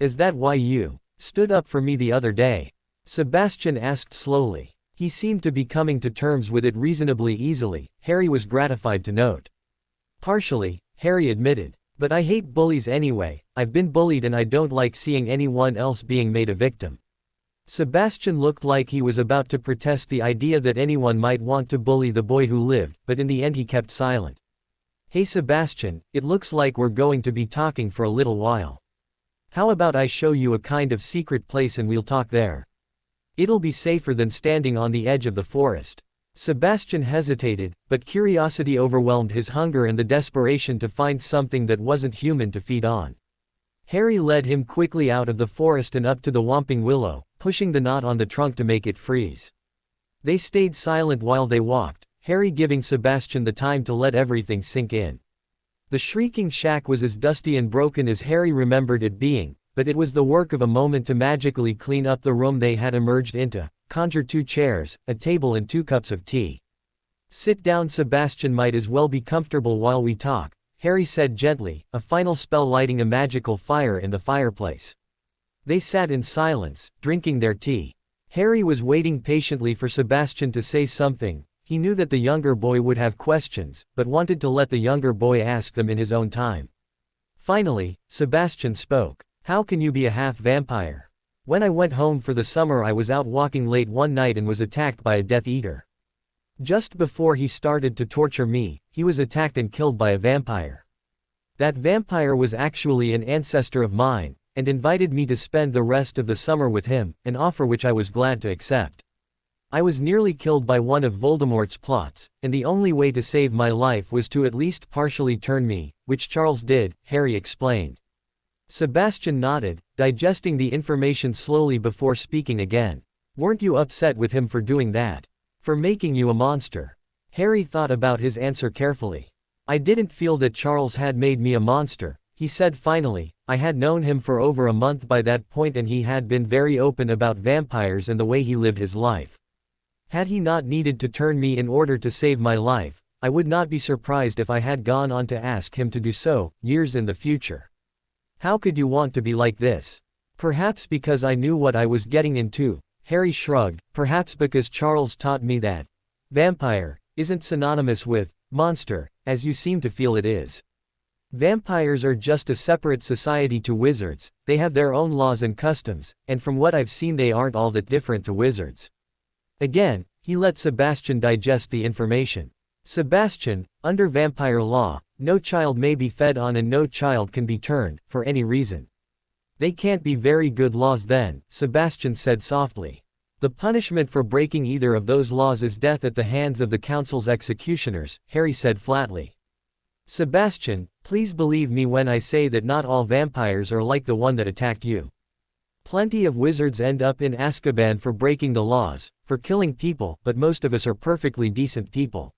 Is that why you stood up for me the other day? Sebastian asked slowly. He seemed to be coming to terms with it reasonably easily, Harry was gratified to note. Partially, Harry admitted. But I hate bullies anyway, I've been bullied and I don't like seeing anyone else being made a victim. Sebastian looked like he was about to protest the idea that anyone might want to bully the boy who lived, but in the end he kept silent. Hey Sebastian, it looks like we're going to be talking for a little while. How about I show you a kind of secret place and we'll talk there? It'll be safer than standing on the edge of the forest. Sebastian hesitated, but curiosity overwhelmed his hunger and the desperation to find something that wasn't human to feed on. Harry led him quickly out of the forest and up to the Whomping Willow, pushing the knot on the trunk to make it freeze. They stayed silent while they walked, Harry giving Sebastian the time to let everything sink in. The Shrieking Shack was as dusty and broken as Harry remembered it being, but it was the work of a moment to magically clean up the room they had emerged into, conjure 2 chairs, a table and 2 cups of tea. Sit down, Sebastian might as well be comfortable while we talk, Harry said gently, a final spell lighting a magical fire in the fireplace. They sat in silence, drinking their tea. Harry was waiting patiently for Sebastian to say something. He knew that the younger boy would have questions, but wanted to let the younger boy ask them in his own time. Finally, Sebastian spoke. "How can you be a half-vampire? When I went home for the summer I was out walking late one night and was attacked by a Death Eater. Just before he started to torture me, he was attacked and killed by a vampire. That vampire was actually an ancestor of mine, and invited me to spend the rest of the summer with him, an offer which I was glad to accept. I was nearly killed by one of Voldemort's plots, and the only way to save my life was to at least partially turn me, which Charles did," Harry explained. Sebastian nodded, digesting the information slowly before speaking again. "Weren't you upset with him for doing that? For making you a monster?" Harry thought about his answer carefully. "I didn't feel that Charles had made me a monster," he said finally. "I had known him for over a month by that point and he had been very open about vampires and the way he lived his life. Had he not needed to turn me in order to save my life, I would not be surprised if I had gone on to ask him to do so, years in the future. How could you want to be like this?" "Perhaps because I knew what I was getting into," Harry shrugged. "Perhaps because Charles taught me that vampire isn't synonymous with monster, as you seem to feel it is. Vampires are just a separate society to wizards, they have their own laws and customs, and from what I've seen they aren't all that different to wizards." Again, he let Sebastian digest the information. "Sebastian, under vampire law, no child may be fed on and no child can be turned, for any reason." "They can't be very good laws then," Sebastian said softly. "The punishment for breaking either of those laws is death at the hands of the council's executioners," Harry said flatly. "Sebastian, please believe me when I say that not all vampires are like the one that attacked you. Plenty of wizards end up in Azkaban for breaking the laws, for killing people, but most of us are perfectly decent people.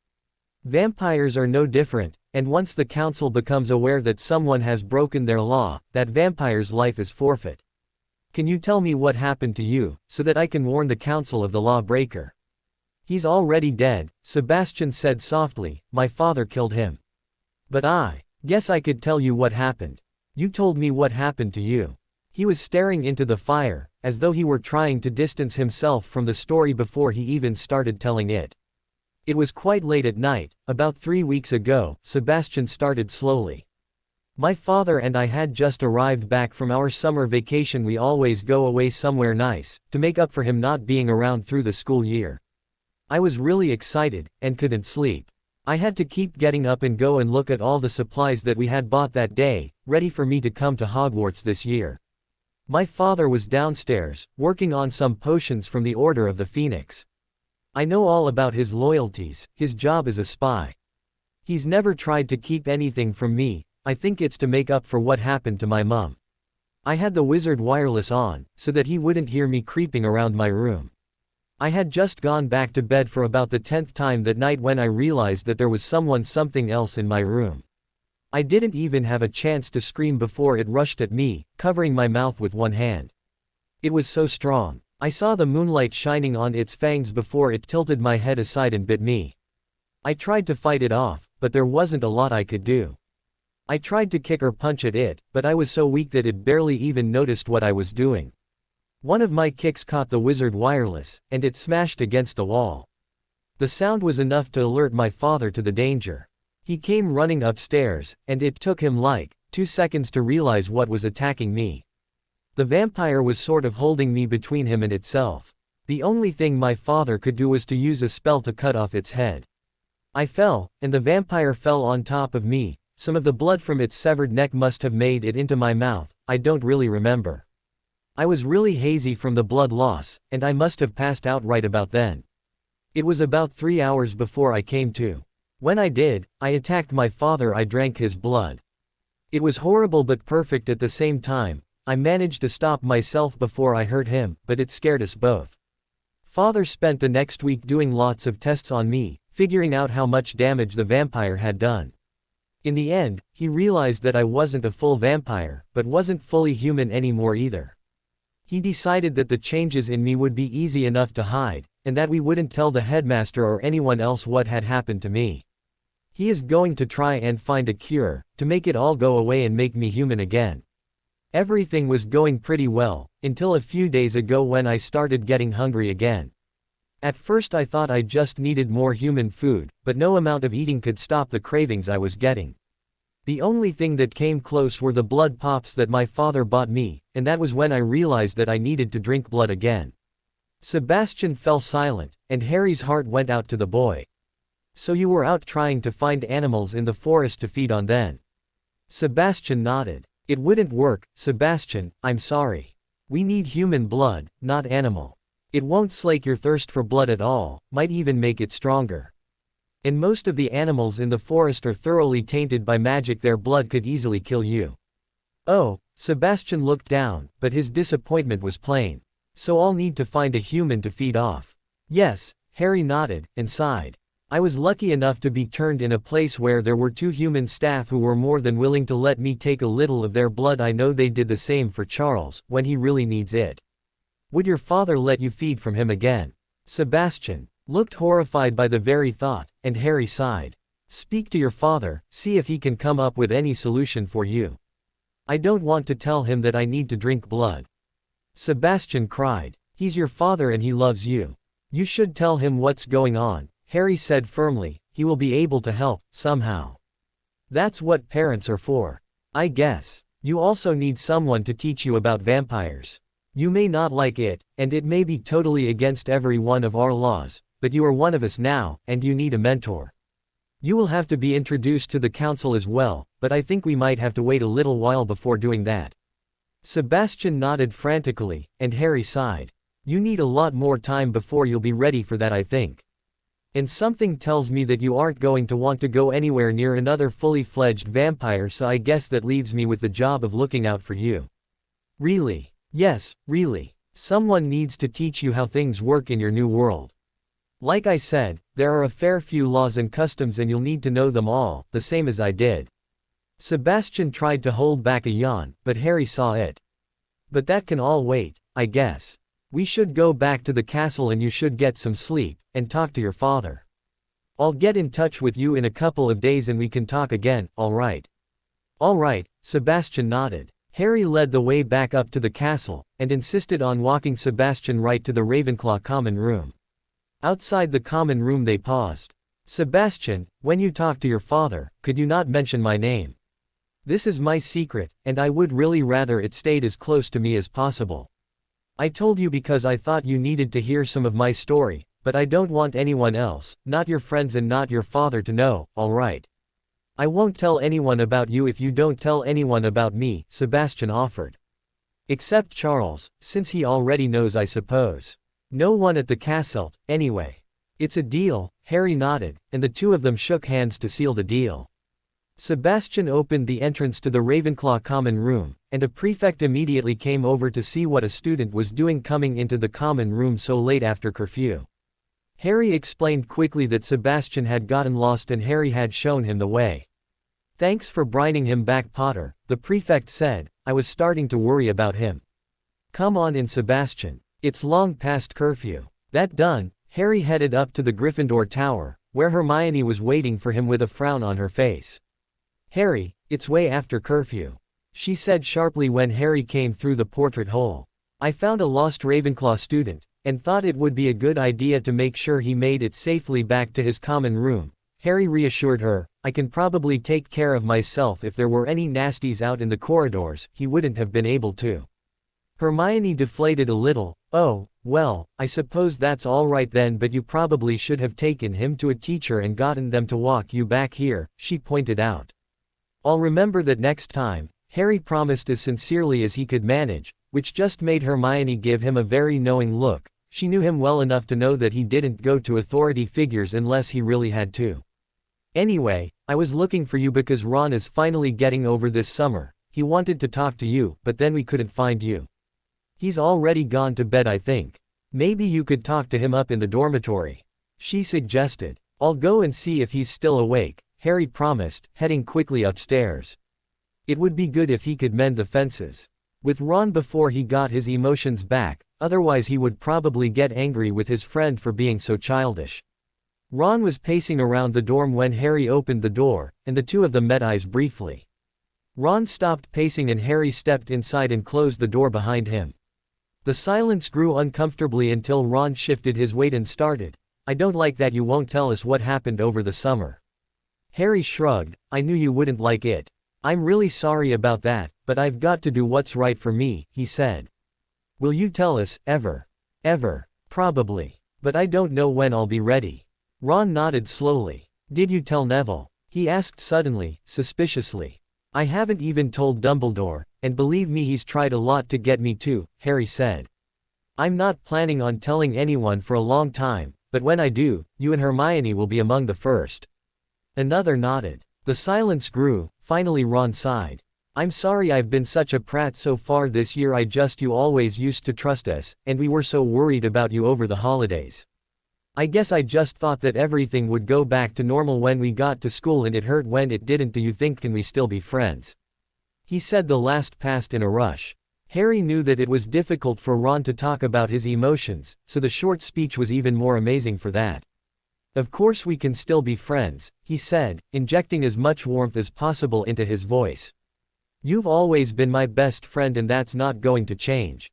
Vampires are no different, and once the council becomes aware that someone has broken their law, that vampire's life is forfeit. Can you tell me what happened to you, so that I can warn the council of the lawbreaker?" "He's already dead," Sebastian said softly. "My father killed him. But I guess I could tell you what happened. You told me what happened to you." He was staring into the fire, as though he were trying to distance himself from the story before he even started telling it. "It was quite late at night, about 3 weeks ago," Sebastian started slowly. "My father and I had just arrived back from our summer vacation. We always go away somewhere nice, to make up for him not being around through the school year. I was really excited, and couldn't sleep. I had to keep getting up and go and look at all the supplies that we had bought that day, ready for me to come to Hogwarts this year. My father was downstairs, working on some potions from the Order of the Phoenix. I know all about his loyalties, his job as a spy. He's never tried to keep anything from me. I think it's to make up for what happened to my mum. I had the wizard wireless on, so that he wouldn't hear me creeping around my room. I had just gone back to bed for about the 10th time that night when I realized that there was something else in my room. I didn't even have a chance to scream before it rushed at me, covering my mouth with one hand. It was so strong. I saw the moonlight shining on its fangs before it tilted my head aside and bit me. I tried to fight it off, but there wasn't a lot I could do. I tried to kick or punch at it, but I was so weak that it barely even noticed what I was doing. One of my kicks caught the wizard wireless, and it smashed against the wall. The sound was enough to alert my father to the danger. He came running upstairs, and it took him like 2 seconds to realize what was attacking me. The vampire was sort of holding me between him and itself. The only thing my father could do was to use a spell to cut off its head. I fell, and the vampire fell on top of me. Some of the blood from its severed neck must have made it into my mouth. I don't really remember. I was really hazy from the blood loss, and I must have passed out right about then. It was about 3 hours before I came to. When I did, I attacked my father. I drank his blood. It was horrible but perfect at the same time. I managed to stop myself before I hurt him, but it scared us both. Father spent the next week doing lots of tests on me, figuring out how much damage the vampire had done. In the end, he realized that I wasn't a full vampire, but wasn't fully human anymore either. He decided that the changes in me would be easy enough to hide, and that we wouldn't tell the headmaster or anyone else what had happened to me. He is going to try and find a cure, to make it all go away and make me human again. Everything was going pretty well, until a few days ago when I started getting hungry again. At first I thought I just needed more human food, but no amount of eating could stop the cravings I was getting. The only thing that came close were the blood pops that my father bought me, and that was when I realized that I needed to drink blood again. Sebastian fell silent, and Harry's heart went out to the boy. So you were out trying to find animals in the forest to feed on then? Sebastian nodded. It wouldn't work, Sebastian, I'm sorry. We need human blood, not animal. It won't slake your thirst for blood at all, might even make it stronger. And most of the animals in the forest are thoroughly tainted by magic, their blood could easily kill you. Oh, Sebastian looked down, but his disappointment was plain. So I'll need to find a human to feed off. Yes, Harry nodded, and sighed. I was lucky enough to be turned in a place where there were 2 human staff who were more than willing to let me take a little of their blood. I know they did the same for Charles, when he really needs it. Would your father let you feed from him again? Sebastian looked horrified by the very thought, and Harry sighed. Speak to your father, see if he can come up with any solution for you. I don't want to tell him that I need to drink blood. Sebastian cried. He's your father and he loves you. You should tell him what's going on, Harry said firmly. He will be able to help, somehow. That's what parents are for. I guess. You also need someone to teach you about vampires. You may not like it, and it may be totally against every one of our laws, but you are one of us now, and you need a mentor. You will have to be introduced to the council as well, but I think we might have to wait a little while before doing that. Sebastian nodded frantically, and Harry sighed. You need a lot more time before you'll be ready for that, I think. And something tells me that you aren't going to want to go anywhere near another fully fledged vampire, so I guess that leaves me with the job of looking out for you. Really? Yes, really. Someone needs to teach you how things work in your new world. Like I said, there are a fair few laws and customs and you'll need to know them all, the same as I did. Sebastian tried to hold back a yawn, but Harry saw it. But that can all wait, I guess. We should go back to the castle and you should get some sleep, and talk to your father. I'll get in touch with you in a couple of days and we can talk again, alright? Alright, Sebastian nodded. Harry led the way back up to the castle, and insisted on walking Sebastian right to the Ravenclaw common room. Outside the common room they paused. Sebastian, when you talk to your father, could you not mention my name? This is my secret, and I would really rather it stayed as close to me as possible. I told you because I thought you needed to hear some of my story, but I don't want anyone else, not your friends and not your father, to know, alright? I won't tell anyone about you if you don't tell anyone about me, Sebastian offered. Except Charles, since he already knows, I suppose. No one at the castle, anyway. It's a deal, Harry nodded, and the 2 of them shook hands to seal the deal. Sebastian opened the entrance to the Ravenclaw common room, and a prefect immediately came over to see what a student was doing coming into the common room so late after curfew. Harry explained quickly that Sebastian had gotten lost and Harry had shown him the way. Thanks for bringing him back, Potter, the prefect said. I was starting to worry about him. Come on in, Sebastian. It's long past curfew. That done, Harry headed up to the Gryffindor Tower, where Hermione was waiting for him with a frown on her face. Harry, it's way after curfew, she said sharply when Harry came through the portrait hole. I found a lost Ravenclaw student, and thought it would be a good idea to make sure he made it safely back to his common room. Harry reassured her. I can probably take care of myself. If there were any nasties out in the corridors, he wouldn't have been able to. Hermione deflated a little. Oh, well, I suppose that's all right then, but you probably should have taken him to a teacher and gotten them to walk you back here, she pointed out. I'll remember that next time, Harry promised as sincerely as he could manage, which just made Hermione give him a very knowing look. She knew him well enough to know that he didn't go to authority figures unless he really had to. Anyway, I was looking for you because Ron is finally getting over this summer. He wanted to talk to you, but then we couldn't find you. He's already gone to bed, I think. Maybe you could talk to him up in the dormitory, she suggested. I'll go and see if he's still awake, Harry promised, heading quickly upstairs. It would be good if he could mend the fences with Ron before he got his emotions back, otherwise he would probably get angry with his friend for being so childish. Ron was pacing around the dorm when Harry opened the door, and the 2 of them met eyes briefly. Ron stopped pacing and Harry stepped inside and closed the door behind him. The silence grew uncomfortably until Ron shifted his weight and started. "I don't like that you won't tell us what happened over the summer." Harry shrugged. "I knew you wouldn't like it. I'm really sorry about that, but I've got to do what's right for me," he said. "Will you tell us, ever?" "Ever. Probably. But I don't know when I'll be ready." Ron nodded slowly. "Did you tell Neville?" he asked suddenly, suspiciously. "I haven't even told Dumbledore, and believe me, he's tried a lot to get me to," Harry said. "I'm not planning on telling anyone for a long time, but when I do, you and Hermione will be among the first." Another nodded. The silence grew. Finally Ron sighed. "I'm sorry I've been such a prat so far this year. You always used to trust us, and we were so worried about you over the holidays. I guess I just thought that everything would go back to normal when we got to school and it hurt when it didn't. Do you think can we still be friends?" He said the last past in a rush. Harry knew that it was difficult for Ron to talk about his emotions, so the short speech was even more amazing for that. "Of course we can still be friends," he said, injecting as much warmth as possible into his voice. "You've always been my best friend and that's not going to change.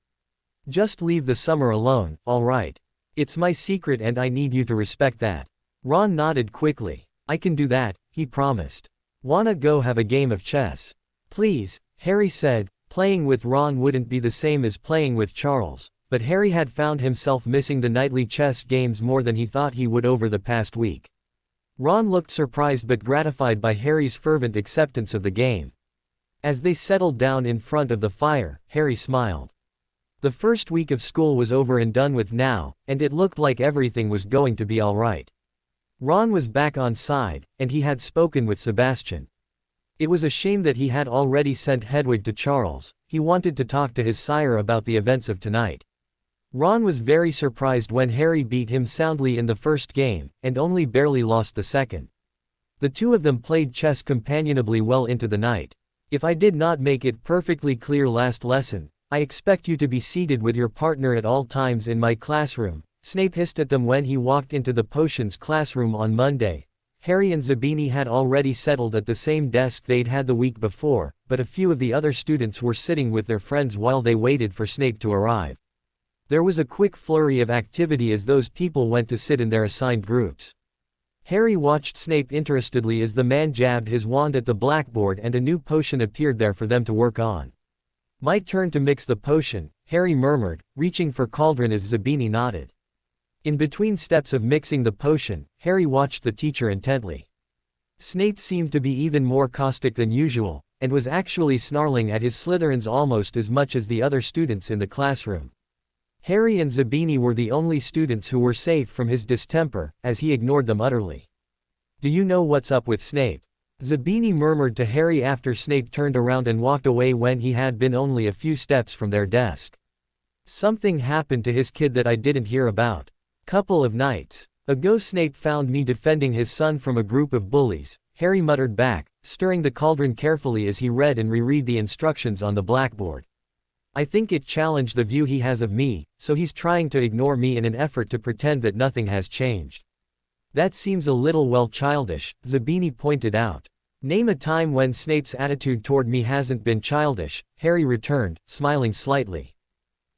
Just leave the summer alone, all right? It's my secret and I need you to respect that." Ron nodded quickly. "I can do that," he promised. "Wanna go have a game of chess?" "Please," Harry said. Playing with Ron wouldn't be the same as playing with Charles, but Harry had found himself missing the nightly chess games more than he thought he would over the past week. Ron looked surprised but gratified by Harry's fervent acceptance of the game. As they settled down in front of the fire, Harry smiled. The first week of school was over and done with now, and it looked like everything was going to be all right. Ron was back on side, and he had spoken with Sebastian. It was a shame that he had already sent Hedwig to Charles. He wanted to talk to his sire about the events of tonight. Ron was very surprised when Harry beat him soundly in the first game, and only barely lost the second. The two of them played chess companionably well into the night. "If I did not make it perfectly clear last lesson, I expect you to be seated with your partner at all times in my classroom," Snape hissed at them when he walked into the potions classroom on Monday. Harry and Zabini had already settled at the same desk they'd had the week before, but a few of the other students were sitting with their friends while they waited for Snape to arrive. There was a quick flurry of activity as those people went to sit in their assigned groups. Harry watched Snape interestedly as the man jabbed his wand at the blackboard and a new potion appeared there for them to work on. "My turn to mix the potion," Harry murmured, reaching for cauldron as Zabini nodded. In between steps of mixing the potion, Harry watched the teacher intently. Snape seemed to be even more caustic than usual, and was actually snarling at his Slytherins almost as much as the other students in the classroom. Harry and Zabini were the only students who were safe from his distemper, as he ignored them utterly. "Do you know what's up with Snape?" Zabini murmured to Harry after Snape turned around and walked away when he had been only a few steps from their desk. "Something happened to his kid that I didn't hear about. Couple of nights ago Snape found me defending his son from a group of bullies," Harry muttered back, stirring the cauldron carefully as he read and reread the instructions on the blackboard. "I think it challenged the view he has of me, so he's trying to ignore me in an effort to pretend that nothing has changed." "That seems a little well childish," Zabini pointed out. "Name a time when Snape's attitude toward me hasn't been childish," Harry returned, smiling slightly.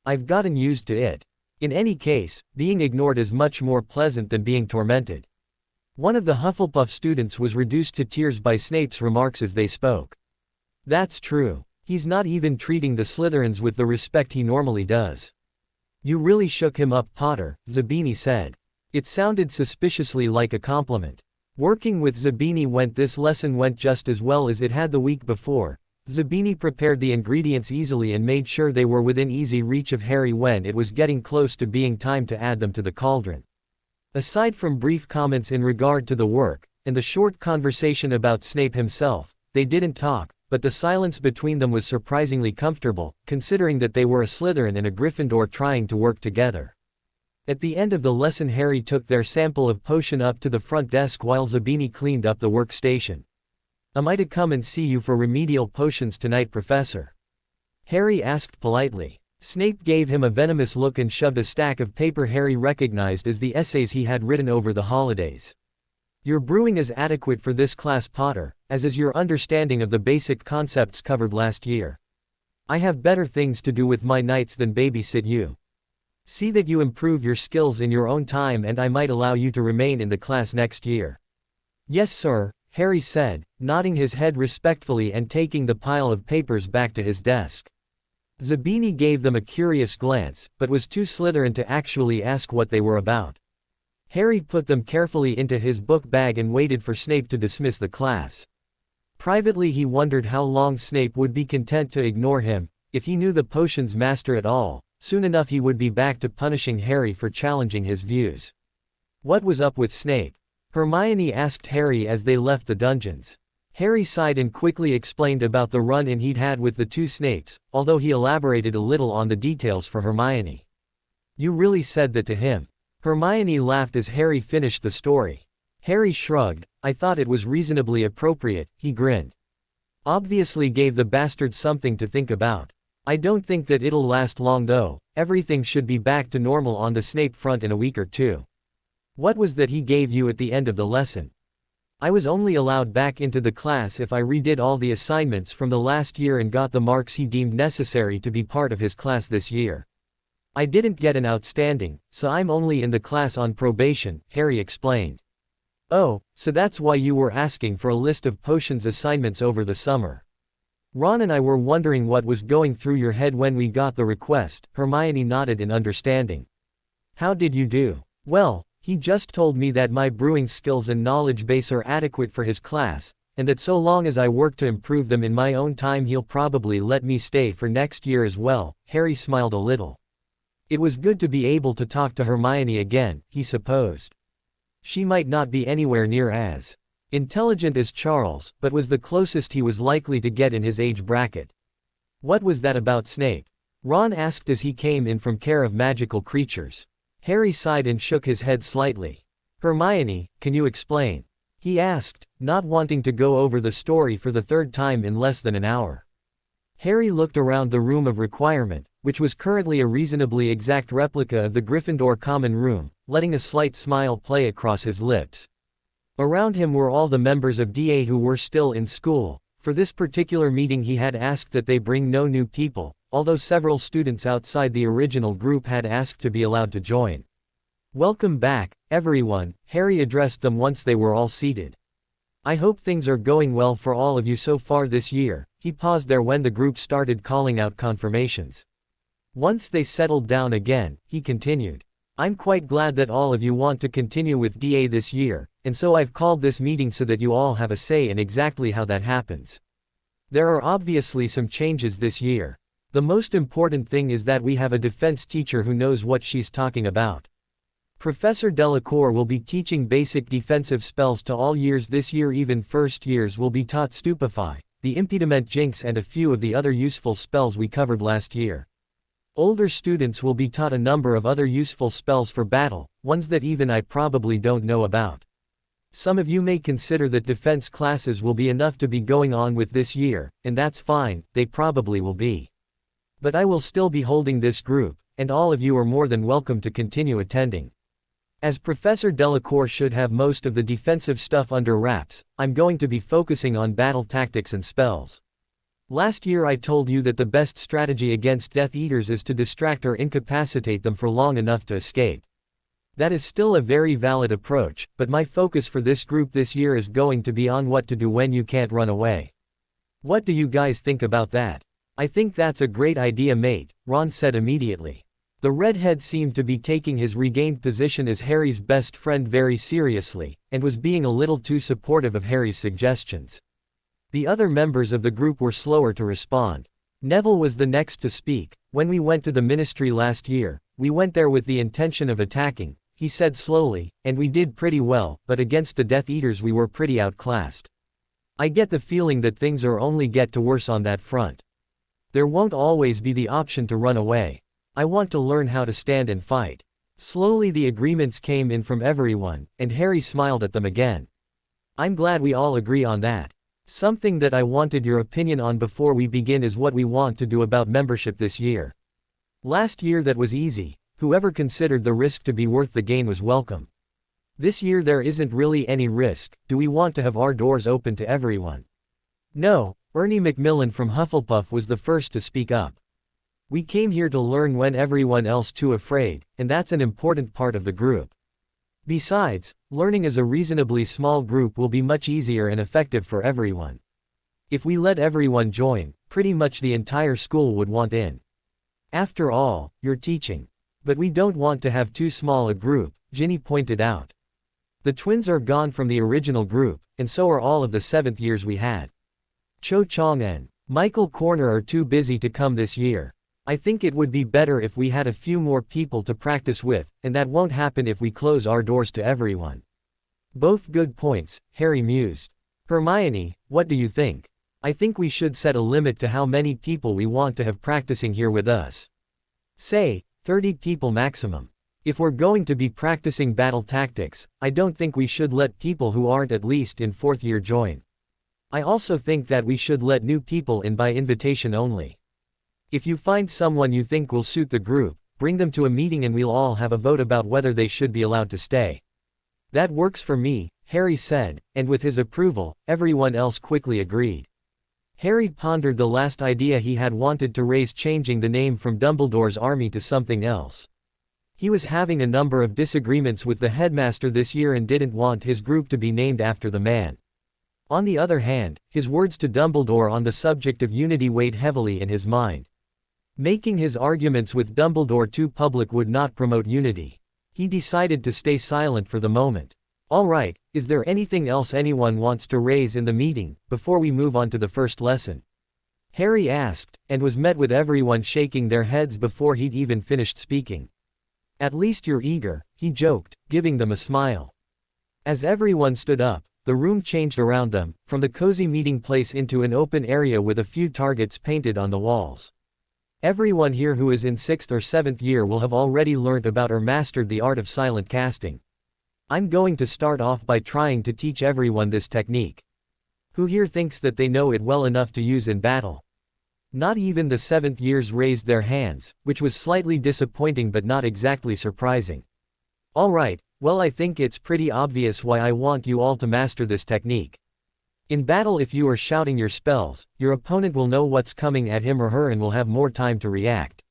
"I've gotten used to it. In any case, being ignored is much more pleasant than being tormented." One of the Hufflepuff students was reduced to tears by Snape's remarks as they spoke. "That's true. He's not even treating the Slytherins with the respect he normally does." "You really shook him up, Potter," Zabini said. It sounded suspiciously like a compliment. Working with Zabini this lesson went just as well as it had the week before. Zabini prepared the ingredients easily and made sure they were within easy reach of Harry when it was getting close to being time to add them to the cauldron. Aside from brief comments in regard to the work, and the short conversation about Snape himself, they didn't talk, but the silence between them was surprisingly comfortable, considering that they were a Slytherin and a Gryffindor trying to work together. At the end of the lesson Harry took their sample of potion up to the front desk while Zabini cleaned up the workstation. "Am I to come and see you for remedial potions tonight, Professor?" Harry asked politely. Snape gave him a venomous look and shoved a stack of paper Harry recognized as the essays he had written over the holidays. Your brewing is adequate for this class, Potter, as is your understanding of the basic concepts covered last year. I have better things to do with my nights than babysit you. See that you improve your skills in your own time, and I might allow you to remain in the class next year." "Yes, sir," Harry said, nodding his head respectfully and taking the pile of papers back to his desk. Zabini gave them a curious glance, but was too Slytherin to actually ask what they were about. Harry put them carefully into his book bag and waited for Snape to dismiss the class. Privately he wondered how long Snape would be content to ignore him. If he knew the potions master at all, soon enough he would be back to punishing Harry for challenging his views. What was up with Snape? Hermione asked Harry as they left the dungeons. Harry sighed and quickly explained about the run-in he'd had with the two Snapes, although he elaborated a little on the details for Hermione. "You really said that to him?" Hermione laughed as Harry finished the story. Harry shrugged. "I thought it was reasonably appropriate," he grinned. "Obviously gave the bastard something to think about. I don't think that it'll last long though. Everything should be back to normal on the Snape front in a week or two." "What was that he gave you at the end of the lesson?" "I was only allowed back into the class if I redid all the assignments from the last year and got the marks he deemed necessary to be part of his class this year. I didn't get an outstanding, so I'm only in the class on probation," Harry explained. "Oh, so that's why you were asking for a list of potions assignments over the summer. Ron and I were wondering what was going through your head when we got the request." Hermione nodded in understanding. "How did you do?" "Well, he just told me that my brewing skills and knowledge base are adequate for his class, and that so long as I work to improve them in my own time he'll probably let me stay for next year as well." Harry smiled a little. It was good to be able to talk to Hermione again, he supposed. She might not be anywhere near as intelligent as Charles, but was the closest he was likely to get in his age bracket. "What was that about Snape?" Ron asked as he came in from Care of Magical Creatures. Harry sighed and shook his head slightly. "Hermione, can you explain?" he asked, not wanting to go over the story for the third time in less than an hour. Harry looked around the room of requirement, which was currently a reasonably exact replica of the Gryffindor common room, letting a slight smile play across his lips. Around him were all the members of DA who were still in school. For this particular meeting he had asked that they bring no new people, although several students outside the original group had asked to be allowed to join. "Welcome back, everyone," Harry addressed them once they were all seated. "I hope things are going well for all of you so far this year." He paused there when the group started calling out confirmations. Once they settled down again, he continued. "I'm quite glad that all of you want to continue with DA this year, and so I've called this meeting so that you all have a say in exactly how that happens. There are obviously some changes this year. The most important thing is that we have a defense teacher who knows what she's talking about. Professor Delacour will be teaching basic defensive spells to all years this year. Even first years will be taught Stupefy, the Impediment Jinx, and a few of the other useful spells we covered last year. Older students will be taught a number of other useful spells for battle, ones that even I probably don't know about. Some of you may consider that defense classes will be enough to be going on with this year, and that's fine, they probably will be. But I will still be holding this group, and all of you are more than welcome to continue attending. As Professor Delacour should have most of the defensive stuff under wraps, I'm going to be focusing on battle tactics and spells. Last year I told you that the best strategy against Death Eaters is to distract or incapacitate them for long enough to escape. That is still a very valid approach, but my focus for this group this year is going to be on what to do when you can't run away. What do you guys think about that? I think that's a great idea, mate, Ron said immediately. The redhead seemed to be taking his regained position as Harry's best friend very seriously, and was being a little too supportive of Harry's suggestions. The other members of the group were slower to respond. Neville was the next to speak. "When we went to the ministry last year, we went there with the intention of attacking," he said slowly, "and we did pretty well, but against the Death Eaters we were pretty outclassed. I get the feeling that things are only get to worse on that front. There won't always be the option to run away. I want to learn how to stand and fight." Slowly the agreements came in from everyone, and Harry smiled at them again. "I'm glad we all agree on that. Something that I wanted your opinion on before we begin is what we want to do about membership this year. Last year that was easy. Whoever considered the risk to be worth the gain was welcome. This year there isn't really any risk. Do we want to have our doors open to everyone? No, Ernie Macmillan from Hufflepuff was the first to speak up. We came here to learn when everyone else too afraid, and that's an important part of the group. Besides, learning as a reasonably small group will be much easier and effective for everyone. If we let everyone join, pretty much the entire school would want in. After all, you're teaching. But we don't want to have too small a group, Ginny pointed out. The twins are gone from the original group, and so are all of the 7th years we had. Cho Chong and Michael Corner are too busy to come this year. I think it would be better if we had a few more people to practice with, and that won't happen if we close our doors to everyone. Both good points, Harry mused. Hermione, what do you think? I think we should set a limit to how many people we want to have practicing here with us. Say, 30 people maximum. If we're going to be practicing battle tactics, I don't think we should let people who aren't at least in 4th year join. I also think that we should let new people in by invitation only. If you find someone you think will suit the group, bring them to a meeting and we'll all have a vote about whether they should be allowed to stay. That works for me, Harry said, and with his approval, everyone else quickly agreed. Harry pondered the last idea he had wanted to raise, changing the name from Dumbledore's Army to something else. He was having a number of disagreements with the headmaster this year and didn't want his group to be named after the man. On the other hand, his words to Dumbledore on the subject of unity weighed heavily in his mind. Making his arguments with Dumbledore too public would not promote unity. He decided to stay silent for the moment. All right, is there anything else anyone wants to raise in the meeting, before we move on to the first lesson? Harry asked, and was met with everyone shaking their heads before he'd even finished speaking. At least you're eager, he joked, giving them a smile. As everyone stood up, the room changed around them, from the cozy meeting place into an open area with a few targets painted on the walls. Everyone here who is in 6th or 7th year will have already learned about or mastered the art of silent casting. I'm going to start off by trying to teach everyone this technique. Who here thinks that they know it well enough to use in battle? Not even the 7th years raised their hands, which was slightly disappointing but not exactly surprising. All right, well, I think it's pretty obvious why I want you all to master this technique. In battle, if you are shouting your spells, your opponent will know what's coming at him or her and will have more time to react.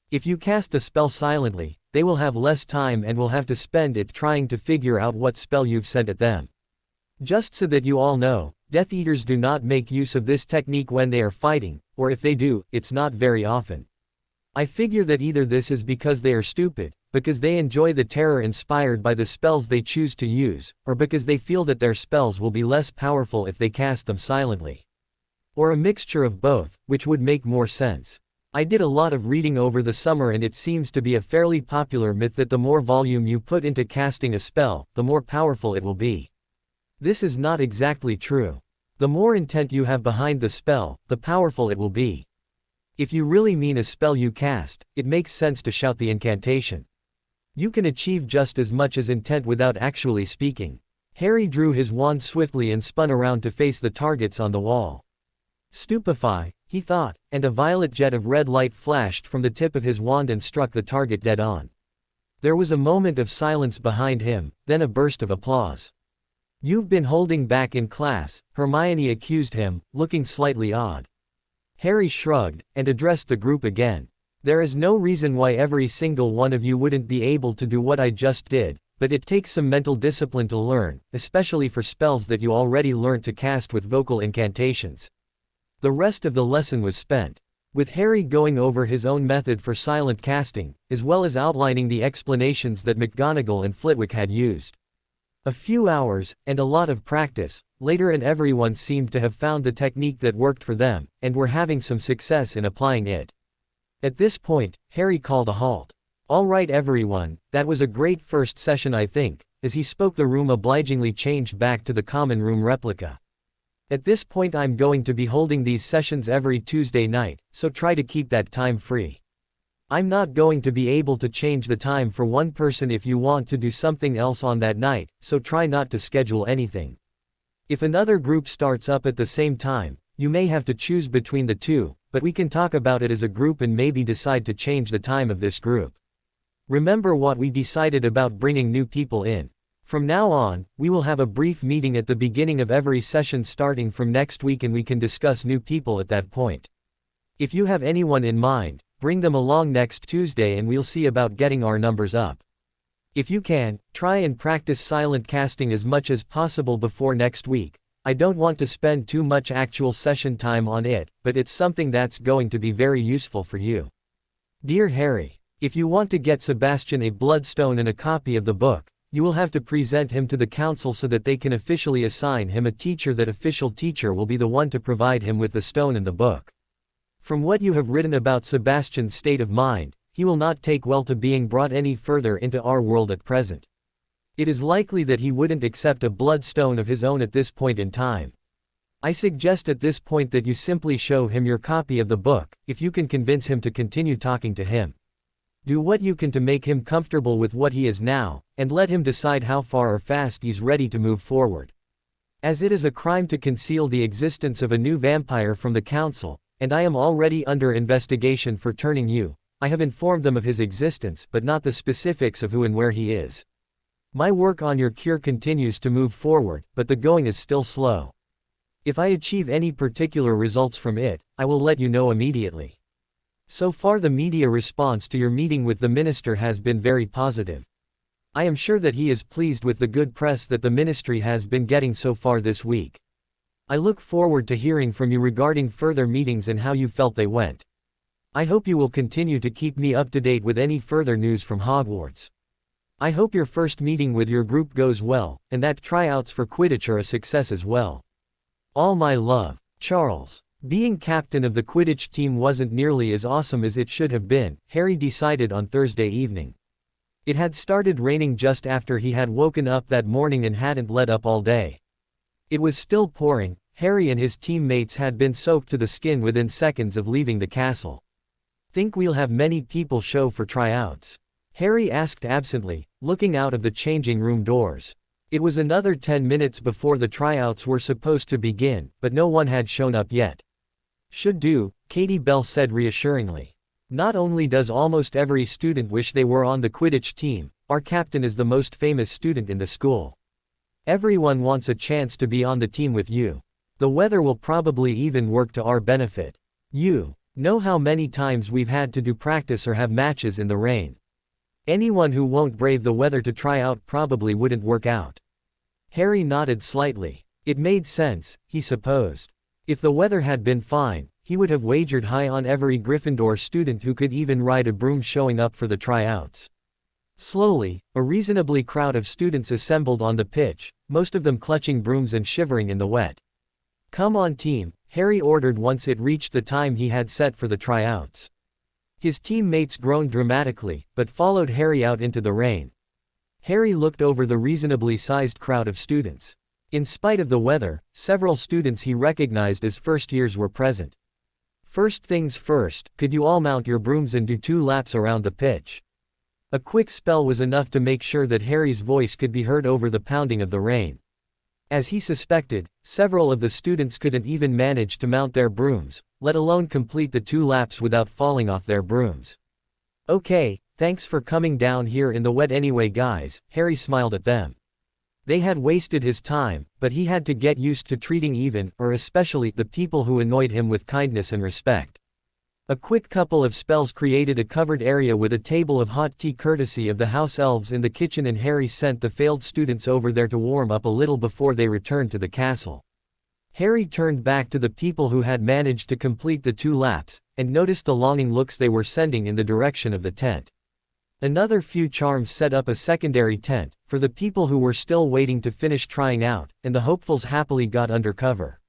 If you cast a spell silently, they will have less time and will have to spend it trying to figure out what spell you've sent at them. Just so that you all know, Death Eaters do not make use of this technique when they are fighting, or if they do, it's not very often. I figure that either this is because they are stupid, because they enjoy the terror inspired by the spells they choose to use, or because they feel that their spells will be less powerful if they cast them silently. Or a mixture of both, which would make more sense. I did a lot of reading over the summer and it seems to be a fairly popular myth that the more volume you put into casting a spell, the more powerful it will be. This is not exactly true. The more intent you have behind the spell, the powerful it will be. If you really mean a spell you cast, it makes sense to shout the incantation. You can achieve just as much as intent without actually speaking. Harry drew his wand swiftly and spun around to face the targets on the wall. Stupefy, he thought, and a violet jet of red light flashed from the tip of his wand and struck the target dead on. There was a moment of silence behind him, then a burst of applause. You've been holding back in class, Hermione accused him, looking slightly odd. Harry shrugged, and addressed the group again. There is no reason why every single one of you wouldn't be able to do what I just did, but it takes some mental discipline to learn, especially for spells that you already learned to cast with vocal incantations. The rest of the lesson was spent with Harry going over his own method for silent casting, as well as outlining the explanations that McGonagall and Flitwick had used. A few hours, and a lot of practice, later, and everyone seemed to have found the technique that worked for them, and were having some success in applying it. At this point, Harry called a halt. All right everyone, that was a great first session I think. As he spoke, the room obligingly changed back to the common room replica. At this point I'm going to be holding these sessions every Tuesday night, so try to keep that time free. I'm not going to be able to change the time for one person if you want to do something else on that night, so try not to schedule anything. If another group starts up at the same time, you may have to choose between the two, but we can talk about it as a group and maybe decide to change the time of this group. Remember what we decided about bringing new people in. From now on, we will have a brief meeting at the beginning of every session starting from next week, and we can discuss new people at that point. If you have anyone in mind, bring them along next Tuesday and we'll see about getting our numbers up. If you can, try and practice silent casting as much as possible before next week. I don't want to spend too much actual session time on it, but it's something that's going to be very useful for you. Dear Harry, if you want to get Sebastian a bloodstone and a copy of the book, you will have to present him to the council so that they can officially assign him a teacher. That official teacher will be the one to provide him with the stone and the book. From what you have written about Sebastian's state of mind, he will not take well to being brought any further into our world at present. It is likely that he wouldn't accept a bloodstone of his own at this point in time. I suggest at this point that you simply show him your copy of the book, if you can convince him to continue talking to him. Do what you can to make him comfortable with what he is now, and let him decide how far or fast he's ready to move forward. As it is a crime to conceal the existence of a new vampire from the council, and I am already under investigation for turning you, I have informed them of his existence but not the specifics of who and where he is. My work on your cure continues to move forward, but the going is still slow. If I achieve any particular results from it, I will let you know immediately. So far the media response to your meeting with the minister has been very positive. I am sure that he is pleased with the good press that the ministry has been getting so far this week. I look forward to hearing from you regarding further meetings and how you felt they went. I hope you will continue to keep me up to date with any further news from Hogwarts. I hope your first meeting with your group goes well, and that tryouts for Quidditch are a success as well. All my love, Charles. Being captain of the Quidditch team wasn't nearly as awesome as it should have been, Harry decided on Thursday evening. It had started raining just after he had woken up that morning and hadn't let up all day. It was still pouring. Harry and his teammates had been soaked to the skin within seconds of leaving the castle. Think we'll have many people show for tryouts? Harry asked absently, looking out of the changing room doors. It was another 10 minutes before the tryouts were supposed to begin, but no one had shown up yet. Should do, Katie Bell said reassuringly. Not only does almost every student wish they were on the Quidditch team, our captain is the most famous student in the school. Everyone wants a chance to be on the team with you. The weather will probably even work to our benefit. You know how many times we've had to do practice or have matches in the rain. Anyone who won't brave the weather to try out probably wouldn't work out. Harry nodded slightly. It made sense, he supposed. If the weather had been fine, he would have wagered high on every Gryffindor student who could even ride a broom showing up for the tryouts. Slowly, a reasonably crowd of students assembled on the pitch, most of them clutching brooms and shivering in the wet. Come on team, Harry ordered once it reached the time he had set for the tryouts. His teammates groaned dramatically, but followed Harry out into the rain. Harry looked over the reasonably sized crowd of students. In spite of the weather, several students he recognized as first years were present. First things first, could you all mount your brooms and do 2 laps around the pitch? A quick spell was enough to make sure that Harry's voice could be heard over the pounding of the rain. As he suspected, several of the students couldn't even manage to mount their brooms, let alone complete the 2 laps without falling off their brooms. Okay, thanks for coming down here in the wet anyway guys, Harry smiled at them. They had wasted his time, but he had to get used to treating even, or especially, the people who annoyed him with kindness and respect. A quick couple of spells created a covered area with a table of hot tea courtesy of the house elves in the kitchen, and Harry sent the failed students over there to warm up a little before they returned to the castle. Harry turned back to the people who had managed to complete the 2 laps, and noticed the longing looks they were sending in the direction of the tent. Another few charms set up a secondary tent, for the people who were still waiting to finish trying out, and the hopefuls happily got under cover.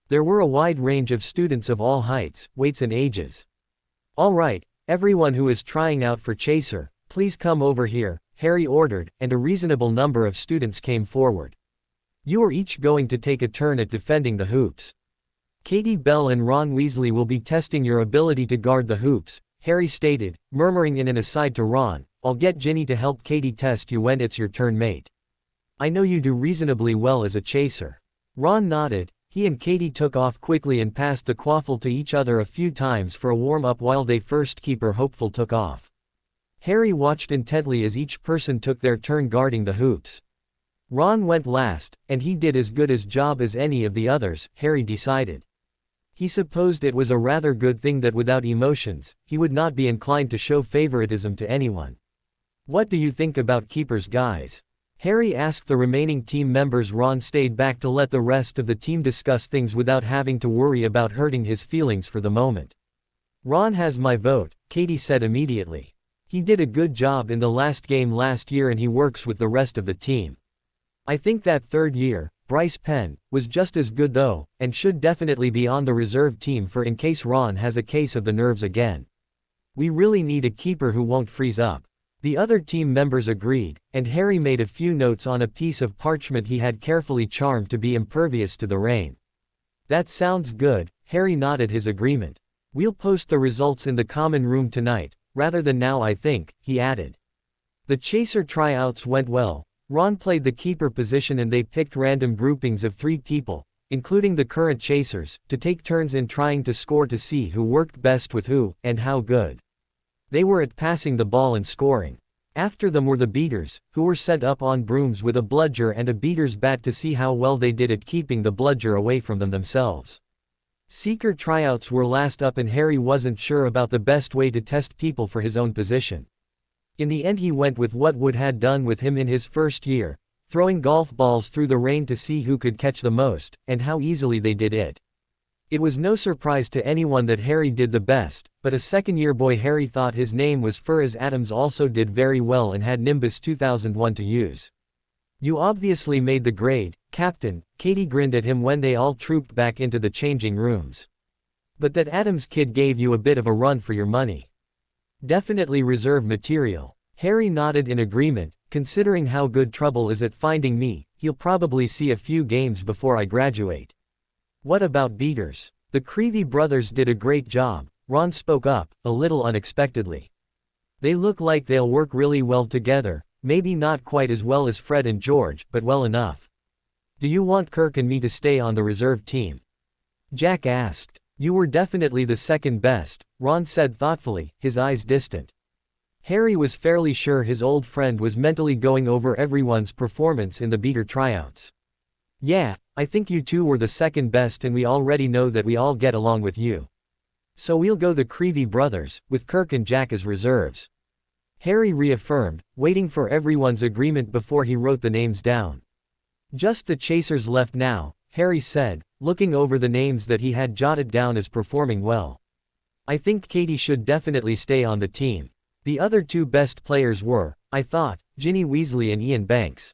There were a wide range of students of all heights, weights and ages. All right, everyone who is trying out for Chaser, please come over here, Harry ordered, and a reasonable number of students came forward. You are each going to take a turn at defending the hoops. Katie Bell and Ron Weasley will be testing your ability to guard the hoops, Harry stated, murmuring in an aside to Ron, I'll get Ginny to help Katie test you when it's your turn mate. I know you do reasonably well as a chaser. Ron nodded. He and Katie took off quickly and passed the quaffle to each other a few times for a warm-up while they first keeper hopeful took off. Harry watched intently as each person took their turn guarding the hoops. Ron went last, and he did as good a job as any of the others, Harry decided. He supposed it was a rather good thing that without emotions, he would not be inclined to show favoritism to anyone. What do you think about keepers, guys? Harry asked the remaining team members. Ron stayed back to let the rest of the team discuss things without having to worry about hurting his feelings for the moment. Ron has my vote, Katie said immediately. He did a good job in the last game last year and he works with the rest of the team. I think that third year, Bryce Penn, was just as good though, and should definitely be on the reserve team for in case Ron has a case of the nerves again. We really need a keeper who won't freeze up. The other team members agreed, and Harry made a few notes on a piece of parchment he had carefully charmed to be impervious to the rain. That sounds good, Harry nodded his agreement. We'll post the results in the common room tonight, rather than now I think, he added. The chaser tryouts went well. Ron played the keeper position and they picked random groupings of 3 people, including the current chasers, to take turns in trying to score to see who worked best with who, and how good. They were at passing the ball and scoring. After them were the beaters, who were set up on brooms with a bludger and a beater's bat to see how well they did at keeping the bludger away from them themselves. Seeker tryouts were last up and Harry wasn't sure about the best way to test people for his own position. In the end he went with what Wood had done with him in his first year, throwing golf balls through the rain to see who could catch the most, and how easily they did it. It was no surprise to anyone that Harry did the best, but a second-year boy Harry thought his name was Furz Adams also did very well and had Nimbus 2001 to use. You obviously made the grade, Captain, Katie grinned at him when they all trooped back into the changing rooms. But that Adams kid gave you a bit of a run for your money. Definitely reserve material. Harry nodded in agreement. Considering how good Trouble is at finding me, he'll probably see a few games before I graduate. What about beaters? The Creevy brothers did a great job, Ron spoke up, a little unexpectedly. They look like they'll work really well together, maybe not quite as well as Fred and George, but well enough. Do you want Kirk and me to stay on the reserve team? Jack asked. You were definitely the second best, Ron said thoughtfully, his eyes distant. Harry was fairly sure his old friend was mentally going over everyone's performance in the beater tryouts. Yeah, I think you two were the second best and we already know that we all get along with you. So we'll go the Creevy brothers, with Kirk and Jack as reserves. Harry reaffirmed, waiting for everyone's agreement before he wrote the names down. Just the chasers left now, Harry said, looking over the names that he had jotted down as performing well. I think Katie should definitely stay on the team. The other 2 best players were, I thought, Ginny Weasley and Ian Banks.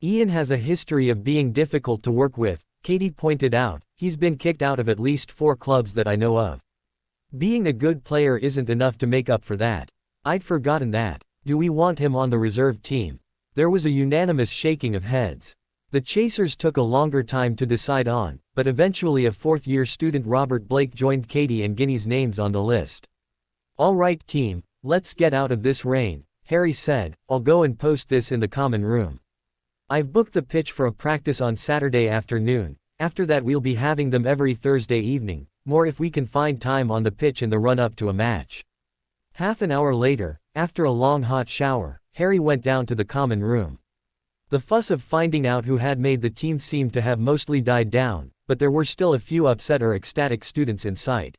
Ian has a history of being difficult to work with, Katie pointed out. He's been kicked out of at least 4 clubs that I know of. Being a good player isn't enough to make up for that. I'd forgotten that. Do we want him on the reserve team? There was a unanimous shaking of heads. The chasers took a longer time to decide on, but eventually a 4th-year student Robert Blake joined Katie and Ginny's names on the list. All right team, let's get out of this rain, Harry said. I'll go and post this in the common room. I've booked the pitch for a practice on Saturday afternoon. After that we'll be having them every Thursday evening, more if we can find time on the pitch in the run-up to a match. Half an hour later, after a long hot shower, Harry went down to the common room. The fuss of finding out who had made the team seemed to have mostly died down, but there were still a few upset or ecstatic students in sight.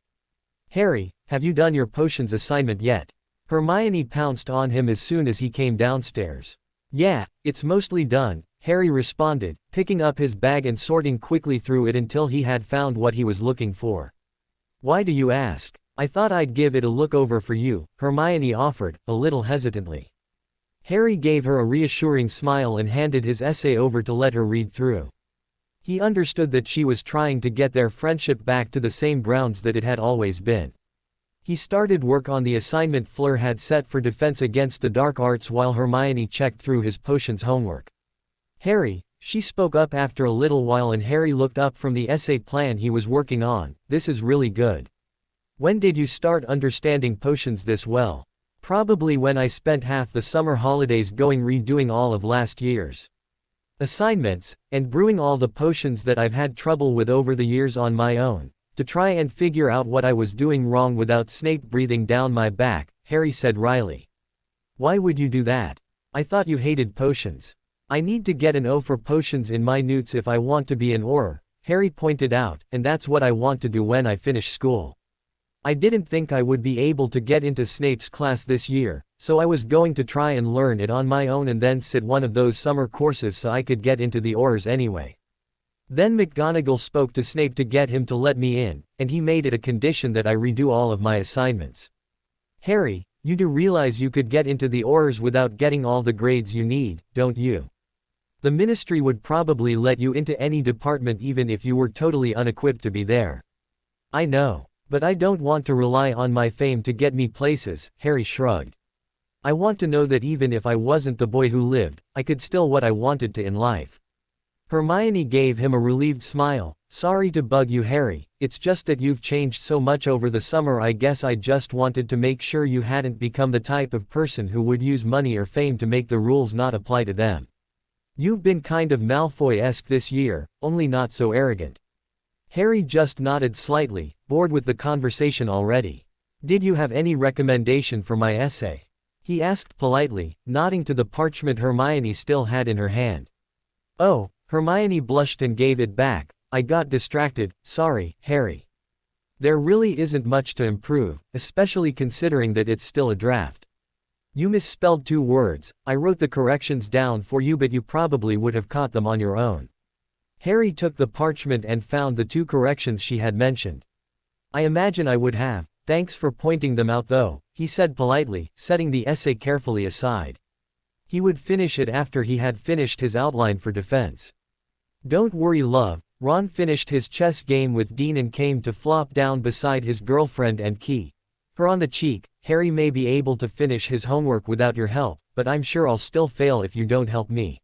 Harry, have you done your potions assignment yet? Hermione pounced on him as soon as he came downstairs. Yeah, it's mostly done, Harry responded, picking up his bag and sorting quickly through it until he had found what he was looking for. Why do you ask? I thought I'd give it a look over for you, Hermione offered, a little hesitantly. Harry gave her a reassuring smile and handed his essay over to let her read through. He understood that she was trying to get their friendship back to the same grounds that it had always been. He started work on the assignment Fleur had set for defense against the dark arts while Hermione checked through his potions homework. Harry, she spoke up after a little while and Harry looked up from the essay plan he was working on. This is really good. When did you start understanding potions this well? Probably when I spent half the summer holidays redoing all of last year's assignments, and brewing all the potions that I've had trouble with over the years on my own, to try and figure out what I was doing wrong without Snape breathing down my back, Harry said wryly. Why would you do that? I thought you hated potions. I need to get an O for potions in my newts if I want to be an Auror, Harry pointed out, and that's what I want to do when I finish school. I didn't think I would be able to get into Snape's class this year, so I was going to try and learn it on my own and then sit one of those summer courses so I could get into the Aurors anyway. Then McGonagall spoke to Snape to get him to let me in, and he made it a condition that I redo all of my assignments. Harry, you do realize you could get into the Aurors without getting all the grades you need, don't you? The Ministry would probably let you into any department even if you were totally unequipped to be there. I know. But I don't want to rely on my fame to get me places, Harry shrugged. I want to know that even if I wasn't the boy who lived, I could still what I wanted to in life. Hermione gave him a relieved smile. Sorry to bug you, Harry, it's just that you've changed so much over the summer. I guess I just wanted to make sure you hadn't become the type of person who would use money or fame to make the rules not apply to them. You've been kind of Malfoy-esque this year, only not so arrogant. Harry just nodded slightly, bored with the conversation already. Did you have any recommendation for my essay? He asked politely, nodding to the parchment Hermione still had in her hand. Oh, Hermione blushed and gave it back. I got distracted, sorry, Harry. There really isn't much to improve, especially considering that it's still a draft. You misspelled 2 words, I wrote the corrections down for you but you probably would have caught them on your own. Harry took the parchment and found the 2 corrections she had mentioned. I imagine I would have, thanks for pointing them out though, he said politely, setting the essay carefully aside. He would finish it after he had finished his outline for defense. Don't worry, love. Ron finished his chess game with Dean and came to flop down beside his girlfriend and key her on the cheek. Harry may be able to finish his homework without your help, but I'm sure I'll still fail if you don't help me.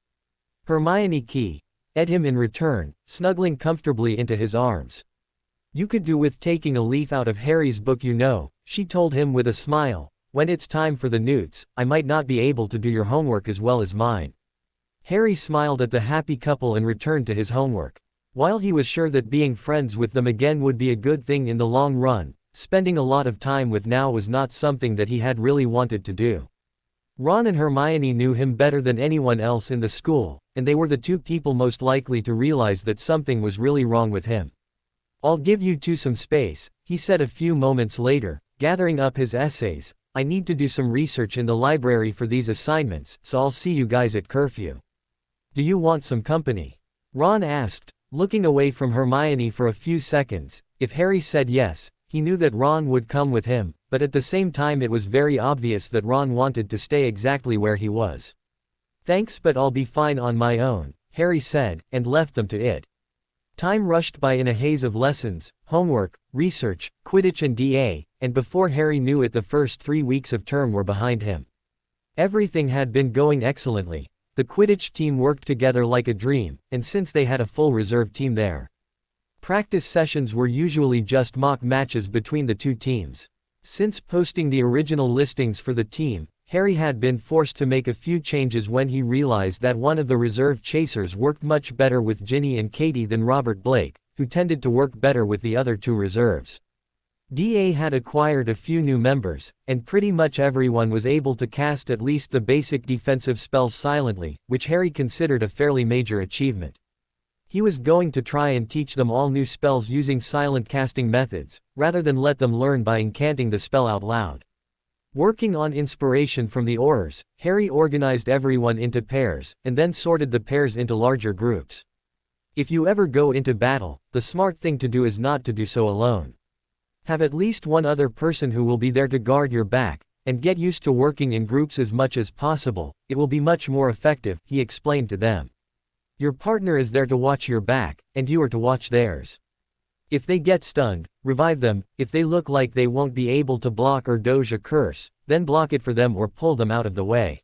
Hermione keyed him in return, snuggling comfortably into his arms. You could do with taking a leaf out of Harry's book, you know, she told him with a smile. When it's time for the newts, I might not be able to do your homework as well as mine. Harry smiled at the happy couple and returned to his homework. While he was sure that being friends with them again would be a good thing in the long run, spending a lot of time with now was not something that he had really wanted to do. Ron and Hermione knew him better than anyone else in the school, and they were the 2 people most likely to realize that something was really wrong with him. I'll give you 2 some space, he said a few moments later, gathering up his essays. I need to do some research in the library for these assignments, so I'll see you guys at curfew. Do you want some company? Ron asked, looking away from Hermione for a few seconds. If Harry said yes, he knew that Ron would come with him, but at the same time it was very obvious that Ron wanted to stay exactly where he was. Thanks, but I'll be fine on my own, Harry said, and left them to it. Time rushed by in a haze of lessons, homework, research, Quidditch and DA, and before Harry knew it the first 3 weeks of term were behind him. Everything had been going excellently. The Quidditch team worked together like a dream, and since they had a full reserve team there, practice sessions were usually just mock matches between the 2 teams. Since posting the original listings for the team, Harry had been forced to make a few changes when he realized that one of the reserve chasers worked much better with Ginny and Katie than Robert Blake, who tended to work better with the other 2 reserves. DA had acquired a few new members, and pretty much everyone was able to cast at least the basic defensive spells silently, which Harry considered a fairly major achievement. He was going to try and teach them all new spells using silent casting methods, rather than let them learn by incanting the spell out loud. Working on inspiration from the Aurors, Harry organized everyone into pairs, and then sorted the pairs into larger groups. If you ever go into battle, the smart thing to do is not to do so alone. Have at least one other person who will be there to guard your back, and get used to working in groups as much as possible. It will be much more effective, he explained to them. Your partner is there to watch your back, and you are to watch theirs. If they get stunned, revive them. If they look like they won't be able to block or dodge a curse, then block it for them or pull them out of the way.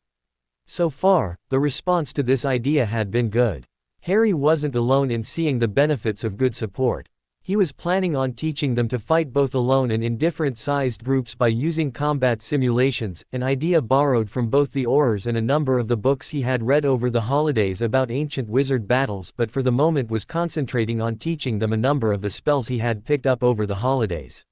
So far, the response to this idea had been good. Harry wasn't alone in seeing the benefits of good support. He was planning on teaching them to fight both alone and in different-sized groups by using combat simulations, an idea borrowed from both the Aurors and a number of the books he had read over the holidays about ancient wizard battles, but for the moment was concentrating on teaching them a number of the spells he had picked up over the holidays.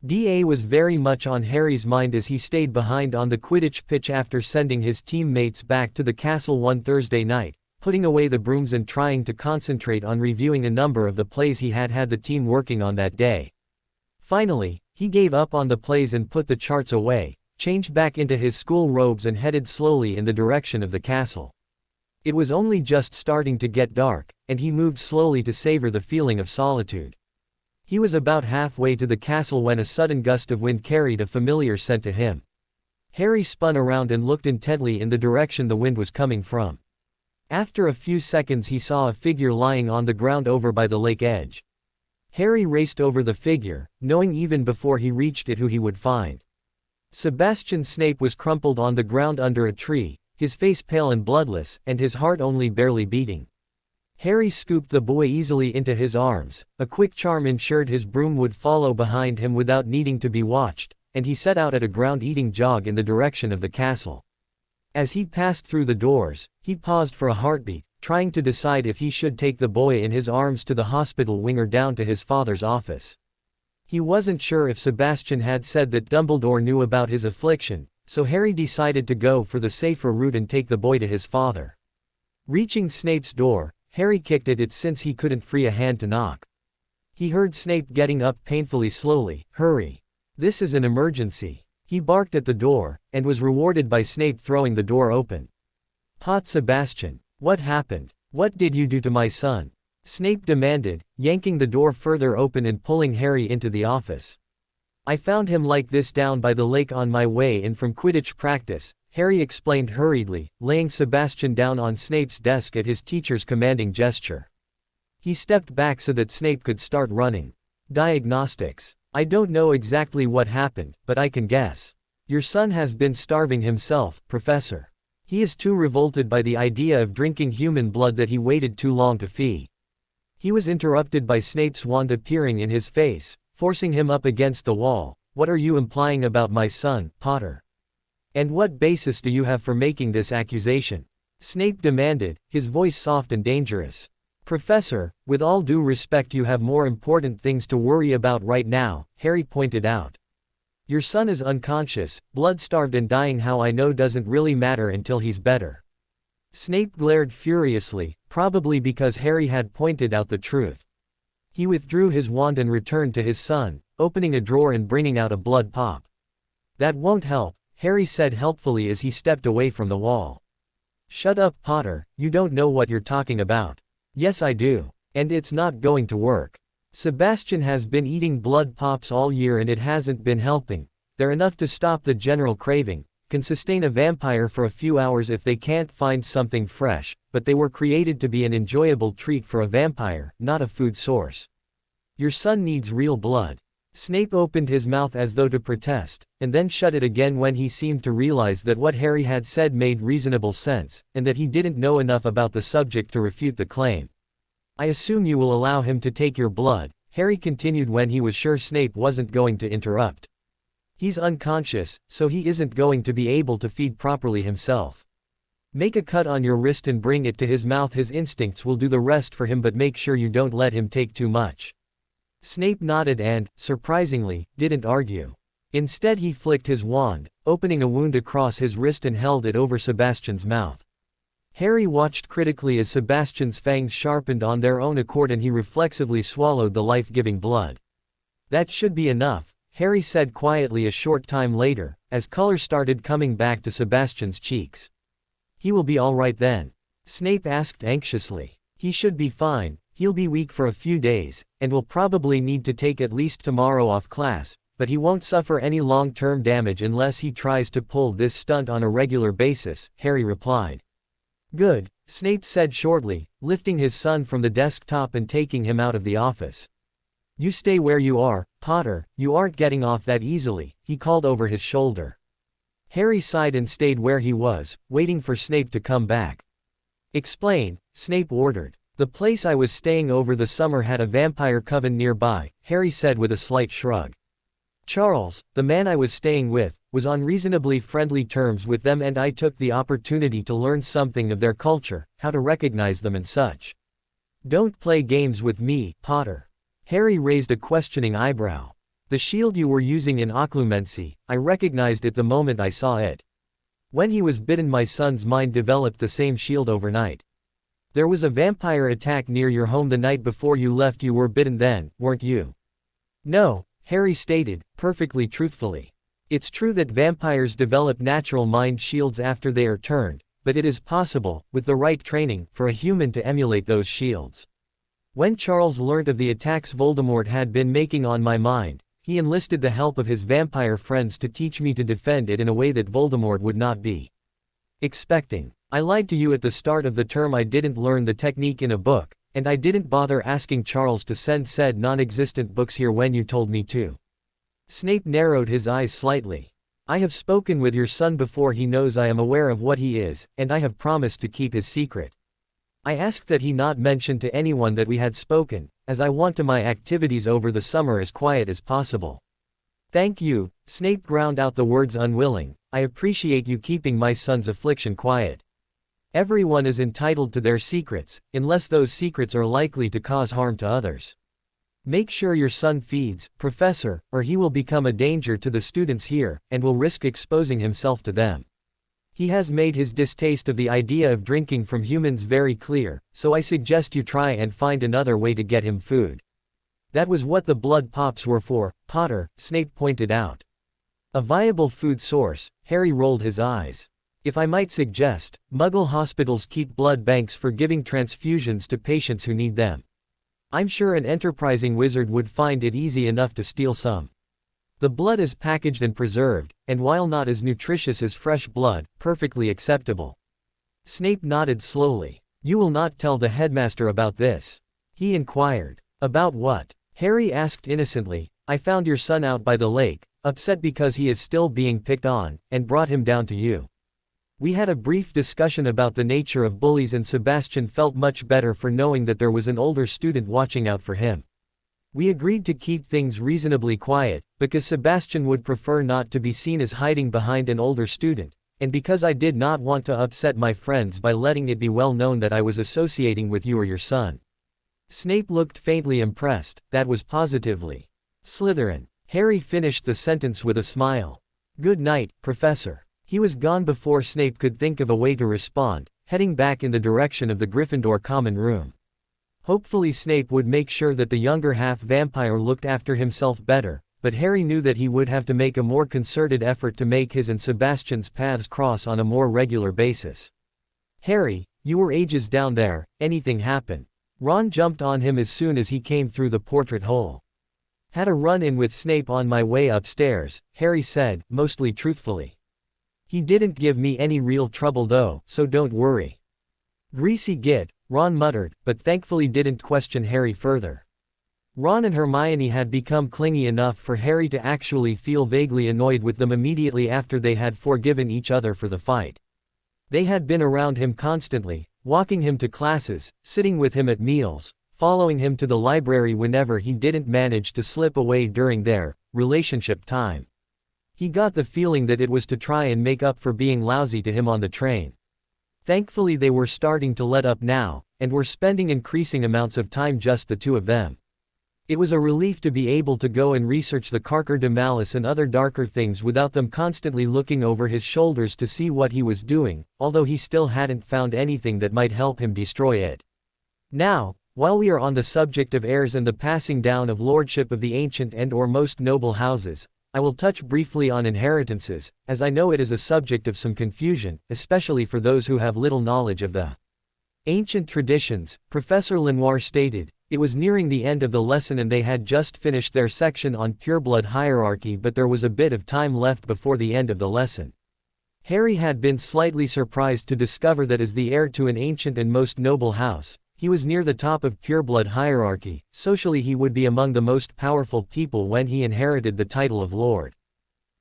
DA was very much on Harry's mind as he stayed behind on the Quidditch pitch after sending his teammates back to the castle one Thursday night. putting away the brooms and trying to concentrate on reviewing a number of the plays he had had the team working on that day. Finally, he gave up on the plays and put the charts away, changed back into his school robes and headed slowly in the direction of the castle. It was only just starting to get dark, and he moved slowly to savor the feeling of solitude. He was about halfway to the castle when a sudden gust of wind carried a familiar scent to him. Harry spun around and looked intently in the direction the wind was coming from. After a few seconds he saw a figure lying on the ground over by the lake edge. Harry raced over the figure, knowing even before he reached it who he would find. Sebastian Snape was crumpled on the ground under a tree, his face pale and bloodless, and his heart only barely beating. Harry scooped the boy easily into his arms, a quick charm ensured his broom would follow behind him without needing to be watched, and he set out at a ground-eating jog in the direction of the castle. As he passed through the doors, he paused for a heartbeat, trying to decide if he should take the boy in his arms to the hospital wing or down to his father's office. He wasn't sure if Sebastian had said that Dumbledore knew about his affliction, so Harry decided to go for the safer route and take the boy to his father. Reaching Snape's door, Harry kicked at it since he couldn't free a hand to knock. He heard Snape getting up painfully slowly. "Hurry. This is an emergency." He barked at the door, and was rewarded by Snape throwing the door open. "Pot Sebastian, what happened? What did you do to my son?" Snape demanded, yanking the door further open and pulling Harry into the office. "I found him like this down by the lake on my way in from Quidditch practice," Harry explained hurriedly, laying Sebastian down on Snape's desk at his teacher's commanding gesture. He stepped back so that Snape could start running. "Diagnostics. I don't know exactly what happened, but I can guess. Your son has been starving himself, Professor. He is too revolted by the idea of drinking human blood that he waited too long to feed." He was interrupted by Snape's wand appearing in his face, forcing him up against the wall. "What are you implying about my son, Potter? And what basis do you have for making this accusation?" Snape demanded, his voice soft and dangerous. "Professor, with all due respect, you have more important things to worry about right now," Harry pointed out. "Your son is unconscious, blood-starved and dying. How I know doesn't really matter until he's better." Snape glared furiously, probably because Harry had pointed out the truth. He withdrew his wand and returned to his son, opening a drawer and bringing out a blood pop. "That won't help," Harry said helpfully as he stepped away from the wall. "Shut up, Potter, you don't know what you're talking about." "Yes I do. And it's not going to work. Sebastian has been eating blood pops all year and it hasn't been helping. They're enough to stop the general craving, can sustain a vampire for a few hours if they can't find something fresh, but they were created to be an enjoyable treat for a vampire, not a food source. Your son needs real blood." Snape opened his mouth as though to protest, and then shut it again when he seemed to realize that what Harry had said made reasonable sense, and that he didn't know enough about the subject to refute the claim. "I assume you will allow him to take your blood," Harry continued when he was sure Snape wasn't going to interrupt. "He's unconscious, so he isn't going to be able to feed properly himself. Make a cut on your wrist and bring it to his mouth. His instincts will do the rest for him, but make sure you don't let him take too much." Snape nodded and, surprisingly, didn't argue. Instead he flicked his wand, opening a wound across his wrist and held it over Sebastian's mouth. Harry watched critically as Sebastian's fangs sharpened on their own accord and he reflexively swallowed the life-giving blood. "That should be enough," Harry said quietly a short time later, as color started coming back to Sebastian's cheeks. "He will be all right then?" Snape asked anxiously. "He should be fine. He'll be weak for a few days, and will probably need to take at least tomorrow off class, but he won't suffer any long-term damage unless he tries to pull this stunt on a regular basis," Harry replied. "Good," Snape said shortly, lifting his son from the desktop and taking him out of the office. "You stay where you are, Potter, you aren't getting off that easily," he called over his shoulder. Harry sighed and stayed where he was, waiting for Snape to come back. "Explain," Snape ordered. "The place I was staying over the summer had a vampire coven nearby," Harry said with a slight shrug. "Charles, the man I was staying with, was on reasonably friendly terms with them and I took the opportunity to learn something of their culture, how to recognize them and such." "Don't play games with me, Potter." Harry raised a questioning eyebrow. "The shield you were using in occlumency, I recognized it the moment I saw it. When he was bitten, my son's mind developed the same shield overnight." There was a vampire attack near your home the night before you left. You were bitten then, weren't you? No, Harry stated, perfectly truthfully. It's true that vampires develop natural mind shields after they are turned, but it is possible, with the right training, for a human to emulate those shields. When Charles learnt of the attacks Voldemort had been making on my mind, he enlisted the help of his vampire friends to teach me to defend it in a way that Voldemort would not be expecting. I lied to you at the start of the term. I didn't learn the technique in a book, and I didn't bother asking Charles to send said non-existent books here when you told me to. Snape narrowed his eyes slightly. I have spoken with your son before. He knows I am aware of what he is, and I have promised to keep his secret. I asked that he not mention to anyone that we had spoken, as I want to my activities over the summer as quiet as possible. Thank you, Snape ground out the words unwilling. I appreciate you keeping my son's affliction quiet. Everyone is entitled to their secrets, unless those secrets are likely to cause harm to others. Make sure your son feeds, Professor, or he will become a danger to the students here, and will risk exposing himself to them. He has made his distaste of the idea of drinking from humans very clear, so I suggest you try and find another way to get him food. That was what the blood pops were for, Potter, Snape pointed out. A viable food source, Harry rolled his eyes. If I might suggest, Muggle hospitals keep blood banks for giving transfusions to patients who need them. I'm sure an enterprising wizard would find it easy enough to steal some. The blood is packaged and preserved, and while not as nutritious as fresh blood, perfectly acceptable. Snape nodded slowly. You will not tell the headmaster about this? He inquired. About what? Harry asked innocently. I found your son out by the lake, upset because he is still being picked on, and brought him down to you. We had a brief discussion about the nature of bullies, and Sebastian felt much better for knowing that there was an older student watching out for him. We agreed to keep things reasonably quiet, because Sebastian would prefer not to be seen as hiding behind an older student, and because I did not want to upset my friends by letting it be well known that I was associating with you or your son. Snape looked faintly impressed. That was positively Slytherin. Harry finished the sentence with a smile. Good night, Professor. He was gone before Snape could think of a way to respond, heading back in the direction of the Gryffindor common room. Hopefully Snape would make sure that the younger half-vampire looked after himself better, but Harry knew that he would have to make a more concerted effort to make his and Sebastian's paths cross on a more regular basis. Harry, you were ages down there, anything happen? Ron jumped on him as soon as he came through the portrait hole. Had a run-in with Snape on my way upstairs, Harry said, mostly truthfully. He didn't give me any real trouble though, so don't worry. Greasy git, Ron muttered, but thankfully didn't question Harry further. Ron and Hermione had become clingy enough for Harry to actually feel vaguely annoyed with them immediately after they had forgiven each other for the fight. They had been around him constantly, walking him to classes, sitting with him at meals, following him to the library whenever he didn't manage to slip away during their relationship time. He got the feeling that it was to try and make up for being lousy to him on the train. Thankfully they were starting to let up now, and were spending increasing amounts of time just the two of them. It was a relief to be able to go and research the Carker de Malice and other darker things without them constantly looking over his shoulders to see what he was doing, although he still hadn't found anything that might help him destroy it. Now, while we are on the subject of heirs and the passing down of lordship of the ancient and/or most noble houses, I will touch briefly on inheritances, as I know it is a subject of some confusion, especially for those who have little knowledge of the ancient traditions. Professor Lenoir stated. It was nearing the end of the lesson and they had just finished their section on pureblood hierarchy, but there was a bit of time left before the end of the lesson. Harry had been slightly surprised to discover that as the heir to an ancient and most noble house, he was near the top of pureblood hierarchy. Socially he would be among the most powerful people when he inherited the title of lord.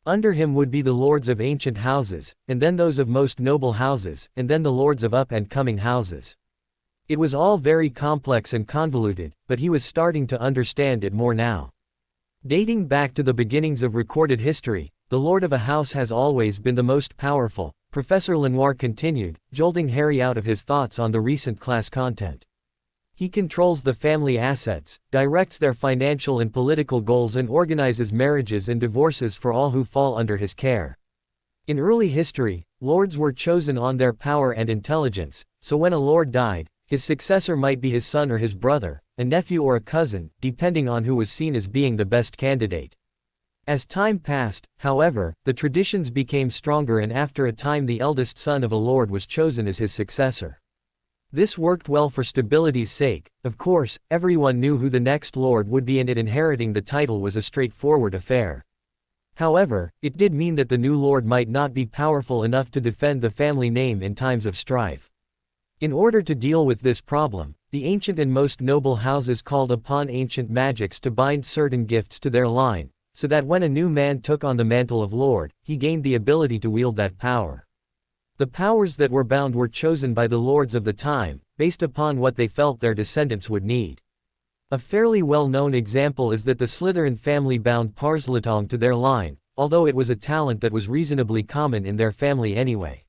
Under him would be the lords of ancient houses, and then those of most noble houses, and then the lords of up-and-coming houses. It was all very complex and convoluted, but he was starting to understand it more now. Dating back to the beginnings of recorded history, the lord of a house has always been the most powerful, Professor Lenoir continued, jolting Harry out of his thoughts on the recent class content. He controls the family assets, directs their financial and political goals, and organizes marriages and divorces for all who fall under his care. In early history, lords were chosen on their power and intelligence, so when a lord died, His successor might be his son or his brother, a nephew or a cousin, depending on who was seen as being the best candidate. As time passed, however, the traditions became stronger, and after a time the eldest son of a lord was chosen as his successor. This worked well for stability's sake. Of course, everyone knew who the next lord would be, and inheriting the title was a straightforward affair. However, it did mean that the new lord might not be powerful enough to defend the family name in times of strife. In order to deal with this problem, the ancient and most noble houses called upon ancient magics to bind certain gifts to their line, so that when a new man took on the mantle of lord, he gained the ability to wield that power. The powers that were bound were chosen by the lords of the time, based upon what they felt their descendants would need. A fairly well-known example is that the Slytherin family bound Parseltongue to their line, although it was a talent that was reasonably common in their family anyway.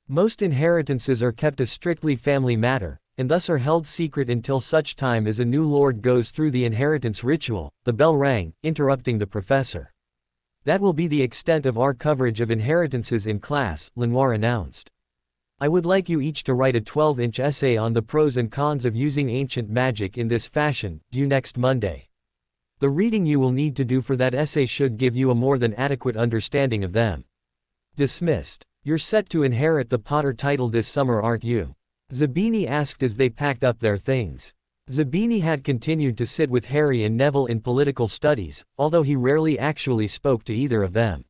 Most inheritances are kept a strictly family matter, and thus are held secret until such time as a new lord goes through the inheritance ritual. The bell rang, interrupting the professor. That will be the extent of our coverage of inheritances in class, Lenoir announced. I would like you each to write a 12-inch essay on the pros and cons of using ancient magic in this fashion, due next Monday. The reading you will need to do for that essay should give you a more than adequate understanding of them. Dismissed. You're set to inherit the Potter title this summer, aren't you? Zabini asked as they packed up their things. Zabini had continued to sit with Harry and Neville in political studies, although he rarely actually spoke to either of them.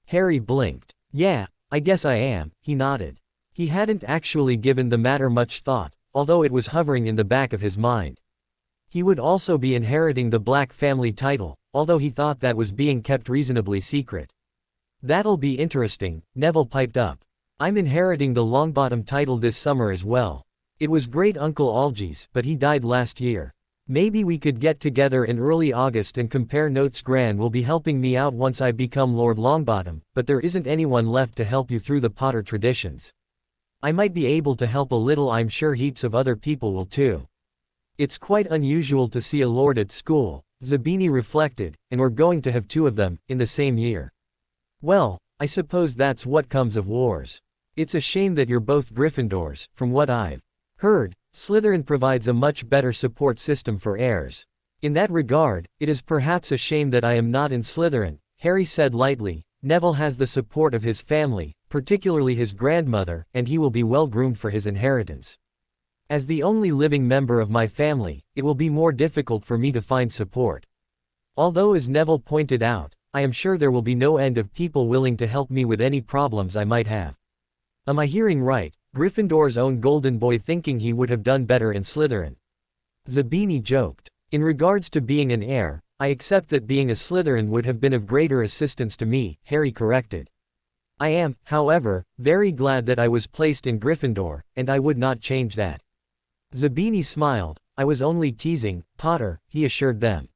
Harry blinked. Yeah, I guess I am, he nodded. He hadn't actually given the matter much thought, although it was hovering in the back of his mind. He would also be inheriting the Black family title, although he thought that was being kept reasonably secret. That'll be interesting, Neville piped up. I'm inheriting the Longbottom title this summer as well. It was Great Uncle Algy's, but he died last year. Maybe we could get together in early August and compare notes. Gran will be helping me out once I become Lord Longbottom, but there isn't anyone left to help you through the Potter traditions. I might be able to help a little. I'm sure heaps of other people will too. It's quite unusual to see a lord at school, Zabini reflected, and we're going to have two of them, in the same year. Well, I suppose that's what comes of wars. It's a shame that you're both Gryffindors. From what I've heard, Slytherin provides a much better support system for heirs. In that regard, it is perhaps a shame that I am not in Slytherin, Harry said lightly. Neville has the support of his family, particularly his grandmother, and he will be well groomed for his inheritance. As the only living member of my family, it will be more difficult for me to find support. Although, as Neville pointed out, I am sure there will be no end of people willing to help me with any problems I might have. Am I hearing right? Gryffindor's own golden boy thinking he would have done better in Slytherin. Zabini joked. In regards to being an heir, I accept that being a Slytherin would have been of greater assistance to me, Harry corrected. I am, however, very glad that I was placed in Gryffindor, and I would not change that. Zabini smiled. I was only teasing, Potter, he assured them.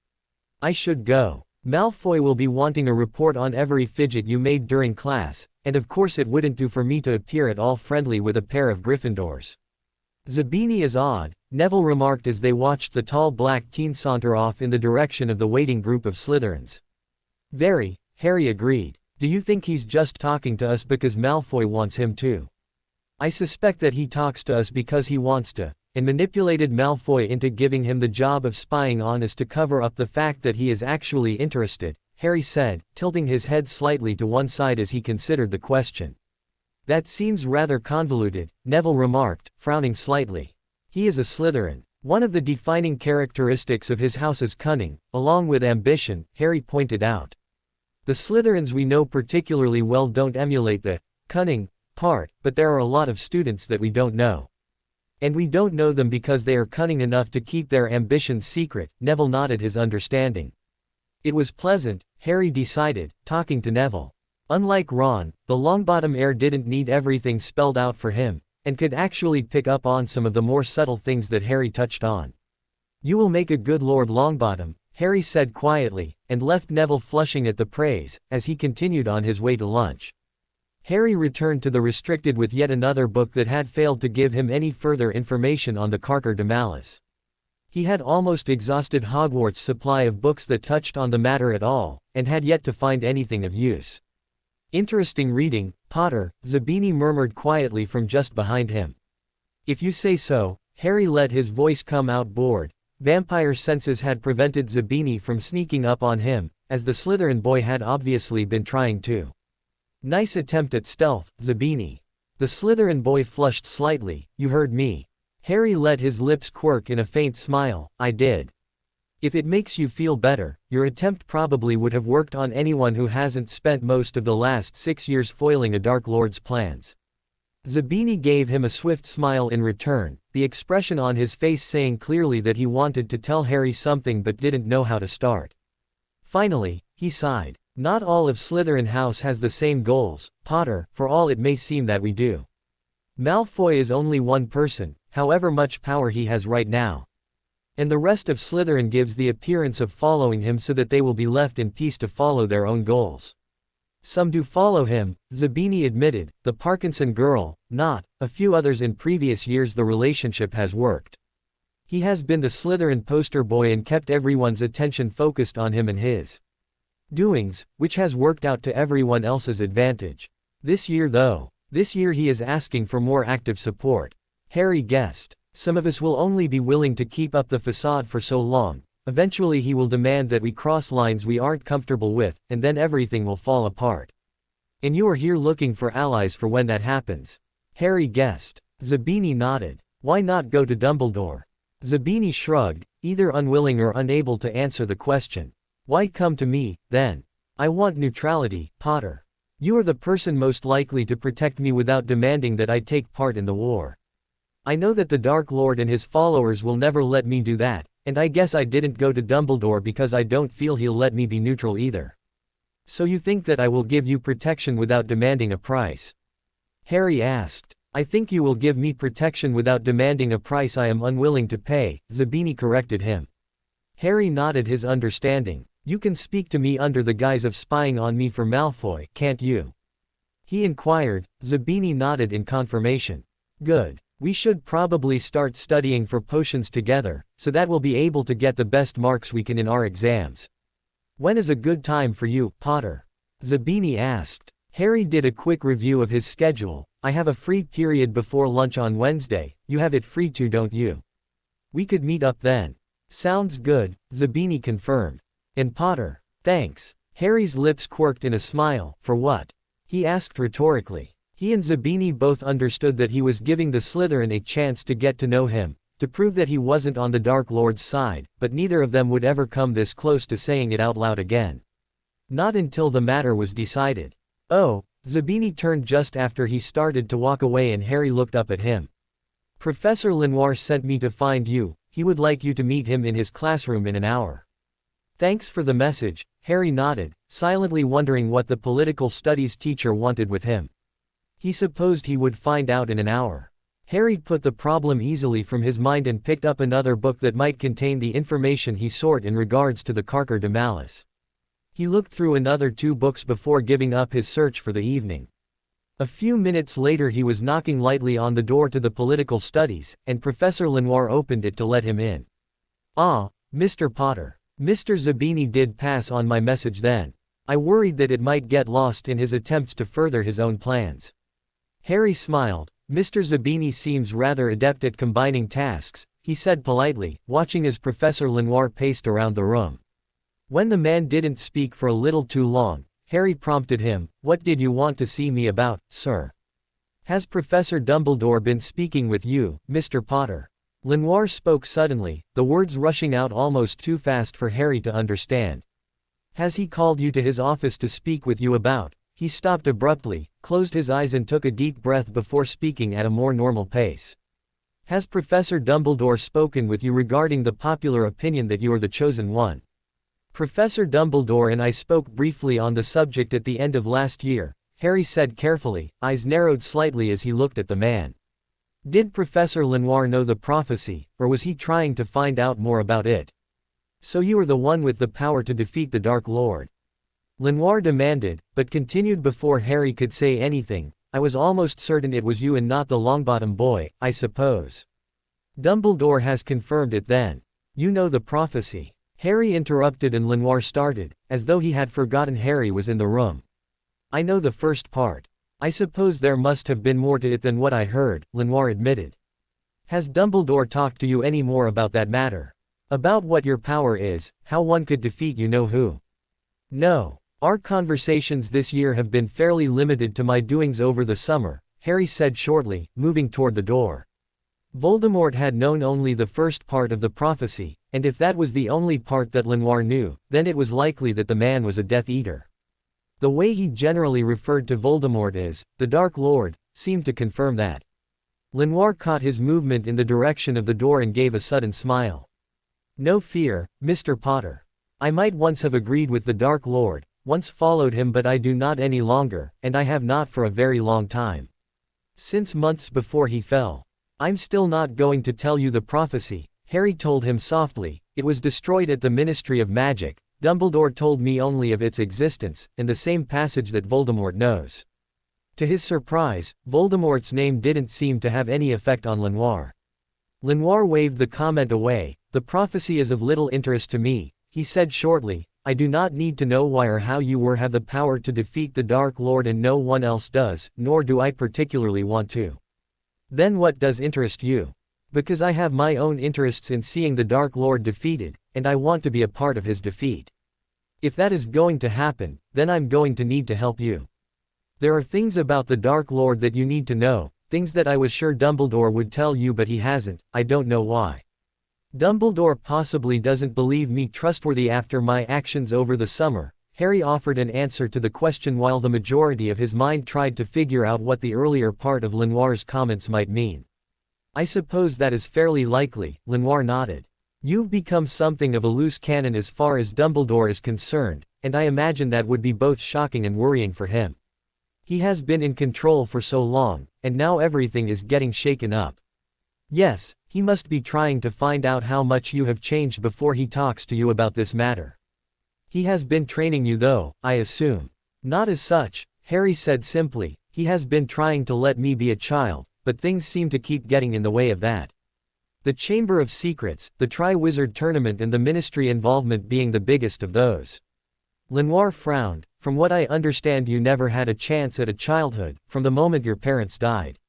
I should go. Malfoy will be wanting a report on every fidget you made during class, and of course it wouldn't do for me to appear at all friendly with a pair of Gryffindors. Zabini is odd, Neville remarked as they watched the tall black teen saunter off in the direction of the waiting group of Slytherins. Very, Harry agreed. Do you think he's just talking to us because Malfoy wants him to? I suspect that he talks to us because he wants to, and manipulated Malfoy into giving him the job of spying on us to cover up the fact that he is actually interested, Harry said, tilting his head slightly to one side as he considered the question. That seems rather convoluted, Neville remarked, frowning slightly. He is a Slytherin. One of the defining characteristics of his house is cunning, along with ambition, Harry pointed out. The Slytherins we know particularly well don't emulate the cunning part, but there are a lot of students that we don't know. And we don't know them because they are cunning enough to keep their ambitions secret, Neville nodded his understanding. It was pleasant, Harry decided, talking to Neville. Unlike Ron, the Longbottom heir didn't need everything spelled out for him, and could actually pick up on some of the more subtle things that Harry touched on. You will make a good Lord Longbottom, Harry said quietly, and left Neville flushing at the praise, as he continued on his way to lunch. Harry returned to the restricted with yet another book that had failed to give him any further information on the Carker de Malice. He had almost exhausted Hogwarts' supply of books that touched on the matter at all, and had yet to find anything of use. Interesting reading, Potter, Zabini murmured quietly from just behind him. If you say so, Harry let his voice come out bored. Vampire senses had prevented Zabini from sneaking up on him, as the Slytherin boy had obviously been trying to. Nice attempt at stealth, Zabini. The Slytherin boy flushed slightly. You heard me. Harry let his lips quirk in a faint smile. I did. If it makes you feel better, your attempt probably would have worked on anyone who hasn't spent most of the last 6 years foiling a Dark Lord's plans. Zabini gave him a swift smile in return, the expression on his face saying clearly that he wanted to tell Harry something but didn't know how to start. Finally, he sighed. Not all of Slytherin House has the same goals, Potter, for all it may seem that we do. Malfoy is only one person, however much power he has right now. And the rest of Slytherin gives the appearance of following him so that they will be left in peace to follow their own goals. Some do follow him, Zabini admitted, the Parkinson girl, not. A few others in previous years the relationship has worked. He has been the Slytherin poster boy and kept everyone's attention focused on him and his doings, which has worked out to everyone else's advantage. This year he is asking for more active support. Harry guessed. Some of us will only be willing to keep up the facade for so long. Eventually he will demand that we cross lines we aren't comfortable with, and then everything will fall apart. And you are here looking for allies for when that happens. Harry guessed. Zabini nodded. Why not go to Dumbledore? Zabini shrugged, either unwilling or unable to answer the question. Why come to me, then? I want neutrality, Potter. You are the person most likely to protect me without demanding that I take part in the war. I know that the Dark Lord and his followers will never let me do that, and I guess I didn't go to Dumbledore because I don't feel he'll let me be neutral either. So you think that I will give you protection without demanding a price? Harry asked. I think you will give me protection without demanding a price I am unwilling to pay, Zabini corrected him. Harry nodded his understanding. You can speak to me under the guise of spying on me for Malfoy, can't you? He inquired. Zabini nodded in confirmation. Good. We should probably start studying for potions together, so that we'll be able to get the best marks we can in our exams. When is a good time for you, Potter? Zabini asked. Harry did a quick review of his schedule. I have a free period before lunch on Wednesday, you have it free too, don't you? We could meet up then. Sounds good, Zabini confirmed. And Potter. Thanks. Harry's lips quirked in a smile. For what? He asked rhetorically. He and Zabini both understood that he was giving the Slytherin a chance to get to know him, to prove that he wasn't on the Dark Lord's side, but neither of them would ever come this close to saying it out loud again. Not until the matter was decided. Oh, Zabini turned just after he started to walk away and Harry looked up at him. Professor Lenoir sent me to find you, he would like you to meet him in his classroom in an hour. Thanks for the message, Harry nodded, silently wondering what the political studies teacher wanted with him. He supposed he would find out in an hour. Harry put the problem easily from his mind and picked up another book that might contain the information he sought in regards to the Carker de Malice. He looked through another 2 books before giving up his search for the evening. A few minutes later he was knocking lightly on the door to the political studies, and Professor Lenoir opened it to let him in. Ah, Mr. Potter. Mr. Zabini did pass on my message then. I worried that it might get lost in his attempts to further his own plans. Harry smiled. Mr. Zabini seems rather adept at combining tasks, he said politely, watching as Professor Lenoir paced around the room. When the man didn't speak for a little too long, Harry prompted him, What did you want to see me about, sir? Has Professor Dumbledore been speaking with you, Mr. Potter? Lenoir spoke suddenly, the words rushing out almost too fast for Harry to understand. Has he called you to his office to speak with you about? He stopped abruptly, closed his eyes and took a deep breath before speaking at a more normal pace. Has Professor Dumbledore spoken with you regarding the popular opinion that you are the chosen one? Professor Dumbledore and I spoke briefly on the subject at the end of last year, Harry said carefully, eyes narrowed slightly as he looked at the man. Did Professor Lenoir know the prophecy, or was he trying to find out more about it? So you are the one with the power to defeat the Dark Lord? Lenoir demanded, but continued before Harry could say anything, I was almost certain it was you and not the Longbottom boy, I suppose. Dumbledore has confirmed it then. You know the prophecy. Harry interrupted and Lenoir started, as though he had forgotten Harry was in the room. I know the first part. I suppose there must have been more to it than what I heard, Lenoir admitted. Has Dumbledore talked to you any more about that matter? About what your power is, how one could defeat you know who? No. Our conversations this year have been fairly limited to my doings over the summer, Harry said shortly, moving toward the door. Voldemort had known only the first part of the prophecy, and if that was the only part that Lenoir knew, then it was likely that the man was a Death Eater. The way he generally referred to Voldemort as the Dark Lord seemed to confirm that. Lenoir caught his movement in the direction of the door and gave a sudden smile. No fear, Mr. Potter. I might once have agreed with the Dark Lord, once followed him, but I do not any longer, and I have not for a very long time. Since months before he fell. I'm still not going to tell you the prophecy, Harry told him softly. It was destroyed at the Ministry of Magic. Dumbledore told me only of its existence, and the same passage that Voldemort knows. To his surprise, Voldemort's name didn't seem to have any effect on Lenoir. Lenoir waved the comment away. The prophecy is of little interest to me, he said shortly. I do not need to know why or how you have the power to defeat the Dark Lord, and no one else does, nor do I particularly want to. Then what does interest you? Because I have my own interests in seeing the Dark Lord defeated, and I want to be a part of his defeat. If that is going to happen, then I'm going to need to help you. There are things about the Dark Lord that you need to know, things that I was sure Dumbledore would tell you, but he hasn't. I don't know why. Dumbledore possibly doesn't believe me trustworthy after my actions over the summer. Harry offered an answer to the question while the majority of his mind tried to figure out what the earlier part of Lenoir's comments might mean. I suppose that is fairly likely, Lenoir nodded. You've become something of a loose cannon as far as Dumbledore is concerned, and I imagine that would be both shocking and worrying for him. He has been in control for so long, and now everything is getting shaken up. Yes, he must be trying to find out how much you have changed before he talks to you about this matter. He has been training you though, I assume. Not as such, Harry said simply. He has been trying to let me be a child, but things seem to keep getting in the way of that. The Chamber of Secrets, the Triwizard Tournament, and the Ministry involvement being the biggest of those. Lenoir frowned. From what I understand, you never had a chance at a childhood, from the moment your parents died.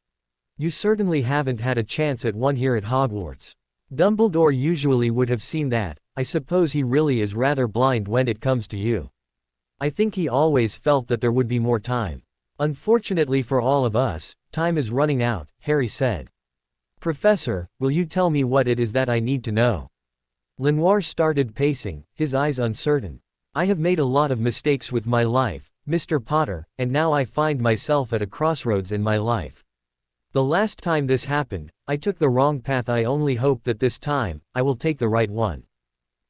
You certainly haven't had a chance at one here at Hogwarts. Dumbledore usually would have seen that. I suppose he really is rather blind when it comes to you. I think he always felt that there would be more time. Unfortunately for all of us, time is running out, Harry said. Professor, will you tell me what it is that I need to know? Lenoir started pacing, his eyes uncertain. I have made a lot of mistakes with my life, Mr. Potter, and now I find myself at a crossroads in my life. The last time this happened, I took the wrong path. I only hope that this time, I will take the right one.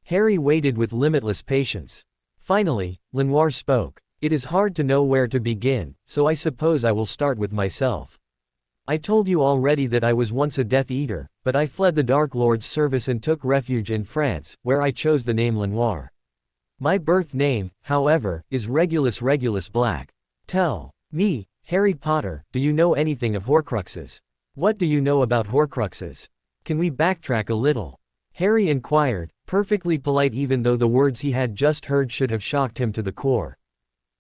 Harry waited with limitless patience. Finally, Lenoir spoke. It is hard to know where to begin, so I suppose I will start with myself. I told you already that I was once a Death Eater, but I fled the Dark Lord's service and took refuge in France, where I chose the name Lenoir. My birth name, however, is Regulus Black. Tell me, Harry Potter, do you know anything of Horcruxes? What do you know about Horcruxes? Can we backtrack a little? Harry inquired, perfectly polite even though the words he had just heard should have shocked him to the core.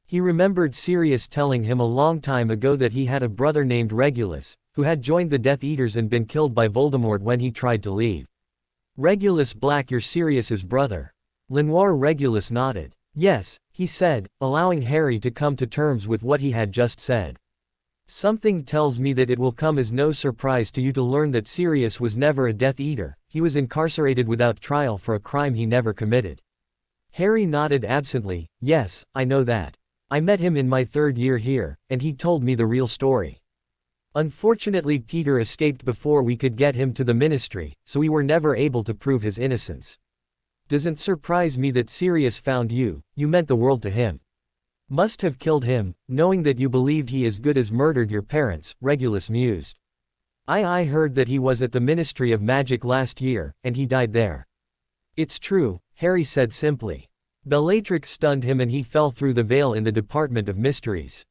He remembered Sirius telling him a long time ago that he had a brother named Regulus, who had joined the Death Eaters and been killed by Voldemort when he tried to leave. Regulus Black, you're Sirius's brother? Lenoir Regulus nodded. Yes, he said, allowing Harry to come to terms with what he had just said. Something tells me that it will come as no surprise to you to learn that Sirius was never a Death Eater. He was incarcerated without trial for a crime he never committed. Harry nodded absently. Yes, I know that. I met him in my 3rd year here, and he told me the real story. Unfortunately, Peter escaped before we could get him to the Ministry, so we were never able to prove his innocence. Doesn't surprise me that Sirius found you. You meant the world to him. Must have killed him, knowing that you believed he as good as murdered your parents, Regulus mused. I heard that he was at the Ministry of Magic last year, and he died there. It's true, Harry said simply. Bellatrix stunned him and he fell through the veil in the Department of Mysteries.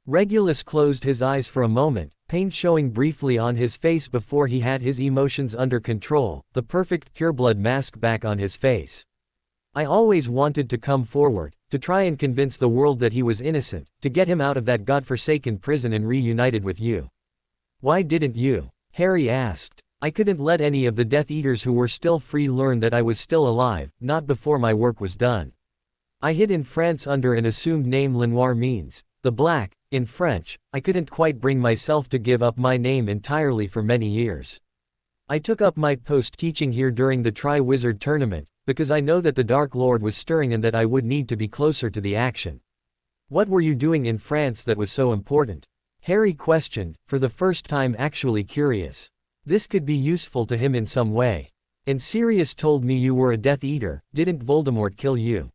Regulus closed his eyes for a moment, pain showing briefly on his face before he had his emotions under control, the perfect pureblood mask back on his face. I always wanted to come forward, to try and convince the world that he was innocent, to get him out of that godforsaken prison and reunited with you. Why didn't you? Harry asked. I couldn't let any of the Death Eaters who were still free learn that I was still alive, not before my work was done. I hid in France under an assumed name. Lenoir means the black, in French. I couldn't quite bring myself to give up my name entirely for many years. I took up my post teaching here during the Tri-Wizard tournament, because I know that the Dark Lord was stirring and that I would need to be closer to the action. What were you doing in France that was so important? Harry questioned, for the first time actually curious. This could be useful to him in some way. And Sirius told me you were a Death Eater. Didn't Voldemort kill you?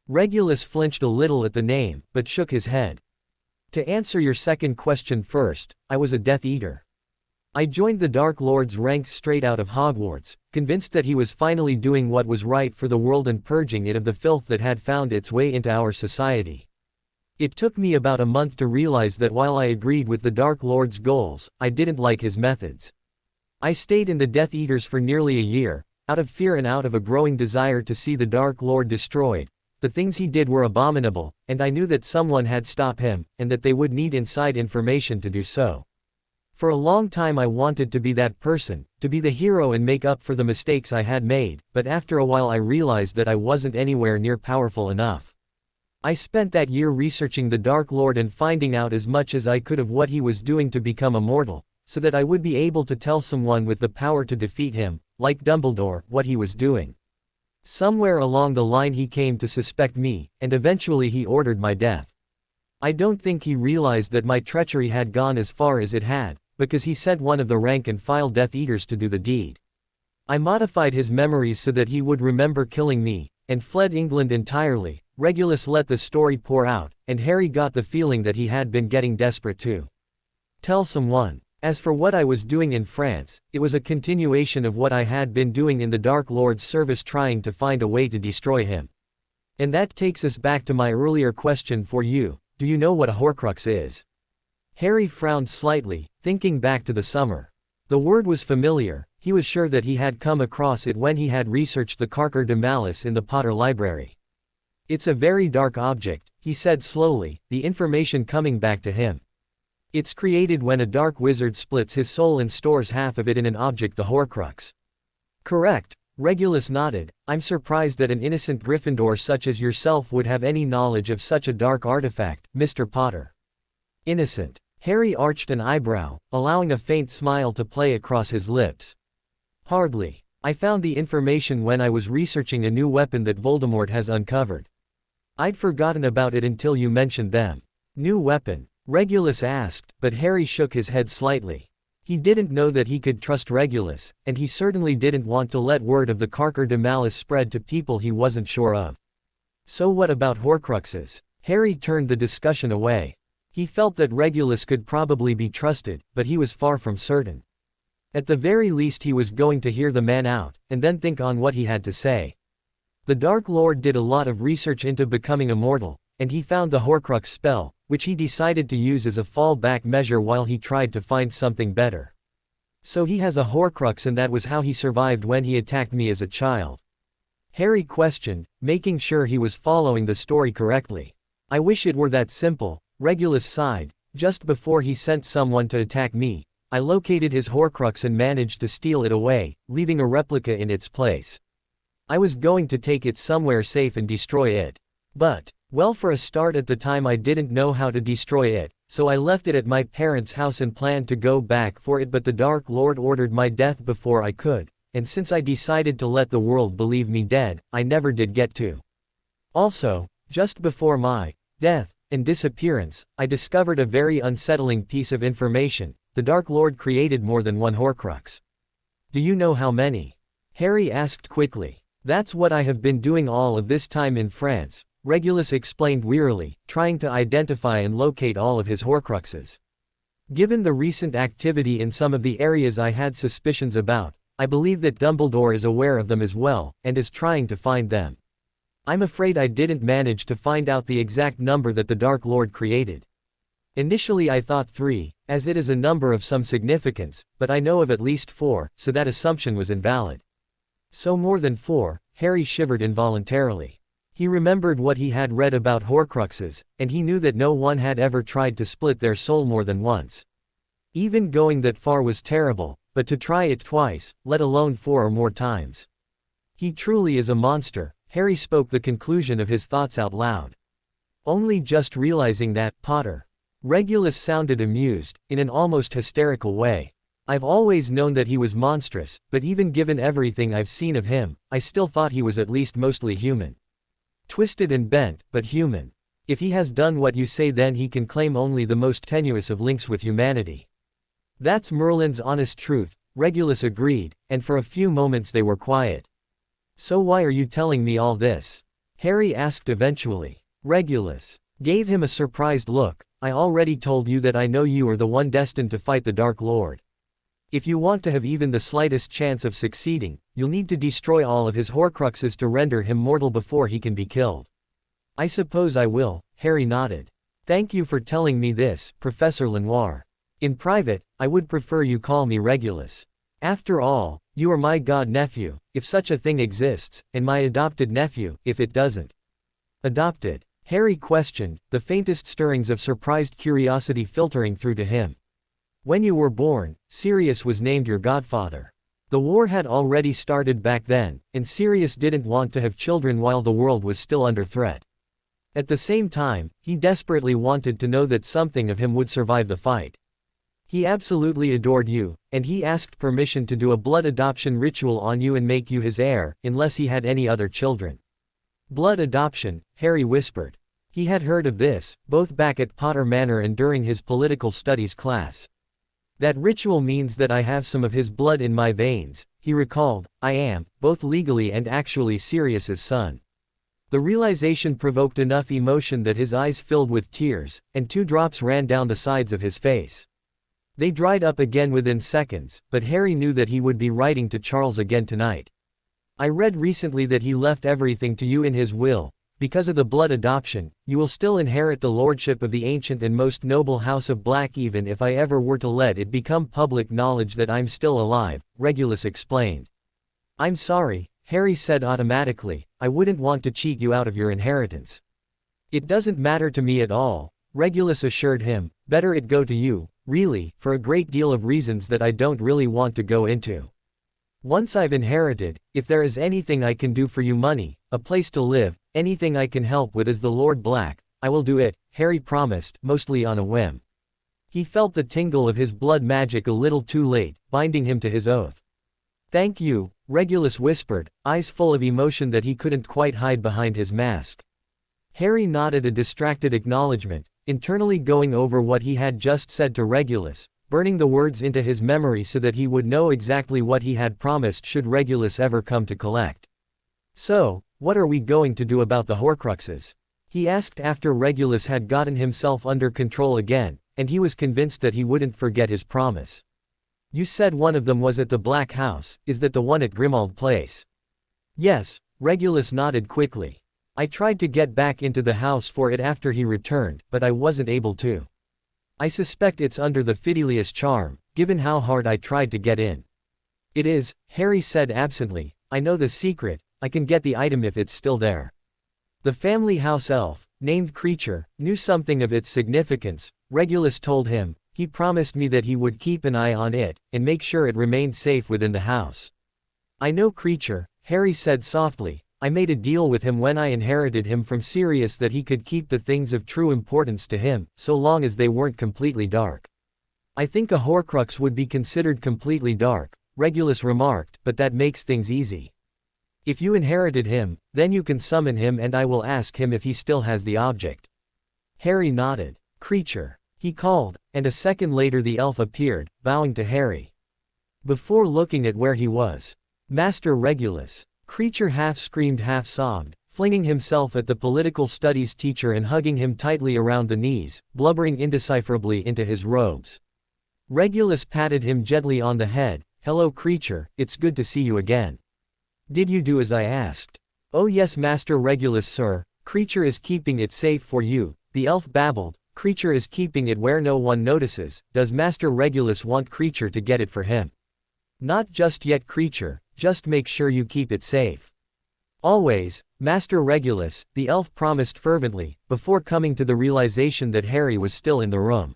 Regulus flinched a little at the name, but shook his head. To answer your second question first, I was a Death Eater. I joined the Dark Lord's ranks straight out of Hogwarts, convinced that he was finally doing what was right for the world and purging it of the filth that had found its way into our society. It took me about a month to realize that while I agreed with the Dark Lord's goals, I didn't like his methods. I stayed in the Death Eaters for nearly a year, out of fear and out of a growing desire to see the Dark Lord destroyed. The things he did were abominable, and I knew that someone had stopped him, and that they would need inside information to do so. For a long time I wanted to be that person, to be the hero and make up for the mistakes I had made, but after a while I realized that I wasn't anywhere near powerful enough. I spent that year researching the Dark Lord and finding out as much as I could of what he was doing to become immortal, so that I would be able to tell someone with the power to defeat him, like Dumbledore, what he was doing. Somewhere along the line he came to suspect me, and eventually he ordered my death. I don't think he realized that my treachery had gone as far as it had, because he sent one of the rank-and-file Death Eaters to do the deed. I modified his memories so that he would remember killing me, and fled England entirely. Regulus let the story pour out, and Harry got the feeling that he had been getting desperate to tell someone. As for what I was doing in France, it was a continuation of what I had been doing in the Dark Lord's service, trying to find a way to destroy him. And that takes us back to my earlier question for you: do you know what a Horcrux is? Harry frowned slightly, thinking back to the summer. The word was familiar. He was sure that he had come across it when he had researched the Carker de Malice in the Potter Library. It's a very dark object, he said slowly, the information coming back to him. It's created when a dark wizard splits his soul and stores half of it in an object, the Horcrux. Correct. Regulus nodded. I'm surprised that an innocent Gryffindor such as yourself would have any knowledge of such a dark artifact, Mr. Potter. Innocent. Harry arched an eyebrow, allowing a faint smile to play across his lips. Hardly. I found the information when I was researching a new weapon that Voldemort has uncovered. I'd forgotten about it until you mentioned them. New weapon? Regulus asked, but Harry shook his head slightly. He didn't know that he could trust Regulus, and he certainly didn't want to let word of the Carker de Malice spread to people he wasn't sure of. So what about Horcruxes? Harry turned the discussion away. He felt that Regulus could probably be trusted, but he was far from certain. At the very least he was going to hear the man out, and then think on what he had to say. The Dark Lord did a lot of research into becoming immortal, and he found the Horcrux spell, which he decided to use as a fallback measure while he tried to find something better. So he has a Horcrux, and that was how he survived when he attacked me as a child. Harry questioned, making sure he was following the story correctly. I wish it were that simple. Regulus sighed. Just before he sent someone to attack me, I located his Horcrux and managed to steal it away, leaving a replica in its place. I was going to take it somewhere safe and destroy it. But, well, for a start at the time I didn't know how to destroy it, so I left it at my parents' house and planned to go back for it, but the Dark Lord ordered my death before I could, and since I decided to let the world believe me dead, I never did get to. Also, just before my death and disappearance, I discovered a very unsettling piece of information. The Dark Lord created more than one Horcrux. Do you know how many? Harry asked quickly. That's what I have been doing all of this time in France, Regulus explained wearily, trying to identify and locate all of his Horcruxes. Given the recent activity in some of the areas I had suspicions about, I believe that Dumbledore is aware of them as well, and is trying to find them. I'm afraid I didn't manage to find out the exact number that the Dark Lord created. Initially I thought 3, as it is a number of some significance, but I know of at least 4, so that assumption was invalid. So more than 4, Harry shivered involuntarily. He remembered what he had read about Horcruxes, and he knew that no one had ever tried to split their soul more than once. Even going that far was terrible, but to try it twice, let alone 4 or more times. He truly is a monster. Harry spoke the conclusion of his thoughts out loud. Only just realizing that, Potter. Regulus sounded amused, in an almost hysterical way. I've always known that he was monstrous, but even given everything I've seen of him, I still thought he was at least mostly human. Twisted and bent, but human. If he has done what you say, then he can claim only the most tenuous of links with humanity. That's Merlin's honest truth, Regulus agreed, and for a few moments they were quiet. So why are you telling me all this? Harry asked eventually. Regulus gave him a surprised look. I already told you that I know you are the one destined to fight the Dark Lord. If you want to have even the slightest chance of succeeding, you'll need to destroy all of his Horcruxes to render him mortal before he can be killed. I suppose I will, Harry nodded. Thank you for telling me this, Professor Lenoir. In private, I would prefer you call me Regulus. After all, you are my god-nephew, if such a thing exists, and my adopted nephew, if it doesn't. Adopted? Harry questioned, the faintest stirrings of surprised curiosity filtering through to him. When you were born, Sirius was named your godfather. The war had already started back then, and Sirius didn't want to have children while the world was still under threat. At the same time, he desperately wanted to know that something of him would survive the fight. He absolutely adored you, and he asked permission to do a blood adoption ritual on you and make you his heir, unless he had any other children. Blood adoption, Harry whispered. He had heard of this, both back at Potter Manor and during his political studies class. That ritual means that I have some of his blood in my veins, he recalled. I am, both legally and actually, Sirius's son. The realization provoked enough emotion that his eyes filled with tears, and 2 drops ran down the sides of his face. They dried up again within seconds, but Harry knew that he would be writing to Charles again tonight. I read recently that he left everything to you in his will. Because of the blood adoption, you will still inherit the lordship of the ancient and most noble house of Black even if I ever were to let it become public knowledge that I'm still alive, Regulus explained. I'm sorry, Harry said automatically, I wouldn't want to cheat you out of your inheritance. It doesn't matter to me at all, Regulus assured him, better it go to you, really, for a great deal of reasons that I don't really want to go into. Once I've inherited, if there is anything I can do for you, money, a place to live, anything I can help with as the Lord Black, I will do it, Harry promised, mostly on a whim. He felt the tingle of his blood magic a little too late, binding him to his oath. Thank you, Regulus whispered, eyes full of emotion that he couldn't quite hide behind his mask. Harry nodded a distracted acknowledgement, internally going over what he had just said to Regulus, burning the words into his memory so that he would know exactly what he had promised should Regulus ever come to collect. So, what are we going to do about the Horcruxes? He asked after Regulus had gotten himself under control again, and he was convinced that he wouldn't forget his promise. You said one of them was at the Black House, is that the one at Grimmauld Place? Yes, Regulus nodded quickly. I tried to get back into the house for it after he returned, but I wasn't able to. I suspect it's under the Fidelius charm, given how hard I tried to get in. It is, Harry said absently, I know the secret, I can get the item if it's still there. The family house elf, named Creature, knew something of its significance, Regulus told him. He promised me that he would keep an eye on it, and make sure it remained safe within the house. I know Creature, Harry said softly. I made a deal with him when I inherited him from Sirius that he could keep the things of true importance to him, so long as they weren't completely dark. I think a Horcrux would be considered completely dark, Regulus remarked, but that makes things easy. If you inherited him, then you can summon him and I will ask him if he still has the object. Harry nodded. Creature, he called, and a second later the elf appeared, bowing to Harry. Before looking at where he was, Master Regulus. Creature half screamed half sobbed, flinging himself at the political studies teacher and hugging him tightly around the knees, blubbering indecipherably into his robes. Regulus patted him gently on the head. Hello Creature, it's good to see you again. Did you do as I asked? Oh yes Master Regulus sir, Creature is keeping it safe for you, the elf babbled. Creature is keeping it where no one notices. Does Master Regulus want Creature to get it for him? Not just yet Creature, just make sure you keep it safe. Always, Master Regulus, the elf promised fervently, before coming to the realization that Harry was still in the room.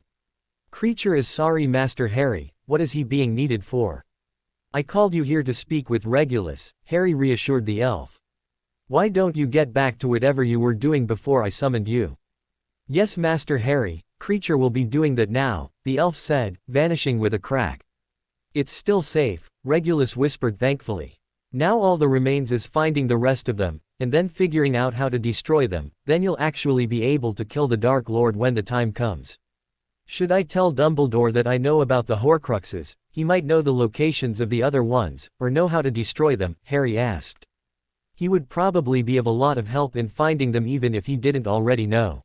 Creature is sorry Master Harry, what is he being needed for? I called you here to speak with Regulus, Harry reassured the elf. Why don't you get back to whatever you were doing before I summoned you? Yes, Master Harry, creature will be doing that now, the elf said, vanishing with a crack. It's still safe, Regulus whispered thankfully. Now all that remains is finding the rest of them, and then figuring out how to destroy them, then you'll actually be able to kill the Dark Lord when the time comes. Should I tell Dumbledore that I know about the Horcruxes? He might know the locations of the other ones, or know how to destroy them, Harry asked. He would probably be of a lot of help in finding them even if he didn't already know.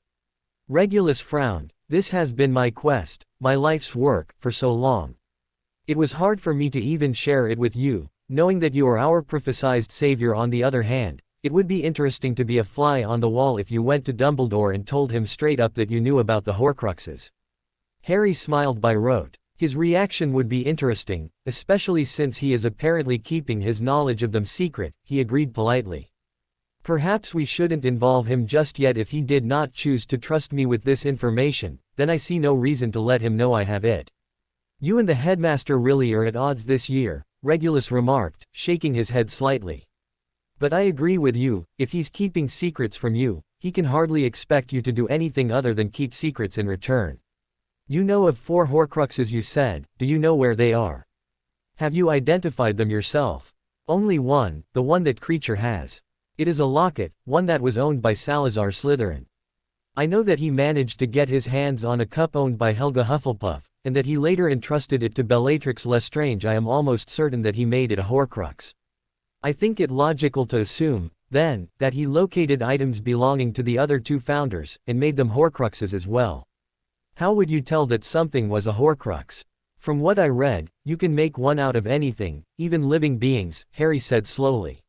Regulus frowned. This has been my quest, my life's work, for so long. It was hard for me to even share it with you, knowing that you are our prophesied savior. On the other hand, it would be interesting to be a fly on the wall if you went to Dumbledore and told him straight up that you knew about the Horcruxes. Harry smiled by rote. His reaction would be interesting, especially since he is apparently keeping his knowledge of them secret, he agreed politely. Perhaps we shouldn't involve him just yet. If he did not choose to trust me with this information, then I see no reason to let him know I have it. You and the headmaster really are at odds this year, Regulus remarked, shaking his head slightly. But I agree with you, if he's keeping secrets from you, he can hardly expect you to do anything other than keep secrets in return. You know of 4 Horcruxes you said, do you know where they are? Have you identified them yourself? Only one, the one that creature has. It is a locket, one that was owned by Salazar Slytherin. I know that he managed to get his hands on a cup owned by Helga Hufflepuff, and that he later entrusted it to Bellatrix Lestrange. I am almost certain that he made it a Horcrux. I think it logical to assume, then, that he located items belonging to the other 2 founders, and made them Horcruxes as well. How would you tell that something was a Horcrux? From what I read, you can make one out of anything, even living beings, Harry said slowly.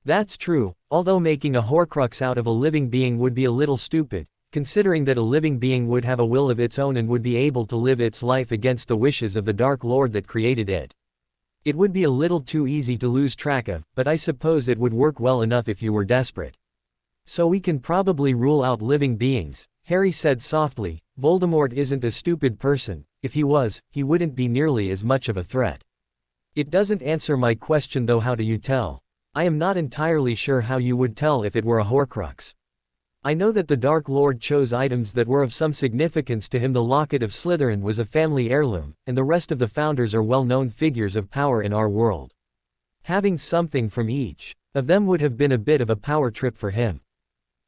That's true, although making a Horcrux out of a living being would be a little stupid, considering that a living being would have a will of its own and would be able to live its life against the wishes of the Dark Lord that created it. It would be a little too easy to lose track of, but I suppose it would work well enough if you were desperate. So we can probably rule out living beings, Harry said softly. Voldemort isn't a stupid person. If he was, he wouldn't be nearly as much of a threat. It doesn't answer my question though. How do you tell? I am not entirely sure how you would tell if it were a Horcrux. I know that the Dark Lord chose items that were of some significance to him. The Locket of Slytherin was a family heirloom, and the rest of the founders are well-known figures of power in our world. Having something from each of them would have been a bit of a power trip for him.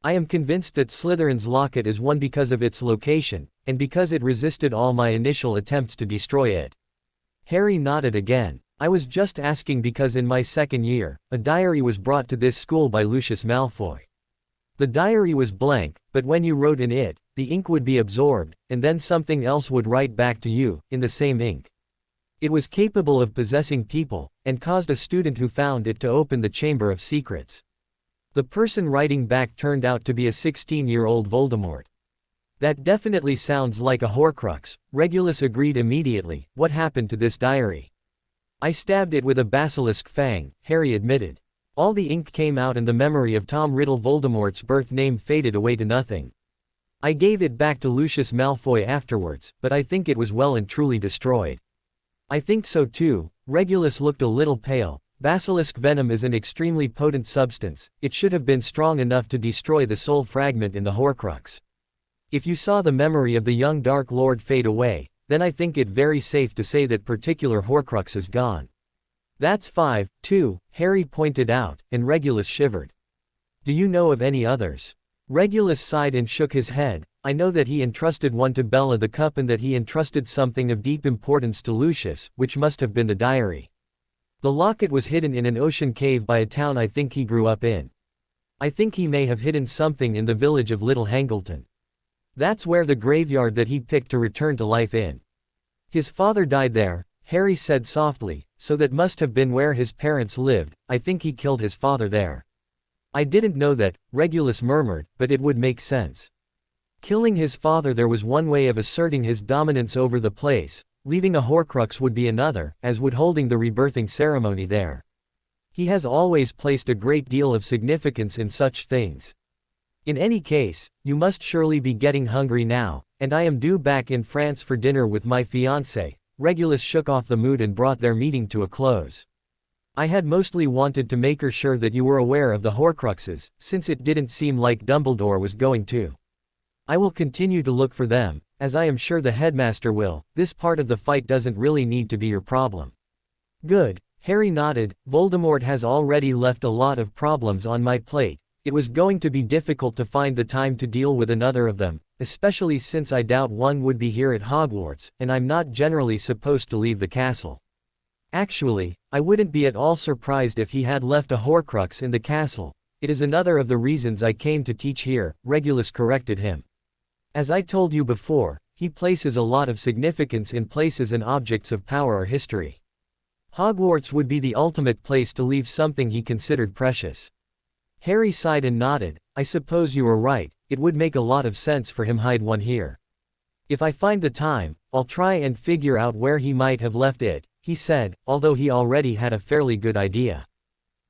I am convinced that Slytherin's locket is one because of its location, and because it resisted all my initial attempts to destroy it. Harry nodded again. I was just asking because in my second year, a diary was brought to this school by Lucius Malfoy. The diary was blank, but when you wrote in it, the ink would be absorbed, and then something else would write back to you, in the same ink. It was capable of possessing people, and caused a student who found it to open the Chamber of Secrets. The person writing back turned out to be a 16-year-old Voldemort. That definitely sounds like a Horcrux, Regulus agreed immediately. What happened to this diary? I stabbed it with a basilisk fang, Harry admitted. All the ink came out and the memory of Tom Riddle, Voldemort's birth name, faded away to nothing. I gave it back to Lucius Malfoy afterwards, but I think it was well and truly destroyed. I think so too. Regulus looked a little pale. Basilisk venom is an extremely potent substance. It should have been strong enough to destroy the soul fragment in the Horcrux. If you saw the memory of the young Dark Lord fade away, then I think it very safe to say that particular Horcrux is gone. That's 5, too, Harry pointed out, and Regulus shivered. Do you know of any others? Regulus sighed and shook his head. I know that he entrusted one to Bella the Cup and that he entrusted something of deep importance to Lucius, which must have been the diary. The locket was hidden in an ocean cave by a town I think he grew up in. I think he may have hidden something in the village of Little Hangleton. That's where the graveyard that he picked to return to life in. His father died there, Harry said softly, so that must have been where his parents lived. I think he killed his father there. I didn't know that, Regulus murmured, but it would make sense. Killing his father there was one way of asserting his dominance over the place. Leaving a Horcrux would be another, as would holding the rebirthing ceremony there. He has always placed a great deal of significance in such things. In any case, you must surely be getting hungry now, and I am due back in France for dinner with my fiancée. Regulus shook off the mood and brought their meeting to a close. I had mostly wanted to make sure that you were aware of the Horcruxes, since it didn't seem like Dumbledore was going to. I will continue to look for them, as I am sure the headmaster will. This part of the fight doesn't really need to be your problem. Good. Harry nodded. Voldemort has already left a lot of problems on my plate. It was going to be difficult to find the time to deal with another of them, especially since I doubt one would be here at Hogwarts, and I'm not generally supposed to leave the castle. Actually, I wouldn't be at all surprised if he had left a Horcrux in the castle. It is another of the reasons I came to teach here, Regulus corrected him. As I told you before, he places a lot of significance in places and objects of power or history. Hogwarts would be the ultimate place to leave something he considered precious. Harry sighed and nodded. I suppose you are right, it would make a lot of sense for him hide one here. If I find the time, I'll try and figure out where he might have left it, he said, although he already had a fairly good idea.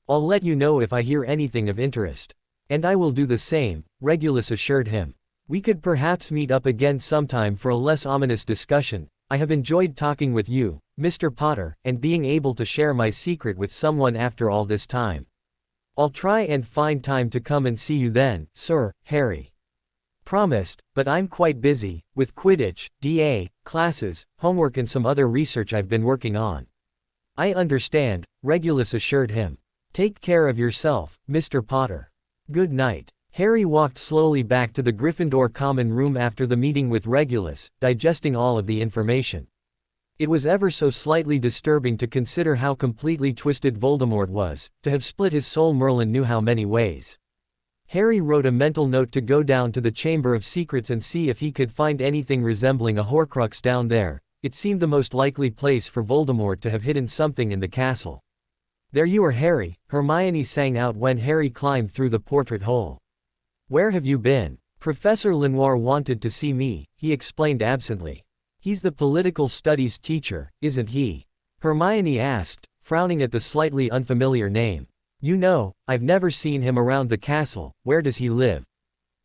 I'll let you know if I hear anything of interest. And I will do the same, Regulus assured him. We could perhaps meet up again sometime for a less ominous discussion. I have enjoyed talking with you, Mr. Potter, and being able to share my secret with someone after all this time. I'll try and find time to come and see you then, Sir Harry. Promised, but I'm quite busy, with Quidditch, DA, classes, homework and some other research I've been working on. I understand, Regulus assured him. Take care of yourself, Mr. Potter. Good night. Harry walked slowly back to the Gryffindor common room after the meeting with Regulus, digesting all of the information. It was ever so slightly disturbing to consider how completely twisted Voldemort was, to have split his soul Merlin knew how many ways. Harry wrote a mental note to go down to the Chamber of Secrets and see if he could find anything resembling a Horcrux down there. It seemed the most likely place for Voldemort to have hidden something in the castle. There you are, Harry, Hermione sang out when Harry climbed through the portrait hole. Where have you been? Professor Lenoir wanted to see me, he explained absently. He's the political studies teacher, isn't he? Hermione asked, frowning at the slightly unfamiliar name. You know, I've never seen him around the castle. Where does he live?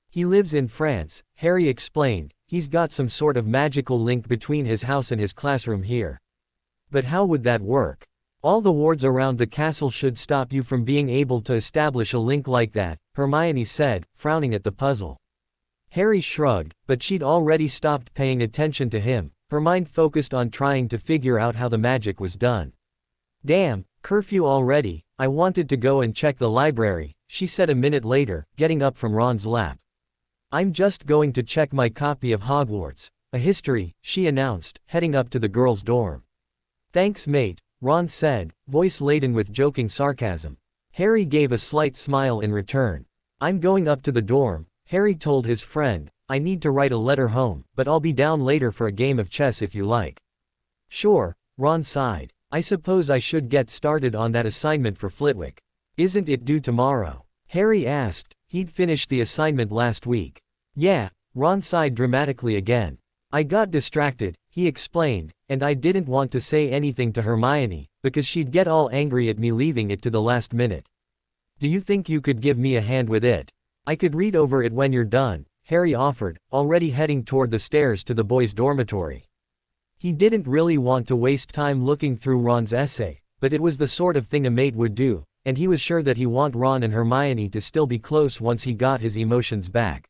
He lives in France, Harry explained. He's got some sort of magical link between his house and his classroom here. But how would that work? All the wards around the castle should stop you from being able to establish a link like that, Hermione said, frowning at the puzzle. Harry shrugged, but she'd already stopped paying attention to him. Her mind focused on trying to figure out how the magic was done. Damn, curfew already. I wanted to go and check the library, she said a minute later, getting up from Ron's lap. I'm just going to check my copy of Hogwarts, a history, she announced, heading up to the girls' dorm. Thanks, mate, Ron said, voice laden with joking sarcasm. Harry gave a slight smile in return. I'm going up to the dorm, Harry told his friend. I need to write a letter home, but I'll be down later for a game of chess if you like. Sure, Ron sighed. I suppose I should get started on that assignment for Flitwick. Isn't it due tomorrow? Harry asked. He'd finished the assignment last week. Yeah, Ron sighed dramatically again. I got distracted, he explained, and I didn't want to say anything to Hermione, because she'd get all angry at me leaving it to the last minute. Do you think you could give me a hand with it? I could read over it when you're done, Harry offered, already heading toward the stairs to the boys' dormitory. He didn't really want to waste time looking through Ron's essay, but it was the sort of thing a mate would do, and he was sure that he wanted Ron and Hermione to still be close once he got his emotions back.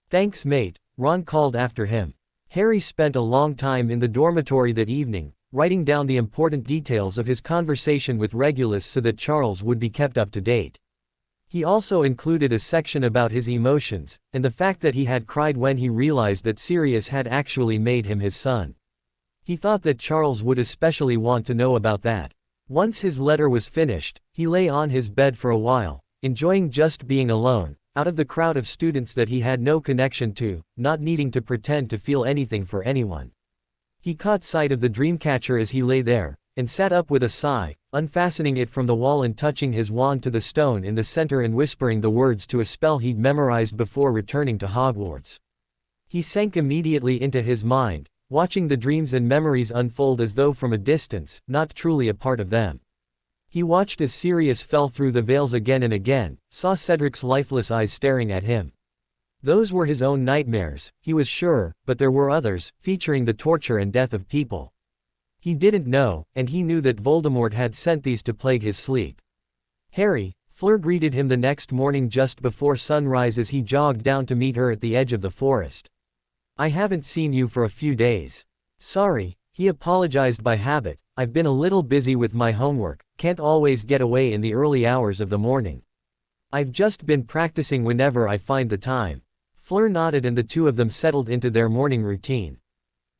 Thanks, mate, Ron called after him. Harry spent a long time in the dormitory that evening, writing down the important details of his conversation with Regulus so that Charles would be kept up to date. He also included a section about his emotions, and the fact that he had cried when he realized that Sirius had actually made him his son. He thought that Charles would especially want to know about that. Once his letter was finished, he lay on his bed for a while, enjoying just being alone, out of the crowd of students that he had no connection to, not needing to pretend to feel anything for anyone. He caught sight of the dreamcatcher as he lay there, and sat up with a sigh, unfastening it from the wall and touching his wand to the stone in the center and whispering the words to a spell he'd memorized before returning to Hogwarts. He sank immediately into his mind, watching the dreams and memories unfold as though from a distance, not truly a part of them. He watched as Sirius fell through the veils again and again, saw Cedric's lifeless eyes staring at him. Those were his own nightmares, he was sure, but there were others, featuring the torture and death of people. He didn't know, and he knew that Voldemort had sent these to plague his sleep. Harry, Fleur greeted him the next morning just before sunrise as he jogged down to meet her at the edge of the forest. I haven't seen you for a few days. Sorry, he apologized by habit, I've been a little busy with my homework, can't always get away in the early hours of the morning. I've just been practicing whenever I find the time. Fleur nodded and the two of them settled into their morning routine.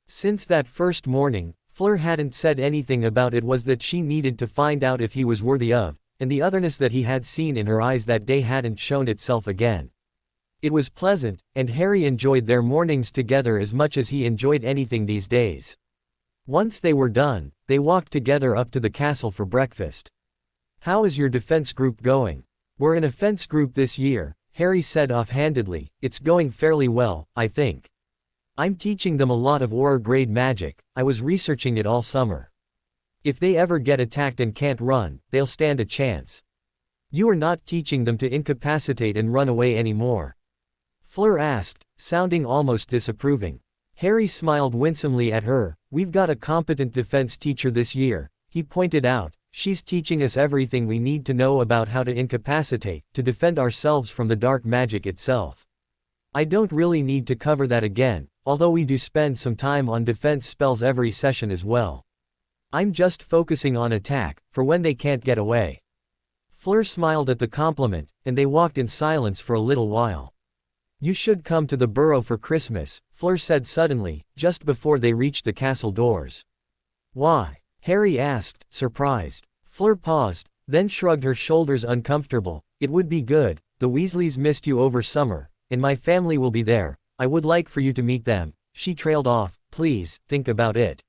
Since that first morning, Fleur hadn't said anything about it was that she needed to find out if he was worthy of, and the otherness that he had seen in her eyes that day hadn't shown itself again. It was pleasant, and Harry enjoyed their mornings together as much as he enjoyed anything these days. Once they were done, they walked together up to the castle for breakfast. How is your defense group going? We're an offense group this year, Harry said offhandedly. It's going fairly well, I think. I'm teaching them a lot of Auror grade magic, I was researching it all summer. If they ever get attacked and can't run, they'll stand a chance. You are not teaching them to incapacitate and run away anymore? Fleur asked, sounding almost disapproving. Harry smiled winsomely at her. We've got a competent defense teacher this year, he pointed out. She's teaching us everything we need to know about how to incapacitate, to defend ourselves from the dark magic itself. I don't really need to cover that again, although we do spend some time on defense spells every session as well. I'm just focusing on attack, for when they can't get away. Fleur smiled at the compliment, and they walked in silence for a little while. You should come to the burrow for Christmas, Fleur said suddenly, just before they reached the castle doors. Why? Harry asked, surprised. Fleur paused, then shrugged her shoulders uncomfortable. It would be good, the Weasleys missed you over summer, and my family will be there. I would like for you to meet them. She trailed off. Please, think about it.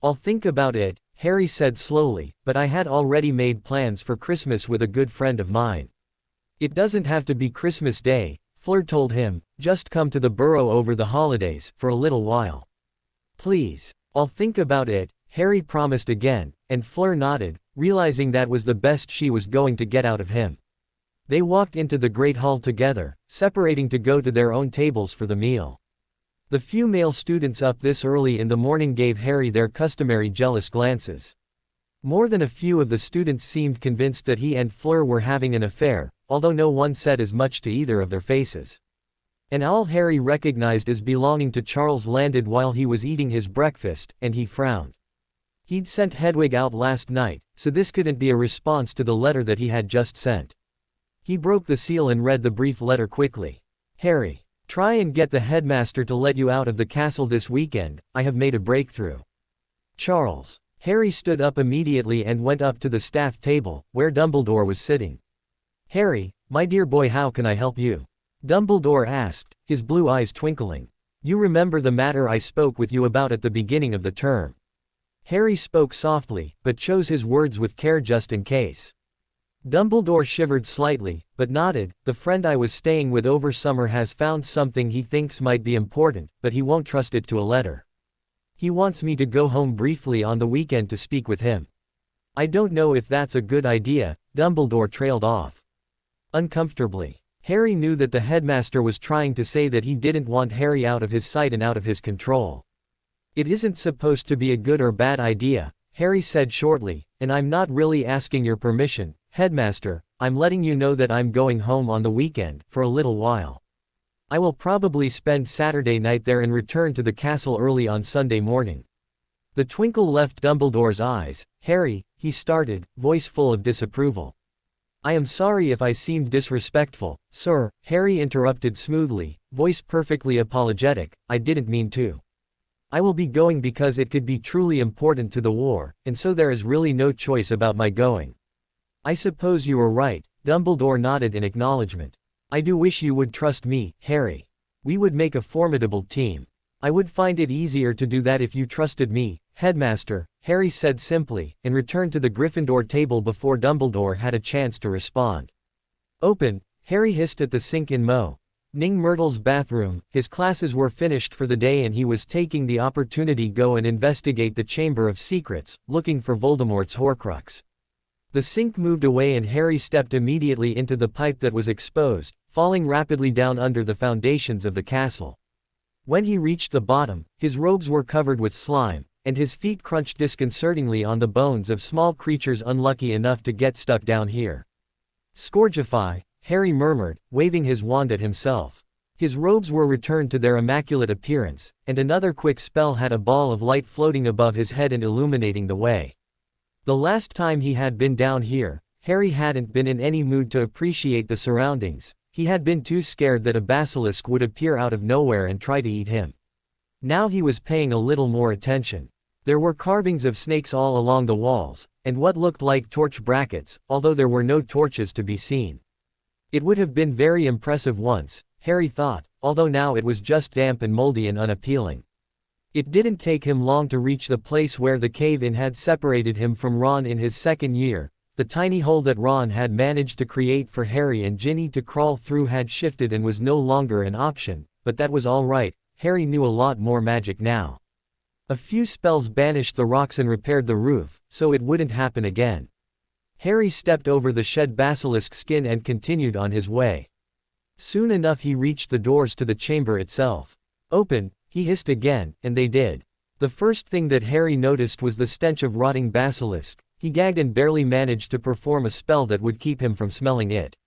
I'll think about it, Harry said slowly, but I had already made plans for Christmas with a good friend of mine. It doesn't have to be Christmas Day, Fleur told him, just come to the burrow over the holidays, for a little while. Please. I'll think about it, Harry promised again, and Fleur nodded, realizing that was the best she was going to get out of him. They walked into the Great Hall together, separating to go to their own tables for the meal. The few male students up this early in the morning gave Harry their customary jealous glances. More than a few of the students seemed convinced that he and Fleur were having an affair, although no one said as much to either of their faces. An owl Harry recognized as belonging to Charles landed while he was eating his breakfast, and he frowned. He'd sent Hedwig out last night, so this couldn't be a response to the letter that he had just sent. He broke the seal and read the brief letter quickly. Harry, try and get the headmaster to let you out of the castle this weekend, I have made a breakthrough. Charles. Harry stood up immediately and went up to the staff table, where Dumbledore was sitting. Harry, my dear boy, how can I help you? Dumbledore asked, his blue eyes twinkling. You remember the matter I spoke with you about at the beginning of the term. Harry spoke softly, but chose his words with care just in case. Dumbledore shivered slightly, but nodded. The friend I was staying with over summer has found something he thinks might be important, but he won't trust it to a letter. He wants me to go home briefly on the weekend to speak with him. I don't know if that's a good idea, Dumbledore trailed off. Uncomfortably. Harry knew that the headmaster was trying to say that he didn't want Harry out of his sight and out of his control. It isn't supposed to be a good or bad idea, Harry said shortly, and I'm not really asking your permission, Headmaster, I'm letting you know that I'm going home on the weekend, for a little while. I will probably spend Saturday night there and return to the castle early on Sunday morning. The twinkle left Dumbledore's eyes. Harry, he started, voice full of disapproval. I am sorry if I seemed disrespectful, sir, Harry interrupted smoothly, voice perfectly apologetic, I didn't mean to. I will be going because it could be truly important to the war, and so there is really no choice about my going. I suppose you are right, Dumbledore nodded in acknowledgement. I do wish you would trust me, Harry. We would make a formidable team. I would find it easier to do that if you trusted me, Headmaster, Harry said simply, and returned to the Gryffindor table before Dumbledore had a chance to respond. Open, Harry hissed at the sink in Ning Myrtle's bathroom. His classes were finished for the day and he was taking the opportunity to go and investigate the Chamber of Secrets, looking for Voldemort's Horcrux. The sink moved away and Harry stepped immediately into the pipe that was exposed, falling rapidly down under the foundations of the castle. When he reached the bottom, his robes were covered with slime, and his feet crunched disconcertingly on the bones of small creatures unlucky enough to get stuck down here. "Scourgify," Harry murmured, waving his wand at himself. His robes were returned to their immaculate appearance, and another quick spell had a ball of light floating above his head and illuminating the way. The last time he had been down here, Harry hadn't been in any mood to appreciate the surroundings. He had been too scared that a basilisk would appear out of nowhere and try to eat him. Now he was paying a little more attention. There were carvings of snakes all along the walls, and what looked like torch brackets, although there were no torches to be seen. It would have been very impressive once, Harry thought, although now it was just damp and moldy and unappealing. It didn't take him long to reach the place where the cave-in had separated him from Ron in his second year. The tiny hole that Ron had managed to create for Harry and Ginny to crawl through had shifted and was no longer an option, but that was all right. Harry knew a lot more magic now. A few spells banished the rocks and repaired the roof, so it wouldn't happen again. Harry stepped over the shed basilisk skin and continued on his way. Soon enough he reached the doors to the chamber itself. "Open," he hissed again, and they did. The first thing that Harry noticed was the stench of rotting basilisk. He gagged and barely managed to perform a spell that would keep him from smelling it.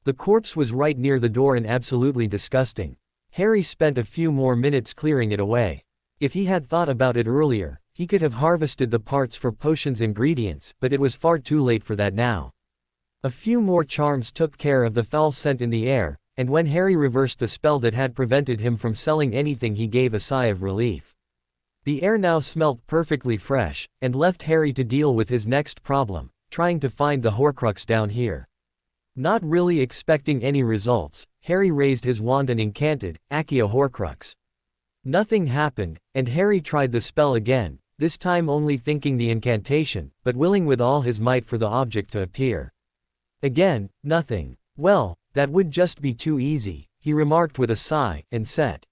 The corpse was right near the door and absolutely disgusting. Harry spent a few more minutes clearing it away. If he had thought about it earlier, he could have harvested the parts for potions ingredients, but it was far too late for that now. A few more charms took care of the foul scent in the air, and when Harry reversed the spell that had prevented him from selling anything, he gave a sigh of relief. The air now smelt perfectly fresh, and left Harry to deal with his next problem, trying to find the Horcrux down here. Not really expecting any results, Harry raised his wand and incanted, "Accio Horcrux." Nothing happened, and Harry tried the spell again, this time only thinking the incantation, but willing with all his might for the object to appear. Again, nothing. "Well, that would just be too easy," he remarked with a sigh, and set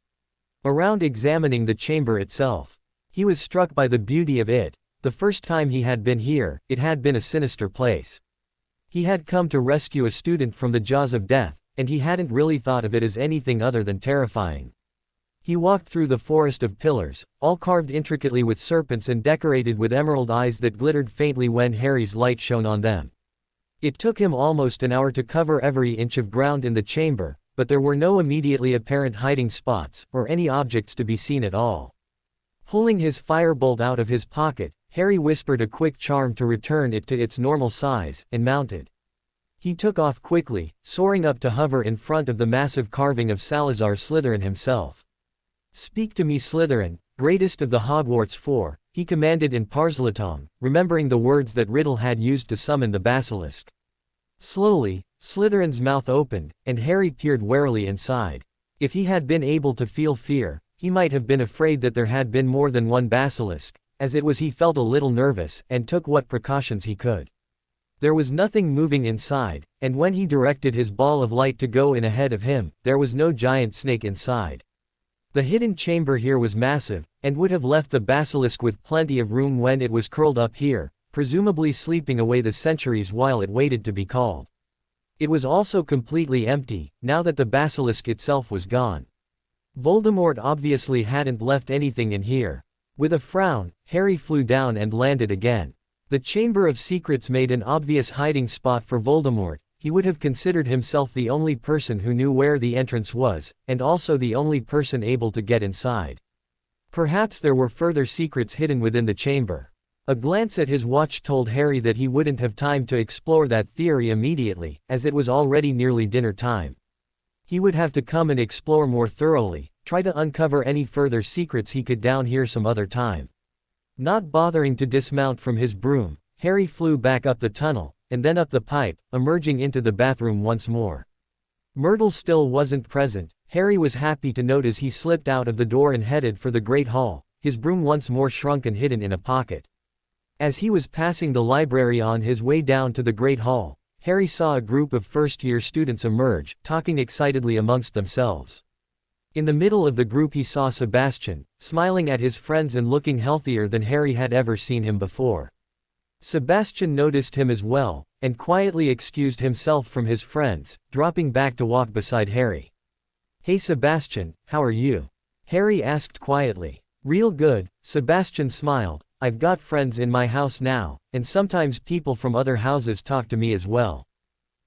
around examining the chamber itself. He was struck by the beauty of it. The first time he had been here, it had been a sinister place. He had come to rescue a student from the jaws of death, and he hadn't really thought of it as anything other than terrifying. He walked through the forest of pillars, all carved intricately with serpents and decorated with emerald eyes that glittered faintly when Harry's light shone on them. It took him almost an hour to cover every inch of ground in the chamber, but there were no immediately apparent hiding spots, or any objects to be seen at all. Pulling his firebolt out of his pocket, Harry whispered a quick charm to return it to its normal size, and mounted. He took off quickly, soaring up to hover in front of the massive carving of Salazar Slytherin himself. "Speak to me, Slytherin, greatest of the Hogwarts Four," he commanded in Parseltongue, remembering the words that Riddle had used to summon the basilisk. Slowly, Slytherin's mouth opened, and Harry peered warily inside. If he had been able to feel fear, he might have been afraid that there had been more than one basilisk. As it was, he felt a little nervous, and took what precautions he could. There was nothing moving inside, and when he directed his ball of light to go in ahead of him, there was no giant snake inside. The hidden chamber here was massive, and would have left the basilisk with plenty of room when it was curled up here, presumably sleeping away the centuries while it waited to be called. It was also completely empty, now that the basilisk itself was gone. Voldemort obviously hadn't left anything in here. With a frown, Harry flew down and landed again. The Chamber of Secrets made an obvious hiding spot for Voldemort. He would have considered himself the only person who knew where the entrance was, and also the only person able to get inside. Perhaps there were further secrets hidden within the chamber. A glance at his watch told Harry that he wouldn't have time to explore that theory immediately, as it was already nearly dinner time. He would have to come and explore more thoroughly, try to uncover any further secrets he could down here some other time. Not bothering to dismount from his broom, Harry flew back up the tunnel, and then up the pipe, emerging into the bathroom once more. Myrtle still wasn't present. Harry was happy to note as he slipped out of the door and headed for the Great Hall, his broom once more shrunk and hidden in a pocket. As he was passing the library on his way down to the Great Hall, Harry saw a group of first-year students emerge, talking excitedly amongst themselves. In the middle of the group he saw Sebastian, smiling at his friends and looking healthier than Harry had ever seen him before. Sebastian noticed him as well, and quietly excused himself from his friends, dropping back to walk beside Harry. "Hey Sebastian, how are you?" Harry asked quietly. Real good, Sebastian smiled. I've got friends in my house now, and sometimes people from other houses talk to me as well.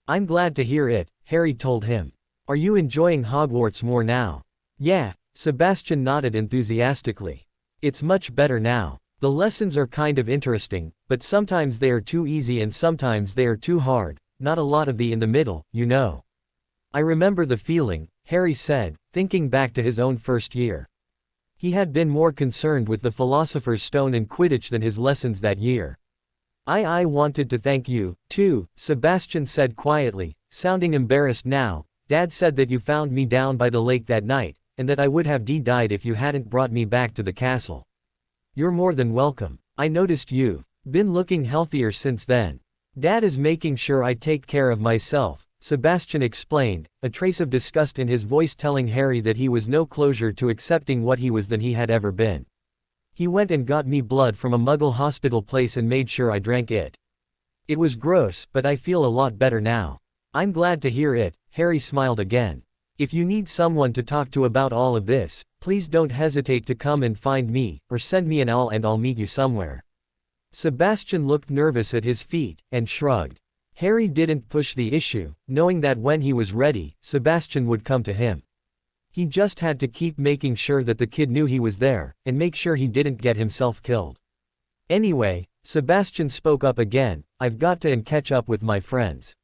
I'm glad to hear it, Harry told him. Are you enjoying Hogwarts more now? Yeah, Sebastian nodded enthusiastically. It's much better now. The lessons are kind of interesting, but sometimes they are too easy and sometimes they are too hard, not a lot of the in the middle, you know. I remember the feeling, Harry said, thinking back to his own first year. He had been more concerned with the Philosopher's Stone and Quidditch than his lessons that year. I wanted to thank you, too, Sebastian said quietly, sounding embarrassed now. Dad said that you found me down by the lake that night, and that I would have died if you hadn't brought me back to the castle. You're more than welcome. I noticed you've been looking healthier since then. Dad is making sure I take care of myself, Sebastian explained, a trace of disgust in his voice telling Harry that he was no closer to accepting what he was than he had ever been. He went and got me blood from a Muggle hospital place and made sure I drank it. It was gross, but I feel a lot better now. I'm glad to hear it, Harry smiled again. If you need someone to talk to about all of this, please don't hesitate to come and find me, or send me an owl and I'll meet you somewhere. Sebastian looked nervous at his feet, and shrugged. Harry didn't push the issue, knowing that when he was ready, Sebastian would come to him. He just had to keep making sure that the kid knew he was there, and make sure he didn't get himself killed. Anyway, Sebastian spoke up again, I've got to catch up with my friends.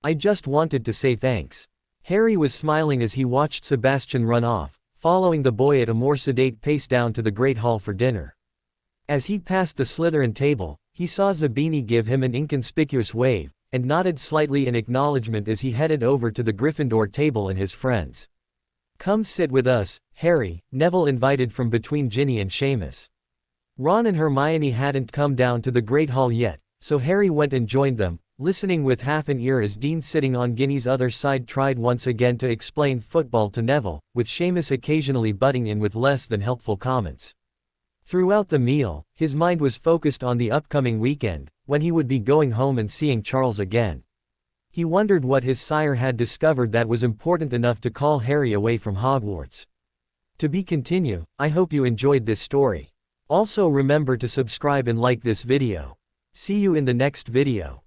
I just wanted to say thanks. Harry was smiling as he watched Sebastian run off, following the boy at a more sedate pace down to the Great Hall for dinner. As he passed the Slytherin table, he saw Zabini give him an inconspicuous wave, and nodded slightly in acknowledgement as he headed over to the Gryffindor table and his friends. Come sit with us, Harry, Neville invited from between Ginny and Seamus. Ron and Hermione hadn't come down to the Great Hall yet, so Harry went and joined them, listening with half an ear as Dean sitting on Ginny's other side tried once again to explain football to Neville, with Seamus occasionally butting in with less than helpful comments. Throughout the meal, his mind was focused on the upcoming weekend, when he would be going home and seeing Charles again. He wondered what his sire had discovered that was important enough to call Harry away from Hogwarts. To be continued. I hope you enjoyed this story. Also remember to subscribe and like this video. See you in the next video.